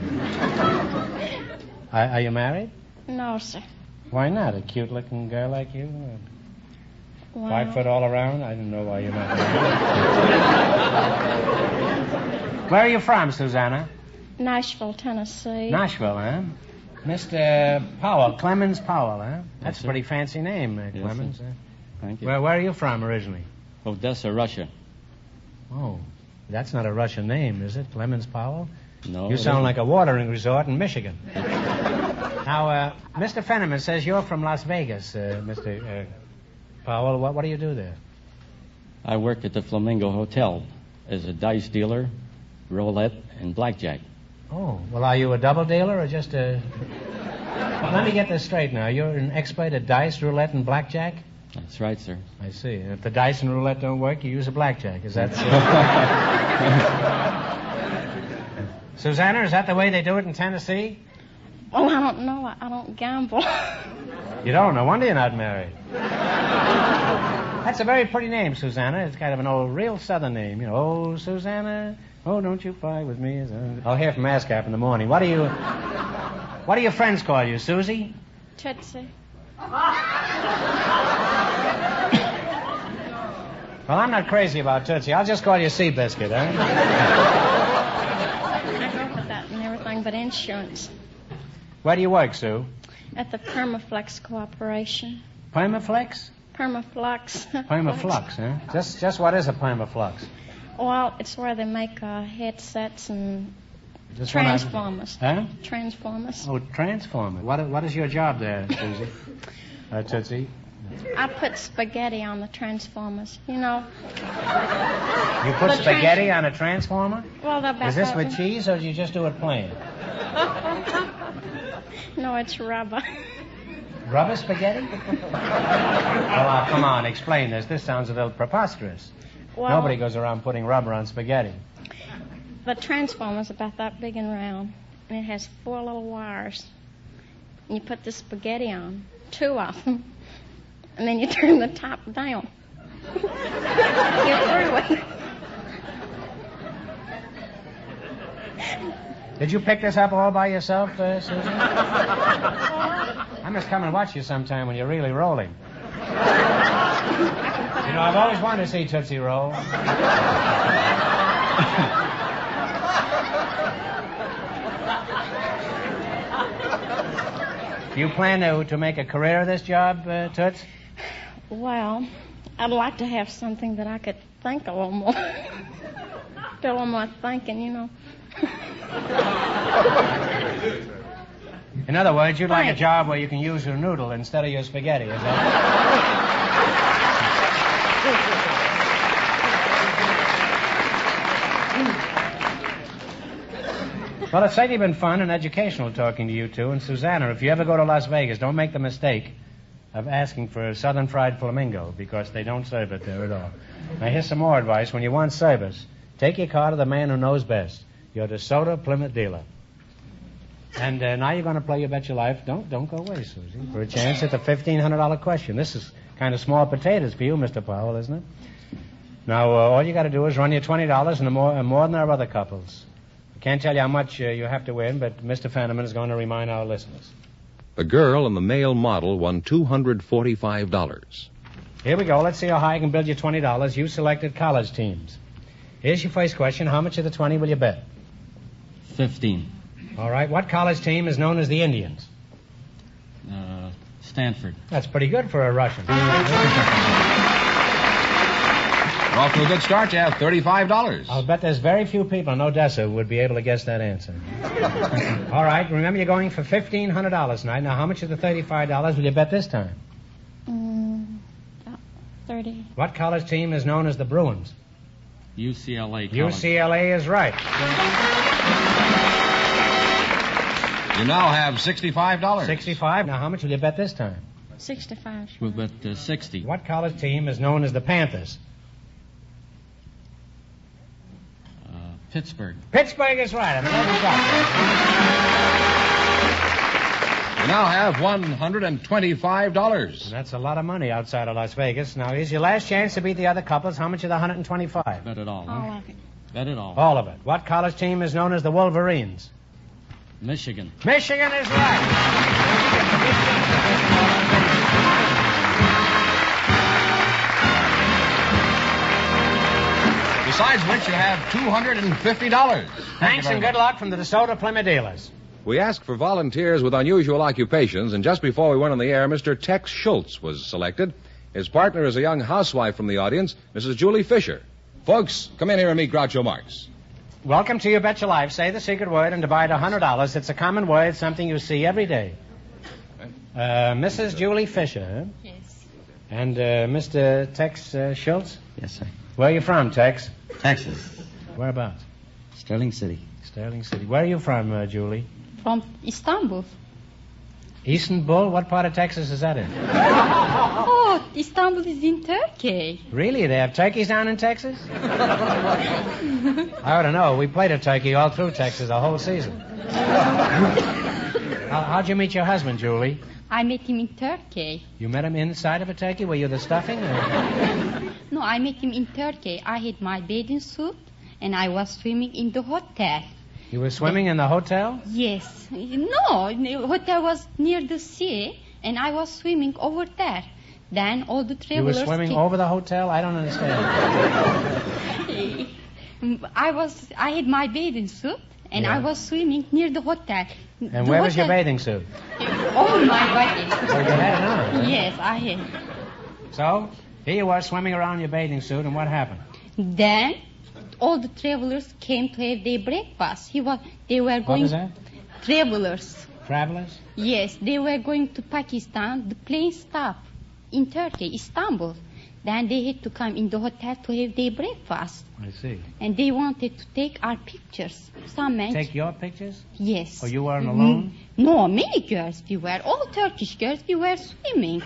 Are you married? No, sir. Why not? A cute-looking girl like you? Wow. 5 foot all around? I didn't know why you're not married. Where are you from, Susanna? Nashville, Tennessee. Nashville, huh? Mr. Powell, Clemens Powell, huh? That's Yes, a pretty fancy name, Clemens. Yes, Thank you. Where are you from originally? Odessa, Russia. Oh, that's not a Russian name, is it? Clemens Powell? No. You it sound isn't. like a watering resort in Michigan. Now, Mr. Fenneman says you're from Las Vegas, Mr. Powell. What do you do there? I work at the Flamingo Hotel as a dice dealer, roulette, and blackjack. Oh, well, are you a double dealer or just a... Well, let me get this straight now. You're an expert at dice, roulette, and blackjack? That's right, sir. I see. And if the dice and roulette don't work, you use a blackjack. Is that so? Susanna, is that the way they do it in Tennessee? Oh, I don't know. I don't gamble. You don't? No wonder you're not married. That's a very pretty name, Susanna. It's kind of an old, real Southern name. You know, oh, Susanna, oh, don't you fight with me. I'll hear from ASCAP in the morning. What do your friends call you, Susie? Tootsie. Well, I'm not crazy about Tootsie. I'll just call you Seabiscuit, huh? I go for that and everything but insurance. Where do you work, Sue? At the Permaflex Corporation. Permaflex? Permaflux. Permaflux, huh? Just what is a permaflux? Well, it's where they make headsets and Just transformers. Huh? Transformers. Oh, transformer. What is your job there, Susie? Tootsie? I put spaghetti on the transformers. You know. You put spaghetti on a transformer? Well, they're about Is this that with big. cheese or do you just do it plain? No, it's rubber. Rubber spaghetti? Well, come on, explain this. This sounds a little preposterous. Well, Nobody goes around putting rubber on spaghetti. the transformer's about that big and round, and it has 4 little wires. And you put the spaghetti on, 2 of them, and then you turn the top down. You're through with it. Did you pick this up all by yourself, Susan? I must come and watch you sometime when you're really rolling. You know, I've always wanted to see Tootsie roll. Do you plan to make a career of this job, Toots? Well, I'd like to have something that I could think a little more. Do a little more thinking, you know. In other words, you'd like a job where you can use your noodle instead of your spaghetti, is that? Well, it's certainly been fun and educational talking to you two. And Susanna, if you ever go to Las Vegas, don't make the mistake of asking for a Southern Fried Flamingo, because they don't serve it there at all. Now, here's some more advice. When you want service, take your car to the man who knows best, your DeSoto Plymouth dealer. And now you're going to play You Bet Your Life. Don't go away, Susie, for a chance at the $1,500 question. This is kind of small potatoes for you, Mr. Powell, isn't it? Now, all you got to do is run your $20 and more than our other couples. I can't tell you how much you have to win, but Mr. Fenneman is going to remind our listeners. The girl and the male model won $245. Here we go. Let's see how high I can build you $20. You selected college teams. Here's your first question. How much of the 20 will you bet? 15. All right. What college team is known as the Indians? Stanford. That's pretty good for a Russian. You're off to a good start. You have $35. I'll bet there's very few people in Odessa who would be able to guess that answer. All right. Remember, you're going for $1,500 tonight. Now, how much of the $35 will you bet this time? 30. What college team is known as the Bruins? UCLA College. UCLA is right. You now have $65. 65. Now, how much will you bet this time? 65. We'll bet 60. What college team is known as the Panthers? Pittsburgh. Pittsburgh is right. I'm glad you got that. You now have $125. That's a lot of money outside of Las Vegas. Now, here's your last chance to beat the other couples. How much of the 125? Bet it all. Huh? All of it. Bet it all. All of it. What college team is known as the Wolverines? Michigan. Michigan is right. Besides which, you have $250. Thanks and good luck from the DeSoto Plymouth dealers. We asked for volunteers with unusual occupations, and just before we went on the air, Mr. Tex Schultz was selected. His partner is a young housewife from the audience, Mrs. Julie Fisher. Folks, come in here and meet Groucho Marx. Welcome to You Bet Your Life. Say the secret word and divide $100. It's a common word, something you see every day. Mrs. Julie Fisher. Yes. And Mr. Tex Schultz? Yes, sir. Where are you from, Tex? Texas. Whereabouts? Sterling City. Sterling City. Where are you from, Julie? From Istanbul. Istanbul? What part of Texas is that in? Oh, Istanbul is in Turkey. Really? They have turkeys down in Texas? I ought to know. We played a turkey all through Texas the whole season. How'd you meet your husband, Julie? I met him in Turkey. You met him inside of a turkey? Were you the stuffing? Or? No, I met him in Turkey. I had my bathing suit, and I was swimming in the hotel. You were swimming in the hotel? Yes. No, the hotel was near the sea, and I was swimming over there. Then all the travelers... You were swimming over the hotel? I don't understand. I had my bathing suit, and I was swimming near the hotel. And where was your bathing suit? Oh, my body. Oh, you had it on? Right? Yes, I had. So, here you were swimming around in your bathing suit, and what happened? Then, all the travelers came to have their breakfast. They were going... What is that? Travelers. Travelers? Yes, they were going to Pakistan. The plane stopped in Turkey, Istanbul. Then they had to come in the hotel to have their breakfast. I see. And they wanted to take our pictures. Some men... Take your pictures? Yes. Oh, you weren't alone? No, many girls. We were all Turkish girls. We were swimming.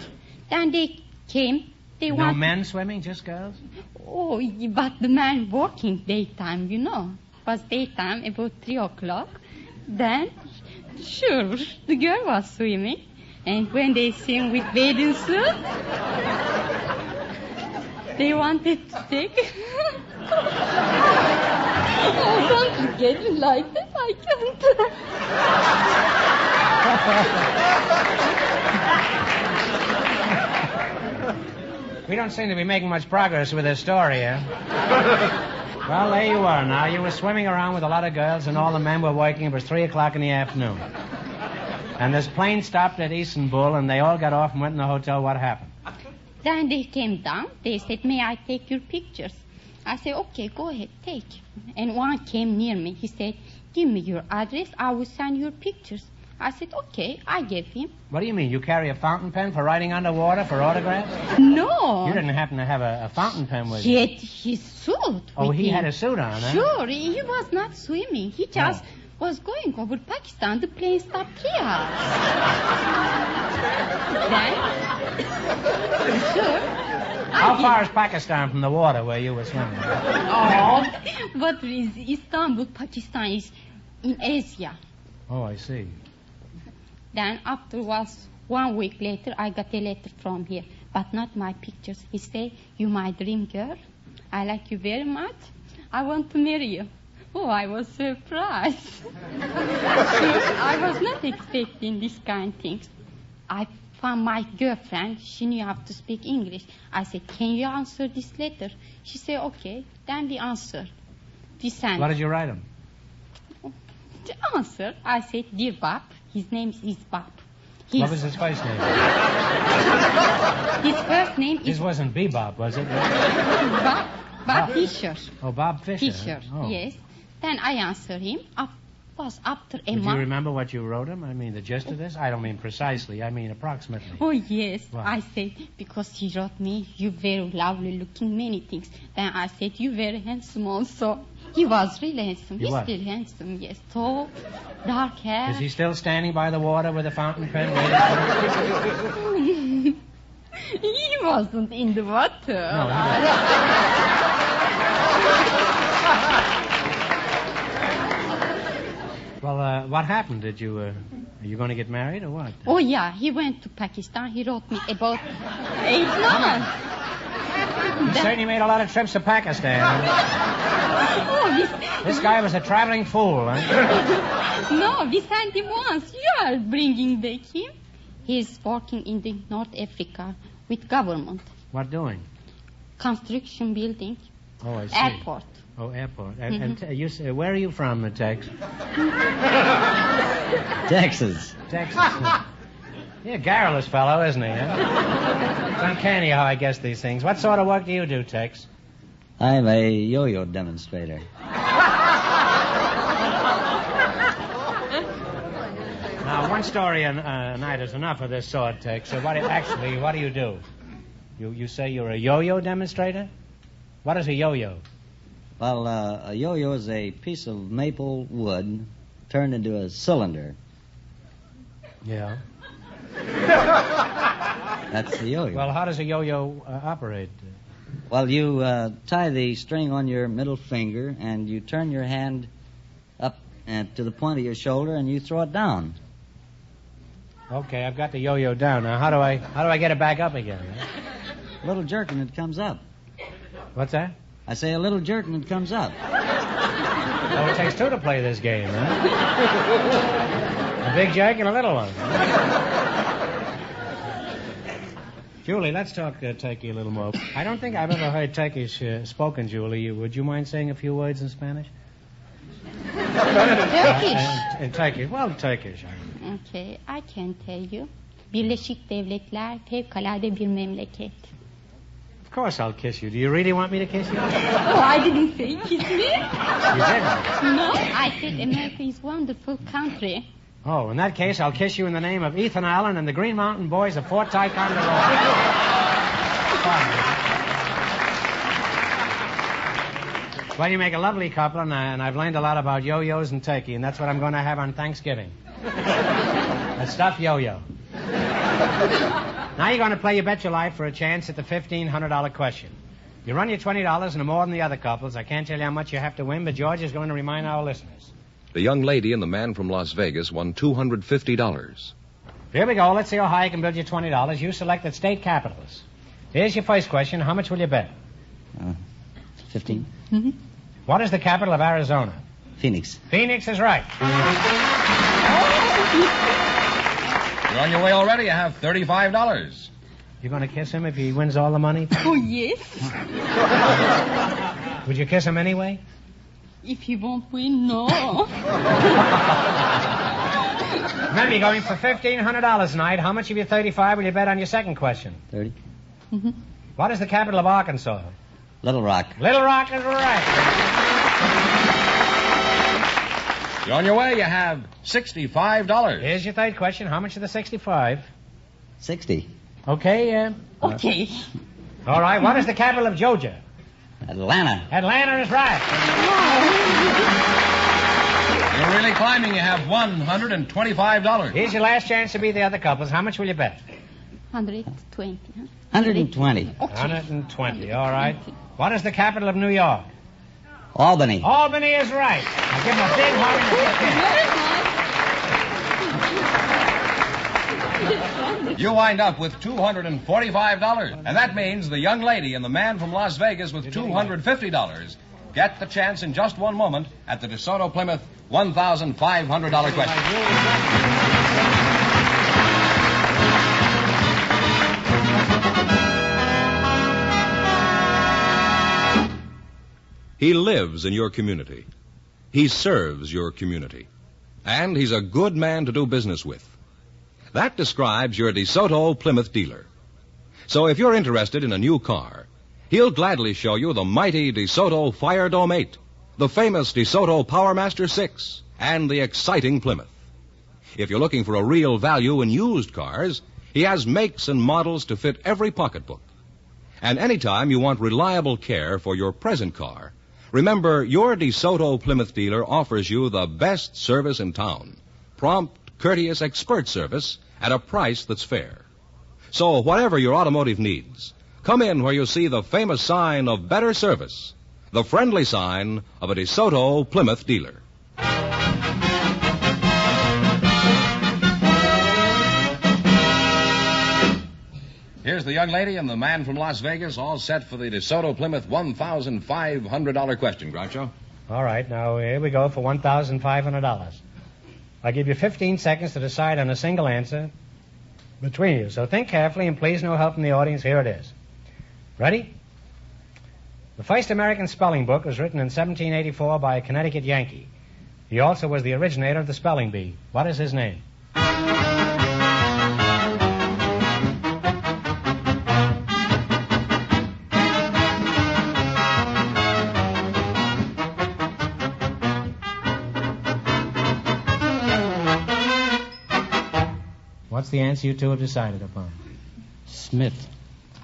Then they came. No men swimming, just girls? Oh, but the men working daytime, you know. It was daytime, about 3 o'clock. Then, sure, the girl was swimming. And when they swim with bathing suit, they wanted to take... Oh, don't look at me like that. I can't. We don't seem to be making much progress with this story, eh? Well, there you are now. You were swimming around with a lot of girls, and all the men were working. It was 3 o'clock in the afternoon. And this plane stopped at Istanbul, and they all got off and went in the hotel. What happened? Then they came down. They said, may I take your pictures? I said, okay, go ahead, take. And one came near me. He said, give me your address. I will send your pictures. I said, okay. I gave him. What do you mean? You carry a fountain pen for writing underwater for autographs? No. You didn't happen to have a fountain pen with you? He had his suit. Oh, he had a suit on, huh? Sure. He was not swimming. He just was going over Pakistan. The plane stopped here. Then, sure. How far is Pakistan from the water where you were swimming? Oh, but Istanbul, Pakistan is in Asia. Oh, I see. Then afterwards, 1 week later, I got a letter from here, but not my pictures. He said, you my dream girl. I like you very much. I want to marry you. Oh, I was surprised. Sure, I was not expecting this kind of things. I found my girlfriend. She knew how to speak English. I said, can you answer this letter? She said, okay. Then we answered. We sent. What did you write him? The answer, I said, dear Bob. His name is Bob. What was his first name? His first name is... This wasn't Bebop, was it? Bob Fisher. Oh, Bob Fisher. Fisher, oh. Yes. Then I answered him. was after a Do you month. remember what you wrote him? I mean, the gist of this? I don't mean precisely. I mean approximately. Oh, yes. What? I said, because he wrote me, you very lovely looking, many things. Then I said, you very handsome also. He was really handsome. He He's was? still handsome, yes. Tall, dark hair. Is he still standing by the water with a fountain pen waiting for you? He wasn't in the water. Well, what happened? Are you going to get married or what? Oh, yeah, he went to Pakistan. He wrote me about 8 months. He certainly made a lot of trips to Pakistan. Oh, This guy was a traveling fool, huh? No, we sent him once. You are bringing back him. He's working in the North Africa with government. What doing? Construction building. Oh, I see. Airport. Oh, airport. And you say, where are you from, Tex? Texas. Texas. You're a garrulous fellow, isn't he? Huh? It's uncanny how I guess these things. What sort of work do you do, Tex? I'm a yo-yo demonstrator. Now, one story a night is enough of this sort, Tex. So what do you do? You say you're a yo-yo demonstrator? What is a yo-yo? Well, a yo-yo is a piece of maple wood turned into a cylinder. Yeah. That's the yo-yo. Well, how does a yo-yo operate? Well, you tie the string on your middle finger, and you turn your hand up to the point of your shoulder, and you throw it down. Okay, I've got the yo-yo down. Now, how do I get it back up again? A little jerk and it comes up. What's that? I say a little jerk and it comes up. Well, it takes two to play this game, huh? A big jerk and a little one. Julie, let's talk Turkey a little more. I don't think I've ever heard Turkish spoken, Julie. Would you mind saying a few words in Spanish? Turkish. In Turkish. Well, Turkish. Okay, I can tell you. Birleşik Devletler fevkalade bir memleket. Of course I'll kiss you. Do you really want me to kiss you? Oh, I didn't say kiss me. You didn't? No, I said America is a wonderful country. Oh, in that case, I'll kiss you in the name of Ethan Allen and the Green Mountain Boys of Fort Ticonderoga. Well, you make a lovely couple, and I've learned a lot about yo-yos and turkey, and that's what I'm going to have on Thanksgiving. A stuffed yo-yo. Now you're going to play You Bet Your Life for a chance at the $1,500 question. You run your $20 and more than the other couples. I can't tell you how much you have to win, but George is going to remind our listeners. The young lady and the man from Las Vegas won $250. Here we go. Let's see how high I can build you $20. You selected state capitals. Here's your first question. How much will you bet? 15. Mm-hmm. What is the capital of Arizona? Phoenix. Phoenix is right. You're on your way already. You have $35. You going to kiss him if he wins all the money? Oh, yes. Would you kiss him anyway? If you won't win, no. Remember, you're going for $1,500 tonight. How much of your 35 will you bet on your second question? 30. Mm-hmm. What is the capital of Arkansas? Little Rock. Little Rock is right. You're on your way. You have $65. Here's your third question. How much of the 65? 60. Okay, Okay. all right. What is the capital of Georgia? Atlanta. Atlanta is right. You're really climbing. You have $125. Here's your last chance to beat the other couples. How much will you bet? 120, huh? 120. Okay. 120. All right. What is the capital of New York? Albany. Albany is right. I'll give him a big hug and a kiss. You wind up with $245. And that means the young lady and the man from Las Vegas with $250 get the chance in just one moment at the DeSoto Plymouth $1,500 question. He lives in your community. He serves your community. And he's a good man to do business with. That describes your DeSoto Plymouth dealer. So if you're interested in a new car, he'll gladly show you the mighty DeSoto Fire Dome 8, the famous DeSoto Powermaster 6, and the exciting Plymouth. If you're looking for a real value in used cars, he has makes and models to fit every pocketbook. And anytime you want reliable care for your present car, remember your DeSoto Plymouth dealer offers you the best service in town. Prompt, courteous, expert service at a price that's fair. So whatever your automotive needs, come in where you'll see the famous sign of better service, the friendly sign of a DeSoto Plymouth dealer. Here's the young lady and the man from Las Vegas, all set for the DeSoto Plymouth $1,500 question, Groucho. All right, now here we go for $1,500. I'll give you 15 seconds to decide on a single answer between you. So think carefully and please no help from the audience. Here it is. Ready? The first American spelling book was written in 1784 by a Connecticut Yankee. He also was the originator of the spelling bee. What is his name? What's the answer you two have decided upon? Smith.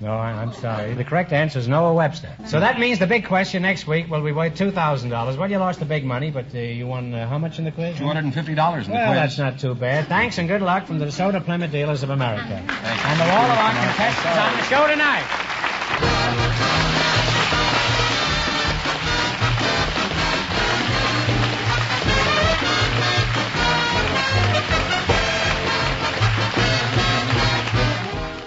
No, I'm sorry. The correct answer is Noah Webster. So that means the big question next week will be worth $2,000. Well, you lost the big money, but you won how much in the quiz? $250 in the quiz. Well, that's not too bad. Thanks and good luck from the DeSoto Plymouth Dealers of America. And to all of our contestants on the show tonight.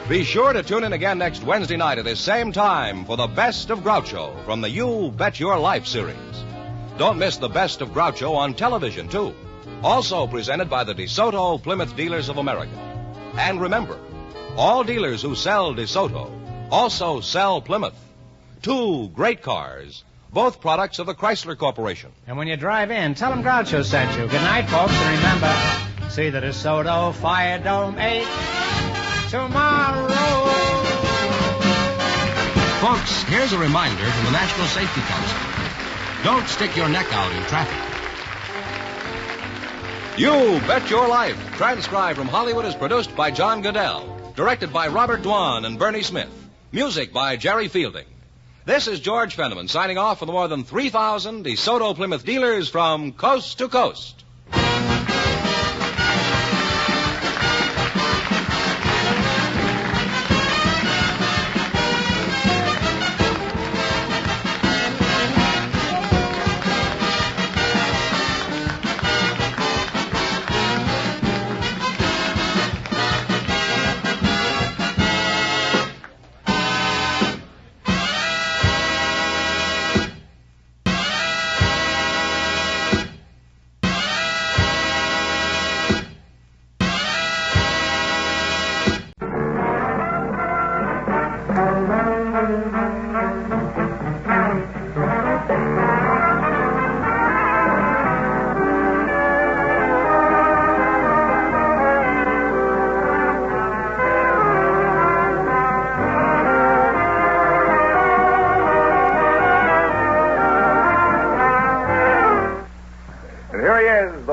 Be sure to tune in again next Wednesday night at this same time for the Best of Groucho from the You Bet Your Life series. Don't miss the Best of Groucho on television, too. Also presented by the DeSoto Plymouth Dealers of America. And remember, all dealers who sell DeSoto also sell Plymouth. Two great cars, both products of the Chrysler Corporation. And when you drive in, tell them Groucho sent you. Good night, folks, and remember, see the DeSoto Fire Dome 8 tomorrow. Folks, here's a reminder from the National Safety Council. Don't stick your neck out in traffic. You Bet Your Life, transcribed from Hollywood, is produced by John Goodell, directed by Robert Dwan and Bernie Smith, music by Jerry Fielding. This is George Fenneman signing off for the more than 3,000 DeSoto Plymouth dealers from coast to coast.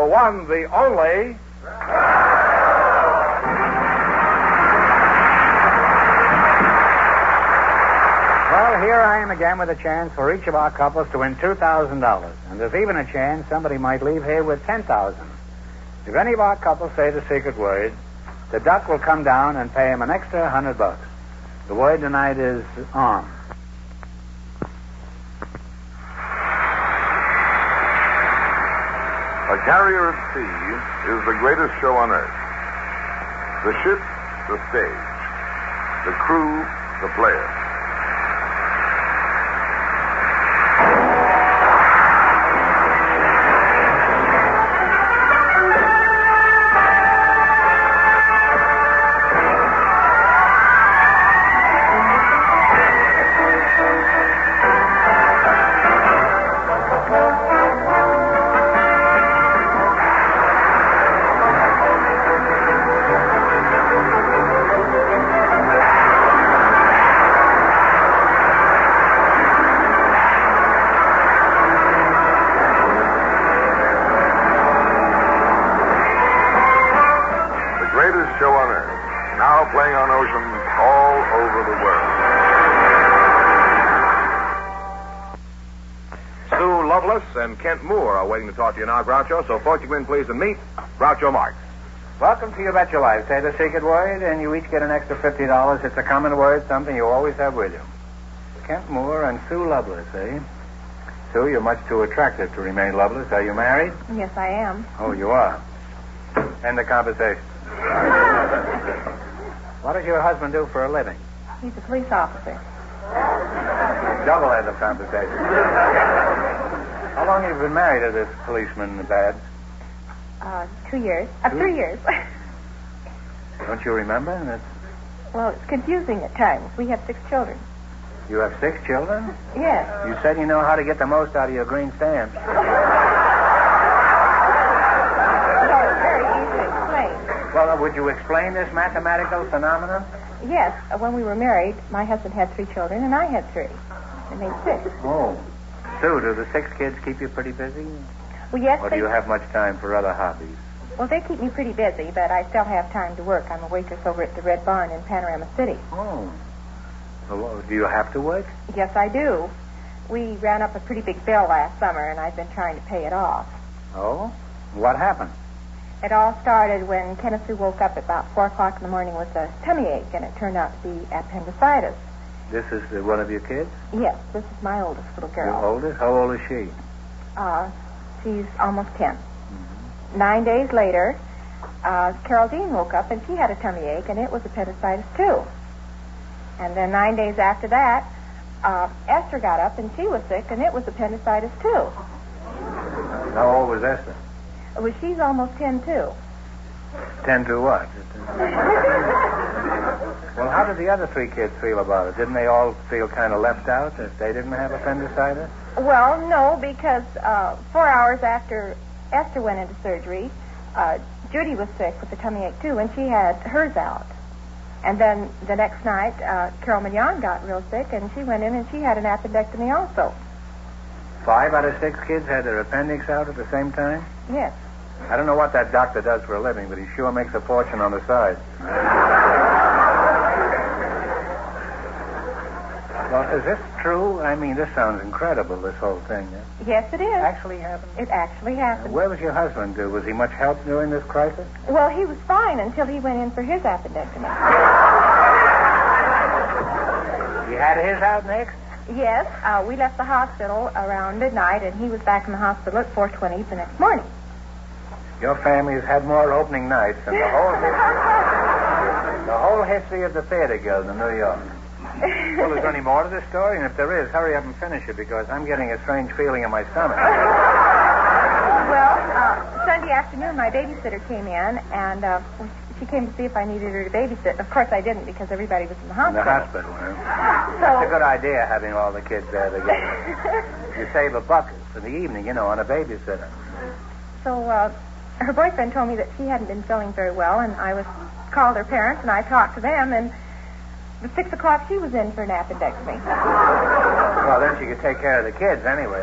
One, the only. Well, here I am again with a chance for each of our couples to win $2,000. And there's even a chance somebody might leave here with $10,000. If any of our couples say the secret word, the duck will come down and pay him an extra $100. The word tonight is on. A carrier at sea is the greatest show on earth. The ship, the stage. The crew, the players. now playing on oceans all over the world. Sue Lovelace and Kent Moore are waiting to talk to you now, Groucho. So, folks, you can please and meet Groucho Marx. Welcome to You Bet Your Life. Say the secret word, and you each get an extra $50. It's a common word, something you always have with you. Kent Moore and Sue Lovelace, eh? Sue, you're much too attractive to remain loveless. Are you married? Yes, I am. Oh, you are. End the conversation. What does your husband do for a living? He's a police officer. Double end of conversation. How long have you been married to this policeman, Babs? 2 years. 3 years. Don't you remember? Well, it's confusing at times. We have 6 children. You have 6 children? Yes. You said you know how to get the most out of your green stamps. Well, it's very easy to explain. Well, would you explain this mathematical phenomenon? Yes. When we were married, my husband had 3 children, and I had 3. It made 6. Oh. Sue, do the 6 kids keep you pretty busy? Well, yes, Or do you have much time for other hobbies? Well, they keep me pretty busy, but I still have time to work. I'm a waitress over at the Red Barn in Panorama City. Oh. Well, do you have to work? Yes, I do. We ran up a pretty big bill last summer, and I've been trying to pay it off. Oh? What happened? It all started when Kenneth Sue woke up at about 4 o'clock in the morning with a tummy ache, and it turned out to be appendicitis. This is one of your kids? Yes, this is my oldest little girl. Your oldest? How old is she? She's almost 10. Mm-hmm. 9 days later, Carol Dean woke up, and she had a tummy ache, and it was appendicitis, too. And then 9 days after that, Esther got up, and she was sick, and it was appendicitis, too. How old was Esther? Well, she's almost 10, too. 10 to what? Well, how did the other 3 kids feel about it? Didn't they all feel kind of left out if they didn't have appendicitis? Well, no, because 4 hours after Esther went into surgery, Judy was sick with the tummy ache, too, and she had hers out. And then the next night, Carol Mignon got real sick, and she went in and she had an appendectomy also. 5 out of 6 kids had their appendix out at the same time? Yes. I don't know what that doctor does for a living, but he sure makes a fortune on the side. Well, is this true? I mean, this sounds incredible, this whole thing. Yes, it is. Actually happened? It actually happened. Where was your husband, do? Was he much help during this crisis? Well, he was fine until he went in for his appendectomy. He had his out next? Yes. We left the hospital around midnight, and he was back in the hospital at 4:20 the next morning. Your family has had more opening nights than the whole history of the Theater Guild in New York. Well, is there any more to this story? And if there is, hurry up and finish it, because I'm getting a strange feeling in my stomach. Well, Sunday afternoon, my babysitter came in, and she came to see if I needed her to babysit. Of course, I didn't, because everybody was in the hospital. In the hospital, huh? That's a good idea, having all the kids there together. You save a buck for the evening, on a babysitter. So, her boyfriend told me that she hadn't been feeling very well, and I called her parents, and I talked to them, and at 6 o'clock she was in for an appendectomy. Well, then she could take care of the kids anyway.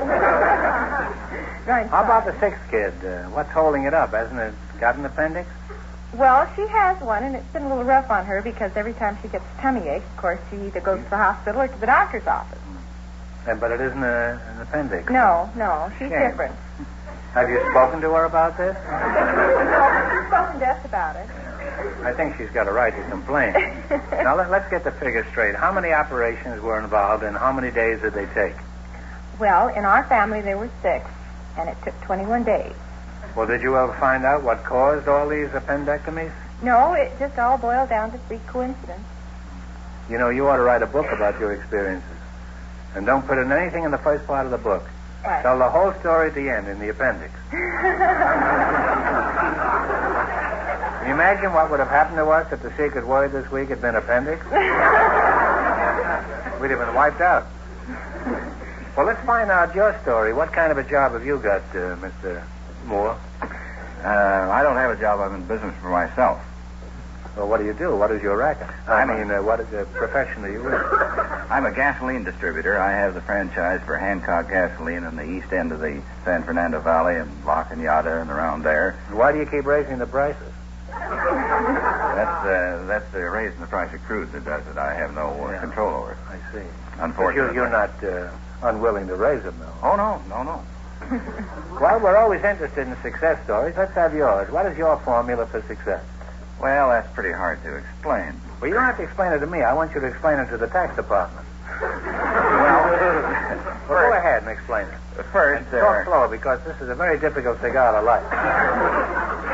Right. How about the 6th kid? What's holding it up? Hasn't it got an appendix? Well, she has one, and it's been a little rough on her because every time she gets a tummy ache, of course, she either goes to the hospital or to the doctor's office. But it isn't an appendix. No, she's Okay. different. Have you spoken to her about this? She's spoken to us about it. I think she's got a right to complain. Now, let's get the figures straight. How many operations were involved, and how many days did they take? Well, in our family, there were 6, and it took 21 days. Well, did you ever find out what caused all these appendectomies? No, it just all boiled down to freak coincidence. You ought to write a book about your experiences. And don't put in anything in the first part of the book. Right. Tell the whole story at the end, in the appendix. Can you imagine what would have happened to us if the secret word this week had been appendix? We'd have been wiped out. Well, let's find out your story. What kind of a job have you got, Mr. Moore? I don't have a job. I'm in business for myself. Well, what do you do? What is your racket? What is the profession are you in? I'm a gasoline distributor. I have the franchise for Hancock Gasoline in the east end of the San Fernando Valley and La Cañada and around there. Why do you keep raising the prices? That's the raising the price of crude that does it. I have no control over it. I see. Unfortunately. But you're not unwilling to raise them, though. Oh, no. Well, we're always interested in success stories. Let's have yours. What is your formula for success? Well, that's pretty hard to explain. Well, you don't have to explain it to me. I want you to explain it to the tax department. Well, go ahead and explain it. First, talk slow, because this is a very difficult cigar to light.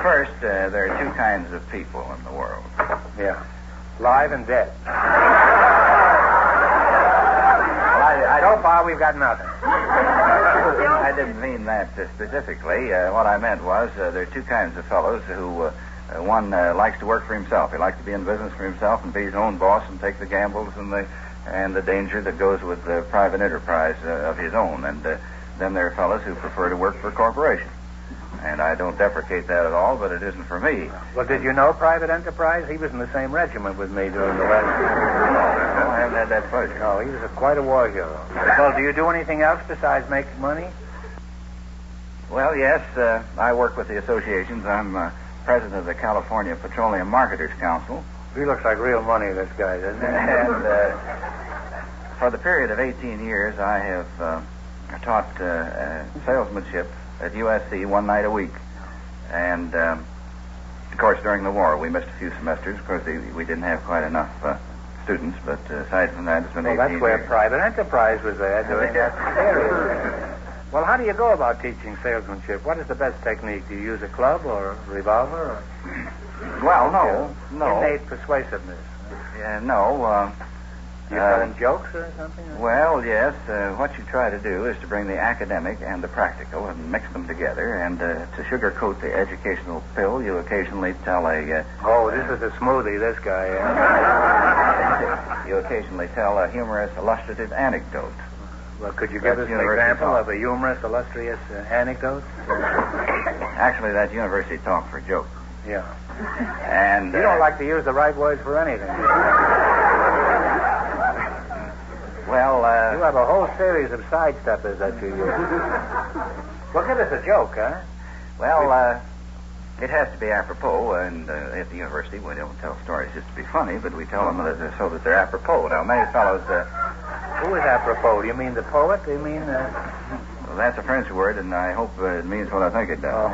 First, there are two kinds of people in the world. Yeah. Live and dead. So far, we've got nothing. I didn't mean that specifically. What I meant was there are two kinds of fellows who, one likes to work for himself. He likes to be in business for himself and be his own boss and take the gambles and the danger that goes with private enterprise of his own. And then there are fellows who prefer to work for a corporation. And I don't deprecate that at all, but it isn't for me. Well, did you know private enterprise? He was in the same regiment with me during the last... No, I haven't had that pleasure. No, he was quite a war hero. Well, do you do anything else besides make money? Well, yes. I work with the associations. I'm president of the California Petroleum Marketers Council. He looks like real money, this guy, doesn't he? And for the period of 18 years, I have taught salesmanship at USC one night a week. And, of course, during the war, we missed a few semesters. Of course, we didn't have quite enough students, but aside from that, it's been 18 years. Well, that's where private enterprise was there doing that area. Well, how do you go about teaching salesmanship? What is the best technique? Do you use a club or a revolver? Or... Well, no. Innate persuasiveness. No. You telling jokes or something? Well, yes. What you try to do is to bring the academic and the practical and mix them together. And to sugarcoat the educational pill, you occasionally tell a... Oh, this is a smoothie, this guy. You occasionally tell a humorous, illustrative anecdote. Well, could you give us an example of a humorous, illustrious anecdote? Actually, that's university talk for jokes. Yeah. And you don't like to use the right words for anything. Well, you have a whole series of sidesteppers that you use. Well, give us a joke, huh? Well, it has to be apropos, and at the university we don't tell stories just to be funny, but we tell them so that they're apropos. Now, many fellows... Who is apropos? Do you mean the poet? Do you mean... Well, that's a French word, and I hope it means what I think it does. Oh.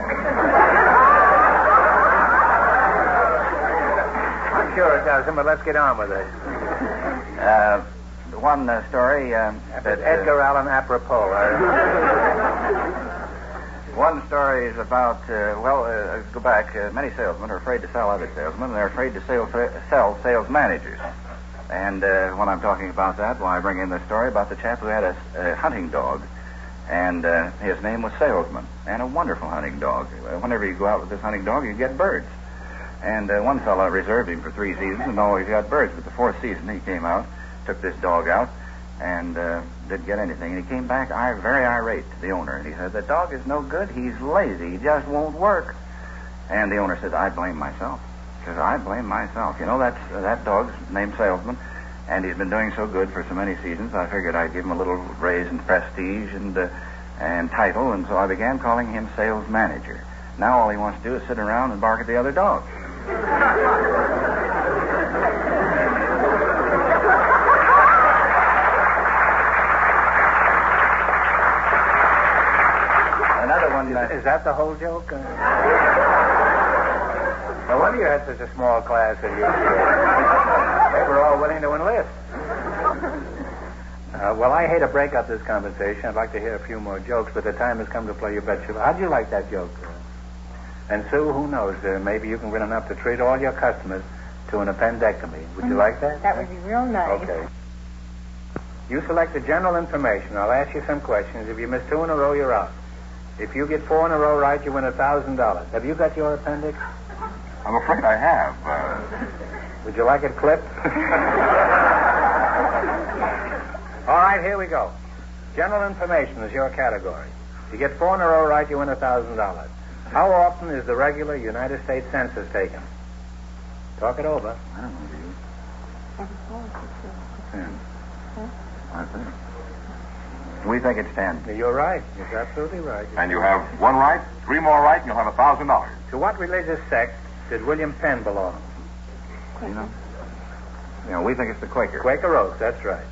I'm sure it does, but let's get on with it. One story... that Edgar Allan apropos. One story is about, go back, many salesmen are afraid to sell other salesmen, and they're afraid to sell sales managers. And when I'm talking about that, I bring in the story about the chap who had a hunting dog, and his name was Salesman, and a wonderful hunting dog. Whenever you go out with this hunting dog, you get birds. And one fellow reserved him for 3 seasons and always got birds, but the 4th season he came out, took this dog out, and didn't get anything. And he came back very irate to the owner, and he said, "The dog is no good. He's lazy. He just won't work." And the owner said, "I blame myself." He says, "I blame myself. You know, that dog's named Salesman, and he's been doing so good for so many seasons, I figured I'd give him a little raise in prestige and title, and so I began calling him Sales Manager. Now all he wants to do is sit around and bark at the other dogs." Another one... Is that the whole joke? No wonder you had such a small class at your school. They were all willing to enlist. Well, I hate to break up this conversation. I'd like to hear a few more jokes, but the time has come to play your bet. How'd you like that joke? And Sue, who knows? Maybe you can win enough to treat all your customers to an appendectomy. Would you like that? That would be real nice. Okay. You select the general information. I'll ask you some questions. If you miss 2 in a row, you're out. If you get 4 in a row right, you win $1,000. Have you got your appendix? I'm afraid I have. Would you like it clipped? All right, here we go. General information is your category. If you get 4 in a row right, you win $1,000. How often is the regular United States Census taken? Talk it over. I don't know, do you? 10. I think. We think it's 10. You're right. You're absolutely right. And you have 1 right, 3 more right, and you'll have $1,000. To what religious sect did William Penn belong? You know, we think it's the Quaker. Quaker Oats, that's right.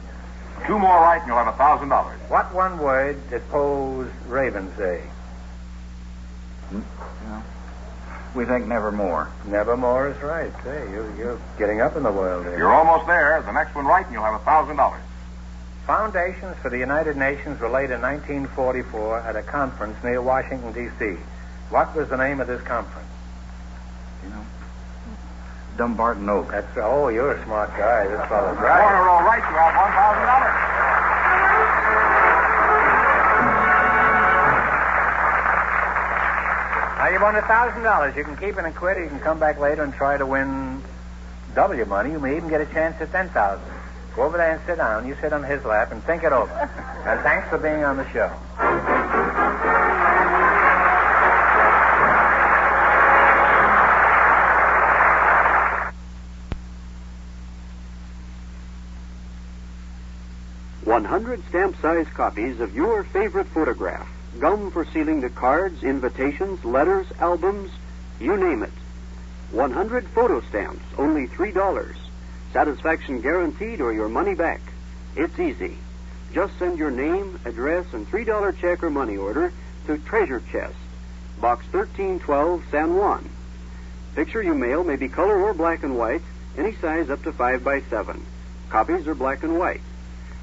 2 more right and you'll have $1,000. What one word did Poe's Raven say? We think nevermore. Nevermore is right. Hey, you're getting up in the world here. You're almost there. The next one right and you'll have $1,000. Foundations for the United Nations were laid in 1944 at a conference near Washington, D.C. What was the name of this conference? Dumbarton Oak. Oh, you're a smart guy. This fellow's right. 4 in a row right, you have $1,000. Now you won $1,000. You can keep it and quit, or you can come back later and try to win double your money. You may even get a chance at $10,000. Go over there and sit down. You sit on his lap and think it over. And thanks for being on the show. $100 stamp-sized copies of your favorite photograph. Gum for sealing the cards, invitations, letters, albums, you name it. 100 photo stamps, only $3. Satisfaction guaranteed or your money back. It's easy. Just send your name, address, and $3 check or money order to Treasure Chest, Box 1312, San Juan. Picture you mail may be color or black and white, any size up to 5 by 7. Copies are black and white.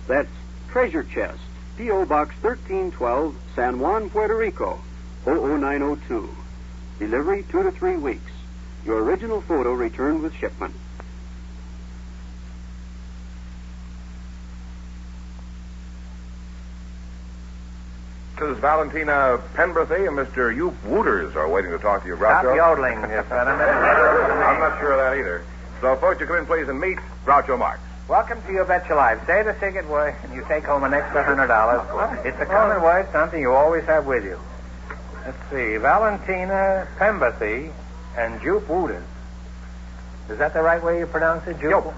That's Treasure Chest, P.O. Box 1312, San Juan, Puerto Rico, 00902. Delivery 2 to 3 weeks. Your original photo returned with shipment. Mrs. Valentina Penberthy and Mr. Youp Wooters are waiting to talk to you, Stop Groucho. yodeling, fella. I'm not sure of that either. So, folks, you come in, please, and meet Groucho Marx. Welcome to Your Bet Your Life. Say the secret word, and you take home an extra $100. It's a common word, something you always have with you. Let's see. Valentina Penberthy and Jupe Wooters. Is that the right way you pronounce it? Jupe?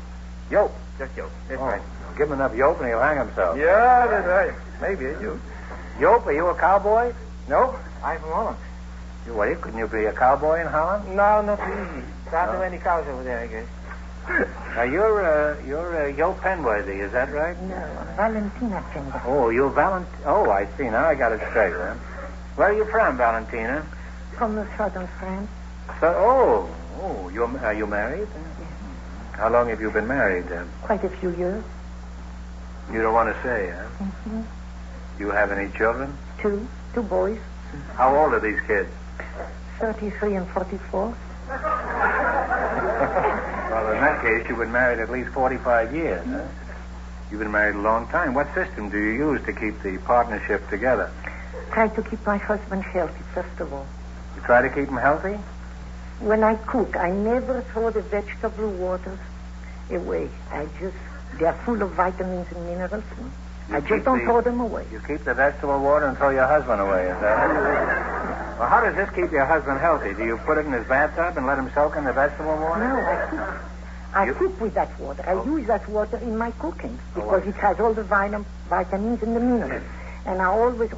Yope. Just Yope. That's right. Give him enough Yope and he'll hang himself. Yeah, that's right. Maybe you. Yope, are you a cowboy? No, I'm from Holland. What, couldn't you be a cowboy in Holland? No, not easy. There aren't many cows over there, I guess. Now, you're Yope Penworthy, is that right? No, Valentina Penworthy. Oh, you're Oh, I see. Now I got it straight, huh? Where are you from, Valentina? From the southern France. So, are you married? How long have you been married? Quite a few years. You don't want to say, huh? Mm-hmm. Do you have any children? Two boys. How old are these kids? 33 and 44. Well, in that case, you've been married at least 45 years, huh? You've been married a long time. What system do you use to keep the partnership together? Try to keep my husband healthy, first of all. You try to keep him healthy? When I cook, I never throw the vegetable waters away. They're full of vitamins and minerals. I just don't throw them away. You keep the vegetable water and throw your husband away, is that it? Well, how does this keep your husband healthy? Do you put it in his bathtub and let him soak in the vegetable water? No, I cook with that water. I use that water in my cooking because it has all the vitamins and the minerals. And I always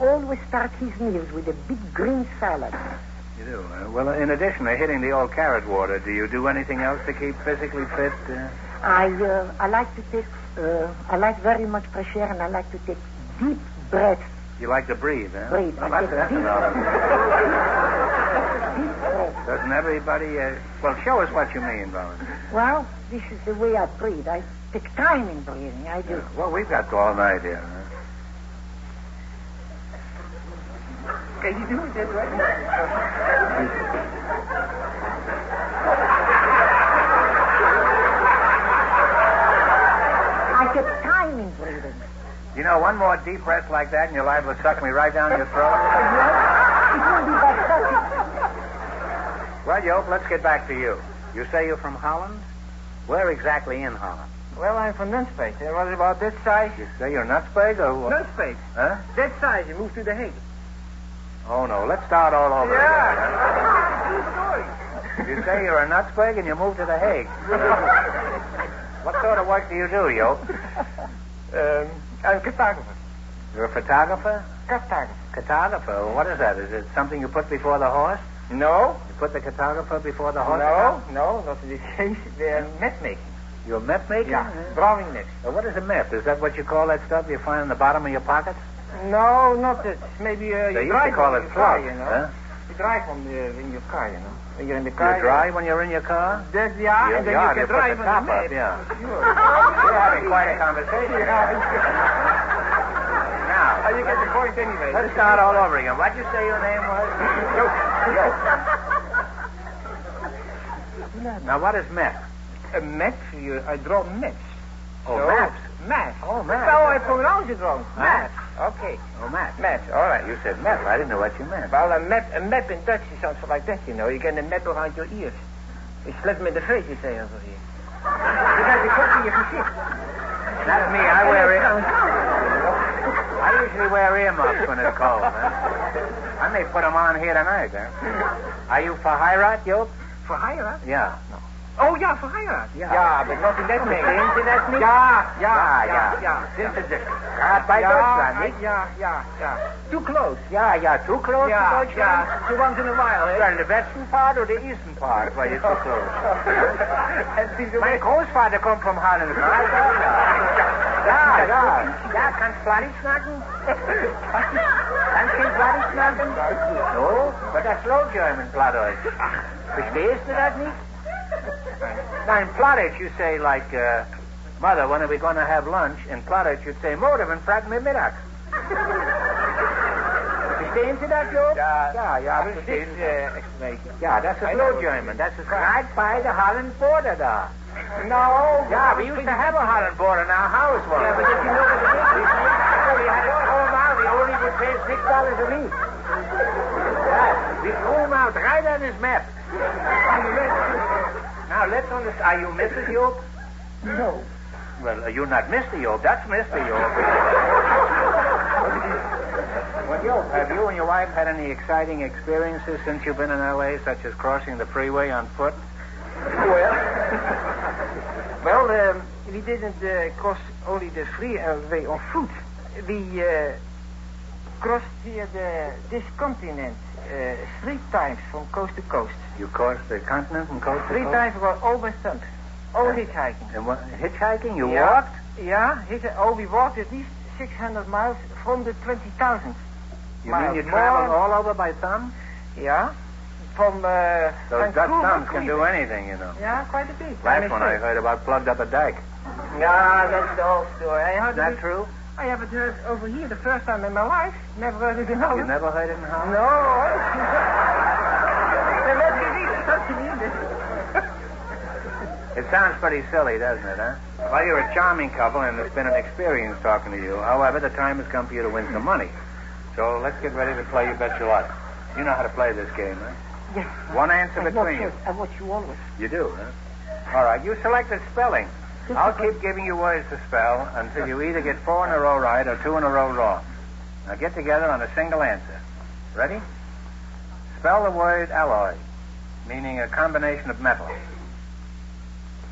start his meals with a big green salad. You do? Well, in addition to hitting the old carrot water, do you do anything else to keep physically fit? I like to take... I like very much fresh air, and I like to take deep breaths. You like to breathe, huh? Breathe. Well, that's Doesn't everybody... Well, show us what you mean, Valentina. Well, this is the way I breathe. I take time in breathing. I do. Yeah. Well, we've got all night here, huh? Can you do it that way? I take time in breathing. You know, one more deep breath like that and you're liable to suck me right down your throat. It won't be that sucky. Well, Yope, let's get back to you. You say you're from Holland? Where exactly in Holland? Well, I'm from Nunspeet. It was about this size. You say you're Nunspeet or what? Nunspeet. Huh? That size. You moved to the Hague. Oh, no. Let's start all over again. You say you're a Nunspeet and you moved to the Hague. What sort of work do you do, Yope? I'm a photographer. You're a photographer? Cartographer. Cartographer? What is that? Is it something you put before the horse? No, put the cartographer before the horse? No, not in this case. They're map making. You're map making? Yeah, drawing maps. What is a map? Is that what you call that stuff you find in the bottom of your pocket? No, not that. Maybe They you used drive to call on it your car, plug, you know. huh? You drive in your car, you know. When you're in the car. You drive when you're in your car? And then you Yeah, can you drive put on the the top map. up, yeah. Sure. We're having quite a conversation. Now, You get the point anyway. let's start all over again. What'd you say your name was? Now, what is map? A map? I draw maps. Oh, So, maps. Maps. Oh, maps. That's how I pronounce it wrong. Huh? Maps. Okay. Oh, map. Maps. All right. You said map. I didn't know what you meant. Well, a map in Dutch is something like that, you know. You get a map around your ears. Je slet met de feetjes zeggen over hier. Je gaat de kop in je gezicht. That's me. I wear it. I usually wear earmuffs when it's cold, man. I may put them on here tonight, man. Are you for heirat, Joop? Verheirat? Yeah. Oh, ja, verheirat. Ja. Ja, but not in that name. Verstehen Sie das nicht? Ja. Sind Sie gerade bei Deutschland, nicht? Ja. Too close. Ja, too close to Deutschland? Ja, so once in a while, eh? Well, the western part or the eastern part where you're too close? Mein Großvater kommt vom Holland. Ja, kannst Plattdeutsch schnacken? Kannst du Plattdeutsch schnacken? No, but that's low German Plattdeutsch. Verstehst du das nicht? Now, in Plattdeutsch, you say, like, Mother, when are we going to have lunch? In Plattdeutsch, you'd say, Morgen, frag mir Mittag. Verstehen Sie das, Joop? Ja, verstehen Sie. Explanation. Ja, das ist Low German. Das ist right by the Holland border da. No. Yeah, we used to have a Holland board in our house once. Yeah, but if you know what it is, we had it all out. We only would pay $6 a week. Yeah, we threw him out right on his map. Now, let's understand. Are you Mrs. Joop? No. Well, you're not Mr. Joop. That's Mr. Joop. Well, Joop, have you and your wife had any exciting experiences since you've been in L.A., such as crossing the freeway on foot? Well, we didn't cross only the freeway on foot. We crossed here this continent 3 times from coast to coast. You crossed the continent from coast to coast? 3 times we always stunt. All hitchhiking. And what, hitchhiking? You Yeah. walked? Yeah, we walked at least 600 miles from the 20,000 You miles. mean you traveled all over by thumb? Yeah. From Those Dutch Vancouver, thumbs can do Cleveland. anything, you know. Yeah, quite a bit. Last one I heard about plugged up a dike. Yeah, that's the whole story. I heard Is that it. true? I haven't heard over here the first time in my life. Never heard it in Holland. You never heard it in Holland? No. Then let me read something in this. It sounds pretty silly, doesn't it, huh? Well, you're a charming couple, and it's been an experience talking to you. However, the time has come for you to win some money. So let's get ready to play You Bet Your Life. You know how to play this game, huh? Yes. One answer between you. I watch you always. You do, huh? All right, you selected spelling. I'll keep giving you words to spell until you either get 4 in a row right or 2 in a row wrong. Now get together on a single answer. Ready? Spell the word alloy, meaning a combination of metal.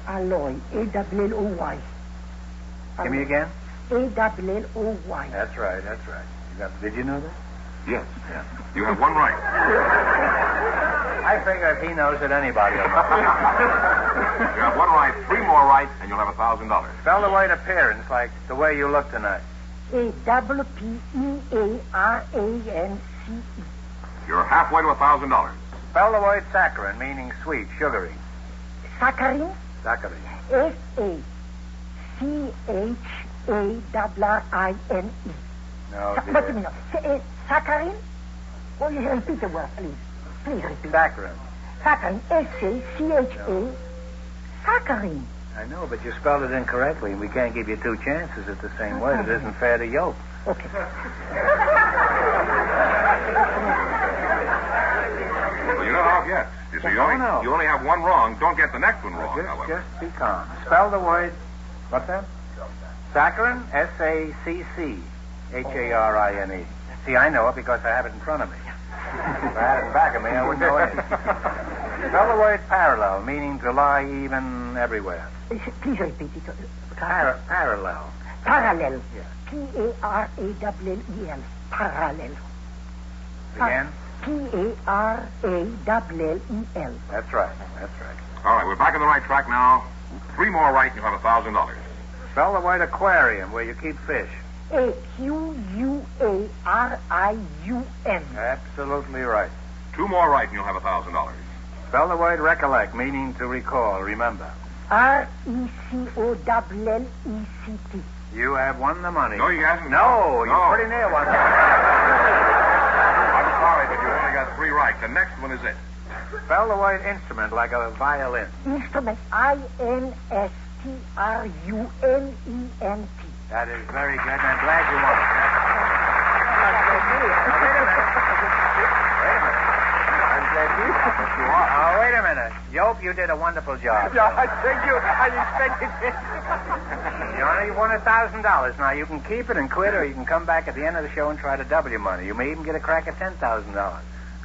Alloy. A-L-L-O-Y. Give me again. A-L-L-O-Y. That's right. Did you know that? Yes. You have one right. I figure if he knows it, anybody will know. You have one right, 3 more right, and you'll have $1,000. Spell the word appearance, like the way you look tonight. A-P-P-E-A-R-A-N-C-E. You're halfway to $1,000. Spell the word saccharine, meaning sweet, sugary. Saccharin. Saccharine. S-A-C-H-A-R-R-I-N-E. No, Wait a minute. Saccharin? Oh, you repeat the word, please. Please repeat. Saccharin. Saccharin. S-A-C-H-A. Saccharin. I know, but you spelled it incorrectly. We can't give you 2 chances at the same word. It isn't fair to Yoke. Okay. Well, you know how it gets. You see, you only have one wrong. Don't get the next one wrong, however. Just be calm. Spell the word. What's that? Saccharin. S-A-C-C-H-A-R-I-N-E. See, I know it because I have it in front of me. If I had it in back of me, I wouldn't know anything. Spell the word parallel, meaning to lie even everywhere. Please repeat it. Parallel. Parallel. Yeah. P-A-R-A-L-L-E-L. Parallel. Again? Carallel. That's right. That's right. All right, we're back on the right track now. 3 more right and you'll have $1,000. Spell the word aquarium, where you keep fish. Aquarium. Absolutely right. 2 more right and you'll have $1,000. Spell the word recollect, meaning to recall, remember. RECOLLECT. You have won the money. No, you haven't. No, you're pretty near one. I'm sorry, but you only got 3 right. The next one is it. Spell the word instrument like a violin. Instrument. INSTRUMENT. That is very good, and I'm glad you won. Oh, wait a minute. Yope, you did a wonderful job. Thank you. I expected it. You only won $1,000. Now, you can keep it and quit, or you can come back at the end of the show and try to double your money. You may even get a crack at $10,000.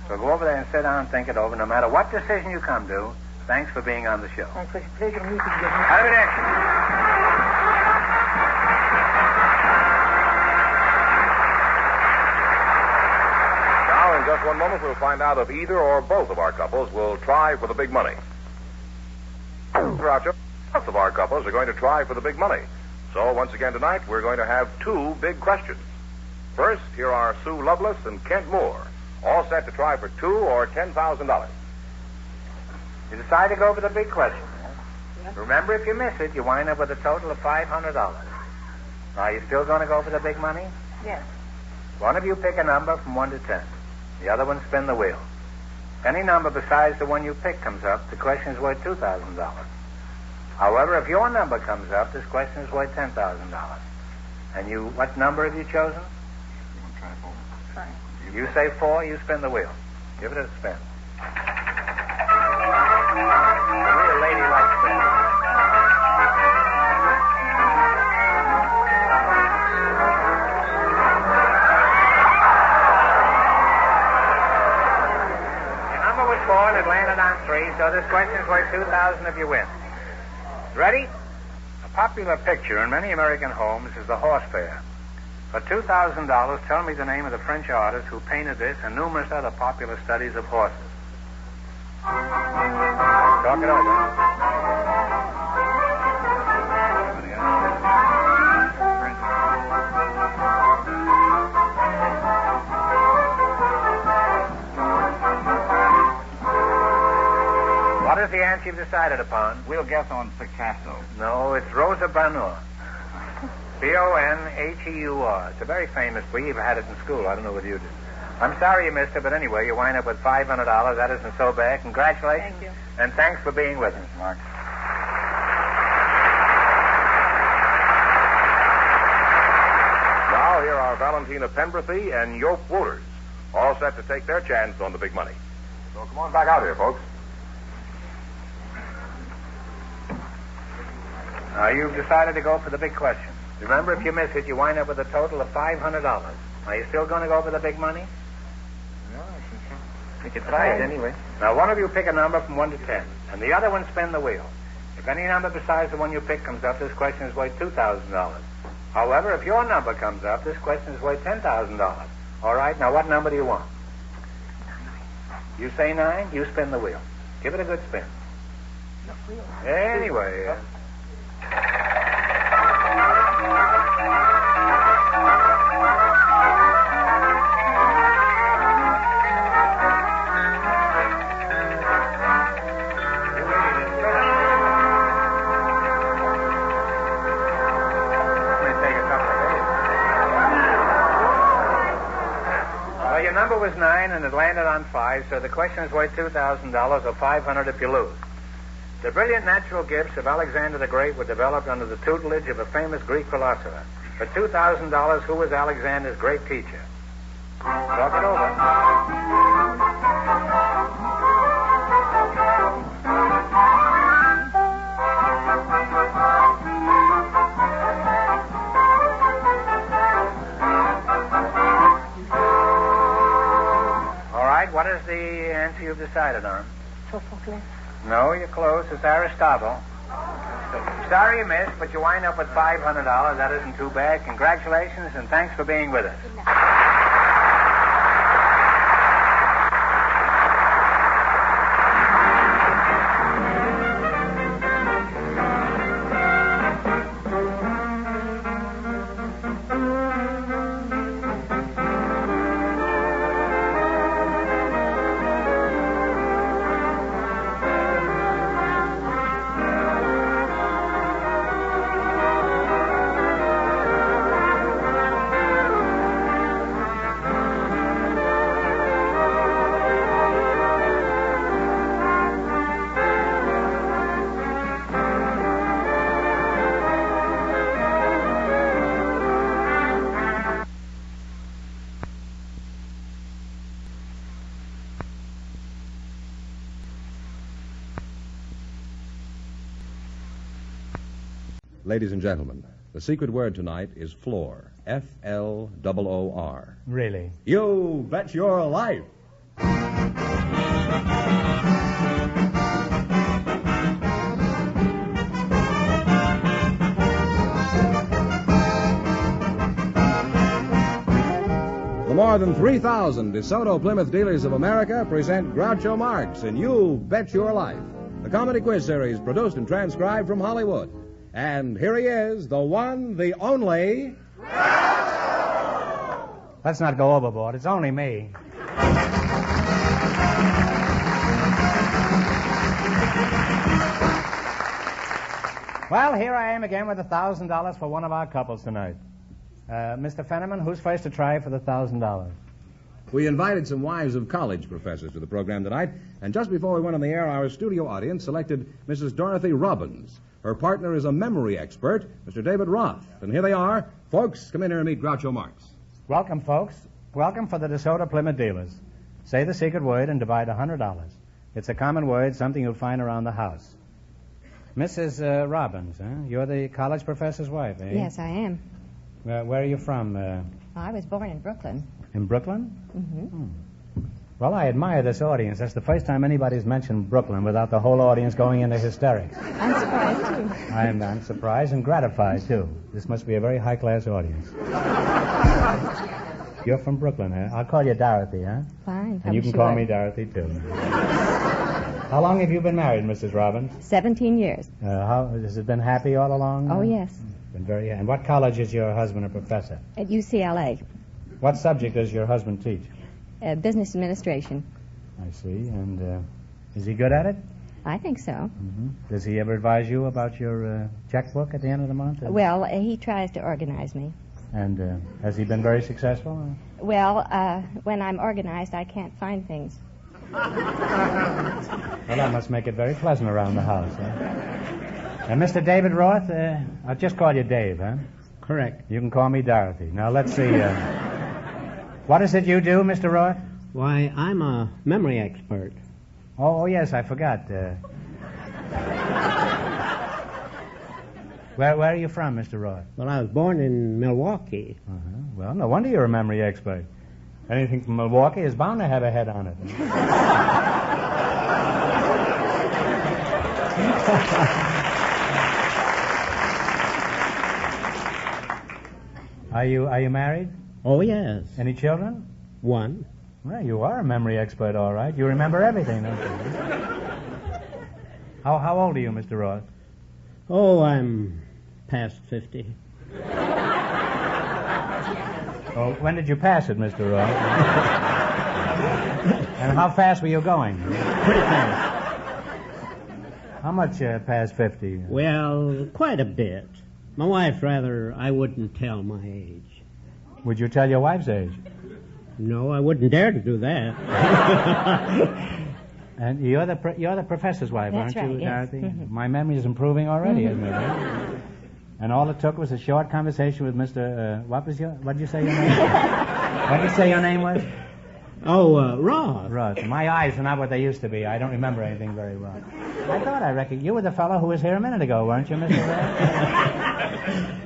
So go over there and sit down and think it over. No matter what decision you come to, thanks for being on the show. Thanks for the pleasure meeting you. Arrivederci. Now, in just one moment, we'll find out if either or both of our couples will try for the big money. Groucho, both of our couples are going to try for the big money. So, once again tonight, we're going to have 2 big questions. First, here are Sue Lovelace and Kent Moore, all set to try for $2,000 or $10,000. You decide to go for the big question. Remember, if you miss it, you wind up with a total of $500. Are you still going to go for the big money? Yes. One of you pick a number from 1 to 10. The other one spin the wheel. If any number besides the one you pick comes up, the question is worth $2,000. However, if your number comes up, this question is worth $10,000. And you, what number have you chosen? You say 4, you spin the wheel. Give it a spin. A real ladylike spin. Your number was 4 and it landed on 3, so this question's worth $2,000 if you win. Ready? A popular picture in many American homes is the horse fair. For $2,000, tell me the name of the French artist who painted this and numerous other popular studies of horses. Talk it over. What is the answer you've decided upon? We'll guess on Picasso. No, it's Rosa Bonheur. Bonheur. It's a very famous book. You had it in school. I don't know whether you did. I'm sorry you missed it, but anyway, you wind up with $500. That isn't so bad. Congratulations. Thank you. And thanks for being with us, Mark. Now, here are Valentina Penberthy and Yope Woolers, all set to take their chance on the big money. So come on back out here, folks. Now, you've decided to go for the big question. Remember, if you miss it, you wind up with a total of $500. Are you still going to go for the big money? No, I think so. You can try it anyway. Now, one of you pick a number from 1 to 10, and the other one spin the wheel. If any number besides the one you pick comes up, this question is worth $2,000. However, if your number comes up, this question is worth $10,000. All right, now what number do you want? 9. You say 9, you spin the wheel. Give it a good spin. Anyway. Your number was 9 and it landed on 5, so the question is worth $2,000 or $500 if you lose. The brilliant natural gifts of Alexander the Great were developed under the tutelage of a famous Greek philosopher. For $2,000, who was Alexander's great teacher? Talk it over. What is the answer you've decided on? Sophocles. No, you're close. It's Aristotle. Sorry you missed, but you wind up with $500. That isn't too bad. Congratulations, and thanks for being with us. Ladies and gentlemen, the secret word tonight is floor. F-L-O-O-R. Really? You bet your life. The more than 3,000 DeSoto Plymouth dealers of America present Groucho Marx in You Bet Your Life, the comedy quiz series produced and transcribed from Hollywood. And here he is, the one, the only... Let's not go overboard. It's only me. Well, here I am again with $1,000 for one of our couples tonight. Mr. Fenneman, who's first to try for the $1,000? We invited some wives of college professors to the program tonight, and just before we went on the air, our studio audience selected Mrs. Dorothy Robbins. Her partner is a memory expert, Mr. David Roth. And here they are. Folks, come in here and meet Groucho Marx. Welcome, folks. Welcome for the DeSoto Plymouth dealers. Say the secret word and divide $100. It's a common word, something you'll find around the house. Mrs. Robbins, you're the college professor's wife, eh? Yes, I am. Where are you from? I was born in Brooklyn. In Brooklyn? Mm-hmm. Well, I admire this audience. That's the first time anybody's mentioned Brooklyn without the whole audience going into hysterics. I'm surprised, too. I'm surprised and gratified, too. This must be a very high-class audience. You're from Brooklyn, huh? I'll call you Dorothy, huh? Fine. And you can call me Dorothy, too. How long have you been married, Mrs. Robbins? 17 years. Has it been happy all along? Oh, yes. Been very. And what college is your husband a professor? At UCLA. What subject does your husband teach? Business administration. I see. And is he good at it? I think so. Mm-hmm. Does he ever advise you about your checkbook at the end of the month? Well, he tries to organize me. And has he been very successful? Well, when I'm organized, I can't find things. Well, that must make it very pleasant around the house, huh? And Mr. David Roth, I'll just call you Dave, huh? Correct. You can call me Dorothy. Now, let's see. What is it you do, Mr. Roth? Why, I'm a memory expert. Oh, yes, I forgot. Where are you from, Mr. Roth? Well, I was born in Milwaukee. Uh-huh. Well, no wonder you're a memory expert. Anything from Milwaukee is bound to have a head on it. Are you married? Oh, yes. Any children? One. Well, you are a memory expert, all right. You remember everything, don't you? How old are you, Mr. Roth? Oh, I'm past 50. Oh, when did you pass it, Mr. Roth? And how fast were you going? Pretty fast. How much past 50? Well, quite a bit. My wife rather I wouldn't tell my age. Would you tell your wife's age? No, I wouldn't dare to do that. And you're the professor's wife, That's aren't you, right, yes. Dorothy? Mm-hmm. My memory is improving already, isn't it? And all it took was a short conversation with Mr. What did you say your name was? What did you say your name was? Oh, Roth. Roth. My eyes are not what they used to be. I don't remember anything very well. I reckon you were the fellow who was here a minute ago, weren't you, Mr. Roth?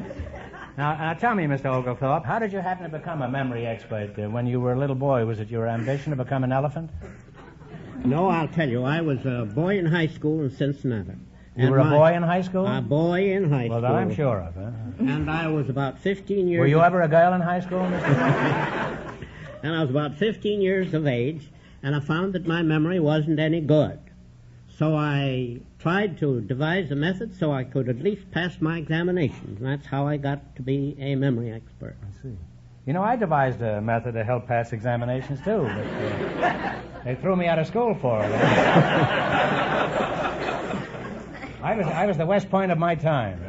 Now, tell me, Mr. Oglethorpe, how did you happen to become a memory expert? When you were a little boy, was it your ambition to become an elephant? No, I'll tell you. I was a boy in high school in Cincinnati. You were a boy in high school? A boy in high school. Well, that I'm sure of. Huh? And I was about 15 years... Were you ever a girl in high school, Mr. And I was about 15 years of age, and I found that my memory wasn't any good. So I tried to devise a method so I could at least pass my examinations. And that's how I got to be a memory expert. I see. You know, I devised a method to help pass examinations, too, but they threw me out of school for it. I was the West Point of my time.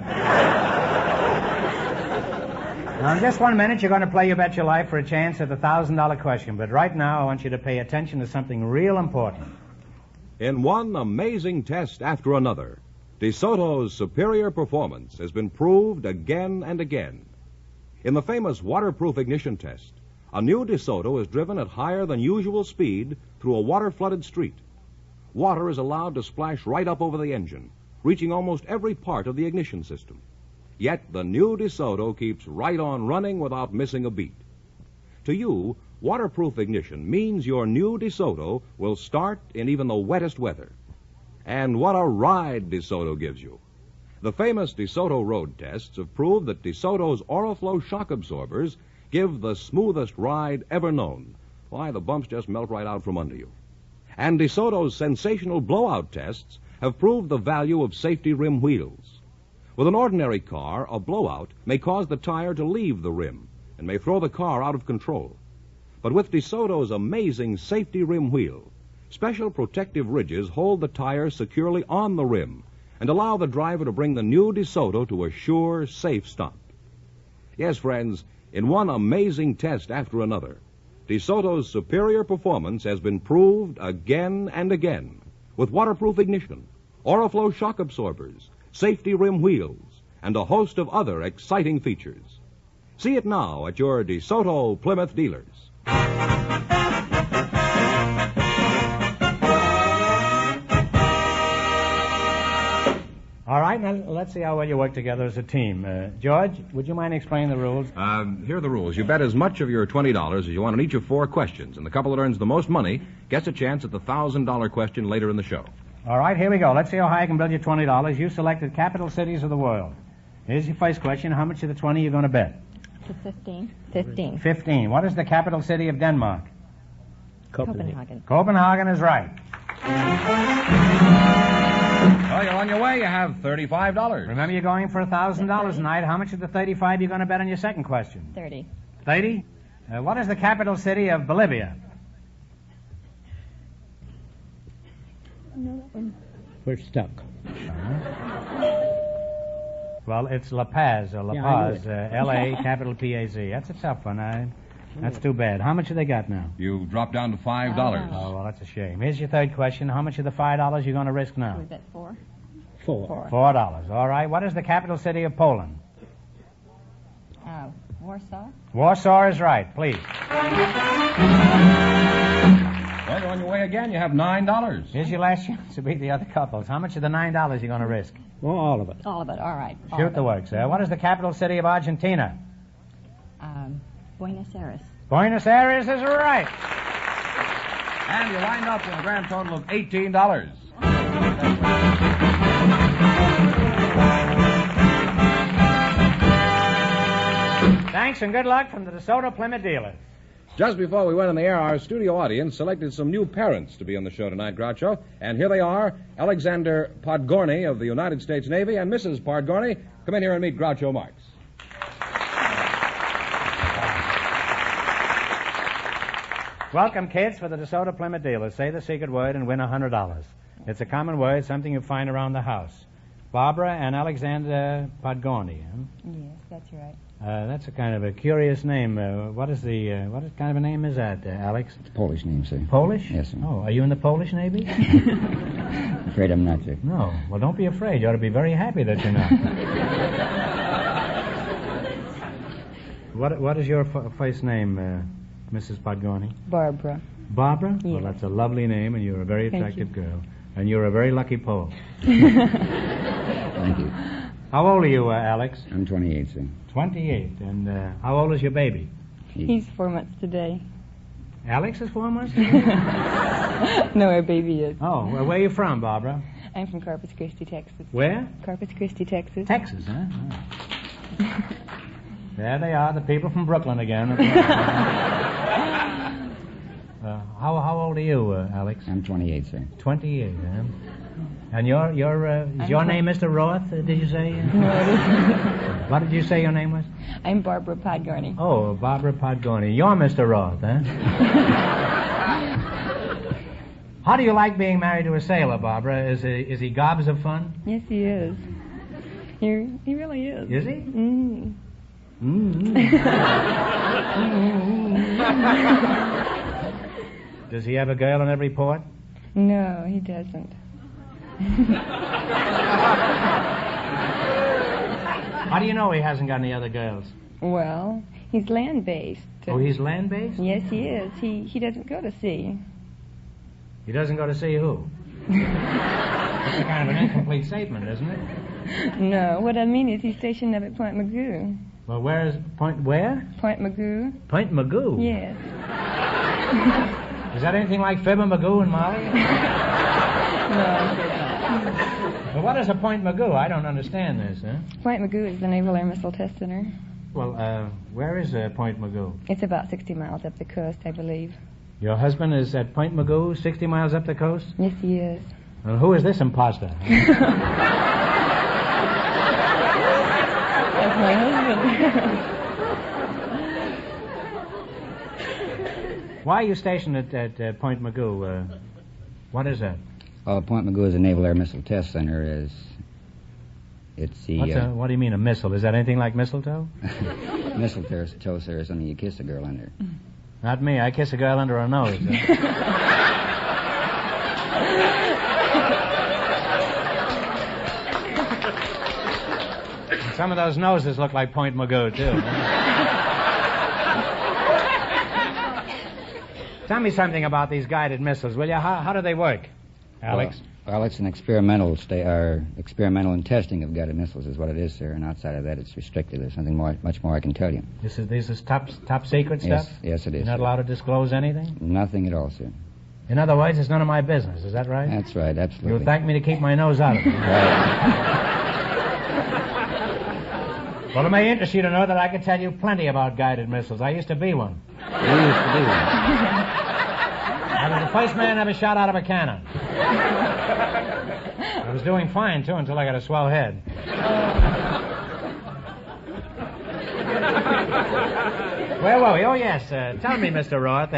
Now, in just 1 minute, you're going to play You Bet Your Life for a chance at the $1,000 question. But right now, I want you to pay attention to something real important. In one amazing test after another, DeSoto's superior performance has been proved again and again. In the famous waterproof ignition test, a new DeSoto is driven at higher than usual speed through a water-flooded street. Water is allowed to splash right up over the engine, reaching almost every part of the ignition system. Yet the new DeSoto keeps right on running without missing a beat. To you, waterproof ignition means your new DeSoto will start in even the wettest weather. And what a ride DeSoto gives you. The famous DeSoto road tests have proved that DeSoto's Oriflow shock absorbers give the smoothest ride ever known. Why, the bumps just melt right out from under you. And DeSoto's sensational blowout tests have proved the value of safety rim wheels. With an ordinary car, a blowout may cause the tire to leave the rim and may throw the car out of control. But with DeSoto's amazing safety rim wheel, special protective ridges hold the tire securely on the rim and allow the driver to bring the new DeSoto to a sure, safe stop. Yes, friends, in one amazing test after another, DeSoto's superior performance has been proved again and again with waterproof ignition, Oriflow shock absorbers, safety rim wheels, and a host of other exciting features. See it now at your DeSoto Plymouth dealers. All right, now let's see how well you work together as a team. George, would you mind explaining the rules? Here are the rules. You bet as much of your $20 as you want on each of 4 questions, and the couple that earns the most money gets a chance at the $1,000 question later in the show. All right, here we go. Let's see how high I can build you $20. You selected capital cities of the world. Here's your first question. How much of the 20 are you going to bet? 15. 15. 15. What is the capital city of Denmark? Copenhagen. Copenhagen is right. Well, you're on your way. You have $35. Remember, you're going for $1,000 tonight. How much of the 35 are you going to bet on your second question? 30. 30? What is the capital city of Bolivia? We're stuck. Well, it's La Paz, or La Paz, L-A, capital P-A-Z. That's a tough one. That's too bad. How much have they got now? You dropped down to $5. Oh, well, that's a shame. Here's your third question. How much of the $5 you going to risk now? We bet 4. $4. All right. What is the capital city of Poland? Warsaw. Warsaw is right. Please. Well, you're on your way again. You have $9. Here's your last chance to beat the other couples. How much of the $9 you going to risk? Well, all of it. All of it. All right. Shoot the works. What is the capital city of Argentina? Buenos Aires. Buenos Aires is right. And you wind up with a grand total of $18. Thanks and good luck from the DeSoto Plymouth dealers. Just before we went on the air, our studio audience selected some new parents to be on the show tonight, Groucho. And here they are, Alexander Podgorny of the United States Navy and Mrs. Podgorny. Come in here and meet Groucho Marx. Welcome, kids, for the DeSoto Plymouth dealers. Say the secret word and win $100. It's a common word, something you find around the house. Barbara and Alexander Podgorny, huh? Yes, that's right. That's a kind of a curious name. What kind of a name is that, Alex? It's a Polish name, sir. Polish? Yes, sir. Oh, are you in the Polish Navy? Afraid I'm not, sir. No. Well, don't be afraid. You ought to be very happy that you're not. What is your first name, Mrs. Podgorny? Barbara. Barbara? Yes. Well, that's a lovely name, and you're a very attractive girl. And you're a very lucky Pole. Thank you. How old are you, Alex? I'm 28, sir. 28. And how old is your baby? He's 4 months today. Alex is 4 months today? No, our baby is. Oh, well, where are you from, Barbara? I'm from Corpus Christi, Texas. Where? Corpus Christi, Texas. Texas, huh? Oh. There they are, the people from Brooklyn again. How old are you, Alex? I'm 28, sir. 28, huh? And your name Mr. Roth, did you say? No, it isn't. What did you say your name was? I'm Barbara Podgorny. Oh, Barbara Podgorny. You're Mr. Roth, huh? How do you like being married to a sailor, Barbara? Is he gobs of fun? Yes, he is. He really is. Is he? Mm-hmm. Does he have a girl in every port? No, he doesn't. How do you know he hasn't got any other girls? Well, he's land-based. Oh, he's land-based? Yes, he is. He doesn't go to sea. He doesn't go to sea who? That's a kind of an incomplete statement, isn't it? No, what I mean is he's stationed up at Point Magoo. Well, where is where? Point Magoo. Point Magoo? Yes. Is that anything like Fibber Magoo and Molly? No. Well, what is a Point Magoo? I don't understand this, huh? Point Magoo is the Naval Air Missile Test Center. Well, where is Point Magoo? It's about 60 miles up the coast, I believe. Your husband is at Point Magoo, 60 miles up the coast? Yes, he is. And who is this imposter? That's my husband. Why are you stationed at Point Magoo? What is that? Oh, Point Magoo is a Naval Air Missile Test Center. It's the... What do you mean, a missile? Is that anything like mistletoe? Mistletoe, sir, is something you kiss a girl under. Not me. I kiss a girl under her nose. Some of those noses look like Point Magoo, too. Tell me something about these guided missiles, will you? How do they work, Alex? Well, it's an experimental in testing of guided missiles is what it is, sir. And outside of that, it's restricted. There's something much more I can tell you. This is top secret stuff? Yes, it is. You're not allowed to disclose anything? Nothing at all, sir. In other words, it's none of my business. Is that right? That's right, absolutely. You'll thank me to keep my nose out of it. Right. Well, it may interest you to know that I can tell you plenty about guided missiles. I used to be one. You used to be one. I was the first man ever shot out of a cannon. I was doing fine, too, until I got a swell head. Where were we? Oh, yes. Tell me, Mr. Roth.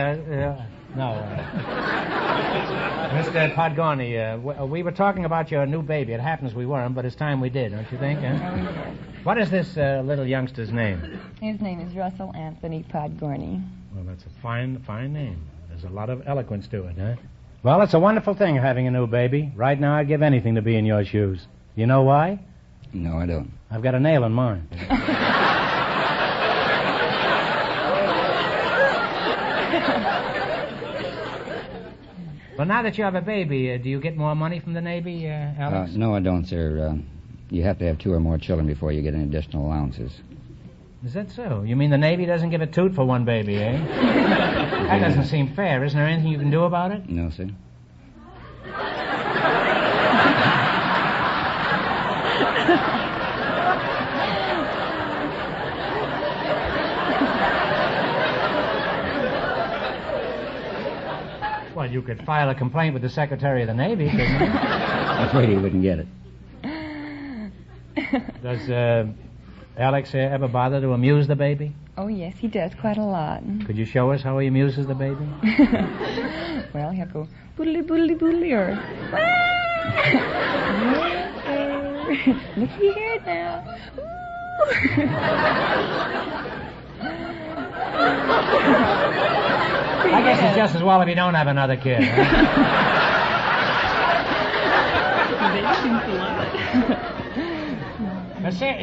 Mr. Podgorny, we were talking about your new baby. It happens we weren't, but it's time we did, don't you think? Huh? What is this little youngster's name? His name is Russell Anthony Podgorny. Well, that's a fine name. There's a lot of eloquence to it, huh? Well, it's a wonderful thing having a new baby. Right now, I'd give anything to be in your shoes. You know why? No, I don't. I've got a nail in mine. Well, now that you have a baby, do you get more money from the Navy, Alex? No, I don't, sir. You have to have 2 or more children before you get any additional allowances. Is that so? You mean the Navy doesn't give a toot for one baby, eh? That doesn't seem fair. Isn't there anything you can do about it? No, sir. Well, you could file a complaint with the Secretary of the Navy, couldn't you? I'm afraid he wouldn't get it. Does Alex ever bother to amuse the baby? Oh, yes, he does quite a lot. Could you show us how he amuses the baby? Well, he'll go boodly, boodly, boodly, or... Look here now. I guess it's just as well if you don't have another kid.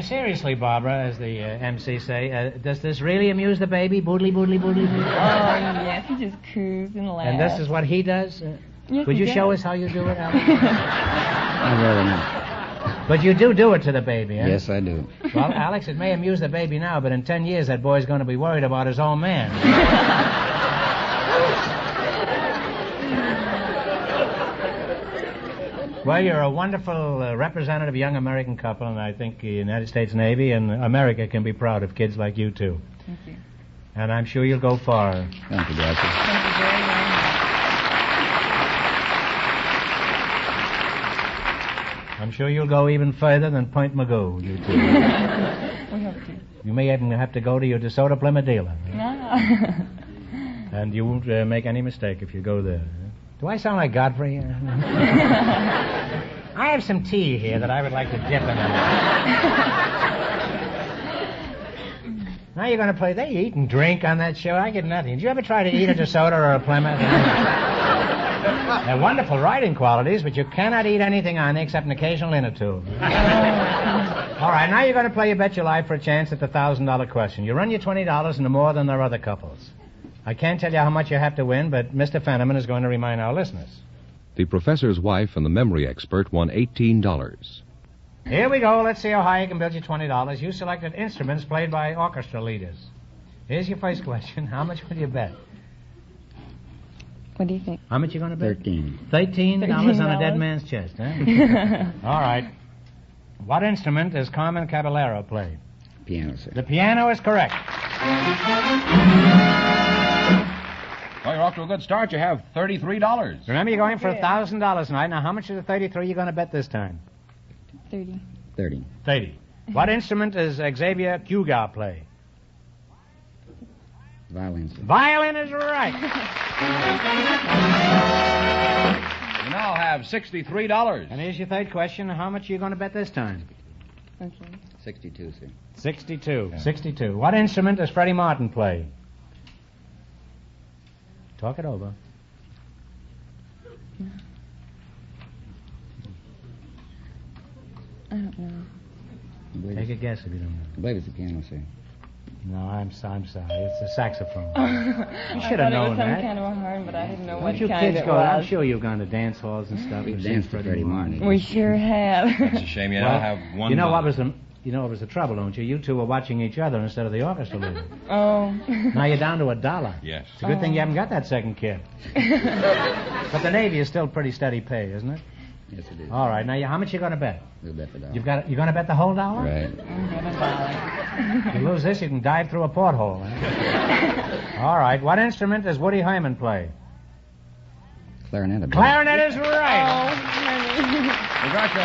Seriously, Barbara, as the MC say, does this really amuse the baby? Boodly, boodly, boodly, boodly? Oh, yes, he just coos and laughs. And this is what he does? Yes, Would you does. show us how you do it, Alex? I'd rather not. But you do it to the baby, eh? Yes, I do. Well, Alex, it may amuse the baby now, but in 10 years that boy's going to be worried about his own man. Well, you're a wonderful representative young American couple, and I think the United States Navy and America can be proud of kids like you two. Thank you. And I'm sure you'll go far. Thank you, Doctor. Thank you very, very much. I'm sure you'll go even further than Point Magoo, you two. We hope to. You may even have to go to your DeSoto Plymouth dealer. No. And you won't make any mistake if you go there. Do I sound like Godfrey? I have some tea here that I would like to dip in. Now you're going to play. They eat and drink on that show. I get nothing. Did you ever try to eat a DeSoto or a Plymouth? They're wonderful writing qualities, but you cannot eat anything on them except an occasional inner tube. All right, now you're going to play You Bet Your Life for a chance at the $1,000 question. You run your $20 into more than their other couples. I can't tell you how much you have to win, but Mr. Fenneman is going to remind our listeners. The professor's wife and the memory expert won $18. Here we go. Let's see how high I can build you $20. You selected instruments played by orchestra leaders. Here's your first question. How much will you bet? What do you think? How much you going to bet? $13 $13 on a dead man's chest, huh? All right. What instrument does Carmen Caballero play? Piano, sir. The piano is correct. Well, you're off to a good start. You have $33. Remember, you're going for $1,000 tonight. Now, how much of the 33 you going to bet this time? 30. 30. What instrument does Xavier Cugat play? Violin, sir. Violin is right. You now have $63. And here's your third question. How much are you going to bet this time? Okay. 62, sir. 62. Yeah. 62. What instrument does Freddie Martin play? Talk it over. I don't know. Take a guess if you don't know. I believe it's the piano, sir. No, I'm sorry. It's a saxophone. You should have known that. Some kind of a horn, but I didn't know what you kind kids it go? was. I'm sure you've gone to dance halls and stuff. We've danced to Freddie Martin. We sure have. That's a shame. You now have $1. You know what was the trouble, don't you? You two were watching each other instead of the orchestra leader. Oh. Now you're down to $1. Yes. It's a good thing you haven't got that second kid. But the Navy is still pretty steady pay, isn't it? Yes, it is. All right. Now, how much you going to bet? We'll bet the dollar. You're going to bet the whole dollar? Right. If you lose this, you can dive through a porthole. Eh? All right. What instrument does Woody Herman play? Clarinet. Clarinet is right. Groucho,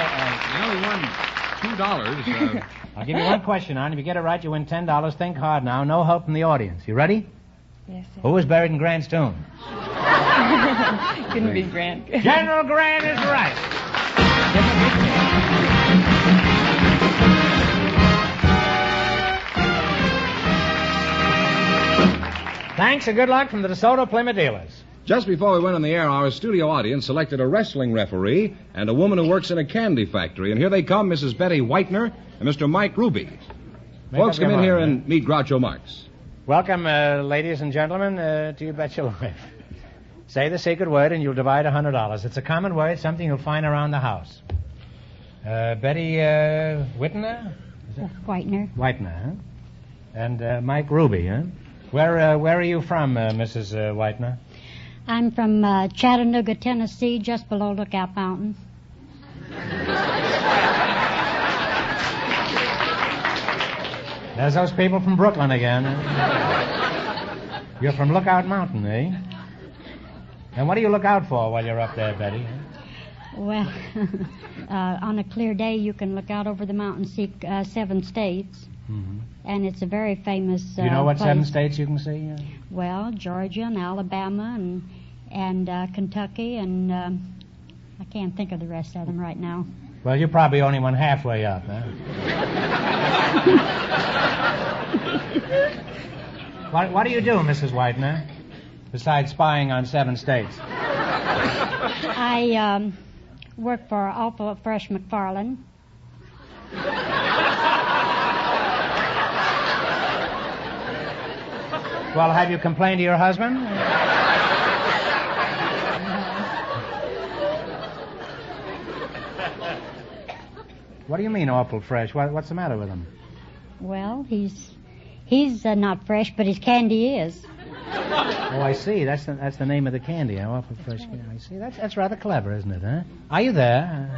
you only won $2. I'll give you one question, Arnie. If you get it right, you win $10. Think hard now. No help from the audience. You ready? Yes, sir. Who was buried in Grant's tomb? Couldn't be Grant. General Grant is right. Thanks and good luck from the DeSoto Plymouth dealers. Just before we went on the air, our studio audience selected a wrestling referee and a woman who works in a candy factory. And here they come, Mrs. Betty Whitener and Mr. Mike Ruby. Folks, come in here and meet Groucho Marx. Welcome, ladies and gentlemen, to You Bet Your Life. Say the secret word and you'll divide $100. It's a common word, something you'll find around the house. Betty Whitner? Whitener. Whitener, huh? And Mike Ruby, huh? Where are you from, Mrs. Whitener? I'm from Chattanooga, Tennessee, just below Lookout Mountain. There's those people from Brooklyn again. You're from Lookout Mountain, eh? And what do you look out for while you're up there, Betty? Well, on a clear day, you can look out over the mountain, see 7 states. Mm-hmm. And it's a very famous Do you know what place. 7 states you can see? Well, Georgia and Alabama and Kentucky, and I can't think of the rest of them right now. Well, you probably only went halfway up, huh? What do you do, Mrs. Whitener, besides spying on 7 states? I work for Alpha Fresh McFarland. Well, have you complained to your husband? What do you mean, awful fresh? What's the matter with him? Well, he's not fresh, but his candy is. Oh, I see. That's the name of the candy. Awful fresh candy. I see. That's rather clever, isn't it? Huh? Are you there?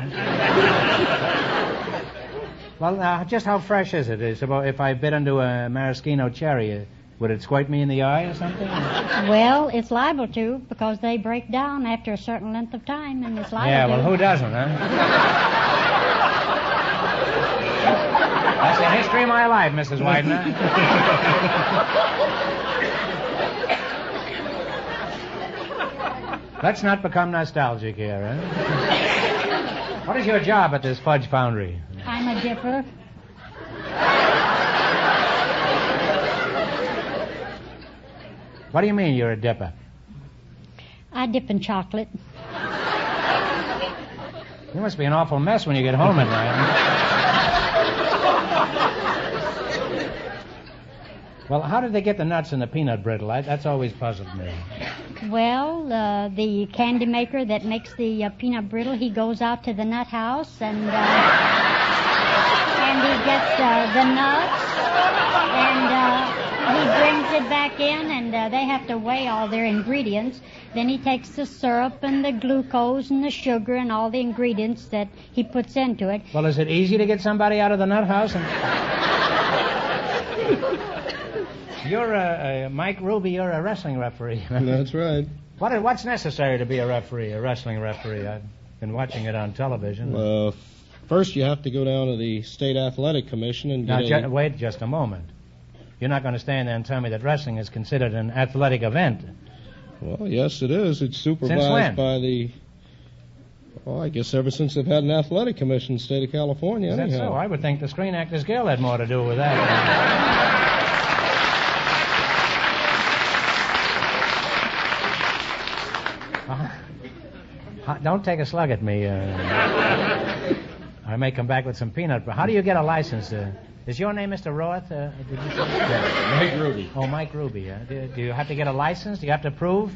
Well, just how fresh is it? If I bit into a maraschino cherry, would it squirt me in the eye or something? Well, it's liable to, because they break down after a certain length of time, and it's liable to. Yeah, well, who doesn't, huh? That's the history of my life, Mrs. Widener. Let's not become nostalgic here, huh? What is your job at this fudge foundry? I'm a dipper. What do you mean you're a dipper? I dip in chocolate. You must be an awful mess when you get home at night. Well, how did they get the nuts in the peanut brittle? That's always puzzled me. Well, the candy maker that makes the peanut brittle, he goes out to the nut house and he gets the nuts and he brings it back in and they have to weigh all their ingredients. Then he takes the syrup and the glucose and the sugar and all the ingredients that he puts into it. Well, is it easy to get somebody out of the nut house? You're Mike Ruby, you're a wrestling referee. That's right. What's necessary to be a referee, a wrestling referee? I've been watching it on television. First you have to go down to the State Athletic Commission and get wait just a moment. You're not going to stand there and tell me that wrestling is considered an athletic event. Well, yes, it is. It's supervised Since when? by the... Well, I guess ever since they've had an athletic commission in the state of California. Is that anyhow. so? I would think the Screen Actors Guild had more to do with that. Don't take a slug at me. I may come back with some peanut. But how do you get a license? Is your name Mr. Roth? Mike Ruby. Oh, Mike Ruby. Do you have to get a license? Do you have to prove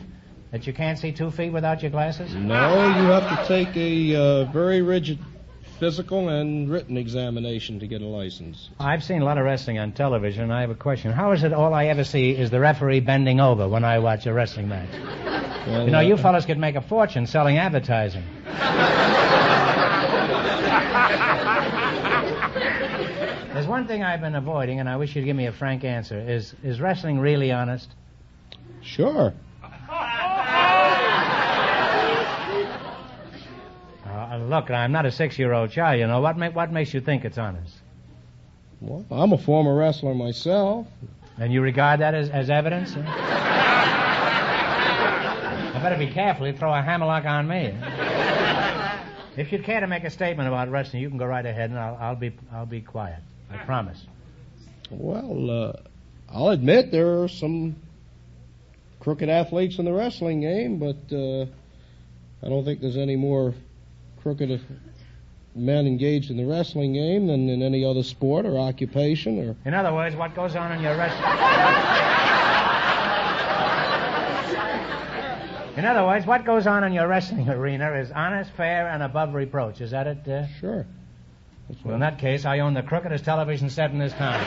that you can't see 2 feet without your glasses? No, you have to take a very rigid physical and written examination to get a license. I've seen a lot of wrestling on television, and I have a question. How is it all I ever see is the referee bending over when I watch a wrestling match? Well, you know, you fellas could make a fortune selling advertising. There's one thing I've been avoiding, and I wish you'd give me a frank answer. Is wrestling really honest? Sure. Look, I'm not a 6-year-old child, you know. What makes you think it's honest? Well, I'm a former wrestler myself. And you regard that as evidence? I better be careful. You throw a hammerlock on me. If you'd care to make a statement about wrestling, you can go right ahead, and I'll be quiet. I promise. Well, I'll admit there are some crooked athletes in the wrestling game, but I don't think there's any more crooked men engaged in the wrestling game than in any other sport or occupation. Or in other words, what goes on in your wrestling... In other words, what goes on in your wrestling arena is honest, fair, and above reproach. Is that it? Sure. Well, in that case, I own the crookedest television set in this town.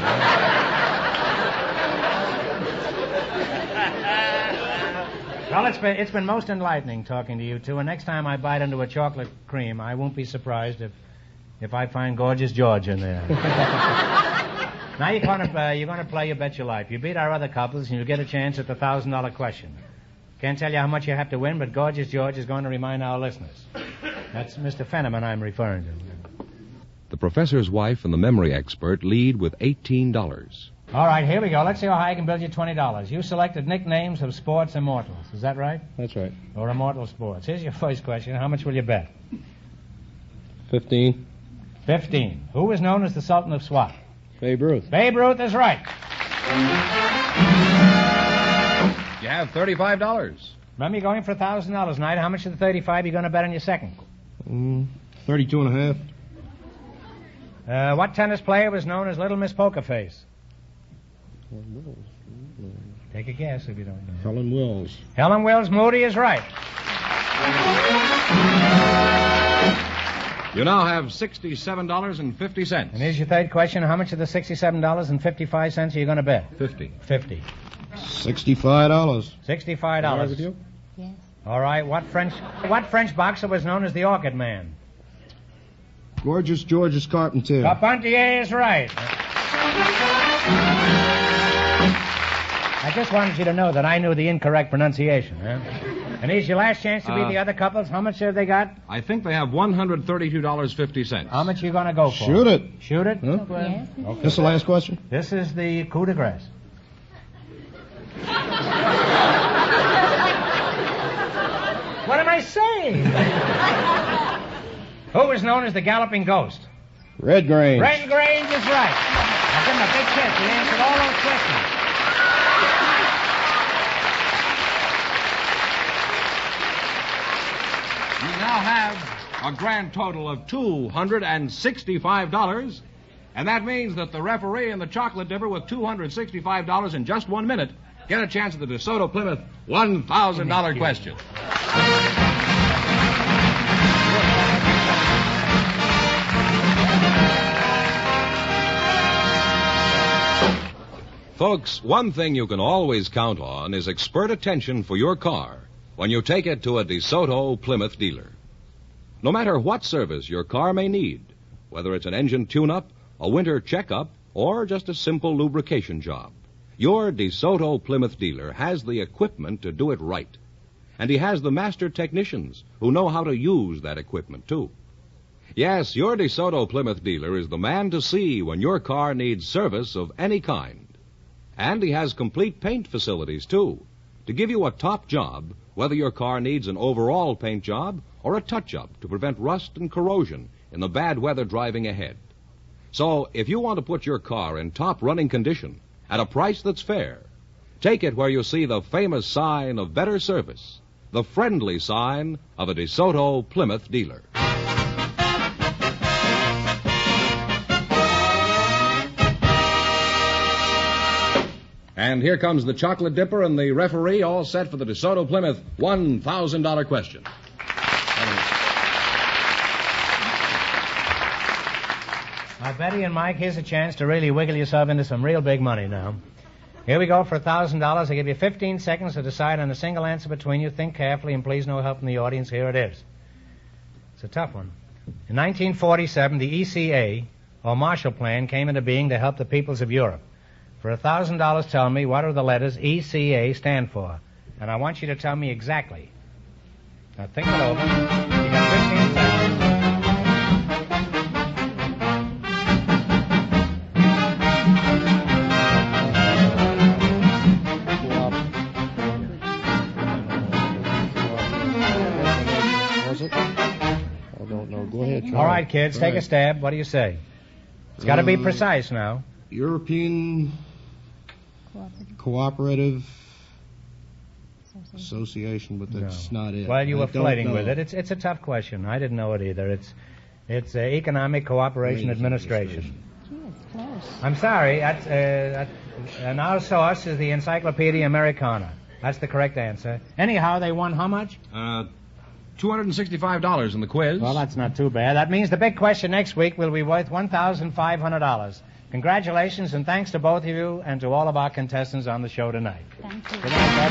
Well, it's been most enlightening talking to you two, and next time I bite into a chocolate cream, I won't be surprised if I find Gorgeous George in there. Now you're going to play You Bet Your Life. You beat our other couples, and you'll get a chance at the $1,000 question. Can't tell you how much you have to win, but Gorgeous George is going to remind our listeners. That's Mr. Fenneman I'm referring to. The professor's wife and the memory expert lead with $18. All right, here we go. Let's see how high I can build you $20. You selected nicknames of sports immortals. Is that right? That's right. Or immortal sports. Here's your first question. How much will you bet? 15. 15. Who was known as the Sultan of Swat? Babe Ruth. Babe Ruth is right. You have $35. Remember, you're going for $1,000 tonight. How much of the 35 are you going to bet on your second? 32 and a half. What tennis player was known as Little Miss Poker Face? Take a guess if you don't know. Helen Wills. Helen Wills Moody is right. You now have $67.50. And here's your third question. How much of the $67.55 are you going to bet? 50. 50. $65. $65. All right with you? Yes. All right. What French boxer was known as the Orchid Man? Gorgeous George's Carpentier. Carpentier is right. I just wanted you to know that I knew the incorrect pronunciation. Huh? And here's your last chance to beat the other couples. How much have they got? I think they have $132.50. How much are you going to go for? Shoot it. Shoot it? Huh? Yes. Okay. This is the last question? This is the coup de grace. What am I saying? Who is known as the Galloping Ghost? Red Grange. Red Grange is right. I'll give him a big kiss. He answered all those questions. You now have a grand total of $265, and that means that the referee and the chocolate dipper with $265 in just 1 minute get a chance at the DeSoto Plymouth $1,000 question. Folks, one thing you can always count on is expert attention for your car when you take it to a DeSoto Plymouth dealer. No matter what service your car may need, whether it's an engine tune-up, a winter checkup, or just a simple lubrication job, your DeSoto Plymouth dealer has the equipment to do it right. And he has the master technicians who know how to use that equipment, too. Yes, your DeSoto Plymouth dealer is the man to see when your car needs service of any kind. And he has complete paint facilities, too, to give you a top job, whether your car needs an overall paint job or a touch-up to prevent rust and corrosion in the bad weather driving ahead. So, if you want to put your car in top running condition at a price that's fair, take it where you see the famous sign of better service, the friendly sign of a DeSoto Plymouth dealer. And here comes the chocolate dipper and the referee, all set for the DeSoto Plymouth $1,000 question. Now, Betty and Mike, here's a chance to really wiggle yourself into some real big money now. Here we go for $1,000. I give you 15 seconds to decide on a single answer between you. Think carefully, and please no help from the audience. Here it is. It's a tough one. In 1947, the ECA, or Marshall Plan, came into being to help the peoples of Europe. For $1,000, tell me what do the letters ECA stand for? And I want you to tell me exactly. Now think it over. You got 15 seconds. Was it? I don't know. Go ahead, Charlie. All right, kids, take a stab. What do you say? It's got to be precise now. European Cooperative Association, but that's not it. Well, you were flirting know. with it. It's a tough question. I didn't know it either. It's Economic Cooperation Administration. Gee, it's close. I'm sorry. And our source is the Encyclopedia Americana. That's the correct answer. Anyhow, they won how much? $265 in the quiz. Well, that's not too bad. That means the big question next week will be worth $1,500. Congratulations and thanks to both of you and to all of our contestants on the show tonight. Thank you. Good night,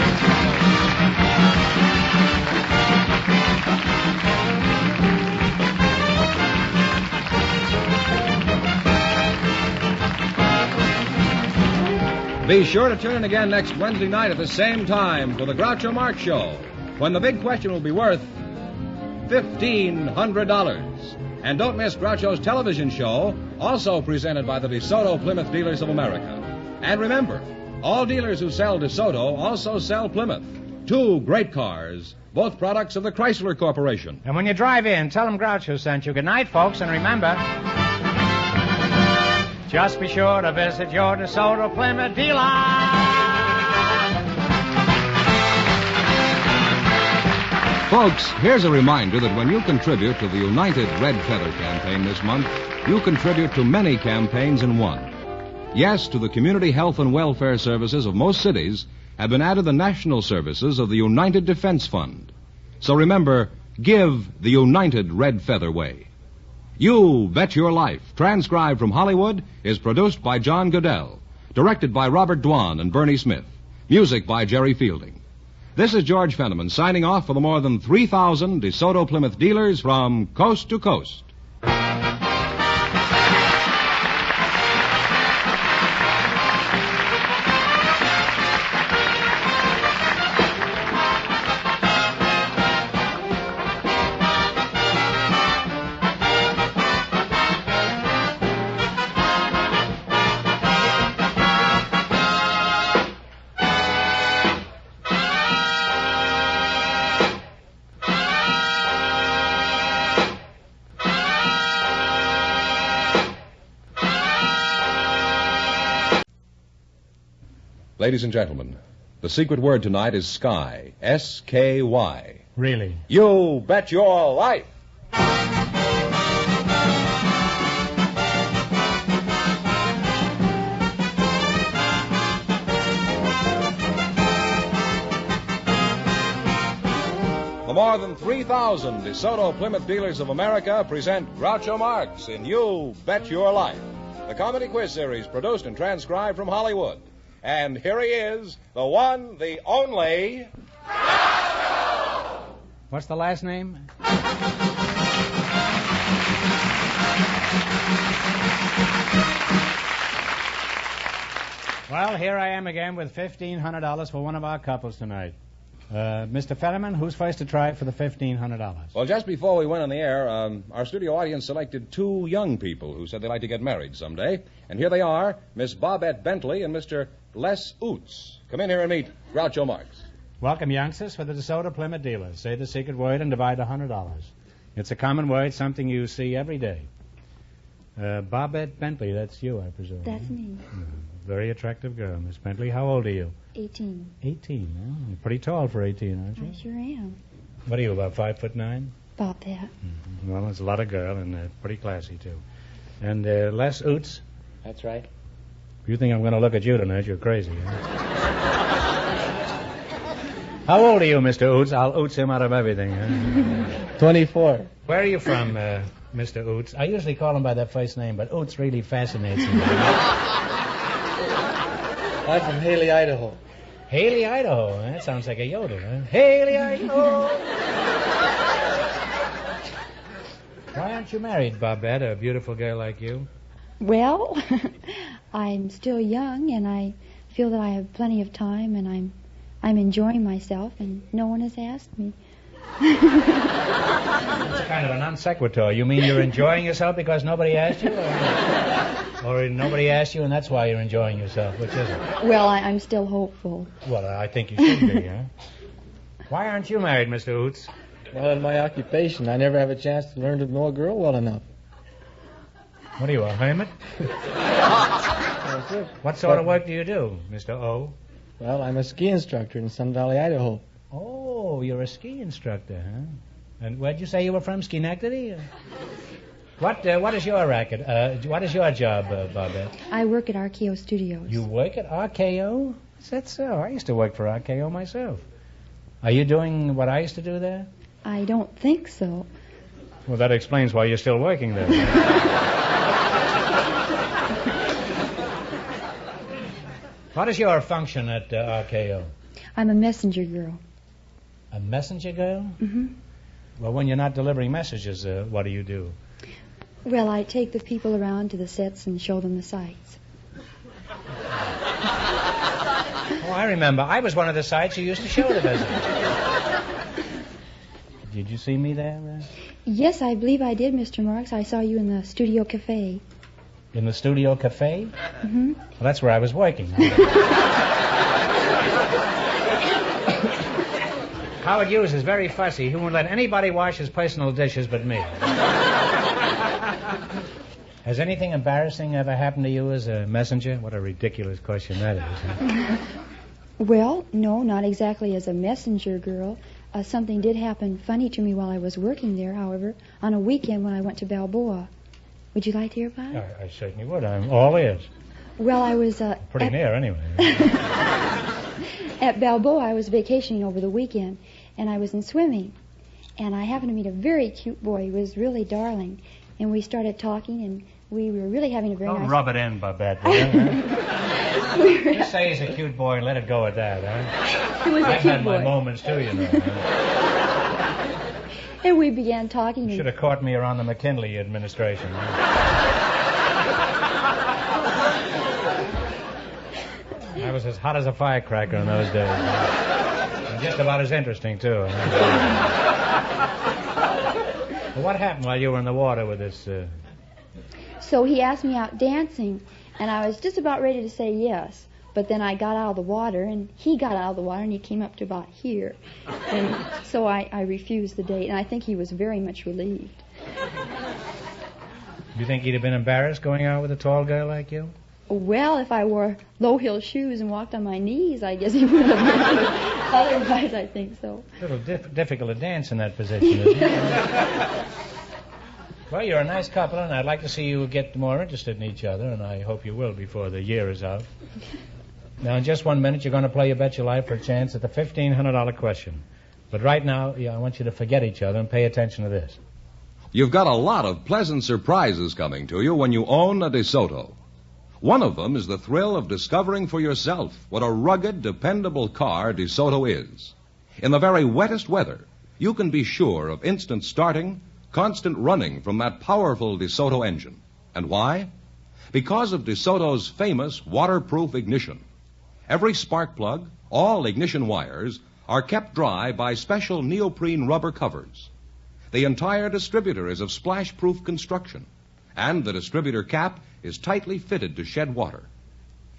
Betty. Be sure to tune in again next Wednesday night at the same time for the Groucho Marx Show, when the big question will be worth $1,500. And don't miss Groucho's television show, also presented by the DeSoto Plymouth Dealers of America. And remember, all dealers who sell DeSoto also sell Plymouth. Two great cars, both products of the Chrysler Corporation. And when you drive in, tell them Groucho sent you. Good night, folks, and remember, just be sure to visit your DeSoto Plymouth dealer. Folks, here's a reminder that when you contribute to the United Red Feather campaign this month, you contribute to many campaigns in one. Yes, to the community health and welfare services of most cities have been added the national services of the United Defense Fund. So remember, give the United Red Feather way. You Bet Your Life, transcribed from Hollywood, is produced by John Goodell, directed by Robert Dwan and Bernie Smith, music by Jerry Fielding. This is George Fenneman signing off for the more than 3,000 DeSoto Plymouth dealers from coast to coast. Ladies and gentlemen, the secret word tonight is sky. S-K-Y. Really? You bet your life. More than 3,000 DeSoto Plymouth Dealers of America present Groucho Marx in You Bet Your Life, the comedy quiz series produced and transcribed from Hollywood. And here he is, the one, the only... What's the last name? Well, here I am again with $1,500 for one of our couples tonight. Mr. Fetterman, who's first to try for the $1,500? Well, just before we went on the air, our studio audience selected two young people who said they'd like to get married someday. And here they are, Miss Bobette Bentley and Mr. Les Oots. Come in here and meet Groucho Marx. Welcome, youngsters, for the DeSoto Plymouth Dealers. Say the secret word and divide $100. It's a common word, something you see every day. Bobette Bentley, that's you, I presume. That's me. Very attractive girl, Miss Bentley. How old are you? 18. 18. Oh, you're pretty tall for 18, aren't you? I sure am. What are you, about 5'9"? About that. Mm-hmm. Well, it's a lot of girl and pretty classy, too. And Les Oots? That's right. If you think I'm going to look at you tonight, you're crazy. Huh? How old are you, Mr. Oots? I'll oots him out of everything. Huh? 24. Where are you from, Mr. Oots? I usually call him by that first name, but Oots really fascinates me. I'm from Haley, Idaho. Haley, Idaho. That sounds like a yodel, huh? Haley, Idaho. Why aren't you married, Bobette, a beautiful girl like you? Well, I'm still young, and I feel that I have plenty of time, and I'm enjoying myself, and no one has asked me. It's kind of a non sequitur. You mean you're enjoying yourself because nobody asked you? Or nobody asked you and that's why you're enjoying yourself? Which is it? Well, I'm still hopeful. Well, I think you should be, huh? Why aren't you married, Mr. Oots? Well, in my occupation, I never have a chance to learn to know a girl well enough. What are you, a hermit? That's it. What sort of work do you do, Mr. O? Well, I'm a ski instructor in Sun Valley, Idaho. Oh, you're a ski instructor, huh? And where'd you say you were from, Schenectady? What is your racket? What is your job, Bobette? I work at RKO Studios. You work at RKO? Is that so? I used to work for RKO myself. Are you doing what I used to do there? I don't think so. Well, that explains why you're still working there. What is your function at RKO? I'm a messenger girl. A messenger girl? Mm-hmm. Well, when you're not delivering messages, what do you do? Well, I take the people around to the sets and show them the sights. Oh, I remember. I was one of the sights you used to show the visitors. Did you see me there? Yes, I believe I did, Mr. Marx. I saw you in the studio cafe. In the studio cafe? Mm-hmm. Well, that's where I was working. Howard Hughes is very fussy. He won't let anybody wash his personal dishes but me. Has anything embarrassing ever happened to you as a messenger? What a ridiculous question that is. Huh? Well, no, not exactly as a messenger girl. Something did happen funny to me while I was working there, however, on a weekend when I went to Balboa. Would you like to hear about it? I certainly would. I'm all ears. Well, I was... Pretty near, anyway. At Balboa, I was vacationing over the weekend, and I was in swimming. And I happened to meet a very cute boy. He was really darling. And we started talking, and we were really having a very Don't nice... rub it in, Babette. Just say he's a cute boy and let it go at that, huh? He was a I've cute had boy. my moments, too, you know. And we began talking. You should have caught me around the McKinley administration. I was as hot as a firecracker in those days. And just about as interesting, too. Well, what happened while you were in the water with this... So he asked me out dancing, and I was just about ready to say yes. But then I got out of the water, and he got out of the water, and he came up to about here. And so I refused the date, and I think he was very much relieved. Do you think he'd have been embarrassed going out with a tall girl like you? Well, if I wore low-heel shoes and walked on my knees, I guess he would have been. Otherwise, I think so. A little difficult to dance in that position, isn't it? Well, you're a nice couple, and I'd like to see you get more interested in each other, and I hope you will before the year is out. Now, in just 1 minute, you're going to play You Bet Your Life for a chance at the $1,500 question. But right now, I want you to forget each other and pay attention to this. You've got a lot of pleasant surprises coming to you when you own a DeSoto. One of them is the thrill of discovering for yourself what a rugged, dependable car DeSoto is. In the very wettest weather, you can be sure of instant starting, constant running from that powerful DeSoto engine. And why? Because of DeSoto's famous waterproof ignition. Every spark plug, all ignition wires, are kept dry by special neoprene rubber covers. The entire distributor is of splash-proof construction, and the distributor cap is tightly fitted to shed water.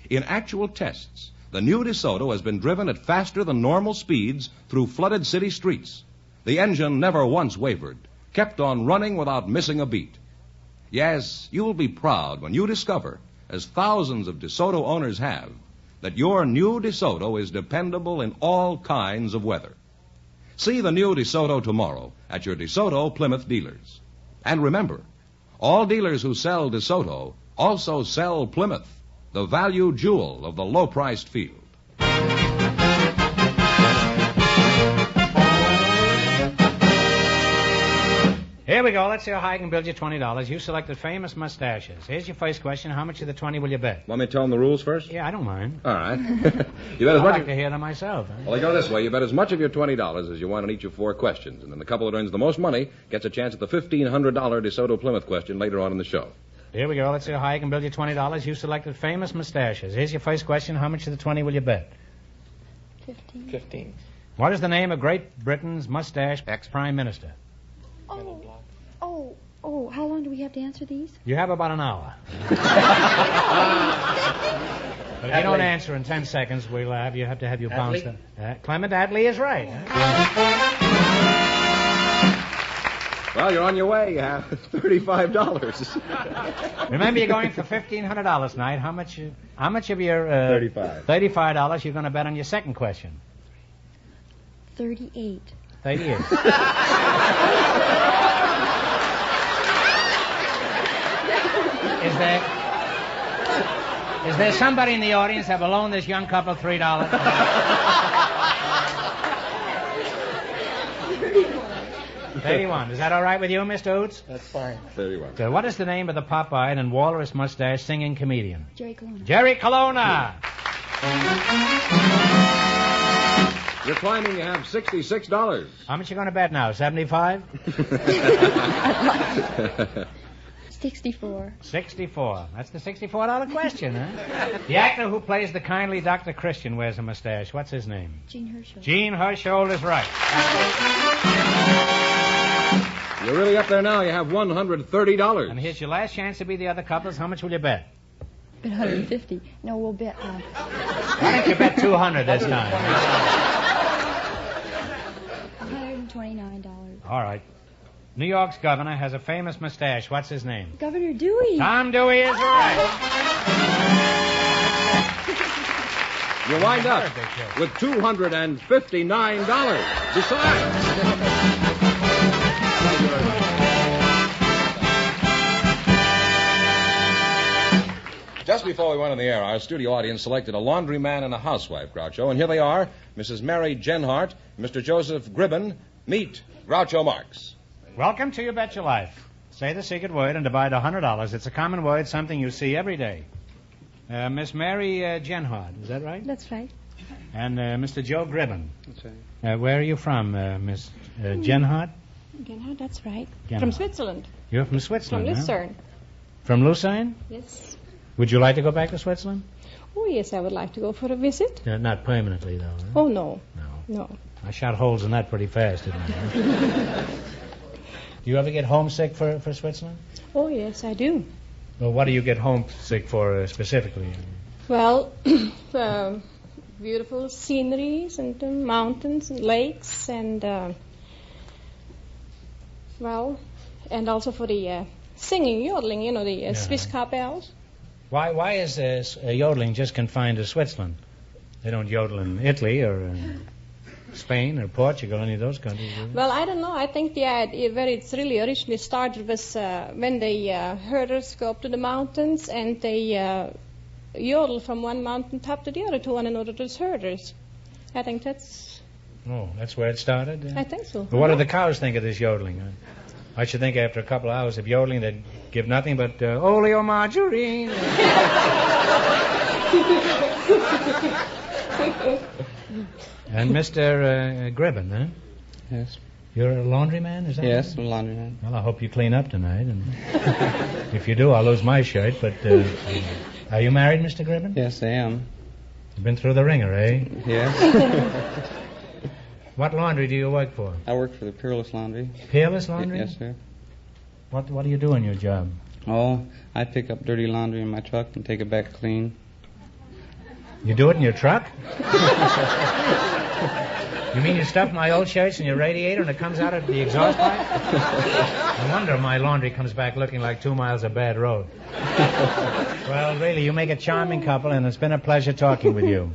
In actual tests, the new DeSoto has been driven at faster than normal speeds through flooded city streets. The engine never once wavered, kept on running without missing a beat. Yes, you'll be proud when you discover, as thousands of DeSoto owners have, that your new DeSoto is dependable in all kinds of weather. See the new DeSoto tomorrow at your DeSoto Plymouth dealers. And remember, all dealers who sell DeSoto also sell Plymouth, the value jewel of the low-priced field. Here we go. Let's see how high I can build you $20. You selected famous mustaches. Here's your first question. How much of the 20 will you bet? Want me to tell them the rules first? Yeah, I don't mind. All right. You bet as I'd much. like to hear them myself. Huh? Well, they go this way. You bet as much of your $20 as you want on each of 4 questions. And then the couple that earns the most money gets a chance at the $1,500 DeSoto Plymouth question later on in the show. Here we go. Let's see how high I can build you $20. You selected famous mustaches. Here's your first question. How much of the 20 will you bet? 15. What is the name of Great Britain's mustache ex-prime minister? Oh, how long do we have to answer these? You have about an hour. But if you don't answer in 10 seconds, we'll have to have you bounced. Clement Attlee is right. Well, you're on your way. You have $35. Remember, you're going for $1,500 tonight. How much of your $35 you're going to bet on your second question? 38. 38. Is there somebody in the audience that will loan this young couple $3? 31. Is that all right with you, Mr. Oots? That's fine. 31. So what is the name of the pop-eyed and walrus mustache singing comedian? Jerry Colonna. Jerry Colonna. You're climbing. You have $66. How much you going to bet now? 75? 64. 64. That's the $64 question, huh? The actor who plays the kindly Dr. Christian wears a mustache. What's his name? Gene Herschel. Gene Herschel is right. You're really up there now. You have $130. And here's your last chance to be the other couples. How much will you bet? Bet 150. No, we'll bet. Why don't you bet 200 this time? $129. All right. New York's governor has a famous mustache. What's his name? Governor Dewey. Tom Dewey is right. You wind up with $259. Besides. Just before we went on the air, our studio audience selected a laundryman and a housewife, Groucho, and here they are, Mrs. Mary Genhart, Mr. Joseph Gribben. Meet Groucho Marx. Welcome to You Bet Your Life. Say the secret word and divide $100. It's a common word, something you see every day. Miss Mary Genhart, is that right? That's right. And Mr. Joe Gribben. That's right. Where are you from, Miss Genhart? Genhart, that's right. Genhart. From Switzerland. You're from Switzerland, From huh? Lucerne. From Lucerne? Yes. Would you like to go back to Switzerland? Oh, yes, I would like to go for a visit. Not permanently, though. Huh? Oh, no. No. I shot holes in that pretty fast, didn't I? Do you ever get homesick for Switzerland? Oh, yes, I do. Well, what do you get homesick for specifically? Well, beautiful sceneries and mountains and lakes and, and also for the singing, yodeling, the Swiss cowbells. Why is yodeling just confined to Switzerland? They don't yodel in Italy or Spain or Portugal, any of those countries? Well, I don't know. I think the idea where it's really originally started was when the herders go up to the mountains and they yodel from one mountain top to the other to one another, those herders. I think that's Oh, that's where it started? I think so. But what do the cows think of this yodeling? I should think after a couple of hours of yodeling they'd give nothing but oleomargarine. And Mr. Gribben, huh? Yes. You're a laundryman, is that Yes, right? a laundryman. Well, I hope you clean up tonight. And if you do, I'll lose my shirt. But are you married, Mr. Gribben? Yes, I am. You've been through the ringer, eh? Yes. What laundry do you work for? I work for the Peerless Laundry. Peerless Laundry? Yes, sir. What do you do in your job? Oh, I pick up dirty laundry in my truck and take it back clean. You do it in your truck? You mean you stuff my old shirts in your radiator and it comes out of the exhaust pipe? No wonder my laundry comes back looking like 2 miles of bad road. Well, really, you make a charming couple, and it's been a pleasure talking with you.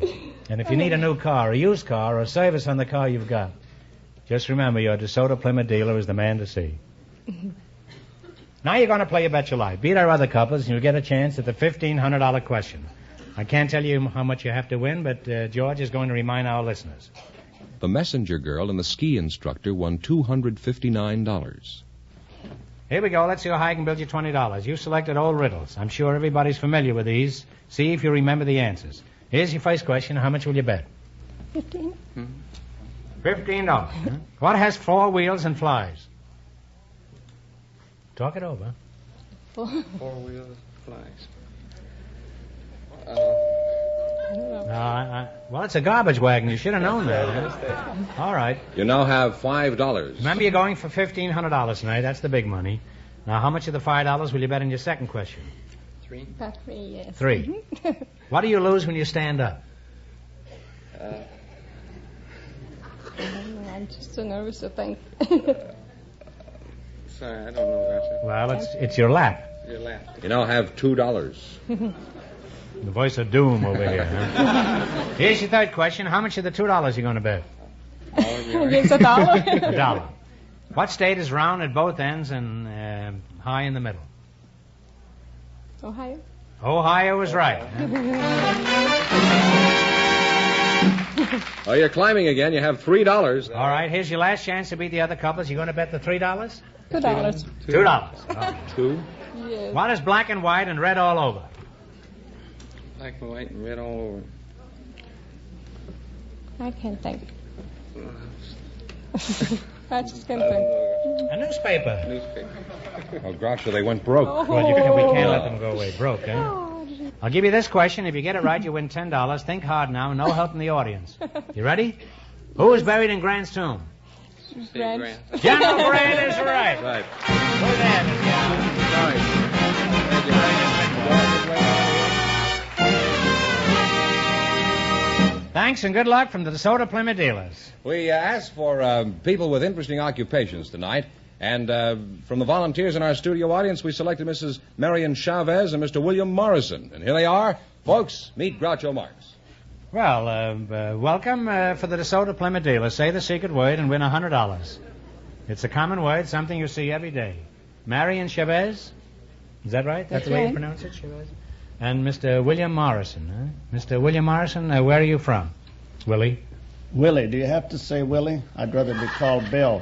And if you need a new car, a used car, or service on the car you've got, just remember your DeSoto Plymouth dealer is the man to see. Now you're going to play You Bet Your Life. Beat our other couples, and you'll get a chance at the $1,500 question. I can't tell you how much you have to win, but George is going to remind our listeners. The messenger girl and the ski instructor won $259. Here we go. Let's see how high I can build you $20. You selected old riddles. I'm sure everybody's familiar with these. See if you remember the answers. Here's your first question. How much will you bet? 15. $15. Huh? What has 4 wheels and flies? Talk it over. 4 wheels, flies. Well, it's a garbage wagon. You should have known that. Huh? All right. You now have $5. Remember, you're going for $1,500 tonight. That's the big money. Now, how much of the $5 will you bet in your second question? 3. About 3, yes. 3. What do you lose when you stand up? I'm just so nervous to think. Sorry, I don't know, Groucho. Well, it's your lap. Your lap. You now have $2. The voice of doom over here. Huh? Here's your third question. How much of the $2 you going to bet? It's $1. $1. What state is round at both ends and high in the middle? Ohio. Ohio is right. Oh, you're climbing again. You have $3. All right, here's your last chance to beat the other couples. You going to bet the $3? $2. $2. Oh. 2? Yes. What is black and white and red all over? Black and white and red all over. I can't think. I just can't think. A newspaper. Oh, Groucho, they went broke. Oh. Well, we can't let them go away broke, eh? I'll give you this question. If you get it right, you win $10. Think hard now. No help from the audience. You ready? Who is buried in Grant's tomb? Grant. General Grant is right. Right. Who's that? Thanks and good luck from the DeSoto Plymouth dealers. We asked for people with interesting occupations tonight, and from the volunteers in our studio audience, we selected Mrs. Marion Chavez and Mr. William Morrison. And here they are. Folks, meet Groucho Marx. Well, welcome for the DeSoto Plymouth dealers. Say the secret word and win $100. It's a common word, something you see every day. Marion Chavez? Is that right? That's the way you pronounce it, Chavez? And Mr. William Morrison, huh? Mr. William Morrison, where are you from? Willie? Willie. Do you have to say Willie? I'd rather be called Bill.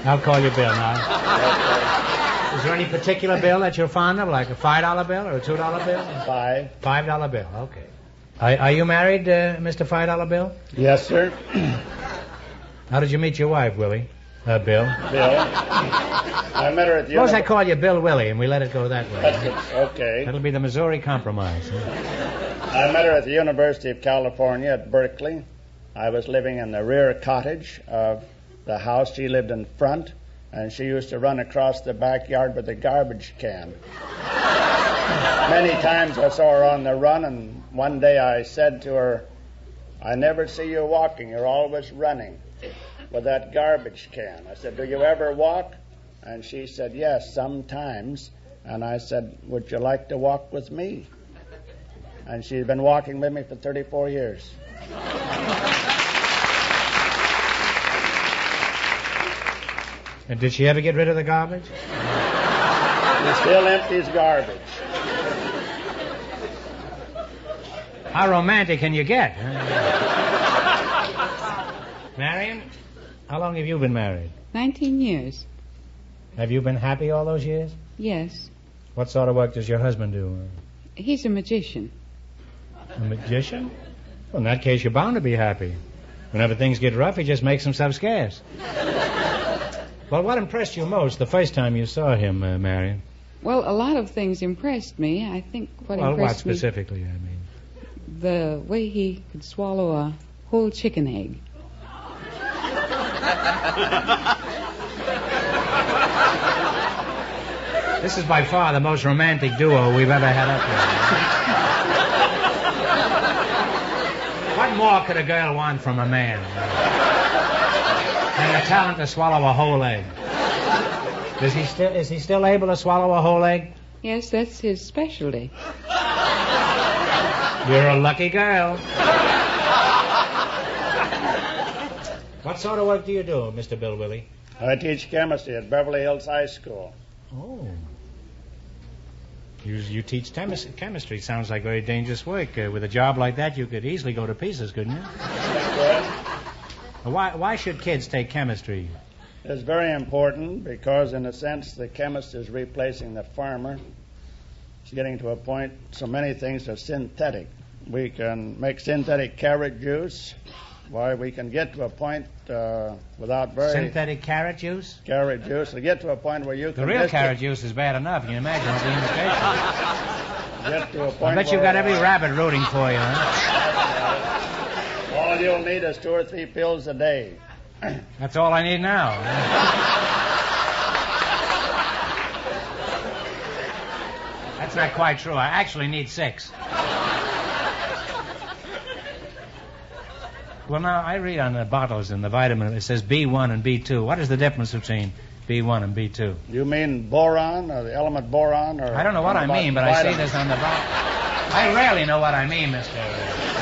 I'll call you Bill now. Is there any particular bill that you're fond of, like a $5 bill or a $2 bill? $5 bill, okay. Are you married, Mr. $5 bill? Yes, sir. How did you meet your wife, Willie? Bill? Bill. I met her at the Suppose I call you Bill Willie and we let it go that way. Okay. That'll be the Missouri Compromise. I met her at the University of California at Berkeley. I was living in the rear cottage of the house. She lived in front, and she used to run across the backyard with a garbage can. Many times I saw her on the run, and one day I said to her, I never see you walking. You're always running with that garbage can. I said, do you ever walk? And she said, yes, sometimes. And I said, would you like to walk with me? And she's been walking with me for 34 years. And did she ever get rid of the garbage? She still empties garbage. How romantic can you get? Marion, how long have you been married? 19 years. Have you been happy all those years? Yes. What sort of work does your husband do? He's a magician. A magician? Well, in that case, you're bound to be happy. Whenever things get rough, he just makes himself scarce. Well, what impressed you most the first time you saw him, Marion? Well, a lot of things impressed me. I think what impressed what specifically, I mean? The way he could swallow a whole chicken egg. This is by far the most romantic duo we've ever had up here. What more could a girl want from a man than the talent to swallow a whole egg? Is he still able to swallow a whole egg? Yes, that's his specialty. You're a lucky girl. What sort of work do you do, Mr. Bill Willie? I teach chemistry at Beverly Hills High School. Oh. You teach chemistry. Sounds like very dangerous work. With a job like that, you could easily go to pieces, couldn't you? Why should kids take chemistry? It's very important because, in a sense, the chemist is replacing the farmer. It's getting to a point, so many things are synthetic. We can make synthetic carrot juice. Why, we can get to a point without very... Synthetic carrot juice? Carrot juice. To get to a point where you can... The real carrot juice is bad enough. Can you imagine the imitation? Get to a point I bet you've got every rabbit rooting for you, huh? All you'll need is 2 or 3 pills a day. That's all I need now. That's not quite true. I actually need 6. Well, now, I read on the bottles in the vitamin, it says B1 and B2. What is the difference between B1 and B2? You mean boron, or the element boron? Or I don't know what I mean, but I see this on the bottle. I rarely know what I mean, Mr.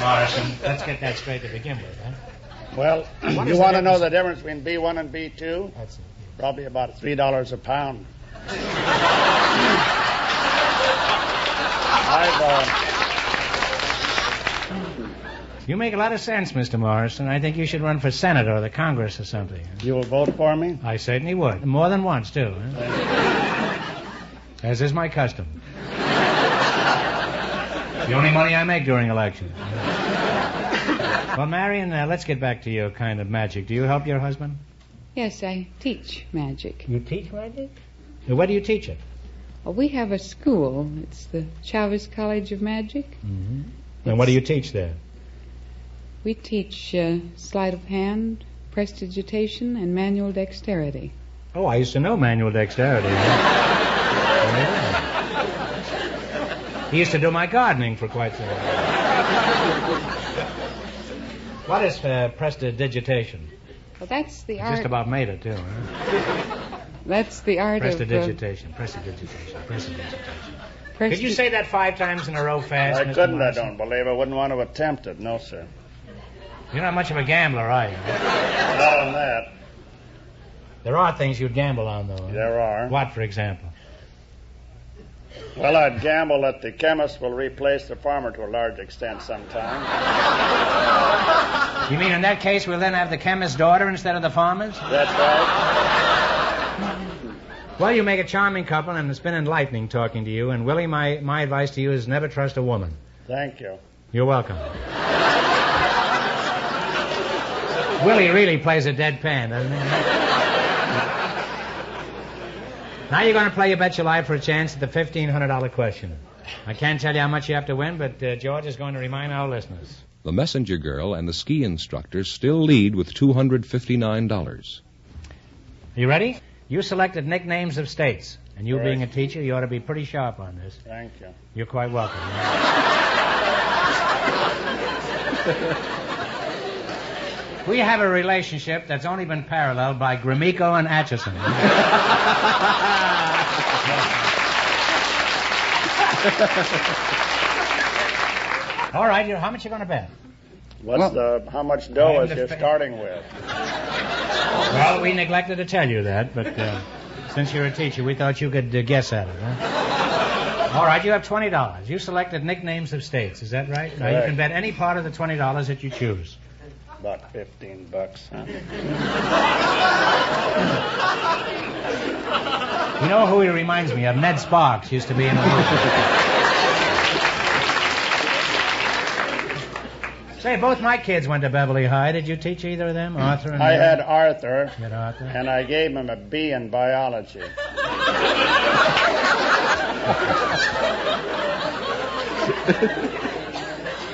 Morrison. Let's get that straight to begin with, huh? Well, you want to know the difference between B1 and B2? That's probably about $3 a pound. You make a lot of sense, Mr. Morrison. I think you should run for Senate or the Congress or something. You will vote for me? I certainly would. More than once, too. Huh? As is my custom. The only money I make during elections. Well, Marion, let's get back to your kind of magic. Do you help your husband? Yes, I teach magic. You teach magic? Where do you teach it? Well, we have a school. It's the Chavez College of Magic. Mm-hmm. And what do you teach there? We teach sleight of hand, prestidigitation, and manual dexterity. Oh, I used to know manual dexterity. He used to do my gardening for quite some time. What is prestidigitation? Well, that's the I art... just about made it, too. Huh? That's the art prestidigitation. Could you say that 5 times in a row fast, I Mr. couldn't, Morrison? I don't believe. I wouldn't want to attempt it. No, sir. You're not much of a gambler, are you? Not on that. There are things you'd gamble on, though. Huh? There are. What, for example? Well, I'd gamble that the chemist will replace the farmer to a large extent sometime. You mean in that case we'll then have the chemist's daughter instead of the farmer's? That's right. Well, you make a charming couple, and it's been enlightening talking to you. And, Willie, my advice to you is never trust a woman. Thank you. You're welcome. Willie really plays a deadpan, doesn't he? Now you're going to play You Bet Your Life for a chance at the $1,500 question. I can't tell you how much you have to win, but George is going to remind our listeners. The messenger girl and the ski instructor still lead with $259. Are you ready? You selected nicknames of states, and you being a teacher, you ought to be pretty sharp on this. Thank you. You're quite welcome. We have a relationship that's only been paralleled by Gromyko and Atchison. All right, how much you going to bet? How much dough is you starting with? Well, we neglected to tell you that, but since you're a teacher, we thought you could guess at it, huh? All right, you have $20. You selected nicknames of states, is that right? Now, you can bet any part of the $20 that you choose. About $15, huh? You know who he reminds me of? Ned Sparks used to be in the movie. Say, both my kids went to Beverly High. Did you teach either of them, Arthur and I Mary? had Arthur, You had Arthur? and I gave him a B in biology.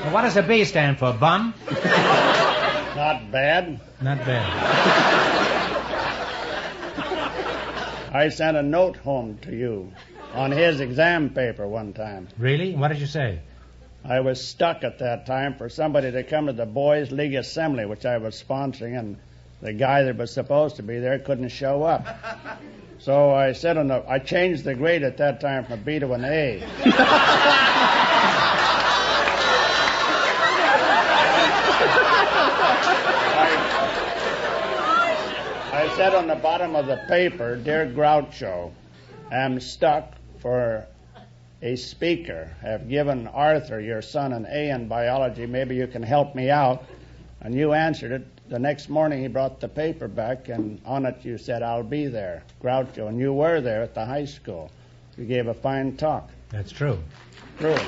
Well, what does a B stand for? Bum? Not bad. Not bad. I sent a note home to you on his exam paper one time. Really? What did you say? I was stuck at that time for somebody to come to the Boys' League Assembly, which I was sponsoring, and the guy that was supposed to be there couldn't show up. So I said I changed the grade at that time from a B to an A. I said on the bottom of the paper, "Dear Groucho, am stuck for a speaker. Have given Arthur, your son, an A in biology. Maybe you can help me out." And you answered it. The next morning he brought the paper back, and on it you said, "I'll be there, Groucho." And you were there at the high school. You gave a fine talk. That's true. True.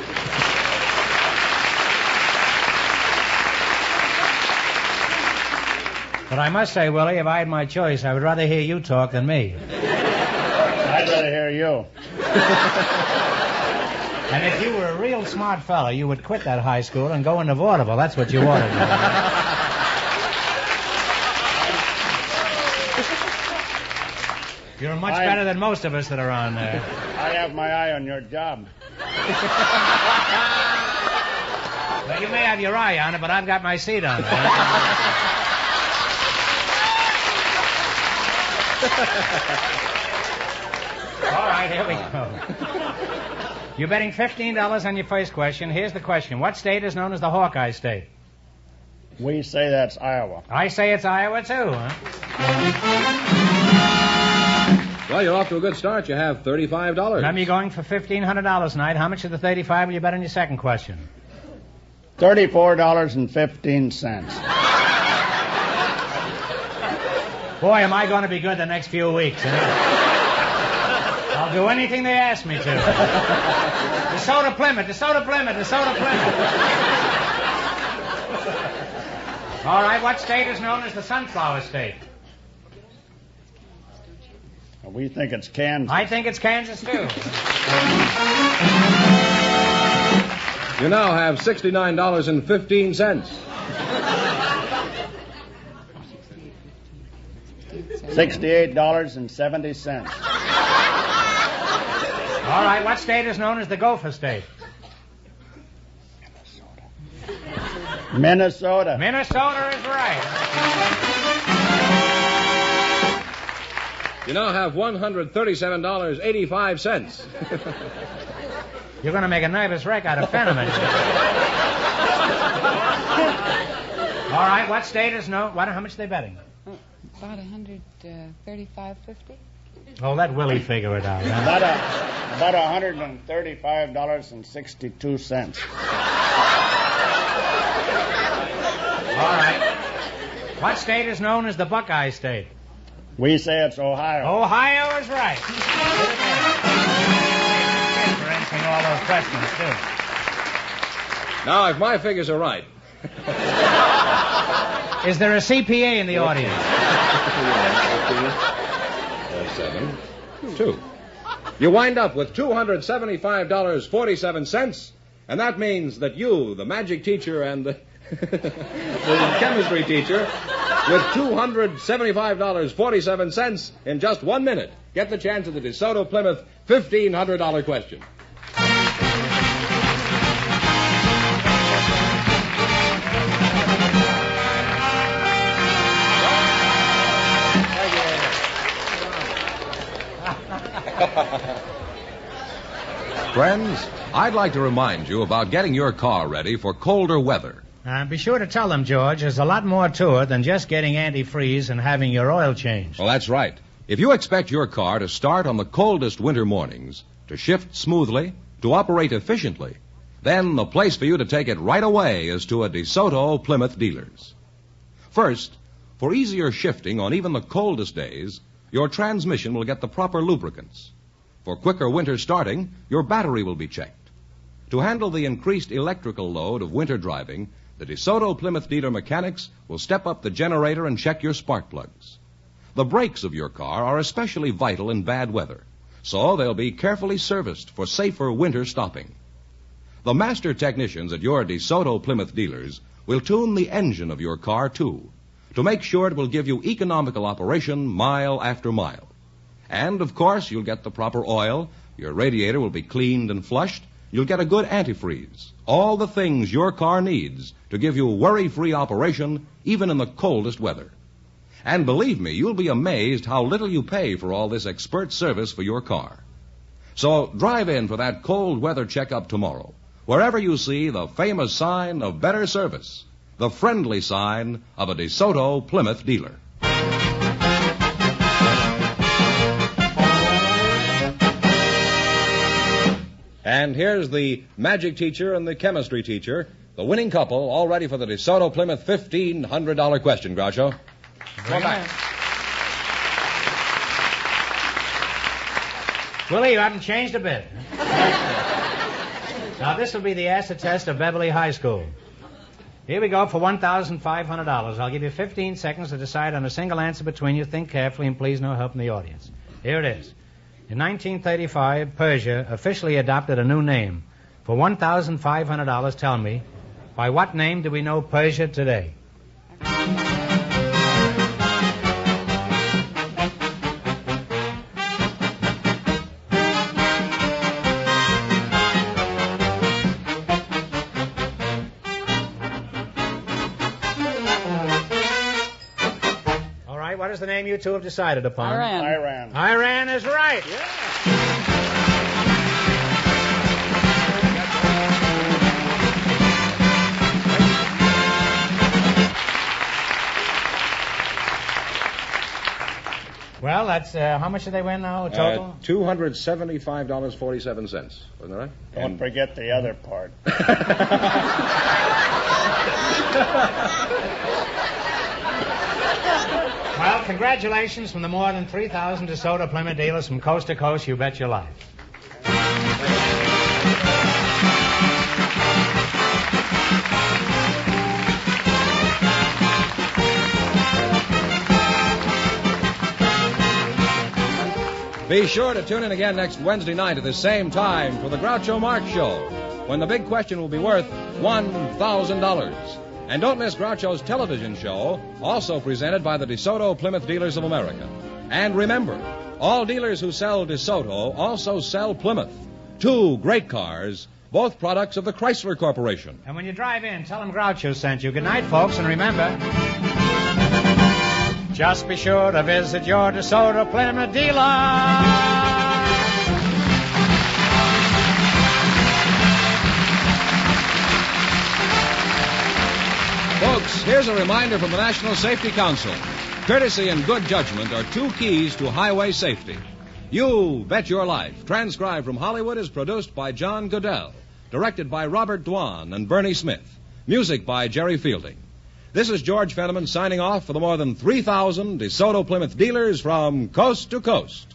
But I must say, Willie, if I had my choice, I would rather hear you talk than me. I'd rather hear you. And if you were a real smart fellow, you would quit that high school and go into vaudeville. That's what you ought to do. You're much better than most of us that are on there. I have my eye on your job. Well, you may have your eye on it, but I've got my seat on it. All right, here we go. You're betting $15 on your first question. Here's the question. What state is known as the Hawkeye State? We say that's Iowa. I say it's Iowa, too, huh? Well, you're off to a good start. You have $35. Remember, you're going for $1,500 tonight. How much of the $35 will you bet on your second question? $34.15. Boy, am I going to be good the next few weeks. I'll do anything they ask me to. The soda Plymouth, the soda Plymouth, the soda Plymouth. All right, what state is known as the Sunflower State? We think it's Kansas. I think it's Kansas, too. You now have $69.15. $68.70. All right, what state is known as the Gopher State? Minnesota. Minnesota is right. You now have $137.85. You're going to make a nervous wreck out of Fenneman. All right, what state is known... How much are they betting? About $135.50. Oh, let Willie figure it out. Huh? About $135.62. All right. What state is known as the Buckeye State? We say it's Ohio. Ohio is right. For answering all those questions, too. Now, if my figures are right... Is there a CPA in the audience? 7, 2. You wind up with $275.47, and that means that you, the magic teacher and the chemistry teacher, with $275.47 in just 1 minute, get the chance of the DeSoto Plymouth $1,500 question. Friends, I'd like to remind you about getting your car ready for colder weather. Be sure to tell them, George, there's a lot more to it than just getting antifreeze and having your oil changed. Well, that's right. If you expect your car to start on the coldest winter mornings, to shift smoothly, to operate efficiently, then the place for you to take it right away is to a DeSoto Plymouth dealer's. First, for easier shifting on even the coldest days, your transmission will get the proper lubricants. For quicker winter starting, your battery will be checked. To handle the increased electrical load of winter driving, the DeSoto Plymouth dealer mechanics will step up the generator and check your spark plugs. The brakes of your car are especially vital in bad weather, so they'll be carefully serviced for safer winter stopping. The master technicians at your DeSoto Plymouth dealers will tune the engine of your car, too, to make sure it will give you economical operation mile after mile. And, of course, you'll get the proper oil, your radiator will be cleaned and flushed, you'll get a good antifreeze, all the things your car needs to give you worry-free operation even in the coldest weather. And believe me, you'll be amazed how little you pay for all this expert service for your car. So drive in for that cold weather checkup tomorrow, wherever you see the famous sign of better service, the friendly sign of a DeSoto Plymouth dealer. And here's the magic teacher and the chemistry teacher, the winning couple, all ready for the DeSoto Plymouth $1,500 question, Groucho. Come back. Willie, you haven't changed a bit. Now, this will be the acid test of Beverly High School. Here we go for $1,500. I'll give you 15 seconds to decide on a single answer between you. Think carefully, and please no help from the audience. Here it is. In 1935, Persia officially adopted a new name. For $1,500, tell me, by what name do we know Persia today? What is the name you two have decided upon? Iran. Iran is right. Yeah. Well, that's how much did they win now total? $275.47. Wasn't that right? Don't forget the other part. Well, congratulations from the more than 3,000 DeSoto Plymouth dealers from coast to coast. You bet your life. Be sure to tune in again next Wednesday night at the same time for the Groucho Marx Show, when the big question will be worth $1,000. And don't miss Groucho's television show, also presented by the DeSoto Plymouth Dealers of America. And remember, all dealers who sell DeSoto also sell Plymouth. Two great cars, both products of the Chrysler Corporation. And when you drive in, tell them Groucho sent you. Good night, folks, and remember, just be sure to visit your DeSoto Plymouth dealer. Folks, here's a reminder from the National Safety Council. Courtesy and good judgment are two keys to highway safety. You Bet Your Life, transcribed from Hollywood, is produced by John Goodell, directed by Robert Dwan and Bernie Smith, music by Jerry Fielding. This is George Fenneman signing off for the more than 3,000 DeSoto Plymouth dealers from coast to coast.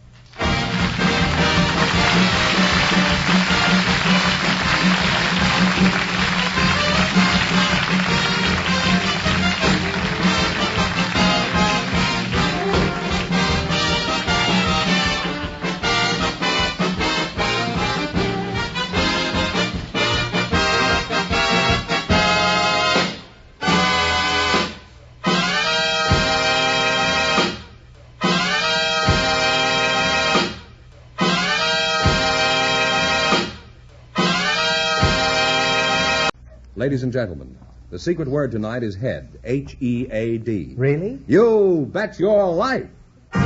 Ladies and gentlemen, the secret word tonight is head, H-E-A-D. Really? You bet your life. The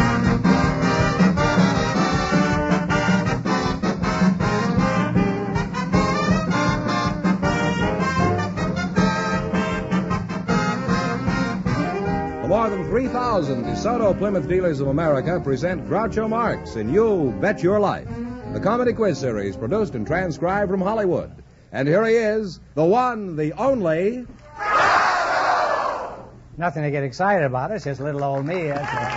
more than 3,000 DeSoto Plymouth Dealers of America present Groucho Marx in You Bet Your Life, the comedy quiz series produced and transcribed from Hollywood. And here he is, the one, the only... Nothing to get excited about. It's just little old me. That's all.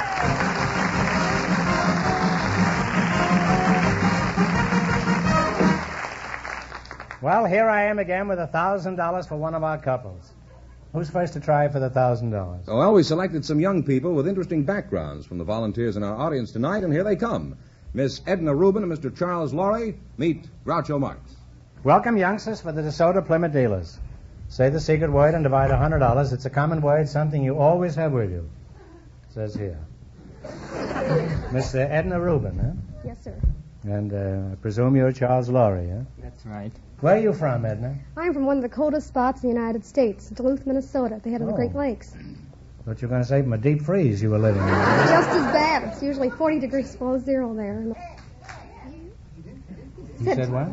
Well, here I am again with $1,000 for one of our couples. Who's first to try for the $1,000? Well, we selected some young people with interesting backgrounds from the volunteers in our audience tonight, and here they come. Miss Edna Rubin and Mr. Charles Laurie, meet Groucho Marx. Welcome, youngsters, for the DeSoto Plymouth dealers. Say the secret word and divide $100. It's a common word, something you always have with you. It says here. Miss Edna Rubin, huh? Yes, sir. And I presume you're Charles Laurie, huh? That's right. Where are you from, Edna? I'm from one of the coldest spots in the United States, Duluth, Minnesota, at the head of the Great Lakes. Thought you were going to say from a deep freeze you were living in. Just as bad. It's usually 40 degrees below zero there. You said what?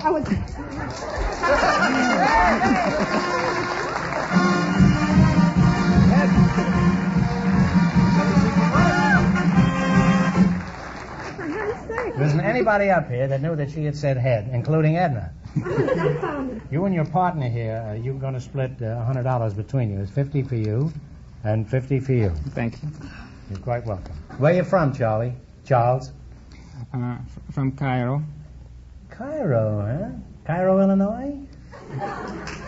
I was... There isn't anybody up here that knew that she had said head, including Edna. You and your partner here, you're going to split $100 between you. It's 50 for you and 50 for you. Thank you. You're quite welcome. Where are you from, Charlie? Charles? From Cairo. Cairo, huh? Cairo, Illinois?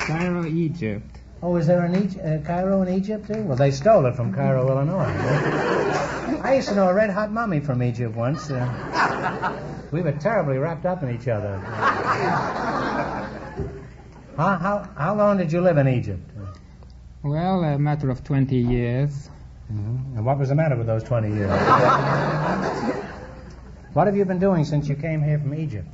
Cairo, Egypt. Oh, is there an Cairo in Egypt, too? Well, they stole it from Cairo, Illinois. I used to know a red-hot mummy from Egypt once. We were terribly wrapped up in each other. How long did you live in Egypt? Well, a matter of 20 years. Mm-hmm. And what was the matter with those 20 years? What have you been doing since you came here from Egypt?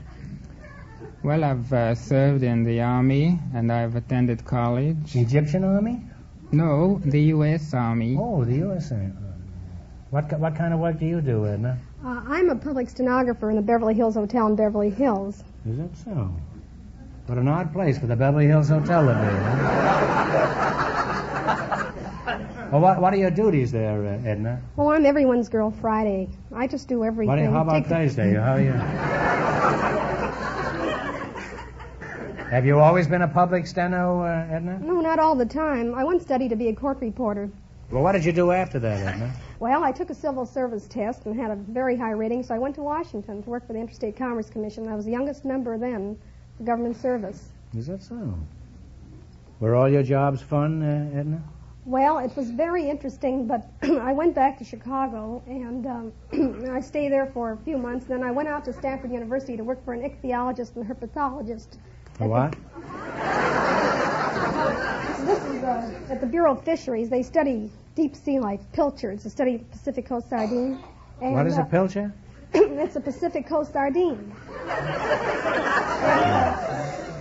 Well, I've served in the army, and I've attended college. Egyptian army? No, the U.S. Army. Oh, the U.S. Army. What kind of work do you do, Edna? I'm a public stenographer in the Beverly Hills Hotel in Beverly Hills. Is that so? What an odd place for the Beverly Hills Hotel to be, huh? Well, what are your duties there, Edna? Well, I'm everyone's girl Friday. I just do everything. How about Thursday? How are you? Have you always been a public steno, Edna? No, not all the time. I once studied to be a court reporter. Well, what did you do after that, Edna? Well, I took a civil service test and had a very high rating, so I went to Washington to work for the Interstate Commerce Commission. I was the youngest member then of government service. Is that so? Were all your jobs fun, Edna? Well, it was very interesting, but I went back to Chicago, and I stayed there for a few months. Then I went out to Stanford University to work for an ichthyologist and herpetologist. A what? This is at the Bureau of Fisheries. They study deep sea life, pilchards. They study Pacific Coast sardine. And, what is a pilchard? It's a Pacific Coast sardine.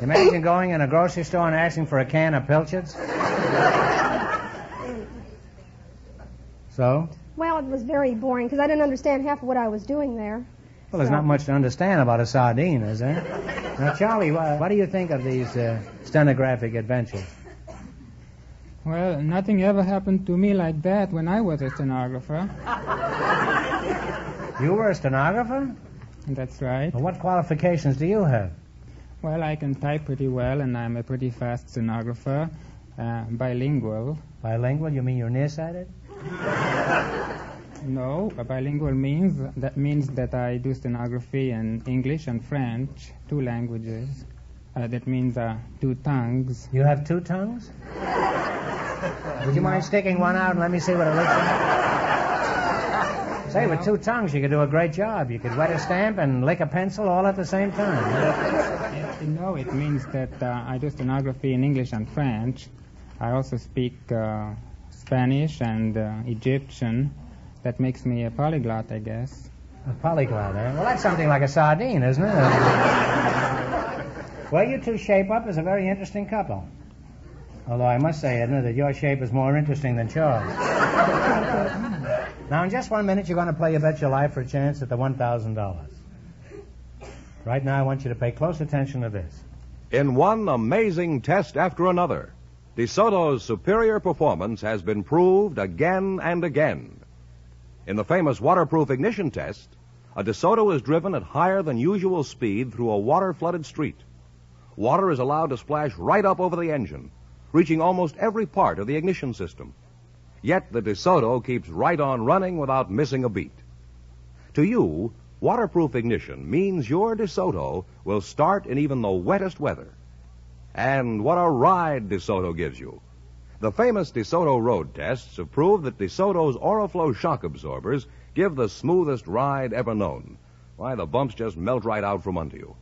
Imagine going in a grocery store and asking for a can of pilchards. So? Well, it was very boring because I didn't understand half of what I was doing there. Well, there's not much to understand about a sardine, is there? Now, Charlie, what do you think of these stenographic adventures? Well, nothing ever happened to me like that when I was a stenographer. You were a stenographer? That's right. Well, what qualifications do you have? Well, I can type pretty well, and I'm a pretty fast stenographer, bilingual. Bilingual? You mean you're nearsighted? No, bilingual means that I do stenography in English and French, 2 languages. That means 2 tongues. You have 2 tongues? Would you mind sticking one out and let me see what it looks like? Say, with 2 tongues you could do a great job. You could wet a stamp and lick a pencil all at the same time. No, it means that I do stenography in English and French. I also speak Spanish and Egyptian. That makes me a polyglot, I guess. A polyglot, eh? Well, that's something like a sardine, isn't it? Well, you two shape up as a very interesting couple. Although I must say, Edna, that your shape is more interesting than Charles. Now, in just 1 minute, you're going to play You Bet Your Life for a chance at the $1,000. Right now, I want you to pay close attention to this. In one amazing test after another, DeSoto's superior performance has been proved again and again. In the famous waterproof ignition test, a DeSoto is driven at higher than usual speed through a water-flooded street. Water is allowed to splash right up over the engine, reaching almost every part of the ignition system. Yet the DeSoto keeps right on running without missing a beat. To you, waterproof ignition means your DeSoto will start in even the wettest weather. And what a ride DeSoto gives you. The famous DeSoto road tests have proved that DeSoto's Oriflow shock absorbers give the smoothest ride ever known. Why, the bumps just melt right out from under you.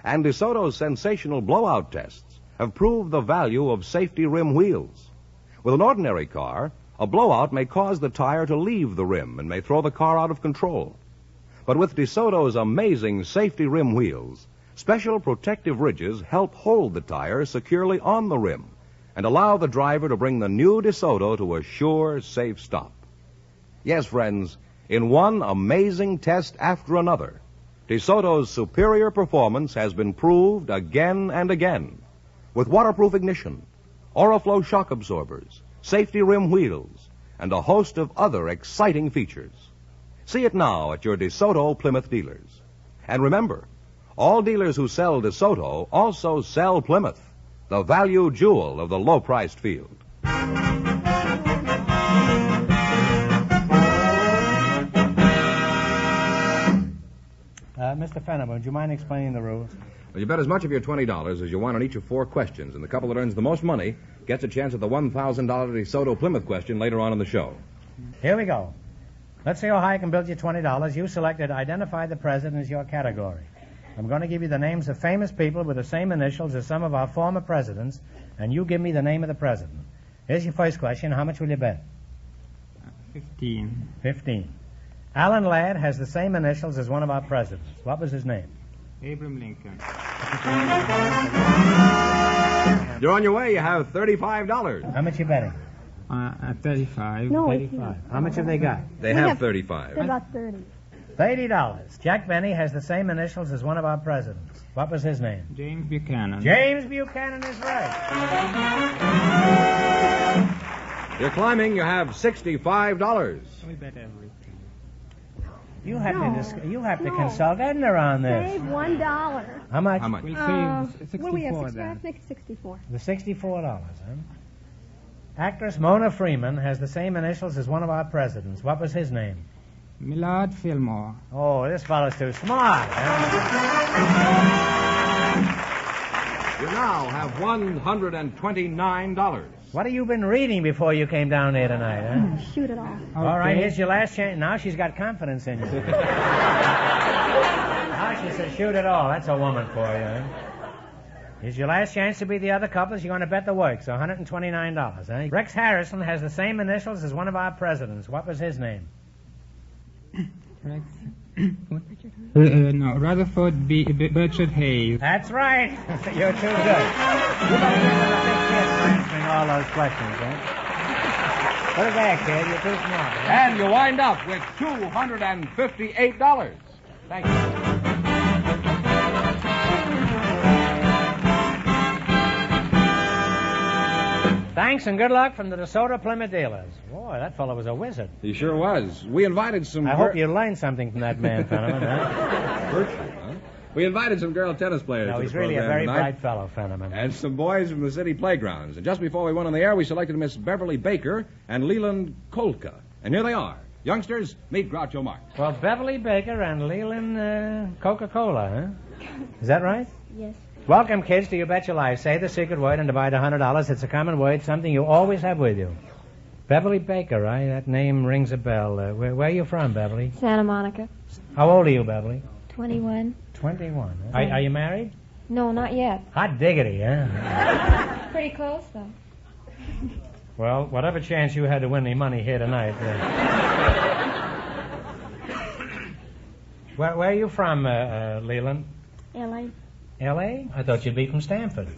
And DeSoto's sensational blowout tests have proved the value of safety rim wheels. With an ordinary car, a blowout may cause the tire to leave the rim and may throw the car out of control. But with DeSoto's amazing safety rim wheels, special protective ridges help hold the tire securely on the rim and allow the driver to bring the new DeSoto to a sure, safe stop. Yes, friends, in one amazing test after another, DeSoto's superior performance has been proved again and again. With waterproof ignition, Oriflow shock absorbers, safety rim wheels, and a host of other exciting features. See it now at your DeSoto Plymouth dealers. And remember, all dealers who sell DeSoto also sell Plymouth, the value jewel of the low-priced field. Mr. Fenneman, would you mind explaining the rules? Well, you bet as much of your $20 as you want on each of 4 questions, and the couple that earns the most money gets a chance at the $1,000 DeSoto Plymouth question later on in the show. Here we go. Let's see how high I can build you $20. You selected Identify the President as your category. I'm going to give you the names of famous people with the same initials as some of our former presidents, and you give me the name of the president. Here's your first question. How much will you bet? 15. 15. Alan Ladd has the same initials as one of our presidents. What was his name? Abraham Lincoln. You're on your way. You have $35. How much you betting? 35. No, 35. How much have they got? They have 35. They got 30. $30. Jack Benny has the same initials as one of our presidents. What was his name? James Buchanan. James Buchanan is right. You're climbing. You have $65. We bet everything. You have to consult Edna on this. Save $1. How much? How much? We'll save 64 what do we have? then. Make it 64. The $64, huh? Actress Mona Freeman has the same initials as one of our presidents. What was his name? Millard Fillmore. Oh, this fellow's too smart. You now have $129. What have you been reading before you came down there tonight, huh? Shoot it off. All right, here's your last chance. Now she's got confidence in you. Now she says, shoot it all. That's a woman for you, huh? Here's your last chance to be the other couples. You're going to bet the works, $129, huh? Rex Harrison has the same initials as one of our presidents. What was his name? Rex. No, Rutherford Berkshire Hayes. That's right. You're too good. You better give us a big kiss for answering all those questions, huh? Put it back, kid. You're too smart. Huh? And you wind up with $258. Thank you. Thanks and good luck from the DeSoto Plymouth dealers. Boy, that fellow was a wizard. He sure was. We invited some... I hope you learned something from that man, Fenneman, huh? Virtue, huh? We invited some girl tennis players No, to he's the really a program very tonight, bright fellow, Fenneman. and some boys from the city playgrounds. And just before we went on the air, we selected Miss Beverly Baker and Leland Kolka. And here they are. Youngsters, meet Groucho Marx. Well, Beverly Baker and Leland Coca-Cola, huh? Is that right? Yes. Welcome, kids, to You Bet Your Life. Say the secret word and divide $100. It's a common word, something you always have with you. Beverly Baker, right? That name rings a bell. Where are you from, Beverly? Santa Monica. How old are you, Beverly? 21. 21. Huh? Are you married? No, not yet. Hot diggity, huh? Pretty close, though. Well, whatever chance you had to win any money here tonight. Where are you from, Leland? L.A. L.A.? I thought you'd be from Stanford.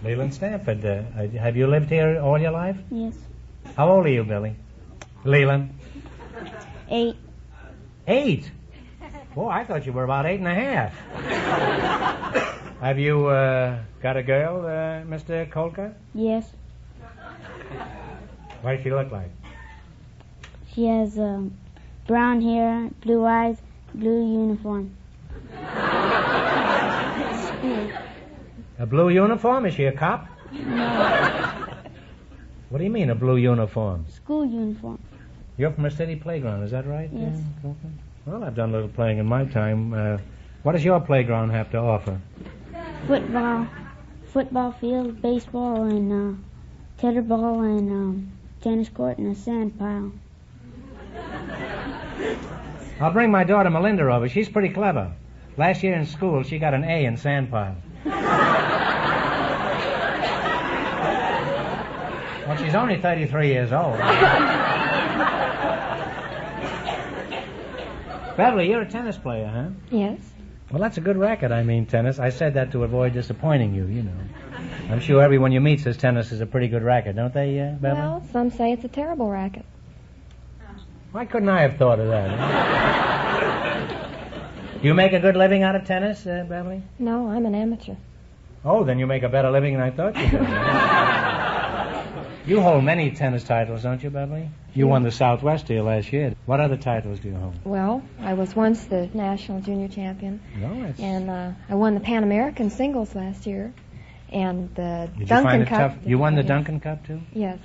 Leland Stanford. Have you lived here all your life? Yes. How old are you, Billy? Leland? 8. 8? Boy, I thought you were about 8 and a half. Have you got a girl, Mr. Kolka? Yes. What does she look like? She has brown hair, blue eyes, blue uniform. A blue uniform? Is she a cop? No. What do you mean, a blue uniform? School uniform. You're from a city playground, is that right? Yes. Well, I've done a little playing in my time. What does your playground have to offer? Football field, baseball, and tetherball, and tennis court, and a sand pile. I'll bring my daughter Melinda over. She's pretty clever. Last year in school, she got an A in sand pile. Well, she's only 33 years old. Beverly, you're a tennis player, huh? Yes. Well, that's a good racket, tennis. I said that to avoid disappointing you, you know. I'm sure everyone you meet says tennis is a pretty good racket, don't they, Beverly? Well, some say it's a terrible racket. Why couldn't I have thought of that? Do you make a good living out of tennis, Beverly? No, I'm an amateur. Oh, then you make a better living than I thought you did. You hold many tennis titles, don't you, Beverly? You won the Southwest here last year. What other titles do you hold? Well, I was once the national junior champion. No, and I won the Pan American singles last year. And the Did Duncan you find it Cup. tough? You won the Yes. Duncan Cup, too? Yes.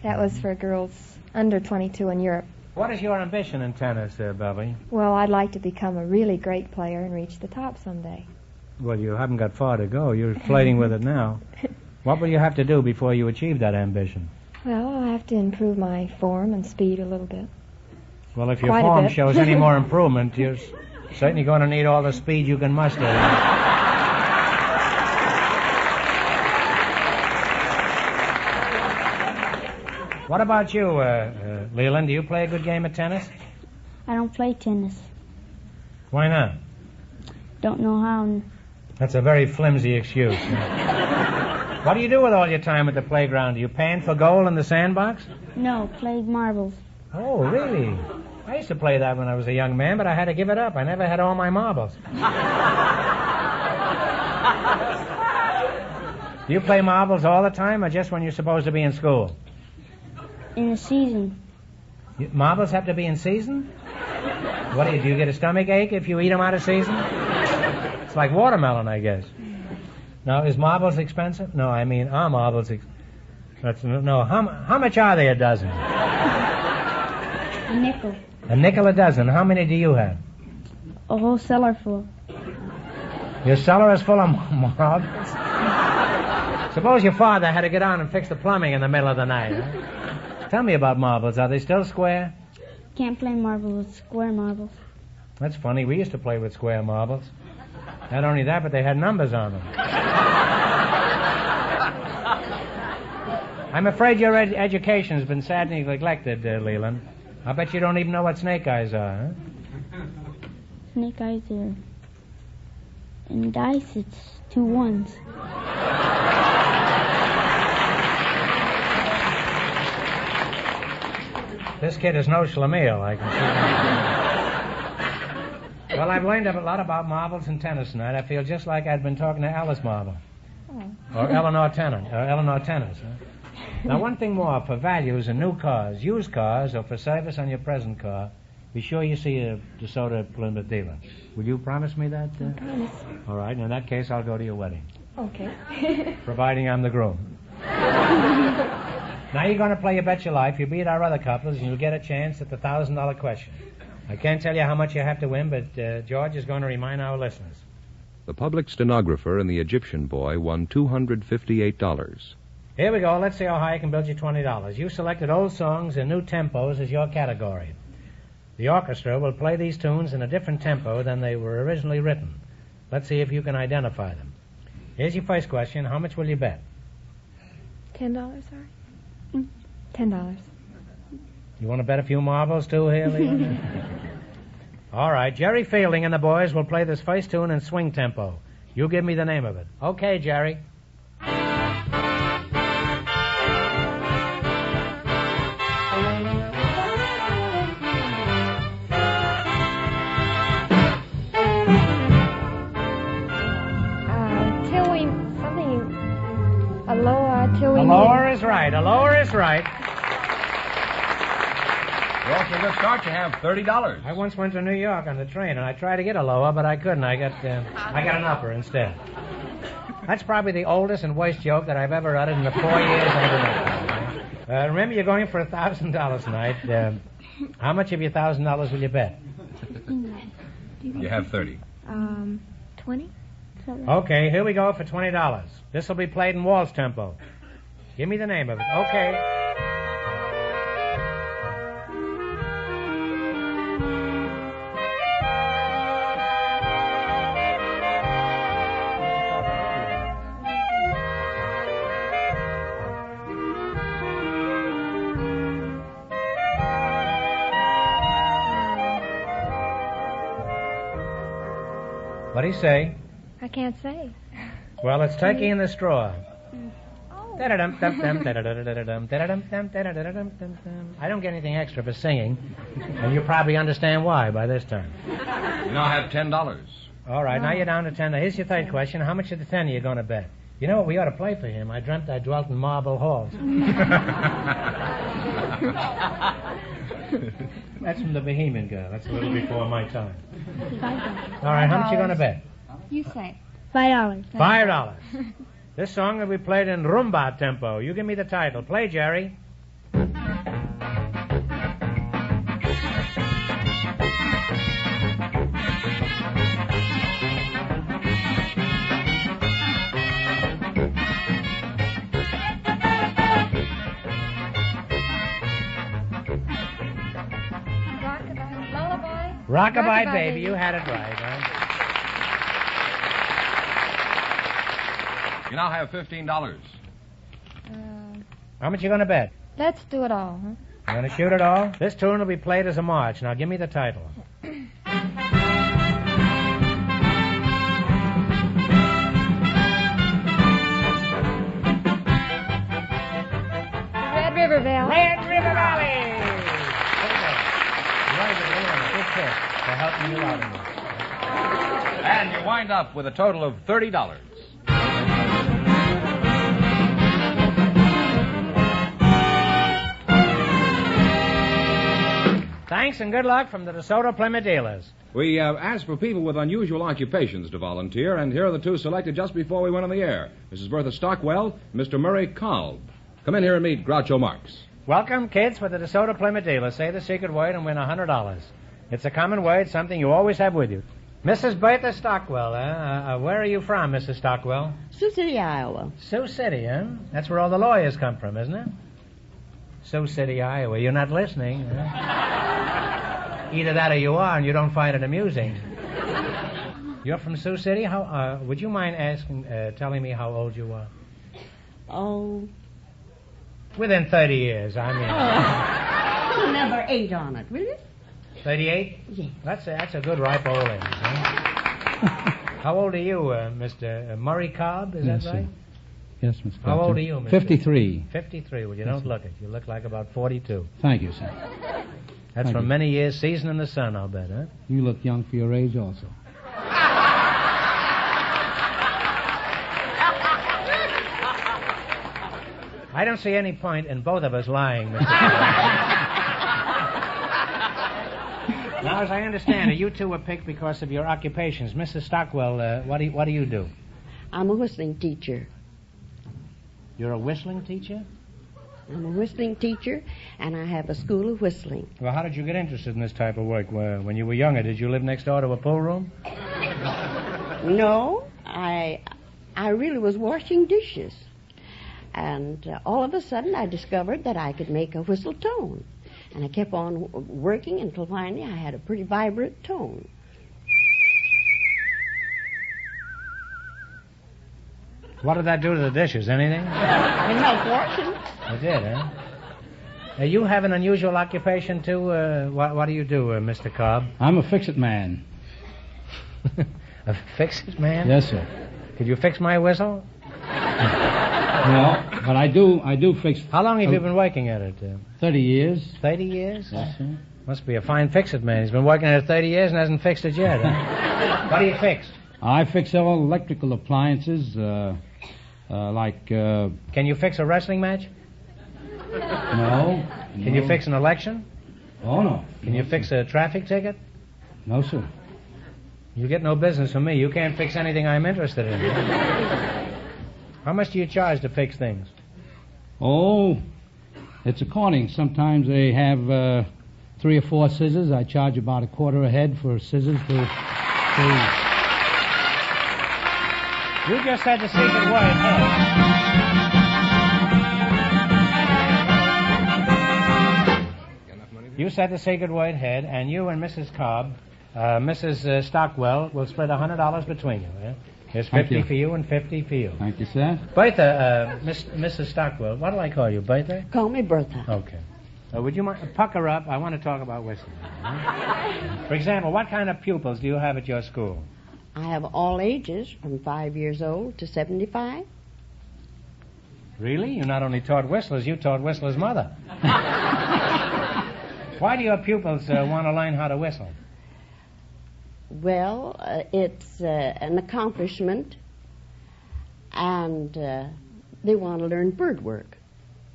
That was for girls under 22 in Europe. What is your ambition in tennis, Beverly? Well, I'd like to become a really great player and reach the top someday. Well, you haven't got far to go. You're flirting with it now. What will you have to do before you achieve that ambition? Well, I'll have to improve my form and speed a little bit. Well, if your Quite a form bit. shows any more improvement, you're certainly going to need all the speed you can muster. What about you, Leland? Do you play a good game of tennis? I don't play tennis. Why not? Don't know how. That's a very flimsy excuse. What do you do with all your time at the playground? Do you pan for goal in the sandbox? No, played marbles. Oh, really? I used to play that when I was a young man, but I had to give it up. I never had all my marbles. Do you play marbles all the time or just when you're supposed to be in school? In the season. Marbles have to be in season? What do you get a stomach ache if you eat them out of season? It's like watermelon, I guess. Now, is marbles expensive? No, are marbles no, how much are they a dozen? A nickel. A nickel a dozen. How many do you have? A whole cellar full. Your cellar is full of marbles? Suppose your father had to get on and fix the plumbing in the middle of the night. Huh? Tell me about marbles. Are they still square? Can't play marbles with square marbles. That's funny. We used to play with square marbles. Not only that, but they had numbers on them. I'm afraid your education's been sadly neglected, Leland. I bet you don't even know what snake eyes are, huh? Snake eyes are... In dice, it's 2 1s. This kid is no schlemiel, I can see. Well, I've learned a lot about marbles and tennis tonight. I feel just like I'd been talking to Alice Marble. Or Eleanor Tennis. Huh? Now, one thing more. For values in new cars, used cars, or for service on your present car, be sure you see a DeSoto Plymouth dealer. Will you promise me that? I promise. All right. In that case, I'll go to your wedding. Okay. Providing I'm the groom. Now you're going to play You Bet Your Life. You beat our other couples, and you'll get a chance at the $1,000 question. I can't tell you how much you have to win, but George is going to remind our listeners. The public stenographer and the Egyptian boy won $258. Here we go. Let's see how high I can build you $20. You selected old songs and new tempos as your category. The orchestra will play these tunes in a different tempo than they were originally written. Let's see if you can identify them. Here's your first question. How much will you bet? $10, sorry. $10. You want to bet a few marbles, too, here, Leon? All right. Jerry Fielding and the boys will play this first tune in swing tempo. You give me the name of it. Okay, Jerry. Till we A lower is right. A lower is right. Well, for a good start, you have $30. I once went to New York on the train, and I tried to get a lower, but I couldn't. I got an upper instead. That's probably the oldest and worst joke that I've ever uttered in the 4 years I've been up. Remember, you're going for $1,000 tonight. How much of your $1,000 will you bet? You have 30. 20? Okay, here we go for $20. This will be played in waltz tempo. Give me the name of it. Okay. What do you say? I can't say. Well, it's turkey in the straw. I don't get anything extra for singing, and you probably understand why by this time. You now have $10. All right, now you're down to 10. Now, here's your third question. How much of the 10 are you going to bet? You know what? We ought to play for him. I dreamt I dwelt in marble halls. That's from the Bohemian Girl. That's a little before my time. All right, how much you going to bet? You say. $5. $5. This song will be played in rumba tempo. You give me the title. Play, Jerry. Rockabye Baby. You had it right, huh? You now have $15. How much you going to bet? Let's do it all, huh? You going to shoot it all? This tune will be played as a march. Now, give me the title. Red River Valley. Red River Valley! Good tip for helping you out in this. And you wind up with a total of $30. Thanks and good luck from the DeSoto Plymouth dealers. We asked for people with unusual occupations to volunteer, and here are the two selected just before we went on the air. Mrs. Bertha Stockwell, Mr. Murray Kolb. Come in here and meet Groucho Marx. Welcome, kids, for the DeSoto Plymouth dealers. Say the secret word and win $100. It's a common word, something you always have with you. Mrs. Bertha Stockwell, where are you from, Mrs. Stockwell? Sioux City, Iowa. Sioux City, huh? That's where all the lawyers come from, isn't it? Sioux City, Iowa. You're not listening. Huh? Either that or you are, and you don't find it amusing. You're from Sioux City? How? Would you mind telling me how old you are? Oh. Within 30 years, I mean. Put number 8 on it, will you? 38? Yes. That's a good ripe old age, huh? How old are you, Mr. Murray Cobb? Is Yes, that right? sir. Yes, Mr. How old are you, Mr. 53. 53. Well, you Yes, don't sir. look it. You look like about 42. Thank you, sir. That's Thank from you. many years season in the sun, I'll bet, huh? You look young for your age also. I don't see any point in both of us lying, Mr. Cobb. Now, as I understand it, you two were picked because of your occupations. Mrs. Stockwell, what do you do? I'm a whistling teacher. You're a whistling teacher? I'm a whistling teacher, and I have a school of whistling. Well, how did you get interested in this type of work? When you were younger, did you live next door to a pool room? No, I really was washing dishes. And all of a sudden, I discovered that I could make a whistle tone. And I kept on working until finally I had a pretty vibrant tone. What did that do to the dishes? Anything? It helped washing. It did, huh? You have an unusual occupation, too. What do you do, Mr. Cobb? I'm a fix-it man. A fix-it man? Yes, sir. Could you fix my whistle? No, but I do fix... How long have you been working at it? 30 years. 30 years? Yes, sir. Must be a fine fix-it man. He's been working at it 30 years and hasn't fixed it yet. Huh? What do you fix? I fix all electrical appliances, like... Can you fix a wrestling match? No. Can you fix an election? Oh, no. Can you fix a traffic ticket? No, sir. You get no business from me. You can't fix anything I'm interested in. How much do you charge to fix things? Oh, It's according. Sometimes they have 3 or 4 scissors. I charge about $0.25 a head for scissors to... You just said the secret word, head. You said the secret word, head, and you and Mrs. Cobb, Mrs. Stockwell, will split $100 between you. Yeah? There's 50 for you and 50 for you. Thank you, sir. Bertha, Mrs. Stockwell, what do I call you, Bertha? Call me Bertha. Okay. Would you mind, pucker up? I want to talk about whistling. For example, what kind of pupils do you have at your school? I have all ages, from 5 years old to 75. Really? You not only taught whistlers, you taught Whistler's mother. Why do your pupils want to learn how to whistle? Well, it's an accomplishment, and they want to learn bird work.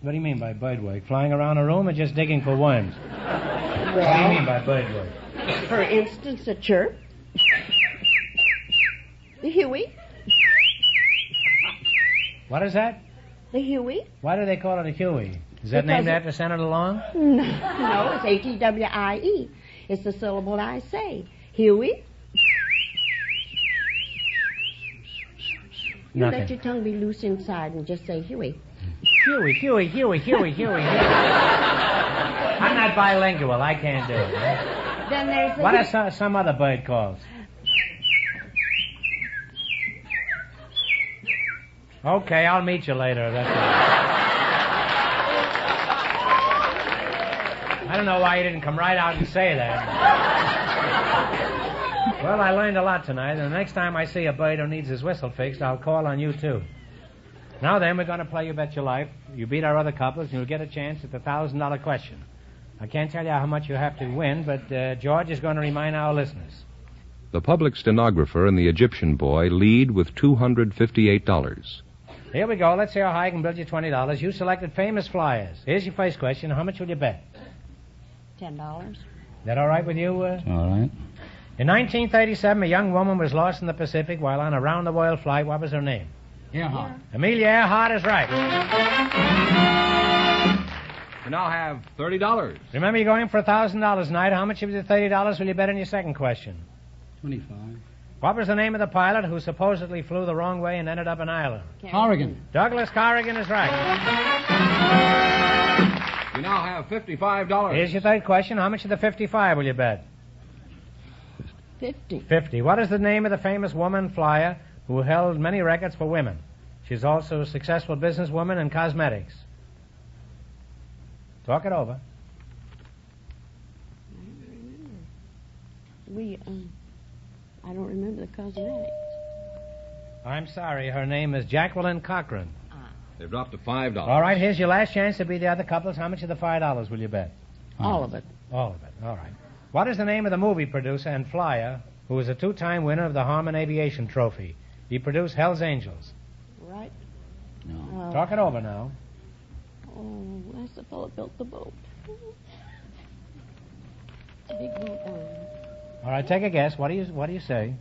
What do you mean by bird work? Flying around a room or just digging for worms? Well, what do you mean by bird work? For instance, a chirp, the Huey. What is that? The Huey. Why do they call it a Huey? Is that Because named after Senator Long? No, it's H-E-W-I-E. It's the syllable I say. Huey. You Nothing. let your tongue be loose inside and just say Huey. Huey, Huey, Huey, Huey, Huey. I'm not bilingual. I can't do it. Then there's the What are some other bird calls? Okay, I'll meet you later. That's all. I don't know why you didn't come right out and say that. Well, I learned a lot tonight, and the next time I see a bird who needs his whistle fixed, I'll call on you, too. Now then, we're going to play You Bet Your Life. You beat our other couples, and you'll get a chance at the $1,000 question. I can't tell you how much you have to win, but George is going to remind our listeners. The public stenographer and the Egyptian boy lead with $258. Here we go. Let's see how high I can build you $20. You selected famous flyers. Here's your first question. How much will you bet? $10. Is that all right with you? All right. In 1937, a young woman was lost in the Pacific while on a round-the-world flight. What was her name? Earhart. Amelia Earhart is right. You now have $30. Remember, you're going for $1,000 tonight. How much of the $30 will you bet on your second question? 25. What was the name of the pilot who supposedly flew the wrong way and ended up in Ireland? Corrigan. Douglas Corrigan is right. You now have $55. Here's your third question. How much of the 55 will you bet? 50. What is the name of the famous woman flyer who held many records for women? She's also a successful businesswoman in cosmetics. Talk it over. I don't remember the cosmetics. I'm sorry. Her name is Jacqueline Cochran. They've dropped to $5. All right, here's your last chance to beat the other couples. How much of the $5 will you bet? All of it. All of it. All right. What is the name of the movie producer and flyer who was a 2-time winner of the Harmon Aviation Trophy? He produced Hell's Angels. Right. No. Talk it over now. Oh, that's the fellow built the boat. It's a big boat. All right, take a guess. What do you say?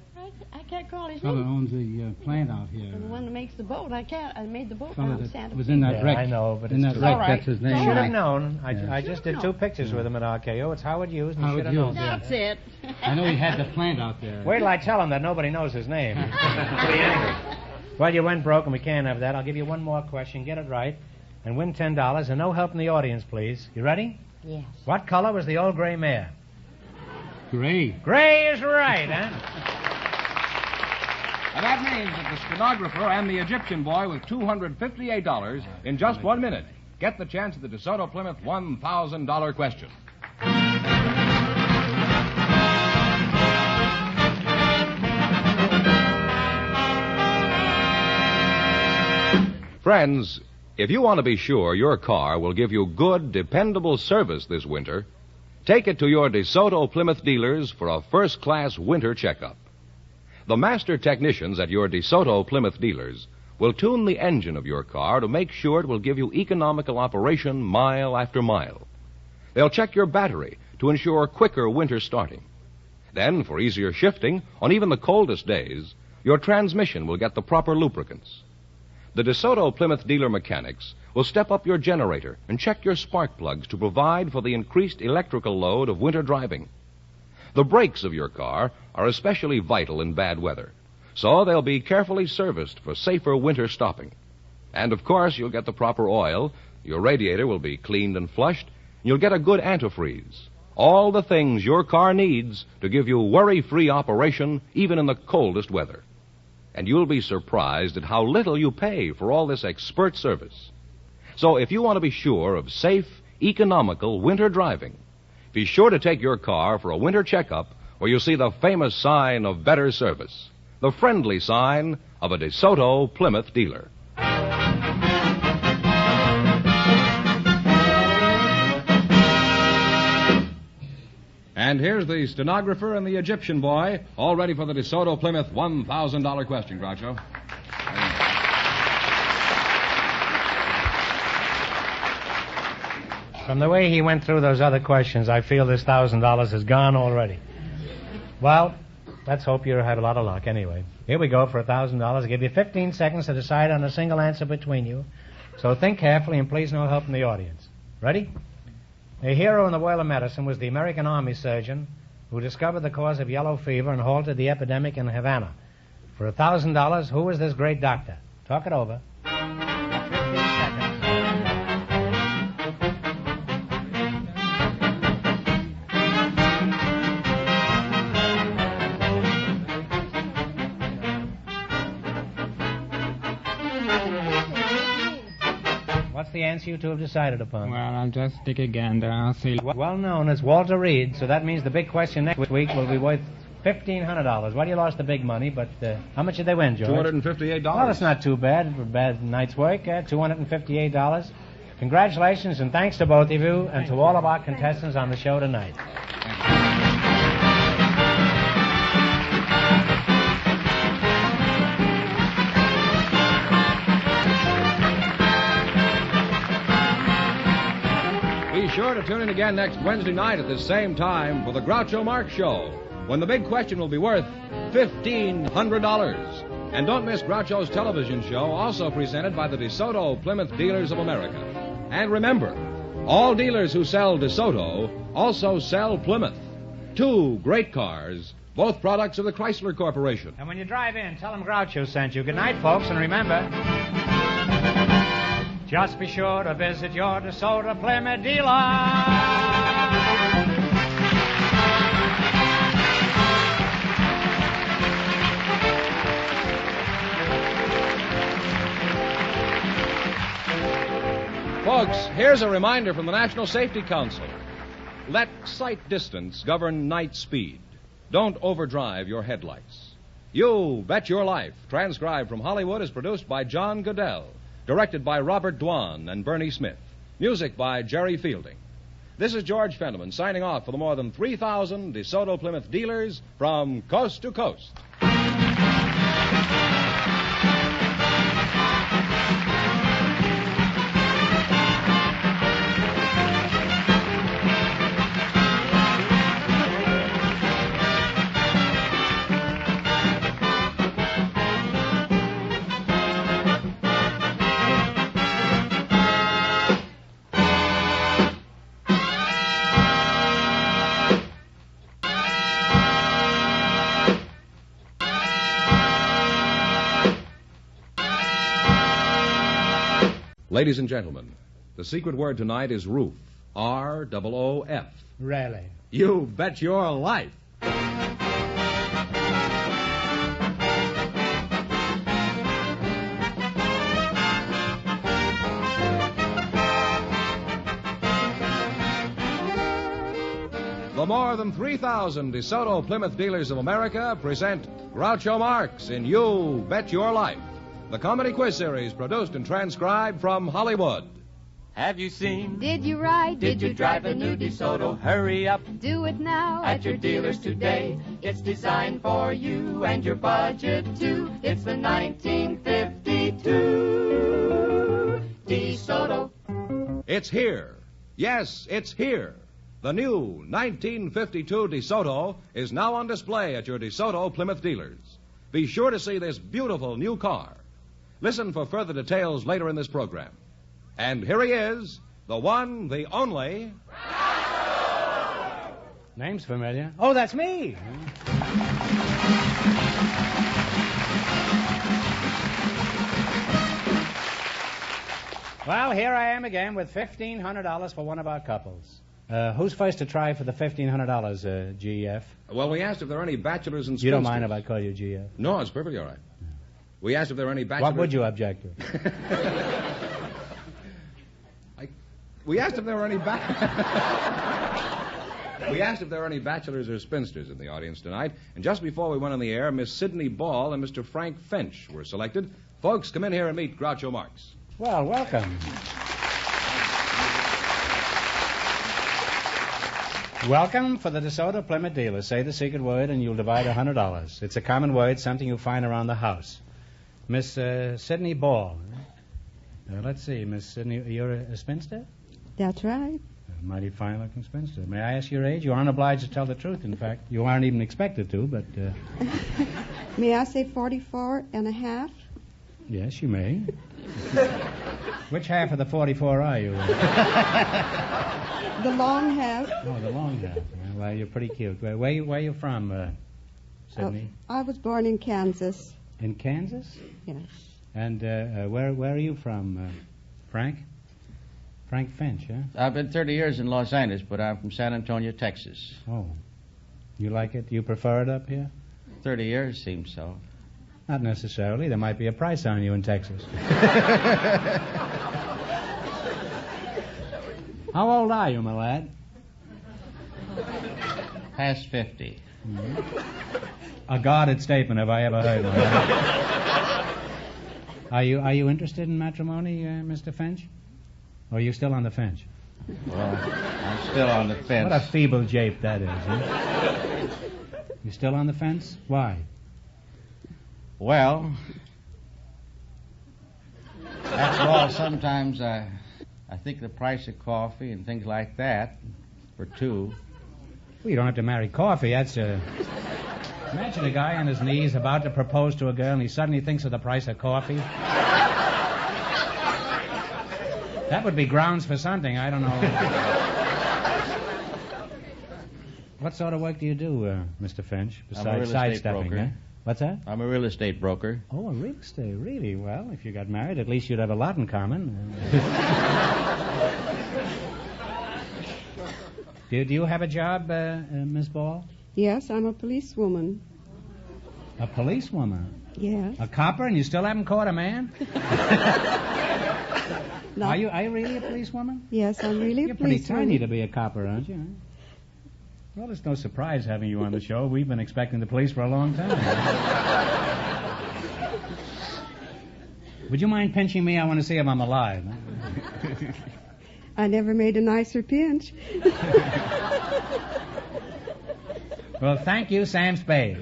I can't call his Fellow name. owns the plant out here. The one that makes the boat. I made the boat Fellow down in that Santa was Fe. in that wreck. I know, but in it's that too wreck, late. that's his name. Should have known. I Yeah. just did 2 pictures with him at RKO. It's Howard Hughes, and you should Howard have known. Hughes, yeah. That's it. I know he had the plant out there. Wait till I tell him that nobody knows his name. He'll be angry. Well, you went broke, and we can't have that. I'll give you one more question. Get it right, and win $10, and no help in the audience, please. You ready? Yes. What color was the old gray mare? Gray. Gray is right, huh? And that means that the stenographer and the Egyptian boy with $258 in just 1 minute get the chance at the DeSoto Plymouth $1,000 question. Friends, if you want to be sure your car will give you good, dependable service this winter, take it to your DeSoto Plymouth dealers for a first-class winter checkup. The master technicians at your DeSoto Plymouth dealers will tune the engine of your car to make sure it will give you economical operation mile after mile. They'll check your battery to ensure quicker winter starting. Then, for easier shifting, on even the coldest days, your transmission will get the proper lubricants. The DeSoto Plymouth dealer mechanics will step up your generator and check your spark plugs to provide for the increased electrical load of winter driving. The brakes of your car are especially vital in bad weather, so they'll be carefully serviced for safer winter stopping. And, of course, you'll get the proper oil, your radiator will be cleaned and flushed, and you'll get a good antifreeze. All the things your car needs to give you worry-free operation even in the coldest weather. And you'll be surprised at how little you pay for all this expert service. So if you want to be sure of safe, economical winter driving, be sure to take your car for a winter checkup where you'll see the famous sign of better service, the friendly sign of a DeSoto Plymouth dealer. And here's the stenographer and the Egyptian boy, all ready for the DeSoto Plymouth $1,000 question, Groucho. From the way he went through those other questions, I feel this $1,000 is gone already. Well, let's hope you have a lot of luck anyway. Here we go for $1,000. I'll give you 15 seconds to decide on a single answer between you. So think carefully and please no help from the audience. Ready? A hero in the world of medicine was the American Army surgeon who discovered the cause of yellow fever and halted the epidemic in Havana. For $1,000, who was this great doctor? Talk it over. 15 seconds. What's the answer you two have decided upon? Well, I'll just take a gander. I'll say... Well known as Walter Reed, so that means the big question next week will be worth $1,500. Well, you lost the big money, but how much did they win, George? $258. Well, that's not too bad for a bad night's work. $258. Congratulations and thanks to both of you and to all of our contestants on the show tonight. Be sure to tune in again next Wednesday night at this same time for the Groucho Marx Show, when the big question will be worth $1,500. And don't miss Groucho's television show, also presented by the DeSoto Plymouth Dealers of America. And remember, all dealers who sell DeSoto also sell Plymouth. Two great cars, both products of the Chrysler Corporation. And when you drive in, tell them Groucho sent you. Good night, folks, and remember... just be sure to visit your DeSoto Plymouth dealer. Folks, here's a reminder from the National Safety Council. Let sight distance govern night speed. Don't overdrive your headlights. You Bet Your Life, transcribed from Hollywood, is produced by John Goodell. Directed by Robert Dwan and Bernie Smith. Music by Jerry Fielding. This is George Fenneman signing off for the more than 3,000 DeSoto Plymouth dealers from coast to coast. Ladies and gentlemen, the secret word tonight is roof. R-O-O-F. Really? You bet your life. The more than 3,000 DeSoto Plymouth Dealers of America present Groucho Marx in You Bet Your Life, the comedy quiz series produced and transcribed from Hollywood. Have you seen? Did you ride? Did you drive a new DeSoto? Hurry up. Do it now At your dealers today. It's designed for you and your budget too. It's the 1952 DeSoto. It's here. Yes, it's here. The new 1952 DeSoto is now on display at your DeSoto Plymouth dealers. Be sure to see this beautiful new car. Listen for further details later in this program. And here he is, the one, the only... Name's familiar. Oh, that's me. Well, here I am again with $1,500 for one of our couples. Who's first to try for the $1,500, GF? Well, we asked if there are any bachelors and spinsters. You don't mind if I call you GF? No, it's perfectly all right. We asked if there were any bachelors... What would you object to? We asked if there were any We asked if there were any bachelors or spinsters in the audience tonight, and just before we went on the air, Miss Sidney Ball and Mr. Frank Finch were selected. Folks, come in here and meet Groucho Marx. Well, welcome. Welcome for the DeSoto Plymouth dealers. Say the secret word and you'll divide $100. It's a common word, something you'll find around the house. Miss Sidney Ball. Let's see, Miss Sidney, you're a spinster? That's right. A mighty fine-looking spinster. May I ask your age? You aren't obliged to tell the truth, in fact. You aren't even expected to, but... May I say 44 and a half? Yes, you may. Which half of the 44 are you? The long half. Oh, the long half. Well, you're pretty cute. Where are you from, Sidney? I was born in Kansas. In Kansas? Yes. And where are you from, Frank? Frank Finch, huh? I've been 30 years in Los Angeles, but I'm from San Antonio, Texas. Oh. You like it? You prefer it up here? 30 years seems so. Not necessarily. There might be a price on you in Texas. How old are you, my lad? Past 50. Mm-hmm. A guarded statement, have I ever heard one. Are you interested in matrimony, Mr. Finch? Or are you still on the fence? Well, I'm still on the fence. What a feeble jape that is, huh? You still on the fence? Why? Well, after all, sometimes I think the price of coffee and things like that for two. Well, you don't have to marry coffee. That's Imagine a guy on his knees about to propose to a girl and he suddenly thinks of the price of coffee. That would be grounds for something. I don't know. What sort of work do you do, Mr. Finch, besides sidestepping? Broker. What's that? I'm a real estate broker. Oh, a real estate, really? Well, if you got married, at least you'd have a lot in common. Do you have a job, Miss Ball? Yes, I'm a policewoman. A policewoman? Yes. A copper, and you still haven't caught a man? No. Are you really a policewoman? Yes, I'm really a policewoman. You're pretty tiny to be a copper, aren't you? Well, it's no surprise having you on the show. We've been expecting the police for a long time. Would you mind pinching me? I want to see if I'm alive. I never made a nicer pinch. Well, thank you, Sam Spade.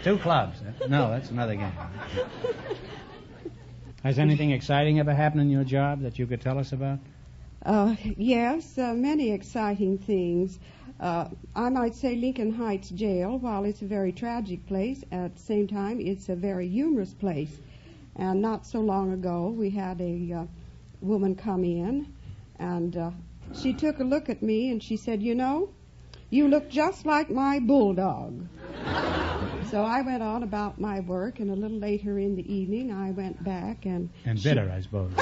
2 clubs. No, that's another game. Has anything exciting ever happened in your job that you could tell us about? Yes, many exciting things. I might say Lincoln Heights Jail, while it's a very tragic place, at the same time it's a very humorous place. And not so long ago, we had a woman come in, and she took a look at me, and she said, "You know, you look just like my bulldog." So I went on about my work, and a little later in the evening, I went back and... And bitter, I suppose.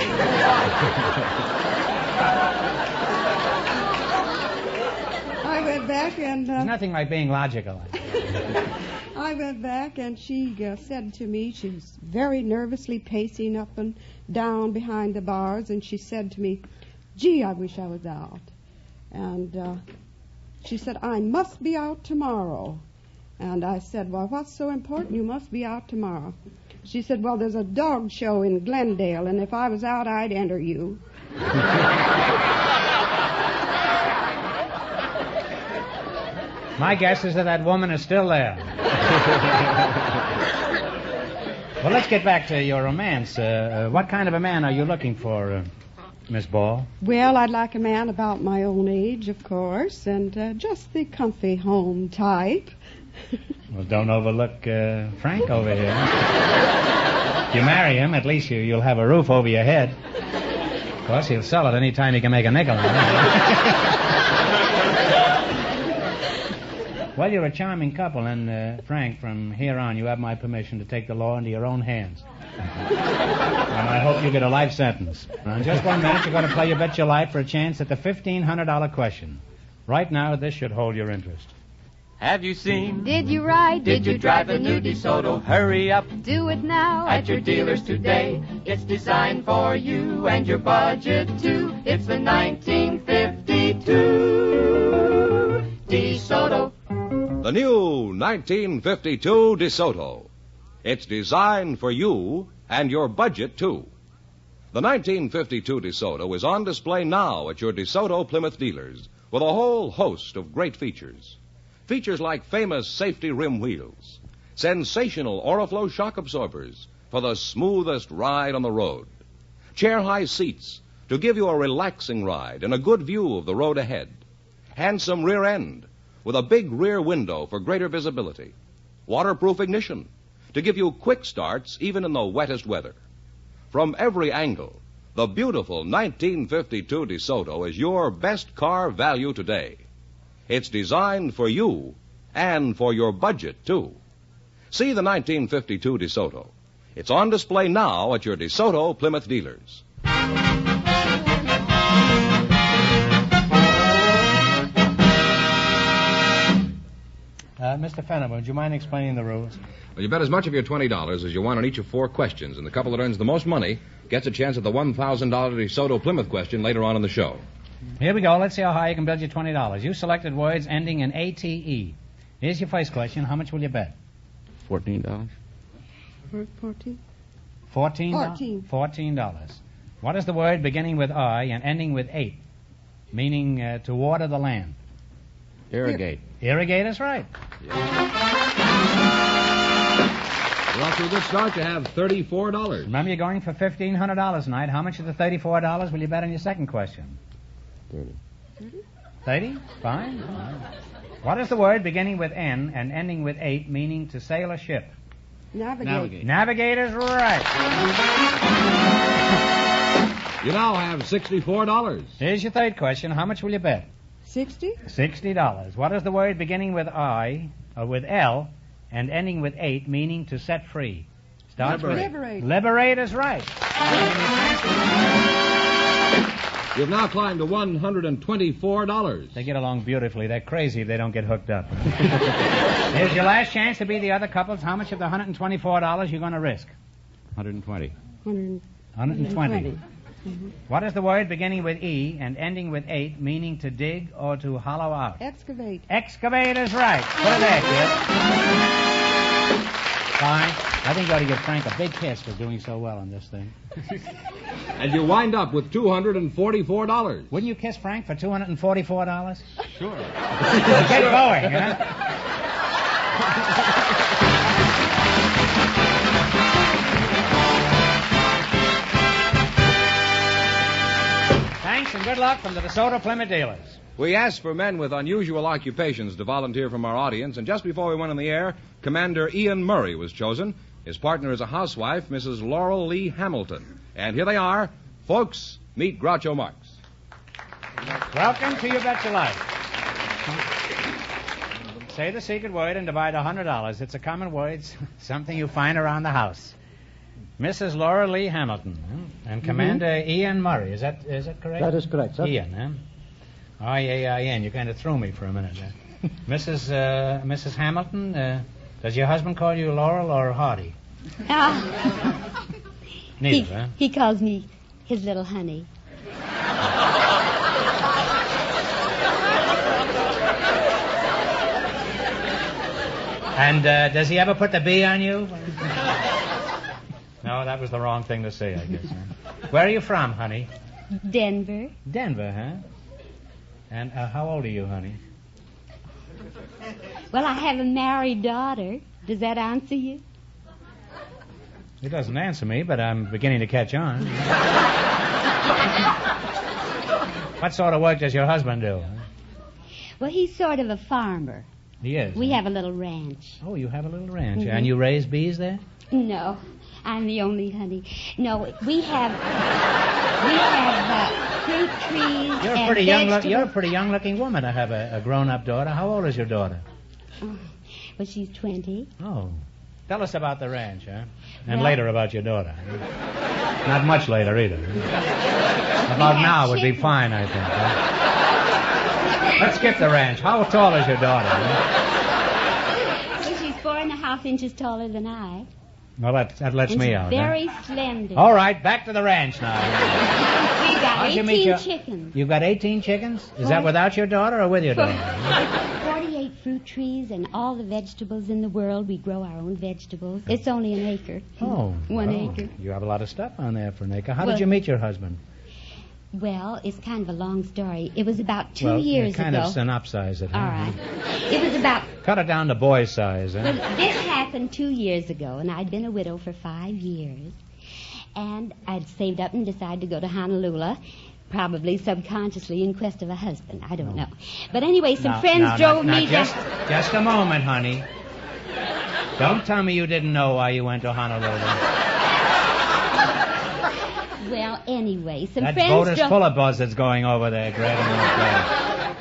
I went back and... There's nothing like being logical. I went back, and she said to me, she was very nervously pacing up and down behind the bars, and she said to me, "Gee, I wish I was out." And she said, "I must be out tomorrow." And I said, "Well, what's so important? You must be out tomorrow." She said, "Well, there's a dog show in Glendale, and if I was out, I'd enter you." My guess is that woman is still there. Well, let's get back to your romance. What kind of a man are you looking for, Miss Ball? Well, I'd like a man about my own age, of course, and just the comfy home type. Well, don't overlook Frank over here. If you marry him, at least you'll have a roof over your head. Of course, he'll sell it any time he can make a nickel on it. Well, you're a charming couple, and Frank, from here on, you have my permission to take the law into your own hands. And I hope you get a life sentence. Now, in just 1 minute, you're going to play You Bet Your Life for a chance at the $1,500 question. Right now, this should hold your interest. Have you seen? Did you ride? Did you drive the new DeSoto? Hurry up Do it now at your dealers today. It's designed for you and your budget too. It's the 1952 DeSoto. The new 1952 DeSoto. It's designed for you and your budget, too. The 1952 DeSoto is on display now at your DeSoto Plymouth dealers with a whole host of great features. Features like famous safety rim wheels, sensational Oriflow shock absorbers for the smoothest ride on the road, chair-high seats to give you a relaxing ride and a good view of the road ahead, handsome rear end with a big rear window for greater visibility, waterproof ignition to give you quick starts even in the wettest weather. From every angle, the beautiful 1952 DeSoto is your best car value today. It's designed for you and for your budget, too. See the 1952 DeSoto. It's on display now at your DeSoto Plymouth dealers. Mr. Fenner, would you mind explaining the rules? Well, you bet as much of your $20 as you want on each of 4 questions, and the couple that earns the most money gets a chance at the $1,000 DeSoto Plymouth question later on in the show. Here we go. Let's see how high you can build your $20. You selected words ending in ATE. Here's your first question. How much will you bet? $14. 14. $14. What is the word beginning with I and ending with 8, meaning to water the land? Irrigate. Irrigate is right. You're off to a good start. You have $34. Remember, you're going for $1,500 tonight. How much of the $34 will you bet on your second question? 30. 30? Fine. What is the word beginning with N and ending with 8, meaning to sail a ship? Navigate. Navigate is right. You now have $64. Here's your third question. How much will you bet? 60. $60. What is the word beginning with I, or with L, and ending with 8, meaning to set free? Starts Liberate. with Liberate is right. You've now climbed to $124. They get along beautifully. They're crazy if they don't get hooked up. Here's your last chance to be the other couples. How much of the $124 you going to risk? 120. 120. Mm-hmm. What is the word beginning with E and ending with 8, meaning to dig or to hollow out? Excavate. Excavate is right. Put it there, kid. Fine. I think you ought to give Frank a big kiss for doing so well on this thing. And you wind up with $244. Wouldn't you kiss Frank for $244? Sure. Get going, huh? Thanks and good luck from the DeSoto Plymouth dealers. We asked for men with unusual occupations to volunteer from our audience, and just before we went on the air, Commander Ian Murray was chosen. His partner is a housewife, Mrs. Laurel Lee Hamilton. And here they are. Folks, meet Groucho Marx. Welcome to You Bet Your Life. Say the secret word and divide $100. It's a common word, something you find around the house. Mrs. Laurel Lee Hamilton and Commander Ian Murray. Is that correct? That is correct, sir. Ian, huh? I-A-I-N. You kind of threw me for a minute there. Mrs. Hamilton, does your husband call you Laurel or Hardy? Neither, huh? He calls me his little honey. And does he ever put the B on you? No, that was the wrong thing to say, I guess. Huh? Where are you from, honey? Denver. Denver, huh? And how old are you, honey? Well, I have a married daughter. Does that answer you? It doesn't answer me, but I'm beginning to catch on. What sort of work does your husband do? Well, he's sort of a farmer. He is. We have a little ranch. Oh, you have a little ranch. Mhm. And you raise bees there? No, I'm the only honey. No, we have fruit trees You're a and pretty vegetables. you're a pretty young-looking woman to have a grown-up daughter. How old is your daughter? Well, she's 20. Oh. Tell us about the ranch, huh? And Well- later about your daughter. Not much later either. About now would be fine, I think. Huh? Let's skip the ranch. How tall is your daughter? Huh? Well, she's 4.5 inches taller than I. Well, that lets And me she's out. very slender. All right, back to the ranch now. We've got How'd you meet 18 your- chickens. You've got 18 chickens? Is that without your daughter or with your daughter? 48 fruit trees and all the vegetables in the world. We grow our own vegetables. It's only an acre. Oh. 1 oh. acre. You have a lot of stuff on there for an acre. How Well- did you meet your husband? Well, it's kind of a long story. It was about 2 well, years kind ago. of synopsize it. Huh? All right. It was about... Cut it down to boy size. Huh? Well, this happened 2 years ago, and I'd been a widow for 5 years. And I'd saved up and decided to go to Honolulu, probably subconsciously in quest of a husband. I don't know. But anyway, some friends drove me to... Just a moment, honey. Don't tell me you didn't know why you went to Honolulu. Well, anyway, some That friends boat is drove... full of buzzards going over there, Greta.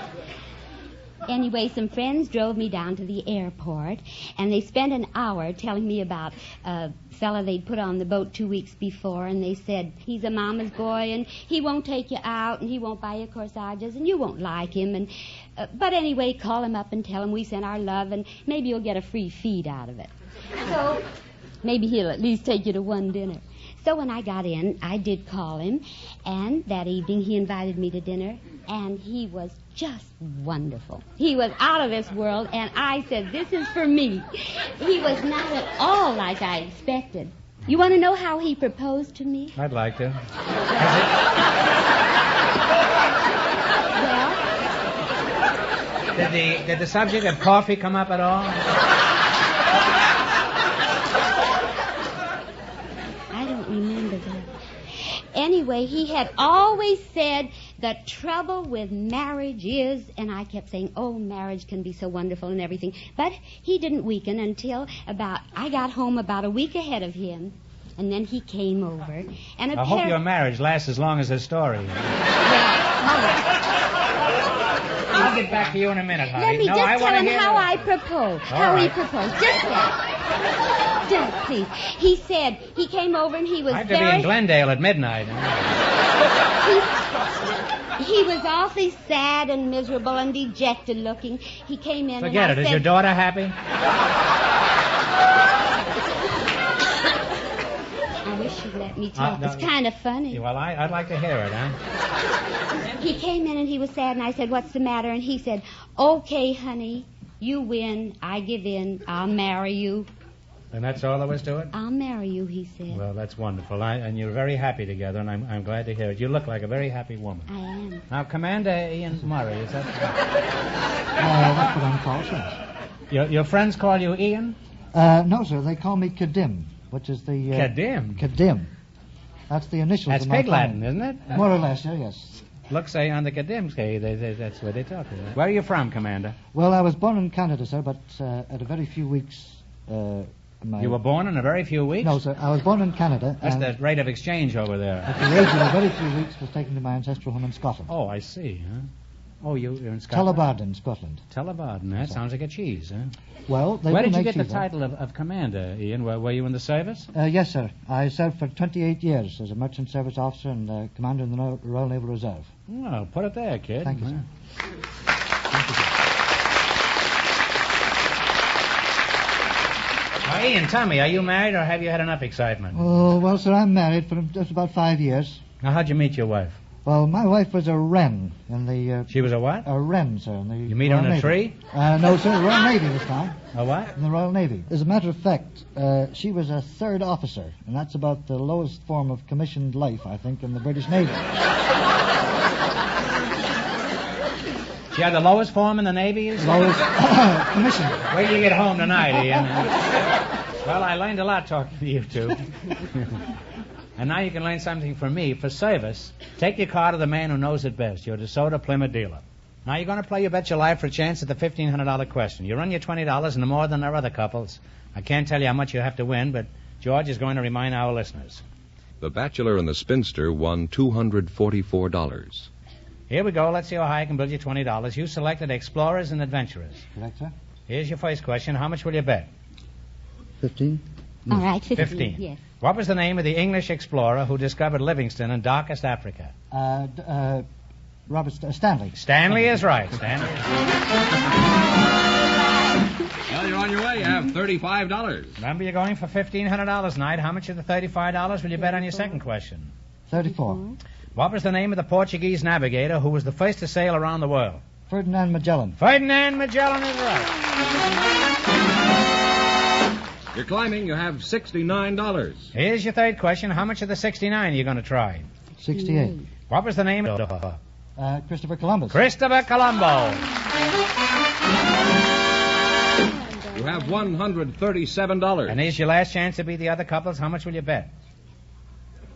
Anyway, some friends drove me down to the airport, and they spent an hour telling me about a fella they'd put on the boat 2 weeks before, and they said, he's a mama's boy, and he won't take you out, and he won't buy you corsages, and you won't like him, and... but anyway, call him up and tell him we sent our love, and maybe you'll get a free feed out of it. So, maybe he'll at least take you to one dinner. So when I got in, I did call him, and that evening he invited me to dinner, and he was just wonderful. He was out of this world, and I said, this is for me. He was not at all like I expected. You want to know how he proposed to me? I'd like to. Well... Did the subject of coffee come up at all? Remember that. Anyway, he had always said the trouble with marriage is, and I kept saying, oh, marriage can be so wonderful and everything. But he didn't weaken until I got home about a week ahead of him, and then he came over. And I hope your marriage lasts as long as the story. I'll get back to you in a minute, honey. Let me just tell him how the... I proposed. All how he right. proposed. Just that. Just, please. He said, he came over and he was I have to be in Glendale at midnight. He was awfully sad and miserable and dejected looking. He came in Forget and it. I Is said, your daughter happy? I wish you'd let me talk. No, It's kind of funny. Well, I'd like to hear it, huh? He came in and he was sad, and I said, what's the matter? And he said, okay, honey, you win. I give in. I'll marry you. And that's all there was to it? I'll marry you, he said. Well, that's wonderful. And you're very happy together, and I'm glad to hear it. You look like a very happy woman. I am. Now, Commander Ian Murray, is that... That's what I'm called, sir. Your friends call you Ian? No, sir. They call me Kadim, which is the... Kadim? Kadim. That's the initials That's of my Pig Latin, phone. isn't it? More or less, sir, yes. Look, say, on the Kadimski, that's where they talk about. Where are you from, Commander? Well, I was born in Canada, sir, but at a very few weeks... You were born in a very few weeks? No, sir. I was born in Canada. That's the rate of exchange over there. At the age of a very few weeks, was taken to my ancestral home in Scotland. Oh, I see, huh? Oh, you're in Scotland? Tullibardine, Scotland. Tullibardine. That sounds like a cheese, huh? Well, they Where do did you make get the cheese, title of commander, Ian? Were you in the service? Yes, sir. I served for 28 years as a merchant service officer and commander in the Royal Naval Reserve. Oh, put it there, kid. Thank you, sir. Now, Ian, tell me, are you married or have you had enough excitement? Oh, well, sir, I'm married for just about 5 years. Now, how'd you meet your wife? Well, my wife was a wren in the... She was a what? A wren, sir. In the You meet her Royal in a Navy. tree? No, sir, Royal Navy this time. A what? In the Royal Navy. As a matter of fact, she was a third officer, and that's about the lowest form of commissioned life, I think, in the British Navy. She had the lowest form in the Navy, you said? Lowest commission. Wait till you get home tonight, Ian. Well, I learned a lot talking to you two. And now you can learn something from me. For service, take your car to the man who knows it best, your DeSoto Plymouth dealer. Now you're going to play You Bet Your Life for a chance at the $1,500 question. You run your $20 and more than our other couples. I can't tell you how much you have to win, but George is going to remind our listeners. The Bachelor and the Spinster won $244. Here we go. Let's see how high I can build you $20. You selected Explorers and Adventurers. Correct, sir? Here's your first question. How much will you bet? 15. All right, 15. 15. Yes. What was the name of the English explorer who discovered Livingstone in darkest Africa? Robert Stanley. Stanley is right. Stanley. Well, you're on your way. You have $35. Remember, you're going for $1,500 tonight. How much of the $35 will you bet on your second question? 34. What was the name of the Portuguese navigator who was the first to sail around the world? Ferdinand Magellan. Ferdinand Magellan is right. You're climbing. You have $69. Here's your third question. How much of the 69 are you going to try? 68. What was the name of Christopher Columbus. Christopher Colombo. You have $137. And here's your last chance to beat the other couples. How much will you bet?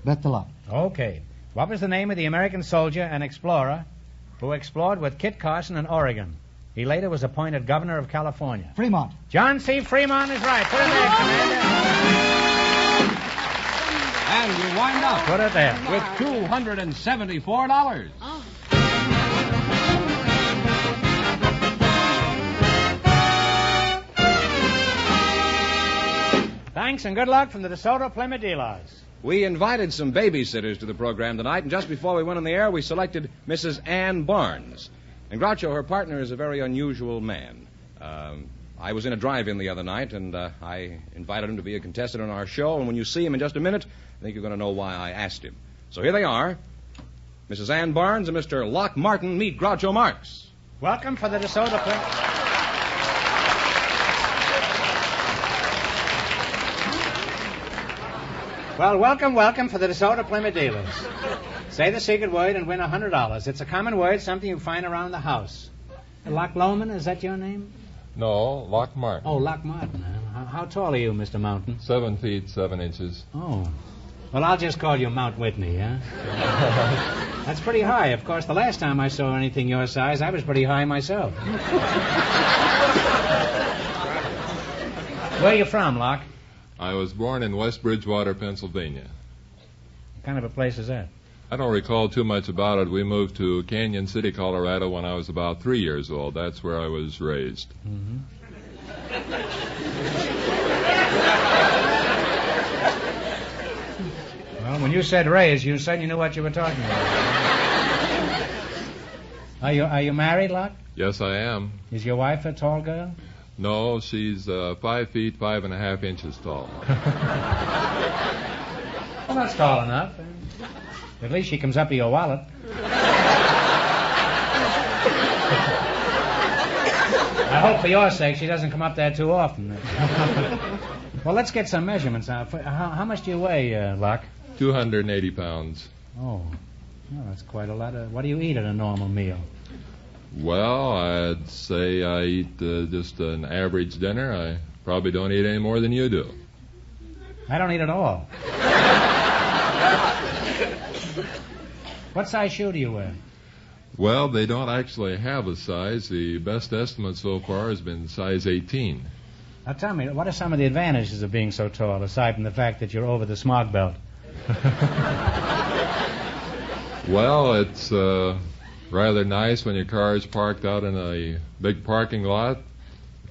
Bet the lot. Okay. What was the name of the American soldier and explorer who explored with Kit Carson in Oregon? He later was appointed governor of California. Fremont. John C. Fremont is right. Put it there, Commander. And you wind up Put it there. with $274. Thanks and good luck from the DeSoto Plymouth dealers. We invited some babysitters to the program tonight, and just before we went on the air, we selected Mrs. Ann Barnes. And Groucho, her partner, is a very unusual man. I was in a drive-in the other night, and I invited him to be a contestant on our show, and when you see him in just a minute, I think you're going to know why I asked him. So here they are. Mrs. Ann Barnes and Mr. Locke Martin meet Groucho Marx. Welcome for the DeSoto Plymouth. Well, welcome for the DeSoto Plymouth dealers. Say the secret word and win $100. It's a common word, something you find around the house. Locke Lohman, is that your name? No, Locke Martin. Oh, Locke Martin. How tall are you, Mr. Mountain? 7 feet, 7 inches. Oh. Well, I'll just call you Mount Whitney, huh? That's pretty high. Of course, the last time I saw anything your size, I was pretty high myself. Where are you from, Locke? I was born in West Bridgewater, Pennsylvania. What kind of a place is that? I don't recall too much about it. We moved to Canyon City, Colorado when I was about 3 years old. That's where I was raised. Mm-hmm. Well, when you said raised, you said you knew what you were talking about. Are you married, Locke? Yes, I am. Is your wife a tall girl? No, she's 5 feet, 5.5 inches tall. Well, that's tall enough. At least she comes up to your wallet. I hope for your sake she doesn't come up there too often. Well, let's get some measurements now. How much do you weigh, Locke? 280 pounds. Oh, well, that's quite a lot. What do you eat at a normal meal? Well, I'd say I eat just an average dinner. I probably don't eat any more than you do. I don't eat at all. What size shoe do you wear? Well, they don't actually have a size. The best estimate so far has been size 18. Now tell me, what are some of the advantages of being so tall, aside from the fact that you're over the smog belt? Well, it's rather nice when your car is parked out in a big parking lot.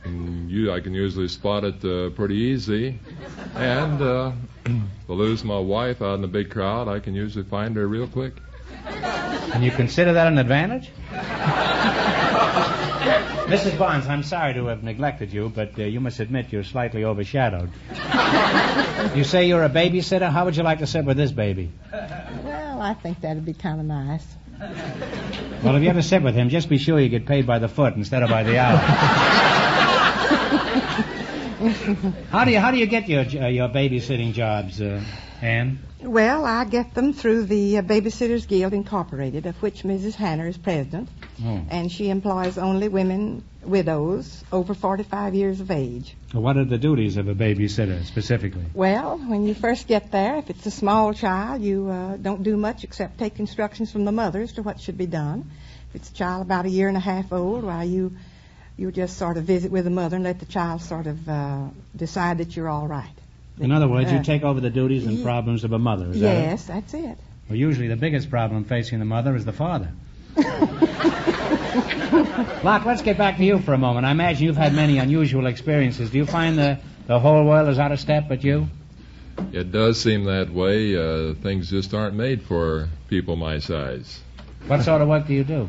I can usually spot it pretty easy. And if I lose my wife out in a big crowd, I can usually find her real quick. And you consider that an advantage? Mrs. Barnes, I'm sorry to have neglected you, but you must admit you're slightly overshadowed. You say you're a babysitter? How would you like to sit with this baby? Well, I think that'd be kind of nice. Well, if you ever sit with him, just be sure you get paid by the foot instead of by the hour. How do you get your babysitting jobs, Ann? Well, I get them through the Babysitters Guild Incorporated, of which Mrs. Hanner is president, and she employs only women, widows, over 45 years of age. Well, what are the duties of a babysitter, specifically? Well, when you first get there, if it's a small child, you don't do much except take instructions from the mother as to what should be done. If it's a child about 1.5 years old, why you just sort of visit with the mother and let the child sort of decide that you're all right. In other words, you take over the duties and problems of a mother, is that it? Yes, that's it. Well, usually the biggest problem facing the mother is the father. Locke, let's get back to you for a moment. I imagine you've had many unusual experiences. Do you find the whole world is out of step but you? It does seem that way. Things just aren't made for people my size. What sort of work do you do?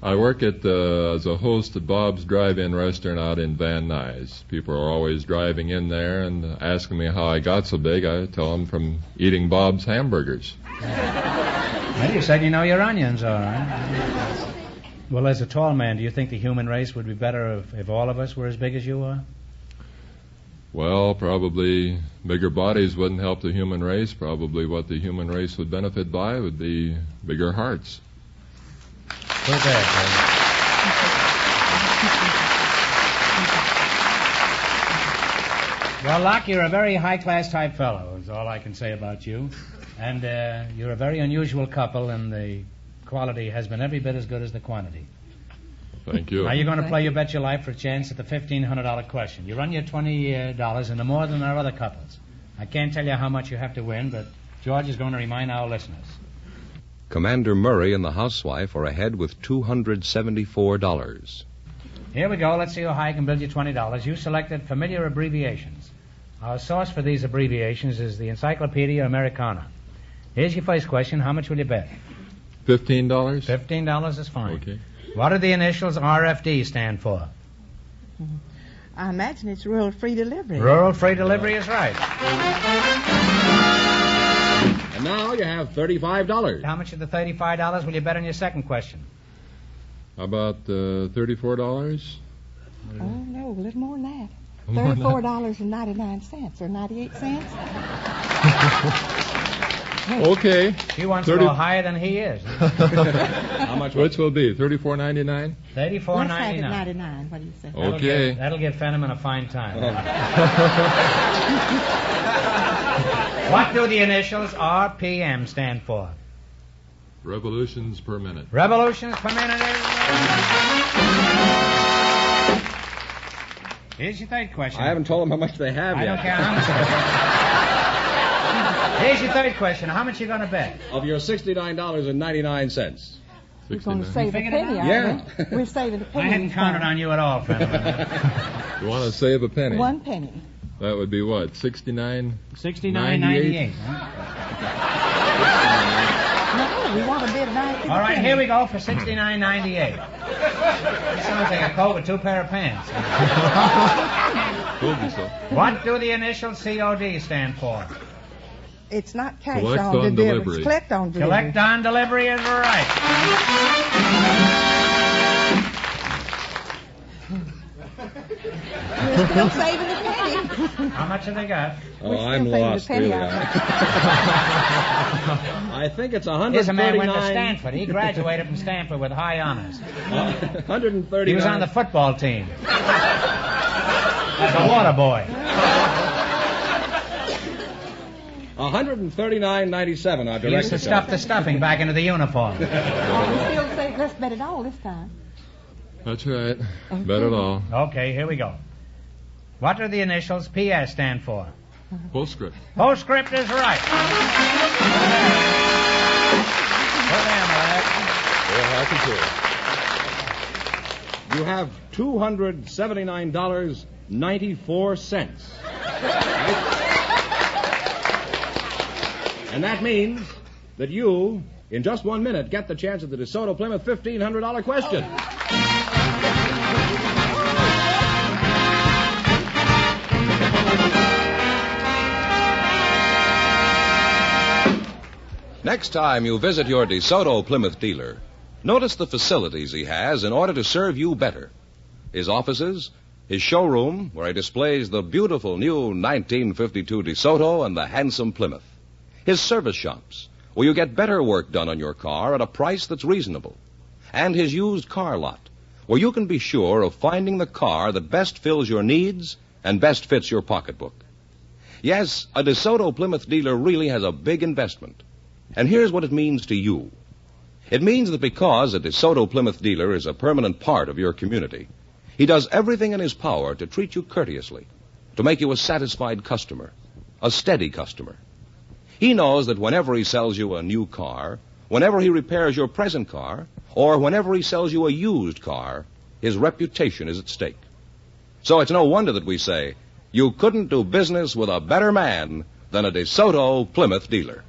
I work as a host at Bob's Drive-In restaurant out in Van Nuys. People are always driving in there and asking me how I got so big. I tell them from eating Bob's hamburgers. Well, you said you know your onions, all right. Well, as a tall man, do you think the human race would be better if all of us were as big as you are? Well, probably bigger bodies wouldn't help the human race. Probably what the human race would benefit by would be bigger hearts. Where's that? Well, Locke, you're a very high-class type fellow, is all I can say about you. And you're a very unusual couple, and the quality has been every bit as good as the quantity. Thank you. Now, you're going to play your bet your life for a chance at the $1,500 question. You run your $20 into more than our other couples. I can't tell you how much you have to win, but George is going to remind our listeners. Commander Murray and the housewife are ahead with $274. Here we go. Let's see how high I can build you $20. You selected familiar abbreviations. Our source for these abbreviations is the Encyclopedia Americana. Here's your first question. How much will you bet? $15? $15 is fine. Okay. What do the initials RFD stand for? I imagine it's Rural Free Delivery. Rural Free Delivery is right. And now you have $35. How much of the $35 will you bet on your second question? How about $34? Oh, no, a little more than that. $34.99 or 98 cents. Okay. He wants to go higher than he is. How much? Which will be $34.99? $34.99. Let's have it 99. What do you say? Okay. That'll give Fenneman a fine time. What do the initials RPM stand for? Revolutions per minute. Revolutions per minute. Here's your third question. I haven't told them how much they have I yet. don't care how much. Here's your third question. How much are you going to bet? Of your $69.99. We're going to save a figured it penny, out? aren't we? We're saving a penny. I hadn't counted on you at all, Fenneman. You want to save a penny? 1 penny. That would be what? $69.98? $69.98. No, we want a bid of 90. All right, here we go for $69.98. This sounds like a coat with two pair of pants. Told you so. What do the initials COD stand for? It's not cash Collect on on delivery. delivery. It's collect on delivery. Collect on delivery is right. We're still saving a penny. How much have they got? Oh, I'm lost, really. I think it's $139. Here's a man went to Stanford. He graduated from Stanford with high honors. $139. He was on the football team. As a water boy. $139.97. Our He used to stuff the stuffing back into the uniform. We still say let's bet it all this time. That's right. Bet it all. Okay, here we go. What do the initials PS stand for? Postscript. Postscript is right. You have $279.94. And that means that you, in just 1 minute, get the chance at the DeSoto Plymouth $1,500 question. Next time you visit your DeSoto Plymouth dealer, notice the facilities he has in order to serve you better. His offices, his showroom, where he displays the beautiful new 1952 DeSoto and the handsome Plymouth. His service shops, where you get better work done on your car at a price that's reasonable. And his used car lot, where you can be sure of finding the car that best fills your needs and best fits your pocketbook. Yes, a DeSoto Plymouth dealer really has a big investment. And here's what it means to you. It means that because a DeSoto Plymouth dealer is a permanent part of your community, he does everything in his power to treat you courteously, to make you a satisfied customer, a steady customer. He knows that whenever he sells you a new car, whenever he repairs your present car, or whenever he sells you a used car, his reputation is at stake. So it's no wonder that we say, you couldn't do business with a better man than a DeSoto Plymouth dealer.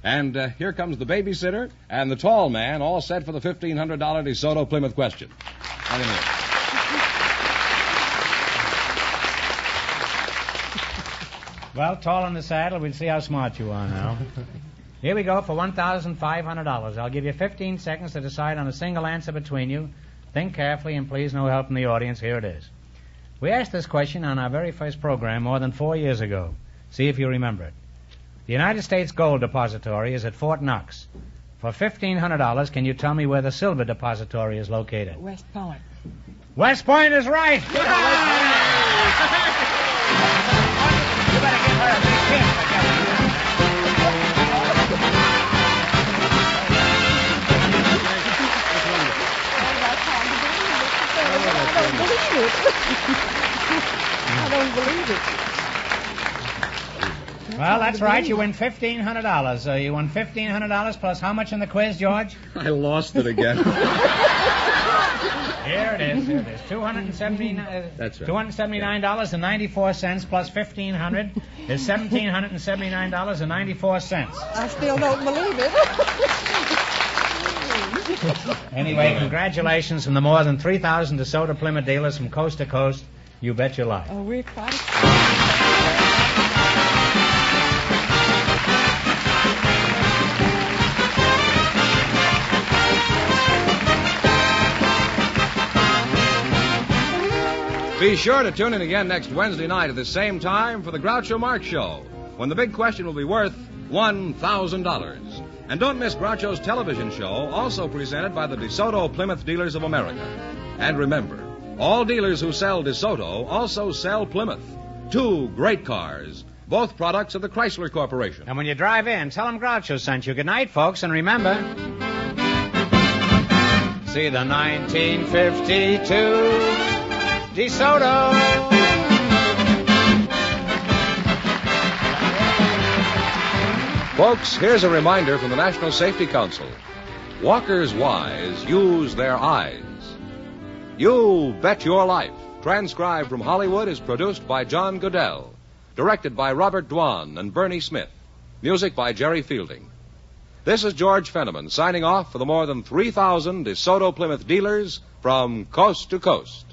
And here comes the babysitter and the tall man, all set for the $1,500 DeSoto Plymouth question. Let him in. Well, tall in the saddle, we'll see how smart you are now. Here we go for $1,500. I'll give you 15 seconds to decide on a single answer between you. Think carefully, and please no help from the audience. Here it is. We asked this question on our very first program more than 4 years ago. See if you remember it. The United States Gold Depository is at Fort Knox. For $1,500, can you tell me where the Silver Depository is located? West Point. West Point is right. You better give her a big kiss. I don't believe it. Well, that's right. You win $1,500. You won $1,500 plus how much in the quiz, George? I lost it again. Here it is. Here it is. That's right. $279.94 plus $1,500 is $1,779.94. I still don't believe it. Anyway, congratulations from the more than 3,000 DeSoto Plymouth dealers from coast to coast. You bet your life. Oh, we're quite Be sure to tune in again next Wednesday night at the same time for the Groucho Marx Show, when the big question will be worth $1,000. And don't miss Groucho's television show, also presented by the DeSoto Plymouth Dealers of America. And remember, all dealers who sell DeSoto also sell Plymouth. Two great cars, both products of the Chrysler Corporation. And when you drive in, tell them Groucho sent you. Good night, folks, and remember, see the 1952 DeSoto. Folks, here's a reminder from the National Safety Council. Walkers wise use their eyes. You Bet Your Life, transcribed from Hollywood, is produced by John Goodell. Directed by Robert Dwan and Bernie Smith. Music by Jerry Fielding. This is George Fenneman signing off for the more than 3,000 DeSoto Plymouth dealers from coast to coast.